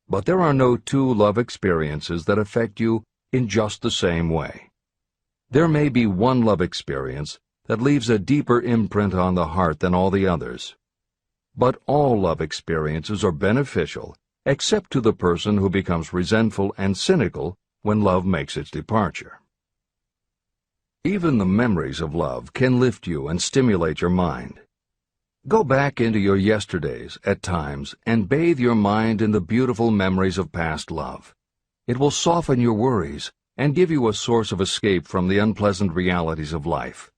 but there are no two love experiences that affect you in just the same way. There may be one love experience that leaves a deeper imprint on the heart than all the others. But all love experiences are beneficial, except to the person who becomes resentful and cynical when love makes its departure. Even the memories of love can lift you and stimulate your mind. Go back into your yesterdays at times and bathe your mind in the beautiful memories of past love. It will soften your worries and give you a source of escape from the unpleasant realities of life.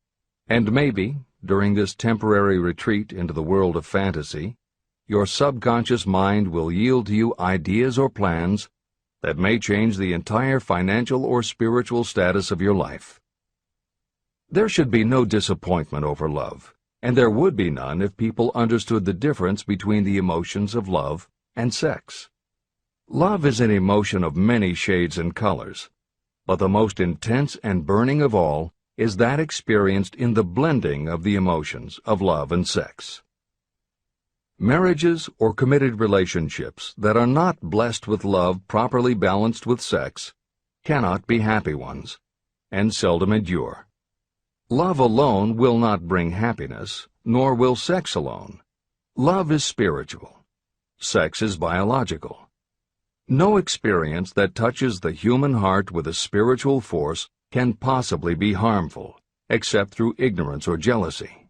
And maybe, during this temporary retreat into the world of fantasy, your subconscious mind will yield to you ideas or plans that may change the entire financial or spiritual status of your life. There should be no disappointment over love, and there would be none if people understood the difference between the emotions of love and sex. Love is an emotion of many shades and colors, but the most intense and burning of all is that experienced in the blending of the emotions of love and sex. Marriages or committed relationships that are not blessed with love properly balanced with sex cannot be happy ones, and seldom endure. Love alone will not bring happiness, nor will sex alone. Love is spiritual. Sex is biological. No experience that touches the human heart with a spiritual force can possibly be harmful, except through ignorance or jealousy.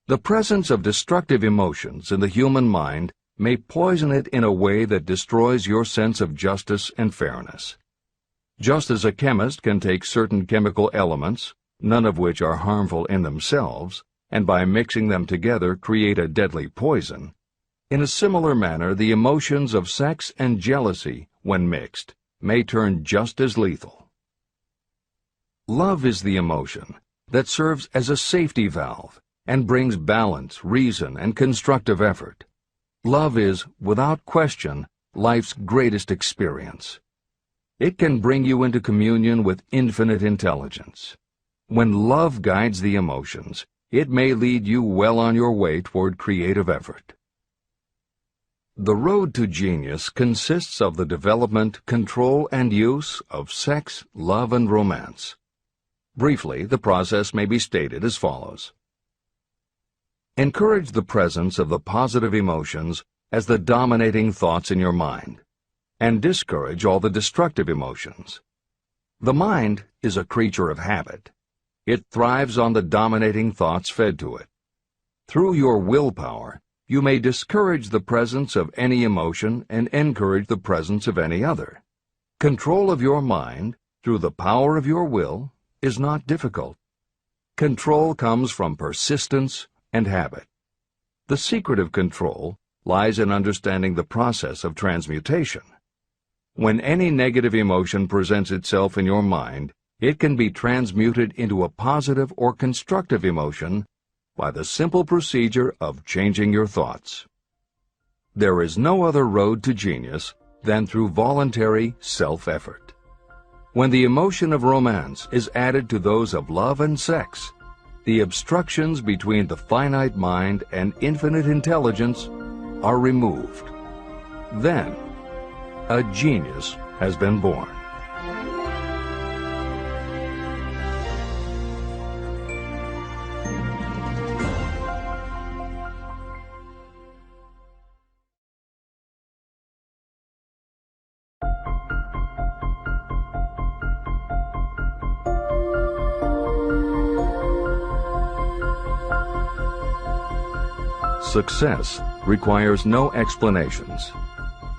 The presence of destructive emotions in the human mind may poison it in a way that destroys your sense of justice and fairness. Just as a chemist can take certain chemical elements, none of which are harmful in themselves, and by mixing them together create a deadly poison, in a similar manner the emotions of sex and jealousy, when mixed, may turn just as lethal. Love is the emotion that serves as a safety valve and brings balance, reason, and constructive effort. Love is, without question, life's greatest experience. It can bring you into communion with infinite intelligence. When love guides the emotions, it may lead you well on your way toward creative effort. The road to genius consists of the development, control, and use of sex, love, and romance. Briefly, the process may be stated as follows. Encourage the presence of the positive emotions as the dominating thoughts in your mind, and discourage all the destructive emotions. The mind is a creature of habit. It thrives on the dominating thoughts fed to it. Through your willpower, you may discourage the presence of any emotion and encourage the presence of any other. Control of your mind, through the power of your will, is not difficult. Control comes from persistence and habit. The secret of control lies in understanding the process of transmutation. When any negative emotion presents itself in your mind, it can be transmuted into a positive or constructive emotion by the simple procedure of changing your thoughts. There is no other road to genius than through voluntary self-effort. When the emotion of romance is added to those of love and sex, the obstructions between the finite mind and infinite intelligence are removed. Then, a genius has been born. Success requires no explanations.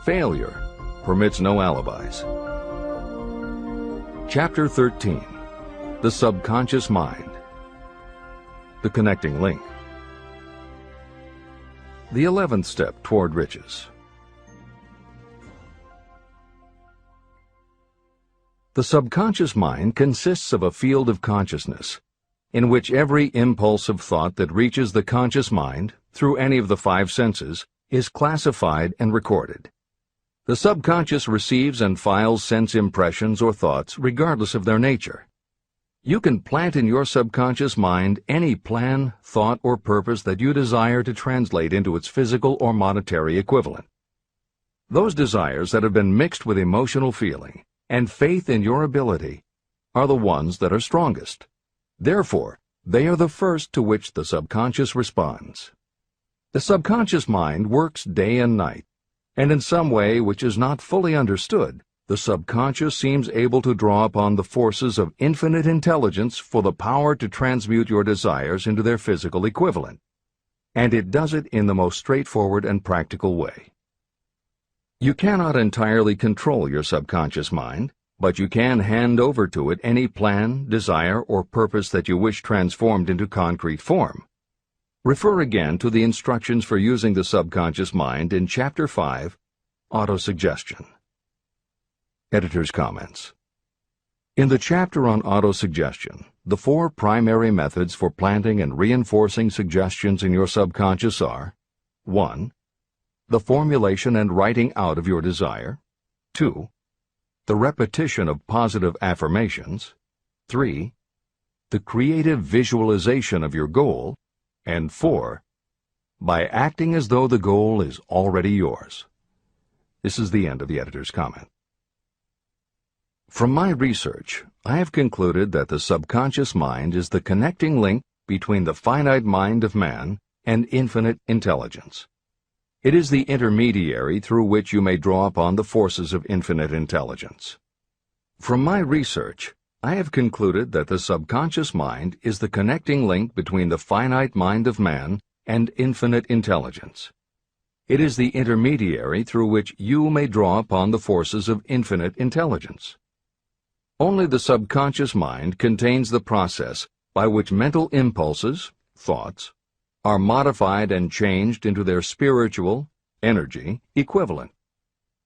Failure permits no alibis. Chapter 13. The Subconscious Mind. The Connecting Link. The 11th step toward riches. The subconscious mind consists of a field of consciousness, in which every impulse of thought that reaches the conscious mind, through any of the 5 senses, is classified and recorded. The subconscious receives and files sense impressions or thoughts regardless of their nature. You can plant in your subconscious mind any plan, thought, or purpose that you desire to translate into its physical or monetary equivalent. Those desires that have been mixed with emotional feeling and faith in your ability are the ones that are strongest. Therefore, they are the first to which the subconscious responds. The subconscious mind works day and night, and in some way which is not fully understood, the subconscious seems able to draw upon the forces of infinite intelligence for the power to transmute your desires into their physical equivalent. And it does it in the most straightforward and practical way. You cannot entirely control your subconscious mind, but you can hand over to it any plan, desire, or purpose that you wish transformed into concrete form. Refer again to the instructions for using the subconscious mind in Chapter 5, Autosuggestion. Editor's comments. In the chapter on autosuggestion, the 4 primary methods for planting and reinforcing suggestions in your subconscious are: 1. The formulation and writing out of your desire. 2. The repetition of positive affirmations. 3. The creative visualization of your goal. And 4. By acting as though the goal is already yours. This is the end of the editor's comment. From my research, I have concluded that the subconscious mind is the connecting link between the finite mind of man and infinite intelligence. It is the intermediary through which you may draw upon the forces of infinite intelligence. From my research, I have concluded that the subconscious mind is the connecting link between the finite mind of man and infinite intelligence. It is the intermediary through which you may draw upon the forces of infinite intelligence. Only the subconscious mind contains the process by which mental impulses, thoughts, are modified and changed into their spiritual, energy, equivalent.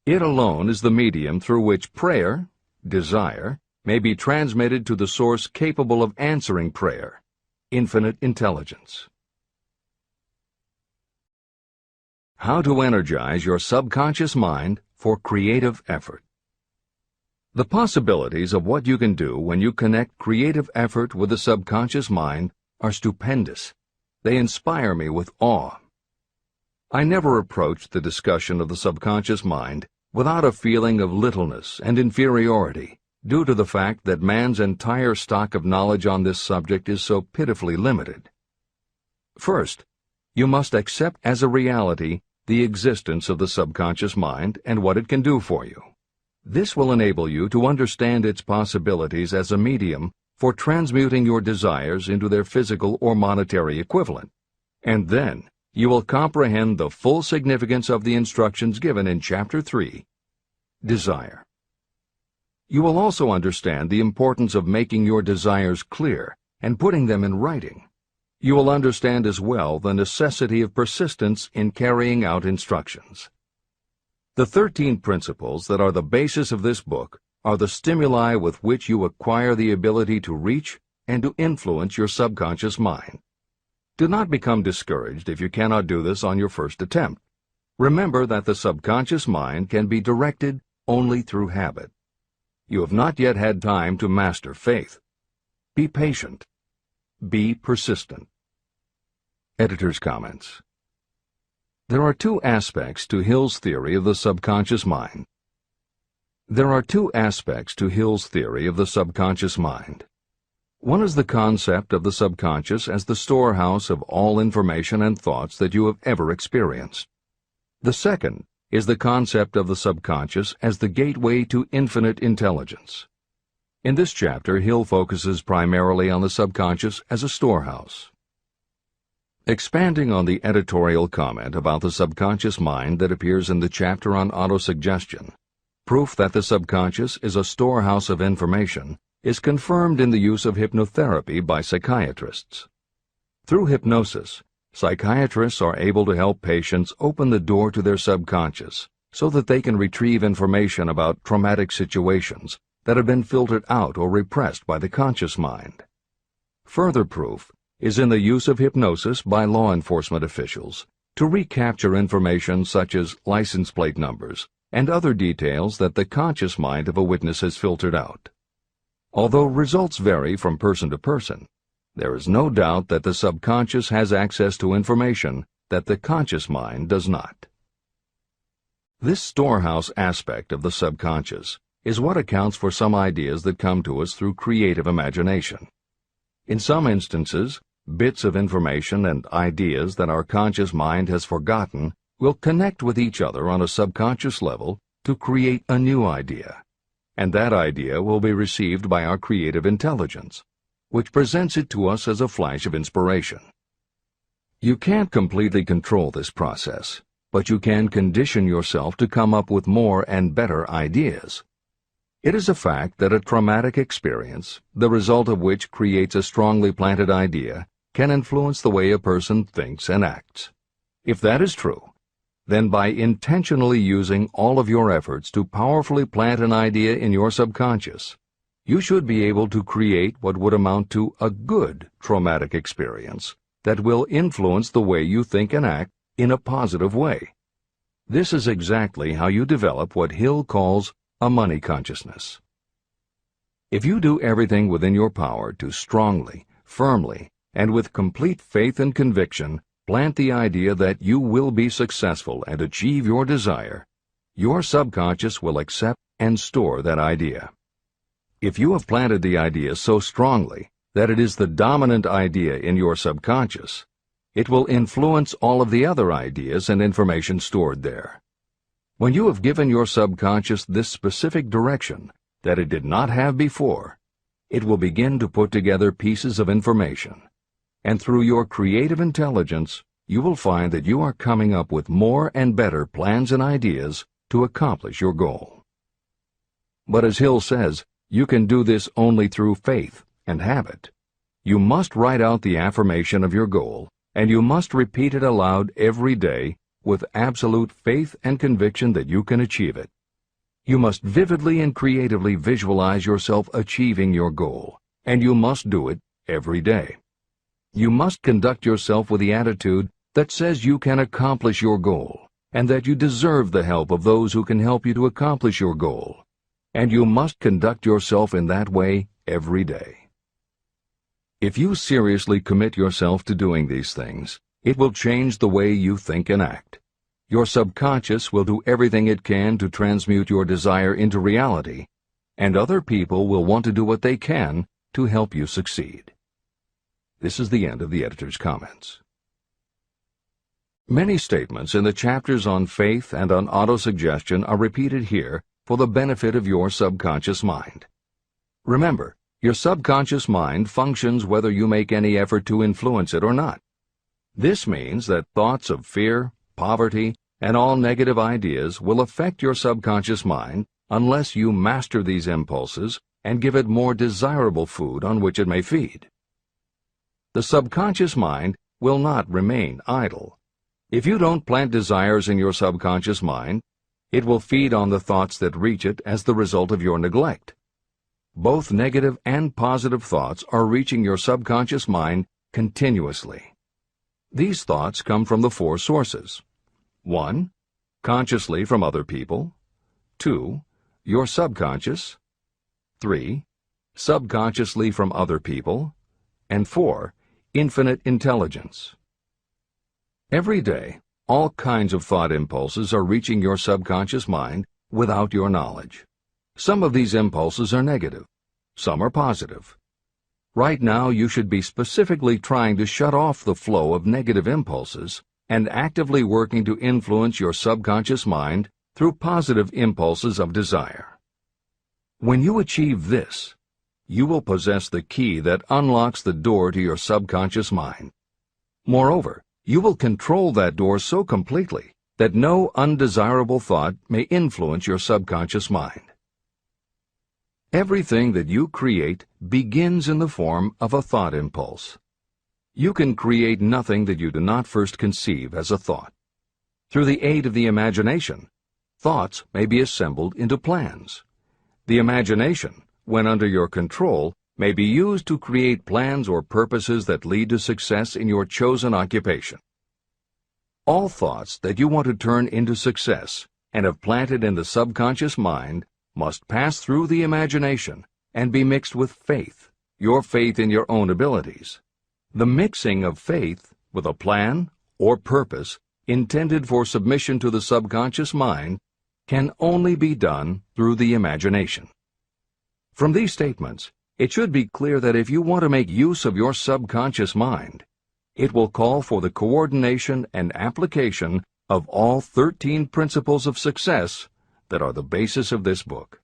It alone is the medium through which prayer, desire, may be transmitted to the source capable of answering prayer, infinite intelligence. How to energize your subconscious mind for creative effort. The possibilities of what you can do when you connect creative effort with the subconscious mind are stupendous. They inspire me with awe. I never approached the discussion of the subconscious mind without a feeling of littleness and inferiority, due to the fact that man's entire stock of knowledge on this subject is so pitifully limited. First, you must accept as a reality the existence of the subconscious mind and what it can do for you. This will enable you to understand its possibilities as a medium for transmuting your desires into their physical or monetary equivalent, and then you will comprehend the full significance of the instructions given in Chapter 3, Desire. You will also understand the importance of making your desires clear and putting them in writing. You will understand as well the necessity of persistence in carrying out instructions. The 13 principles that are the basis of this book are the stimuli with which you acquire the ability to reach and to influence your subconscious mind. Do not become discouraged if you cannot do this on your first attempt. Remember that the subconscious mind can be directed only through habit. You have not yet had time to master faith. Be patient. Be persistent. Editor's comments. There are two aspects to Hill's theory of the subconscious mind. There are two aspects to Hill's theory of the subconscious mind. One is the concept of the subconscious as the storehouse of all information and thoughts that you have ever experienced. The second is the concept of the subconscious as the gateway to infinite intelligence. In this chapter, Hill focuses primarily on the subconscious as a storehouse. Expanding on the editorial comment about the subconscious mind that appears in the chapter on autosuggestion, proof that the subconscious is a storehouse of information is confirmed in the use of hypnotherapy by psychiatrists. Through hypnosis, psychiatrists are able to help patients open the door to their subconscious so that they can retrieve information about traumatic situations that have been filtered out or repressed by the conscious mind. Further proof is in the use of hypnosis by law enforcement officials to recapture information such as license plate numbers and other details that the conscious mind of a witness has filtered out. Although results vary from person to person, there is no doubt that the subconscious has access to information that the conscious mind does not. This storehouse aspect of the subconscious is what accounts for some ideas that come to us through creative imagination. In some instances, bits of information and ideas that our conscious mind has forgotten will connect with each other on a subconscious level to create a new idea, and that idea will be received by our creative intelligence, which presents it to us as a flash of inspiration. You can't completely control this process, but you can condition yourself to come up with more and better ideas. It is a fact that a traumatic experience, the result of which creates a strongly planted idea, can influence the way a person thinks and acts. If that is true, then by intentionally using all of your efforts to powerfully plant an idea in your subconscious, you should be able to create what would amount to a good traumatic experience that will influence the way you think and act in a positive way. This is exactly how you develop what Hill calls a money consciousness. If you do everything within your power to strongly, firmly, and with complete faith and conviction plant the idea that you will be successful and achieve your desire, your subconscious will accept and store that idea. If you have planted the idea so strongly that it is the dominant idea in your subconscious, it will influence all of the other ideas and information stored there. When you have given your subconscious this specific direction that it did not have before, it will begin to put together pieces of information, and through your creative intelligence, you will find that you are coming up with more and better plans and ideas to accomplish your goal. But as Hill says, you can do this only through faith and habit. You must write out the affirmation of your goal, and you must repeat it aloud every day with absolute faith and conviction that you can achieve it. You must vividly and creatively visualize yourself achieving your goal, and you must do it every day. You must conduct yourself with the attitude that says you can accomplish your goal, and that you deserve the help of those who can help you to accomplish your goal. And you must conduct yourself in that way every day. If you seriously commit yourself to doing these things, it will change the way you think and act. Your subconscious will do everything it can to transmute your desire into reality, and other people will want to do what they can to help you succeed. This is the end of the editor's comments. Many statements in the chapters on faith and on autosuggestion are repeated here for the benefit of your subconscious mind. Remember, your subconscious mind functions whether you make any effort to influence it or not. This means that thoughts of fear, poverty, and all negative ideas will affect your subconscious mind unless you master these impulses and give it more desirable food on which it may feed. The subconscious mind will not remain idle. If you don't plant desires in your subconscious mind, It will feed on the thoughts that reach it as the result of your neglect. Both negative and positive thoughts are reaching your subconscious mind continuously. These thoughts come from the four sources. 1. Consciously from other people. 2. Your subconscious. 3. Subconsciously from other people. And 4. Infinite intelligence. Every day, all kinds of thought impulses are reaching your subconscious mind without your knowledge. Some of these impulses are negative. Some are positive. Right now, you should be specifically trying to shut off the flow of negative impulses and actively working to influence your subconscious mind through positive impulses of desire. When you achieve this, you will possess the key that unlocks the door to your subconscious mind. Moreover, you will control that door so completely that no undesirable thought may influence your subconscious mind. Everything that you create begins in the form of a thought impulse. You can create nothing that you do not first conceive as a thought. Through the aid of the imagination, thoughts may be assembled into plans. The imagination, when under your control, may be used to create plans or purposes that lead to success in your chosen occupation. All thoughts that you want to turn into success and have planted in the subconscious mind must pass through the imagination and be mixed with faith, your faith in your own abilities. The mixing of faith with a plan or purpose intended for submission to the subconscious mind can only be done through the imagination. From these statements, it should be clear that if you want to make use of your subconscious mind, it will call for the coordination and application of all 13 principles of success that are the basis of this book.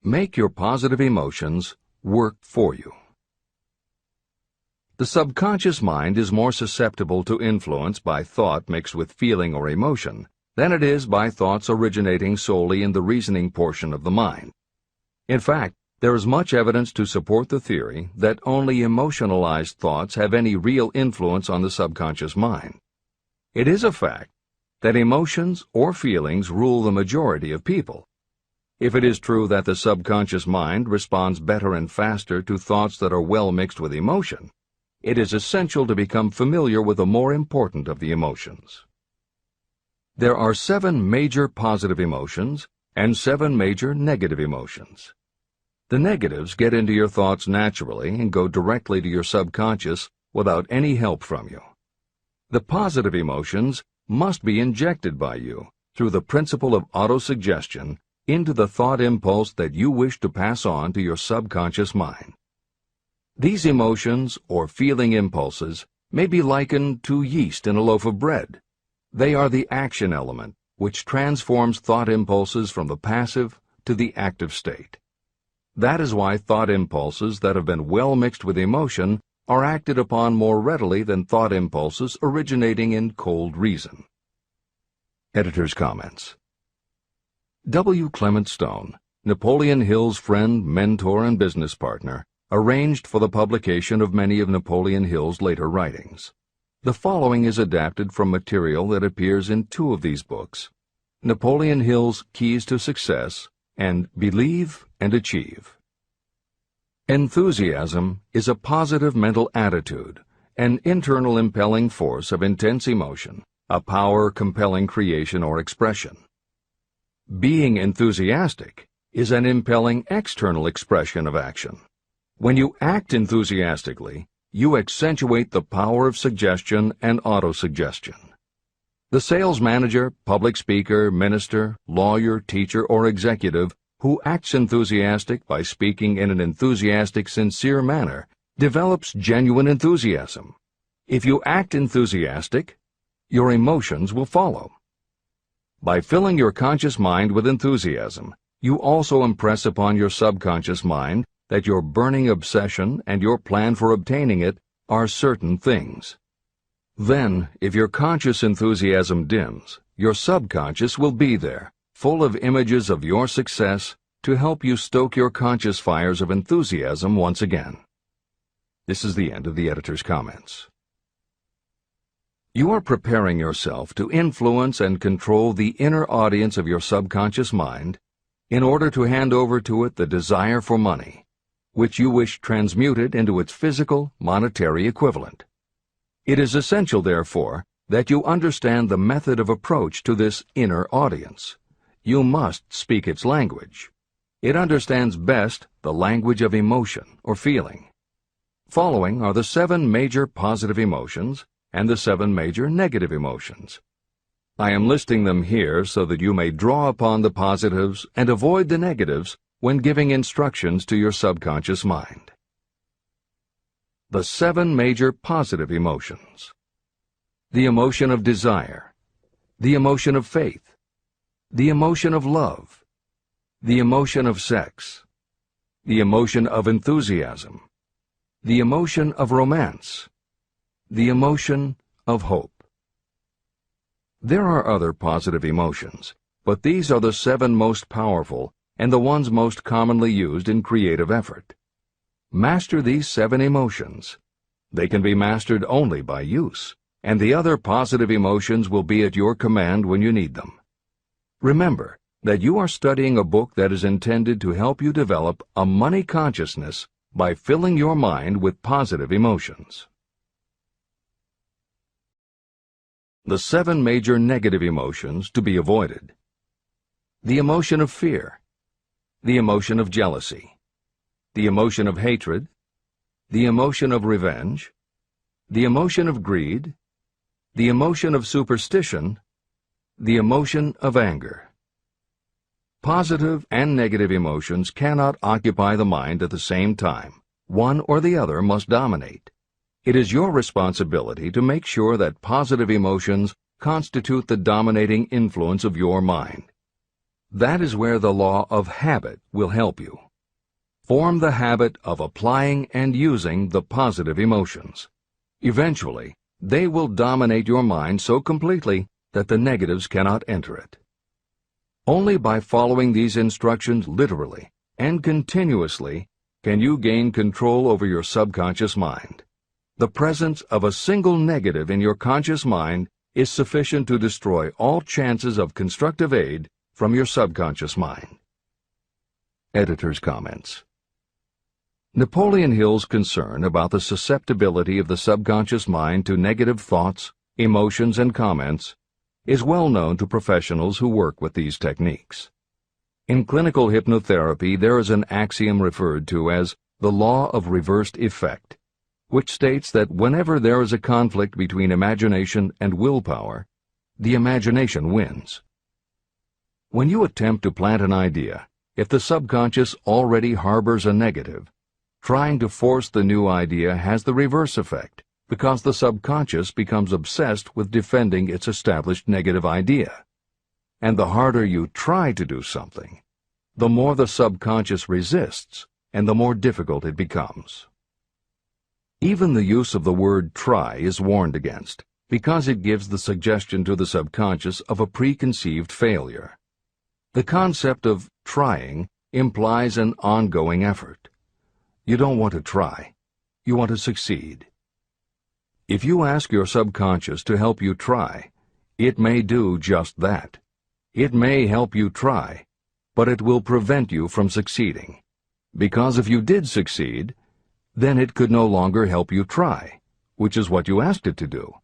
Make your positive emotions work for you. The subconscious mind is more susceptible to influence by thought mixed with feeling or emotion than it is by thoughts originating solely in the reasoning portion of the mind. In fact, there is much evidence to support the theory that only emotionalized thoughts have any real influence on the subconscious mind. It is a fact that emotions or feelings rule the majority of people. If it is true that the subconscious mind responds better and faster to thoughts that are well mixed with emotion, it is essential to become familiar with the more important of the emotions. There are 7 major positive emotions and 7 major negative emotions. The negatives get into your thoughts naturally and go directly to your subconscious without any help from you. The positive emotions must be injected by you through the principle of autosuggestion into the thought impulse that you wish to pass on to your subconscious mind. These emotions or feeling impulses may be likened to yeast in a loaf of bread. They are the action element which transforms thought impulses from the passive to the active state. That is why thought impulses that have been well mixed with emotion are acted upon more readily than thought impulses originating in cold reason. Editor's comments. W. Clement Stone, Napoleon Hill's friend, mentor, and business partner, arranged for the publication of many of Napoleon Hill's later writings. The following is adapted from material that appears in 2 of these books, Napoleon Hill's Keys to Success and Believe and Achieve. Enthusiasm is a positive mental attitude, an internal impelling force of intense emotion, a power compelling creation or expression. Being enthusiastic is an impelling external expression of action. When you act enthusiastically, you accentuate the power of suggestion and autosuggestion. The sales manager, public speaker, minister, lawyer, teacher, or executive who acts enthusiastic by speaking in an enthusiastic, sincere manner develops genuine enthusiasm. If you act enthusiastic, your emotions will follow. By filling your conscious mind with enthusiasm, you also impress upon your subconscious mind that your burning obsession and your plan for obtaining it are certain things. Then, if your conscious enthusiasm dims, your subconscious will be there, full of images of your success, to help you stoke your conscious fires of enthusiasm once again. This is the end of the editor's comments. You are preparing yourself to influence and control the inner audience of your subconscious mind in order to hand over to it the desire for money, which you wish transmuted into its physical, monetary equivalent. It is essential, therefore, that you understand the method of approach to this inner audience. You must speak its language. It understands best the language of emotion or feeling. Following are the 7 major positive emotions and the 7 major negative emotions. I am listing them here so that you may draw upon the positives and avoid the negatives when giving instructions to your subconscious mind. The 7 major positive emotions. The emotion of desire, the emotion of faith, the emotion of love, the emotion of sex, the emotion of enthusiasm, the emotion of romance, the emotion of hope. There are other positive emotions, but these are the 7 most powerful and the ones most commonly used in creative effort. Master these 7 emotions. They can be mastered only by use, and the other positive emotions will be at your command when you need them. Remember that you are studying a book that is intended to help you develop a money consciousness by filling your mind with positive emotions. The 7 major negative emotions to be avoided. The emotion of fear, the emotion of jealousy, the emotion of hatred, the emotion of revenge, the emotion of greed, the emotion of superstition, the emotion of anger. Positive and negative emotions cannot occupy the mind at the same time. One or the other must dominate. It is your responsibility to make sure that positive emotions constitute the dominating influence of your mind. That is where the law of habit will help you. Form the habit of applying and using the positive emotions. Eventually, they will dominate your mind so completely that the negatives cannot enter it. Only by following these instructions literally and continuously can you gain control over your subconscious mind. The presence of a single negative in your conscious mind is sufficient to destroy all chances of constructive aid from your subconscious mind. Editor's comments. Napoleon Hill's concern about the susceptibility of the subconscious mind to negative thoughts, emotions, and comments is well known to professionals who work with these techniques. In clinical hypnotherapy, there is an axiom referred to as the law of reversed effect, which states that whenever there is a conflict between imagination and willpower, the imagination wins. When you attempt to plant an idea, if the subconscious already harbors a negative, trying to force the new idea has the reverse effect, because the subconscious becomes obsessed with defending its established negative idea. And the harder you try to do something, the more the subconscious resists, and the more difficult it becomes. Even the use of the word try is warned against, because it gives the suggestion to the subconscious of a preconceived failure. The concept of trying implies an ongoing effort. You don't want to try. You want to succeed. If you ask your subconscious to help you try, it may do just that. It may help you try, but it will prevent you from succeeding. Because if you did succeed, then it could no longer help you try, which is what you asked it to do.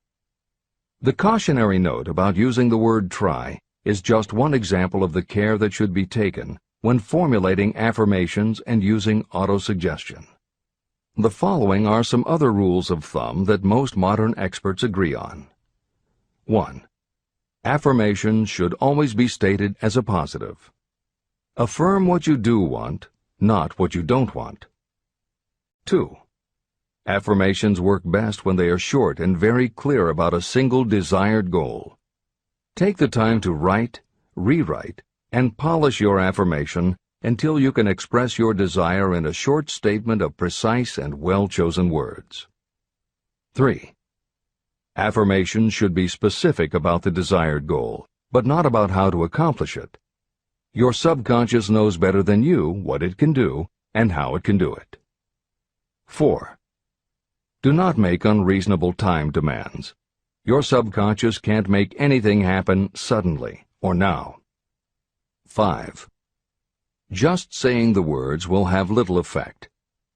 The cautionary note about using the word try is just one example of the care that should be taken when formulating affirmations and using autosuggestion. The following are some other rules of thumb that most modern experts agree on. 1. Affirmations should always be stated as a positive. Affirm what you do want, not what you don't want. 2. Affirmations work best when they are short and very clear about a single desired goal. Take the time to write, rewrite, and polish your affirmation until you can express your desire in a short statement of precise and well-chosen words. 3. Affirmations should be specific about the desired goal, but not about how to accomplish it. Your subconscious knows better than you what it can do and how it can do it. 4. Do not make unreasonable time demands. Your subconscious can't make anything happen suddenly or now. 5. Just saying the words will have little effect.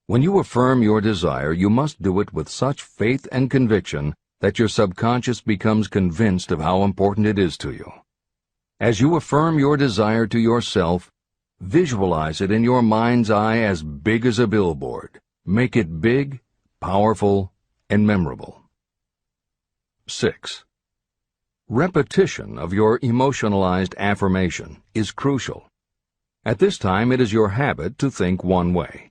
When you affirm your desire, you must do it with such faith and conviction that your subconscious becomes convinced of how important it is to you. As you affirm your desire to yourself, visualize it in your mind's eye as big as a billboard. Make it big, powerful, and memorable. 6. Repetition of your emotionalized affirmation is crucial. At this time, it is your habit to think one way.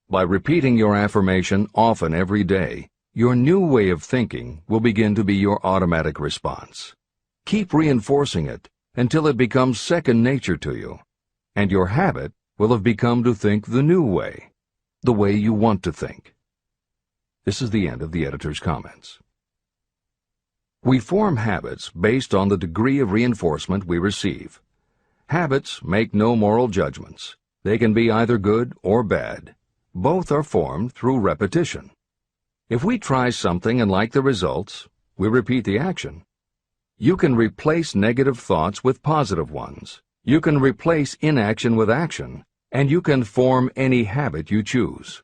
By repeating your affirmation often every day, your new way of thinking will begin to be your automatic response. Keep reinforcing it until it becomes second nature to you, and your habit will have become to think the new way, the way you want to think. This is the end of the editor's comments. We form habits based on the degree of reinforcement we receive. Habits make no moral judgments. They can be either good or bad. Both are formed through repetition. If we try something and like the results, we repeat the action. You can replace negative thoughts with positive ones. You can replace inaction with action, and you can form any habit you choose.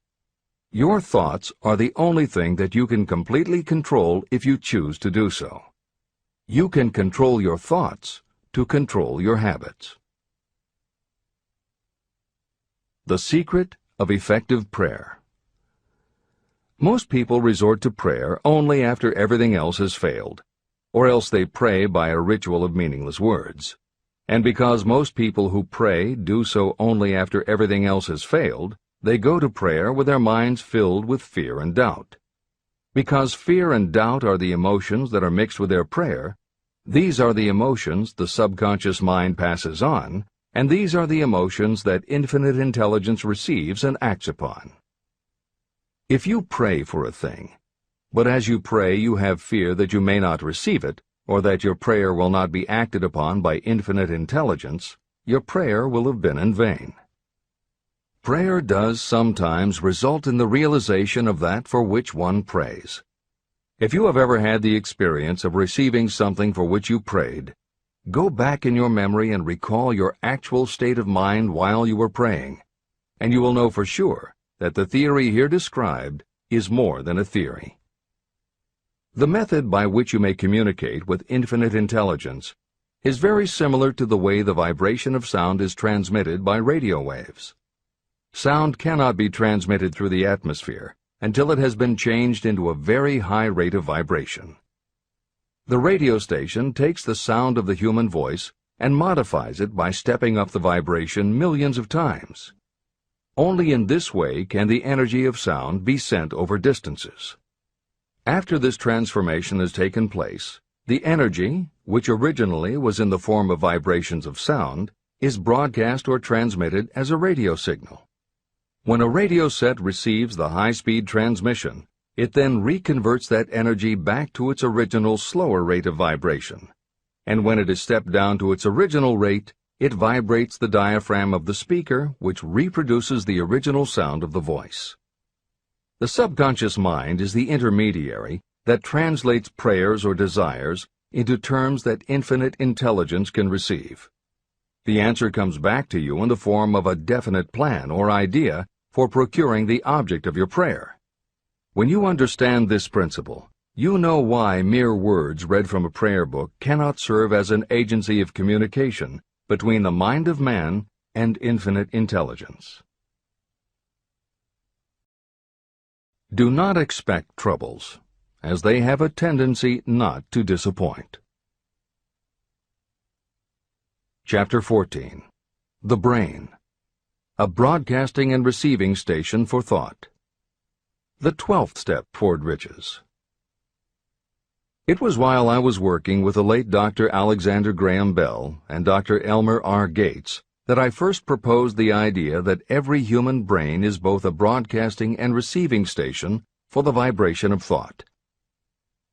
Your thoughts are the only thing that you can completely control if you choose to do so. You can control your thoughts to control your habits. The secret of effective prayer. Most people resort to prayer only after everything else has failed, or else they pray by a ritual of meaningless words. And because most people who pray do so only after everything else has failed, they go to prayer with their minds filled with fear and doubt. Because fear and doubt are the emotions that are mixed with their prayer, these are the emotions the subconscious mind passes on, and these are the emotions that infinite intelligence receives and acts upon. If you pray for a thing, but as you pray you have fear that you may not receive it, or that your prayer will not be acted upon by infinite intelligence, your prayer will have been in vain. Prayer does sometimes result in the realization of that for which one prays. If you have ever had the experience of receiving something for which you prayed, go back in your memory and recall your actual state of mind while you were praying, and you will know for sure that the theory here described is more than a theory. The method by which you may communicate with infinite intelligence is very similar to the way the vibration of sound is transmitted by radio waves. Sound cannot be transmitted through the atmosphere until it has been changed into a very high rate of vibration. The radio station takes the sound of the human voice and modifies it by stepping up the vibration millions of times. Only in this way can the energy of sound be sent over distances. After this transformation has taken place, the energy, which originally was in the form of vibrations of sound, is broadcast or transmitted as a radio signal. When a radio set receives the high-speed transmission, it then reconverts that energy back to its original slower rate of vibration. And when it is stepped down to its original rate, it vibrates the diaphragm of the speaker, which reproduces the original sound of the voice. The subconscious mind is the intermediary that translates prayers or desires into terms that infinite intelligence can receive. The answer comes back to you in the form of a definite plan or idea for procuring the object of your prayer. When you understand this principle, you know why mere words read from a prayer book cannot serve as an agency of communication between the mind of man and infinite intelligence. Do not expect troubles, as they have a tendency not to disappoint. Chapter 14. The Brain. A broadcasting and receiving station for thought. The 12th step toward riches. It was while I was working with the late Dr. Alexander Graham Bell and Dr. Elmer R. Gates that I first proposed the idea that every human brain is both a broadcasting and receiving station for the vibration of thought.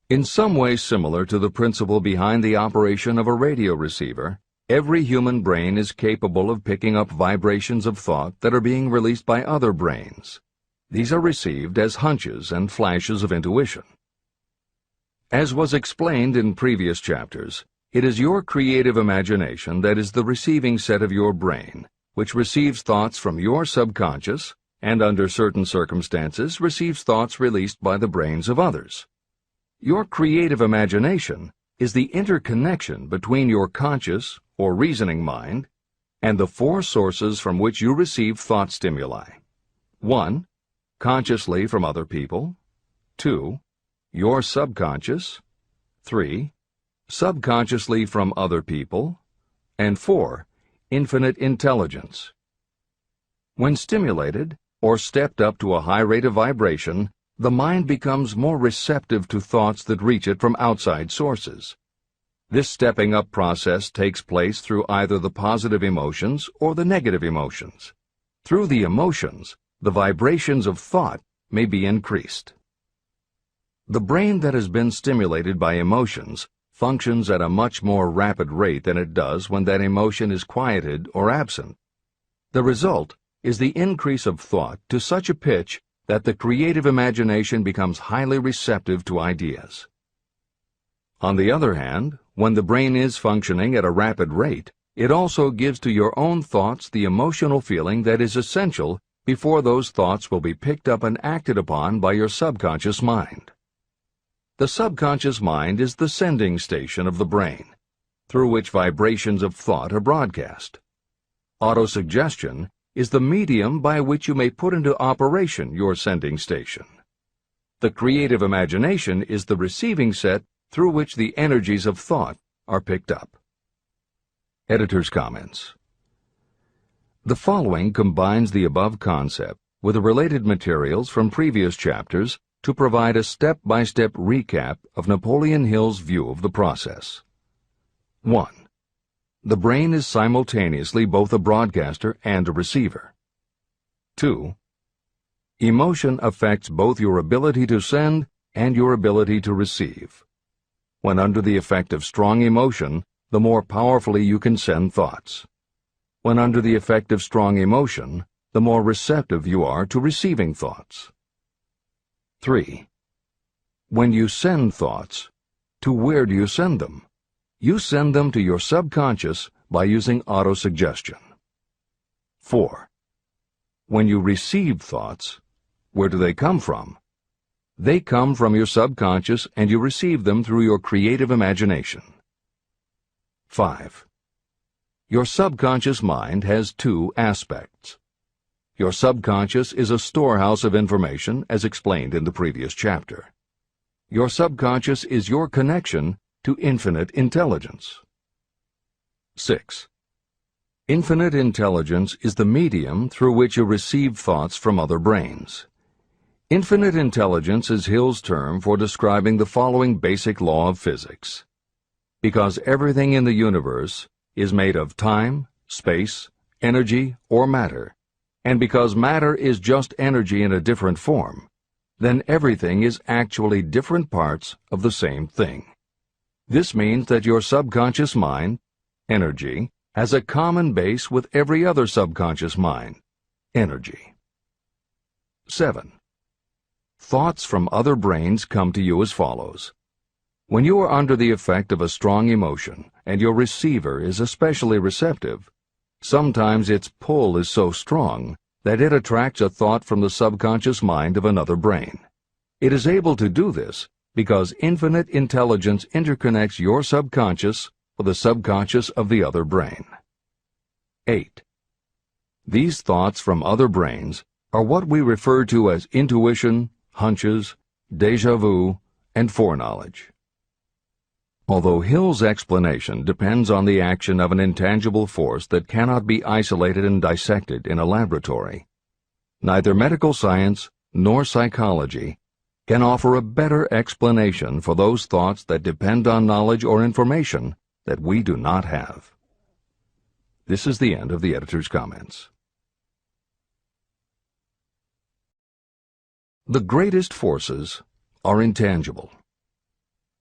In some way similar to the principle behind the operation of a radio receiver, every human brain is capable of picking up vibrations of thought that are being released by other brains. These are received as hunches and flashes of intuition. As was explained in previous chapters, it is your creative imagination that is the receiving set of your brain, which receives thoughts from your subconscious and, under certain circumstances, receives thoughts released by the brains of others. Your creative imagination is the interconnection between your conscious or reasoning mind and the four sources from which you receive thought stimuli. 1. Consciously from other people. 2. Your subconscious. 3. Subconsciously from other people. And 4. Infinite intelligence. When stimulated or stepped up to a high rate of vibration, the mind becomes more receptive to thoughts that reach it from outside sources. This stepping up process takes place through either the positive emotions or the negative emotions. Through the emotions, the vibrations of thought may be increased. The brain that has been stimulated by emotions functions at a much more rapid rate than it does when that emotion is quieted or absent. The result is the increase of thought to such a pitch that the creative imagination becomes highly receptive to ideas. On the other hand, when the brain is functioning at a rapid rate, it also gives to your own thoughts the emotional feeling that is essential before those thoughts will be picked up and acted upon by your subconscious mind. The subconscious mind is the sending station of the brain, through which vibrations of thought are broadcast. Autosuggestion is the medium by which you may put into operation your sending station. The creative imagination is the receiving set through which the energies of thought are picked up. Editor's comments. The following combines the above concept with the related materials from previous chapters to provide a step-by-step recap of Napoleon Hill's view of the process. 1. The brain is simultaneously both a broadcaster and a receiver. 2. Emotion affects both your ability to send and your ability to receive. When under the effect of strong emotion, the more powerfully you can send thoughts. When under the effect of strong emotion, the more receptive you are to receiving thoughts. 3. When you send thoughts, to where do you send them? You send them to your subconscious by using autosuggestion. 4. When you receive thoughts, where do they come from? They come from your subconscious and you receive them through your creative imagination. 5. Your subconscious mind has two aspects. Your subconscious is a storehouse of information, as explained in the previous chapter. Your subconscious is your connection to infinite intelligence. 6. Infinite intelligence is the medium through which you receive thoughts from other brains. Infinite intelligence is Hill's term for describing the following basic law of physics. Because everything in the universe is made of time, space, energy, or matter, and because matter is just energy in a different form, then everything is actually different parts of the same thing. This means that your subconscious mind, energy, has a common base with every other subconscious mind, energy. 7. Thoughts from other brains come to you as follows. When you are under the effect of a strong emotion and your receiver is especially receptive, sometimes its pull is so strong that it attracts a thought from the subconscious mind of another brain. It is able to do this because infinite intelligence interconnects your subconscious with the subconscious of the other brain. 8. These thoughts from other brains are what we refer to as intuition, hunches, déjà vu, and foreknowledge. Although Hill's explanation depends on the action of an intangible force that cannot be isolated and dissected in a laboratory, neither medical science nor psychology can offer a better explanation for those thoughts that depend on knowledge or information that we do not have. This is the end of the editor's comments. The greatest forces are intangible.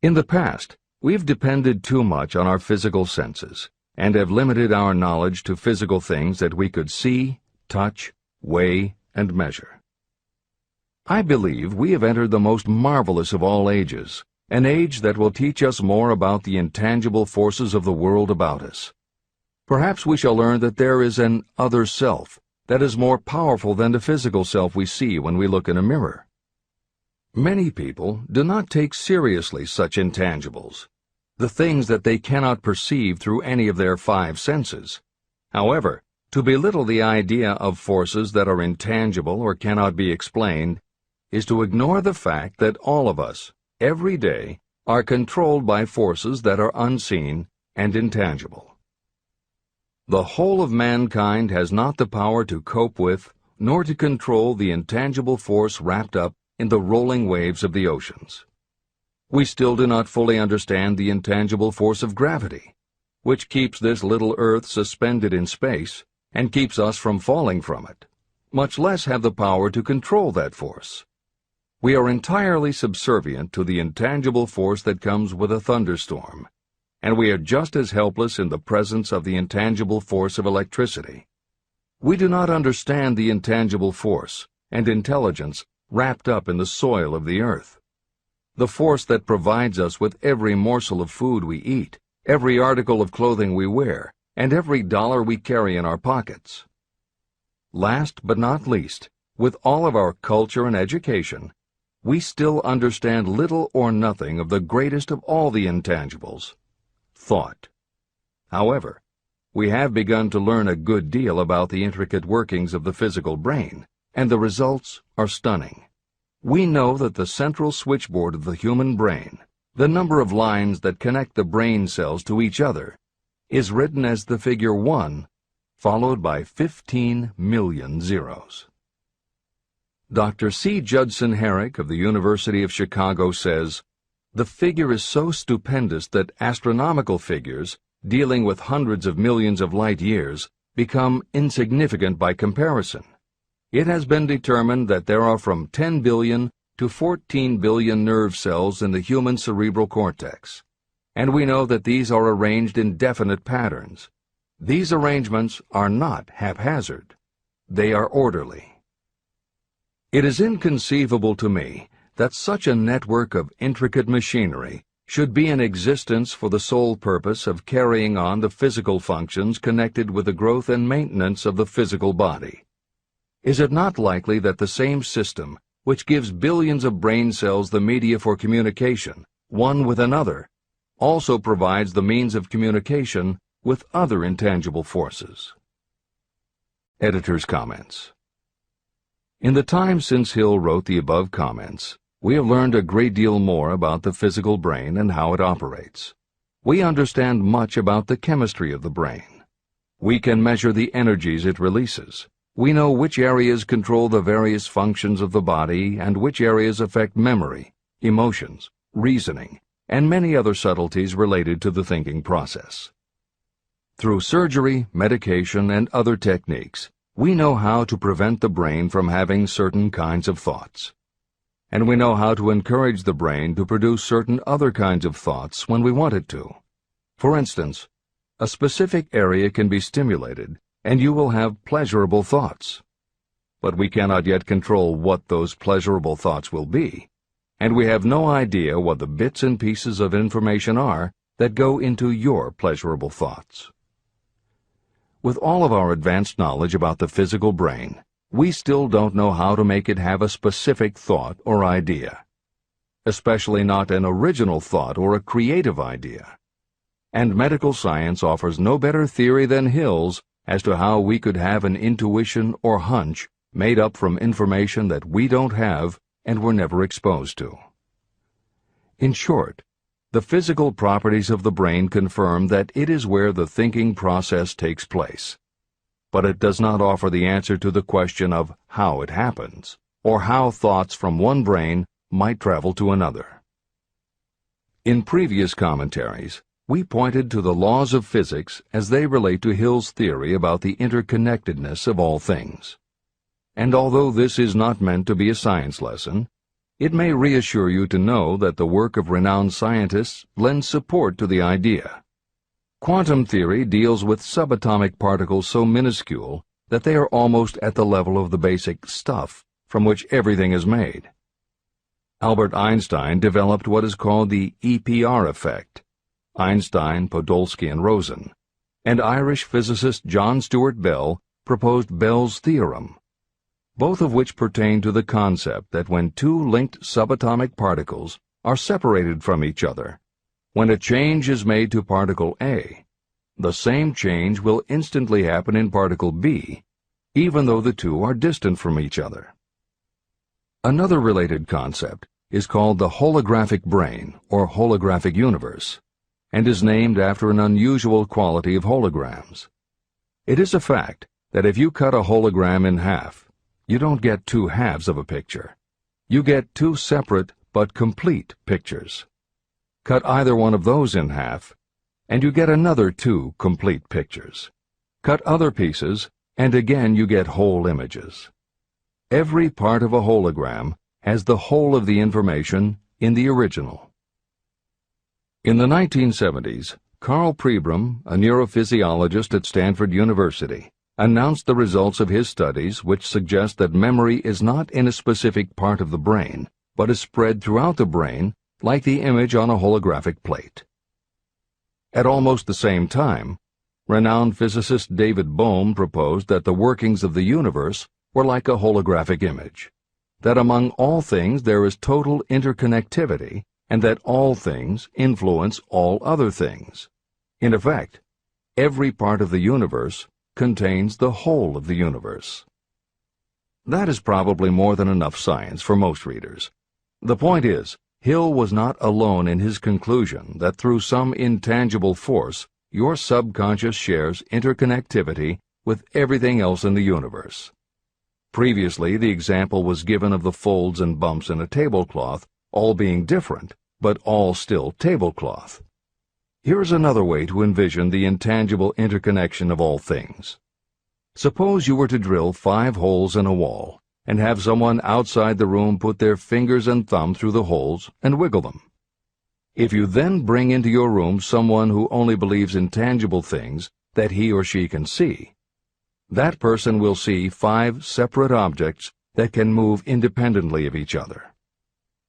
In the past, we've depended too much on our physical senses and have limited our knowledge to physical things that we could see, touch, weigh, and measure. I believe we have entered the most marvelous of all ages, an age that will teach us more about the intangible forces of the world about us. Perhaps we shall learn that there is an other self that is more powerful than the physical self we see when we look in a mirror. Many people do not take seriously such intangibles, the things that they cannot perceive through any of their five senses. However, to belittle the idea of forces that are intangible or cannot be explained is to ignore the fact that all of us, every day, are controlled by forces that are unseen and intangible. The whole of mankind has not the power to cope with nor to control the intangible force wrapped up in the rolling waves of the oceans. We still do not fully understand the intangible force of gravity, which keeps this little Earth suspended in space and keeps us from falling from it, much less have the power to control that force. We are entirely subservient to the intangible force that comes with a thunderstorm, and we are just as helpless in the presence of the intangible force of electricity. We do not understand the intangible force and intelligence wrapped up in the soil of the earth, the force that provides us with every morsel of food we eat, every article of clothing we wear, and every dollar we carry in our pockets. Last but not least, with all of our culture and education, we still understand little or nothing of the greatest of all the intangibles, thought. However, we have begun to learn a good deal about the intricate workings of the physical brain, and the results are stunning. We know that the central switchboard of the human brain, the number of lines that connect the brain cells to each other, is written as the figure 1, followed by 15 million zeros. Dr. C. Judson Herrick of the University of Chicago says, "The figure is so stupendous that astronomical figures, dealing with hundreds of millions of light years, become insignificant by comparison. It has been determined that there are from 10 billion to 14 billion nerve cells in the human cerebral cortex, and we know that these are arranged in definite patterns. These arrangements are not haphazard. They are orderly. It is inconceivable to me that such a network of intricate machinery should be in existence for the sole purpose of carrying on the physical functions connected with the growth and maintenance of the physical body. Is it not likely that the same system, which gives billions of brain cells the media for communication, one with another, also provides the means of communication with other intangible forces?" Editor's comments. In the time since Hill wrote the above comments, we have learned a great deal more about the physical brain and how it operates. We understand much about the chemistry of the brain. We can measure the energies it releases. We know which areas control the various functions of the body and which areas affect memory, emotions, reasoning, and many other subtleties related to the thinking process. Through surgery, medication, and other techniques, we know how to prevent the brain from having certain kinds of thoughts. And we know how to encourage the brain to produce certain other kinds of thoughts when we want it to. For instance, a specific area can be stimulated, and you will have pleasurable thoughts. But we cannot yet control what those pleasurable thoughts will be, and we have no idea what the bits and pieces of information are that go into your pleasurable thoughts. With all of our advanced knowledge about the physical brain, we still don't know how to make it have a specific thought or idea, especially not an original thought or a creative idea. And medical science offers no better theory than Hill's as to how we could have an intuition or hunch made up from information that we don't have and were never exposed to. In short, the physical properties of the brain confirm that it is where the thinking process takes place. But it does not offer the answer to the question of how it happens, or how thoughts from one brain might travel to another. In previous commentaries, we pointed to the laws of physics as they relate to Hill's theory about the interconnectedness of all things. And although this is not meant to be a science lesson, it may reassure you to know that the work of renowned scientists lends support to the idea. Quantum theory deals with subatomic particles so minuscule that they are almost at the level of the basic stuff from which everything is made. Albert Einstein developed what is called the EPR effect. Einstein, Podolsky, and Rosen. And Irish physicist John Stuart Bell proposed Bell's theorem, both of which pertain to the concept that when two linked subatomic particles are separated from each other, when a change is made to particle A, the same change will instantly happen in particle B, even though the two are distant from each other. Another related concept is called the holographic brain or holographic universe, and is named after an unusual quality of holograms. It is a fact that if you cut a hologram in half, you don't get two halves of a picture. You get two separate but complete pictures. Cut either one of those in half, and you get another two complete pictures. Cut other pieces, and again you get whole images. Every part of a hologram has the whole of the information in the original. In the 1970s, Carl Pribram, a neurophysiologist at Stanford University, announced the results of his studies which suggest that memory is not in a specific part of the brain, but is spread throughout the brain like the image on a holographic plate. At almost the same time, renowned physicist David Bohm proposed that the workings of the universe were like a holographic image, that among all things there is total interconnectivity, and that all things influence all other things. In effect, every part of the universe contains the whole of the universe. That is probably more than enough science for most readers. The point is, Hill was not alone in his conclusion that through some intangible force, your subconscious shares interconnectivity with everything else in the universe. Previously, the example was given of the folds and bumps in a tablecloth, all being different, but all still tablecloth. Here is another way to envision the intangible interconnection of all things. Suppose you were to drill 5 holes in a wall, and have someone outside the room put their fingers and thumb through the holes and wiggle them. If you then bring into your room someone who only believes in tangible things that he or she can see, that person will see 5 separate objects that can move independently of each other.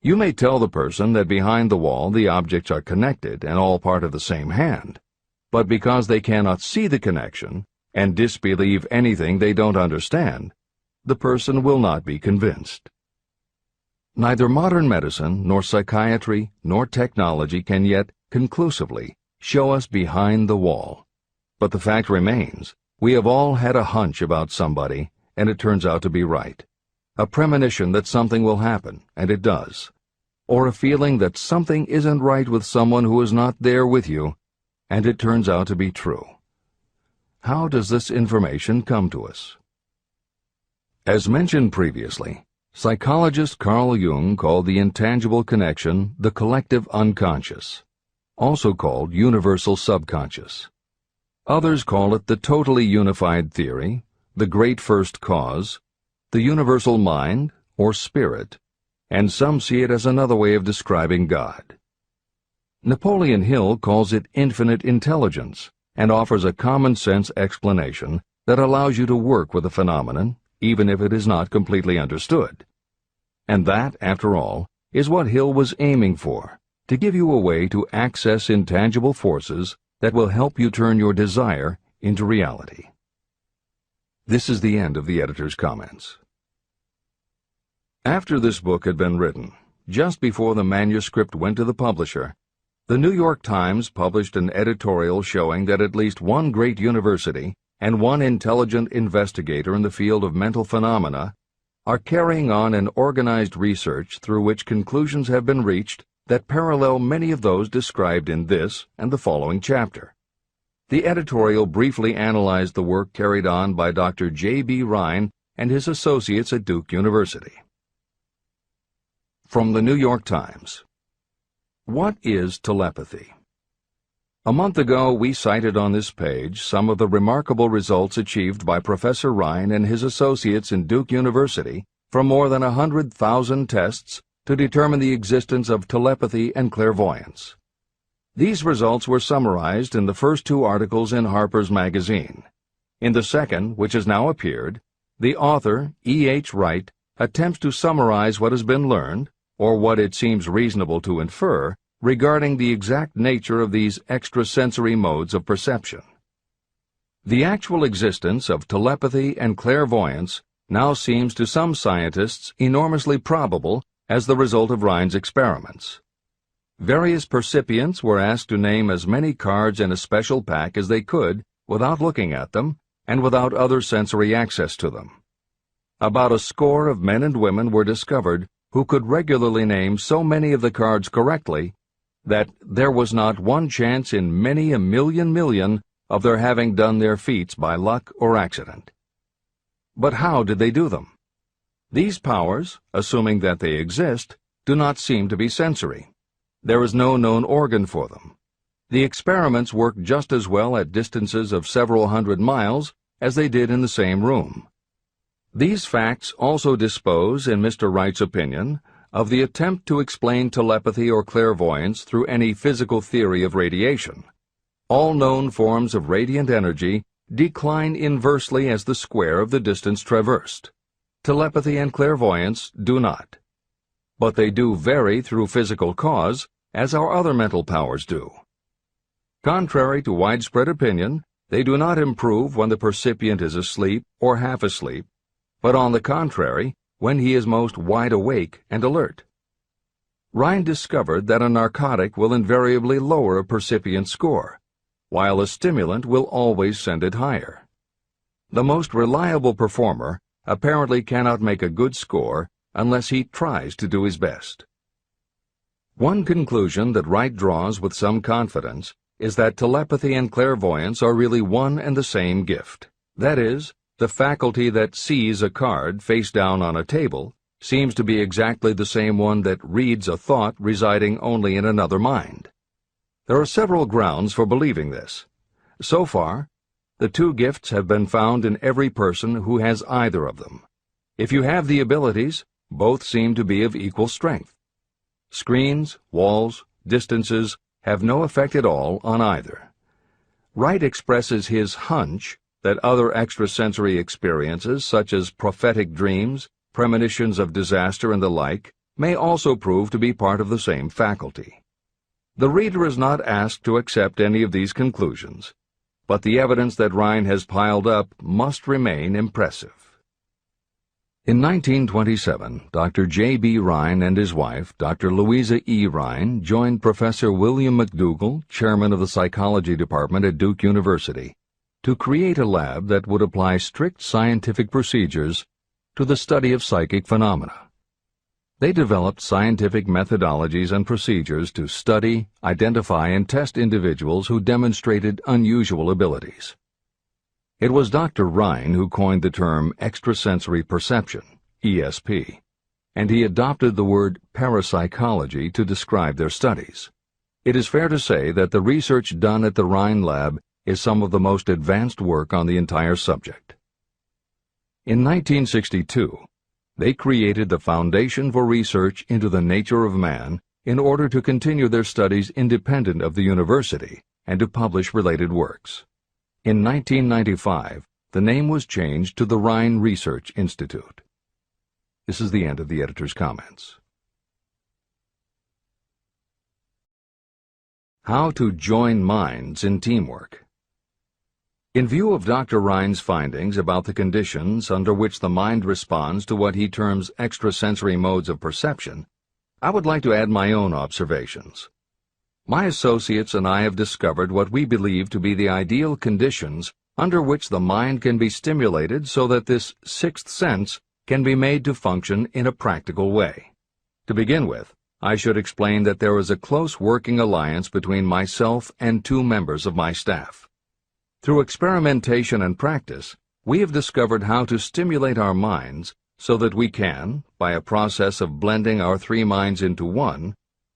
You may tell the person that behind the wall the objects are connected and all part of the same hand, but because they cannot see the connection and disbelieve anything they don't understand, the person will not be convinced. Neither modern medicine, nor psychiatry, nor technology can yet conclusively show us behind the wall. But the fact remains, we have all had a hunch about somebody, and it turns out to be right. A premonition that something will happen, and it does. Or a feeling that something isn't right with someone who is not there with you, and it turns out to be true. How does this information come to us? As mentioned previously, psychologist Carl Jung called the intangible connection the collective unconscious, also called universal subconscious. Others call it the totally unified theory, the great first cause, the universal mind, or spirit, and some see it as another way of describing God. Napoleon Hill calls it infinite intelligence and offers a common-sense explanation that allows you to work with a phenomenon, even if it is not completely understood. And that, after all, is what Hill was aiming for, to give you a way to access intangible forces that will help you turn your desire into reality. This is the end of the editor's comments. After this book had been written, just before the manuscript went to the publisher, the New York Times published an editorial showing that at least one great university and one intelligent investigator in the field of mental phenomena are carrying on an organized research through which conclusions have been reached that parallel many of those described in this and the following chapter. The editorial briefly analyzed the work carried on by Dr. J.B. Rhine and his associates at Duke University. From the New York Times. What is telepathy? A month ago, we cited on this page some of the remarkable results achieved by Professor Rhine and his associates in Duke University from more than 100,000 tests to determine the existence of telepathy and clairvoyance. These results were summarized in the first 2 articles in Harper's Magazine. In the second, which has now appeared, the author, E.H. Wright, attempts to summarize what has been learned, or what it seems reasonable to infer, regarding the exact nature of these extrasensory modes of perception. The actual existence of telepathy and clairvoyance now seems to some scientists enormously probable as the result of Rhine's experiments. Various percipients were asked to name as many cards in a special pack as they could without looking at them and without other sensory access to them. About a score of men and women were discovered who could regularly name so many of the cards correctly that there was not one chance in many a million of their having done their feats by luck or accident. But how did they do them? These powers, assuming that they exist, do not seem to be sensory. There is no known organ for them. The experiments work just as well at distances of several hundred miles as they did in the same room. These facts also dispose, in Mr. Wright's opinion, of the attempt to explain telepathy or clairvoyance through any physical theory of radiation. All known forms of radiant energy decline inversely as the square of the distance traversed. Telepathy and clairvoyance do not. But they do vary through physical cause, as our other mental powers do. Contrary to widespread opinion, they do not improve when the percipient is asleep or half asleep, but on the contrary, when he is most wide awake and alert. Rhine discovered that a narcotic will invariably lower a percipient score, while a stimulant will always send it higher. The most reliable performer apparently cannot make a good score unless he tries to do his best. One conclusion that Wright draws with some confidence is that telepathy and clairvoyance are really one and the same gift. That is, the faculty that sees a card face down on a table seems to be exactly the same one that reads a thought residing only in another mind. There are several grounds for believing this. So far, the two gifts have been found in every person who has either of them. If you have the abilities, both seem to be of equal strength. Screens, walls, distances have no effect at all on either. Wright expresses his hunch that other extrasensory experiences, such as prophetic dreams, premonitions of disaster, and the like, may also prove to be part of the same faculty. The reader is not asked to accept any of these conclusions, but the evidence that Rhine has piled up must remain impressive. In 1927, Dr. J.B. Rhine and his wife, Dr. Louisa E. Rhine, joined Professor William McDougall, chairman of the psychology department at Duke University, to create a lab that would apply strict scientific procedures to the study of psychic phenomena. They developed scientific methodologies and procedures to study, identify, and test individuals who demonstrated unusual abilities. It was Dr. Rhine who coined the term extrasensory perception, ESP, and he adopted the word parapsychology to describe their studies. It is fair to say that the research done at the Rhine lab is some of the most advanced work on the entire subject. In 1962, they created the Foundation for Research into the Nature of Man in order to continue their studies independent of the university and to publish related works. In 1995, the name was changed to the Rhine Research Institute. This is the end of the editor's comments. How to join minds in teamwork. In view of Dr. Rhine's findings about the conditions under which the mind responds to what he terms extrasensory modes of perception, I would like to add my own observations. My associates and I have discovered what we believe to be the ideal conditions under which the mind can be stimulated so that this sixth sense can be made to function in a practical way. To begin with, I should explain that there is a close working alliance between myself and two members of my staff. Through experimentation and practice, we have discovered how to stimulate our minds so that we can, by a process of blending our three minds into one,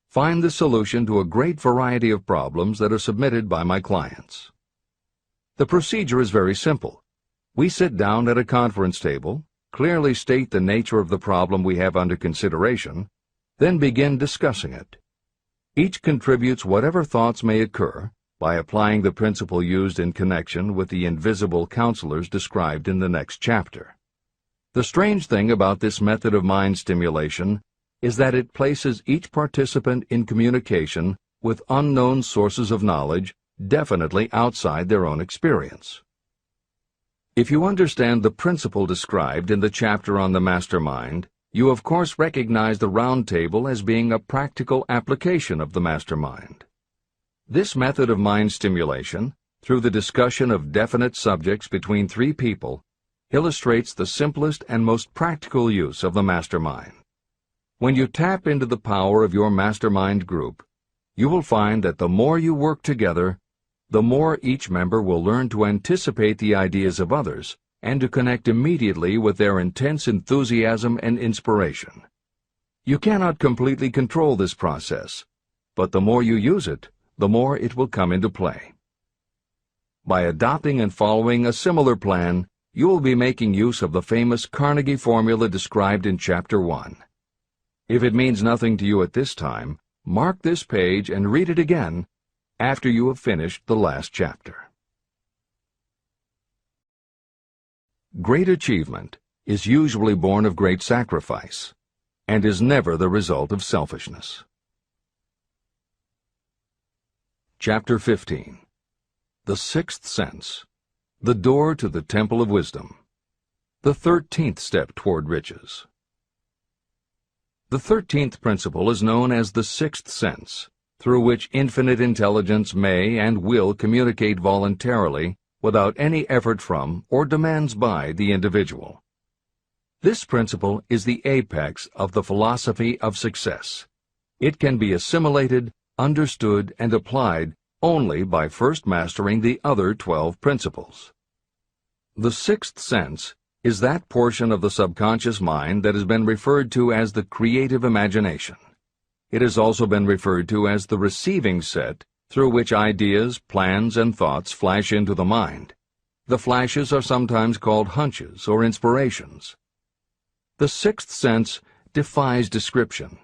find the solution to a great variety of problems that are submitted by my clients. The procedure is very simple. We sit down at a conference table, clearly state the nature of the problem we have under consideration, then begin discussing it. Each contributes whatever thoughts may occur by applying the principle used in connection with the invisible counselors described in the next chapter. The strange thing about this method of mind stimulation is that it places each participant in communication with unknown sources of knowledge definitely outside their own experience. If you understand the principle described in the chapter on the mastermind, you of course recognize the round table as being a practical application of the mastermind. This method of mind stimulation, through the discussion of definite subjects between three people, illustrates the simplest and most practical use of the mastermind. When you tap into the power of your mastermind group, you will find that the more you work together, the more each member will learn to anticipate the ideas of others and to connect immediately with their intense enthusiasm and inspiration. You cannot completely control this process, but the more you use it, the more it will come into play. By adopting and following a similar plan, you will be making use of the famous Carnegie formula described in Chapter 1. If it means nothing to you at this time, mark this page and read it again after you have finished the last chapter. Great achievement is usually born of great sacrifice and is never the result of selfishness. Chapter 15. The Sixth Sense. The Door to the Temple of Wisdom. The 13th Step Toward Riches. The 13th principle is known as the Sixth Sense, through which infinite intelligence may and will communicate voluntarily without any effort from or demands by the individual. This principle is the apex of the philosophy of success. It can be assimilated, understood, and applied only by first mastering the other 12 principles. The sixth sense is that portion of the subconscious mind that has been referred to as the creative imagination. It has also been referred to as the receiving set through which ideas, plans, and thoughts flash into the mind. The flashes are sometimes called hunches or inspirations. The sixth sense defies description.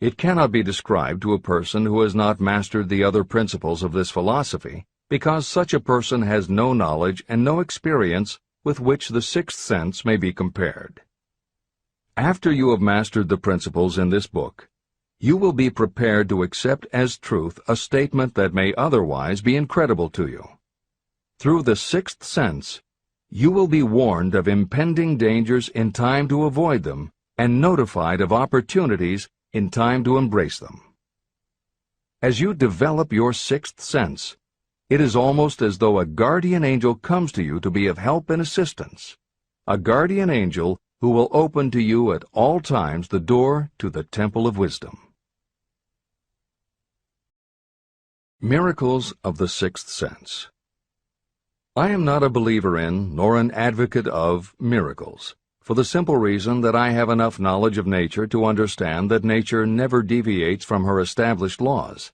It cannot be described to a person who has not mastered the other principles of this philosophy, because such a person has no knowledge and no experience with which the sixth sense may be compared. After you have mastered the principles in this book, you will be prepared to accept as truth a statement that may otherwise be incredible to you. Through the sixth sense, you will be warned of impending dangers in time to avoid them and notified of opportunities in time to embrace them. As you develop your sixth sense, it is almost as though a guardian angel comes to you to be of help and assistance, a guardian angel who will open to you at all times the door to the Temple of Wisdom. Miracles of the Sixth Sense. I am not a believer in, nor an advocate of, miracles, for the simple reason that I have enough knowledge of nature to understand that nature never deviates from her established laws.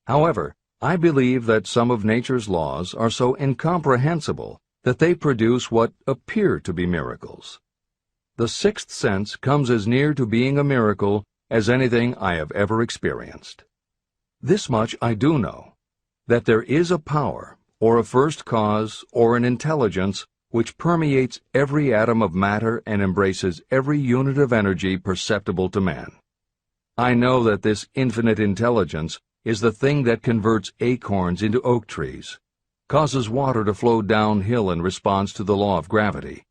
However, I believe that some of nature's laws are so incomprehensible that they produce what appear to be miracles. The sixth sense comes as near to being a miracle as anything I have ever experienced. This much I do know, that there is a power, or a first cause, or an intelligence which permeates every atom of matter and embraces every unit of energy perceptible to man. I know that this infinite intelligence is the thing that converts acorns into oak trees, causes water to flow downhill in response to the law of gravity,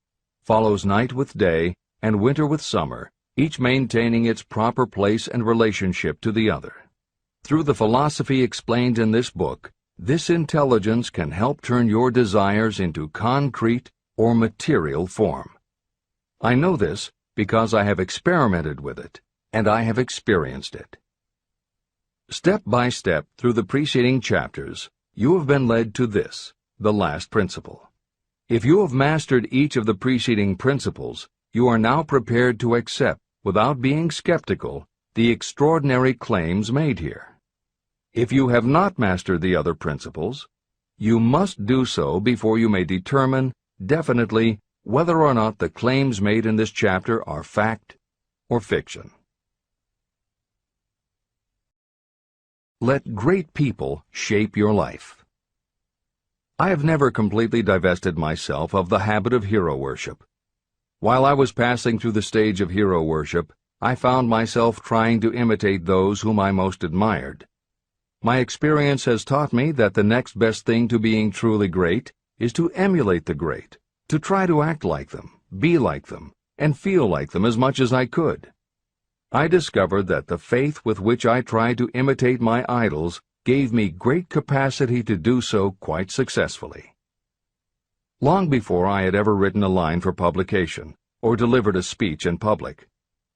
follows night with day and winter with summer, each maintaining its proper place and relationship to the other. Through the philosophy explained in this book, this intelligence can help turn your desires into concrete or material form. I know this because I have experimented with it, and I have experienced it. Step by step through the preceding chapters, you have been led to this, the last principle. If you have mastered each of the preceding principles, you are now prepared to accept, without being skeptical, the extraordinary claims made here. If you have not mastered the other principles, you must do so before you may determine definitely whether or not the claims made in this chapter are fact or fiction. Let great people shape your life. I have never completely divested myself of the habit of hero worship. While I was passing through the stage of hero worship, I found myself trying to imitate those whom I most admired. My experience has taught me that the next best thing to being truly great is to emulate the great, to try to act like them, be like them, and feel like them as much as I could. I discovered that the faith with which I tried to imitate my idols gave me great capacity to do so quite successfully. Long before I had ever written a line for publication or delivered a speech in public,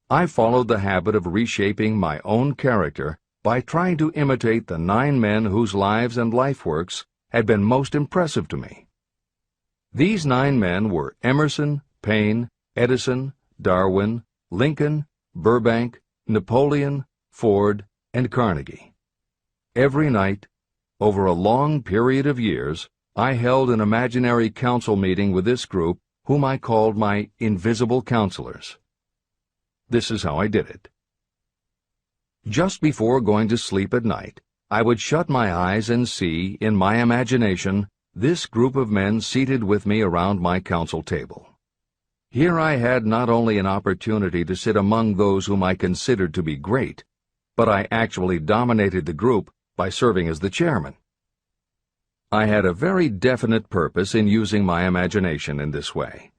I followed the habit of reshaping my own character by trying to imitate the 9 men whose lives and life works had been most impressive to me. These 9 men were Emerson, Paine, Edison, Darwin, Lincoln, Burbank, Napoleon, Ford, and Carnegie. Every night, over a long period of years, I held an imaginary council meeting with this group, whom I called my invisible counselors. This is how I did it. Just before going to sleep at night, I would shut my eyes and see, in my imagination, this group of men seated with me around my council table. Here I had not only an opportunity to sit among those whom I considered to be great, but I actually dominated the group by serving as the chairman. I had a very definite purpose in using my imagination in this way.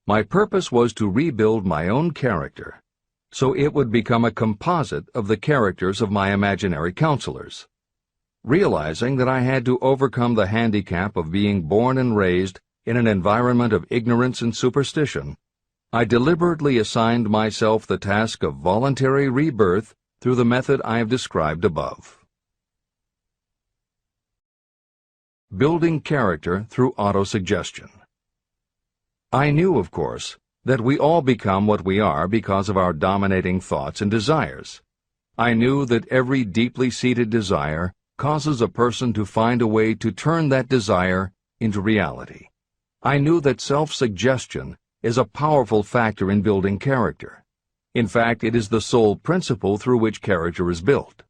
My purpose was to rebuild my own character, so it would become a composite of the characters of my imaginary counselors. Realizing that I had to overcome the handicap of being born and raised in an environment of ignorance and superstition, I deliberately assigned myself the task of voluntary rebirth through the method I have described above. Building character through autosuggestion. I knew, of course, that we all become what we are because of our dominating thoughts and desires. I knew that every deeply seated desire causes a person to find a way to turn that desire into reality. I knew that self-suggestion is a powerful factor in building character. In fact, it is the sole principle through which character is built.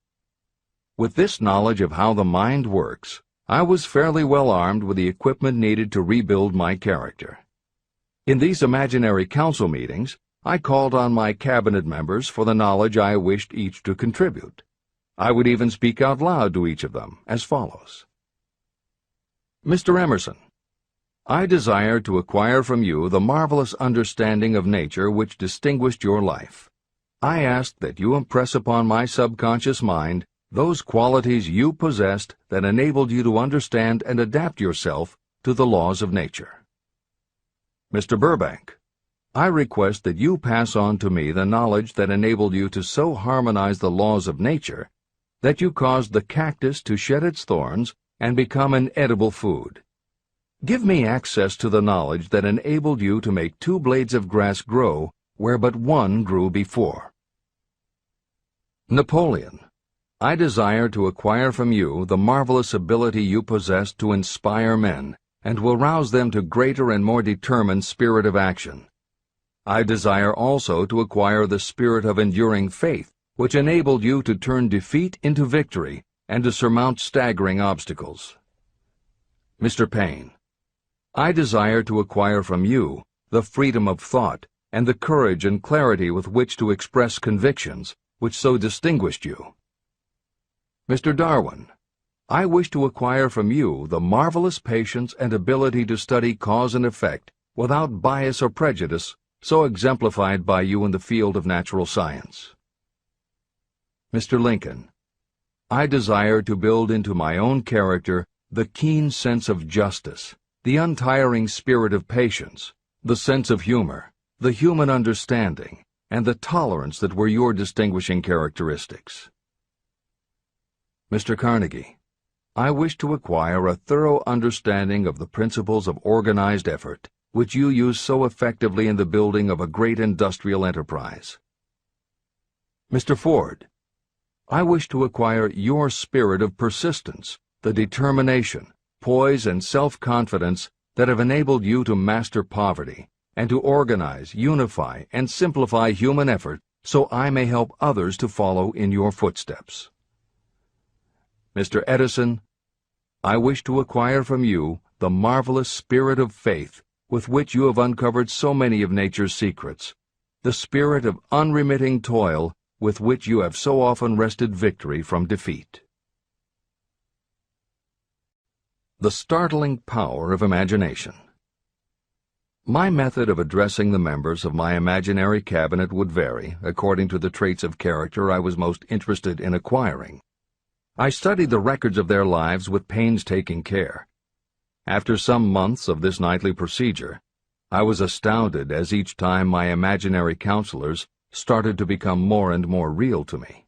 With this knowledge of how the mind works, I was fairly well armed with the equipment needed to rebuild my character. In these imaginary council meetings, I called on my cabinet members for the knowledge I wished each to contribute. I would even speak out loud to each of them as follows. Mr. Emerson, I desire to acquire from you the marvelous understanding of nature which distinguished your life. I ask that you impress upon my subconscious mind those qualities you possessed that enabled you to understand and adapt yourself to the laws of nature. Mr. Burbank, I request that you pass on to me the knowledge that enabled you to so harmonize the laws of nature that you caused the cactus to shed its thorns and become an edible food. Give me access to the knowledge that enabled you to make 2 blades of grass grow where but 1 grew before. Napoleon, I desire to acquire from you the marvelous ability you possess to inspire men and will rouse them to greater and more determined spirit of action. I desire also to acquire the spirit of enduring faith which enabled you to turn defeat into victory and to surmount staggering obstacles. Mr. Paine, I desire to acquire from you the freedom of thought and the courage and clarity with which to express convictions which so distinguished you. Mr. Darwin, I wish to acquire from you the marvelous patience and ability to study cause and effect without bias or prejudice so exemplified by you in the field of natural science. Mr. Lincoln, I desire to build into my own character the keen sense of justice, the untiring spirit of patience, the sense of humor, the human understanding, and the tolerance that were your distinguishing characteristics. Mr. Carnegie, I wish to acquire a thorough understanding of the principles of organized effort, which you use so effectively in the building of a great industrial enterprise. Mr. Ford, I wish to acquire your spirit of persistence, the determination, poise, and self-confidence that have enabled you to master poverty and to organize, unify, and simplify human effort so I may help others to follow in your footsteps. Mr. Edison, I wish to acquire from you the marvelous spirit of faith with which you have uncovered so many of nature's secrets, the spirit of unremitting toil with which you have so often wrested victory from defeat. The startling power of imagination. My method of addressing the members of my imaginary cabinet would vary according to the traits of character I was most interested in acquiring. I studied the records of their lives with painstaking care. After some months of this nightly procedure, I was astounded as each time my imaginary counselors started to become more and more real to me.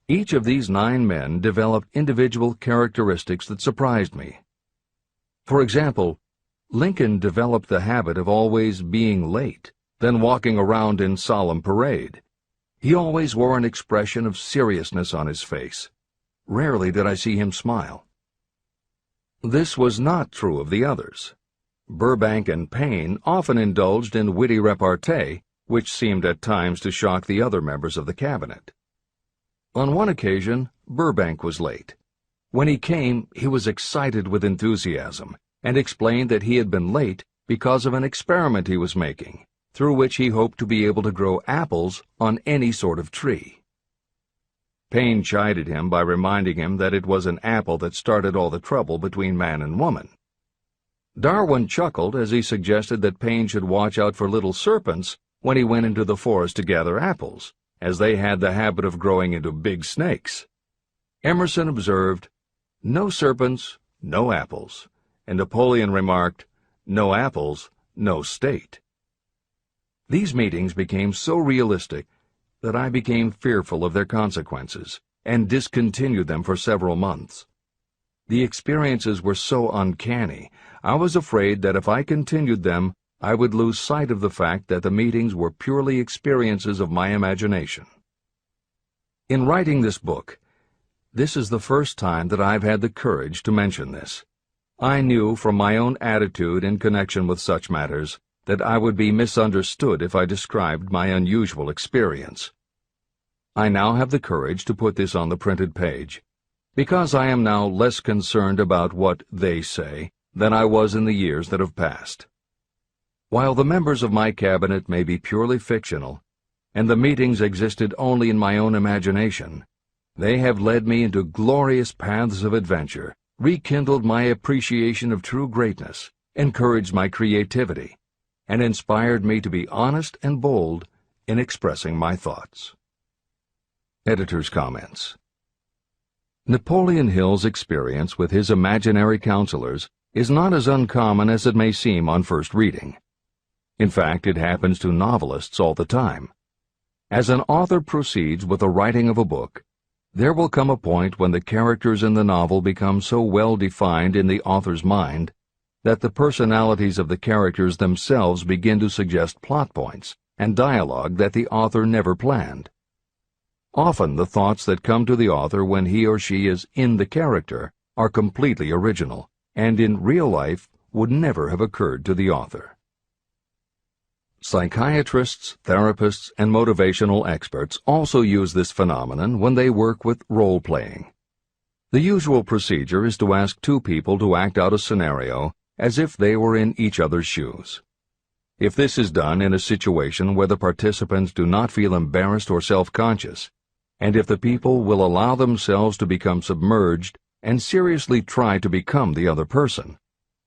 Each of these 9 men developed individual characteristics that surprised me. For example, Lincoln developed the habit of always being late, then walking around in solemn parade. He always wore an expression of seriousness on his face. Rarely did I see him smile. This was not true of the others. Burbank and Payne often indulged in witty repartee, which seemed at times to shock the other members of the cabinet. On one occasion, Burbank was late. When he came, he was excited with enthusiasm, and explained that he had been late because of an experiment he was making, through which he hoped to be able to grow apples on any sort of tree. Payne chided him by reminding him that it was an apple that started all the trouble between man and woman. Darwin chuckled as he suggested that Payne should watch out for little serpents when he went into the forest to gather apples, as they had the habit of growing into big snakes. Emerson observed, "No serpents, no apples," and Napoleon remarked, "No apples, no state." These meetings became so realistic that I became fearful of their consequences and discontinued them for several months. The experiences were so uncanny, I was afraid that if I continued them, I would lose sight of the fact that the meetings were purely experiences of my imagination. In writing this book, this is the first time that I've had the courage to mention this. I knew from my own attitude in connection with such matters that I would be misunderstood if I described my unusual experience. I now have the courage to put this on the printed page, because I am now less concerned about what they say than I was in the years that have passed. While the members of my cabinet may be purely fictional, and the meetings existed only in my own imagination, they have led me into glorious paths of adventure, rekindled my appreciation of true greatness, encouraged my creativity, and inspired me to be honest and bold in expressing my thoughts. Editor's comments. Napoleon Hill's experience with his imaginary counselors is not as uncommon as it may seem on first reading. In fact, it happens to novelists all the time. As an author proceeds with the writing of a book, there will come a point when the characters in the novel become so well defined in the author's mind that the personalities of the characters themselves begin to suggest plot points and dialogue that the author never planned. Often the thoughts that come to the author when he or she is in the character are completely original, and in real life would never have occurred to the author. Psychiatrists, therapists, and motivational experts also use this phenomenon when they work with role-playing. The usual procedure is to ask 2 people to act out a scenario as if they were in each other's shoes. If this is done in a situation where the participants do not feel embarrassed or self-conscious, and if the people will allow themselves to become submerged and seriously try to become the other person,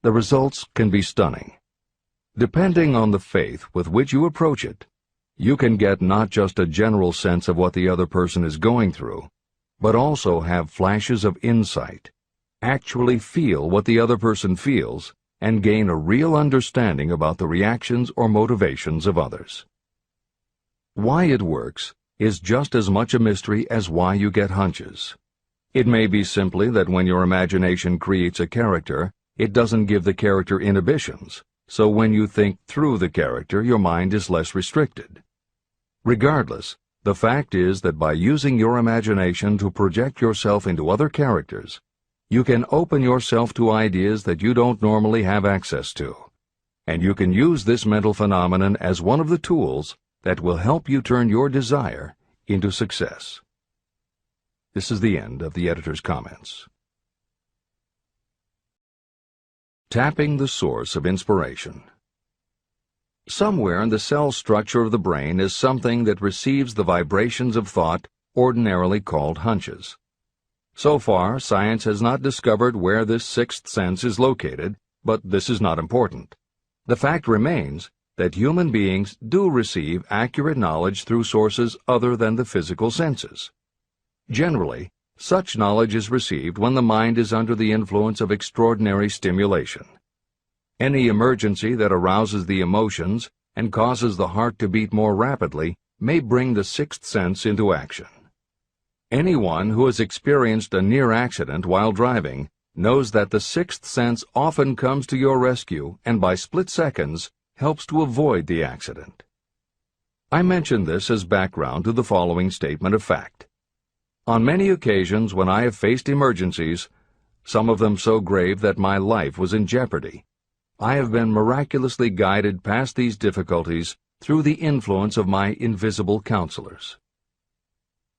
the results can be stunning. Depending on the faith with which you approach it, you can get not just a general sense of what the other person is going through, but also have flashes of insight, actually feel what the other person feels, and gain a real understanding about the reactions or motivations of others. Why it works is just as much a mystery as why you get hunches. It may be simply that when your imagination creates a character, it doesn't give the character inhibitions, so when you think through the character, your mind is less restricted. Regardless, the fact is that by using your imagination to project yourself into other characters, you can open yourself to ideas that you don't normally have access to, and you can use this mental phenomenon as one of the tools that will help you turn your desire into success. This is the end of the editor's comments. Tapping the source of inspiration. Somewhere in the cell structure of the brain is something that receives the vibrations of thought ordinarily called hunches. So far, science has not discovered where this sixth sense is located, but this is not important. The fact remains that human beings do receive accurate knowledge through sources other than the physical senses. Generally, such knowledge is received when the mind is under the influence of extraordinary stimulation. Any emergency that arouses the emotions and causes the heart to beat more rapidly may bring the sixth sense into action. Anyone who has experienced a near accident while driving knows that the sixth sense often comes to your rescue and by split seconds helps to avoid the accident. I mention this as background to the following statement of fact. On many occasions when I have faced emergencies, some of them so grave that my life was in jeopardy, I have been miraculously guided past these difficulties through the influence of my invisible counselors.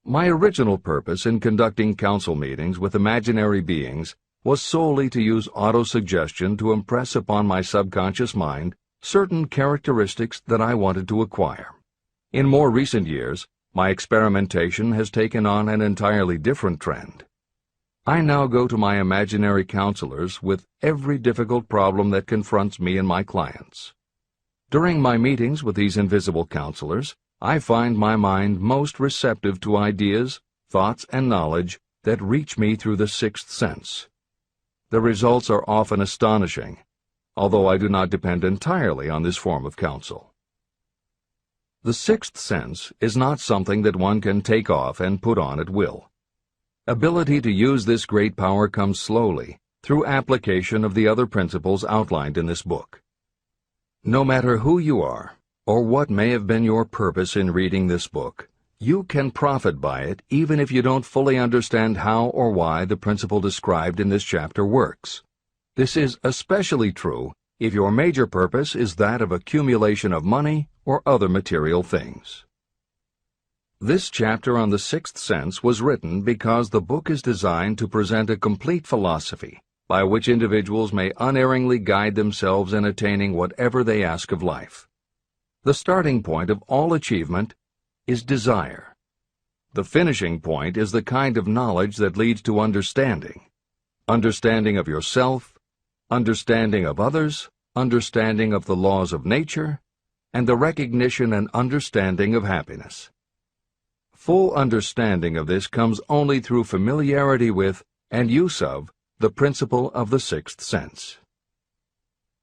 My original purpose in conducting council meetings with imaginary beings was solely to use autosuggestion to impress upon my subconscious mind certain characteristics that I wanted to acquire. In more recent years, my experimentation has taken on an entirely different trend. I now go to my imaginary counselors with every difficult problem that confronts me and my clients. During my meetings with these invisible counselors, I find my mind most receptive to ideas, thoughts, and knowledge that reach me through the sixth sense. The results are often astonishing, although I do not depend entirely on this form of counsel. The sixth sense is not something that one can take off and put on at will. Ability to use this great power comes slowly, through application of the other principles outlined in this book. No matter who you are, or what may have been your purpose in reading this book, you can profit by it even if you don't fully understand how or why the principle described in this chapter works. This is especially true if your major purpose is that of accumulation of money or other material things. This chapter on the sixth sense was written because the book is designed to present a complete philosophy by which individuals may unerringly guide themselves in attaining whatever they ask of life. The starting point of all achievement is desire. The finishing point is the kind of knowledge that leads to understanding. Understanding of yourself, understanding of others, understanding of the laws of nature, and the recognition and understanding of happiness. Full understanding of this comes only through familiarity with and use of the principle of the sixth sense.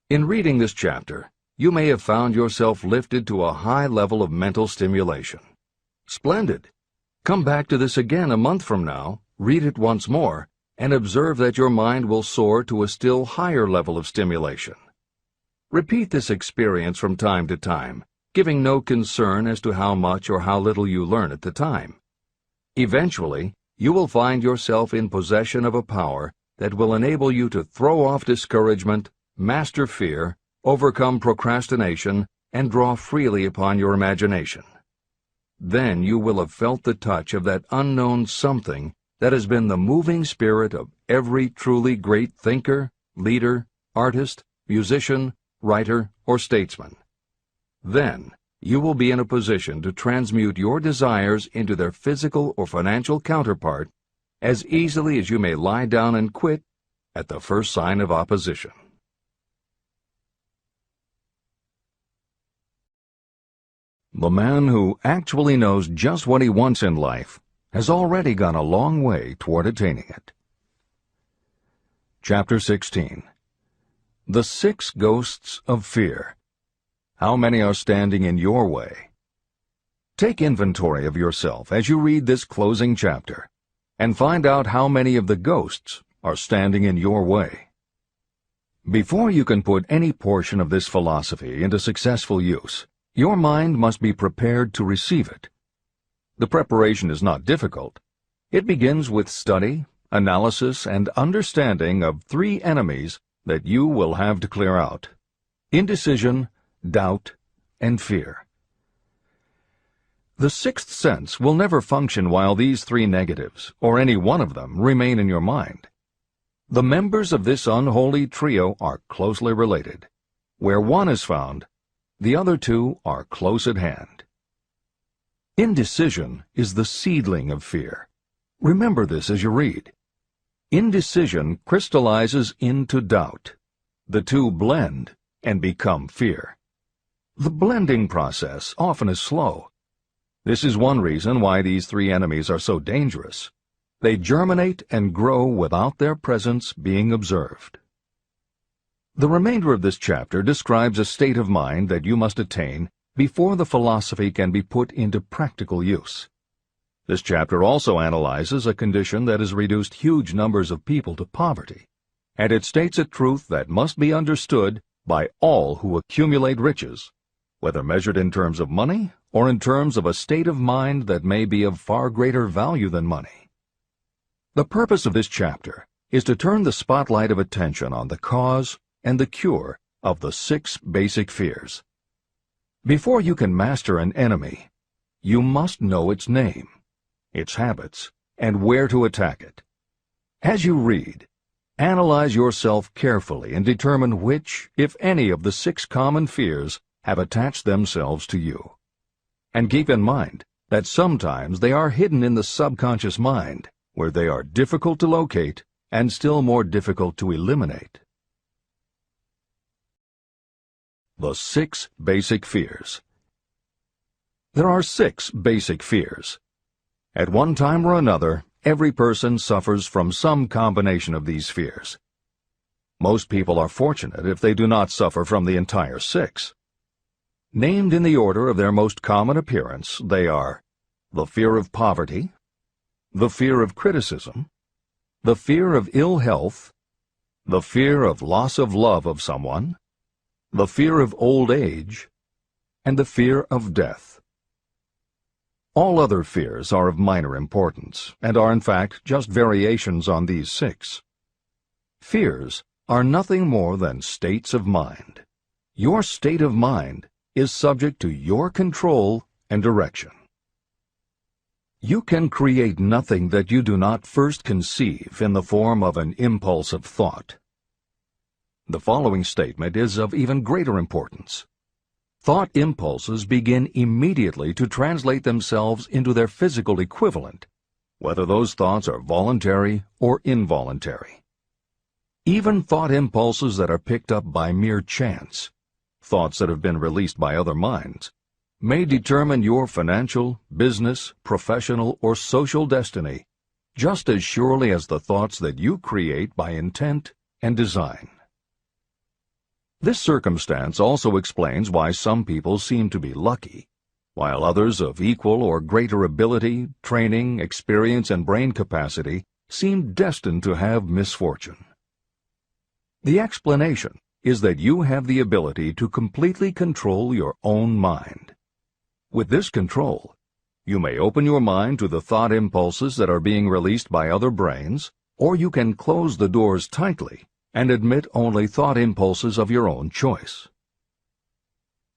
In reading this chapter, you may have found yourself lifted to a high level of mental stimulation. Splendid! Come back to this again a month from now, read it once more, and observe that your mind will soar to a still higher level of stimulation. Repeat this experience from time to time, giving no concern as to how much or how little you learn at the time. Eventually, you will find yourself in possession of a power that will enable you to throw off discouragement, master fear, overcome procrastination, and draw freely upon your imagination. Then you will have felt the touch of that unknown something that has been the moving spirit of every truly great thinker, leader, artist, musician, writer, or statesman. Then you will be in a position to transmute your desires into their physical or financial counterpart as easily as you may lie down and quit at the first sign of opposition. The man who actually knows just what he wants in life has already gone a long way toward attaining it. Chapter 16. The Six Ghosts of Fear. How many are standing in your way? Take inventory of yourself as you read this closing chapter, and find out how many of the ghosts are standing in your way. Before you can put any portion of this philosophy into successful use, your mind must be prepared to receive it. The preparation is not difficult. It begins with study, analysis, and understanding of three enemies that you will have to clear out: indecision, doubt, and fear. The sixth sense will never function while these three negatives, or any one of them, remain in your mind. The members of this unholy trio are closely related. Where one is found, The other two are close at hand. Indecision is the seedling of fear. Remember this as you read. Indecision crystallizes into doubt. The two blend and become fear. The blending process often is slow. This is one reason why these three enemies are so dangerous. They germinate and grow without their presence being observed. The remainder of this chapter describes a state of mind that you must attain before the philosophy can be put into practical use. This chapter also analyzes a condition that has reduced huge numbers of people to poverty, and it states a truth that must be understood by all who accumulate riches, whether measured in terms of money or in terms of a state of mind that may be of far greater value than money. The purpose of this chapter is to turn the spotlight of attention on the cause and the cure of the 6 basic fears. Before you can master an enemy, you must know its name, its habits, and where to attack it. As you read, analyze yourself carefully and determine which, if any, of the 6 common fears have attached themselves to you. And keep in mind that sometimes they are hidden in the subconscious mind, where they are difficult to locate and still more difficult to eliminate. The 6 basic fears. There are 6 basic fears. At one time or another, every person suffers from some combination of these fears. Most people are fortunate if they do not suffer from the entire 6. Named in the order of their most common appearance, they are the fear of poverty, the fear of criticism, the fear of ill health, the fear of loss of love of someone, the fear of old age, and the fear of death. All other fears are of minor importance, and are in fact just variations on these 6. Fears are nothing more than states of mind. Your state of mind is subject to your control and direction. You can create nothing that you do not first conceive in the form of an impulse of thought. The following statement is of even greater importance. Thought impulses begin immediately to translate themselves into their physical equivalent, whether those thoughts are voluntary or involuntary. Even thought impulses that are picked up by mere chance, thoughts that have been released by other minds, may determine your financial, business, professional, or social destiny just as surely as the thoughts that you create by intent and design. This circumstance also explains why some people seem to be lucky, while others of equal or greater ability, training, experience, and brain capacity seem destined to have misfortune. The explanation is that you have the ability to completely control your own mind. With this control, you may open your mind to the thought impulses that are being released by other brains, or you can close the doors tightly and admit only thought impulses of your own choice.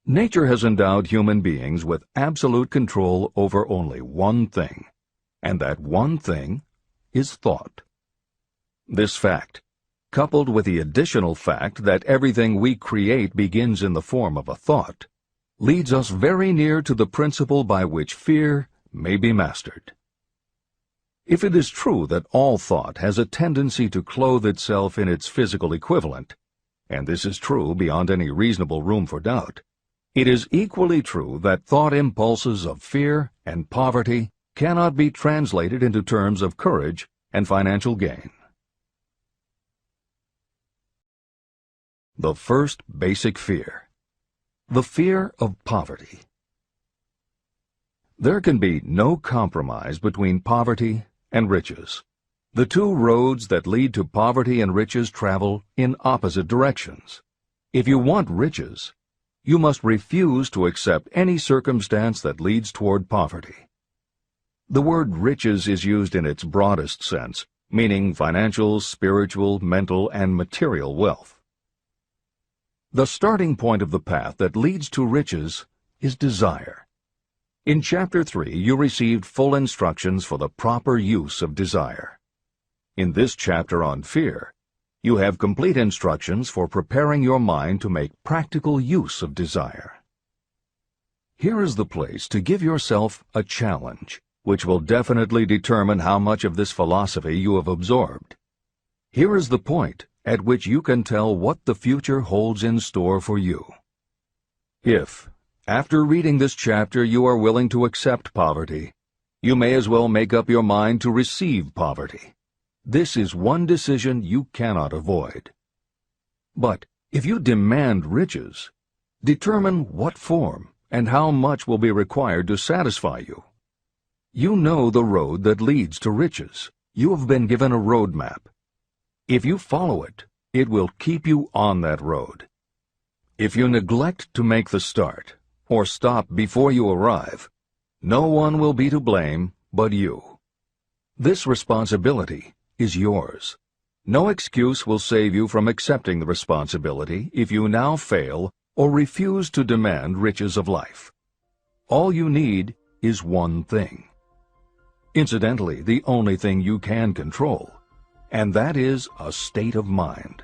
Nature has endowed human beings with absolute control over only one thing, and that one thing is thought. This fact, coupled with the additional fact that everything we create begins in the form of a thought, leads us very near to the principle by which fear may be mastered. If it is true that all thought has a tendency to clothe itself in its physical equivalent, and this is true beyond any reasonable room for doubt, it is equally true that thought impulses of fear and poverty cannot be translated into terms of courage and financial gain. The first basic fear. The fear of poverty. There can be no compromise between poverty and riches. The two roads that lead to poverty and riches travel in opposite directions. If you want riches, you must refuse to accept any circumstance that leads toward poverty. The word riches is used in its broadest sense, meaning financial, spiritual, mental, and material wealth. The starting point of the path that leads to riches is desire. In Chapter 3, you received full instructions for the proper use of desire. In this chapter on fear, you have complete instructions for preparing your mind to make practical use of desire. Here is the place to give yourself a challenge, which will definitely determine how much of this philosophy you have absorbed. Here is the point at which you can tell what the future holds in store for you. If, after reading this chapter, you are willing to accept poverty, you may as well make up your mind to receive poverty. This is one decision you cannot avoid. But if you demand riches, determine what form and how much will be required to satisfy you. You know the road that leads to riches. You have been given a roadmap. If you follow it, it will keep you on that road. If you neglect to make the start, or stop before you arrive, no one will be to blame but you. This responsibility is yours. No excuse will save you from accepting the responsibility if you now fail or refuse to demand riches of life. All you need is one thing. Incidentally, the only thing you can control, and that is a state of mind.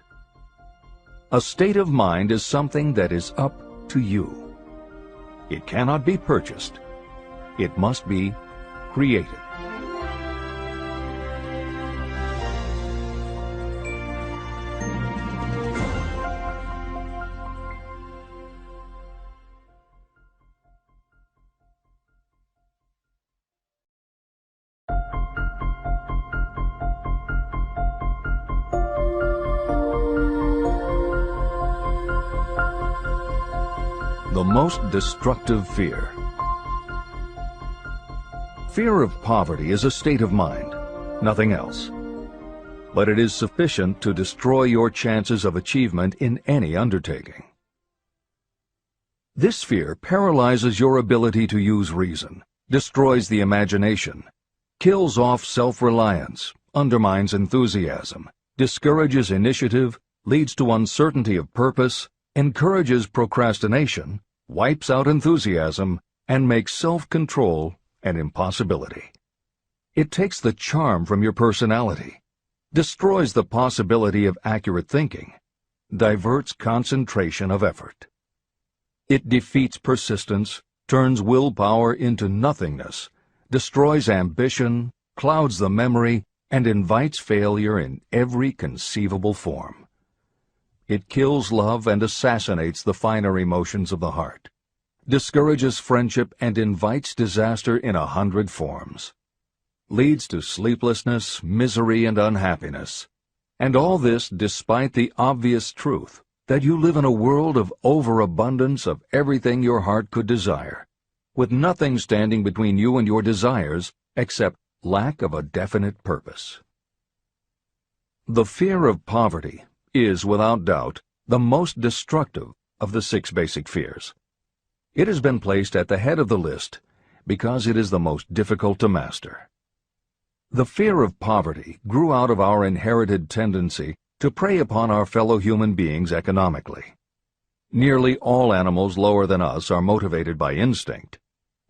A state of mind is something that is up to you. It cannot be purchased. It must be created. The most destructive fear. Fear of poverty is a state of mind, nothing else. But it is sufficient to destroy your chances of achievement in any undertaking. This fear paralyzes your ability to use reason, destroys the imagination, kills off self-reliance, undermines enthusiasm, discourages initiative, leads to uncertainty of purpose, encourages procrastination, wipes out enthusiasm, and makes self-control an impossibility. It takes the charm from your personality, destroys the possibility of accurate thinking, diverts concentration of effort. It defeats persistence, turns willpower into nothingness, destroys ambition, clouds the memory, and invites failure in every conceivable form. It kills love and assassinates the finer emotions of the heart, discourages friendship and invites disaster in 100 forms, leads to sleeplessness, misery, and unhappiness. And all this despite the obvious truth that you live in a world of overabundance of everything your heart could desire, with nothing standing between you and your desires except lack of a definite purpose. The fear of poverty is, without doubt, the most destructive of the 6 basic fears. It has been placed at the head of the list because it is the most difficult to master. The fear of poverty grew out of our inherited tendency to prey upon our fellow human beings economically. Nearly all animals lower than us are motivated by instinct,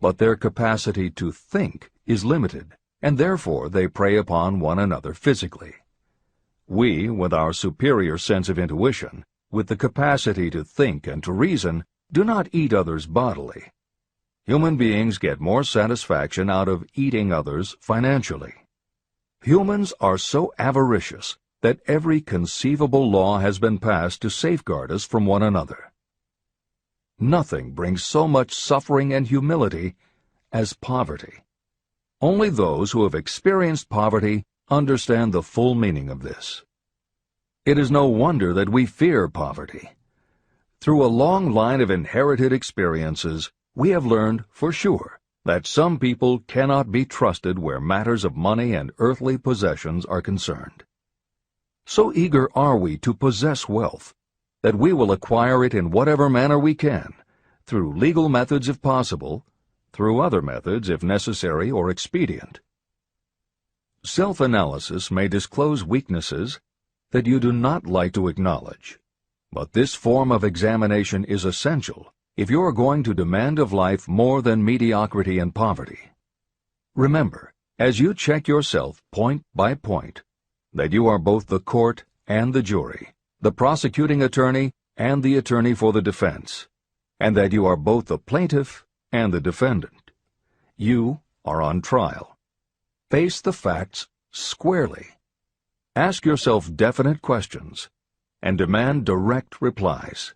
but their capacity to think is limited, and therefore they prey upon one another physically. We, with our superior sense of intuition, with the capacity to think and to reason, do not eat others bodily. Human beings get more satisfaction out of eating others financially. Humans are so avaricious that every conceivable law has been passed to safeguard us from one another. Nothing brings so much suffering and humility as poverty. Only those who have experienced poverty understand the full meaning of this. It is no wonder that we fear poverty. Through a long line of inherited experiences, we have learned for sure that some people cannot be trusted where matters of money and earthly possessions are concerned. So eager are we to possess wealth that we will acquire it in whatever manner we can, through legal methods if possible, through other methods if necessary or expedient. Self-analysis may disclose weaknesses that you do not like to acknowledge, but this form of examination is essential if you are going to demand of life more than mediocrity and poverty. Remember, as you check yourself point by point, that you are both the court and the jury, the prosecuting attorney and the attorney for the defense, and that you are both the plaintiff and the defendant. You are on trial. Face the facts squarely. Ask yourself definite questions and demand direct replies.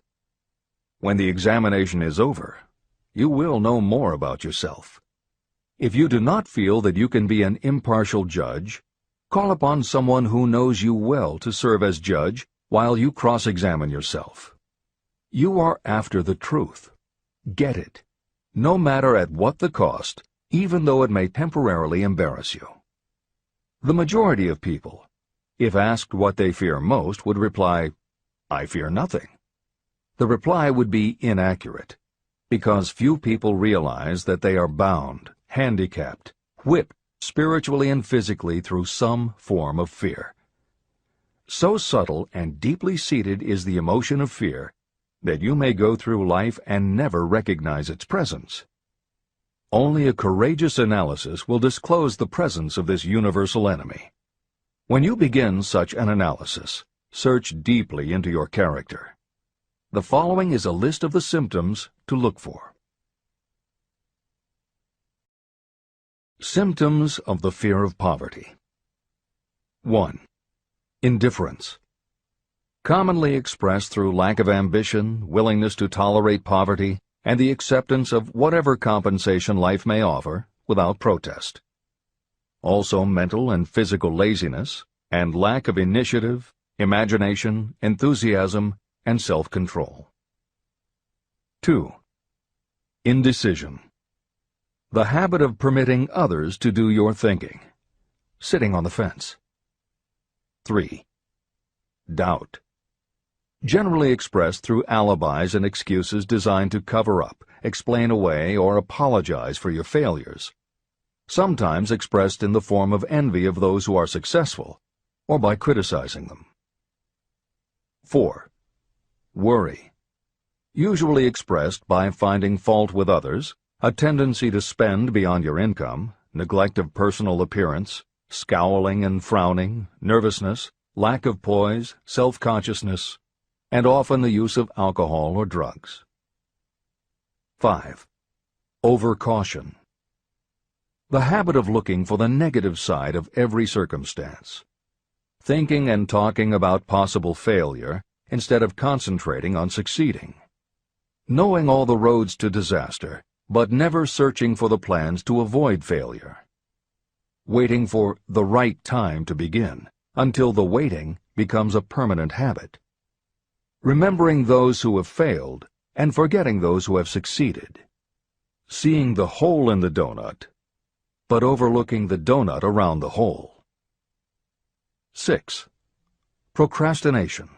When the examination is over, you will know more about yourself. If you do not feel that you can be an impartial judge, call upon someone who knows you well to serve as judge while you cross-examine yourself. You are after the truth. Get it, no matter at what the cost, even though it may temporarily embarrass you. The majority of people, if asked what they fear most, would reply, "I fear nothing." The reply would be inaccurate, because few people realize that they are bound, handicapped, whipped spiritually and physically through some form of fear. So subtle and deeply seated is the emotion of fear that you may go through life and never recognize its presence. Only a courageous analysis will disclose the presence of this universal enemy. When you begin such an analysis, search deeply into your character. The following is a list of the symptoms to look for. Symptoms of the fear of poverty. 1. Indifference. Commonly expressed through lack of ambition, willingness to tolerate poverty, and the acceptance of whatever compensation life may offer without protest. Also mental and physical laziness, and lack of initiative, imagination, enthusiasm, and self-control. 2. Indecision. The habit of permitting others to do your thinking, sitting on the fence. 3. Doubt. Generally expressed through alibis and excuses designed to cover up, explain away, or apologize for your failures. Sometimes expressed in the form of envy of those who are successful, or by criticizing them. 4. Worry. Usually expressed by finding fault with others, a tendency to spend beyond your income, neglect of personal appearance, scowling and frowning, nervousness, lack of poise, self-consciousness, and often the use of alcohol or drugs. 5. Overcaution. The habit of looking for the negative side of every circumstance. Thinking and talking about possible failure instead of concentrating on succeeding. Knowing all the roads to disaster, but never searching for the plans to avoid failure. Waiting for the right time to begin, until the waiting becomes a permanent habit. Remembering those who have failed and forgetting those who have succeeded. Seeing the hole in the donut, but overlooking the donut around the hole. 6. Procrastination.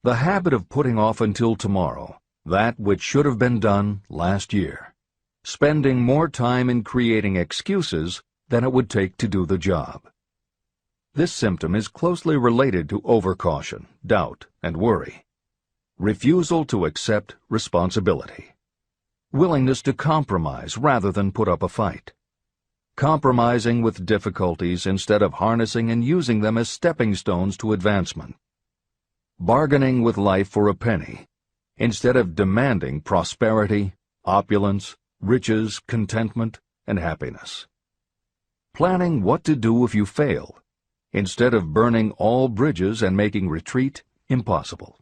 The habit of putting off until tomorrow that which should have been done last year, spending more time in creating excuses than it would take to do the job. This symptom is closely related to overcaution, doubt, and worry. Refusal to accept responsibility. Willingness to compromise rather than put up a fight. Compromising with difficulties instead of harnessing and using them as stepping stones to advancement. Bargaining with life for a penny instead of demanding prosperity, opulence, riches, contentment, and happiness. Planning what to do if you fail instead of burning all bridges and making retreat impossible.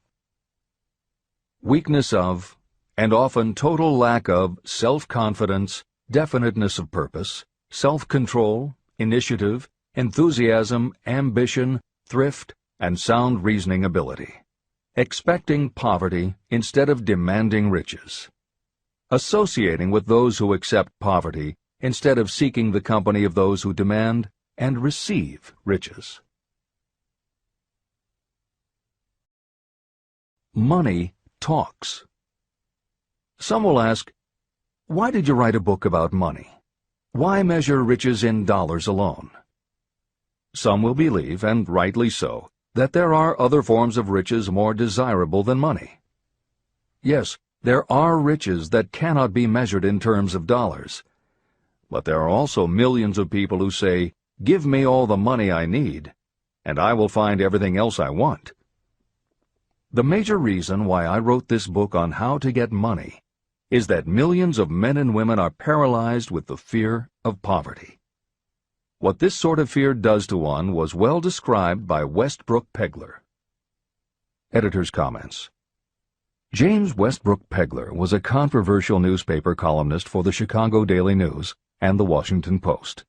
Weakness of, and often total lack of, self-confidence, definiteness of purpose, self-control, initiative, enthusiasm, ambition, thrift, and sound reasoning ability. Expecting poverty instead of demanding riches. Associating with those who accept poverty instead of seeking the company of those who demand and receive riches. Money talks. Some will ask, why did you write a book about money? Why measure riches in dollars alone? Some will believe, and rightly so, that there are other forms of riches more desirable than money. Yes, there are riches that cannot be measured in terms of dollars. But there are also millions of people who say, "Give me all the money I need, and I will find everything else I want." The major reason why I wrote this book on how to get money is that millions of men and women are paralyzed with the fear of poverty. What this sort of fear does to one was well described by Westbrook Pegler. Editor's comments. James Westbrook Pegler was a controversial newspaper columnist for the Chicago Daily News and the Washington Post.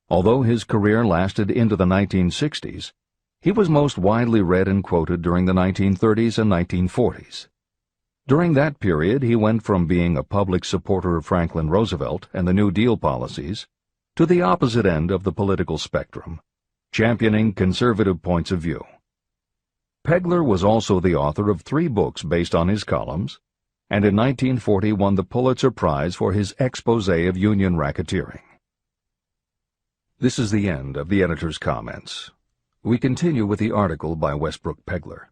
Although his career lasted into the 1960s, he was most widely read and quoted during the 1930s and 1940s. During that period, he went from being a public supporter of Franklin Roosevelt and the New Deal policies to the opposite end of the political spectrum, championing conservative points of view. Pegler was also the author of 3 books based on his columns, and in 1940 won the Pulitzer Prize for his expose of union racketeering. This is the end of the editor's comments. We continue with the article by Westbrook Pegler.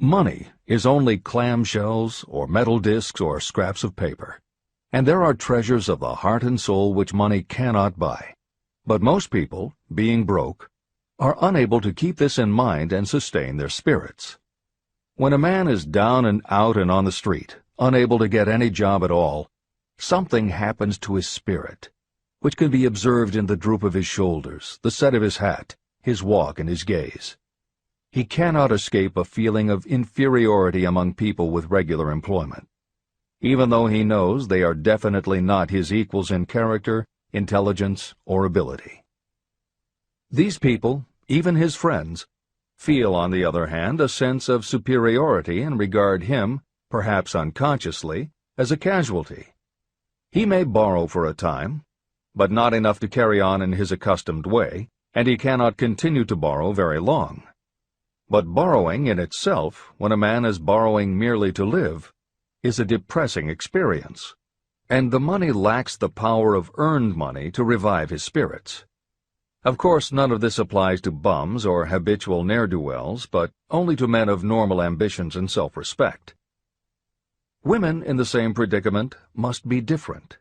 Money is only clamshells or metal discs or scraps of paper, and there are treasures of the heart and soul which money cannot buy. But most people, being broke, are unable to keep this in mind and sustain their spirits. When a man is down and out and on the street, unable to get any job at all, something happens to his spirit, which can be observed in the droop of his shoulders, the set of his hat, his walk, and his gaze. He cannot escape a feeling of inferiority among people with regular employment, even though he knows they are definitely not his equals in character, intelligence, or ability. These people, even his friends, feel, on the other hand, a sense of superiority and regard him, perhaps unconsciously, as a casualty. He may borrow for a time, but not enough to carry on in his accustomed way, and he cannot continue to borrow very long. But borrowing in itself, when a man is borrowing merely to live, is a depressing experience, and the money lacks the power of earned money to revive his spirits. Of course, none of this applies to bums or habitual ne'er-do-wells, but only to men of normal ambitions and self-respect. Women in the same predicament must be different.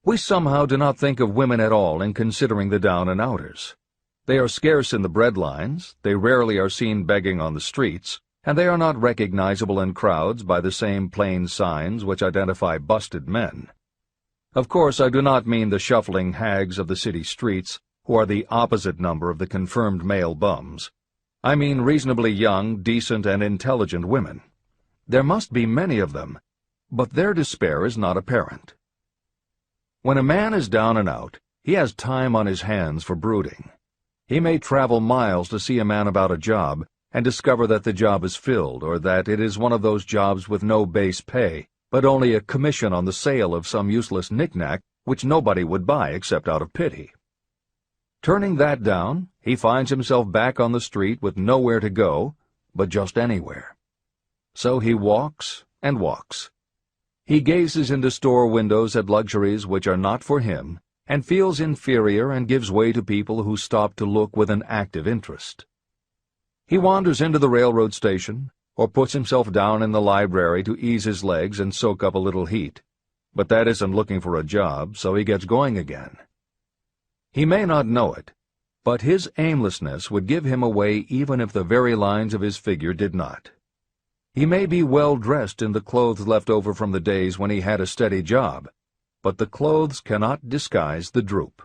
We somehow do not think of women at all in considering the down-and-outers. They are scarce in the breadlines, they rarely are seen begging on the streets, and they are not recognizable in crowds by the same plain signs which identify busted men. Of course, I do not mean the shuffling hags of the city streets, who are the opposite number of the confirmed male bums. I mean reasonably young, decent, and intelligent women. There must be many of them, but their despair is not apparent. When a man is down and out, he has time on his hands for brooding. He may travel miles to see a man about a job and discover that the job is filled, or that it is one of those jobs with no base pay, but only a commission on the sale of some useless knick-knack which nobody would buy except out of pity. Turning that down, he finds himself back on the street with nowhere to go, but just anywhere. So he walks and walks. He gazes into store windows at luxuries which are not for him, and feels inferior and gives way to people who stop to look with an active interest. He wanders into the railroad station, or puts himself down in the library to ease his legs and soak up a little heat, but that isn't looking for a job, so he gets going again. He may not know it, but his aimlessness would give him away even if the very lines of his figure did not. He may be well dressed in the clothes left over from the days when he had a steady job, but the clothes cannot disguise the droop.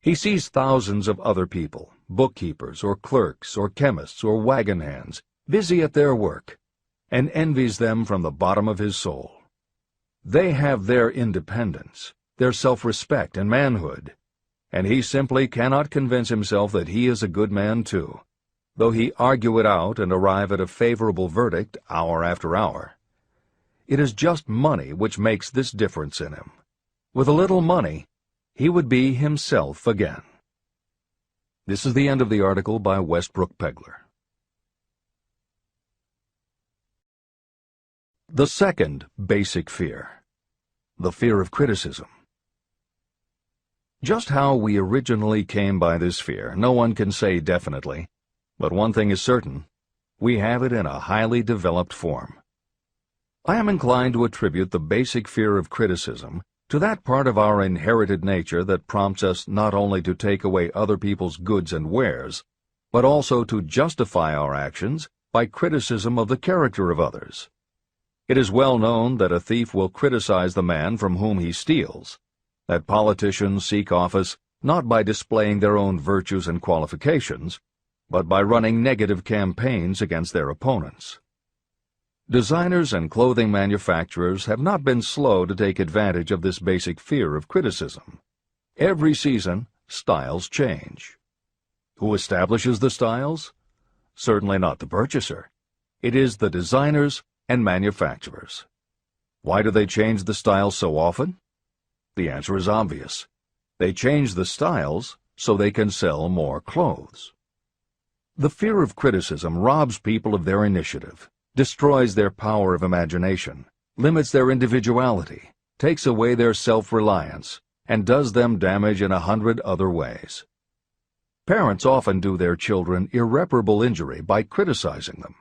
He sees thousands of other people, bookkeepers or clerks or chemists or wagon hands, busy at their work, and envies them from the bottom of his soul. They have their independence, their self-respect and manhood, and he simply cannot convince himself that he is a good man too, though he argue it out and arrive at a favorable verdict hour after hour. It is just money which makes this difference in him. With a little money, he would be himself again. This is the end of the article by Westbrook Pegler. The second basic fear, the fear of criticism. Just how we originally came by this fear, no one can say definitely, but one thing is certain: we have it in a highly developed form. I am inclined to attribute the basic fear of criticism to that part of our inherited nature that prompts us not only to take away other people's goods and wares, but also to justify our actions by criticism of the character of others. It is well known that a thief will criticize the man from whom he steals, that politicians seek office not by displaying their own virtues and qualifications, but by running negative campaigns against their opponents. Designers and clothing manufacturers have not been slow to take advantage of this basic fear of criticism. Every season, styles change. Who establishes the styles? Certainly not the purchaser. It is the designers and manufacturers. Why do they change the styles so often? The answer is obvious. They change the styles so they can sell more clothes. The fear of criticism robs people of their initiative, destroys their power of imagination, limits their individuality, takes away their self-reliance, and does them damage in 100 other ways. Parents often do their children irreparable injury by criticizing them.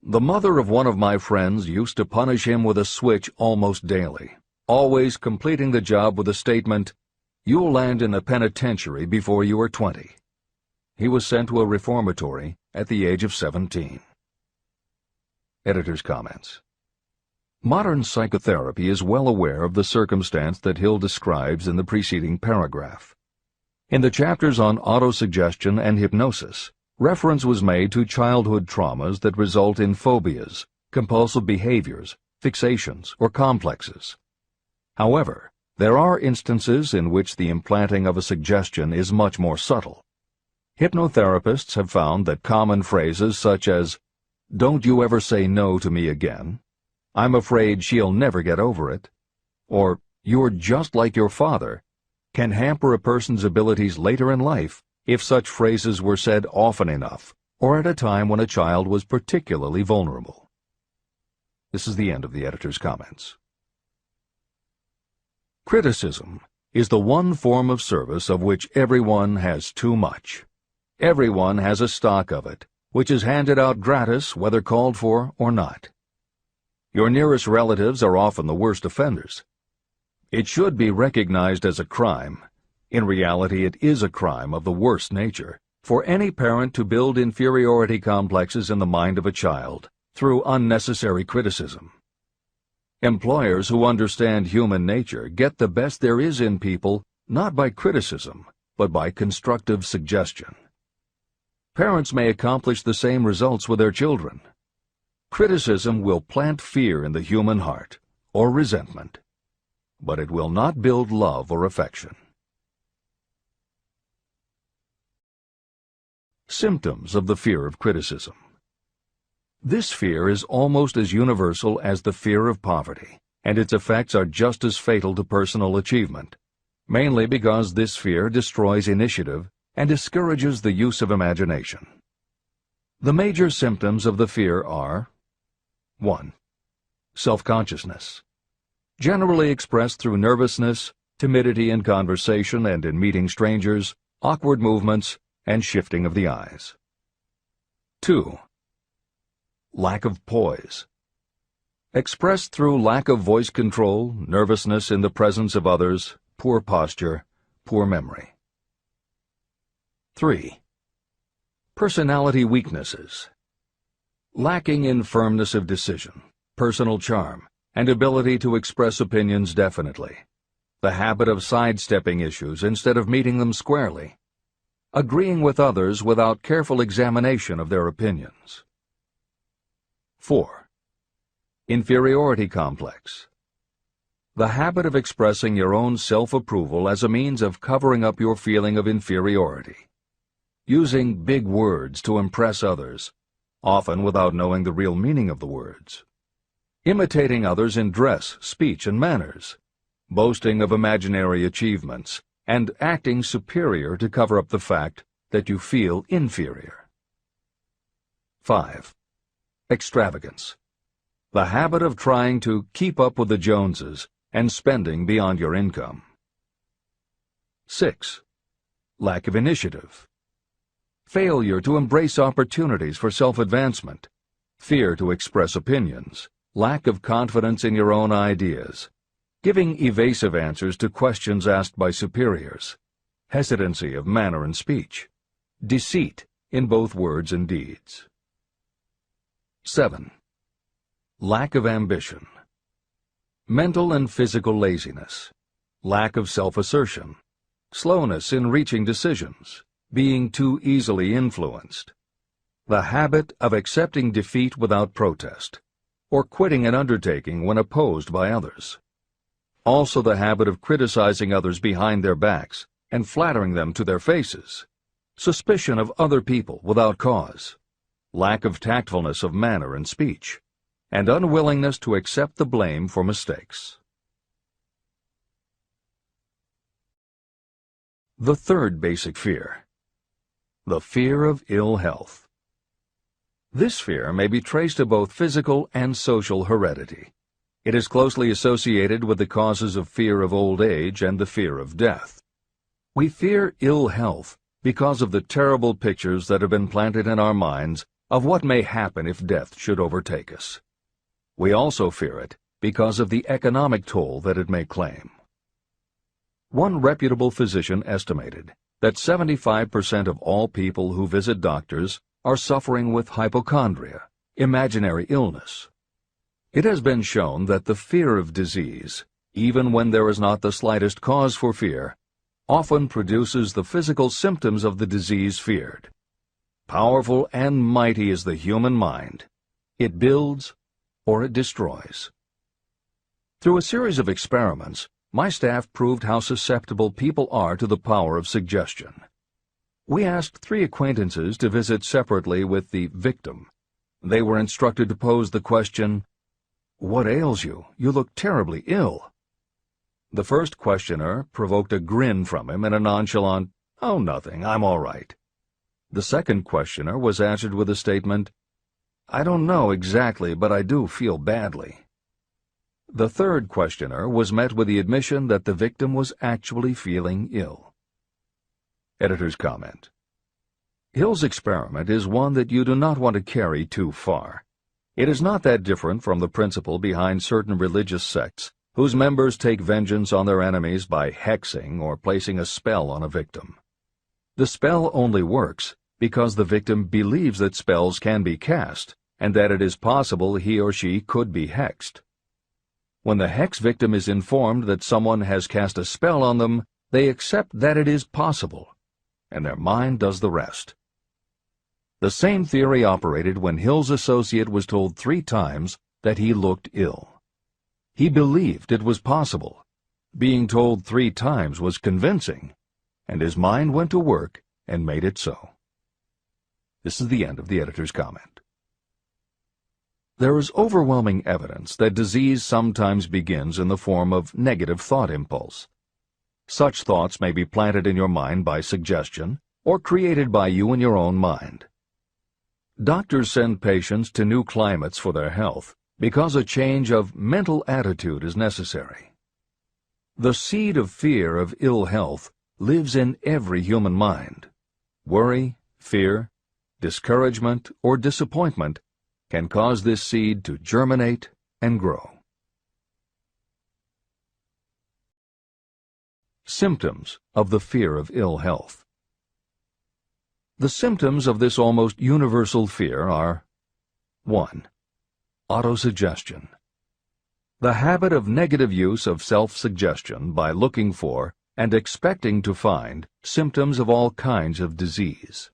The mother of one of my friends used to punish him with a switch almost daily, always completing the job with the statement, "You'll land in a penitentiary before you are 20. He was sent to a reformatory at the age of 17. Editor's comments. Modern psychotherapy is well aware of the circumstance that Hill describes in the preceding paragraph. In the chapters on autosuggestion and hypnosis, reference was made to childhood traumas that result in phobias, compulsive behaviors, fixations, or complexes. However, there are instances in which the implanting of a suggestion is much more subtle. Hypnotherapists have found that common phrases such as, "Don't you ever say no to me again," "I'm afraid she'll never get over it," or "You're just like your father," can hamper a person's abilities later in life if such phrases were said often enough, or at a time when a child was particularly vulnerable. This is the end of the editor's comments. Criticism is the one form of service of which everyone has too much. Everyone has a stock of it, which is handed out gratis whether called for or not. Your nearest relatives are often the worst offenders. It should be recognized as a crime. In reality, it is a crime of the worst nature for any parent to build inferiority complexes in the mind of a child through unnecessary criticism. Employers who understand human nature get the best there is in people not by criticism, but by constructive suggestion. Parents may accomplish the same results with their children. Criticism will plant fear in the human heart, or resentment, but it will not build love or affection. Symptoms of the fear of criticism. This fear is almost as universal as the fear of poverty, and its effects are just as fatal to personal achievement, mainly because this fear destroys initiative and discourages the use of imagination. The major symptoms of the fear are: 1. Self-consciousness, generally expressed through nervousness, timidity in conversation and in meeting strangers, awkward movements, and shifting of the eyes. 2. Lack of poise, expressed through lack of voice control, nervousness in the presence of others, poor posture, poor memory. 3. Personality weaknesses, lacking in firmness of decision, personal charm, and ability to express opinions definitely, the habit of sidestepping issues instead of meeting them squarely, agreeing with others without careful examination of their opinions. 4. Inferiority complex, the habit of expressing your own self-approval as a means of covering up your feeling of inferiority, using big words to impress others, often without knowing the real meaning of the words, imitating others in dress, speech, and manners, boasting of imaginary achievements, and acting superior to cover up the fact that you feel inferior. 5. Extravagance, the habit of trying to keep up with the Joneses and spending beyond your income. 6. Lack of initiative, failure to embrace opportunities for self-advancement, fear to express opinions, lack of confidence in your own ideas, giving evasive answers to questions asked by superiors, hesitancy of manner and speech, deceit in both words and deeds. 7. lack of ambition, mental and physical laziness, lack of self-assertion, slowness in reaching decisions, being too easily influenced, the habit of accepting defeat without protest, or quitting an undertaking when opposed by others. Also the habit of criticizing others behind their backs and flattering them to their faces, suspicion of other people without cause, lack of tactfulness of manner and speech, and unwillingness to accept the blame for mistakes. The third basic fear, the fear of ill health. This fear may be traced to both physical and social heredity. It is closely associated with the causes of fear of old age and the fear of death. We fear ill health because of the terrible pictures that have been planted in our minds of what may happen if death should overtake us. We also fear it because of the economic toll that it may claim. One reputable physician estimated that 75% of all people who visit doctors are suffering with hypochondria, imaginary illness. It has been shown that the fear of disease, even when there is not the slightest cause for fear, often produces the physical symptoms of the disease feared. Powerful and mighty is the human mind. It builds or it destroys. Through a series of experiments, my staff proved how susceptible people are to the power of suggestion. We asked 3 acquaintances to visit separately with the victim. They were instructed to pose the question, "What ails you? You look terribly ill." The first questioner provoked a grin from him and a nonchalant, "Oh, nothing, I'm all right." The second questioner was answered with a statement, "I don't know exactly, but I do feel badly." The third questioner was met with the admission that the victim was actually feeling ill. Editor's comment. Hill's experiment is one that you do not want to carry too far. It is not that different from the principle behind certain religious sects whose members take vengeance on their enemies by hexing or placing a spell on a victim. The spell only works because the victim believes that spells can be cast and that it is possible he or she could be hexed. When the hex victim is informed that someone has cast a spell on them, they accept that it is possible, and their mind does the rest. The same theory operated when Hill's associate was told 3 times that he looked ill. He believed it was possible. Being told 3 times was convincing, and his mind went to work and made it so. This is the end of the editor's comment. There is overwhelming evidence that disease sometimes begins in the form of negative thought impulse. Such thoughts may be planted in your mind by suggestion or created by you in your own mind. Doctors send patients to new climates for their health because a change of mental attitude is necessary. The seed of fear of ill health lives in every human mind. Worry, fear, discouragement, or disappointment can cause this seed to germinate and grow. Symptoms of the fear of ill health. The symptoms of this almost universal fear are 1. Autosuggestion. The habit of negative use of self-suggestion by looking for and expecting to find symptoms of all kinds of disease.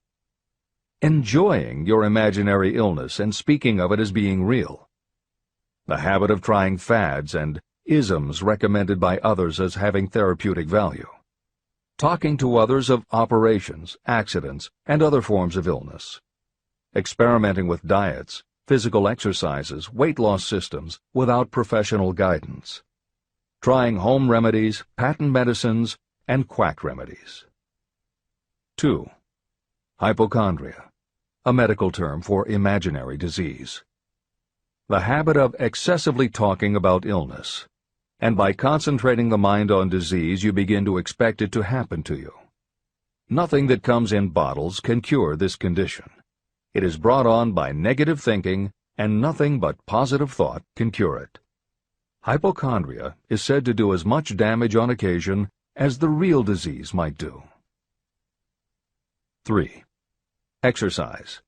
Enjoying your imaginary illness and speaking of it as being real. The habit of trying fads and isms recommended by others as having therapeutic value. Talking to others of operations, accidents, and other forms of illness. Experimenting with diets, physical exercises, weight loss systems without professional guidance. Trying home remedies, patent medicines, and quack remedies. 2. Hypochondria, a medical term for imaginary disease. The habit of excessively talking about illness, and by concentrating the mind on disease you begin to expect it to happen to you. Nothing that comes in bottles can cure this condition. It is brought on by negative thinking, and nothing but positive thought can cure it. Hypochondria is said to do as much damage on occasion as the real disease might do. 3. Exercise.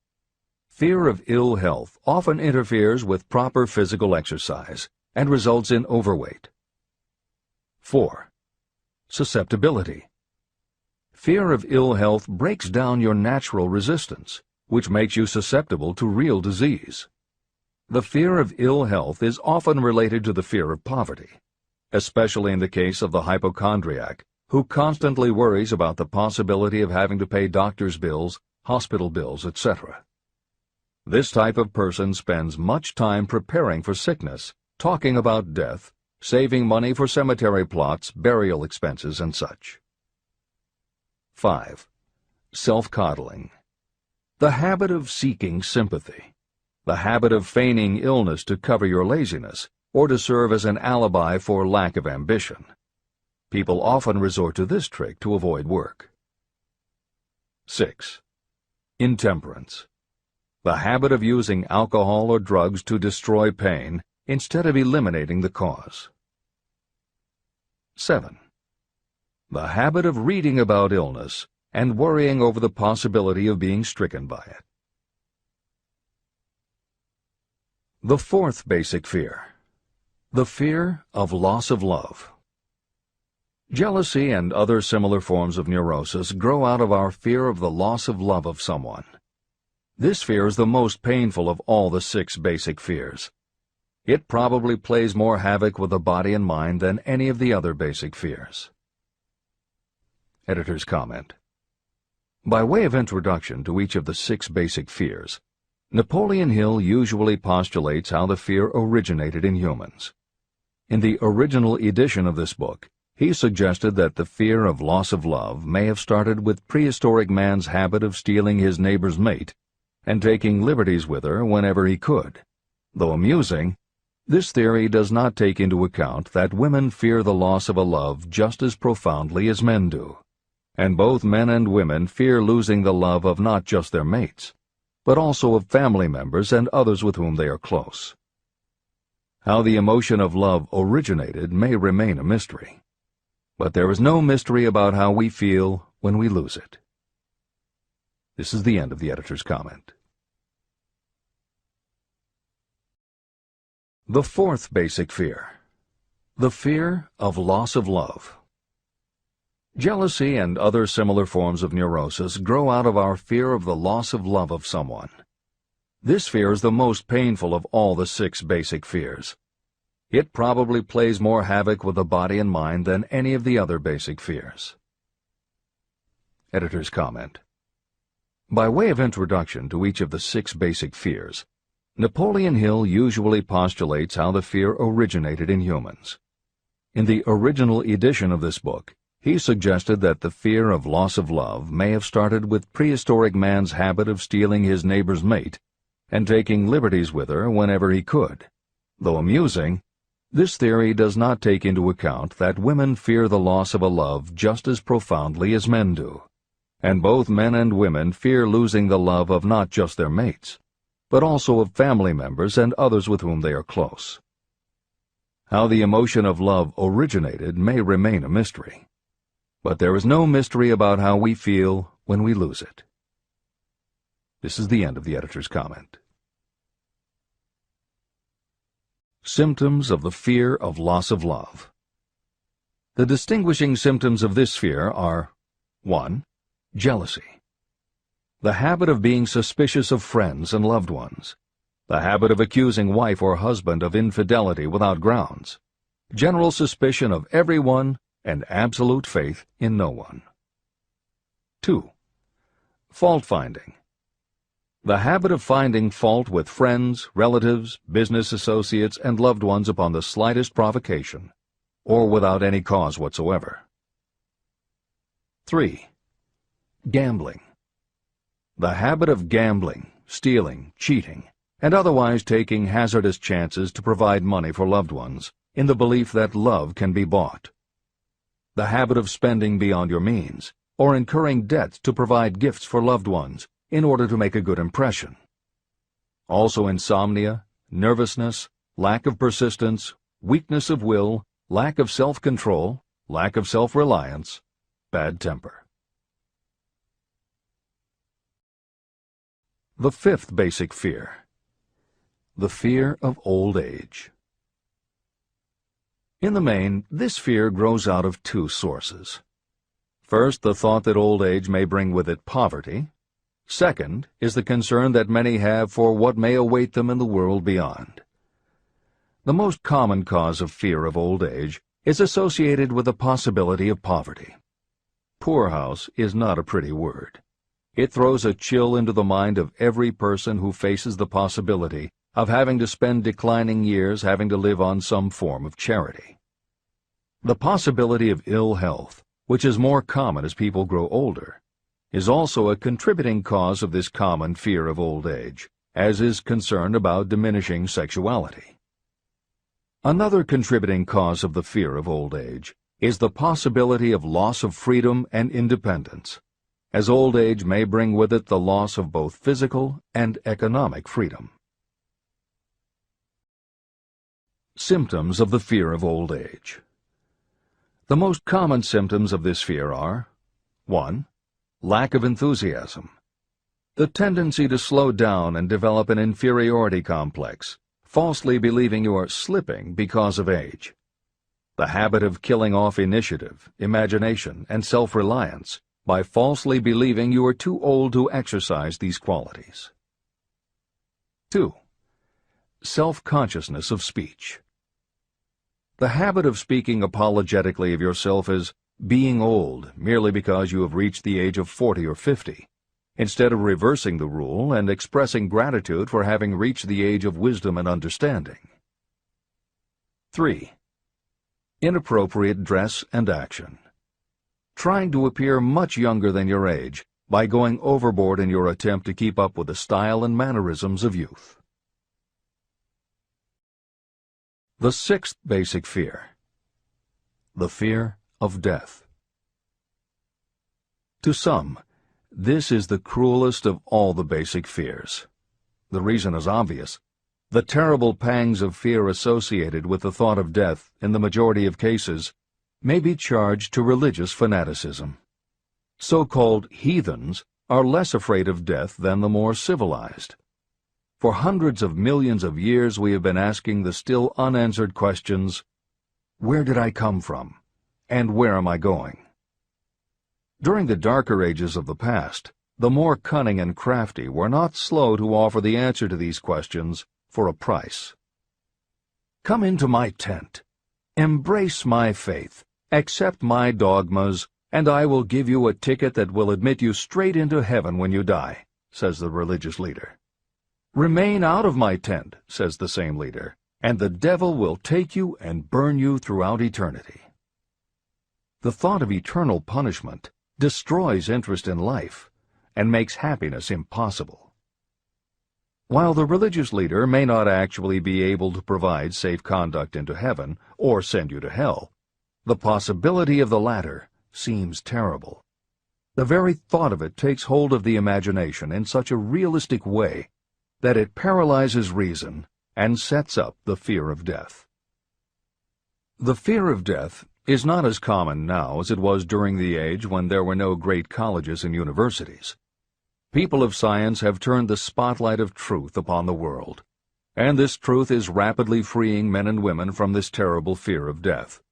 Fear of ill health often interferes with proper physical exercise and results in overweight. 4. Susceptibility. Fear of ill health breaks down your natural resistance, which makes you susceptible to real disease. The fear of ill health is often related to the fear of poverty, especially in the case of the hypochondriac, who constantly worries about the possibility of having to pay doctor's bills, hospital bills, etc. This type of person spends much time preparing for sickness, talking about death, saving money for cemetery plots, burial expenses, and such. 5. Self-coddling. The habit of seeking sympathy. The habit of feigning illness to cover your laziness or to serve as an alibi for lack of ambition. People often resort to this trick to avoid work. 6. Intemperance. The habit of using alcohol or drugs to destroy pain instead of eliminating the cause. 7. The habit of reading about illness and worrying over the possibility of being stricken by it. The fourth basic fear. The fear of loss of love. Jealousy and other similar forms of neurosis grow out of our fear of the loss of love of someone. This fear is the most painful of all the 6 basic fears. It probably plays more havoc with the body and mind than any of the other basic fears. Editor's comment. By way of introduction to each of the 6 basic fears, Napoleon Hill usually postulates how the fear originated in humans. In the original edition of this book, he suggested that the fear of loss of love may have started with prehistoric man's habit of stealing his neighbor's mate and taking liberties with her whenever he could. Though amusing, this theory does not take into account that women fear the loss of a love just as profoundly as men do, and both men and women fear losing the love of not just their mates, but also of family members and others with whom they are close. How the emotion of love originated may remain a mystery, but there is no mystery about how we feel when we lose it. This is the end of the editor's comment. The fourth basic fear. The fear of loss of love. Jealousy and other similar forms of neurosis grow out of our fear of the loss of love of someone. This fear is the most painful of all the 6 basic fears. It probably plays more havoc with the body and mind than any of the other basic fears. Editor's comment. By way of introduction to each of the 6 basic fears, Napoleon Hill usually postulates how the fear originated in humans. In the original edition of this book, he suggested that the fear of loss of love may have started with prehistoric man's habit of stealing his neighbor's mate and taking liberties with her whenever he could. Though amusing, this theory does not take into account that women fear the loss of a love just as profoundly as men do, and both men and women fear losing the love of not just their mates, but also of family members and others with whom they are close. How the emotion of love originated may remain a mystery, but there is no mystery about how we feel when we lose it. This is the end of the editor's comment. Symptoms of the fear of loss of love. The distinguishing symptoms of this fear are 1. Jealousy. The habit of being suspicious of friends and loved ones. The habit of accusing wife or husband of infidelity without grounds. General suspicion of everyone and absolute faith in no one. 2. Fault-finding. The habit of finding fault with friends, relatives, business associates, and loved ones upon the slightest provocation, or without any cause whatsoever. 3. Gambling. The habit of gambling, stealing, cheating, and otherwise taking hazardous chances to provide money for loved ones, in the belief that love can be bought. The habit of spending beyond your means, or incurring debts to provide gifts for loved ones, in order to make a good impression. Also insomnia, nervousness, lack of persistence, weakness of will, lack of self-control, lack of self-reliance, bad temper. The fifth basic fear. The fear of old age. In the main, this fear grows out of two sources. First, the thought that old age may bring with it poverty. Second is the concern that many have for what may await them in the world beyond. The most common cause of fear of old age is associated with the possibility of poverty. Poorhouse is not a pretty word. It throws a chill into the mind of every person who faces the possibility of having to spend declining years having to live on some form of charity. The possibility of ill health, which is more common as people grow older, is also a contributing cause of this common fear of old age, as is concern about diminishing sexuality. Another contributing cause of the fear of old age is the possibility of loss of freedom and independence, as old age may bring with it the loss of both physical and economic freedom. Symptoms of the fear of old age. The most common symptoms of this fear are 1. Lack of enthusiasm. The tendency to slow down and develop an inferiority complex, falsely believing you are slipping because of age. The habit of killing off initiative, imagination, and self-reliance by falsely believing you are too old to exercise these qualities. 2. Self-consciousness of speech. The habit of speaking apologetically of yourself as being old merely because you have reached the age of 40 or 50, instead of reversing the rule and expressing gratitude for having reached the age of wisdom and understanding. 3. Inappropriate dress and action. Trying to appear much younger than your age by going overboard in your attempt to keep up with the style and mannerisms of youth. The sixth basic fear. The fear of death. To some, this is the cruelest of all the basic fears. The reason is obvious. The terrible pangs of fear associated with the thought of death, in the majority of cases, may be charged to religious fanaticism. So-called heathens are less afraid of death than the more civilized. For hundreds of millions of years we have been asking the still unanswered questions, where did I come from, and where am I going? During the darker ages of the past, the more cunning and crafty were not slow to offer the answer to these questions for a price. Come into my tent, embrace my faith, accept my dogmas, and I will give you a ticket that will admit you straight into heaven when you die, says the religious leader. Remain out of my tent, says the same leader, and the devil will take you and burn you throughout eternity. The thought of eternal punishment destroys interest in life and makes happiness impossible. While the religious leader may not actually be able to provide safe conduct into heaven or send you to hell, the possibility of the latter seems terrible. The very thought of it takes hold of the imagination in such a realistic way that it paralyzes reason and sets up the fear of death. The fear of death is not as common now as it was during the age when there were no great colleges and universities. People of science have turned the spotlight of truth upon the world, and this truth is rapidly freeing men and women from this terrible fear of death.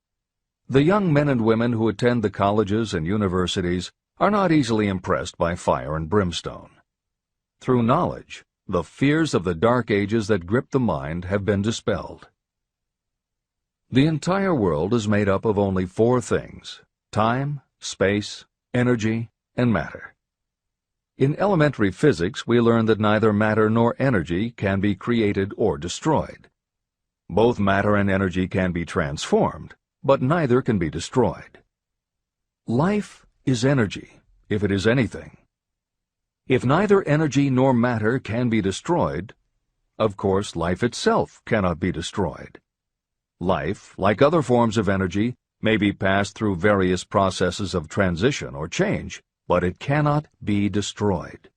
The young men and women who attend the colleges and universities are not easily impressed by fire and brimstone. Through knowledge, the fears of the dark ages that grip the mind have been dispelled. The entire world is made up of only four things: time, space, energy, and matter. In elementary physics, we learn that neither matter nor energy can be created or destroyed. Both matter and energy can be transformed, but neither can be destroyed. Life is energy, if it is anything. If neither energy nor matter can be destroyed, of course life itself cannot be destroyed. Life, like other forms of energy, may be passed through various processes of transition or change, but it cannot be destroyed.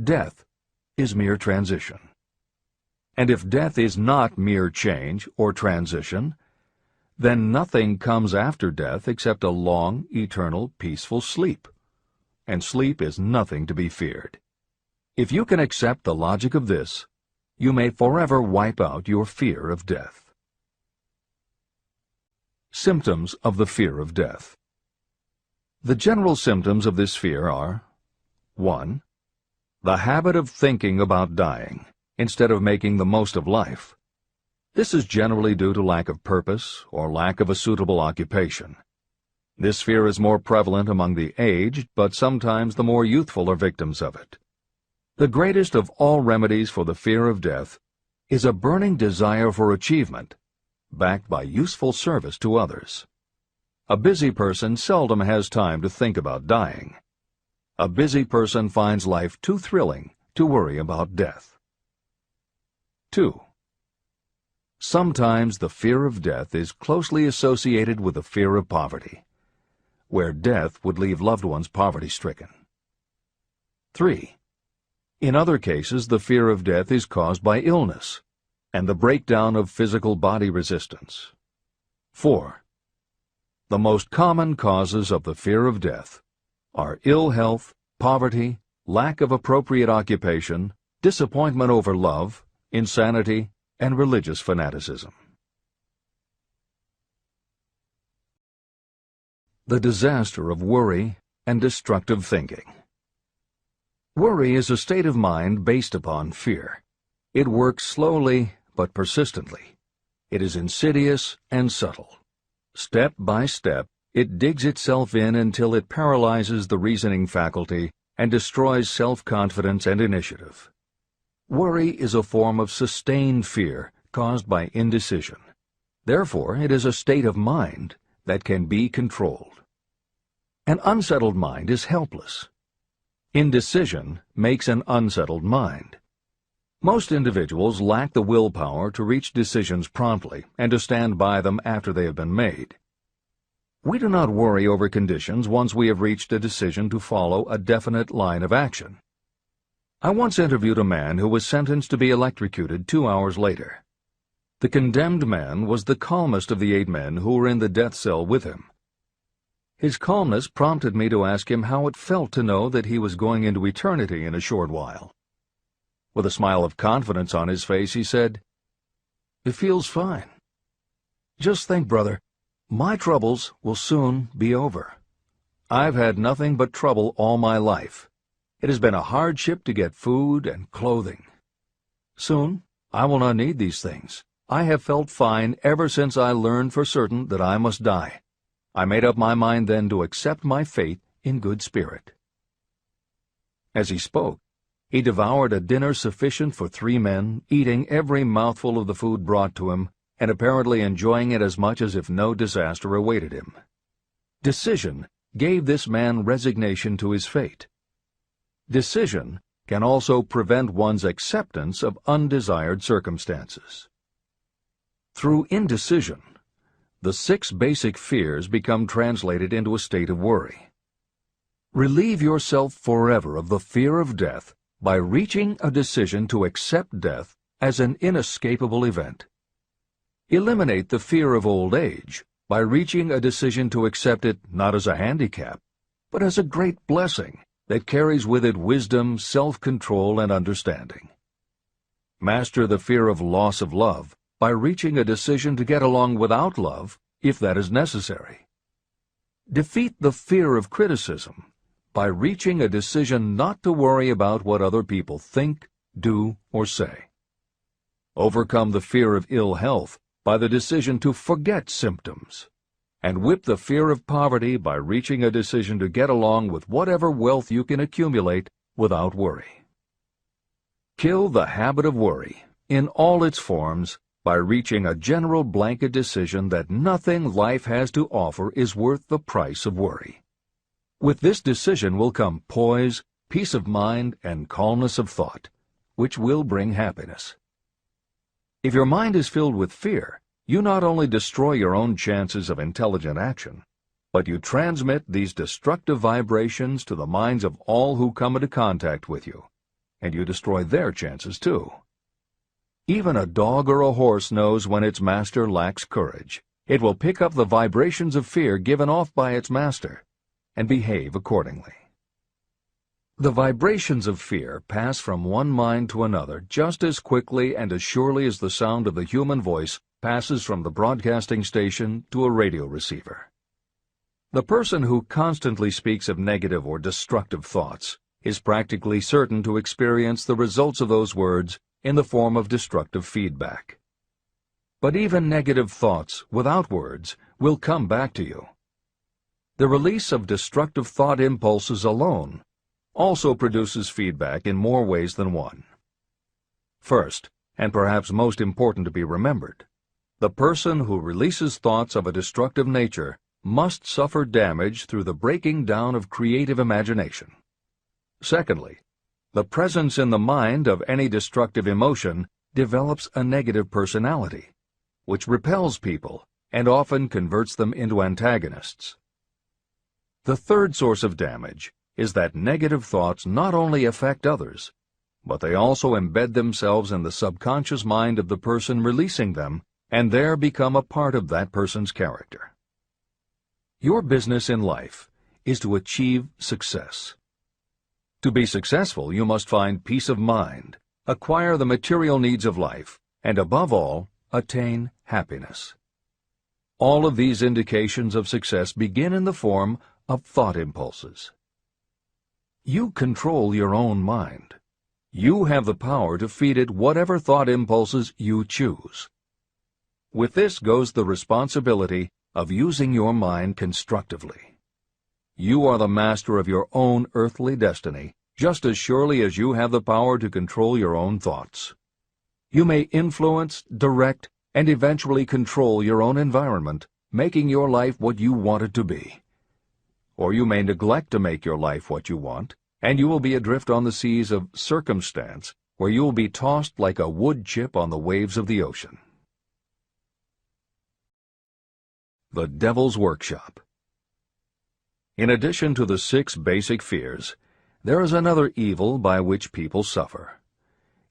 Death is mere transition. And if death is not mere change or transition, then nothing comes after death except a long, eternal, peaceful sleep. And sleep is nothing to be feared. If you can accept the logic of this, you may forever wipe out your fear of death. Symptoms of the fear of death. The general symptoms of this fear are: 1. The habit of thinking about dying instead of making the most of life. This is generally due to lack of purpose or lack of a suitable occupation. This fear is more prevalent among the aged, but sometimes the more youthful are victims of it. The greatest of all remedies for the fear of death is a burning desire for achievement, backed by useful service to others. A busy person seldom has time to think about dying. A busy person finds life too thrilling to worry about death. 2. Sometimes the fear of death is closely associated with the fear of poverty, where death would leave loved ones poverty-stricken. 3. In other cases, the fear of death is caused by illness and the breakdown of physical body resistance. 4. The most common causes of the fear of death are ill health, poverty, lack of appropriate occupation, disappointment over love, insanity, and religious fanaticism. The disaster of worry and destructive thinking. Worry is a state of mind based upon fear. It works slowly but persistently. It is insidious and subtle. Step by step, it digs itself in until it paralyzes the reasoning faculty and destroys self-confidence and initiative. Worry is a form of sustained fear caused by indecision. Therefore, it is a state of mind that can be controlled. An unsettled mind is helpless. Indecision makes an unsettled mind. Most individuals lack the willpower to reach decisions promptly and to stand by them after they have been made. We do not worry over conditions once we have reached a decision to follow a definite line of action. I once interviewed a man who was sentenced to be electrocuted 2 hours later. The condemned man was the calmest of the 8 men who were in the death cell with him. His calmness prompted me to ask him how it felt to know that he was going into eternity in a short while. With a smile of confidence on his face, he said, "It feels fine. Just think, brother, my troubles will soon be over. I've had nothing but trouble all my life. It has been a hardship to get food and clothing. Soon, I will not need these things. I have felt fine ever since I learned for certain that I must die. I made up my mind then to accept my fate in good spirit." As he spoke, he devoured a dinner sufficient for 3 men, eating every mouthful of the food brought to him, and apparently enjoying it as much as if no disaster awaited him. Decision gave this man resignation to his fate. Decision can also prevent one's acceptance of undesired circumstances. Through indecision, the 6 basic fears become translated into a state of worry. Relieve yourself forever of the fear of death by reaching a decision to accept death as an inescapable event. Eliminate the fear of old age by reaching a decision to accept it not as a handicap, but as a great blessing that carries with it wisdom, self-control, and understanding. Master the fear of loss of love by reaching a decision to get along without love, if that is necessary. Defeat the fear of criticism by reaching a decision not to worry about what other people think, do, or say. Overcome the fear of ill health by the decision to forget symptoms, and whip the fear of poverty by reaching a decision to get along with whatever wealth you can accumulate without worry. Kill the habit of worry in all its forms by reaching a general blanket decision that nothing life has to offer is worth the price of worry. With this decision will come poise, peace of mind, and calmness of thought, which will bring happiness. If your mind is filled with fear, you not only destroy your own chances of intelligent action, but you transmit these destructive vibrations to the minds of all who come into contact with you, and you destroy their chances too. Even a dog or a horse knows when its master lacks courage. It will pick up the vibrations of fear given off by its master and behave accordingly. The vibrations of fear pass from one mind to another just as quickly and as surely as the sound of the human voice passes from the broadcasting station to a radio receiver. The person who constantly speaks of negative or destructive thoughts is practically certain to experience the results of those words in the form of destructive feedback. But even negative thoughts without words will come back to you. The release of destructive thought impulses alone also produces feedback in more ways than one. First, and perhaps most important to be remembered, the person who releases thoughts of a destructive nature must suffer damage through the breaking down of creative imagination. Secondly, the presence in the mind of any destructive emotion develops a negative personality, which repels people and often converts them into antagonists. The third source of damage is that negative thoughts not only affect others, but they also embed themselves in the subconscious mind of the person releasing them and there become a part of that person's character. Your business in life is to achieve success. To be successful, you must find peace of mind, acquire the material needs of life, and above all, attain happiness. All of these indications of success begin in the form of thought impulses. You control your own mind. You have the power to feed it whatever thought impulses you choose. With this goes the responsibility of using your mind constructively. You are the master of your own earthly destiny, just as surely as you have the power to control your own thoughts. You may influence, direct, and eventually control your own environment, making your life what you want it to be. Or you may neglect to make your life what you want, and you will be adrift on the seas of circumstance, where you will be tossed like a wood chip on the waves of the ocean. The Devil's Workshop. In addition to the 6 basic fears, there is another evil by which people suffer.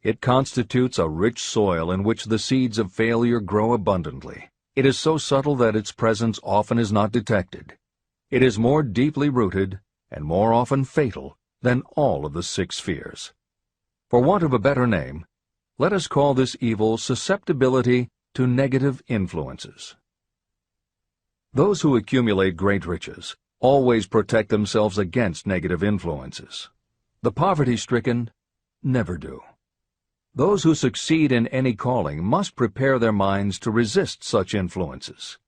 It constitutes a rich soil in which the seeds of failure grow abundantly. It is so subtle that its presence often is not detected. It is more deeply rooted and more often fatal than all of the 6 fears. For want of a better name, let us call this evil susceptibility to negative influences. Those who accumulate great riches always protect themselves against negative influences. The poverty-stricken never do. Those who succeed in any calling must prepare their minds to resist such influences.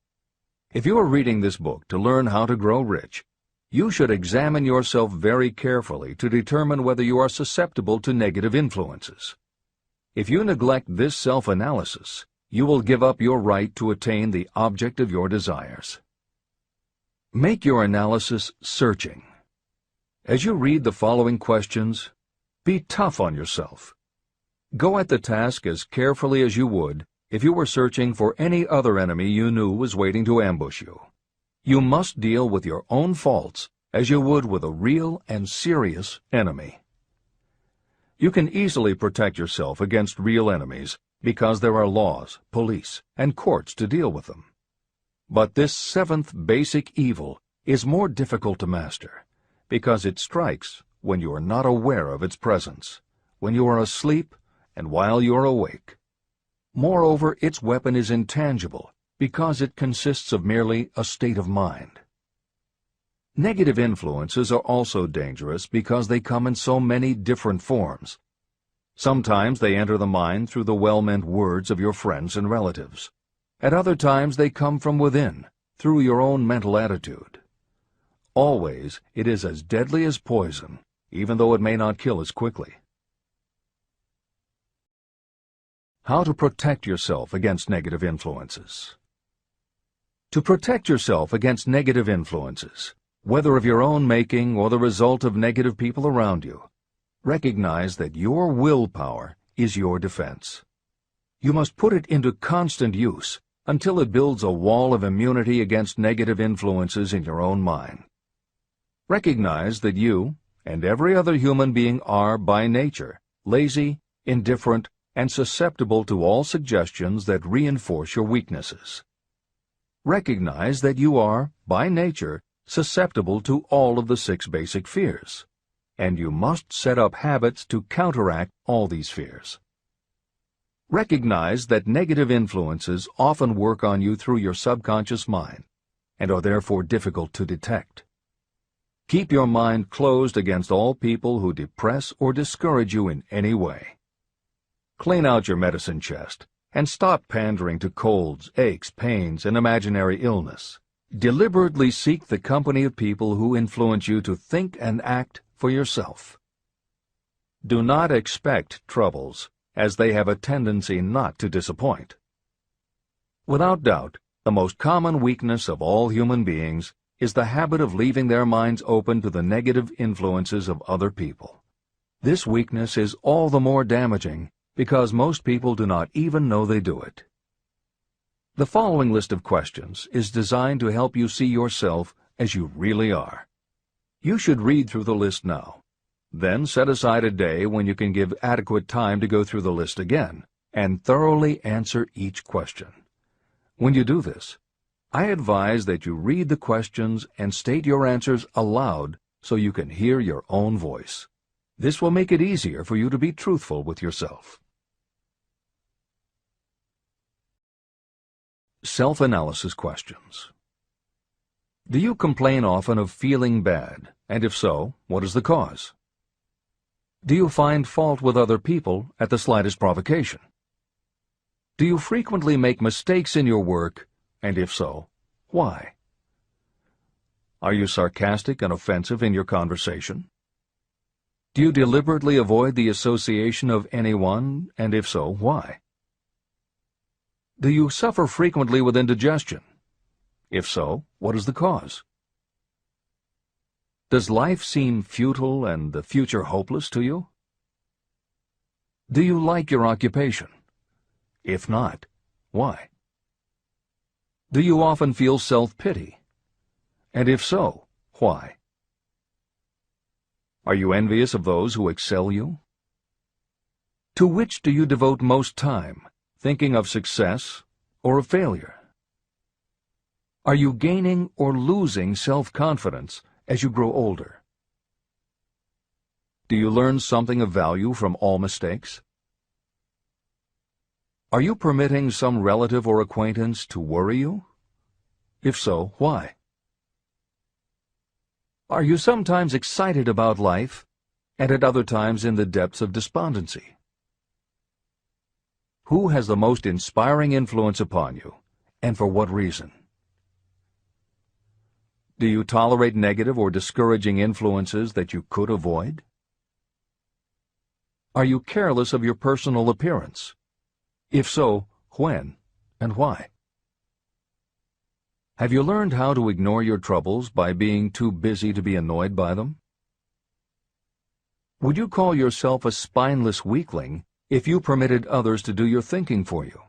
If you are reading this book to learn how to grow rich, you should examine yourself very carefully to determine whether you are susceptible to negative influences. If you neglect this self-analysis, you will give up your right to attain the object of your desires. Make your analysis searching. As you read the following questions, be tough on yourself. Go at the task as carefully as you would if you were searching for any other enemy you knew was waiting to ambush you. You must deal with your own faults as you would with a real and serious enemy. You can easily protect yourself against real enemies because there are laws, police, and courts to deal with them. But this 7th basic evil is more difficult to master because it strikes when you are not aware of its presence, when you are asleep and while you are awake. Moreover, its weapon is intangible because it consists of merely a state of mind. Negative influences are also dangerous because they come in so many different forms. Sometimes they enter the mind through the well-meant words of your friends and relatives. At other times they come from within, through your own mental attitude. Always it is as deadly as poison, even though it may not kill as quickly. How to protect yourself against negative influences. To protect yourself against negative influences, whether of your own making or the result of negative people around you, recognize that your willpower is your defense. You must put it into constant use until it builds a wall of immunity against negative influences in your own mind. Recognize that you and every other human being are, by nature, lazy, indifferent, and susceptible to all suggestions that reinforce your weaknesses. Recognize that you are, by nature, susceptible to all of the 6 basic fears. and you must set up habits to counteract all these fears. Recognize that negative influences often work on you through your subconscious mind and are therefore difficult to detect. Keep your mind closed against all people who depress or discourage you in any way. Clean out your medicine chest and stop pandering to colds, aches, pains, and imaginary illness. Deliberately seek the company of people who influence you to think and act for yourself. Do not expect troubles, as they have a tendency not to disappoint. Without doubt, the most common weakness of all human beings is the habit of leaving their minds open to the negative influences of other people. This weakness is all the more damaging because most people do not even know they do it. The following list of questions is designed to help you see yourself as you really are. You should read through the list now. Then set aside a day when you can give adequate time to go through the list again and thoroughly answer each question. When you do this, I advise that you read the questions and state your answers aloud so you can hear your own voice. This will make it easier for you to be truthful with yourself. Self-analysis questions. Do you complain often of feeling bad, and if so, what is the cause? Do you find fault with other people at the slightest provocation? Do you frequently make mistakes in your work, and if so, why? Are you sarcastic and offensive in your conversation? Do you deliberately avoid the association of anyone, and if so, why? Do you suffer frequently with indigestion? If so, what is the cause? Does life seem futile and the future hopeless to you? Do you like your occupation? If not, why? Do you often feel self-pity? And if so, why? Are you envious of those who excel you? To which do you devote most time, thinking of success or of failure? Are you gaining or losing self-confidence as you grow older? Do you learn something of value from all mistakes? Are you permitting some relative or acquaintance to worry you? If so, why? Are you sometimes excited about life, and at other times in the depths of despondency? Who has the most inspiring influence upon you, and for what reason? Do you tolerate negative or discouraging influences that you could avoid? Are you careless of your personal appearance? If so, when and why? Have you learned how to ignore your troubles by being too busy to be annoyed by them? Would you call yourself a spineless weakling if you permitted others to do your thinking for you?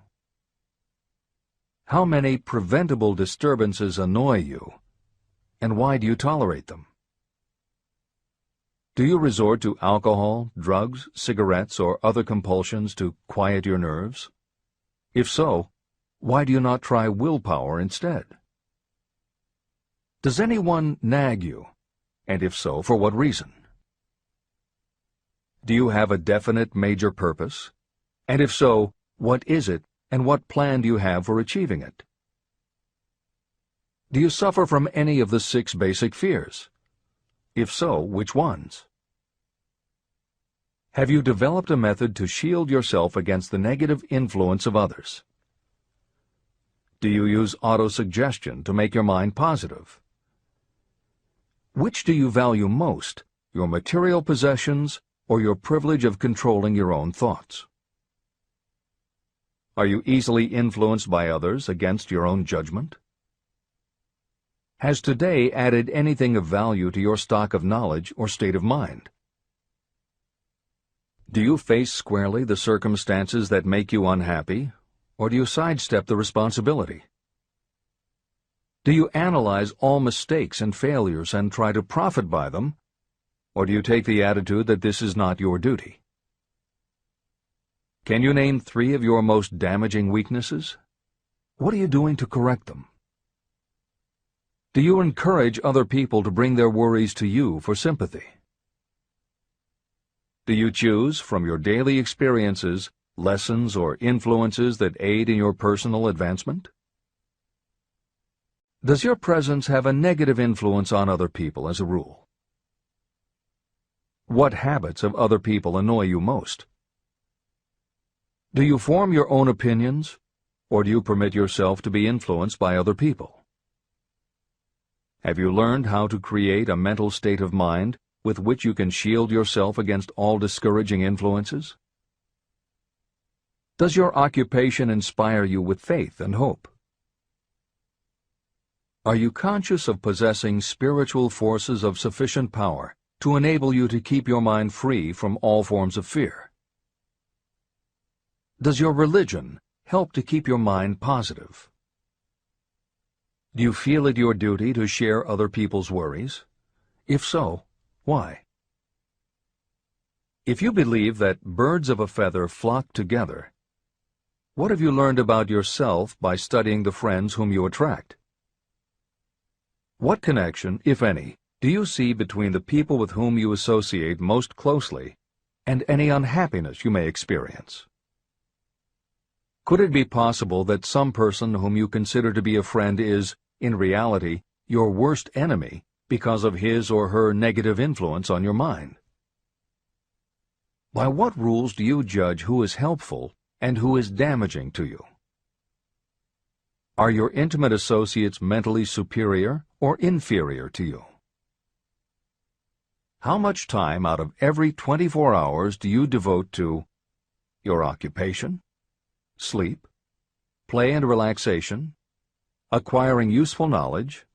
How many preventable disturbances annoy you, and why do you tolerate them? Do you resort to alcohol, drugs, cigarettes, or other compulsions to quiet your nerves? If so, why do you not try willpower instead? Does anyone nag you, and if so, for what reason? Do you have a definite major purpose? And if so, what is it, and what plan do you have for achieving it? Do you suffer from any of the 6 basic fears? If so, which ones? Have you developed a method to shield yourself against the negative influence of others? Do you use autosuggestion to make your mind positive? Which do you value most, your material possessions or your privilege of controlling your own thoughts? Are you easily influenced by others against your own judgment? Has today added anything of value to your stock of knowledge or state of mind? Do you face squarely the circumstances that make you unhappy, or do you sidestep the responsibility? Do you analyze all mistakes and failures and try to profit by them, or do you take the attitude that this is not your duty? Can you name 3 of your most damaging weaknesses? What are you doing to correct them? Do you encourage other people to bring their worries to you for sympathy? Do you choose from your daily experiences lessons or influences that aid in your personal advancement? Does your presence have a negative influence on other people as a rule? What habits of other people annoy you most? Do you form your own opinions, or do you permit yourself to be influenced by other people? Have you learned how to create a mental state of mind with which you can shield yourself against all discouraging influences? Does your occupation inspire you with faith and hope? Are you conscious of possessing spiritual forces of sufficient power to enable you to keep your mind free from all forms of fear? Does your religion help to keep your mind positive? Do you feel it your duty to share other people's worries? If so, why? If you believe that birds of a feather flock together, what have you learned about yourself by studying the friends whom you attract? What connection, if any, do you see between the people with whom you associate most closely and any unhappiness you may experience? Could it be possible that some person whom you consider to be a friend is, in reality, your worst enemy because of his or her negative influence on your mind? By what rules do you judge who is helpful and who is damaging to you? Are your intimate associates mentally superior or inferior to you? How much time out of every 24 hours do you devote to your occupation, sleep, play and relaxation, acquiring useful knowledge,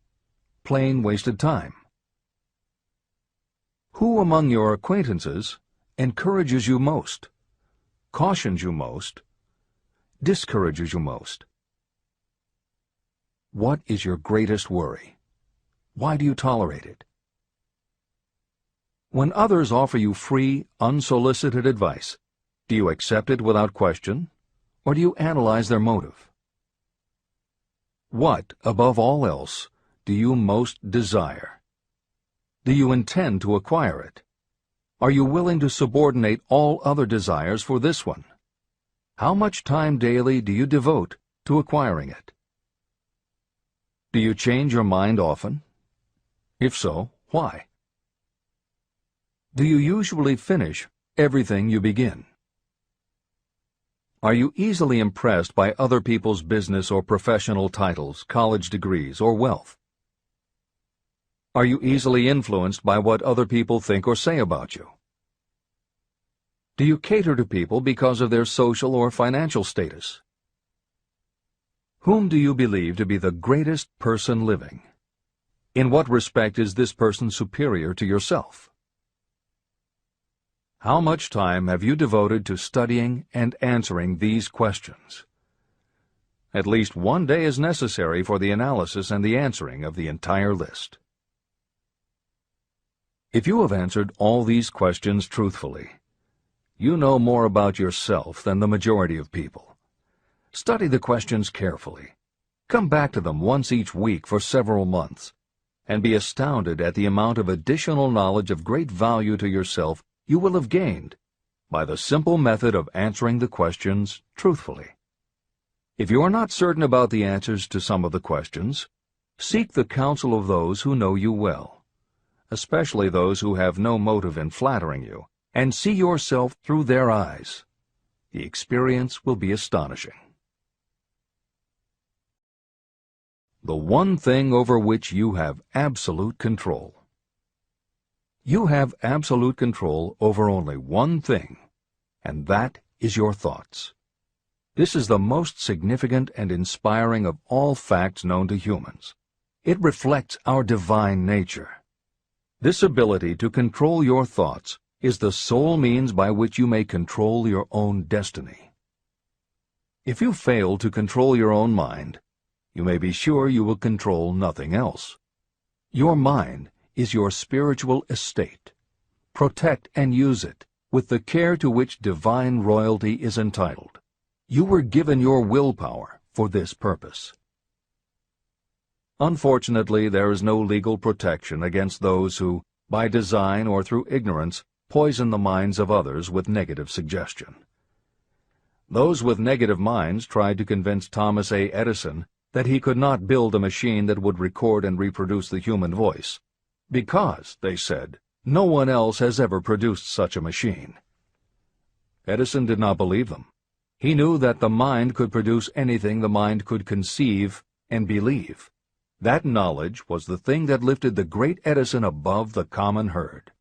plain wasted time? Who among your acquaintances encourages you most, cautions you most, discourages you most? What is your greatest worry? Why do you tolerate it? When others offer you free, unsolicited advice, do you accept it without question, or do you analyze their motive? What, above all else, do you most desire? Do you intend to acquire it? Are you willing to subordinate all other desires for this one? How much time daily do you devote to acquiring it? Do you change your mind often? If so, why? Do you usually finish everything you begin? Are you easily impressed by other people's business or professional titles, college degrees, or wealth? Are you easily influenced by what other people think or say about you? Do you cater to people because of their social or financial status? Whom do you believe to be the greatest person living? In what respect is this person superior to yourself? How much time have you devoted to studying and answering these questions? At least one day is necessary for the analysis and the answering of the entire list. If you have answered all these questions truthfully, you know more about yourself than the majority of people. Study the questions carefully. Come back to them once each week for several months, and be astounded at the amount of additional knowledge of great value to yourself you will have gained by the simple method of answering the questions truthfully. If you are not certain about the answers to some of the questions, seek the counsel of those who know you well, especially those who have no motive in flattering you, and see yourself through their eyes. The experience will be astonishing. The one thing over which you have absolute control. You have absolute control over only one thing, and that is your thoughts. This is the most significant and inspiring of all facts known to humans. It reflects our divine nature. This ability to control your thoughts is the sole means by which you may control your own destiny. If you fail to control your own mind, you may be sure you will control nothing else. Your mind is your spiritual estate. Protect and use it with the care to which divine royalty is entitled. You were given your willpower for this purpose. Unfortunately, there is no legal protection against those who, by design or through ignorance, poison the minds of others with negative suggestion. Those with negative minds tried to convince Thomas A. Edison that he could not build a machine that would record and reproduce the human voice, because, they said, no one else has ever produced such a machine. Edison did not believe them. He knew that the mind could produce anything the mind could conceive and believe. That knowledge was the thing that lifted the great Edison above the common herd.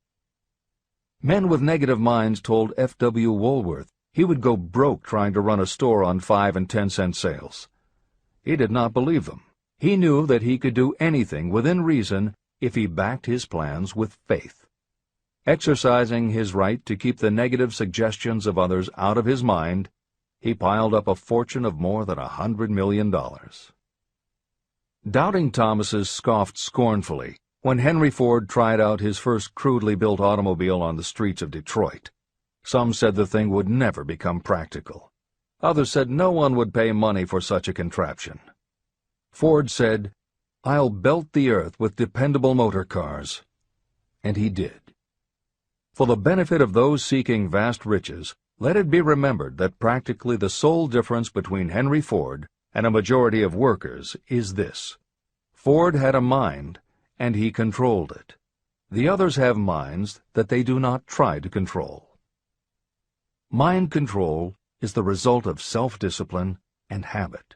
Men with negative minds told F.W. Woolworth he would go broke trying to run a store on 5 and 10-cent sales. He did not believe them. He knew that he could do anything within reason if he backed his plans with faith. Exercising his right to keep the negative suggestions of others out of his mind, he piled up a fortune of more than $100 million. Doubting Thomases scoffed scornfully when Henry Ford tried out his first crudely built automobile on the streets of Detroit. Some said the thing would never become practical. Others said no one would pay money for such a contraption. Ford said, "I'll belt the earth with dependable motor cars." And he did. For the benefit of those seeking vast riches, let it be remembered that practically the sole difference between Henry Ford and a majority of workers is this: Ford had a mind, and he controlled it. The others have minds that they do not try to control. Mind control is the result of self-discipline and habit.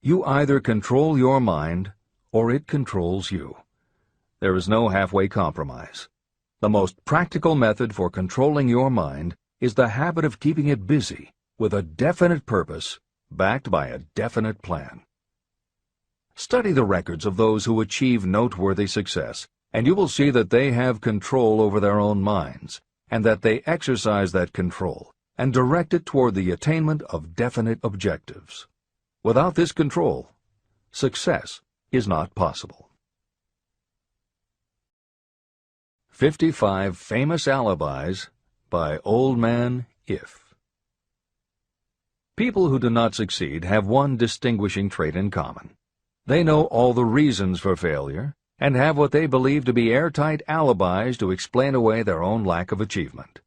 You either control your mind, or it controls you. There is no halfway compromise. The most practical method for controlling your mind is the habit of keeping it busy with a definite purpose, backed by a definite plan. Study the records of those who achieve noteworthy success, and you will see that they have control over their own minds, and that they exercise that control and direct it toward the attainment of definite objectives. Without this control, success is not possible. 55 Famous Alibis by Old Man If. People who do not succeed have one distinguishing trait in common. They know all the reasons for failure and have what they believe to be airtight alibis to explain away their own lack of achievement.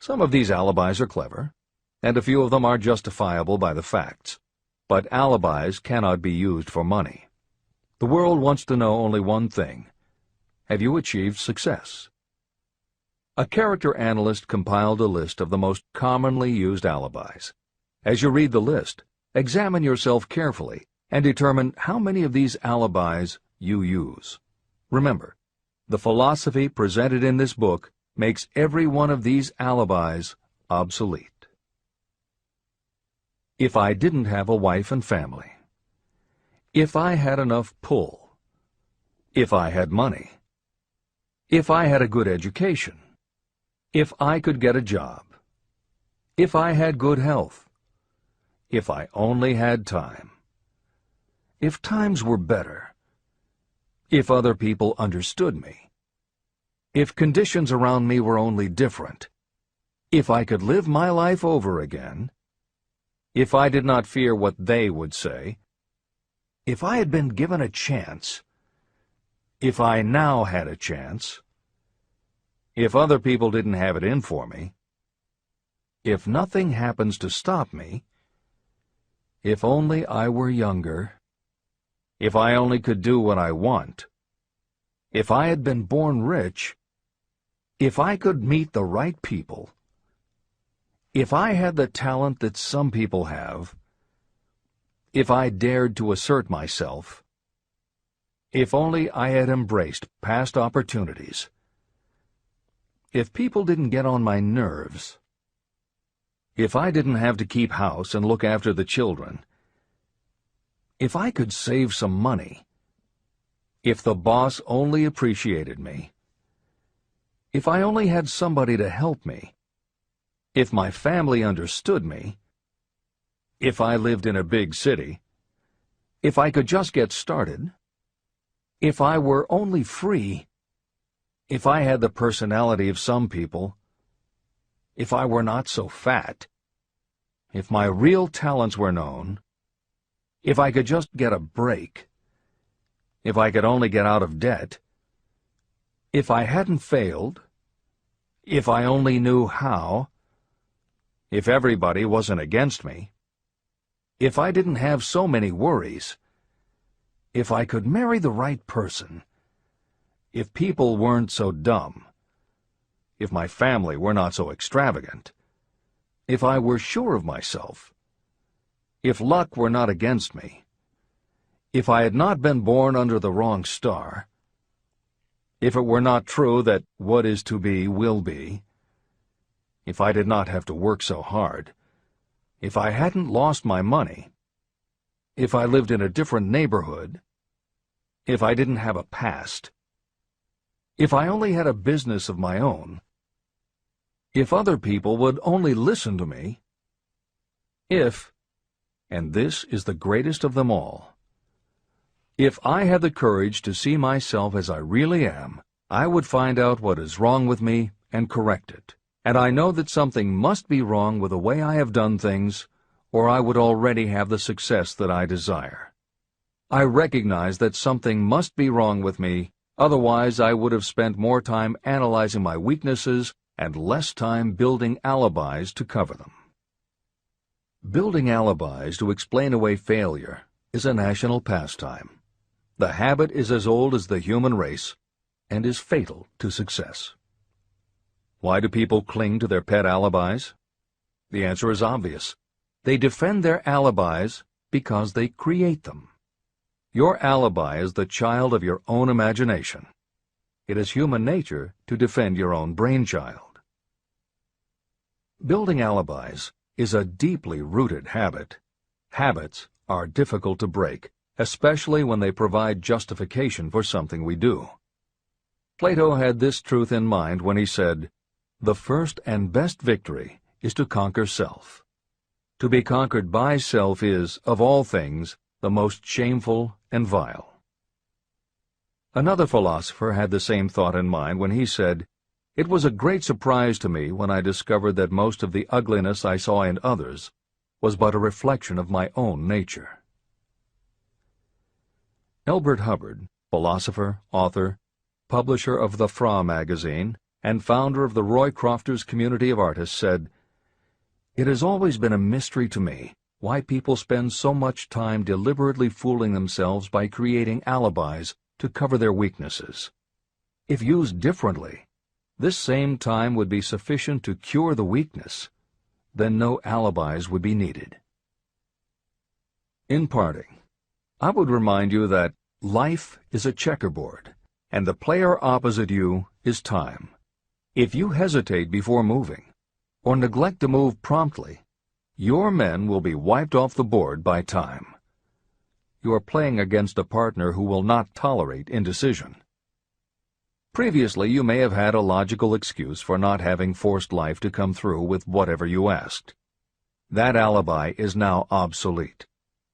Some of these alibis are clever, and a few of them are justifiable by the facts. But alibis cannot be used for money. The world wants to know only one thing: have you achieved success? A character analyst compiled a list of the most commonly used alibis. As you read the list, examine yourself carefully and determine how many of these alibis you use. Remember, the philosophy presented in this book makes every one of these alibis obsolete. If I didn't have a wife and family. If I had enough pull. If I had money. If I had a good education. If I could get a job. If I had good health. If I only had time. If times were better. If other people understood me. If conditions around me were only different. If I could live my life over again. If I did not fear what they would say. If I had been given a chance. If I now had a chance. If other people didn't have it in for me. If nothing happens to stop me. If only I were younger. If I only could do what I want. If I had been born rich. If I could meet the right people. If I had the talent that some people have. If I dared to assert myself. If only I had embraced past opportunities. If people didn't get on my nerves. If I didn't have to keep house and look after the children. If I could save some money. If the boss only appreciated me. If I only had somebody to help me. If my family understood me. If I lived in a big city. If I could just get started. If I were only free. If I had the personality of some people. If I were not so fat. If my real talents were known. If I could just get a break. If I could only get out of debt. If I hadn't failed. If I only knew how. If everybody wasn't against me. If I didn't have so many worries. If I could marry the right person. If people weren't so dumb. If my family were not so extravagant. If I were sure of myself. If luck were not against me. If I had not been born under the wrong star. If it were not true that what is to be will be. If I did not have to work so hard. If I hadn't lost my money. If I lived in a different neighborhood. If I didn't have a past. If I only had a business of my own. If other people would only listen to me. If, and this is the greatest of them all, if I had the courage to see myself as I really am, I would find out what is wrong with me and correct it. And I know that something must be wrong with the way I have done things, or I would already have the success that I desire. I recognize that something must be wrong with me, otherwise I would have spent more time analyzing my weaknesses and less time building alibis to cover them. Building alibis to explain away failure is a national pastime. The habit is as old as the human race and is fatal to success. Why do people cling to their pet alibis? The answer is obvious. They defend their alibis because they create them. Your alibi is the child of your own imagination. It is human nature to defend your own brainchild. Building alibis is a deeply rooted habit. Habits are difficult to break, especially when they provide justification for something we do. Plato had this truth in mind when he said, "The first and best victory is to conquer self. To be conquered by self is, of all things, the most shameful and vile." Another philosopher had the same thought in mind when he said, "It was a great surprise to me when I discovered that most of the ugliness I saw in others was but a reflection of my own nature." Elbert Hubbard, philosopher, author, publisher of the Fra magazine, and founder of the Roycrofters Community of Artists, said, "It has always been a mystery to me why people spend so much time deliberately fooling themselves by creating alibis to cover their weaknesses. If used differently, this same time would be sufficient to cure the weakness. Then no alibis would be needed." In parting, I would remind you that life is a checkerboard, and the player opposite you is time. If you hesitate before moving, or neglect to move promptly, your men will be wiped off the board by time. You are playing against a partner who will not tolerate indecision. Previously, you may have had a logical excuse for not having forced life to come through with whatever you asked. That alibi is now obsolete,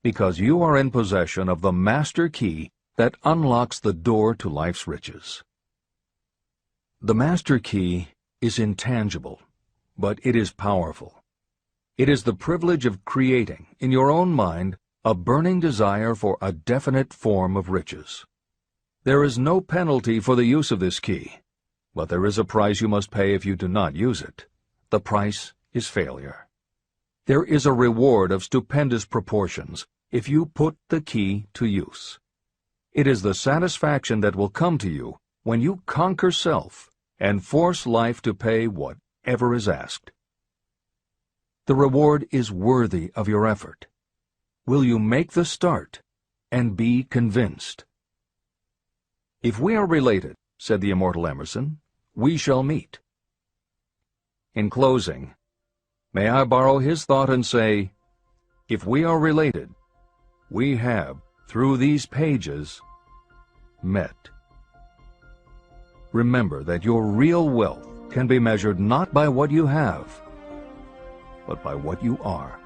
because you are in possession of the master key that unlocks the door to life's riches. The master key is intangible, but it is powerful. It is the privilege of creating, in your own mind, a burning desire for a definite form of riches. There is no penalty for the use of this key, but there is a price you must pay if you do not use it. The price is failure. There is a reward of stupendous proportions if you put the key to use. It is the satisfaction that will come to you when you conquer self and force life to pay whatever is asked. The reward is worthy of your effort. Will you make the start and be convinced? "If we are related," said the immortal Emerson, "we shall meet." In closing, may I borrow his thought and say, if we are related, we have, through these pages, met. Remember that your real wealth can be measured not by what you have, but by what you are.